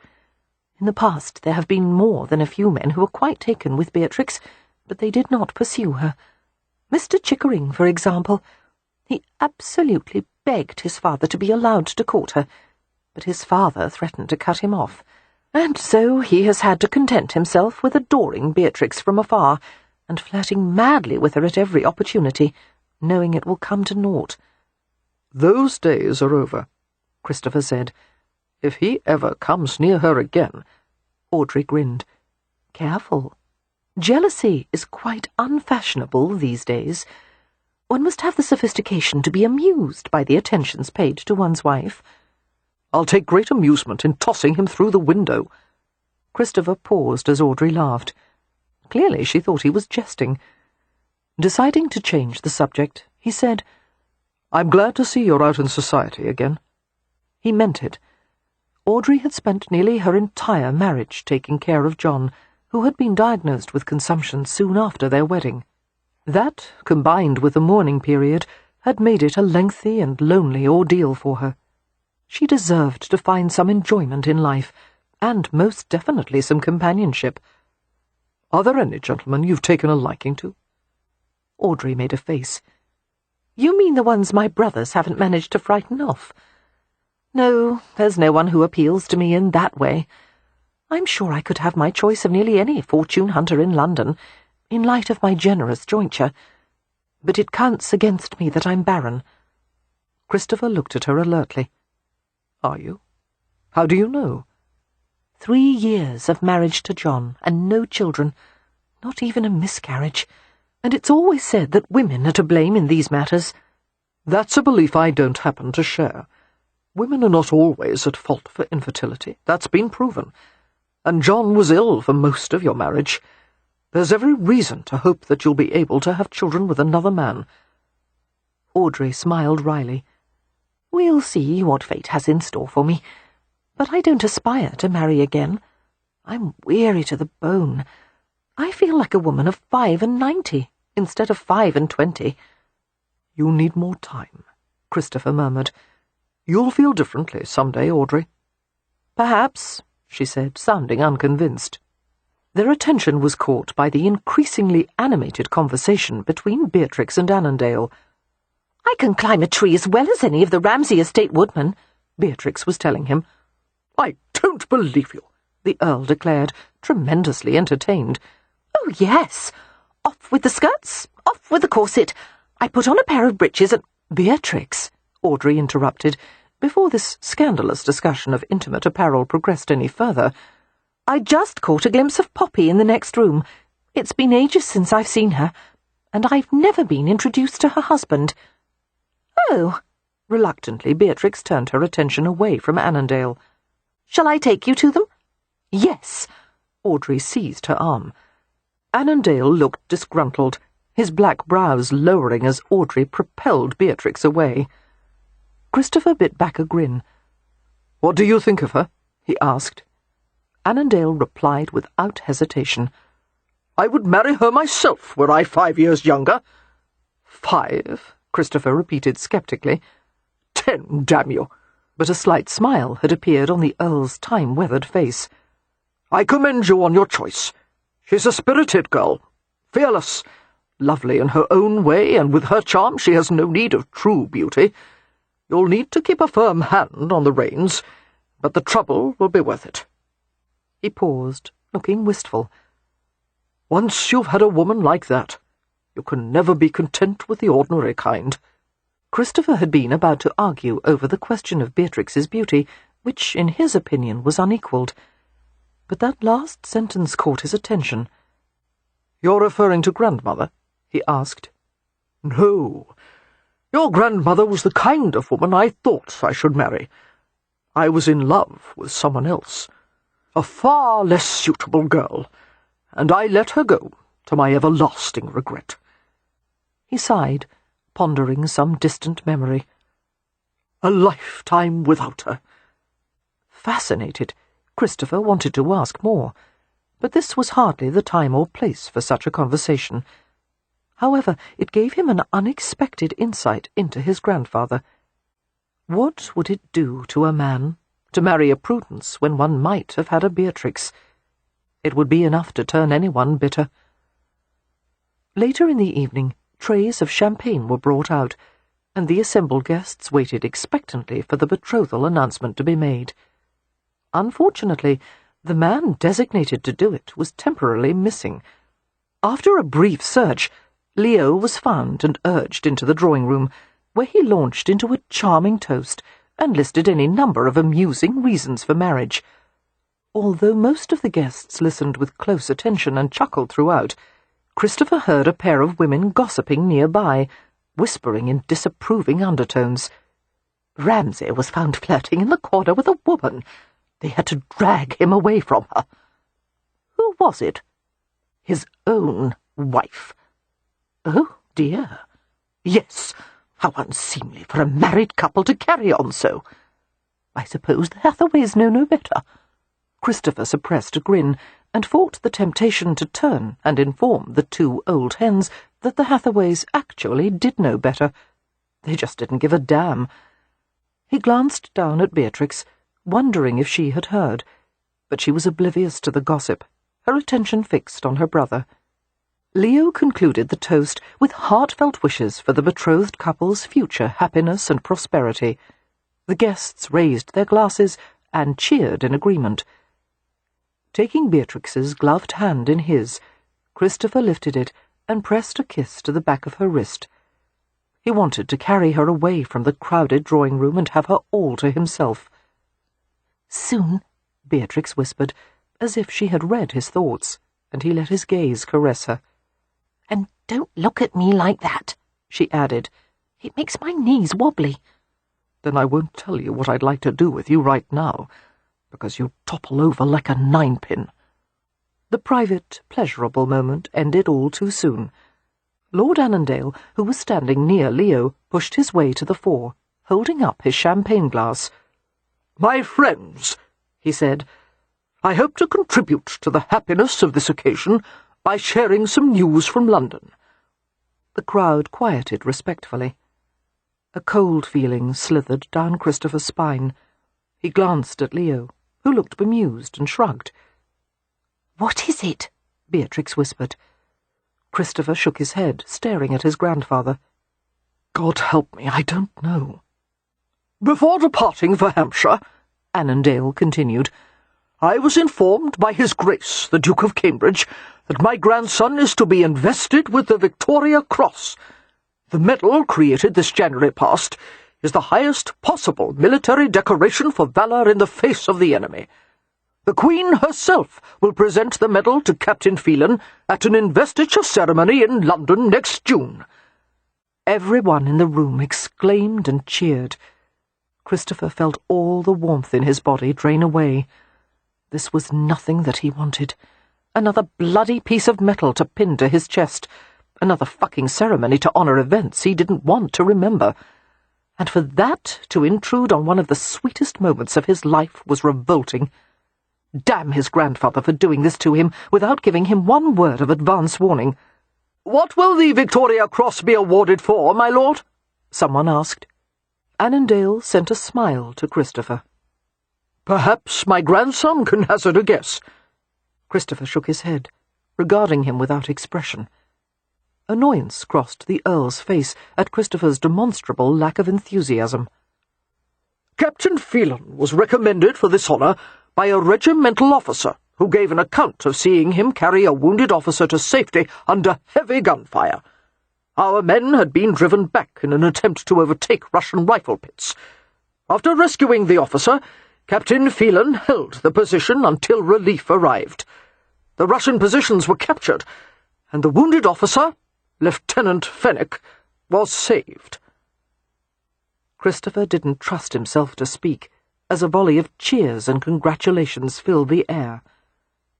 In the past there have been more than a few men who were quite taken with Beatrix, but they did not pursue her. Mr. Chickering, for example. He absolutely begged his father to be allowed to court her, but his father threatened to cut him off, and so he has had to content himself with adoring Beatrix from afar, and flirting madly with her at every opportunity, knowing it will come to naught." "Those days are over," Christopher said. "If he ever comes near her again—" Audrey grinned. "Careful. Jealousy is quite unfashionable these days. One must have the sophistication to be amused by the attentions paid to one's wife." "I'll take great amusement in tossing him through the window." Christopher paused as Audrey laughed. Clearly she thought he was jesting. Deciding to change the subject, he said, "I'm glad to see you're out in society again." He meant it. Audrey had spent nearly her entire marriage taking care of John, who had been diagnosed with consumption soon after their wedding. That, combined with the mourning period, had made it a lengthy and lonely ordeal for her. She deserved to find some enjoyment in life, and most definitely some companionship. "Are there any gentlemen you've taken a liking to?" Audrey made a face. "You mean the ones my brothers haven't managed to frighten off? No, there's no one who appeals to me in that way. I'm sure I could have my choice of nearly any fortune hunter in London, in light of my generous jointure, but it counts against me that I'm barren." Christopher looked at her alertly. "Are you? How do you know?" 3 years of marriage to John, and no children, not even a miscarriage, and it's always said that women are to blame in these matters." "That's a belief I don't happen to share. Women are not always at fault for infertility. That's been proven. And John was ill for most of your marriage. There's every reason to hope that you'll be able to have children with another man." Audrey smiled wryly. "We'll see what fate has in store for me. But I don't aspire to marry again. I'm weary to the bone. I feel like a woman of 95 instead of 25. "You need more time," Christopher murmured. "You'll feel differently some day, Audrey." "Perhaps," she said, sounding unconvinced. Their attention was caught by the increasingly animated conversation between Beatrix and Annandale. "I can climb a tree as well as any of the Ramsay estate woodmen," Beatrix was telling him. "I don't believe you," the Earl declared, tremendously entertained. "Oh, yes. Off with the skirts, off with the corset. I put on a pair of breeches and—" "Beatrix," Audrey interrupted, before this scandalous discussion of intimate apparel progressed any further. "I just caught a glimpse of Poppy in the next room. It's been ages since I've seen her, and I've never been introduced to her husband." "Oh." Reluctantly, Beatrix turned her attention away from Annandale. "Shall I take you to them?" "Yes." Audrey seized her arm. Annandale looked disgruntled, his black brows lowering as Audrey propelled Beatrix away. Christopher bit back a grin. "What do you think of her?" he asked. Annandale replied without hesitation. "I would marry her myself were I 5 years younger." "5?" Christopher repeated sceptically. 10, damn you." But a slight smile had appeared on the Earl's time-weathered face. "I commend you on your choice. She's a spirited girl, fearless, lovely in her own way, and with her charm she has no need of true beauty. You'll need to keep a firm hand on the reins, but the trouble will be worth it." He paused, looking wistful. "Once you've had a woman like that, you can never be content with the ordinary kind." Christopher had been about to argue over the question of Beatrix's beauty, which, in his opinion, was unequalled. But that last sentence caught his attention. "You're referring to grandmother?" he asked. "No. Your grandmother was the kind of woman I thought I should marry. I was in love with someone else, a far less suitable girl, and I let her go, to my everlasting regret." He sighed, pondering some distant memory. "A lifetime without her." Fascinated, Christopher wanted to ask more, but this was hardly the time or place for such a conversation. However, it gave him an unexpected insight into his grandfather. What would it do to a man to marry a Prudence when one might have had a Beatrix? It would be enough to turn anyone bitter. Later in the evening, trays of champagne were brought out, and the assembled guests waited expectantly for the betrothal announcement to be made. Unfortunately, the man designated to do it was temporarily missing. After a brief search, Leo was found and urged into the drawing-room, where he launched into a charming toast and listed any number of amusing reasons for marriage. Although most of the guests listened with close attention and chuckled throughout, Christopher heard a pair of women gossiping nearby, whispering in disapproving undertones. Ramsay was found flirting in the corner with a woman. They had to drag him away from her. Who was it? His own wife. Oh, dear. Yes, how unseemly for a married couple to carry on so. I suppose the Hathaways know no better. Christopher suppressed a grin, and fought the temptation to turn and inform the two old hens that the Hathaways actually did know better. They just didn't give a damn. He glanced down at Beatrix, wondering if she had heard, but she was oblivious to the gossip, her attention fixed on her brother. Leo concluded the toast with heartfelt wishes for the betrothed couple's future happiness and prosperity. The guests raised their glasses and cheered in agreement. Taking Beatrix's gloved hand in his, Christopher lifted it and pressed a kiss to the back of her wrist. He wanted to carry her away from the crowded drawing-room and have her all to himself. "Soon," Beatrix whispered, as if she had read his thoughts, and he let his gaze caress her. "And don't look at me like that," she added. "It makes my knees wobbly." "Then I won't tell you what I'd like to do with you right now, because you'd topple over like a ninepin." The private, pleasurable moment ended all too soon. Lord Annandale, who was standing near Leo, pushed his way to the fore, holding up his champagne glass. "My friends," he said, "I hope to contribute to the happiness of this occasion by sharing some news from London." The crowd quieted respectfully. A cold feeling slithered down Christopher's spine. He glanced at Leo, who looked bemused and shrugged. "What is it?" Beatrix whispered. Christopher shook his head, staring at his grandfather. God help me, I don't know. Before departing for Hampshire, Annandale continued, I was informed by His Grace, the Duke of Cambridge, that my grandson is to be invested with the Victoria Cross. The medal, created this January past, is the highest possible military decoration for valour in the face of the enemy. The Queen herself will present the medal to Captain Phelan at an investiture ceremony in London next June. Everyone in the room exclaimed and cheered. Christopher felt all the warmth in his body drain away. This was nothing that he wanted. Another bloody piece of metal to pin to his chest. Another fucking ceremony to honour events he didn't want to remember. And for that to intrude on one of the sweetest moments of his life was revolting. Damn his grandfather for doing this to him without giving him one word of advance warning. What will the Victoria Cross be awarded for, my lord? Someone asked. Annandale sent a smile to Christopher. Perhaps my grandson can hazard a guess. Christopher shook his head, regarding him without expression. Annoyance crossed the Earl's face at Christopher's demonstrable lack of enthusiasm. Captain Phelan was recommended for this honour by a regimental officer who gave an account of seeing him carry a wounded officer to safety under heavy gunfire. Our men had been driven back in an attempt to overtake Russian rifle pits. After rescuing the officer, Captain Phelan held the position until relief arrived. The Russian positions were captured, and the wounded officer, Lieutenant Fenwick, was saved. Christopher didn't trust himself to speak, as a volley of cheers and congratulations filled the air.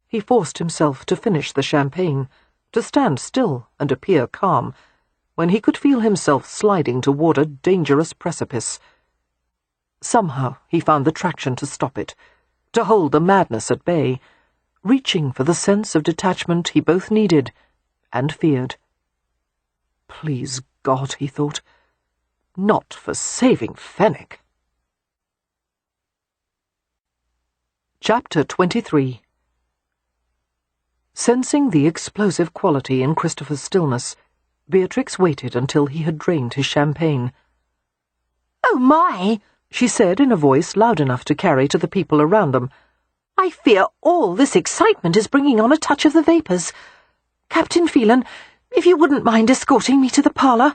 He forced himself to finish the champagne, to stand still and appear calm, when he could feel himself sliding toward a dangerous precipice. Somehow he found the traction to stop it, to hold the madness at bay, reaching for the sense of detachment he both needed and feared. Please God, he thought, not for saving Fenwick. Chapter 23. Sensing the explosive quality in Christopher's stillness, Beatrix waited until he had drained his champagne. "Oh, my!" she said in a voice loud enough to carry to the people around them. "I fear all this excitement is bringing on a touch of the vapours. Captain Phelan, if you wouldn't mind escorting me to the parlour."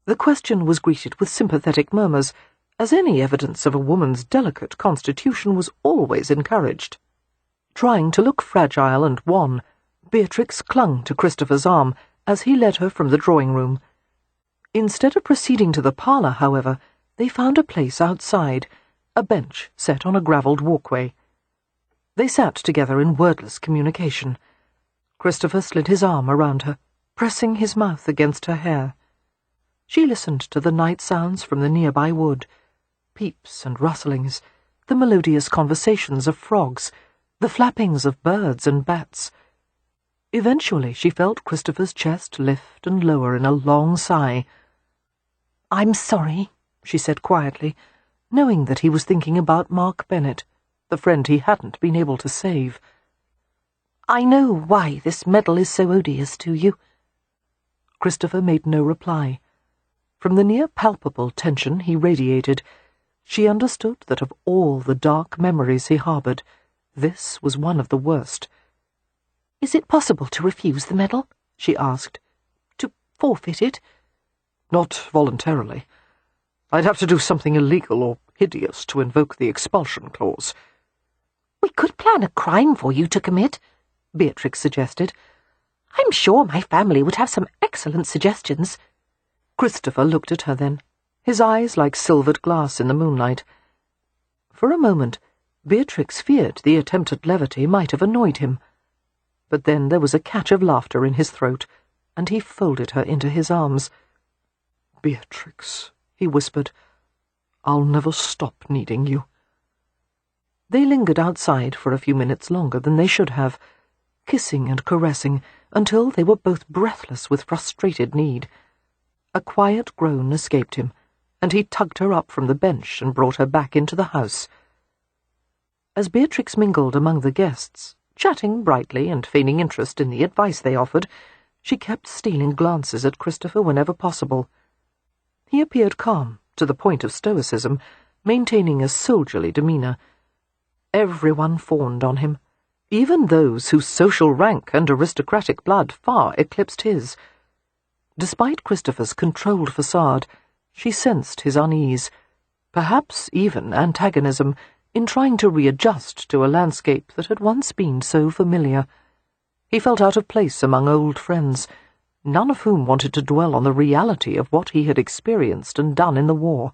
The question was greeted with sympathetic murmurs, as any evidence of a woman's delicate constitution was always encouraged. Trying to look fragile and wan, Beatrix clung to Christopher's arm as he led her from the drawing-room. Instead of proceeding to the parlour, however, they found a place outside, a bench set on a gravelled walkway. They sat together in wordless communication. Christopher slid his arm around her, pressing his mouth against her hair. She listened to the night sounds from the nearby wood, peeps and rustlings, the melodious conversations of frogs, the flappings of birds and bats. Eventually she felt Christopher's chest lift and lower in a long sigh. "I'm sorry," she said quietly, knowing that he was thinking about Mark Bennet, the friend he hadn't been able to save. "I know why this medal is so odious to you." Christopher made no reply. From the near-palpable tension he radiated, she understood that of all the dark memories he harboured, this was one of the worst. "Is it possible to refuse the medal?" she asked. "To forfeit it?" Not voluntarily. I'd have to do something illegal or hideous to invoke the expulsion clause. "We could plan a crime for you to commit," Beatrix suggested. "I'm sure my family would have some excellent suggestions." Christopher looked at her then, his eyes like silvered glass in the moonlight. For a moment, Beatrix feared the attempt at levity might have annoyed him. But then there was a catch of laughter in his throat, and he folded her into his arms. "Beatrix," he whispered, "I'll never stop needing you." They lingered outside for a few minutes longer than they should have, kissing and caressing until they were both breathless with frustrated need. A quiet groan escaped him, and he tugged her up from the bench and brought her back into the house. As Beatrix mingled among the guests, chatting brightly and feigning interest in the advice they offered, she kept stealing glances at Christopher whenever possible. He appeared calm, to the point of stoicism, maintaining a soldierly demeanour. Everyone fawned on him, even those whose social rank and aristocratic blood far eclipsed his. Despite Christopher's controlled facade, she sensed his unease, perhaps even antagonism, in trying to readjust to a landscape that had once been so familiar. He felt out of place among old friends, none of whom wanted to dwell on the reality of what he had experienced and done in the war.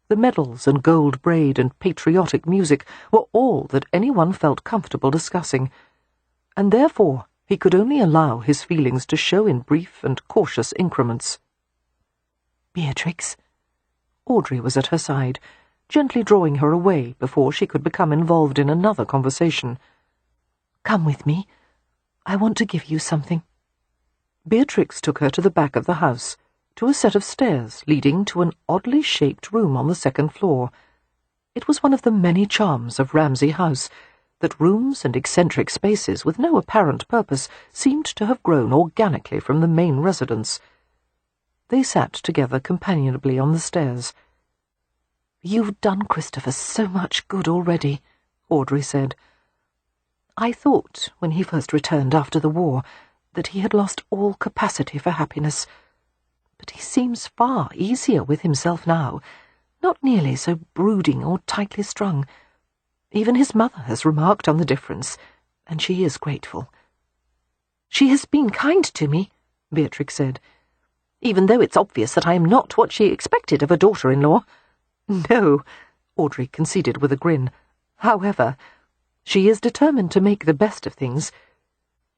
The medals and gold braid and patriotic music were all that anyone felt comfortable discussing, and therefore he could only allow his feelings to show in brief and cautious increments. "Beatrix?" Audrey was at her side, gently drawing her away before she could become involved in another conversation. "Come with me. I want to give you something." Beatrix took her to the back of the house, to a set of stairs leading to an oddly shaped room on the second floor. It was one of the many charms of Ramsay House, that rooms and eccentric spaces with no apparent purpose seemed to have grown organically from the main residence. They sat together companionably on the stairs. "You've done Christopher so much good already," Audrey said. "I thought, when he first returned after the war, that he had lost all capacity for happiness. But he seems far easier with himself now, not nearly so brooding or tightly strung. Even his mother has remarked on the difference, and she is grateful." "She has been kind to me," Beatrix said, "even though it's obvious that I am not what she expected of a daughter-in-law." "No," Audrey conceded with a grin. "However, she is determined to make the best of things.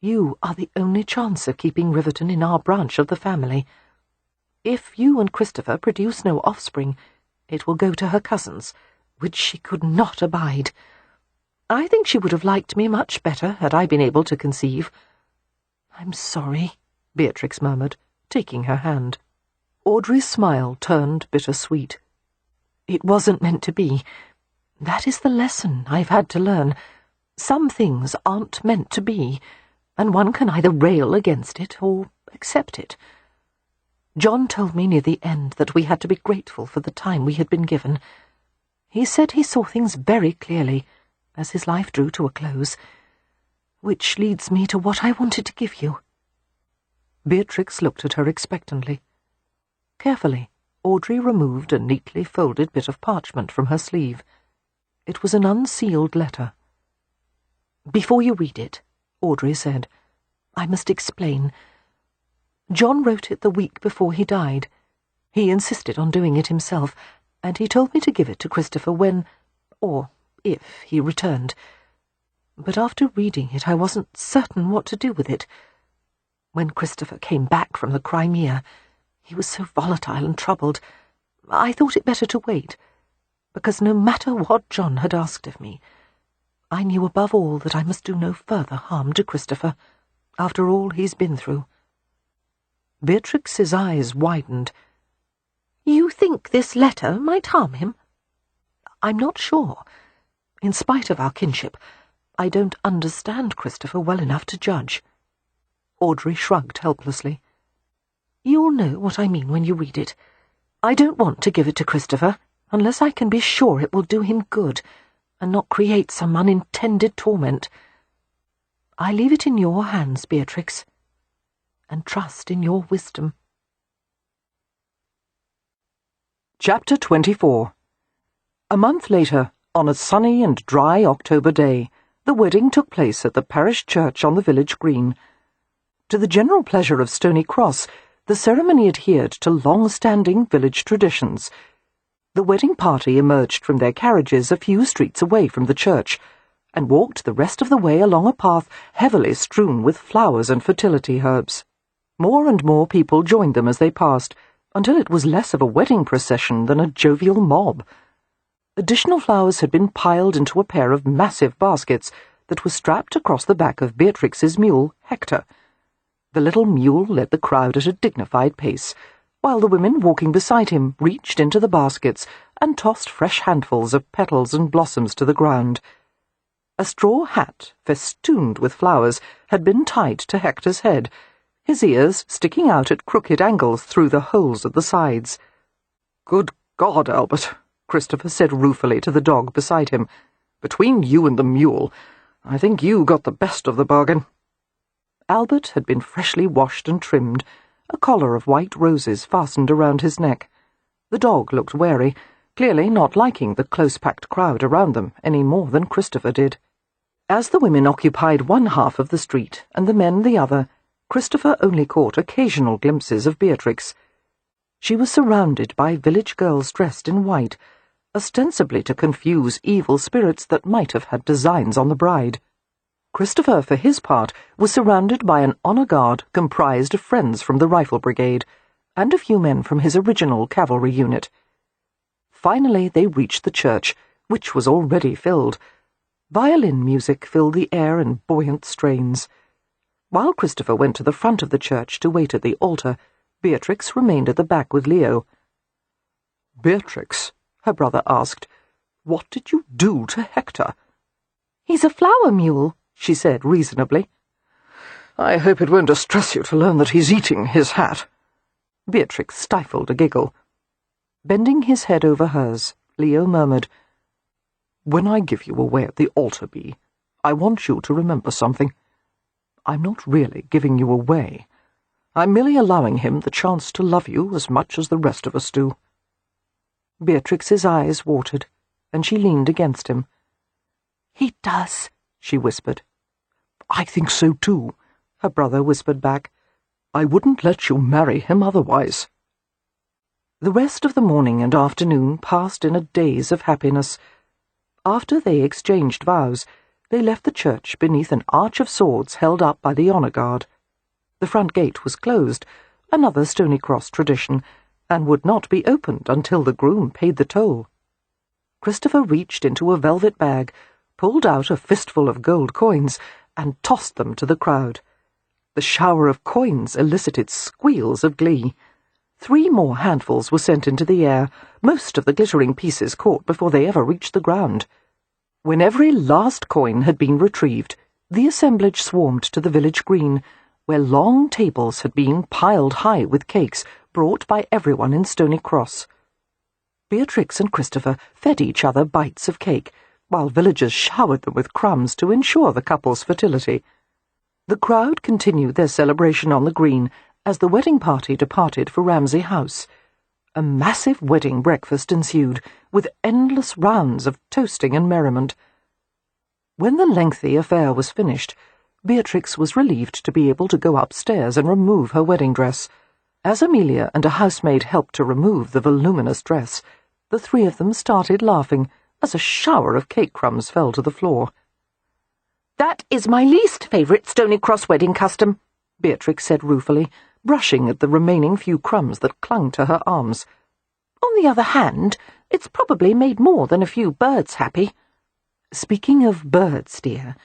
You are the only chance of keeping Riverton in our branch of the family. If you and Christopher produce no offspring, it will go to her cousins, which she could not abide. I think she would have liked me much better had I been able to conceive." "I'm sorry," Beatrix murmured, taking her hand. Audrey's smile turned bittersweet. "It wasn't meant to be. That is the lesson I've had to learn. Some things aren't meant to be, and one can either rail against it or accept it. John told me near the end that we had to be grateful for the time we had been given. He said he saw things very clearly as his life drew to a close, which leads me to what I wanted to give you." Beatrix looked at her expectantly. Carefully, Audrey removed a neatly folded bit of parchment from her sleeve. It was an unsealed letter. "Before you read it," Audrey said, "I must explain. John wrote it the week before he died. He insisted on doing it himself, and he told me to give it to Christopher when, or if, he returned. But after reading it, I wasn't certain what to do with it. When Christopher came back from the Crimea, he was so volatile and troubled. I thought it better to wait, because no matter what John had asked of me, I knew above all that I must do no further harm to Christopher, after all he's been through." Beatrix's eyes widened. "You think this letter might harm him?" "I'm not sure. In spite of our kinship, I don't understand Christopher well enough to judge." Audrey shrugged helplessly. "You'll know what I mean when you read it. I don't want to give it to Christopher unless I can be sure it will do him good and not create some unintended torment. I leave it in your hands, Beatrix, and trust in your wisdom." Chapter 24. A month later, on a sunny and dry October day, the wedding took place at the parish church on the village green. To the general pleasure of Stony Cross, the ceremony adhered to long-standing village traditions. The wedding party emerged from their carriages a few streets away from the church, and walked the rest of the way along a path heavily strewn with flowers and fertility herbs. More and more people joined them as they passed, until it was less of a wedding procession than a jovial mob. Additional flowers had been piled into a pair of massive baskets that were strapped across the back of Beatrix's mule, Hector. The little mule led the crowd at a dignified pace, while the women walking beside him reached into the baskets and tossed fresh handfuls of petals and blossoms to the ground. A straw hat, festooned with flowers, had been tied to Hector's head, his ears sticking out at crooked angles through the holes at the sides. "Good God, Albert," Christopher said ruefully to the dog beside him. "Between you and the mule, I think you got the best of the bargain." Albert had been freshly washed and trimmed, a collar of white roses fastened around his neck. The dog looked wary, clearly not liking the close-packed crowd around them any more than Christopher did. As the women occupied one half of the street and the men the other, Christopher only caught occasional glimpses of Beatrix. She was surrounded by village girls dressed in white, ostensibly to confuse evil spirits that might have had designs on the bride. Christopher, for his part, was surrounded by an honour guard comprised of friends from the Rifle Brigade and a few men from his original cavalry unit. Finally they reached the church, which was already filled. Violin music filled the air in buoyant strains. While Christopher went to the front of the church to wait at the altar, Beatrix remained at the back with Leo. "Beatrix," her brother asked, "what did you do to Hector?" "He's a flower mule," she said reasonably. "I hope it won't distress you to learn that he's eating his hat." Beatrix stifled a giggle. Bending his head over hers, Leo murmured, "When I give you away at the altar, Bee, I want you to remember something. I'm not really giving you away. I'm merely allowing him the chance to love you as much as the rest of us do." Beatrix's eyes watered, and she leaned against him. "He does," she whispered. "I think so too," her brother whispered back. "I wouldn't let you marry him otherwise." The rest of the morning and afternoon passed in a daze of happiness. After they exchanged vows, they left the church beneath an arch of swords held up by the honour guard. The front gate was closed, another Stony Cross tradition, and would not be opened until the groom paid the toll. Christopher reached into a velvet bag, pulled out a fistful of gold coins, and tossed them to the crowd. The shower of coins elicited squeals of glee. 3 more handfuls were sent into the air, most of the glittering pieces caught before they ever reached the ground. When every last coin had been retrieved, the assemblage swarmed to the village green, where long tables had been piled high with cakes brought by everyone in Stony Cross. Beatrix and Christopher fed each other bites of cake, while villagers showered them with crumbs to ensure the couple's fertility. The crowd continued their celebration on the green as the wedding party departed for Ramsay House. A massive wedding breakfast ensued, with endless rounds of toasting and merriment. When the lengthy affair was finished, Beatrix was relieved to be able to go upstairs and remove her wedding dress. As Amelia and a housemaid helped to remove the voluminous dress, the 3 of them started laughing as a shower of cake crumbs fell to the floor. "That is my least favourite Stony Cross wedding custom," Beatrix said ruefully, brushing at the remaining few crumbs that clung to her arms. "On the other hand, it's probably made more than a few birds happy." "Speaking of birds, dear,"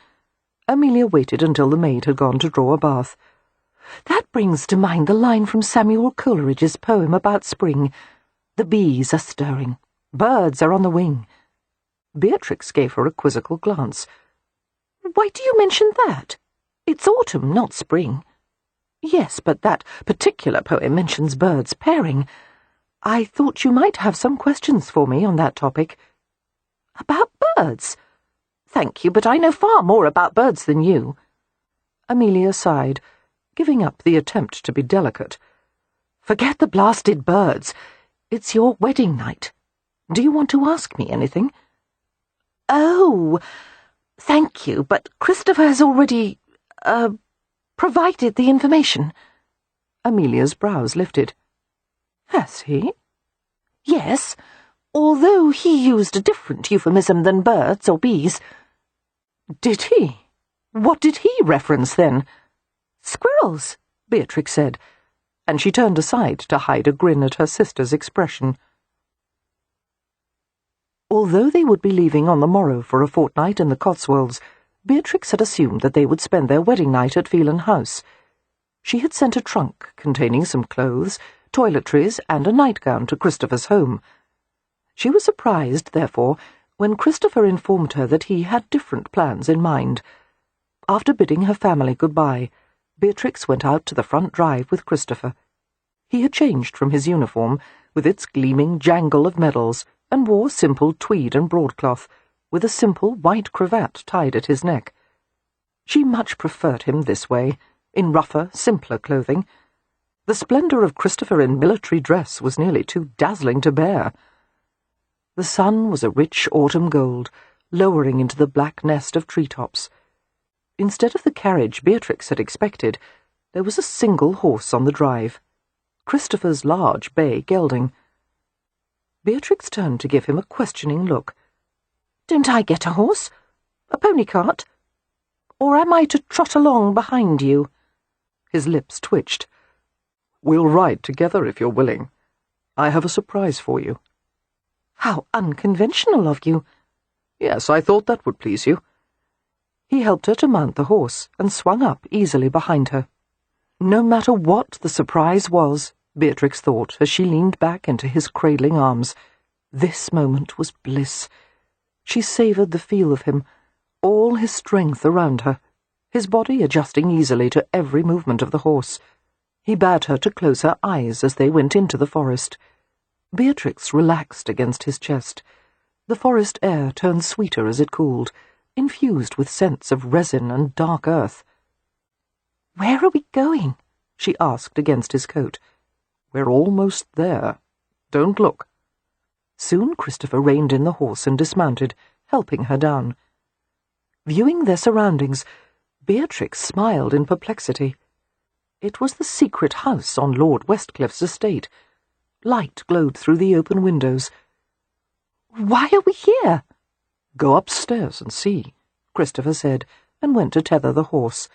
Amelia waited until the maid had gone to draw a bath. "That brings to mind the line from Samuel Coleridge's poem about spring. The bees are stirring, birds are on the wing." Beatrix gave her a quizzical glance. "Why do you mention that? It's autumn, not spring." "Yes, but that particular poem mentions birds pairing. I thought you might have some questions for me on that topic." "About birds? Thank you, but I know far more about birds than you." Amelia sighed, giving up the attempt to be delicate. "Forget the blasted birds. It's your wedding night. Do you want to ask me anything?" "Oh, thank you, but Christopher has already, provided the information." Amelia's brows lifted. "Has he?" "Yes, although he used a different euphemism than birds or bees." "Did he? What did he reference then?" "Squirrels," Beatrix said, and she turned aside to hide a grin at her sister's expression. Although they would be leaving on the morrow for a fortnight in the Cotswolds, Beatrix had assumed that they would spend their wedding night at Phelan House. She had sent a trunk containing some clothes, toiletries and a nightgown to Christopher's home. She was surprised, therefore, when Christopher informed her that he had different plans in mind. After bidding her family goodbye, Beatrix went out to the front drive with Christopher. He had changed from his uniform, with its gleaming jangle of medals, and wore simple tweed and broadcloth, with a simple white cravat tied at his neck. She much preferred him this way, in rougher, simpler clothing. The splendour of Christopher in military dress was nearly too dazzling to bear. The sun was a rich autumn gold, lowering into the black nest of treetops. Instead of the carriage Beatrix had expected, there was a single horse on the drive, Christopher's large bay gelding. Beatrix turned to give him a questioning look. "Don't I get a horse? A pony cart? Or am I to trot along behind you?" His lips twitched. "We'll ride together if you're willing. I have a surprise for you." "How unconventional of you." "Yes, I thought that would please you." He helped her to mount the horse and swung up easily behind her. No matter what the surprise was, Beatrix thought as she leaned back into his cradling arms, this moment was bliss. She savoured the feel of him, all his strength around her, his body adjusting easily to every movement of the horse. He bade her to close her eyes as they went into the forest. Beatrix relaxed against his chest. The forest air turned sweeter as it cooled, infused with scents of resin and dark earth. "Where are we going?" she asked against his coat. "We're almost there. Don't look." Soon Christopher reined in the horse and dismounted, helping her down. Viewing their surroundings, Beatrix smiled in perplexity. It was the secret house on Lord Westcliffe's estate. Light glowed through the open windows. "Why are we here?" "Go upstairs and see," Christopher said, and went to tether the horse.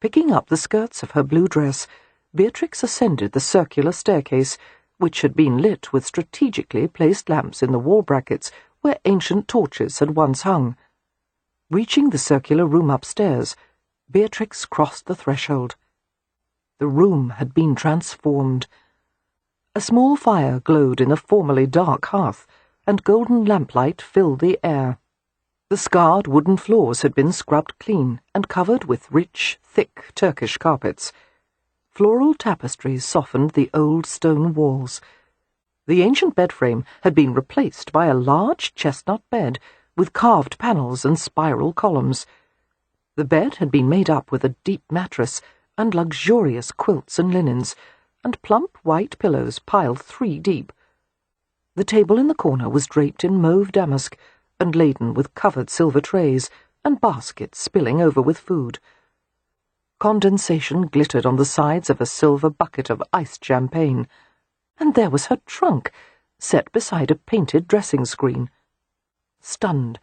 Picking up the skirts of her blue dress, Beatrix ascended the circular staircase, which had been lit with strategically placed lamps in the wall brackets where ancient torches had once hung. Reaching the circular room upstairs, Beatrix crossed the threshold. The room had been transformed. A small fire glowed in the formerly dark hearth, and golden lamplight filled the air. The scarred wooden floors had been scrubbed clean and covered with rich, thick Turkish carpets. Floral tapestries softened the old stone walls. The ancient bedframe had been replaced by a large chestnut bed with carved panels and spiral columns. The bed had been made up with a deep mattress and luxurious quilts and linens, and plump white pillows piled 3 deep. The table in the corner was draped in mauve damask, and laden with covered silver trays, and baskets spilling over with food. Condensation glittered on the sides of a silver bucket of iced champagne, and there was her trunk, set beside a painted dressing screen. Stunned,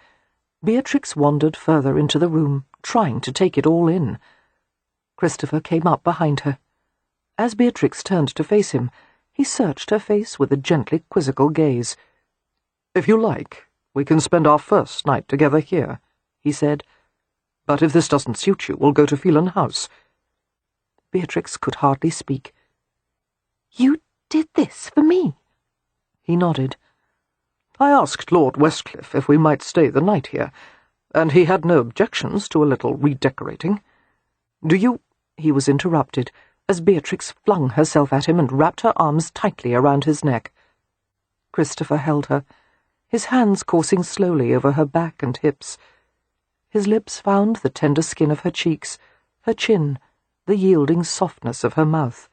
Beatrix wandered further into the room, trying to take it all in. Christopher came up behind her. As Beatrix turned to face him, he searched her face with a gently quizzical gaze. "If you like, we can spend our first night together here," he said. "But if this doesn't suit you, we'll go to Phelan House." Beatrix could hardly speak. "You did this for me?" He nodded. "I asked Lord Westcliff if we might stay the night here, and he had no objections to a little redecorating. Do you—" He was interrupted, as Beatrix flung herself at him and wrapped her arms tightly around his neck. Christopher held her, his hands coursing slowly over her back and hips. His lips found the tender skin of her cheeks, her chin, the yielding softness of her mouth.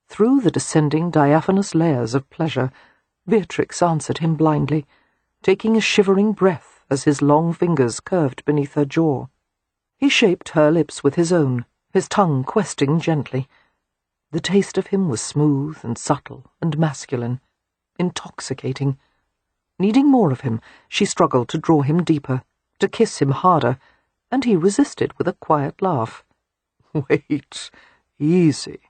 Through the descending diaphanous layers of pleasure, Beatrix answered him blindly, taking a shivering breath as his long fingers curved beneath her jaw. He shaped her lips with his own, his tongue questing gently. The taste of him was smooth and subtle and masculine, intoxicating. Needing more of him, she struggled to draw him deeper, to kiss him harder, and he resisted with a quiet laugh. "Wait, easy.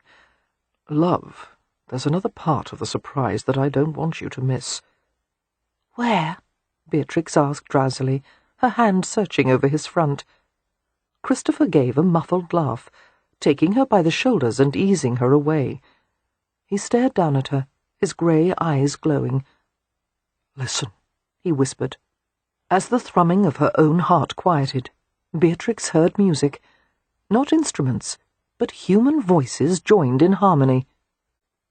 Love, there's another part of the surprise that I don't want you to miss." "Where?" Beatrix asked drowsily, her hand searching over his front. Christopher gave a muffled laugh, taking her by the shoulders and easing her away. He stared down at her, his grey eyes glowing. Listen, he whispered. As the thrumming of her own heart quieted, Beatrix heard music. Not instruments, but human voices joined in harmony.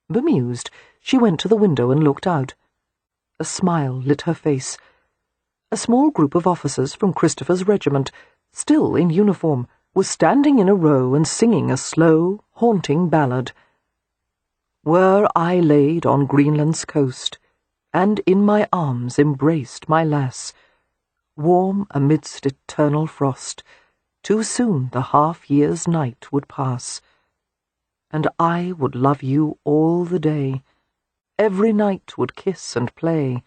Bemused, she went to the window and looked out. A smile lit her face. A small group of officers from Christopher's regiment, still in uniform, was standing in a row and singing a slow, haunting ballad. Were I laid on Greenland's coast, and in my arms embraced my lass, warm amidst eternal frost, too soon the half-year's night would pass. And I would love you all the day, every night would kiss and play,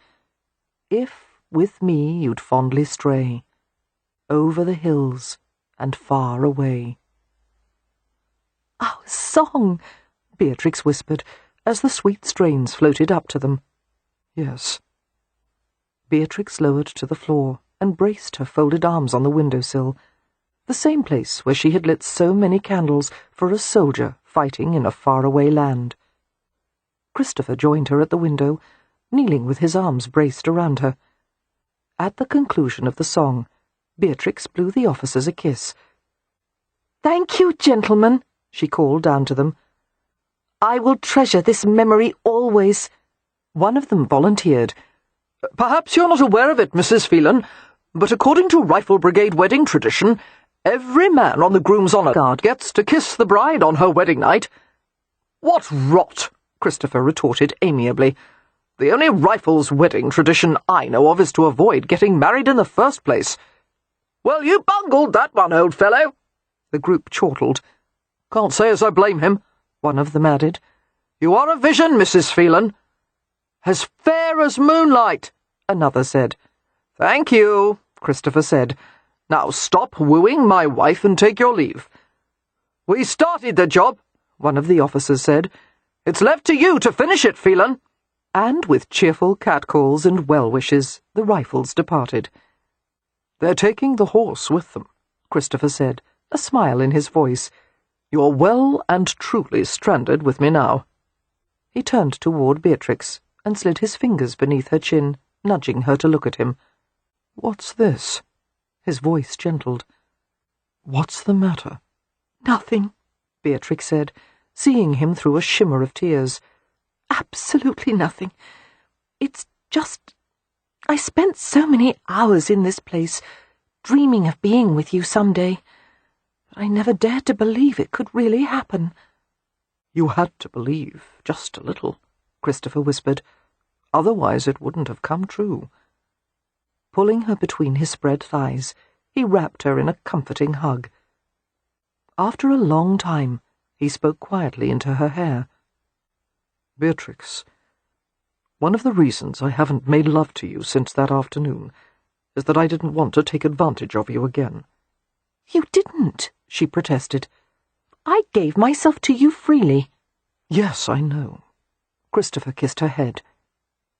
if with me you'd fondly stray, over the hills and far away. "Our song," Beatrix whispered, as the sweet strains floated up to them. Yes. Beatrix lowered to the floor and braced her folded arms on the window-sill, the same place where she had lit so many candles for a soldier fighting in a faraway land. Christopher joined her at the window, kneeling with his arms braced around her. At the conclusion of the song, Beatrix blew the officers a kiss. "Thank you, gentlemen," she called down to them. "I will treasure this memory always." One of them volunteered. Perhaps you're not aware of it, Mrs. Phelan, but according to Rifle Brigade wedding tradition, every man on the Groom's Honour Guard gets to kiss the bride on her wedding night. What rot, Christopher retorted amiably. The only Rifle's wedding tradition I know of is to avoid getting married in the first place. Well, you bungled that one, old fellow, the group chortled. Can't say as I blame him, one of them added. You are a vision, Mrs. Phelan. As fair as moonlight, another said. Thank you, Christopher said. Now stop wooing my wife and take your leave. We started the job, one of the officers said. It's left to you to finish it, Phelan. And with cheerful catcalls and well-wishes, the Rifles departed. They're taking the horse with them, Christopher said, a smile in his voice. You're well and truly stranded with me now. He turned toward Beatrix and slid his fingers beneath her chin, nudging her to look at him. What's this? His voice gentled. What's the matter? "Nothing," Beatrix said, seeing him through a shimmer of tears. "Absolutely nothing. It's just... I spent so many hours in this place, dreaming of being with you someday. But I never dared to believe it could really happen." You had to believe, just a little, Christopher whispered. Otherwise it wouldn't have come true. Pulling her between his spread thighs, he wrapped her in a comforting hug. After a long time, he spoke quietly into her hair. Beatrix, one of the reasons I haven't made love to you since that afternoon is that I didn't want to take advantage of you again. "You didn't," she protested. "I gave myself to you freely." Yes, I know. Christopher kissed her head.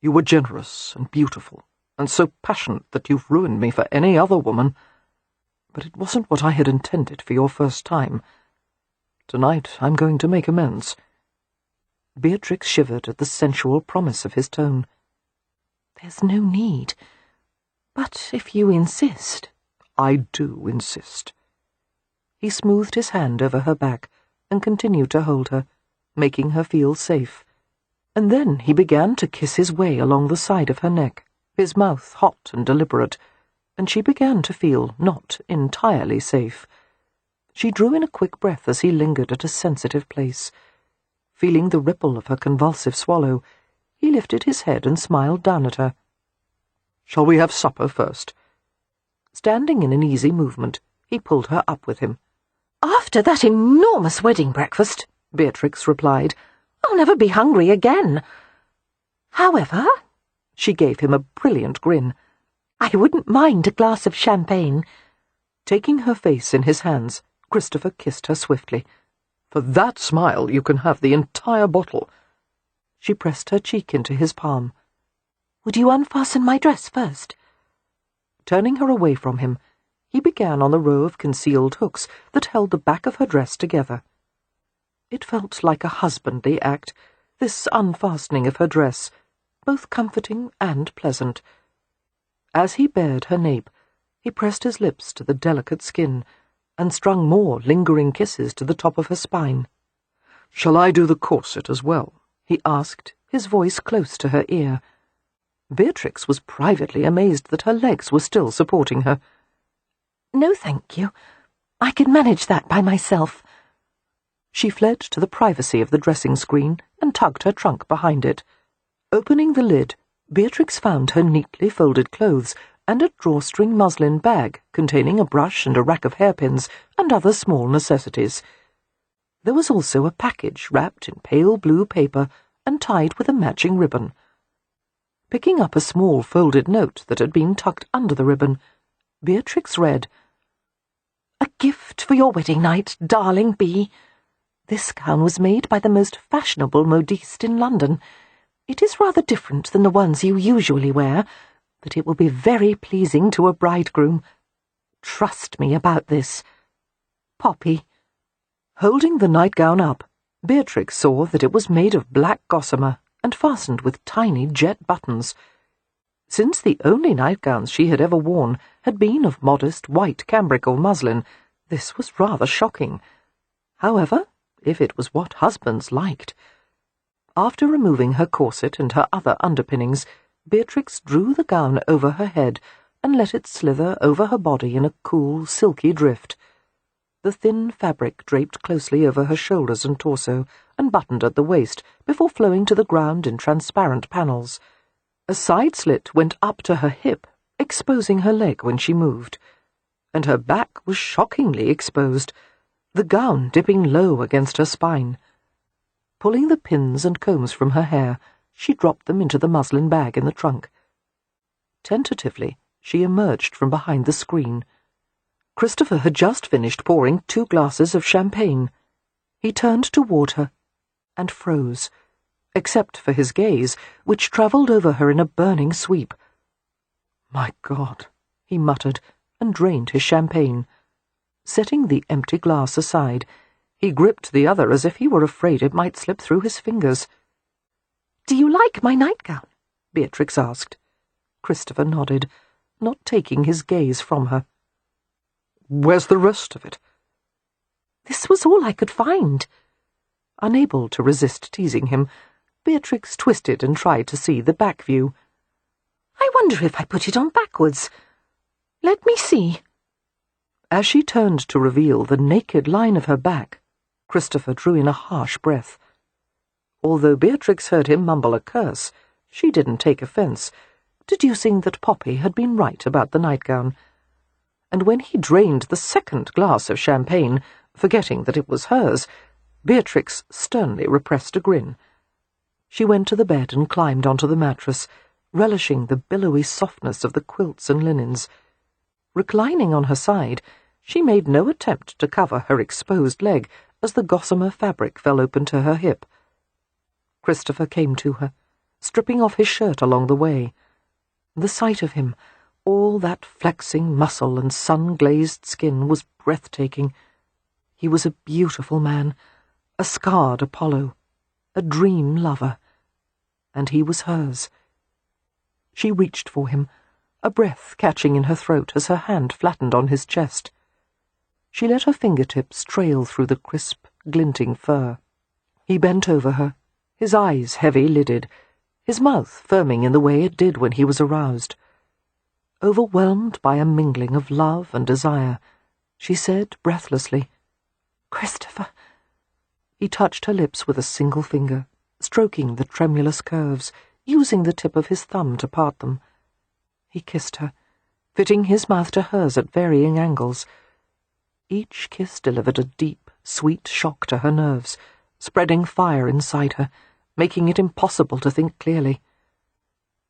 You were generous and beautiful, and so passionate that you've ruined me for any other woman. But it wasn't what I had intended for your first time. Tonight I'm going to make amends. Beatrix shivered at the sensual promise of his tone. "There's no need. But if you insist—" I do insist. He smoothed his hand over her back and continued to hold her, making her feel safe. And then he began to kiss his way along the side of her neck, his mouth hot and deliberate, and she began to feel not entirely safe. She drew in a quick breath as he lingered at a sensitive place. Feeling the ripple of her convulsive swallow, he lifted his head and smiled down at her. Shall we have supper first? Standing in an easy movement, he pulled her up with him. "After that enormous wedding breakfast," Beatrix replied, "I'll never be hungry again. However," she gave him a brilliant grin, "I wouldn't mind a glass of champagne." Taking her face in his hands, Christopher kissed her swiftly. For that smile you can have the entire bottle. She pressed her cheek into his palm. "Would you unfasten my dress first?" Turning her away from him, he began on the row of concealed hooks that held the back of her dress together. It felt like a husbandly act, this unfastening of her dress, both comforting and pleasant. As he bared her nape, he pressed his lips to the delicate skin, and strung more lingering kisses to the top of her spine. "Shall I do the corset as well?" he asked, his voice close to her ear. Beatrix was privately amazed that her legs were still supporting her. "No, thank you. I can manage that by myself." She fled to the privacy of the dressing screen and tugged her trunk behind it. Opening the lid, Beatrix found her neatly folded clothes and a drawstring muslin bag containing a brush and a rack of hairpins and other small necessities. There was also a package wrapped in pale blue paper and tied with a matching ribbon. Picking up a small folded note that had been tucked under the ribbon, Beatrix read, "A gift for your wedding night, darling Bee. This gown was made by the most fashionable modiste in London. It is rather different than the ones you usually wear, but it will be very pleasing to a bridegroom. Trust me about this. Poppy." Holding the nightgown up, Beatrix saw that it was made of black gossamer and fastened with tiny jet buttons. Since the only nightgowns she had ever worn had been of modest white cambric or muslin, this was rather shocking. However, if it was what husbands liked. After removing her corset and her other underpinnings, Beatrix drew the gown over her head and let it slither over her body in a cool, silky drift. The thin fabric draped closely over her shoulders and torso and buttoned at the waist before flowing to the ground in transparent panels. A side slit went up to her hip, exposing her leg when she moved. And her back was shockingly exposed, the gown dipping low against her spine. Pulling the pins and combs from her hair, she dropped them into the muslin bag in the trunk. Tentatively, she emerged from behind the screen. Christopher had just finished pouring 2 glasses of champagne. He turned toward her and froze, except for his gaze, which travelled over her in a burning sweep. "My God," he muttered, and drained his champagne. Setting the empty glass aside, he gripped the other as if he were afraid it might slip through his fingers. "Do you like my nightgown?" Beatrix asked. Christopher nodded, not taking his gaze from her. "Where's the rest of it?" "This was all I could find." Unable to resist teasing him, Beatrix twisted and tried to see the back view. "I wonder if I put it on backwards. Let me see." As she turned to reveal the naked line of her back, Christopher drew in a harsh breath. Although Beatrix heard him mumble a curse, she didn't take offence, deducing that Poppy had been right about the nightgown. And when he drained the second glass of champagne, forgetting that it was hers, Beatrix sternly repressed a grin. She went to the bed and climbed onto the mattress, relishing the billowy softness of the quilts and linens. Reclining on her side, she made no attempt to cover her exposed leg as the gossamer fabric fell open to her hip. Christopher came to her, stripping off his shirt along the way. The sight of him, all that flexing muscle and sun-glazed skin, was breathtaking. He was a beautiful man, a scarred Apollo, a dream lover, and he was hers. She reached for him, a breath catching in her throat as her hand flattened on his chest. She let her fingertips trail through the crisp, glinting fur. He bent over her, his eyes heavy-lidded, his mouth firming in the way it did when he was aroused. Overwhelmed by a mingling of love and desire, she said breathlessly, "Christopher." He touched her lips with a single finger, stroking the tremulous curves, using the tip of his thumb to part them. He kissed her, fitting his mouth to hers at varying angles. Each kiss delivered a deep, sweet shock to her nerves, spreading fire inside her, making it impossible to think clearly.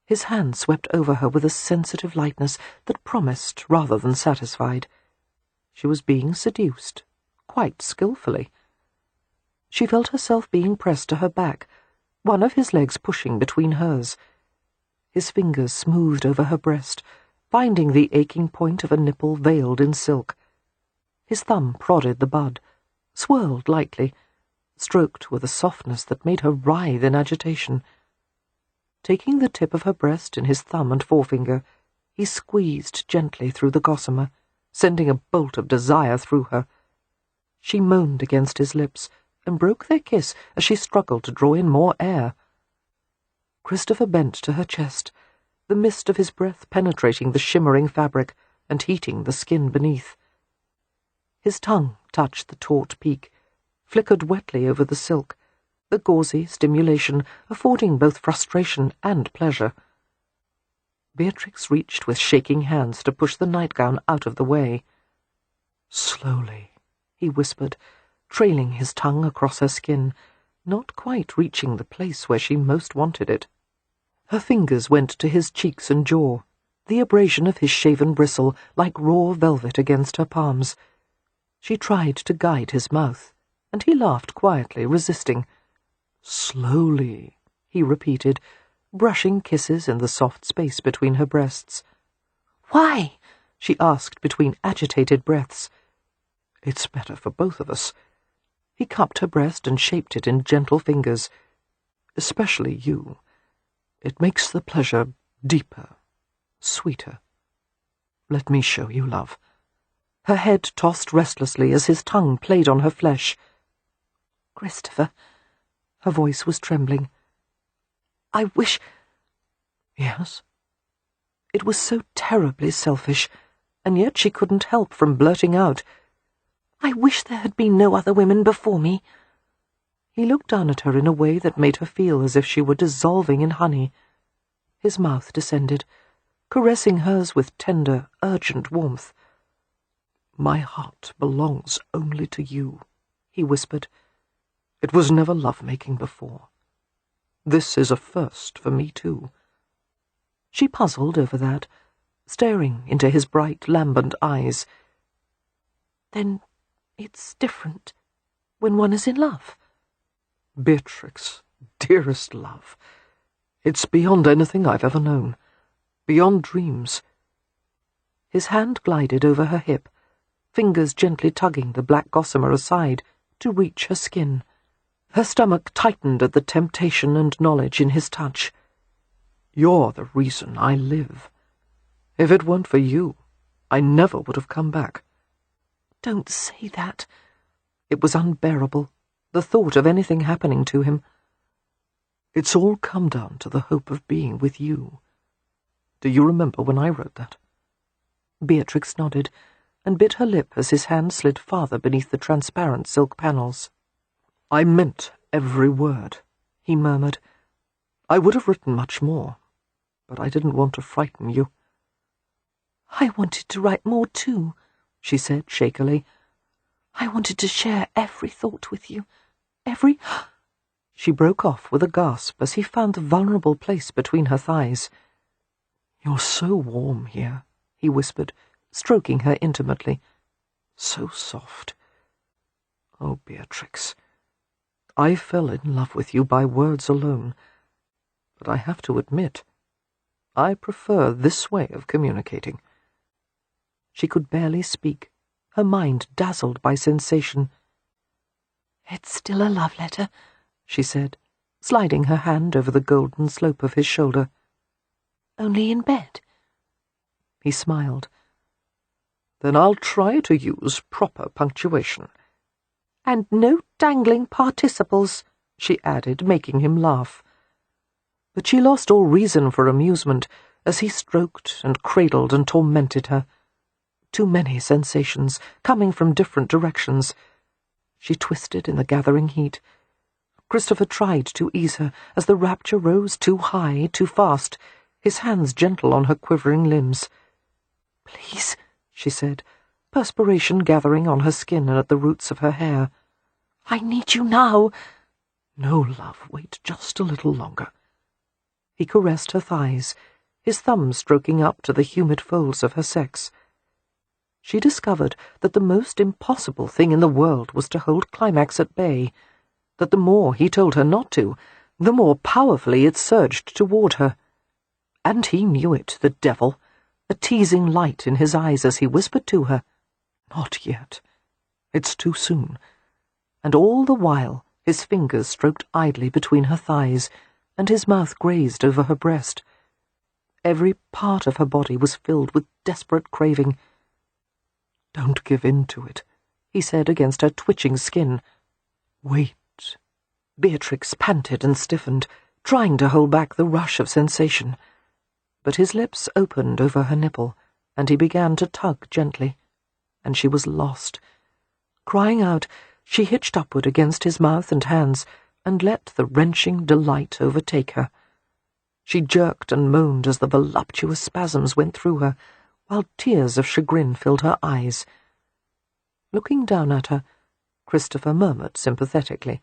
His hand swept over her with a sensitive lightness that promised rather than satisfied. She was being seduced, quite skillfully. She felt herself being pressed to her back, one of his legs pushing between hers. His fingers smoothed over her breast, finding the aching point of a nipple veiled in silk. His thumb prodded the bud, swirled lightly, stroked with a softness that made her writhe in agitation. Taking the tip of her breast in his thumb and forefinger, he squeezed gently through the gossamer, sending a bolt of desire through her. She moaned against his lips and broke their kiss as she struggled to draw in more air. Christopher bent to her chest, the mist of his breath penetrating the shimmering fabric and heating the skin beneath. His tongue touched the taut peak, flickered wetly over the silk, the gauzy stimulation affording both frustration and pleasure. Beatrix reached with shaking hands to push the nightgown out of the way. "Slowly," he whispered, trailing his tongue across her skin, not quite reaching the place where she most wanted it. Her fingers went to his cheeks and jaw, the abrasion of his shaven bristle like raw velvet against her palms. She tried to guide his mouth, and he laughed quietly, resisting. "Slowly," he repeated, brushing kisses in the soft space between her breasts. "Why?" she asked between agitated breaths. "It's better for both of us." He cupped her breast and shaped it in gentle fingers. "Especially you. It makes the pleasure deeper, sweeter. Let me show you, love." Her head tossed restlessly as his tongue played on her flesh. "Christopher," her voice was trembling. "I wish—" "Yes?" It was so terribly selfish, and yet she couldn't help from blurting out, "I wish there had been no other women before me." He looked down at her in a way that made her feel as if she were dissolving in honey. His mouth descended, caressing hers with tender, urgent warmth. "My heart belongs only to you," he whispered. "It was never love-making before. This is a first for me, too." She puzzled over that, staring into his bright, lambent eyes. "Then it's different when one is in love?" "Beatrix, dearest love, it's beyond anything I've ever known, beyond dreams." His hand glided over her hip, fingers gently tugging the black gossamer aside to reach her skin. Her stomach tightened at the temptation and knowledge in his touch. "You're the reason I live. If it weren't for you, I never would have come back." "Don't say that." It was unbearable, the thought of anything happening to him. "It's all come down to the hope of being with you. Do you remember when I wrote that?" Beatrix nodded, and bit her lip as his hand slid farther beneath the transparent silk panels. "I meant every word," he murmured. "I would have written much more, but I didn't want to frighten you." "I wanted to write more too," she said shakily. "I wanted to share every thought with you, every—" She broke off with a gasp as he found the vulnerable place between her thighs. "You're so warm here," he whispered, stroking her intimately. "So soft. Oh, Beatrix, I fell in love with you by words alone, but I have to admit, I prefer this way of communicating." She could barely speak, her mind dazzled by sensation. "It's still a love letter," she said, sliding her hand over the golden slope of his shoulder. "Only in bed." He smiled. "Then I'll try to use proper punctuation." "And no dangling participles," she added, making him laugh. But she lost all reason for amusement as he stroked and cradled and tormented her. Too many sensations, coming from different directions. She twisted in the gathering heat. Christopher tried to ease her as the rapture rose too high, too fast, his hands gentle on her quivering limbs. "Please," she said, perspiration gathering on her skin and at the roots of her hair. "I need you now." "No, love, wait just a little longer." He caressed her thighs, his thumb stroking up to the humid folds of her sex. She discovered that the most impossible thing in the world was to hold climax at bay, that the more he told her not to, the more powerfully it surged toward her. And he knew it, the devil, a teasing light in his eyes as he whispered to her, "Not yet. It's too soon." And all the while, His fingers stroked idly between her thighs, and his mouth grazed over her breast. Every part of her body was filled with desperate craving. "Don't give in to it," he said against her twitching skin. "Wait." Beatrix panted and stiffened, trying to hold back the rush of sensation. But his lips opened over her nipple, and he began to tug gently, and she was lost. Crying out, she hitched upward against his mouth and hands, and let the wrenching delight overtake her. She jerked and moaned as the voluptuous spasms went through her, while tears of chagrin filled her eyes. Looking down at her, Christopher murmured sympathetically.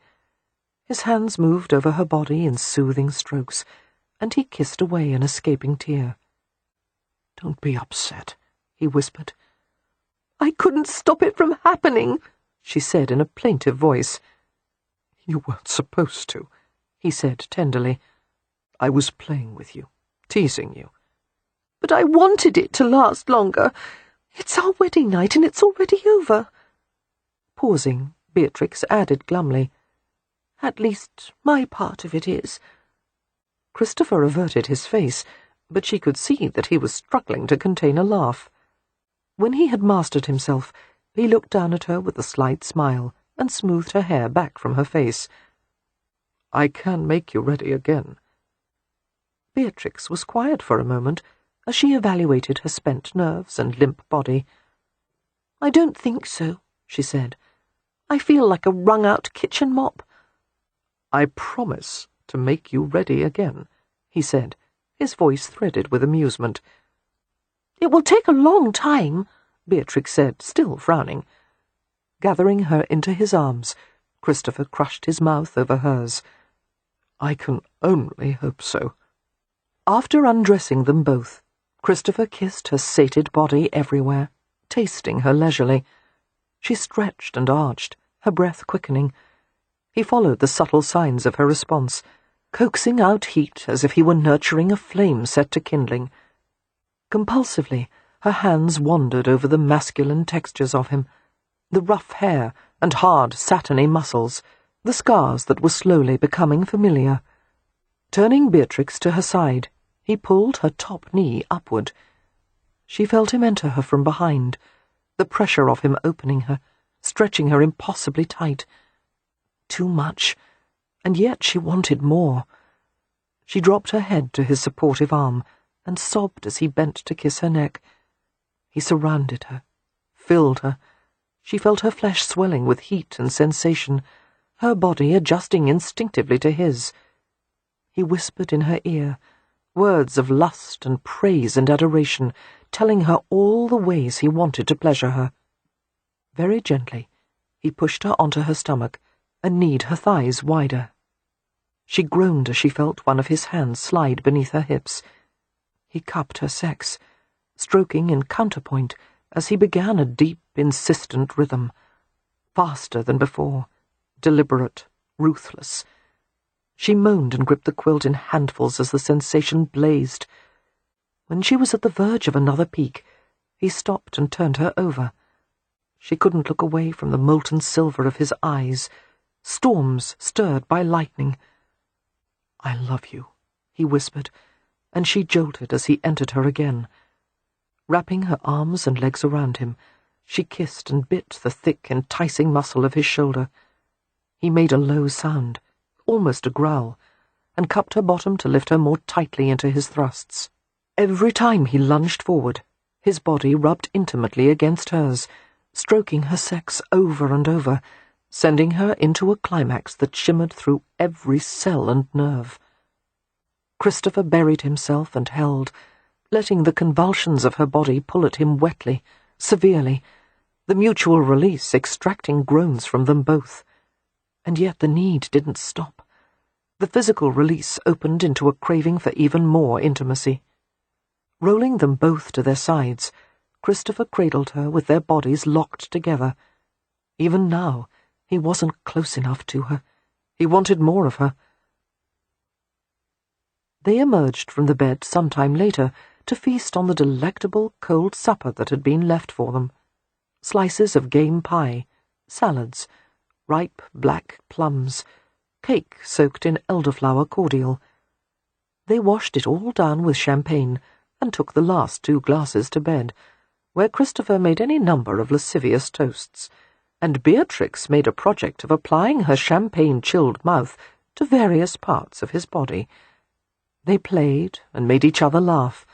His hands moved over her body in soothing strokes, and he kissed away an escaping tear. "Don't be upset," he whispered. "I couldn't stop it from happening," she said in a plaintive voice. "You weren't supposed to," he said tenderly. "I was playing with you, teasing you." "But I wanted it to last longer. It's our wedding night, and it's already over." Pausing, Beatrix added glumly, "At least, my part of it is." Christopher averted his face, but she could see that he was struggling to contain a laugh. When he had mastered himself, he looked down at her with a slight smile and smoothed her hair back from her face. "I can make you ready again." Beatrix was quiet for a moment as she evaluated her spent nerves and limp body. "I don't think so," she said. "I feel like a wrung-out kitchen mop." "I promise to make you ready again," he said, his voice threaded with amusement. "It will take a long time," Beatrix said, still frowning. Gathering her into his arms, Christopher crushed his mouth over hers. "I can only hope so." After undressing them both, Christopher kissed her sated body everywhere, tasting her leisurely. She stretched and arched, her breath quickening. He followed the subtle signs of her response, coaxing out heat as if he were nurturing a flame set to kindling. Compulsively, her hands wandered over the masculine textures of him, the rough hair and hard, satiny muscles, the scars that were slowly becoming familiar. Turning Beatrix to her side, he pulled her top knee upward. She felt him enter her from behind, the pressure of him opening her, stretching her impossibly tight. Too much, and yet she wanted more. She dropped her head to his supportive arm and sobbed as he bent to kiss her neck. He surrounded her, filled her. She felt her flesh swelling with heat and sensation, her body adjusting instinctively to his. He whispered in her ear, words of lust and praise and adoration, telling her all the ways he wanted to pleasure her. Very gently, he pushed her onto her stomach and kneed her thighs wider. She groaned as she felt one of his hands slide beneath her hips. He cupped her sex, stroking in counterpoint as he began a deep, insistent rhythm, faster than before, deliberate, ruthless. She moaned and gripped the quilt in handfuls as the sensation blazed. When she was at the verge of another peak, he stopped and turned her over. She couldn't look away from the molten silver of his eyes, storms stirred by lightning. "I love you," he whispered, and she jolted as he entered her again. Wrapping her arms and legs around him, she kissed and bit the thick, enticing muscle of his shoulder. He made a low sound, almost a growl, and cupped her bottom to lift her more tightly into his thrusts. Every time he lunged forward, his body rubbed intimately against hers, stroking her sex over and over, sending her into a climax that shimmered through every cell and nerve. Christopher buried himself and held, letting the convulsions of her body pull at him wetly, severely, the mutual release extracting groans from them both. And yet the need didn't stop. The physical release opened into a craving for even more intimacy. Rolling them both to their sides, Christopher cradled her with their bodies locked together. Even now, he wasn't close enough to her. He wanted more of her. They emerged from the bed some time later to feast on the delectable cold supper that had been left for them. Slices of game pie, salads, ripe black plums, cake soaked in elderflower cordial. They washed it all down with champagne and took the last 2 glasses to bed, where Christopher made any number of lascivious toasts, and Beatrix made a project of applying her champagne-chilled mouth to various parts of his body. They played and made each other laugh,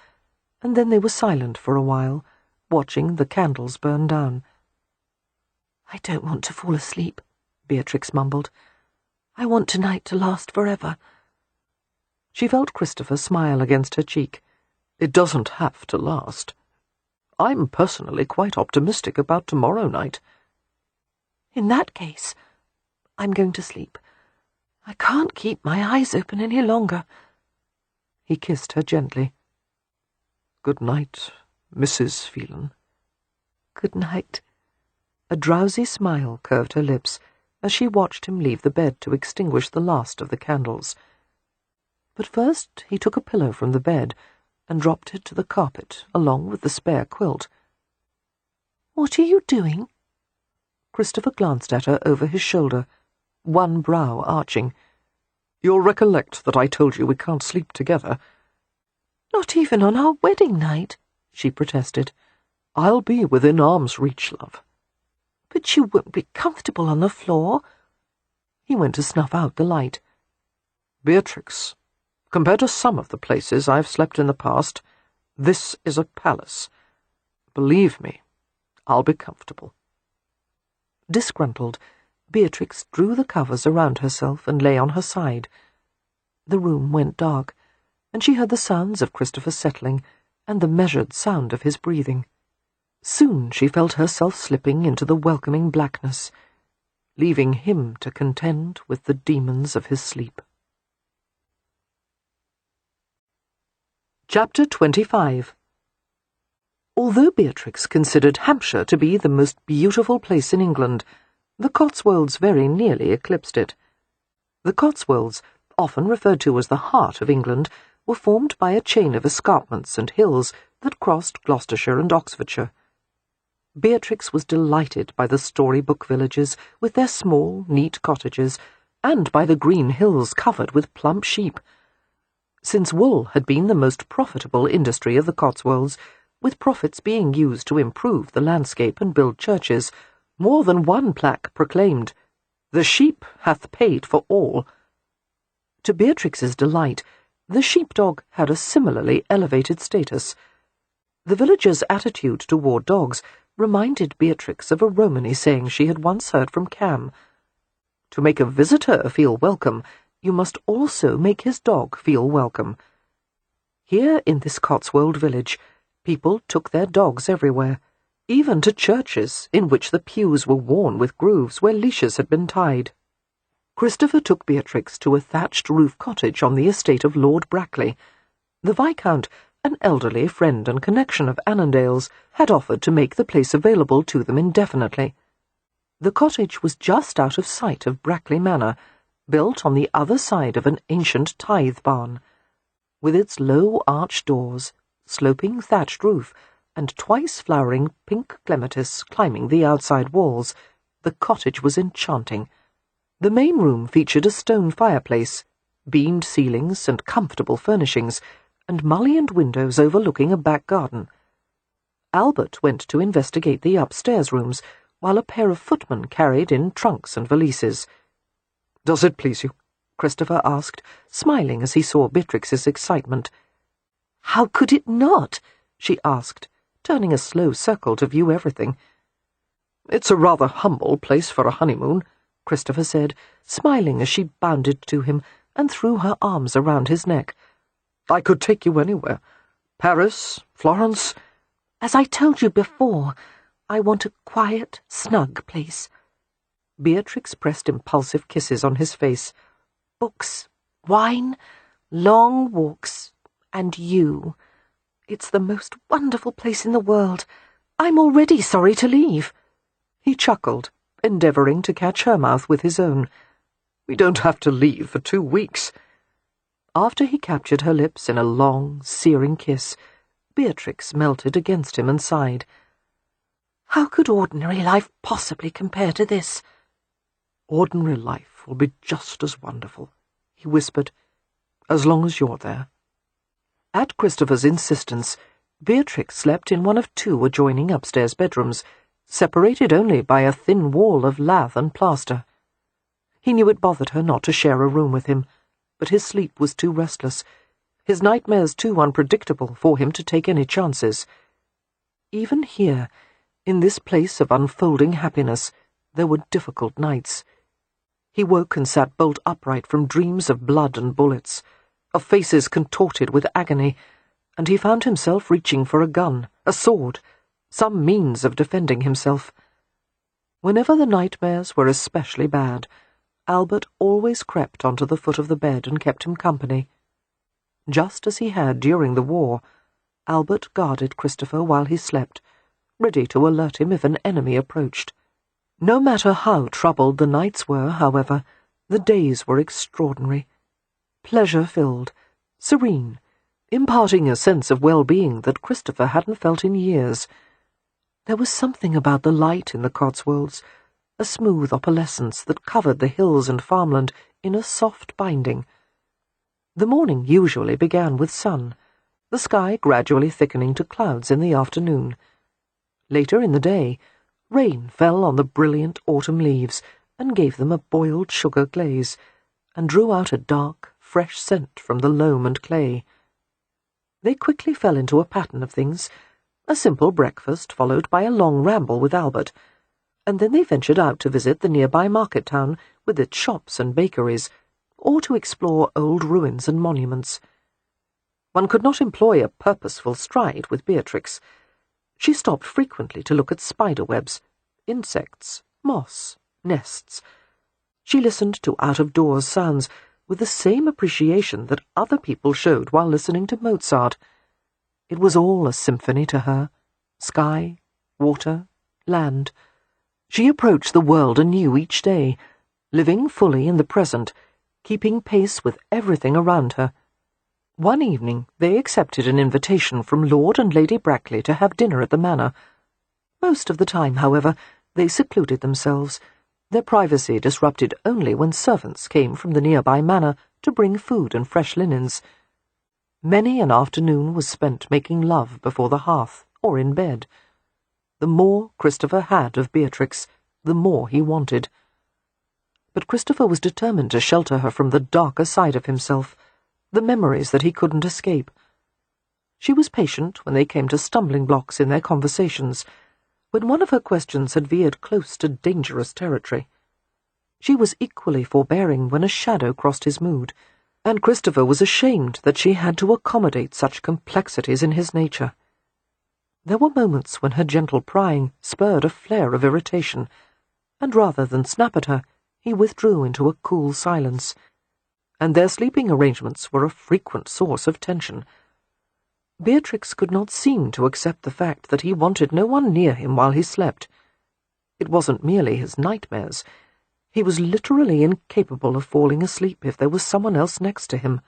and then they were silent for a while, watching the candles burn down. "I don't want to fall asleep," Beatrix mumbled. "I want tonight to last forever." She felt Christopher smile against her cheek. "It doesn't have to last. I'm personally quite optimistic about tomorrow night." "In that case, I'm going to sleep. I can't keep my eyes open any longer." He kissed her gently. "Good night, Mrs. Phelan." "Good night." A drowsy smile curved her lips as she watched him leave the bed to extinguish the last of the candles. But first he took a pillow from the bed and dropped it to the carpet along with the spare quilt. "What are you doing?" Christopher glanced at her over his shoulder, one brow arching. "You'll recollect that I told you we can't sleep together." "Not even on our wedding night," she protested. "I'll be within arm's reach, love." "But you won't be comfortable on the floor." He went to snuff out the light. "Beatrix, compared to some of the places I've slept in the past, this is a palace. Believe me, I'll be comfortable." Disgruntled, Beatrix drew the covers around herself and lay on her side. The room went dark, and she heard the sounds of Christopher settling and the measured sound of his breathing. Soon she felt herself slipping into the welcoming blackness, leaving him to contend with the demons of his sleep. Chapter 25. Although Beatrix considered Hampshire to be the most beautiful place in England, the Cotswolds very nearly eclipsed it. The Cotswolds, often referred to as the heart of England, were formed by a chain of escarpments and hills that crossed Gloucestershire and Oxfordshire. Beatrix was delighted by the storybook villages with their small, neat cottages, and by the green hills covered with plump sheep. Since wool had been the most profitable industry of the Cotswolds, with profits being used to improve the landscape and build churches, more than one plaque proclaimed, "The sheep hath paid for all." To Beatrix's delight, the sheepdog had a similarly elevated status. The villagers' attitude toward dogs reminded Beatrix of a Romany saying she had once heard from Cam. To make a visitor feel welcome, you must also make his dog feel welcome. Here in this Cotswold village, people took their dogs everywhere, even to churches in which the pews were worn with grooves where leashes had been tied. Christopher took Beatrix to a thatched roof cottage on the estate of Lord Brackley. The Viscount, an elderly friend and connection of Annandale's, had offered to make the place available to them indefinitely. The cottage was just out of sight of Brackley Manor, built on the other side of an ancient tithe barn. With its low arched doors, sloping thatched roof, and twice-flowering pink clematis climbing the outside walls, the cottage was enchanting. The main room featured a stone fireplace, beamed ceilings and comfortable furnishings, and mullioned windows overlooking a back garden. Albert went to investigate the upstairs rooms, while a pair of footmen carried in trunks and valises. "Does it please you?" Christopher asked, smiling as he saw Beatrix's excitement. "How could it not?" she asked, turning a slow circle to view everything. "It's a rather humble place for a honeymoon," Christopher said, smiling as she bounded to him and threw her arms around his neck. "I could take you anywhere. Paris, Florence." "As I told you before, I want a quiet, snug place." Beatrix pressed impulsive kisses on his face. "Books, wine, long walks, and you. It's the most wonderful place in the world. I'm already sorry to leave." He chuckled, endeavouring to catch her mouth with his own. "We don't have to leave for 2 weeks." After he captured her lips in a long, searing kiss, Beatrix melted against him and sighed. "How could ordinary life possibly compare to this?" Ordinary life will be just as wonderful," he whispered, "as long as you're there." At Christopher's insistence, Beatrix slept in one of 2 adjoining upstairs bedrooms, separated only by a thin wall of lath and plaster. He knew it bothered her not to share a room with him, but his sleep was too restless, his nightmares too unpredictable for him to take any chances. Even here, in this place of unfolding happiness, there were difficult nights. He woke and sat bolt upright from dreams of blood and bullets, of faces contorted with agony, and he found himself reaching for a gun, a sword, some means of defending himself. Whenever the nightmares were especially bad, Albert always crept onto the foot of the bed and kept him company. Just as he had during the war, Albert guarded Christopher while he slept, ready to alert him if an enemy approached. No matter how troubled the nights were, however, the days were extraordinary, pleasure-filled, serene, imparting a sense of well-being that Christopher hadn't felt in years. There was something about the light in the Cotswolds, a smooth opalescence that covered the hills and farmland in a soft binding. The morning usually began with sun, the sky gradually thickening to clouds in the afternoon. Later in the day, rain fell on the brilliant autumn leaves and gave them a boiled sugar glaze, and drew out a dark, fresh scent from the loam and clay. They quickly fell into a pattern of things, a simple breakfast followed by a long ramble with Albert, and then they ventured out to visit the nearby market town with its shops and bakeries, or to explore old ruins and monuments. One could not employ a purposeful stride with Beatrix. She stopped frequently to look at spider-webs, insects, moss, nests. She listened to out-of-doors sounds with the same appreciation that other people showed while listening to Mozart. It was all a symphony to her. Sky, water, land. She approached the world anew each day, living fully in the present, keeping pace with everything around her. One evening they accepted an invitation from Lord and Lady Brackley to have dinner at the manor. Most of the time, however, they secluded themselves, their privacy disrupted only when servants came from the nearby manor to bring food and fresh linens. Many an afternoon was spent making love before the hearth or in bed. The more Christopher had of Beatrix, the more he wanted. But Christopher was determined to shelter her from the darker side of himself, the memories that he couldn't escape. She was patient when they came to stumbling blocks in their conversations, when one of her questions had veered close to dangerous territory. She was equally forbearing when a shadow crossed his mood, and Christopher was ashamed that she had to accommodate such complexities in his nature. There were moments when her gentle prying spurred a flare of irritation, and rather than snap at her, he withdrew into a cool silence, and their sleeping arrangements were a frequent source of tension. Beatrix could not seem to accept the fact that he wanted no one near him while he slept. It wasn't merely his nightmares. He was literally incapable of falling asleep if there was someone else next to him.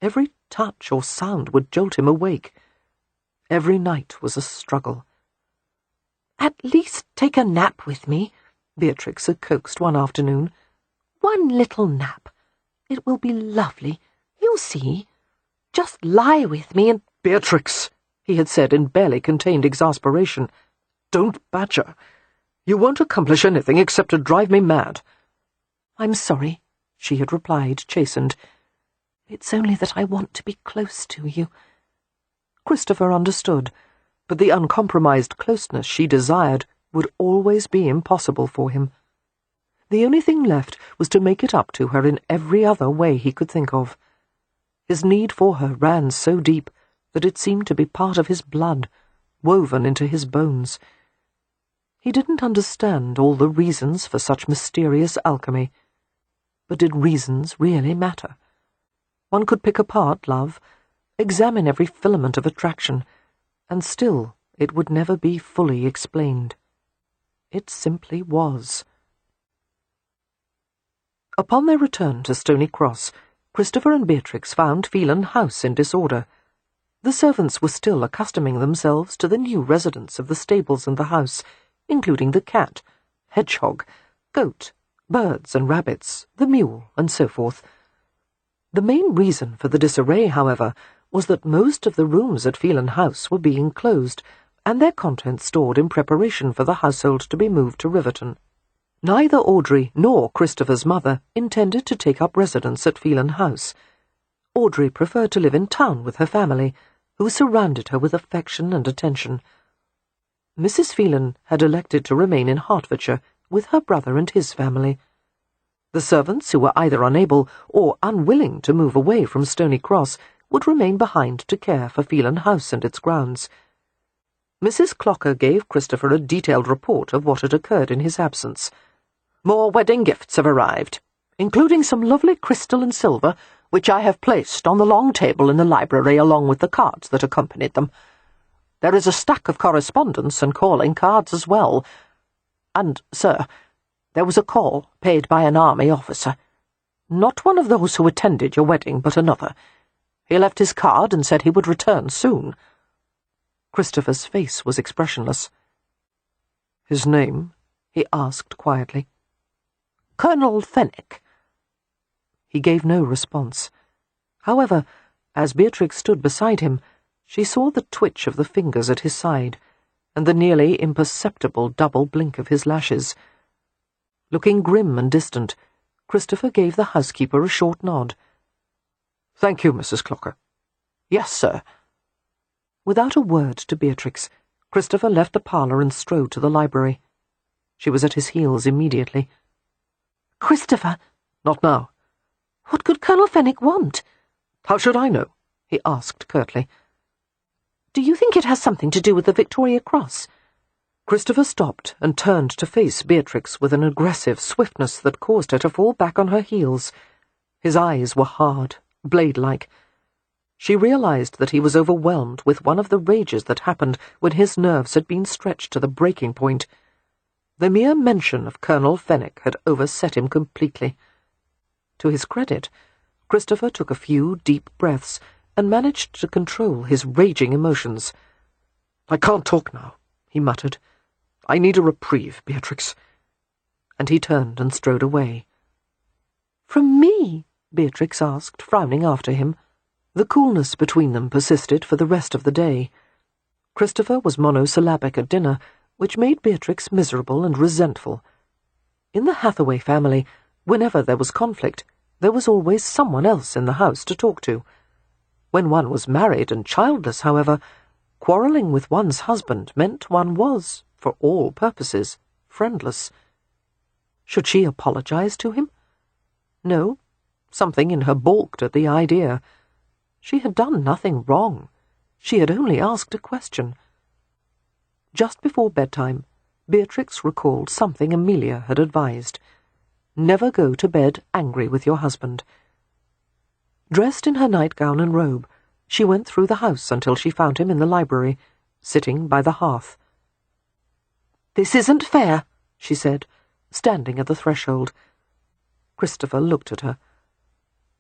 Every touch or sound would jolt him awake. Every night was a struggle. "At least take a nap with me," Beatrix had coaxed one afternoon. "One little nap. It will be lovely. You'll see. Just lie with me and—" "Beatrix," he had said in barely contained exasperation, "don't badger. You won't accomplish anything except to drive me mad." "I'm sorry," she had replied, chastened. "It's only that I want to be close to you." Christopher understood, but the uncompromised closeness she desired would always be impossible for him. The only thing left was to make it up to her in every other way he could think of. His need for her ran so deep that it seemed to be part of his blood, woven into his bones. He didn't understand all the reasons for such mysterious alchemy. But did reasons really matter? One could pick apart love, examine every filament of attraction, and still it would never be fully explained. It simply was. Upon their return to Stony Cross, Christopher and Beatrix found Phelan House in disorder. The servants were still accustoming themselves to the new residents of the stables and the house, including the cat, hedgehog, goat, birds and rabbits, the mule, and so forth. The main reason for the disarray, however, was that most of the rooms at Phelan House were being closed, and their contents stored in preparation for the household to be moved to Riverton. Neither Audrey nor Christopher's mother intended to take up residence at Phelan House. Audrey preferred to live in town with her family, who surrounded her with affection and attention. Mrs. Phelan had elected to remain in Hertfordshire with her brother and his family. The servants, who were either unable or unwilling to move away from Stony Cross, would remain behind to care for Phelan House and its grounds. Mrs. Clocker gave Christopher a detailed report of what had occurred in his absence. "More wedding gifts have arrived, including some lovely crystal and silver, which I have placed on the long table in the library along with the cards that accompanied them. There is a stack of correspondence and calling cards as well. And, sir, there was a call paid by an army officer. Not one of those who attended your wedding, but another. He left his card and said he would return soon." Christopher's face was expressionless. "His name?" he asked quietly. "Colonel Fenwick." He gave no response. However, as Beatrix stood beside him, she saw the twitch of the fingers at his side, and the nearly imperceptible double blink of his lashes. Looking grim and distant, Christopher gave the housekeeper a short nod. "Thank you, Mrs. Clocker." "Yes, sir." Without a word to Beatrix, Christopher left the parlour and strode to the library. She was at his heels immediately. "Christopher!" "Not now." "What could Colonel Fenwick want?" "How should I know?" he asked curtly. "Do you think it has something to do with the Victoria Cross?" Christopher stopped and turned to face Beatrix with an aggressive swiftness that caused her to fall back on her heels. His eyes were hard, blade-like. She realized that he was overwhelmed with one of the rages that happened when his nerves had been stretched to the breaking point. The mere mention of Colonel Fenwick had overset him completely. To his credit, Christopher took a few deep breaths and managed to control his raging emotions. "I can't talk now," he muttered. "I need a reprieve, Beatrix." And he turned and strode away. "From me?" Beatrix asked, frowning after him. The coolness between them persisted for the rest of the day. Christopher was monosyllabic at dinner, which made Beatrix miserable and resentful. In the Hathaway family, whenever there was conflict, there was always someone else in the house to talk to. When one was married and childless, however, quarrelling with one's husband meant one was, for all purposes, friendless. Should she apologize to him? No, something in her balked at the idea. She had done nothing wrong. She had only asked a question. Just before bedtime, Beatrix recalled something Amelia had advised. Never go to bed angry with your husband. Dressed in her nightgown and robe, she went through the house until she found him in the library, sitting by the hearth. "This isn't fair," she said, standing at the threshold. Christopher looked at her.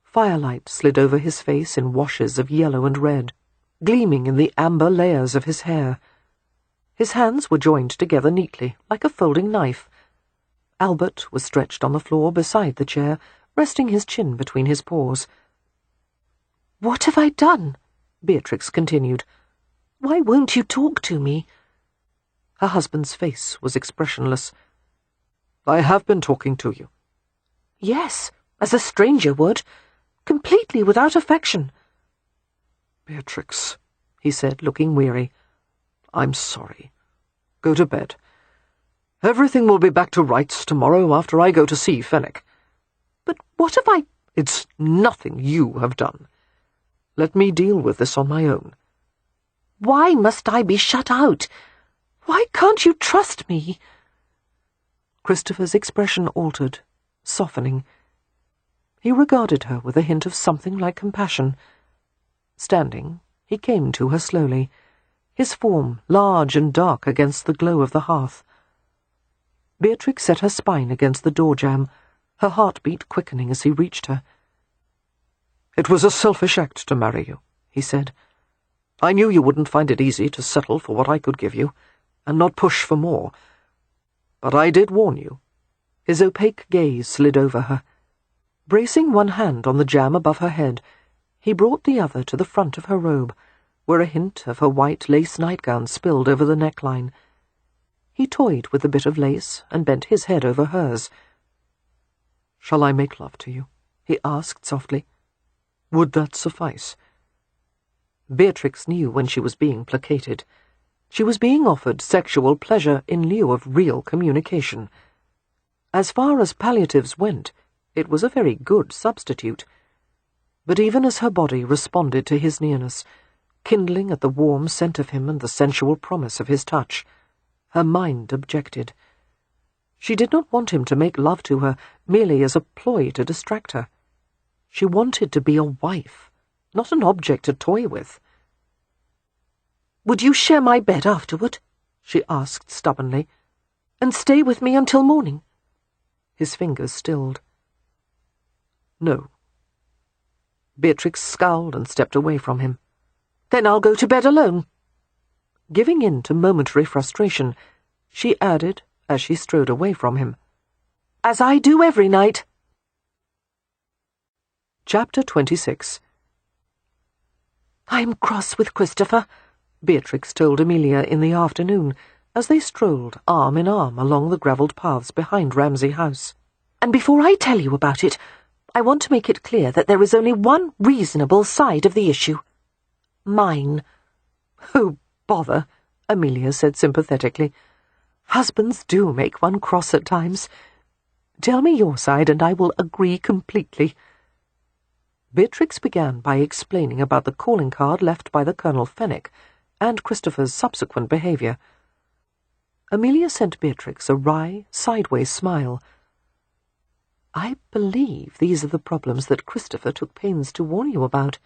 Firelight slid over his face in washes of yellow and red, gleaming in the amber layers of his hair. His hands were joined together neatly, like a folding knife. Albert was stretched on the floor beside the chair, resting his chin between his paws. "What have I done?" Beatrix continued. "Why won't you talk to me?" Her husband's face was expressionless. "I have been talking to you." "Yes, as a stranger would, completely without affection." "Beatrix," he said, looking weary, "I'm sorry. Go to bed. Everything will be back to rights tomorrow after I go to see Fenwick." "But what have I—" "It's nothing you have done. Let me deal with this on my own." "Why must I be shut out? Why can't you trust me?" Christopher's expression altered, softening. He regarded her with a hint of something like compassion. Standing, he came to her slowly, his form large and dark against the glow of the hearth. Beatrix set her spine against the door-jamb, her heartbeat quickening as he reached her. "It was a selfish act to marry you," he said. "I knew you wouldn't find it easy to settle for what I could give you, and not push for more. But I did warn you. His opaque gaze slid over her. Bracing one hand on the jamb above her head, he brought the other to the front of her robe, where a hint of her white lace nightgown spilled over the neckline. He toyed with the bit of lace and bent his head over hers. "Shall I make love to you?" he asked softly. "Would that suffice?" Beatrix knew when she was being placated. She was being offered sexual pleasure in lieu of real communication. As far as palliatives went, it was a very good substitute. But even as her body responded to his nearness, kindling at the warm scent of him and the sensual promise of his touch, her mind objected. She did not want him to make love to her merely as a ploy to distract her. She wanted to be a wife, not an object to toy with. "Would you share my bed afterward?" she asked stubbornly, "and stay with me until morning?" His fingers stilled. "No." Beatrix scowled and stepped away from him. "Then I'll go to bed alone." Giving in to momentary frustration, she added, as she strode away from him, "As I do every night." Chapter 26. "I'm cross with Christopher," Beatrix told Amelia in the afternoon, as they strolled arm in arm along the gravelled paths behind Ramsay House. "And before I tell you about it, I want to make it clear that there is only one reasonable side of the issue. Mine." "Oh, bother," Amelia said sympathetically. "Husbands do make one cross at times. Tell me your side and I will agree completely." Beatrix began by explaining about the calling card left by the Colonel Fenwick and Christopher's subsequent behaviour. Amelia sent Beatrix a wry, sideways smile. "I believe these are the problems that Christopher took pains to warn you about."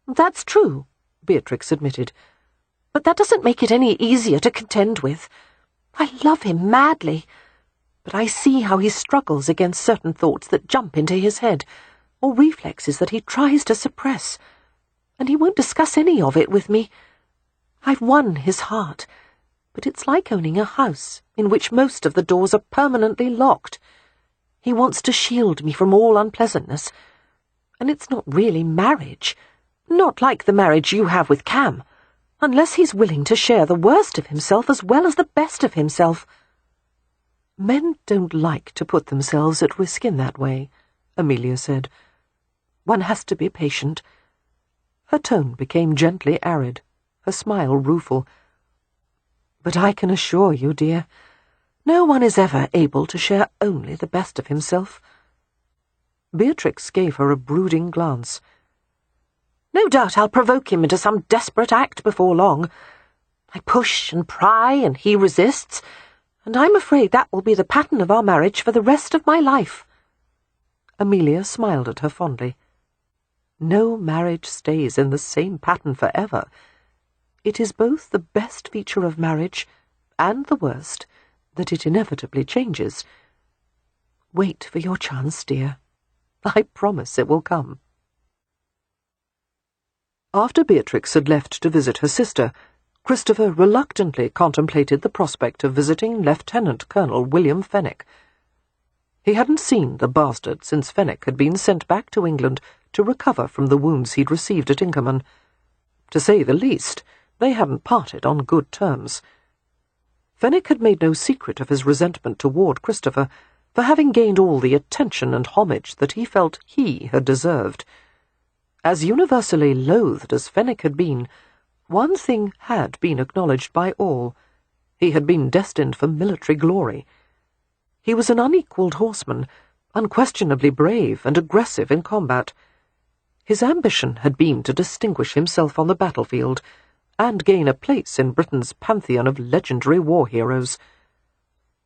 "That's true," Beatrix admitted, "but that doesn't make it any easier to contend with. I love him madly, but I see how he struggles against certain thoughts that jump into his head, or reflexes that he tries to suppress, and he won't discuss any of it with me. I've won his heart, but it's like owning a house in which most of the doors are permanently locked. He wants to shield me from all unpleasantness, and it's not really marriage, not like the marriage you have with Cam, unless he's willing to share the worst of himself as well as the best of himself." "Men don't like to put themselves at risk in that way," Amelia said. "One has to be patient." Her tone became gently arid, her smile rueful. "But I can assure you, dear, no one is ever able to share only the best of himself." Beatrix gave her a brooding glance. "No doubt I'll provoke him into some desperate act before long. I push and pry and he resists, and I'm afraid that will be the pattern of our marriage for the rest of my life." Amelia smiled at her fondly. "No marriage stays in the same pattern forever. It is both the best feature of marriage and the worst that it inevitably changes. Wait for your chance, dear. I promise it will come." After Beatrix had left to visit her sister, Christopher reluctantly contemplated the prospect of visiting Lieutenant Colonel William Fenwick. He hadn't seen the bastard since Fenwick had been sent back to England to recover from the wounds he'd received at Inkerman. To say the least, they hadn't parted on good terms. Fenwick had made no secret of his resentment toward Christopher for having gained all the attention and homage that he felt he had deserved. As universally loathed as Fenwick had been, one thing had been acknowledged by all. He had been destined for military glory. He was an unequalled horseman, unquestionably brave and aggressive in combat. His ambition had been to distinguish himself on the battlefield and gain a place in Britain's pantheon of legendary war heroes.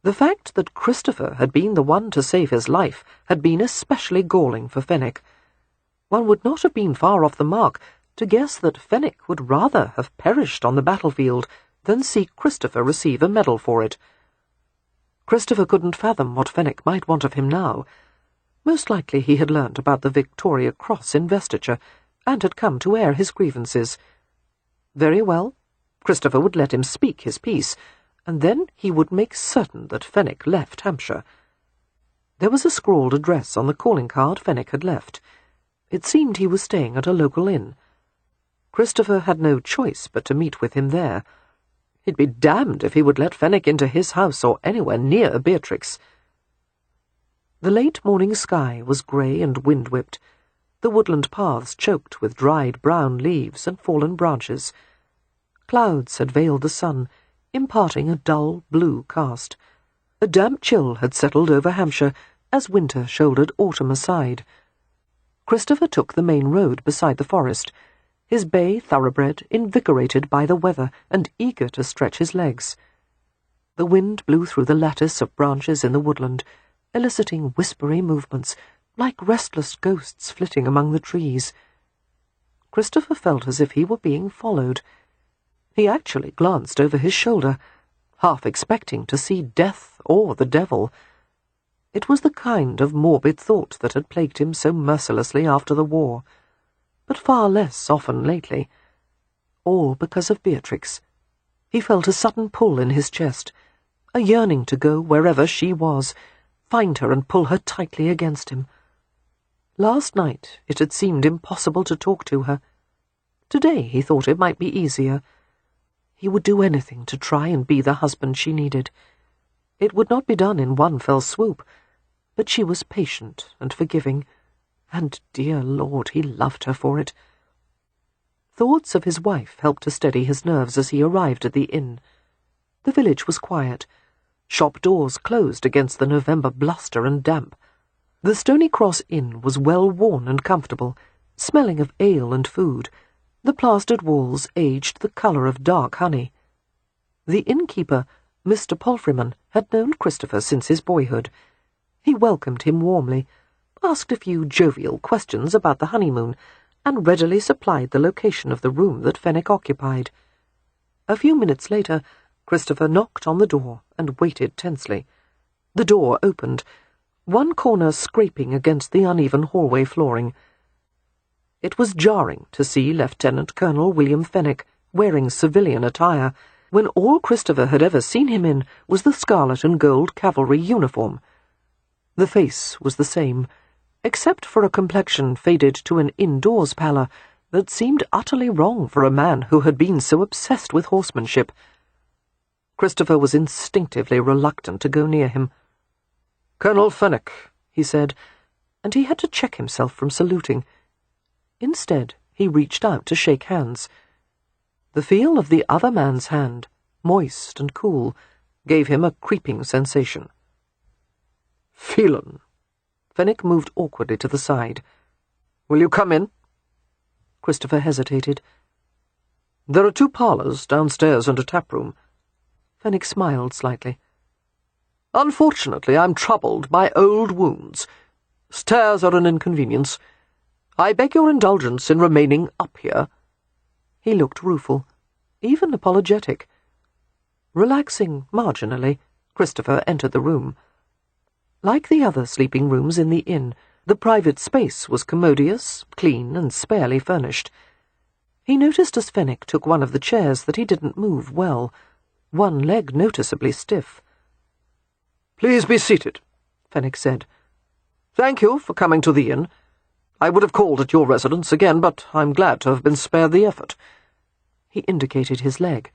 The fact that Christopher had been the one to save his life had been especially galling for Fenwick. One would not have been far off the mark to guess that Fenwick would rather have perished on the battlefield than see Christopher receive a medal for it. Christopher couldn't fathom what Fenwick might want of him now. Most likely he had learnt about the Victoria Cross investiture and had come to air his grievances. Very well, Christopher would let him speak his piece, and then he would make certain that Fenwick left Hampshire. There was a scrawled address on the calling card Fenwick had left. It seemed he was staying at a local inn. Christopher had no choice but to meet with him there. He'd be damned if he would let Fenwick into his house or anywhere near Beatrix. The late morning sky was grey and wind-whipped, the woodland paths choked with dried brown leaves and fallen branches. Clouds had veiled the sun, imparting a dull blue cast. A damp chill had settled over Hampshire as winter shouldered autumn aside. Christopher took the main road beside the forest, his bay thoroughbred invigorated by the weather and eager to stretch his legs. The wind blew through the lattice of branches in the woodland, eliciting whispery movements, like restless ghosts flitting among the trees. Christopher felt as if he were being followed. He actually glanced over his shoulder, half expecting to see death or the devil. It was the kind of morbid thought that had plagued him so mercilessly after the war, but far less often lately. All because of Beatrix. He felt a sudden pull in his chest, a yearning to go wherever she was, find her and pull her tightly against him. Last night it had seemed impossible to talk to her. Today he thought it might be easier. He would do anything to try and be the husband she needed. It would not be done in one fell swoop, but she was patient and forgiving, and, dear Lord, he loved her for it. Thoughts of his wife helped to steady his nerves as he arrived at the inn. The village was quiet. Shop doors closed against the November bluster and damp. The Stony Cross Inn was well worn and comfortable, smelling of ale and food. The plastered walls aged the colour of dark honey. The innkeeper, Mr. Palfreyman, had known Christopher since his boyhood. He welcomed him warmly, asked a few jovial questions about the honeymoon, and readily supplied the location of the room that Fenwick occupied. A few minutes later, Christopher knocked on the door and waited tensely. The door opened, one corner scraping against the uneven hallway flooring. It was jarring to see Lieutenant Colonel William Fenwick wearing civilian attire, when all Christopher had ever seen him in was the scarlet and gold cavalry uniform. The face was the same, except for a complexion faded to an indoors pallor that seemed utterly wrong for a man who had been so obsessed with horsemanship. Christopher was instinctively reluctant to go near him. "Colonel Fenwick," he said, and he had to check himself from saluting. Instead, he reached out to shake hands. The feel of the other man's hand, moist and cool, gave him a creeping sensation. "Phelan." Fenwick moved awkwardly to the side. "Will you come in?" Christopher hesitated. "There are 2 parlours downstairs and a tap-room." Fenwick smiled slightly. "Unfortunately, I'm troubled by old wounds. Stairs are an inconvenience. I beg your indulgence in remaining up here." He looked rueful, even apologetic. Relaxing marginally, Christopher entered the room. Like the other sleeping rooms in the inn, the private space was commodious, clean, and sparely furnished. He noticed as Fenwick took one of the chairs that he didn't move well, one leg noticeably stiff. "Please be seated," Fenwick said. "Thank you for coming to the inn. I would have called at your residence again, but I'm glad to have been spared the effort." He indicated his leg.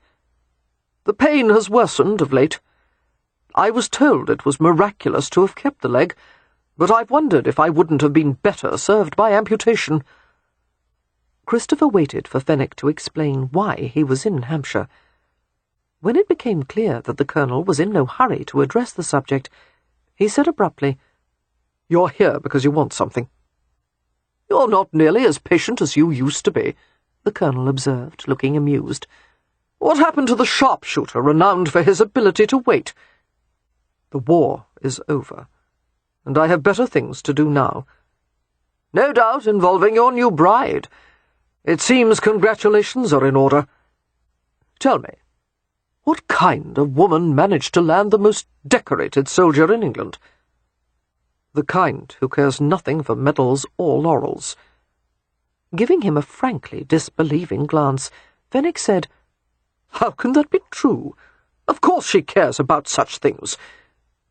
"The pain has worsened of late. I was told it was miraculous to have kept the leg, but I've wondered if I wouldn't have been better served by amputation." Christopher waited for Fenwick to explain why he was in Hampshire. When it became clear that the colonel was in no hurry to address the subject, he said abruptly, "You're here because you want something." "You're not nearly as patient as you used to be," the colonel observed, looking amused. "What happened to the sharpshooter renowned for his ability to wait?" "The war is over, and I have better things to do now." "No doubt involving your new bride. It seems congratulations are in order. Tell me, what kind of woman managed to land the most decorated soldier in England?" "The kind who cares nothing for medals or laurels." Giving him a frankly disbelieving glance, Fenwick said, "How can that be true? Of course she cares about such things.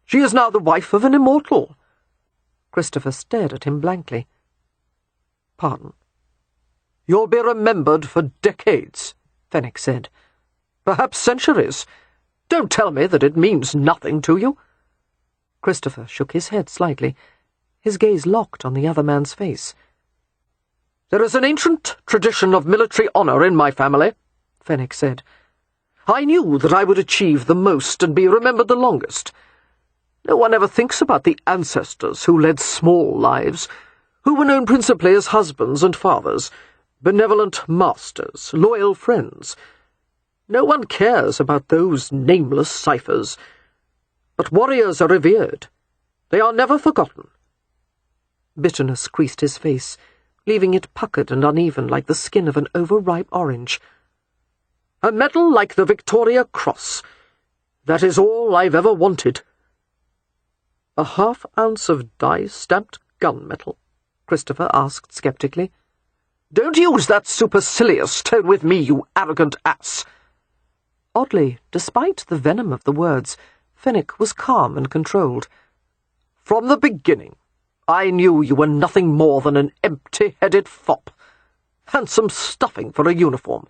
She is now the wife of an immortal. Christopher stared at him blankly. Pardon. You'll be remembered for decades, Fenwick said. Perhaps centuries. Don't tell me that it means nothing to you. Christopher shook his head slightly. His gaze locked on the other man's face. There is an ancient tradition of military honour in my family, Fenwick said. I knew that I would achieve the most and be remembered the longest. No one ever thinks about the ancestors who led small lives, who were known principally as husbands and fathers, benevolent masters, loyal friends. No one cares about those nameless ciphers. But warriors are revered. They are never forgotten. Bitterness creased his face, leaving it puckered and uneven like the skin of an overripe orange. A medal like the Victoria Cross. That is all I've ever wanted. A half-ounce of dye-stamped gunmetal? Christopher asked sceptically. Don't use that supercilious tone with me, you arrogant ass. Oddly, despite the venom of the words, Fenwick was calm and controlled. From the beginning, I knew you were nothing more than an empty-headed fop. Handsome stuffing for a uniform.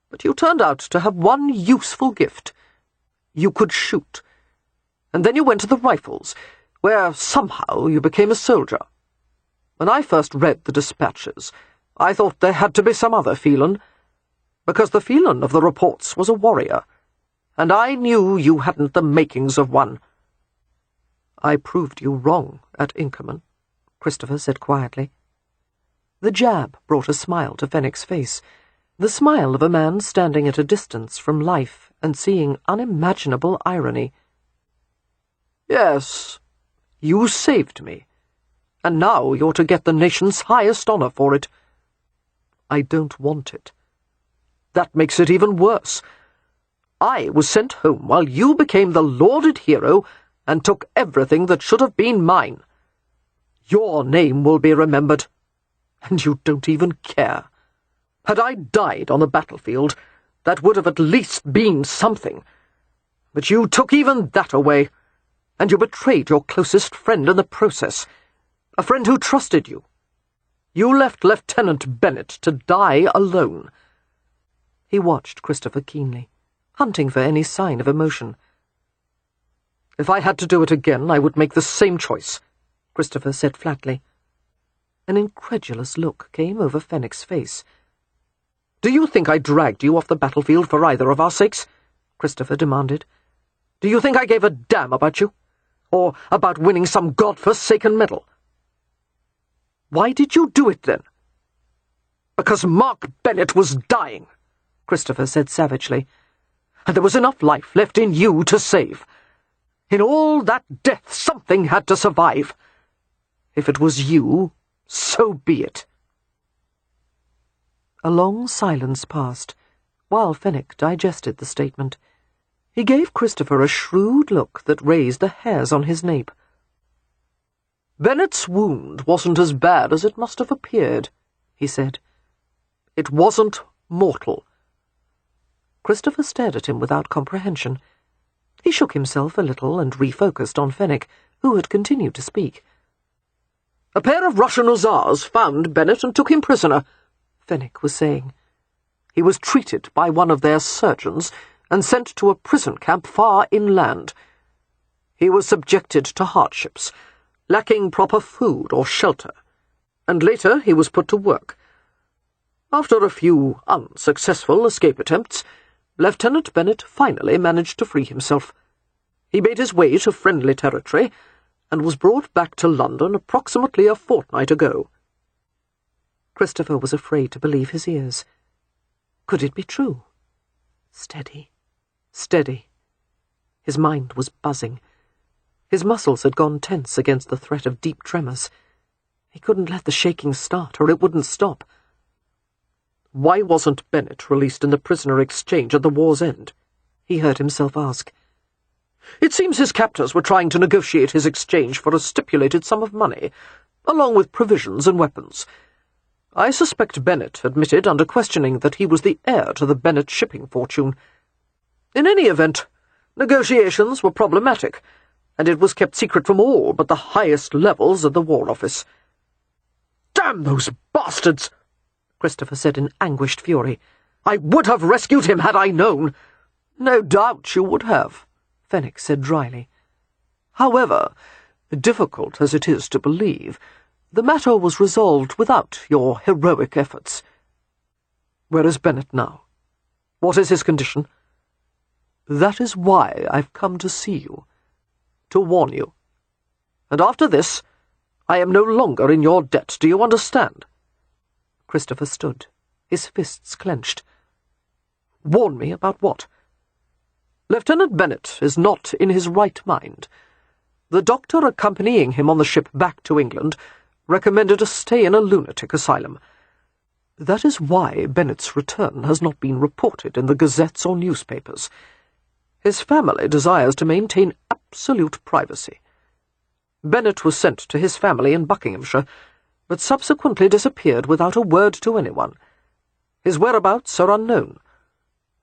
But you turned out to have one useful gift. You could shoot. And then you went to the rifles, where somehow you became a soldier. When I first read the dispatches, I thought there had to be some other Phelan, because the Phelan of the reports was a warrior, and I knew you hadn't the makings of one. I proved you wrong at Inkerman, Christopher said quietly. The jab brought a smile to Fenwick's face, the smile of a man standing at a distance from life and seeing unimaginable irony. Yes, you saved me, and now you're to get the nation's highest honour for it. I don't want it. That makes it even worse. I was sent home while you became the lauded hero and took everything that should have been mine. Your name will be remembered, and you don't even care. Had I died on the battlefield, that would have at least been something. But you took even that away, and you betrayed your closest friend in the process, a friend who trusted you. You left Lieutenant Bennett to die alone. He watched Christopher keenly, hunting for any sign of emotion. If I had to do it again, I would make the same choice, Christopher said flatly. An incredulous look came over Fenwick's face. Do you think I dragged you off the battlefield for either of our sakes? Christopher demanded. Do you think I gave a damn about you? Or about winning some God-forsaken medal? Why did you do it, then? Because Mark Bennett was dying, Christopher said savagely, and there was enough life left in you to save. In all that death, something had to survive. If it was you, so be it. A long silence passed, while Fenwick digested the statement. He gave Christopher a shrewd look that raised the hairs on his nape. Bennett's wound wasn't as bad as it must have appeared, he said. It wasn't mortal. Christopher stared at him without comprehension. He shook himself a little and refocused on Fenwick, who had continued to speak. A pair of Russian hussars found Bennett and took him prisoner, Fenwick was saying. He was treated by one of their surgeons and sent to a prison camp far inland. He was subjected to hardships, lacking proper food or shelter, and later he was put to work. After a few unsuccessful escape attempts, Lieutenant Bennett finally managed to free himself. He made his way to friendly territory and was brought back to London approximately a fortnight ago. Christopher was afraid to believe his ears. Could it be true? Steady, steady. His mind was buzzing. His muscles had gone tense against the threat of deep tremors. He couldn't let the shaking start, or it wouldn't stop. Why wasn't Bennett released in the prisoner exchange at the war's end? He heard himself ask. It seems his captors were trying to negotiate his exchange for a stipulated sum of money, along with provisions and weapons. I suspect Bennett admitted under questioning that he was the heir to the Bennett shipping fortune. In any event, negotiations were problematic, and it was kept secret from all but the highest levels of the War Office. "Damn those bastards!" Christopher said in anguished fury. "I would have rescued him had I known." "No doubt you would have," Fenwick said dryly. "However, difficult as it is to believe, the matter was resolved without your heroic efforts. Where is Bennet now? What is his condition? That is why I've come to see you, to warn you. And after this, I am no longer in your debt, do you understand?" Christopher stood, his fists clenched. "Warn me about what?" "Lieutenant Bennet is not in his right mind. The doctor accompanying him on the ship back to England recommended a stay in a lunatic asylum. That is why Bennet's return has not been reported in the gazettes or newspapers. His family desires to maintain absolute privacy. Bennet was sent to his family in Buckinghamshire, but subsequently disappeared without a word to anyone. His whereabouts are unknown.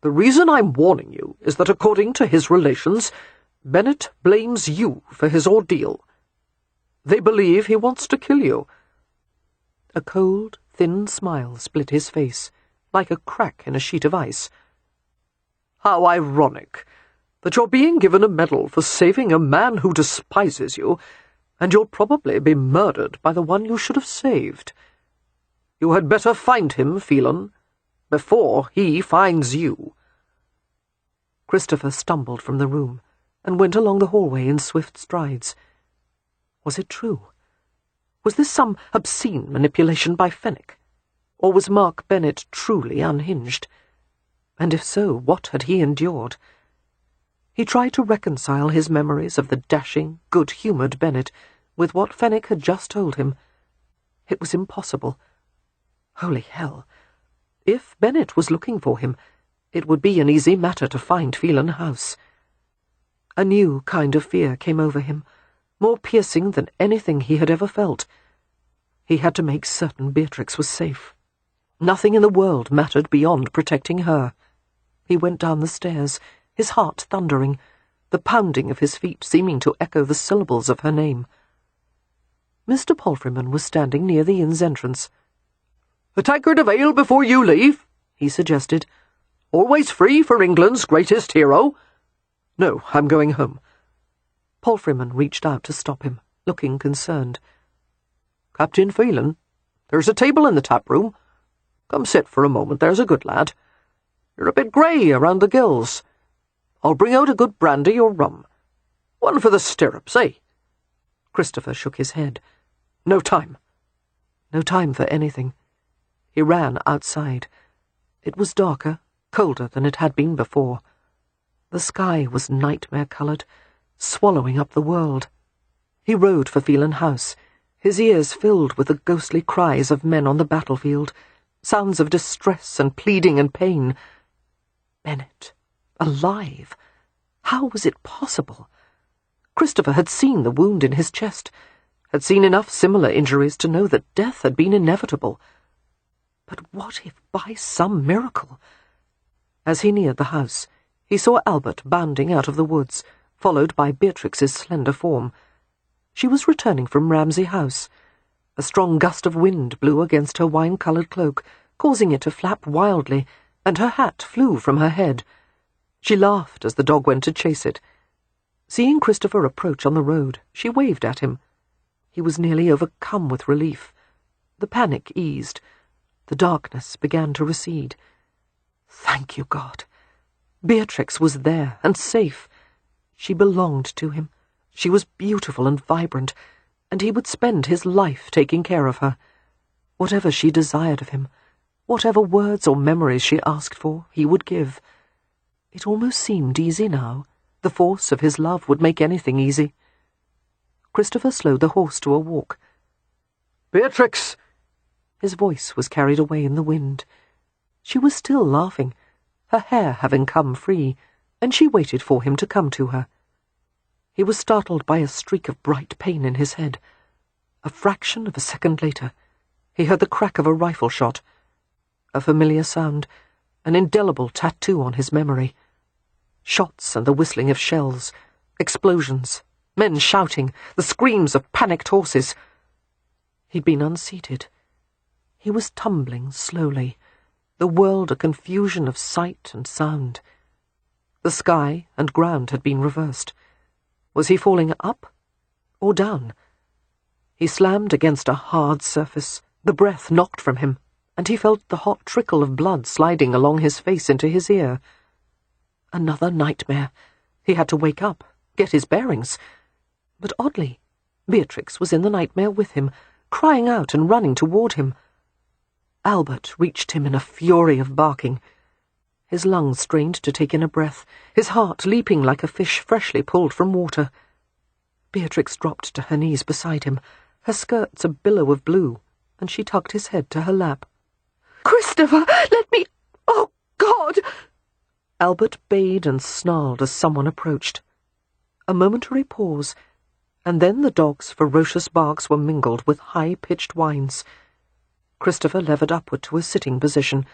The reason I'm warning you is that, according to his relations, Bennet blames you for his ordeal. They believe he wants to kill you." A cold, thin smile split his face, like a crack in a sheet of ice. "How ironic that you're being given a medal for saving a man who despises you, and you'll probably be murdered by the one you should have saved. You had better find him, Phelan, before he finds you." Christopher stumbled from the room and went along the hallway in swift strides. Was it true? Was this some obscene manipulation by Fenwick? Or was Mark Bennet truly unhinged? And if so, what had he endured? He tried to reconcile his memories of the dashing, good-humoured Bennet with what Fenwick had just told him. It was impossible. Holy hell! If Bennet was looking for him, it would be an easy matter to find Phelan House. A new kind of fear came over him, more piercing than anything he had ever felt. He had to make certain Beatrix was safe. Nothing in the world mattered beyond protecting her. He went down the stairs, his heart thundering, the pounding of his feet seeming to echo the syllables of her name. Mr. Palfreyman was standing near the inn's entrance. "A tankard of ale before you leave," he suggested. "Always free for England's greatest hero." "No, I'm going home." Palfreyman reached out to stop him, looking concerned. "Captain Phelan, there's a table in the tap-room. Come sit for a moment, there's a good lad. You're a bit grey around the gills. I'll bring out a good brandy or rum. One for the stirrups, eh?" Christopher shook his head. "No time." No time for anything. He ran outside. It was darker, colder than it had been before. The sky was nightmare-coloured, swallowing up the world. He rode for Phelan House, his ears filled with the ghostly cries of men on the battlefield, sounds of distress and pleading and pain. Bennet, alive! How was it possible? Christopher had seen the wound in his chest, had seen enough similar injuries to know that death had been inevitable. But what if, by some miracle... As he neared the house, he saw Albert bounding out of the woods, followed by Beatrix's slender form. She was returning from Ramsay House. A strong gust of wind blew against her wine-coloured cloak, causing it to flap wildly, and her hat flew from her head. She laughed as the dog went to chase it. Seeing Christopher approach on the road, she waved at him. He was nearly overcome with relief. The panic eased. The darkness began to recede. Thank you, God. Beatrix was there and safe. She belonged to him. She was beautiful and vibrant, and he would spend his life taking care of her. Whatever she desired of him, whatever words or memories she asked for, he would give. It almost seemed easy now. The force of his love would make anything easy. Christopher slowed the horse to a walk. "Beatrix!" His voice was carried away in the wind. She was still laughing, her hair having come free, and she waited for him to come to her. He was startled by a streak of bright pain in his head. A fraction of a second later, he heard the crack of a rifle shot. A familiar sound, an indelible tattoo on his memory. Shots and the whistling of shells, explosions, Men shouting, the screams of panicked horses. He'd been unseated. He was tumbling slowly, the world a confusion of sight and sound. The sky and ground had been reversed. Was he falling up or down? He slammed against a hard surface, the breath knocked from him, and he felt the hot trickle of blood sliding along his face into his ear. Another nightmare. He had to wake up, get his bearings. But oddly, Beatrix was in the nightmare with him, crying out and running toward him. Albert reached him in a fury of barking. His lungs strained to take in a breath, his heart leaping like a fish freshly pulled from water. Beatrix dropped to her knees beside him, her skirts a billow of blue, and she tugged his head to her lap. "Christopher, let me— Oh, God!" Albert bayed and snarled as someone approached. A momentary pause, and then the dog's ferocious barks were mingled with high-pitched whines. Christopher levered upward to a sitting position,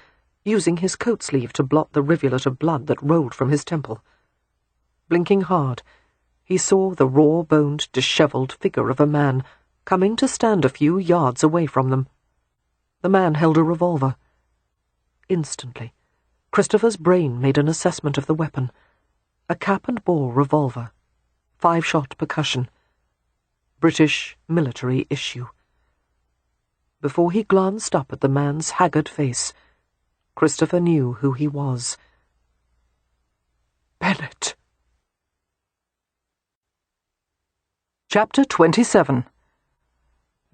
using his coat sleeve to blot the rivulet of blood that rolled from his temple. Blinking hard, he saw the raw-boned, dishevelled figure of a man coming to stand a few yards away from them. The man held a revolver. Instantly, Christopher's brain made an assessment of the weapon. A cap-and-ball revolver. 5-shot percussion. British military issue. Before he glanced up at the man's haggard face, Christopher knew who he was. Bennet. Chapter 27.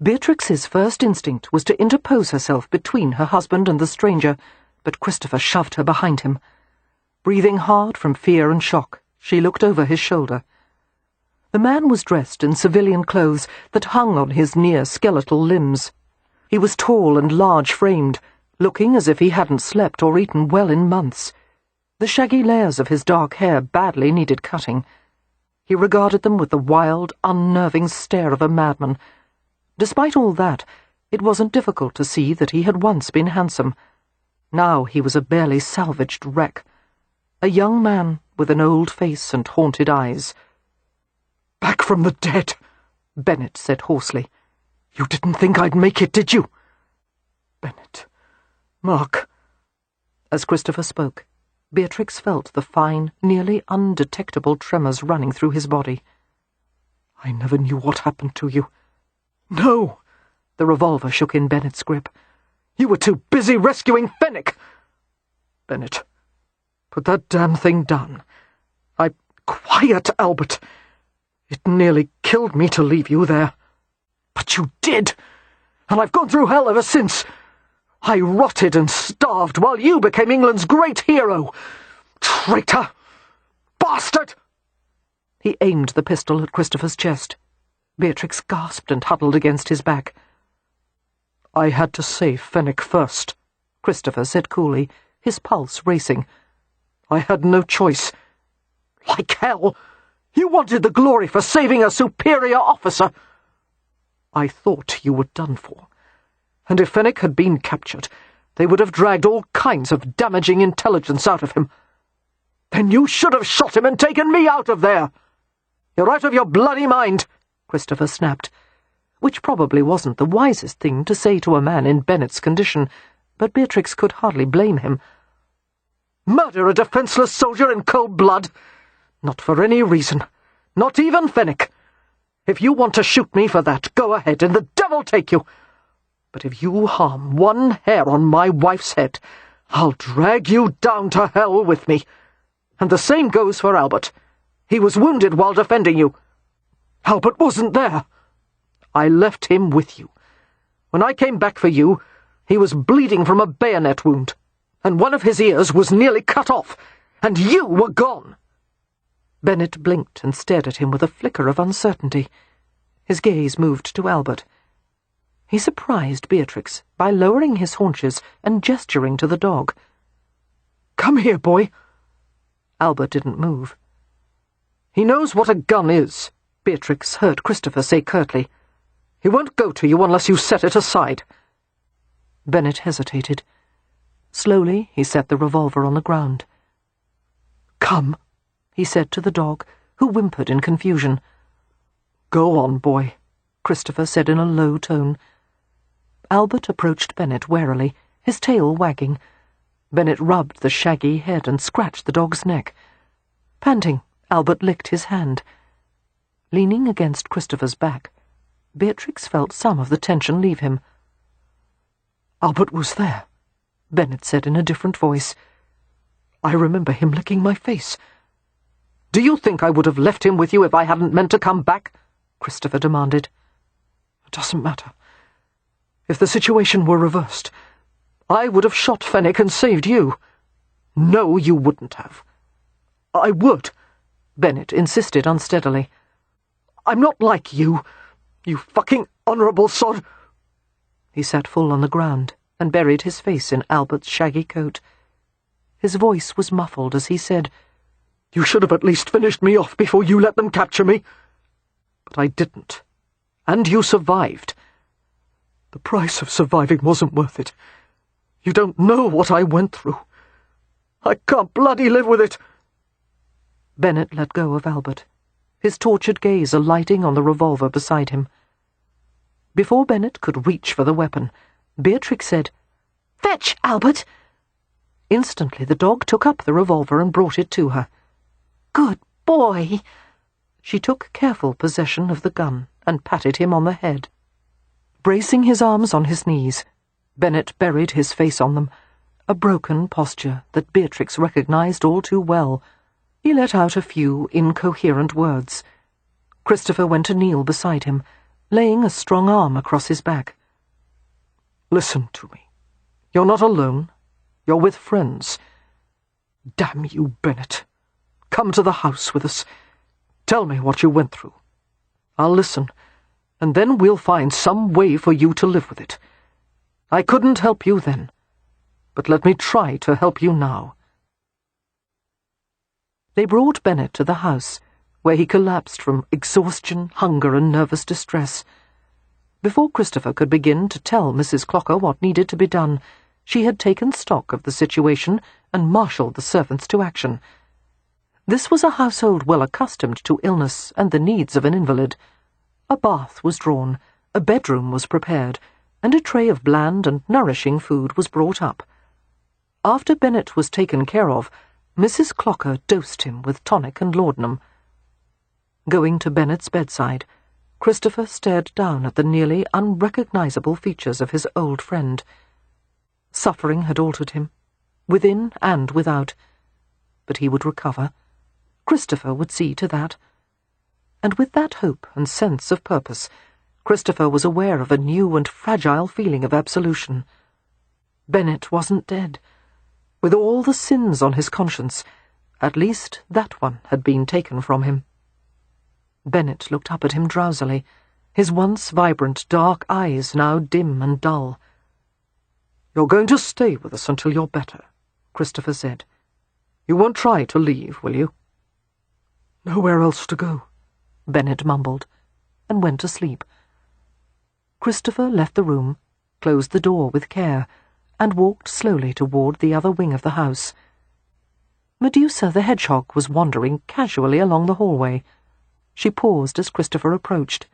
Beatrix's first instinct was to interpose herself between her husband and the stranger, but Christopher shoved her behind him. Breathing hard from fear and shock, she looked over his shoulder. The man was dressed in civilian clothes that hung on his near-skeletal limbs. He was tall and large-framed, looking as if he hadn't slept or eaten well in months. The shaggy layers of his dark hair badly needed cutting. He regarded them with the wild, unnerving stare of a madman. Despite all that, it wasn't difficult to see that he had once been handsome. Now he was a barely salvaged wreck. A young man with an old face and haunted eyes. "Back from the dead," Bennet said hoarsely. "You didn't think I'd make it, did you?" "Bennet. Mark." As Christopher spoke, Beatrix felt the fine, nearly undetectable tremors running through his body. "I never knew what happened to you." "No!" The revolver shook in Bennet's grip. "You were too busy rescuing Fenwick!" "Bennet, put that damn thing down. Quiet, Albert! It nearly killed me to leave you there. But you did! And I've gone through hell ever since. I rotted and starved while you became England's great hero. Traitor! Bastard!" He aimed the pistol at Christopher's chest. Beatrix gasped and huddled against his back. "I had to save Fenwick first," Christopher said coolly, his pulse racing. "I had no choice." "Like hell! You wanted the glory for saving a superior officer." "I thought you were done for. And if Fenwick had been captured, they would have dragged all kinds of damaging intelligence out of him." "Then you should have shot him and taken me out of there!" "You're out of your bloody mind," Christopher snapped, which probably wasn't the wisest thing to say to a man in Bennet's condition, but Beatrix could hardly blame him. "Murder a defenceless soldier in cold blood? Not for any reason. Not even Fenwick. If you want to shoot me for that, go ahead, and the devil take you. But if you harm one hair on my wife's head, I'll drag you down to hell with me. And the same goes for Albert. He was wounded while defending you." "Albert wasn't there." "I left him with you. When I came back for you, he was bleeding from a bayonet wound, and one of his ears was nearly cut off, and you were gone." Bennet blinked and stared at him with a flicker of uncertainty. His gaze moved to Albert. He surprised Beatrix by lowering his haunches and gesturing to the dog. "Come here, boy." Albert didn't move. "He knows what a gun is," Beatrix heard Christopher say curtly. "He won't go to you unless you set it aside." Bennet hesitated. Slowly he set the revolver on the ground. "Come," he said to the dog, who whimpered in confusion. Go on, boy, Christopher said in a low tone. Albert approached Bennet warily, his tail wagging. Bennet rubbed the shaggy head and scratched the dog's neck. Panting, Albert licked his hand. Leaning against Christopher's back, Beatrix felt some of the tension leave him. Albert was there, Bennet said in a different voice. I remember him licking my face. Do you think I would have left him with you if I hadn't meant to come back? Christopher demanded. It doesn't matter. If the situation were reversed, I would have shot Fenwick and saved you. No, you wouldn't have. I would, Bennet insisted unsteadily. I'm not like you, you fucking honourable sod. He sat full on the ground and buried his face in Albert's shaggy coat. His voice was muffled as he said, You should have at least finished me off before you let them capture me. But I didn't. And you survived. The price of surviving wasn't worth it. You don't know what I went through. I can't bloody live with it. Bennet let go of Albert, his tortured gaze alighting on the revolver beside him. Before Bennet could reach for the weapon, Beatrix said, Fetch, Albert! Instantly the dog took up the revolver and brought it to her. Good boy! She took careful possession of the gun and patted him on the head. Bracing his arms on his knees, Bennet buried his face on them, a broken posture that Beatrix recognized all too well. He let out a few incoherent words. Christopher went to kneel beside him, laying a strong arm across his back. Listen to me. You're not alone. You're with friends. Damn you, Bennet. Come to the house with us. Tell me what you went through. I'll listen, and then we'll find some way for you to live with it. I couldn't help you then, but let me try to help you now. They brought Bennet to the house, where he collapsed from exhaustion, hunger, and nervous distress. Before Christopher could begin to tell Mrs. Clocker what needed to be done, she had taken stock of the situation and marshalled the servants to action. This was a household well accustomed to illness and the needs of an invalid. A bath was drawn, a bedroom was prepared, and a tray of bland and nourishing food was brought up. After Bennet was taken care of, Mrs. Clocker dosed him with tonic and laudanum. Going to Bennet's bedside, Christopher stared down at the nearly unrecognizable features of his old friend. Suffering had altered him, within and without. But he would recover. Christopher would see to that. And with that hope and sense of purpose, Christopher was aware of a new and fragile feeling of absolution. Bennet wasn't dead. With all the sins on his conscience, at least that one had been taken from him. Bennet looked up at him drowsily, his once vibrant dark eyes now dim and dull. You're going to stay with us until you're better, Christopher said. You won't try to leave, will you? Nowhere else to go, Bennet mumbled, and went to sleep. Christopher left the room, closed the door with care, and walked slowly toward the other wing of the house. Medusa the hedgehog was wandering casually along the hallway. She paused as Christopher approached.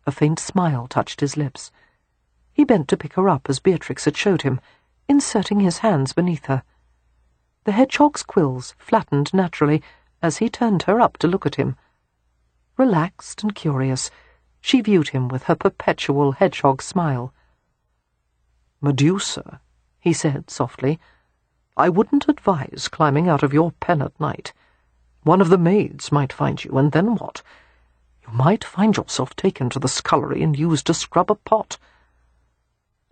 A faint smile touched his lips. He bent to pick her up as Beatrix had showed him, inserting his hands beneath her. The hedgehog's quills flattened naturally as he turned her up to look at him. Relaxed and curious, she viewed him with her perpetual hedgehog smile. Medusa, he said softly, I wouldn't advise climbing out of your pen at night. One of the maids might find you, and then what? You might find yourself taken to the scullery and used to scrub a pot.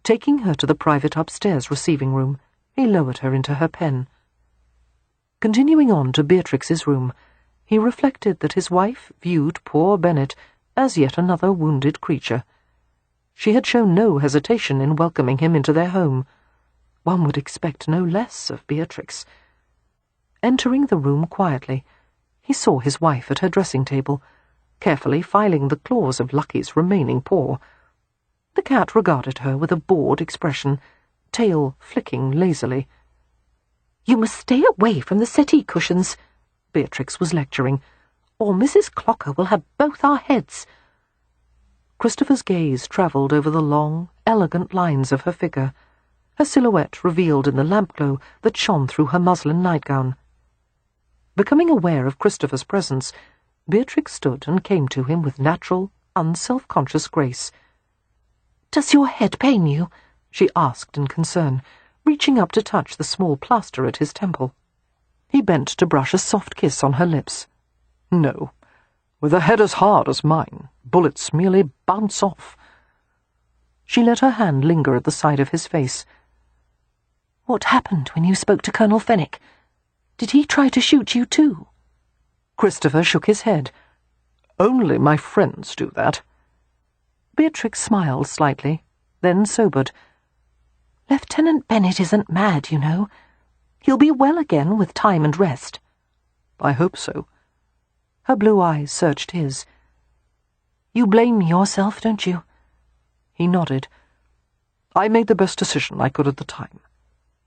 Taking her to the private upstairs receiving room, he lowered her into her pen. Continuing on to Beatrix's room, he reflected that his wife viewed poor Bennet as yet another wounded creature. She had shown no hesitation in welcoming him into their home. One would expect no less of Beatrix. Entering the room quietly, he saw his wife at her dressing-table, carefully filing the claws of Lucky's remaining paw. The cat regarded her with a bored expression, tail flicking lazily. You must stay away from the settee cushions, Beatrix was lecturing, or Mrs. Clocker will have both our heads. Christopher's gaze travelled over the long, elegant lines of her figure, her silhouette revealed in the lamp-glow that shone through her muslin nightgown. Becoming aware of Christopher's presence, Beatrix stood and came to him with natural, unself-conscious grace. "Does your head pain you?" she asked in concern, reaching up to touch the small plaster at his temple. He bent to brush a soft kiss on her lips. "No. With a head as hard as mine, bullets merely bounce off." She let her hand linger at the side of his face. "What happened when you spoke to Colonel Fenwick? Did he try to shoot you too?" Christopher shook his head. "Only my friends do that." Beatrix smiled slightly, then sobered. "Lieutenant Bennet isn't mad, you know. He'll be well again with time and rest." "I hope so." Her blue eyes searched his. "You blame yourself, don't you?" He nodded. "I made the best decision I could at the time.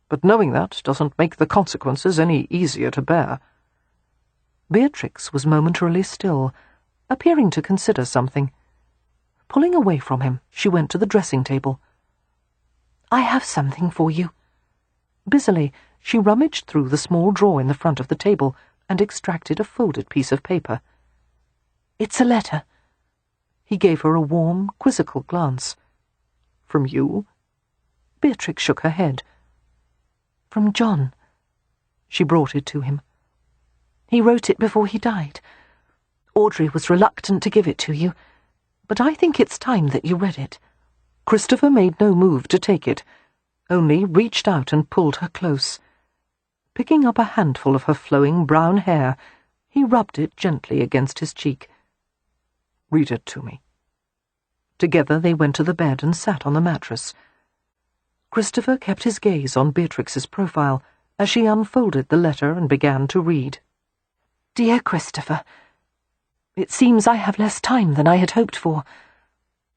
But knowing that doesn't make the consequences any easier to bear." Beatrix was momentarily still, appearing to consider something. Pulling away from him, she went to the dressing-table. "I have something for you." Busily, she rummaged through the small drawer in the front of the table and extracted a folded piece of paper. "It's a letter." He gave her a warm, quizzical glance. "From you?" Beatrix shook her head. "From John." She brought it to him. "He wrote it before he died. Audrey was reluctant to give it to you, but I think it's time that you read it." Christopher made no move to take it, only reached out and pulled her close. Picking up a handful of her flowing brown hair, he rubbed it gently against his cheek. "Read it to me." Together they went to the bed and sat on the mattress. Christopher kept his gaze on Beatrix's profile as she unfolded the letter and began to read. "Dear Christopher, it seems I have less time than I had hoped for.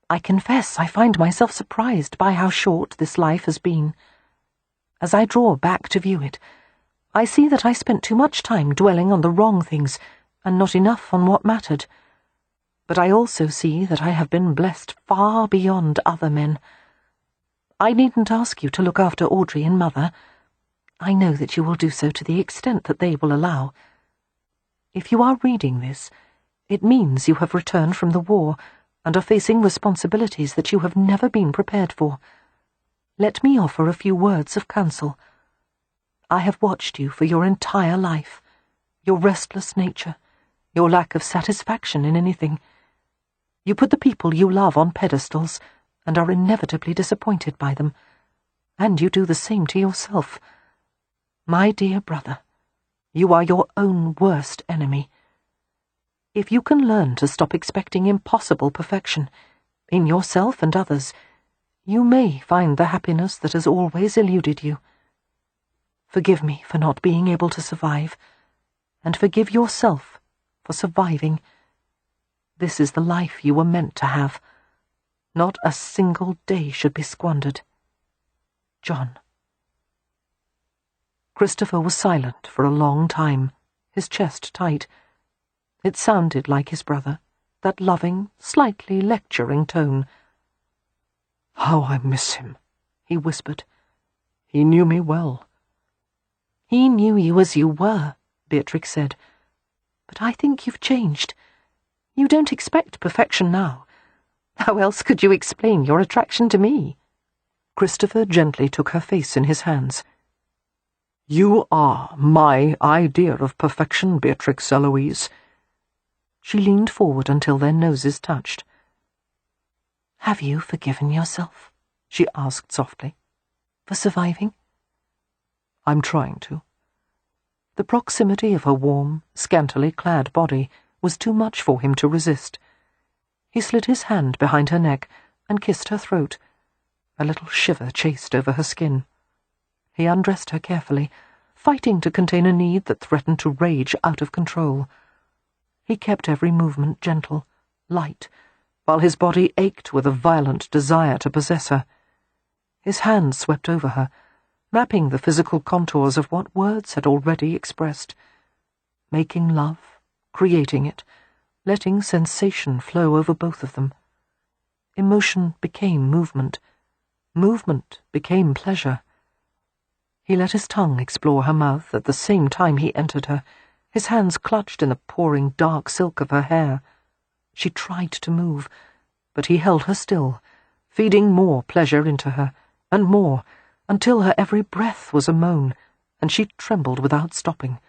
I confess I find myself surprised by how short this life has been. As I draw back to view it, I see that I spent too much time dwelling on the wrong things and not enough on what mattered. But I also see that I have been blessed far beyond other men. I needn't ask you to look after Audrey and Mother. I know that you will do so to the extent that they will allow. If you are reading this, it means you have returned from the war and are facing responsibilities that you have never been prepared for. Let me offer a few words of counsel. I have watched you for your entire life, your restless nature, your lack of satisfaction in anything. You put the people you love on pedestals and are inevitably disappointed by them, and you do the same to yourself. My dear brother, you are your own worst enemy. If you can learn to stop expecting impossible perfection, in yourself and others, you may find the happiness that has always eluded you. Forgive me for not being able to survive, and forgive yourself for surviving. This is the life you were meant to have. Not a single day should be squandered. John. Christopher was silent for a long time, his chest tight. It sounded like his brother, that loving, slightly lecturing tone. "How I miss him," he whispered. "He knew me well." "He knew you as you were," Beatrix said. "But I think you've changed. You don't expect perfection now. How else could you explain your attraction to me?" Christopher gently took her face in his hands. "You are my idea of perfection, Beatrix Eloise." She leaned forward until their noses touched. "Have you forgiven yourself?" she asked softly. "For surviving?" "I'm trying to." The proximity of her warm, scantily clad body was too much for him to resist. He slid his hand behind her neck and kissed her throat. A little shiver chased over her skin. He undressed her carefully, fighting to contain a need that threatened to rage out of control. He kept every movement gentle, light, while his body ached with a violent desire to possess her. His hand swept over her, mapping the physical contours of what words had already expressed. Making love, creating it, letting sensation flow over both of them. Emotion became movement. Movement became pleasure. He let his tongue explore her mouth at the same time he entered her, his hands clutched in the pouring dark silk of her hair. She tried to move, but he held her still, feeding more pleasure into her, and more, until her every breath was a moan, and she trembled without stopping.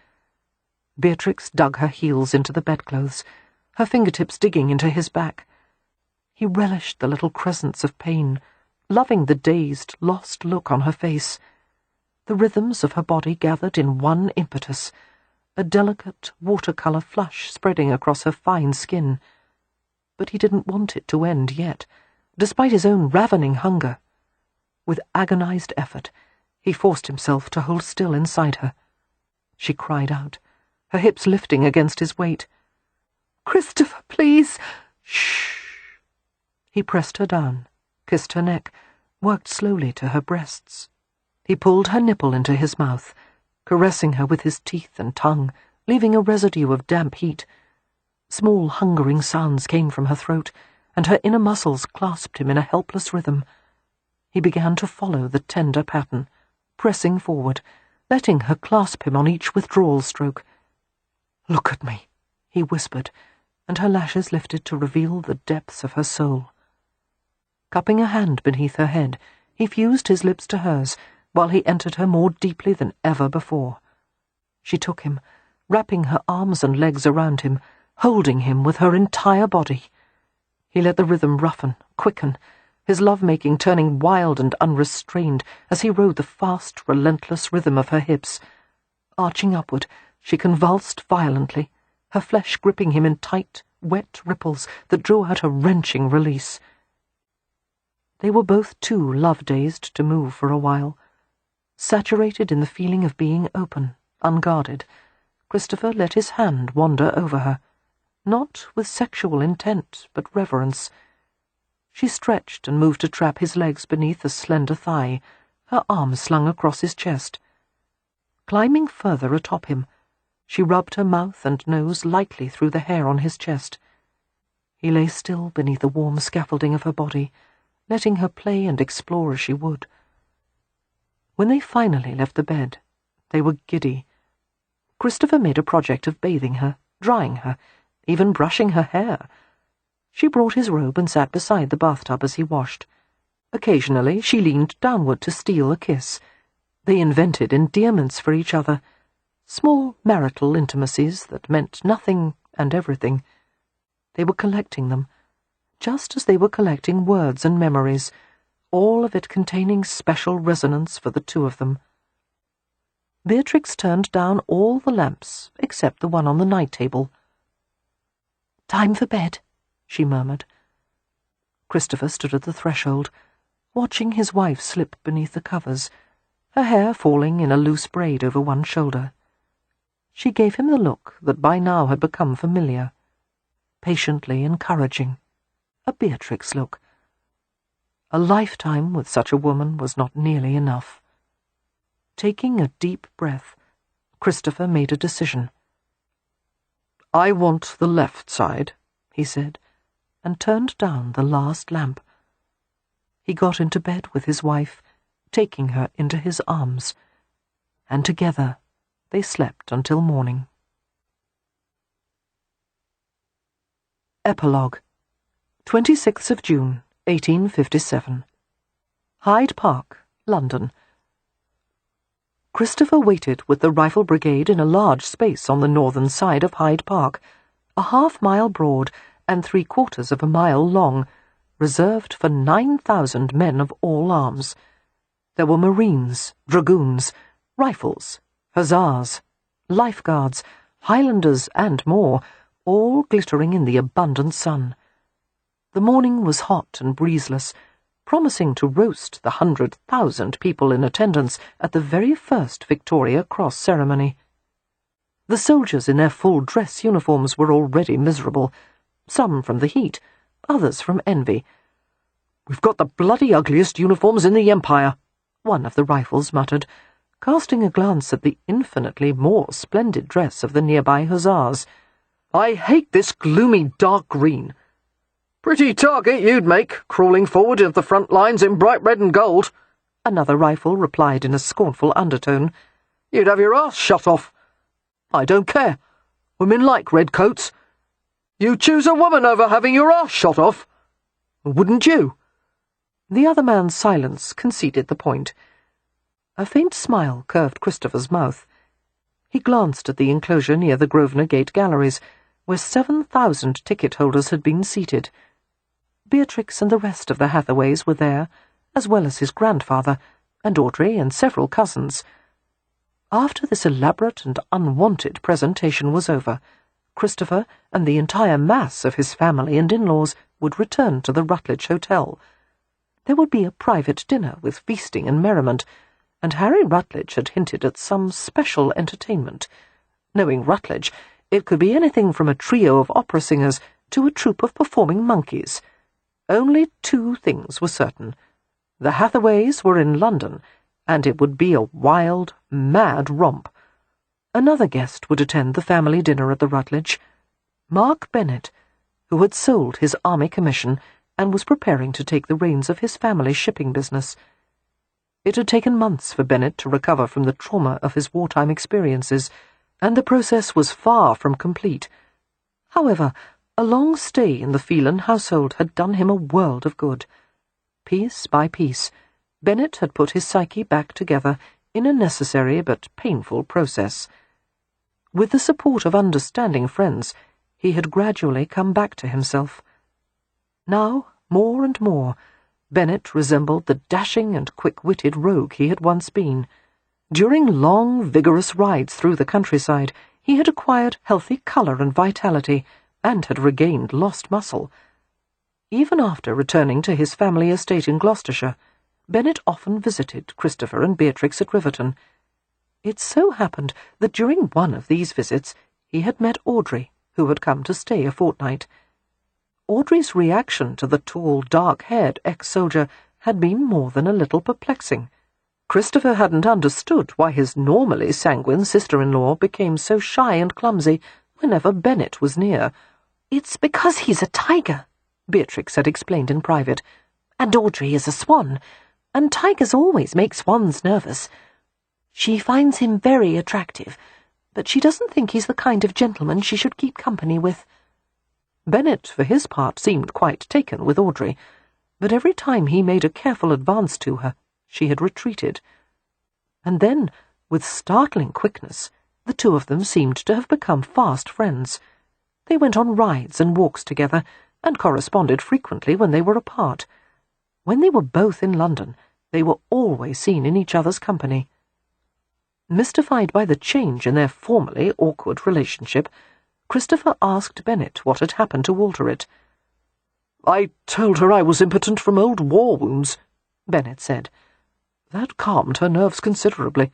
Beatrix dug her heels into the bedclothes, her fingertips digging into his back. He relished the little crescents of pain, loving the dazed, lost look on her face. The rhythms of her body gathered in one impetus, a delicate watercolour flush spreading across her fine skin. But he didn't want it to end yet, despite his own ravening hunger. With agonized effort, he forced himself to hold still inside her. She cried out, her hips lifting against his weight. "Christopher, please!" "Shh!" He pressed her down, kissed her neck, worked slowly to her breasts. He pulled her nipple into his mouth, caressing her with his teeth and tongue, leaving a residue of damp heat. Small hungering sounds came from her throat, and her inner muscles clasped him in a helpless rhythm. He began to follow the tender pattern, pressing forward, letting her clasp him on each withdrawal stroke. "Look at me," he whispered, and her lashes lifted to reveal the depths of her soul. Cupping a hand beneath her head, he fused his lips to hers, while he entered her more deeply than ever before. She took him, wrapping her arms and legs around him, holding him with her entire body. He let the rhythm roughen, quicken, his love-making turning wild and unrestrained as he rode the fast, relentless rhythm of her hips. Arching upward, she convulsed violently, her flesh gripping him in tight, wet ripples that drew out a wrenching release. They were both too love-dazed to move for a while. Saturated in the feeling of being open, unguarded, Christopher let his hand wander over her, not with sexual intent, but reverence. She stretched and moved to trap his legs beneath a slender thigh, her arms slung across his chest. Climbing further atop him, she rubbed her mouth and nose lightly through the hair on his chest. He lay still beneath the warm scaffolding of her body, letting her play and explore as she would. When they finally left the bed, they were giddy. Christopher made a project of bathing her, drying her, even brushing her hair. She brought his robe and sat beside the bathtub as he washed. Occasionally she leaned downward to steal a kiss. They invented endearments for each other, small marital intimacies that meant nothing and everything. They were collecting them, just as they were collecting words and memories, all of it containing special resonance for the two of them. Beatrix turned down all the lamps except the one on the night table. "Time for bed," she murmured. Christopher stood at the threshold, watching his wife slip beneath the covers, her hair falling in a loose braid over one shoulder. She gave him the look that by now had become familiar, patiently encouraging, a Beatrix look. A lifetime with such a woman was not nearly enough. Taking a deep breath, Christopher made a decision. "I want the left side," he said, and turned down the last lamp. He got into bed with his wife, taking her into his arms, and together they slept until morning. Epilogue. 26th of June, 1857. Hyde Park, London. Christopher waited with the Rifle Brigade in a large space on the northern side of Hyde Park, a half-mile broad and 3/4 of a mile long, reserved for 9,000 men of all arms. There were Marines, Dragoons, Rifles, Hussars, Lifeguards, Highlanders, and more, all glittering in the abundant sun. The morning was hot and breezeless, promising to roast the 100,000 people in attendance at the very first Victoria Cross ceremony. The soldiers in their full dress uniforms were already miserable, some from the heat, others from envy. "We've got the bloody ugliest uniforms in the Empire," one of the Rifles muttered, casting a glance at the infinitely more splendid dress of the nearby Hussars. "I hate this gloomy dark green." "Pretty target you'd make, crawling forward of the front lines in bright red and gold," another rifle replied in a scornful undertone. "You'd have your arse shot off." "I don't care. Women like red coats. You choose a woman over having your arse shot off? Wouldn't you?" The other man's silence conceded the point. A faint smile curved Christopher's mouth. He glanced at the enclosure near the Grosvenor Gate galleries, where 7,000 ticket holders had been seated. Beatrix and the rest of the Hathaways were there, as well as his grandfather, and Audrey and several cousins. After this elaborate and unwanted presentation was over, Christopher and the entire mass of his family and in-laws would return to the Rutledge Hotel. There would be a private dinner with feasting and merriment, and Harry Rutledge had hinted at some special entertainment. Knowing Rutledge, it could be anything from a trio of opera singers to a troupe of performing monkeys. Only 2 things were certain. The Hathaways were in London, and it would be a wild, mad romp. Another guest would attend the family dinner at the Rutledge. Mark Bennet, who had sold his army commission and was preparing to take the reins of his family's shipping business. It had taken months for Bennet to recover from the trauma of his wartime experiences, and the process was far from complete. However, a long stay in the Phelan household had done him a world of good. Piece by piece, Bennet had put his psyche back together in a necessary but painful process. With the support of understanding friends, he had gradually come back to himself. Now, more and more, Bennet resembled the dashing and quick-witted rogue he had once been. During long, vigorous rides through the countryside, he had acquired healthy colour and vitality, and had regained lost muscle. Even after returning to his family estate in Gloucestershire, Bennet often visited Christopher and Beatrix at Riverton. It so happened that during one of these visits he had met Audrey, who had come to stay a fortnight. Audrey's reaction to the tall, dark-haired ex-soldier had been more than a little perplexing. Christopher hadn't understood why his normally sanguine sister-in-law became so shy and clumsy whenever Bennet was near. "It's because he's a tiger," Beatrix had explained in private, "and Audrey is a swan, and tigers always make swans nervous. She finds him very attractive, but she doesn't think he's the kind of gentleman she should keep company with." Bennet, for his part, seemed quite taken with Audrey, but every time he made a careful advance to her, she had retreated. And then, with startling quickness, the 2 of them seemed to have become fast friends. They went on rides and walks together, and corresponded frequently when they were apart. When they were both in London, they were always seen in each other's company. Mystified by the change in their formerly awkward relationship, Christopher asked Bennet what had happened to alter it. "I told her I was impotent from old war wounds," Bennet said. "That calmed her nerves considerably."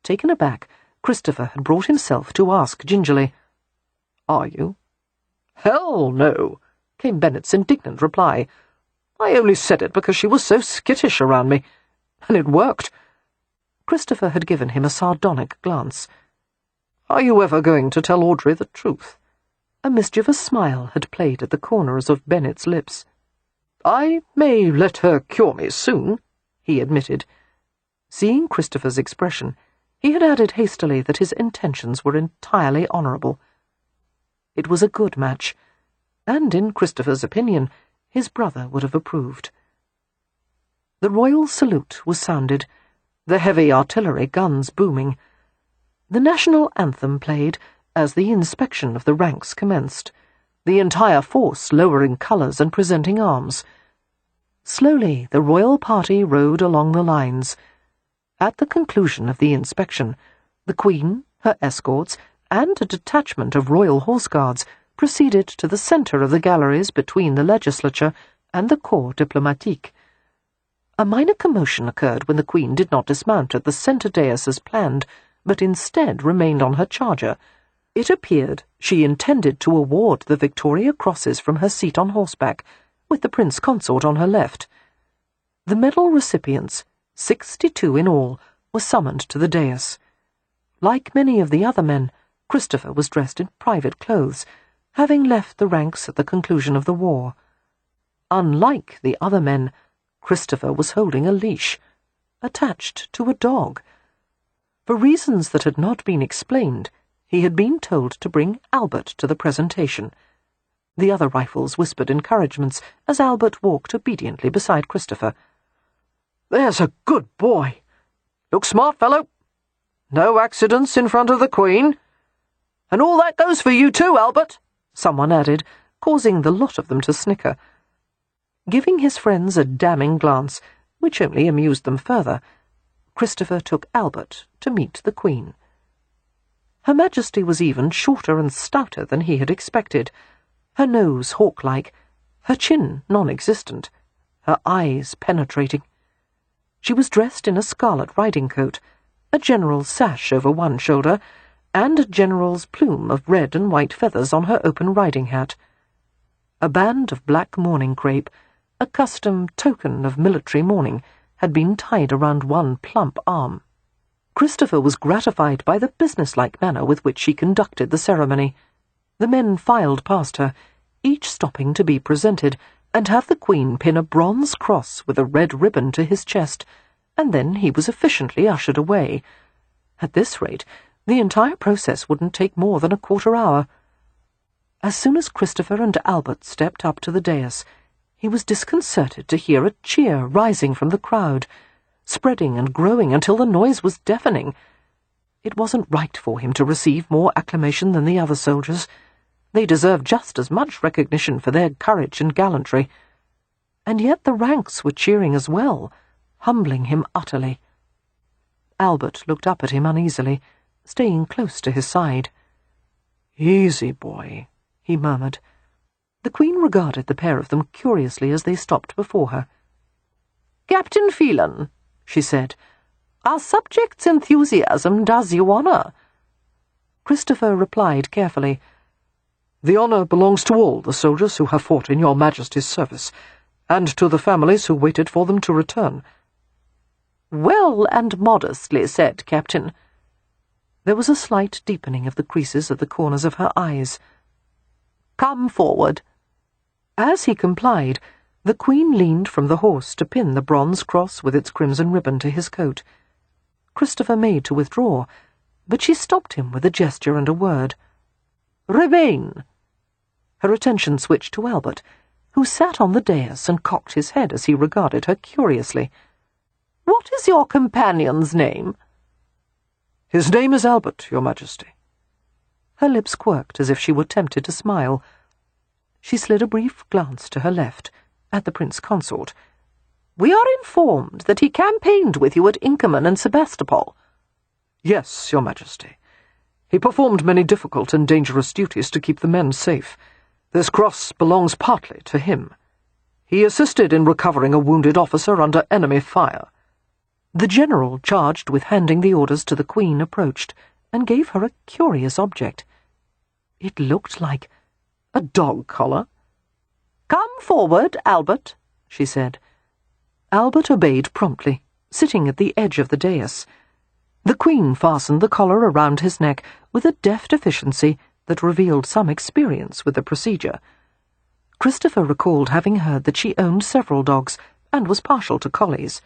Taken aback, Christopher had brought himself to ask gingerly, "Are you?" "Hell no," came Bennet's indignant reply. "I only said it because she was so skittish around me, and it worked." Christopher had given him a sardonic glance. "Are you ever going to tell Audrey the truth?" A mischievous smile had played at the corners of Bennet's lips. "I may let her cure me soon," he admitted. Seeing Christopher's expression, he had added hastily that his intentions were entirely honourable. It was a good match, and in Christopher's opinion, his brother would have approved. The royal salute was sounded, the heavy artillery guns booming. The national anthem played as the inspection of the ranks commenced, the entire force lowering colours and presenting arms. Slowly the royal party rode along the lines. At the conclusion of the inspection, the Queen, her escorts, and a detachment of royal horse guards proceeded to the centre of the galleries between the legislature and the corps diplomatique. A minor commotion occurred when the Queen did not dismount at the centre dais as planned, but instead remained on her charger. It appeared she intended to award the Victoria Crosses from her seat on horseback, with the Prince Consort on her left. The medal recipients, 62 in all, were summoned to the dais. Like many of the other men, Christopher was dressed in private clothes, having left the ranks at the conclusion of the war. Unlike the other men, Christopher was holding a leash, attached to a dog. For reasons that had not been explained, he had been told to bring Albert to the presentation. The other rifles whispered encouragements as Albert walked obediently beside Christopher. "There's a good boy. Look smart, fellow. No accidents in front of the Queen. And all that goes for you too, Albert," someone added, causing the lot of them to snicker. Giving his friends a damning glance, which only amused them further, Christopher took Albert to meet the Queen. Her Majesty was even shorter and stouter than he had expected, her nose hawk-like, her chin non-existent, her eyes penetrating. She was dressed in a scarlet riding-coat, a general's sash over one shoulder, and a general's plume of red and white feathers on her open riding-hat. A band of black mourning crape, a custom token of military mourning, had been tied around one plump arm. Christopher was gratified by the businesslike manner with which she conducted the ceremony. The men filed past her, each stopping to be presented, and have the Queen pin a bronze cross with a red ribbon to his chest, and then he was efficiently ushered away. At this rate, the entire process wouldn't take more than a quarter-hour. As soon as Christopher and Albert stepped up to the dais, he was disconcerted to hear a cheer rising from the crowd, spreading and growing until the noise was deafening. It wasn't right for him to receive more acclamation than the other soldiers. They deserved just as much recognition for their courage and gallantry. And yet the ranks were cheering as well, humbling him utterly. Albert looked up at him uneasily, staying close to his side. "Easy, boy," he murmured. The Queen regarded the pair of them curiously as they stopped before her. "Captain Phelan," she said, "our subject's enthusiasm does you honour." Christopher replied carefully, "The honour belongs to all the soldiers who have fought in your Majesty's service, and to the families who waited for them to return." "Well and modestly said, Captain." There was a slight deepening of the creases at the corners of her eyes. "Come forward." As he complied, the Queen leaned from the horse to pin the bronze cross with its crimson ribbon to his coat. Christopher made to withdraw, but she stopped him with a gesture and a word. "Remain." Her attention switched to Albert, who sat on the dais and cocked his head as he regarded her curiously. "What is your companion's name?" "His name is Albert, Your Majesty." Her lips quirked as if she were tempted to smile. She slid a brief glance to her left, at the Prince Consort. "We are informed that he campaigned with you at Inkerman and Sebastopol." "Yes, Your Majesty. He performed many difficult and dangerous duties to keep the men safe. This cross belongs partly to him. He assisted in recovering a wounded officer under enemy fire." The general charged with handing the orders to the Queen approached, and gave her a curious object. It looked like a dog collar. "Come forward, Albert," she said. Albert obeyed promptly, sitting at the edge of the dais. The Queen fastened the collar around his neck with a deft efficiency that revealed some experience with the procedure. Christopher recalled having heard that she owned several dogs and was partial to collies.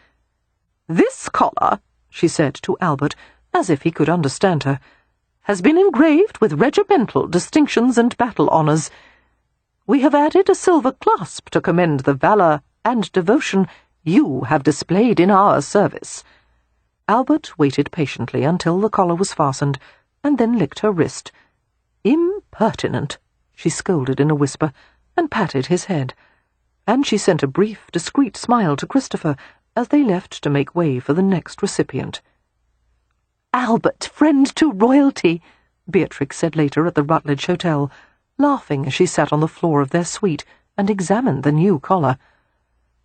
"This collar," she said to Albert, as if he could understand her, "has been engraved with regimental distinctions and battle honours. We have added a silver clasp to commend the valour and devotion you have displayed in our service." Albert waited patiently until the collar was fastened, and then licked her wrist. "Impertinent," she scolded in a whisper, and patted his head. And she sent a brief, discreet smile to Christopher as they left to make way for the next recipient. "Albert, friend to royalty," Beatrix said later at the Rutledge Hotel, laughing as she sat on the floor of their suite and examined the new collar.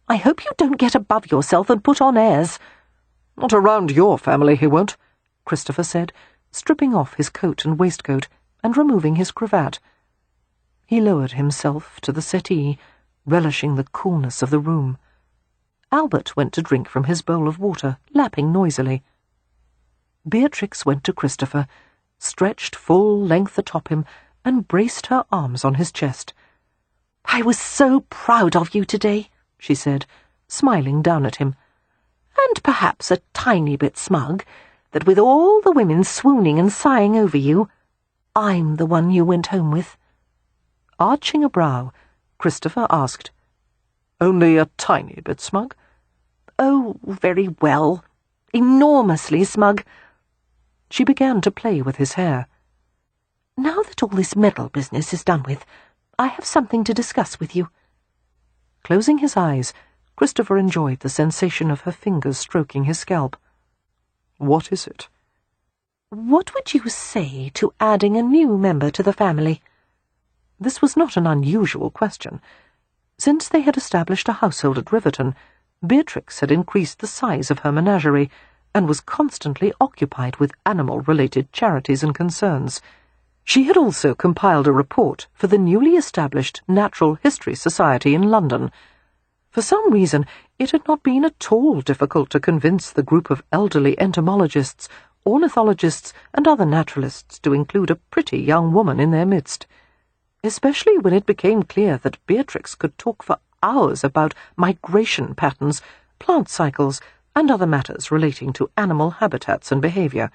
"I hope you don't get above yourself and put on airs." "Not around your family, he won't," Christopher said, stripping off his coat and waistcoat and removing his cravat. He lowered himself to the settee, relishing the coolness of the room. Albert went to drink from his bowl of water, lapping noisily. Beatrix went to Christopher, stretched full length atop him, and braced her arms on his chest. "I was so proud of you today," she said, smiling down at him, "and perhaps a tiny bit smug that with all the women swooning and sighing over you, I'm the one you went home with." Arching a brow, Christopher asked, "Only a tiny bit smug?" "Oh, very well. Enormously smug." She began to play with his hair. "Now that all this medal business is done with, I have something to discuss with you." Closing his eyes, Christopher enjoyed the sensation of her fingers stroking his scalp. "What is it?" "What would you say to adding a new member to the family?" This was not an unusual question. Since they had established a household at Riverton, Beatrix had increased the size of her menagerie and was constantly occupied with animal-related charities and concerns. She had also compiled a report for the newly established Natural History Society in London. For some reason, it had not been at all difficult to convince the group of elderly entomologists, ornithologists, and other naturalists to include a pretty young woman in their midst, especially when it became clear that Beatrix could talk for hours about migration patterns, plant cycles, and other matters relating to animal habitats and behaviour.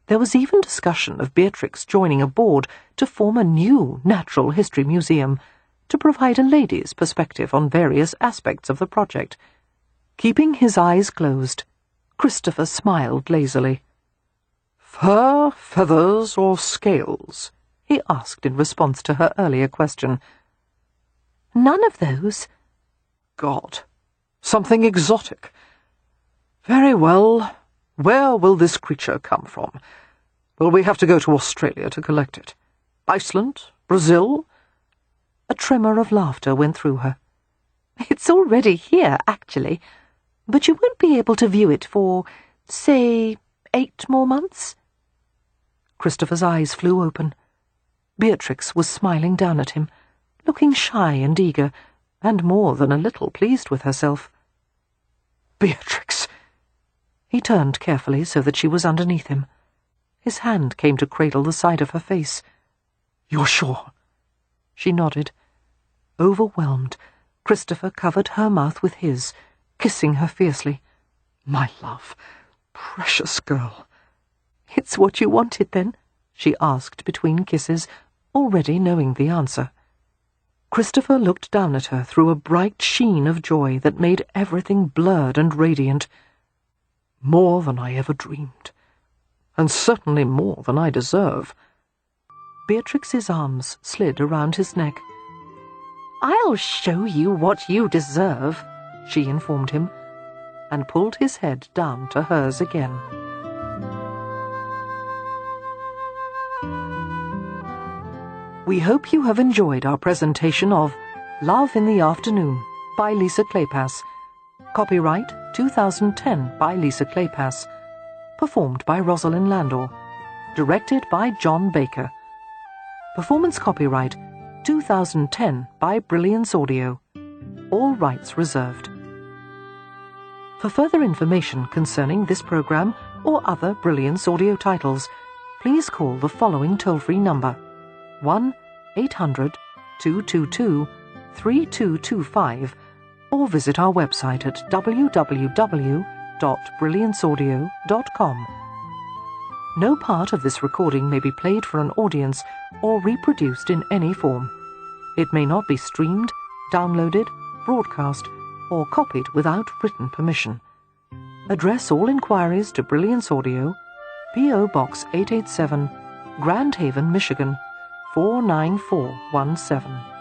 There was even discussion of Beatrix joining a board to form a new natural history museum to provide a lady's perspective on various aspects of the project. Keeping his eyes closed, Christopher smiled lazily. "Fur, feathers, or scales?" he asked in response to her earlier question. "None of those." "God, something exotic. Very well. Where will this creature come from? Will we have to go to Australia to collect it? Iceland? Brazil?" A tremor of laughter went through her. "It's already here, actually, but you won't be able to view it for, say, 8 more months." Christopher's eyes flew open. Beatrix was smiling down at him, looking shy and eager, and more than a little pleased with herself. "Beatrix!" He turned carefully so that she was underneath him. His hand came to cradle the side of her face. "You're sure?" She nodded. Overwhelmed, Christopher covered her mouth with his, kissing her fiercely. "My love, precious girl." "It's what you wanted, then?" she asked between kisses, already knowing the answer. Christopher looked down at her through a bright sheen of joy that made everything blurred and radiant. "More than I ever dreamed, and certainly more than I deserve." Beatrix's arms slid around his neck. "I'll show you what you deserve," she informed him, and pulled his head down to hers again. We hope you have enjoyed our presentation of Love in the Afternoon by Lisa Kleypas. Copyright 2010 by Lisa Kleypas. Performed by Rosalind Landor. Directed by John Baker. Performance copyright 2010 by Brilliance Audio. All rights reserved. For further information concerning this program or other Brilliance Audio titles, please call the following toll-free number: 1-800-222-3225, or visit our website at www.brillianceaudio.com. No part of this recording may be played for an audience or reproduced in any form. It may not be streamed, downloaded, broadcast, or copied without written permission. Address all inquiries to Brilliance Audio, P.O. Box 887, Grand Haven, Michigan 49417.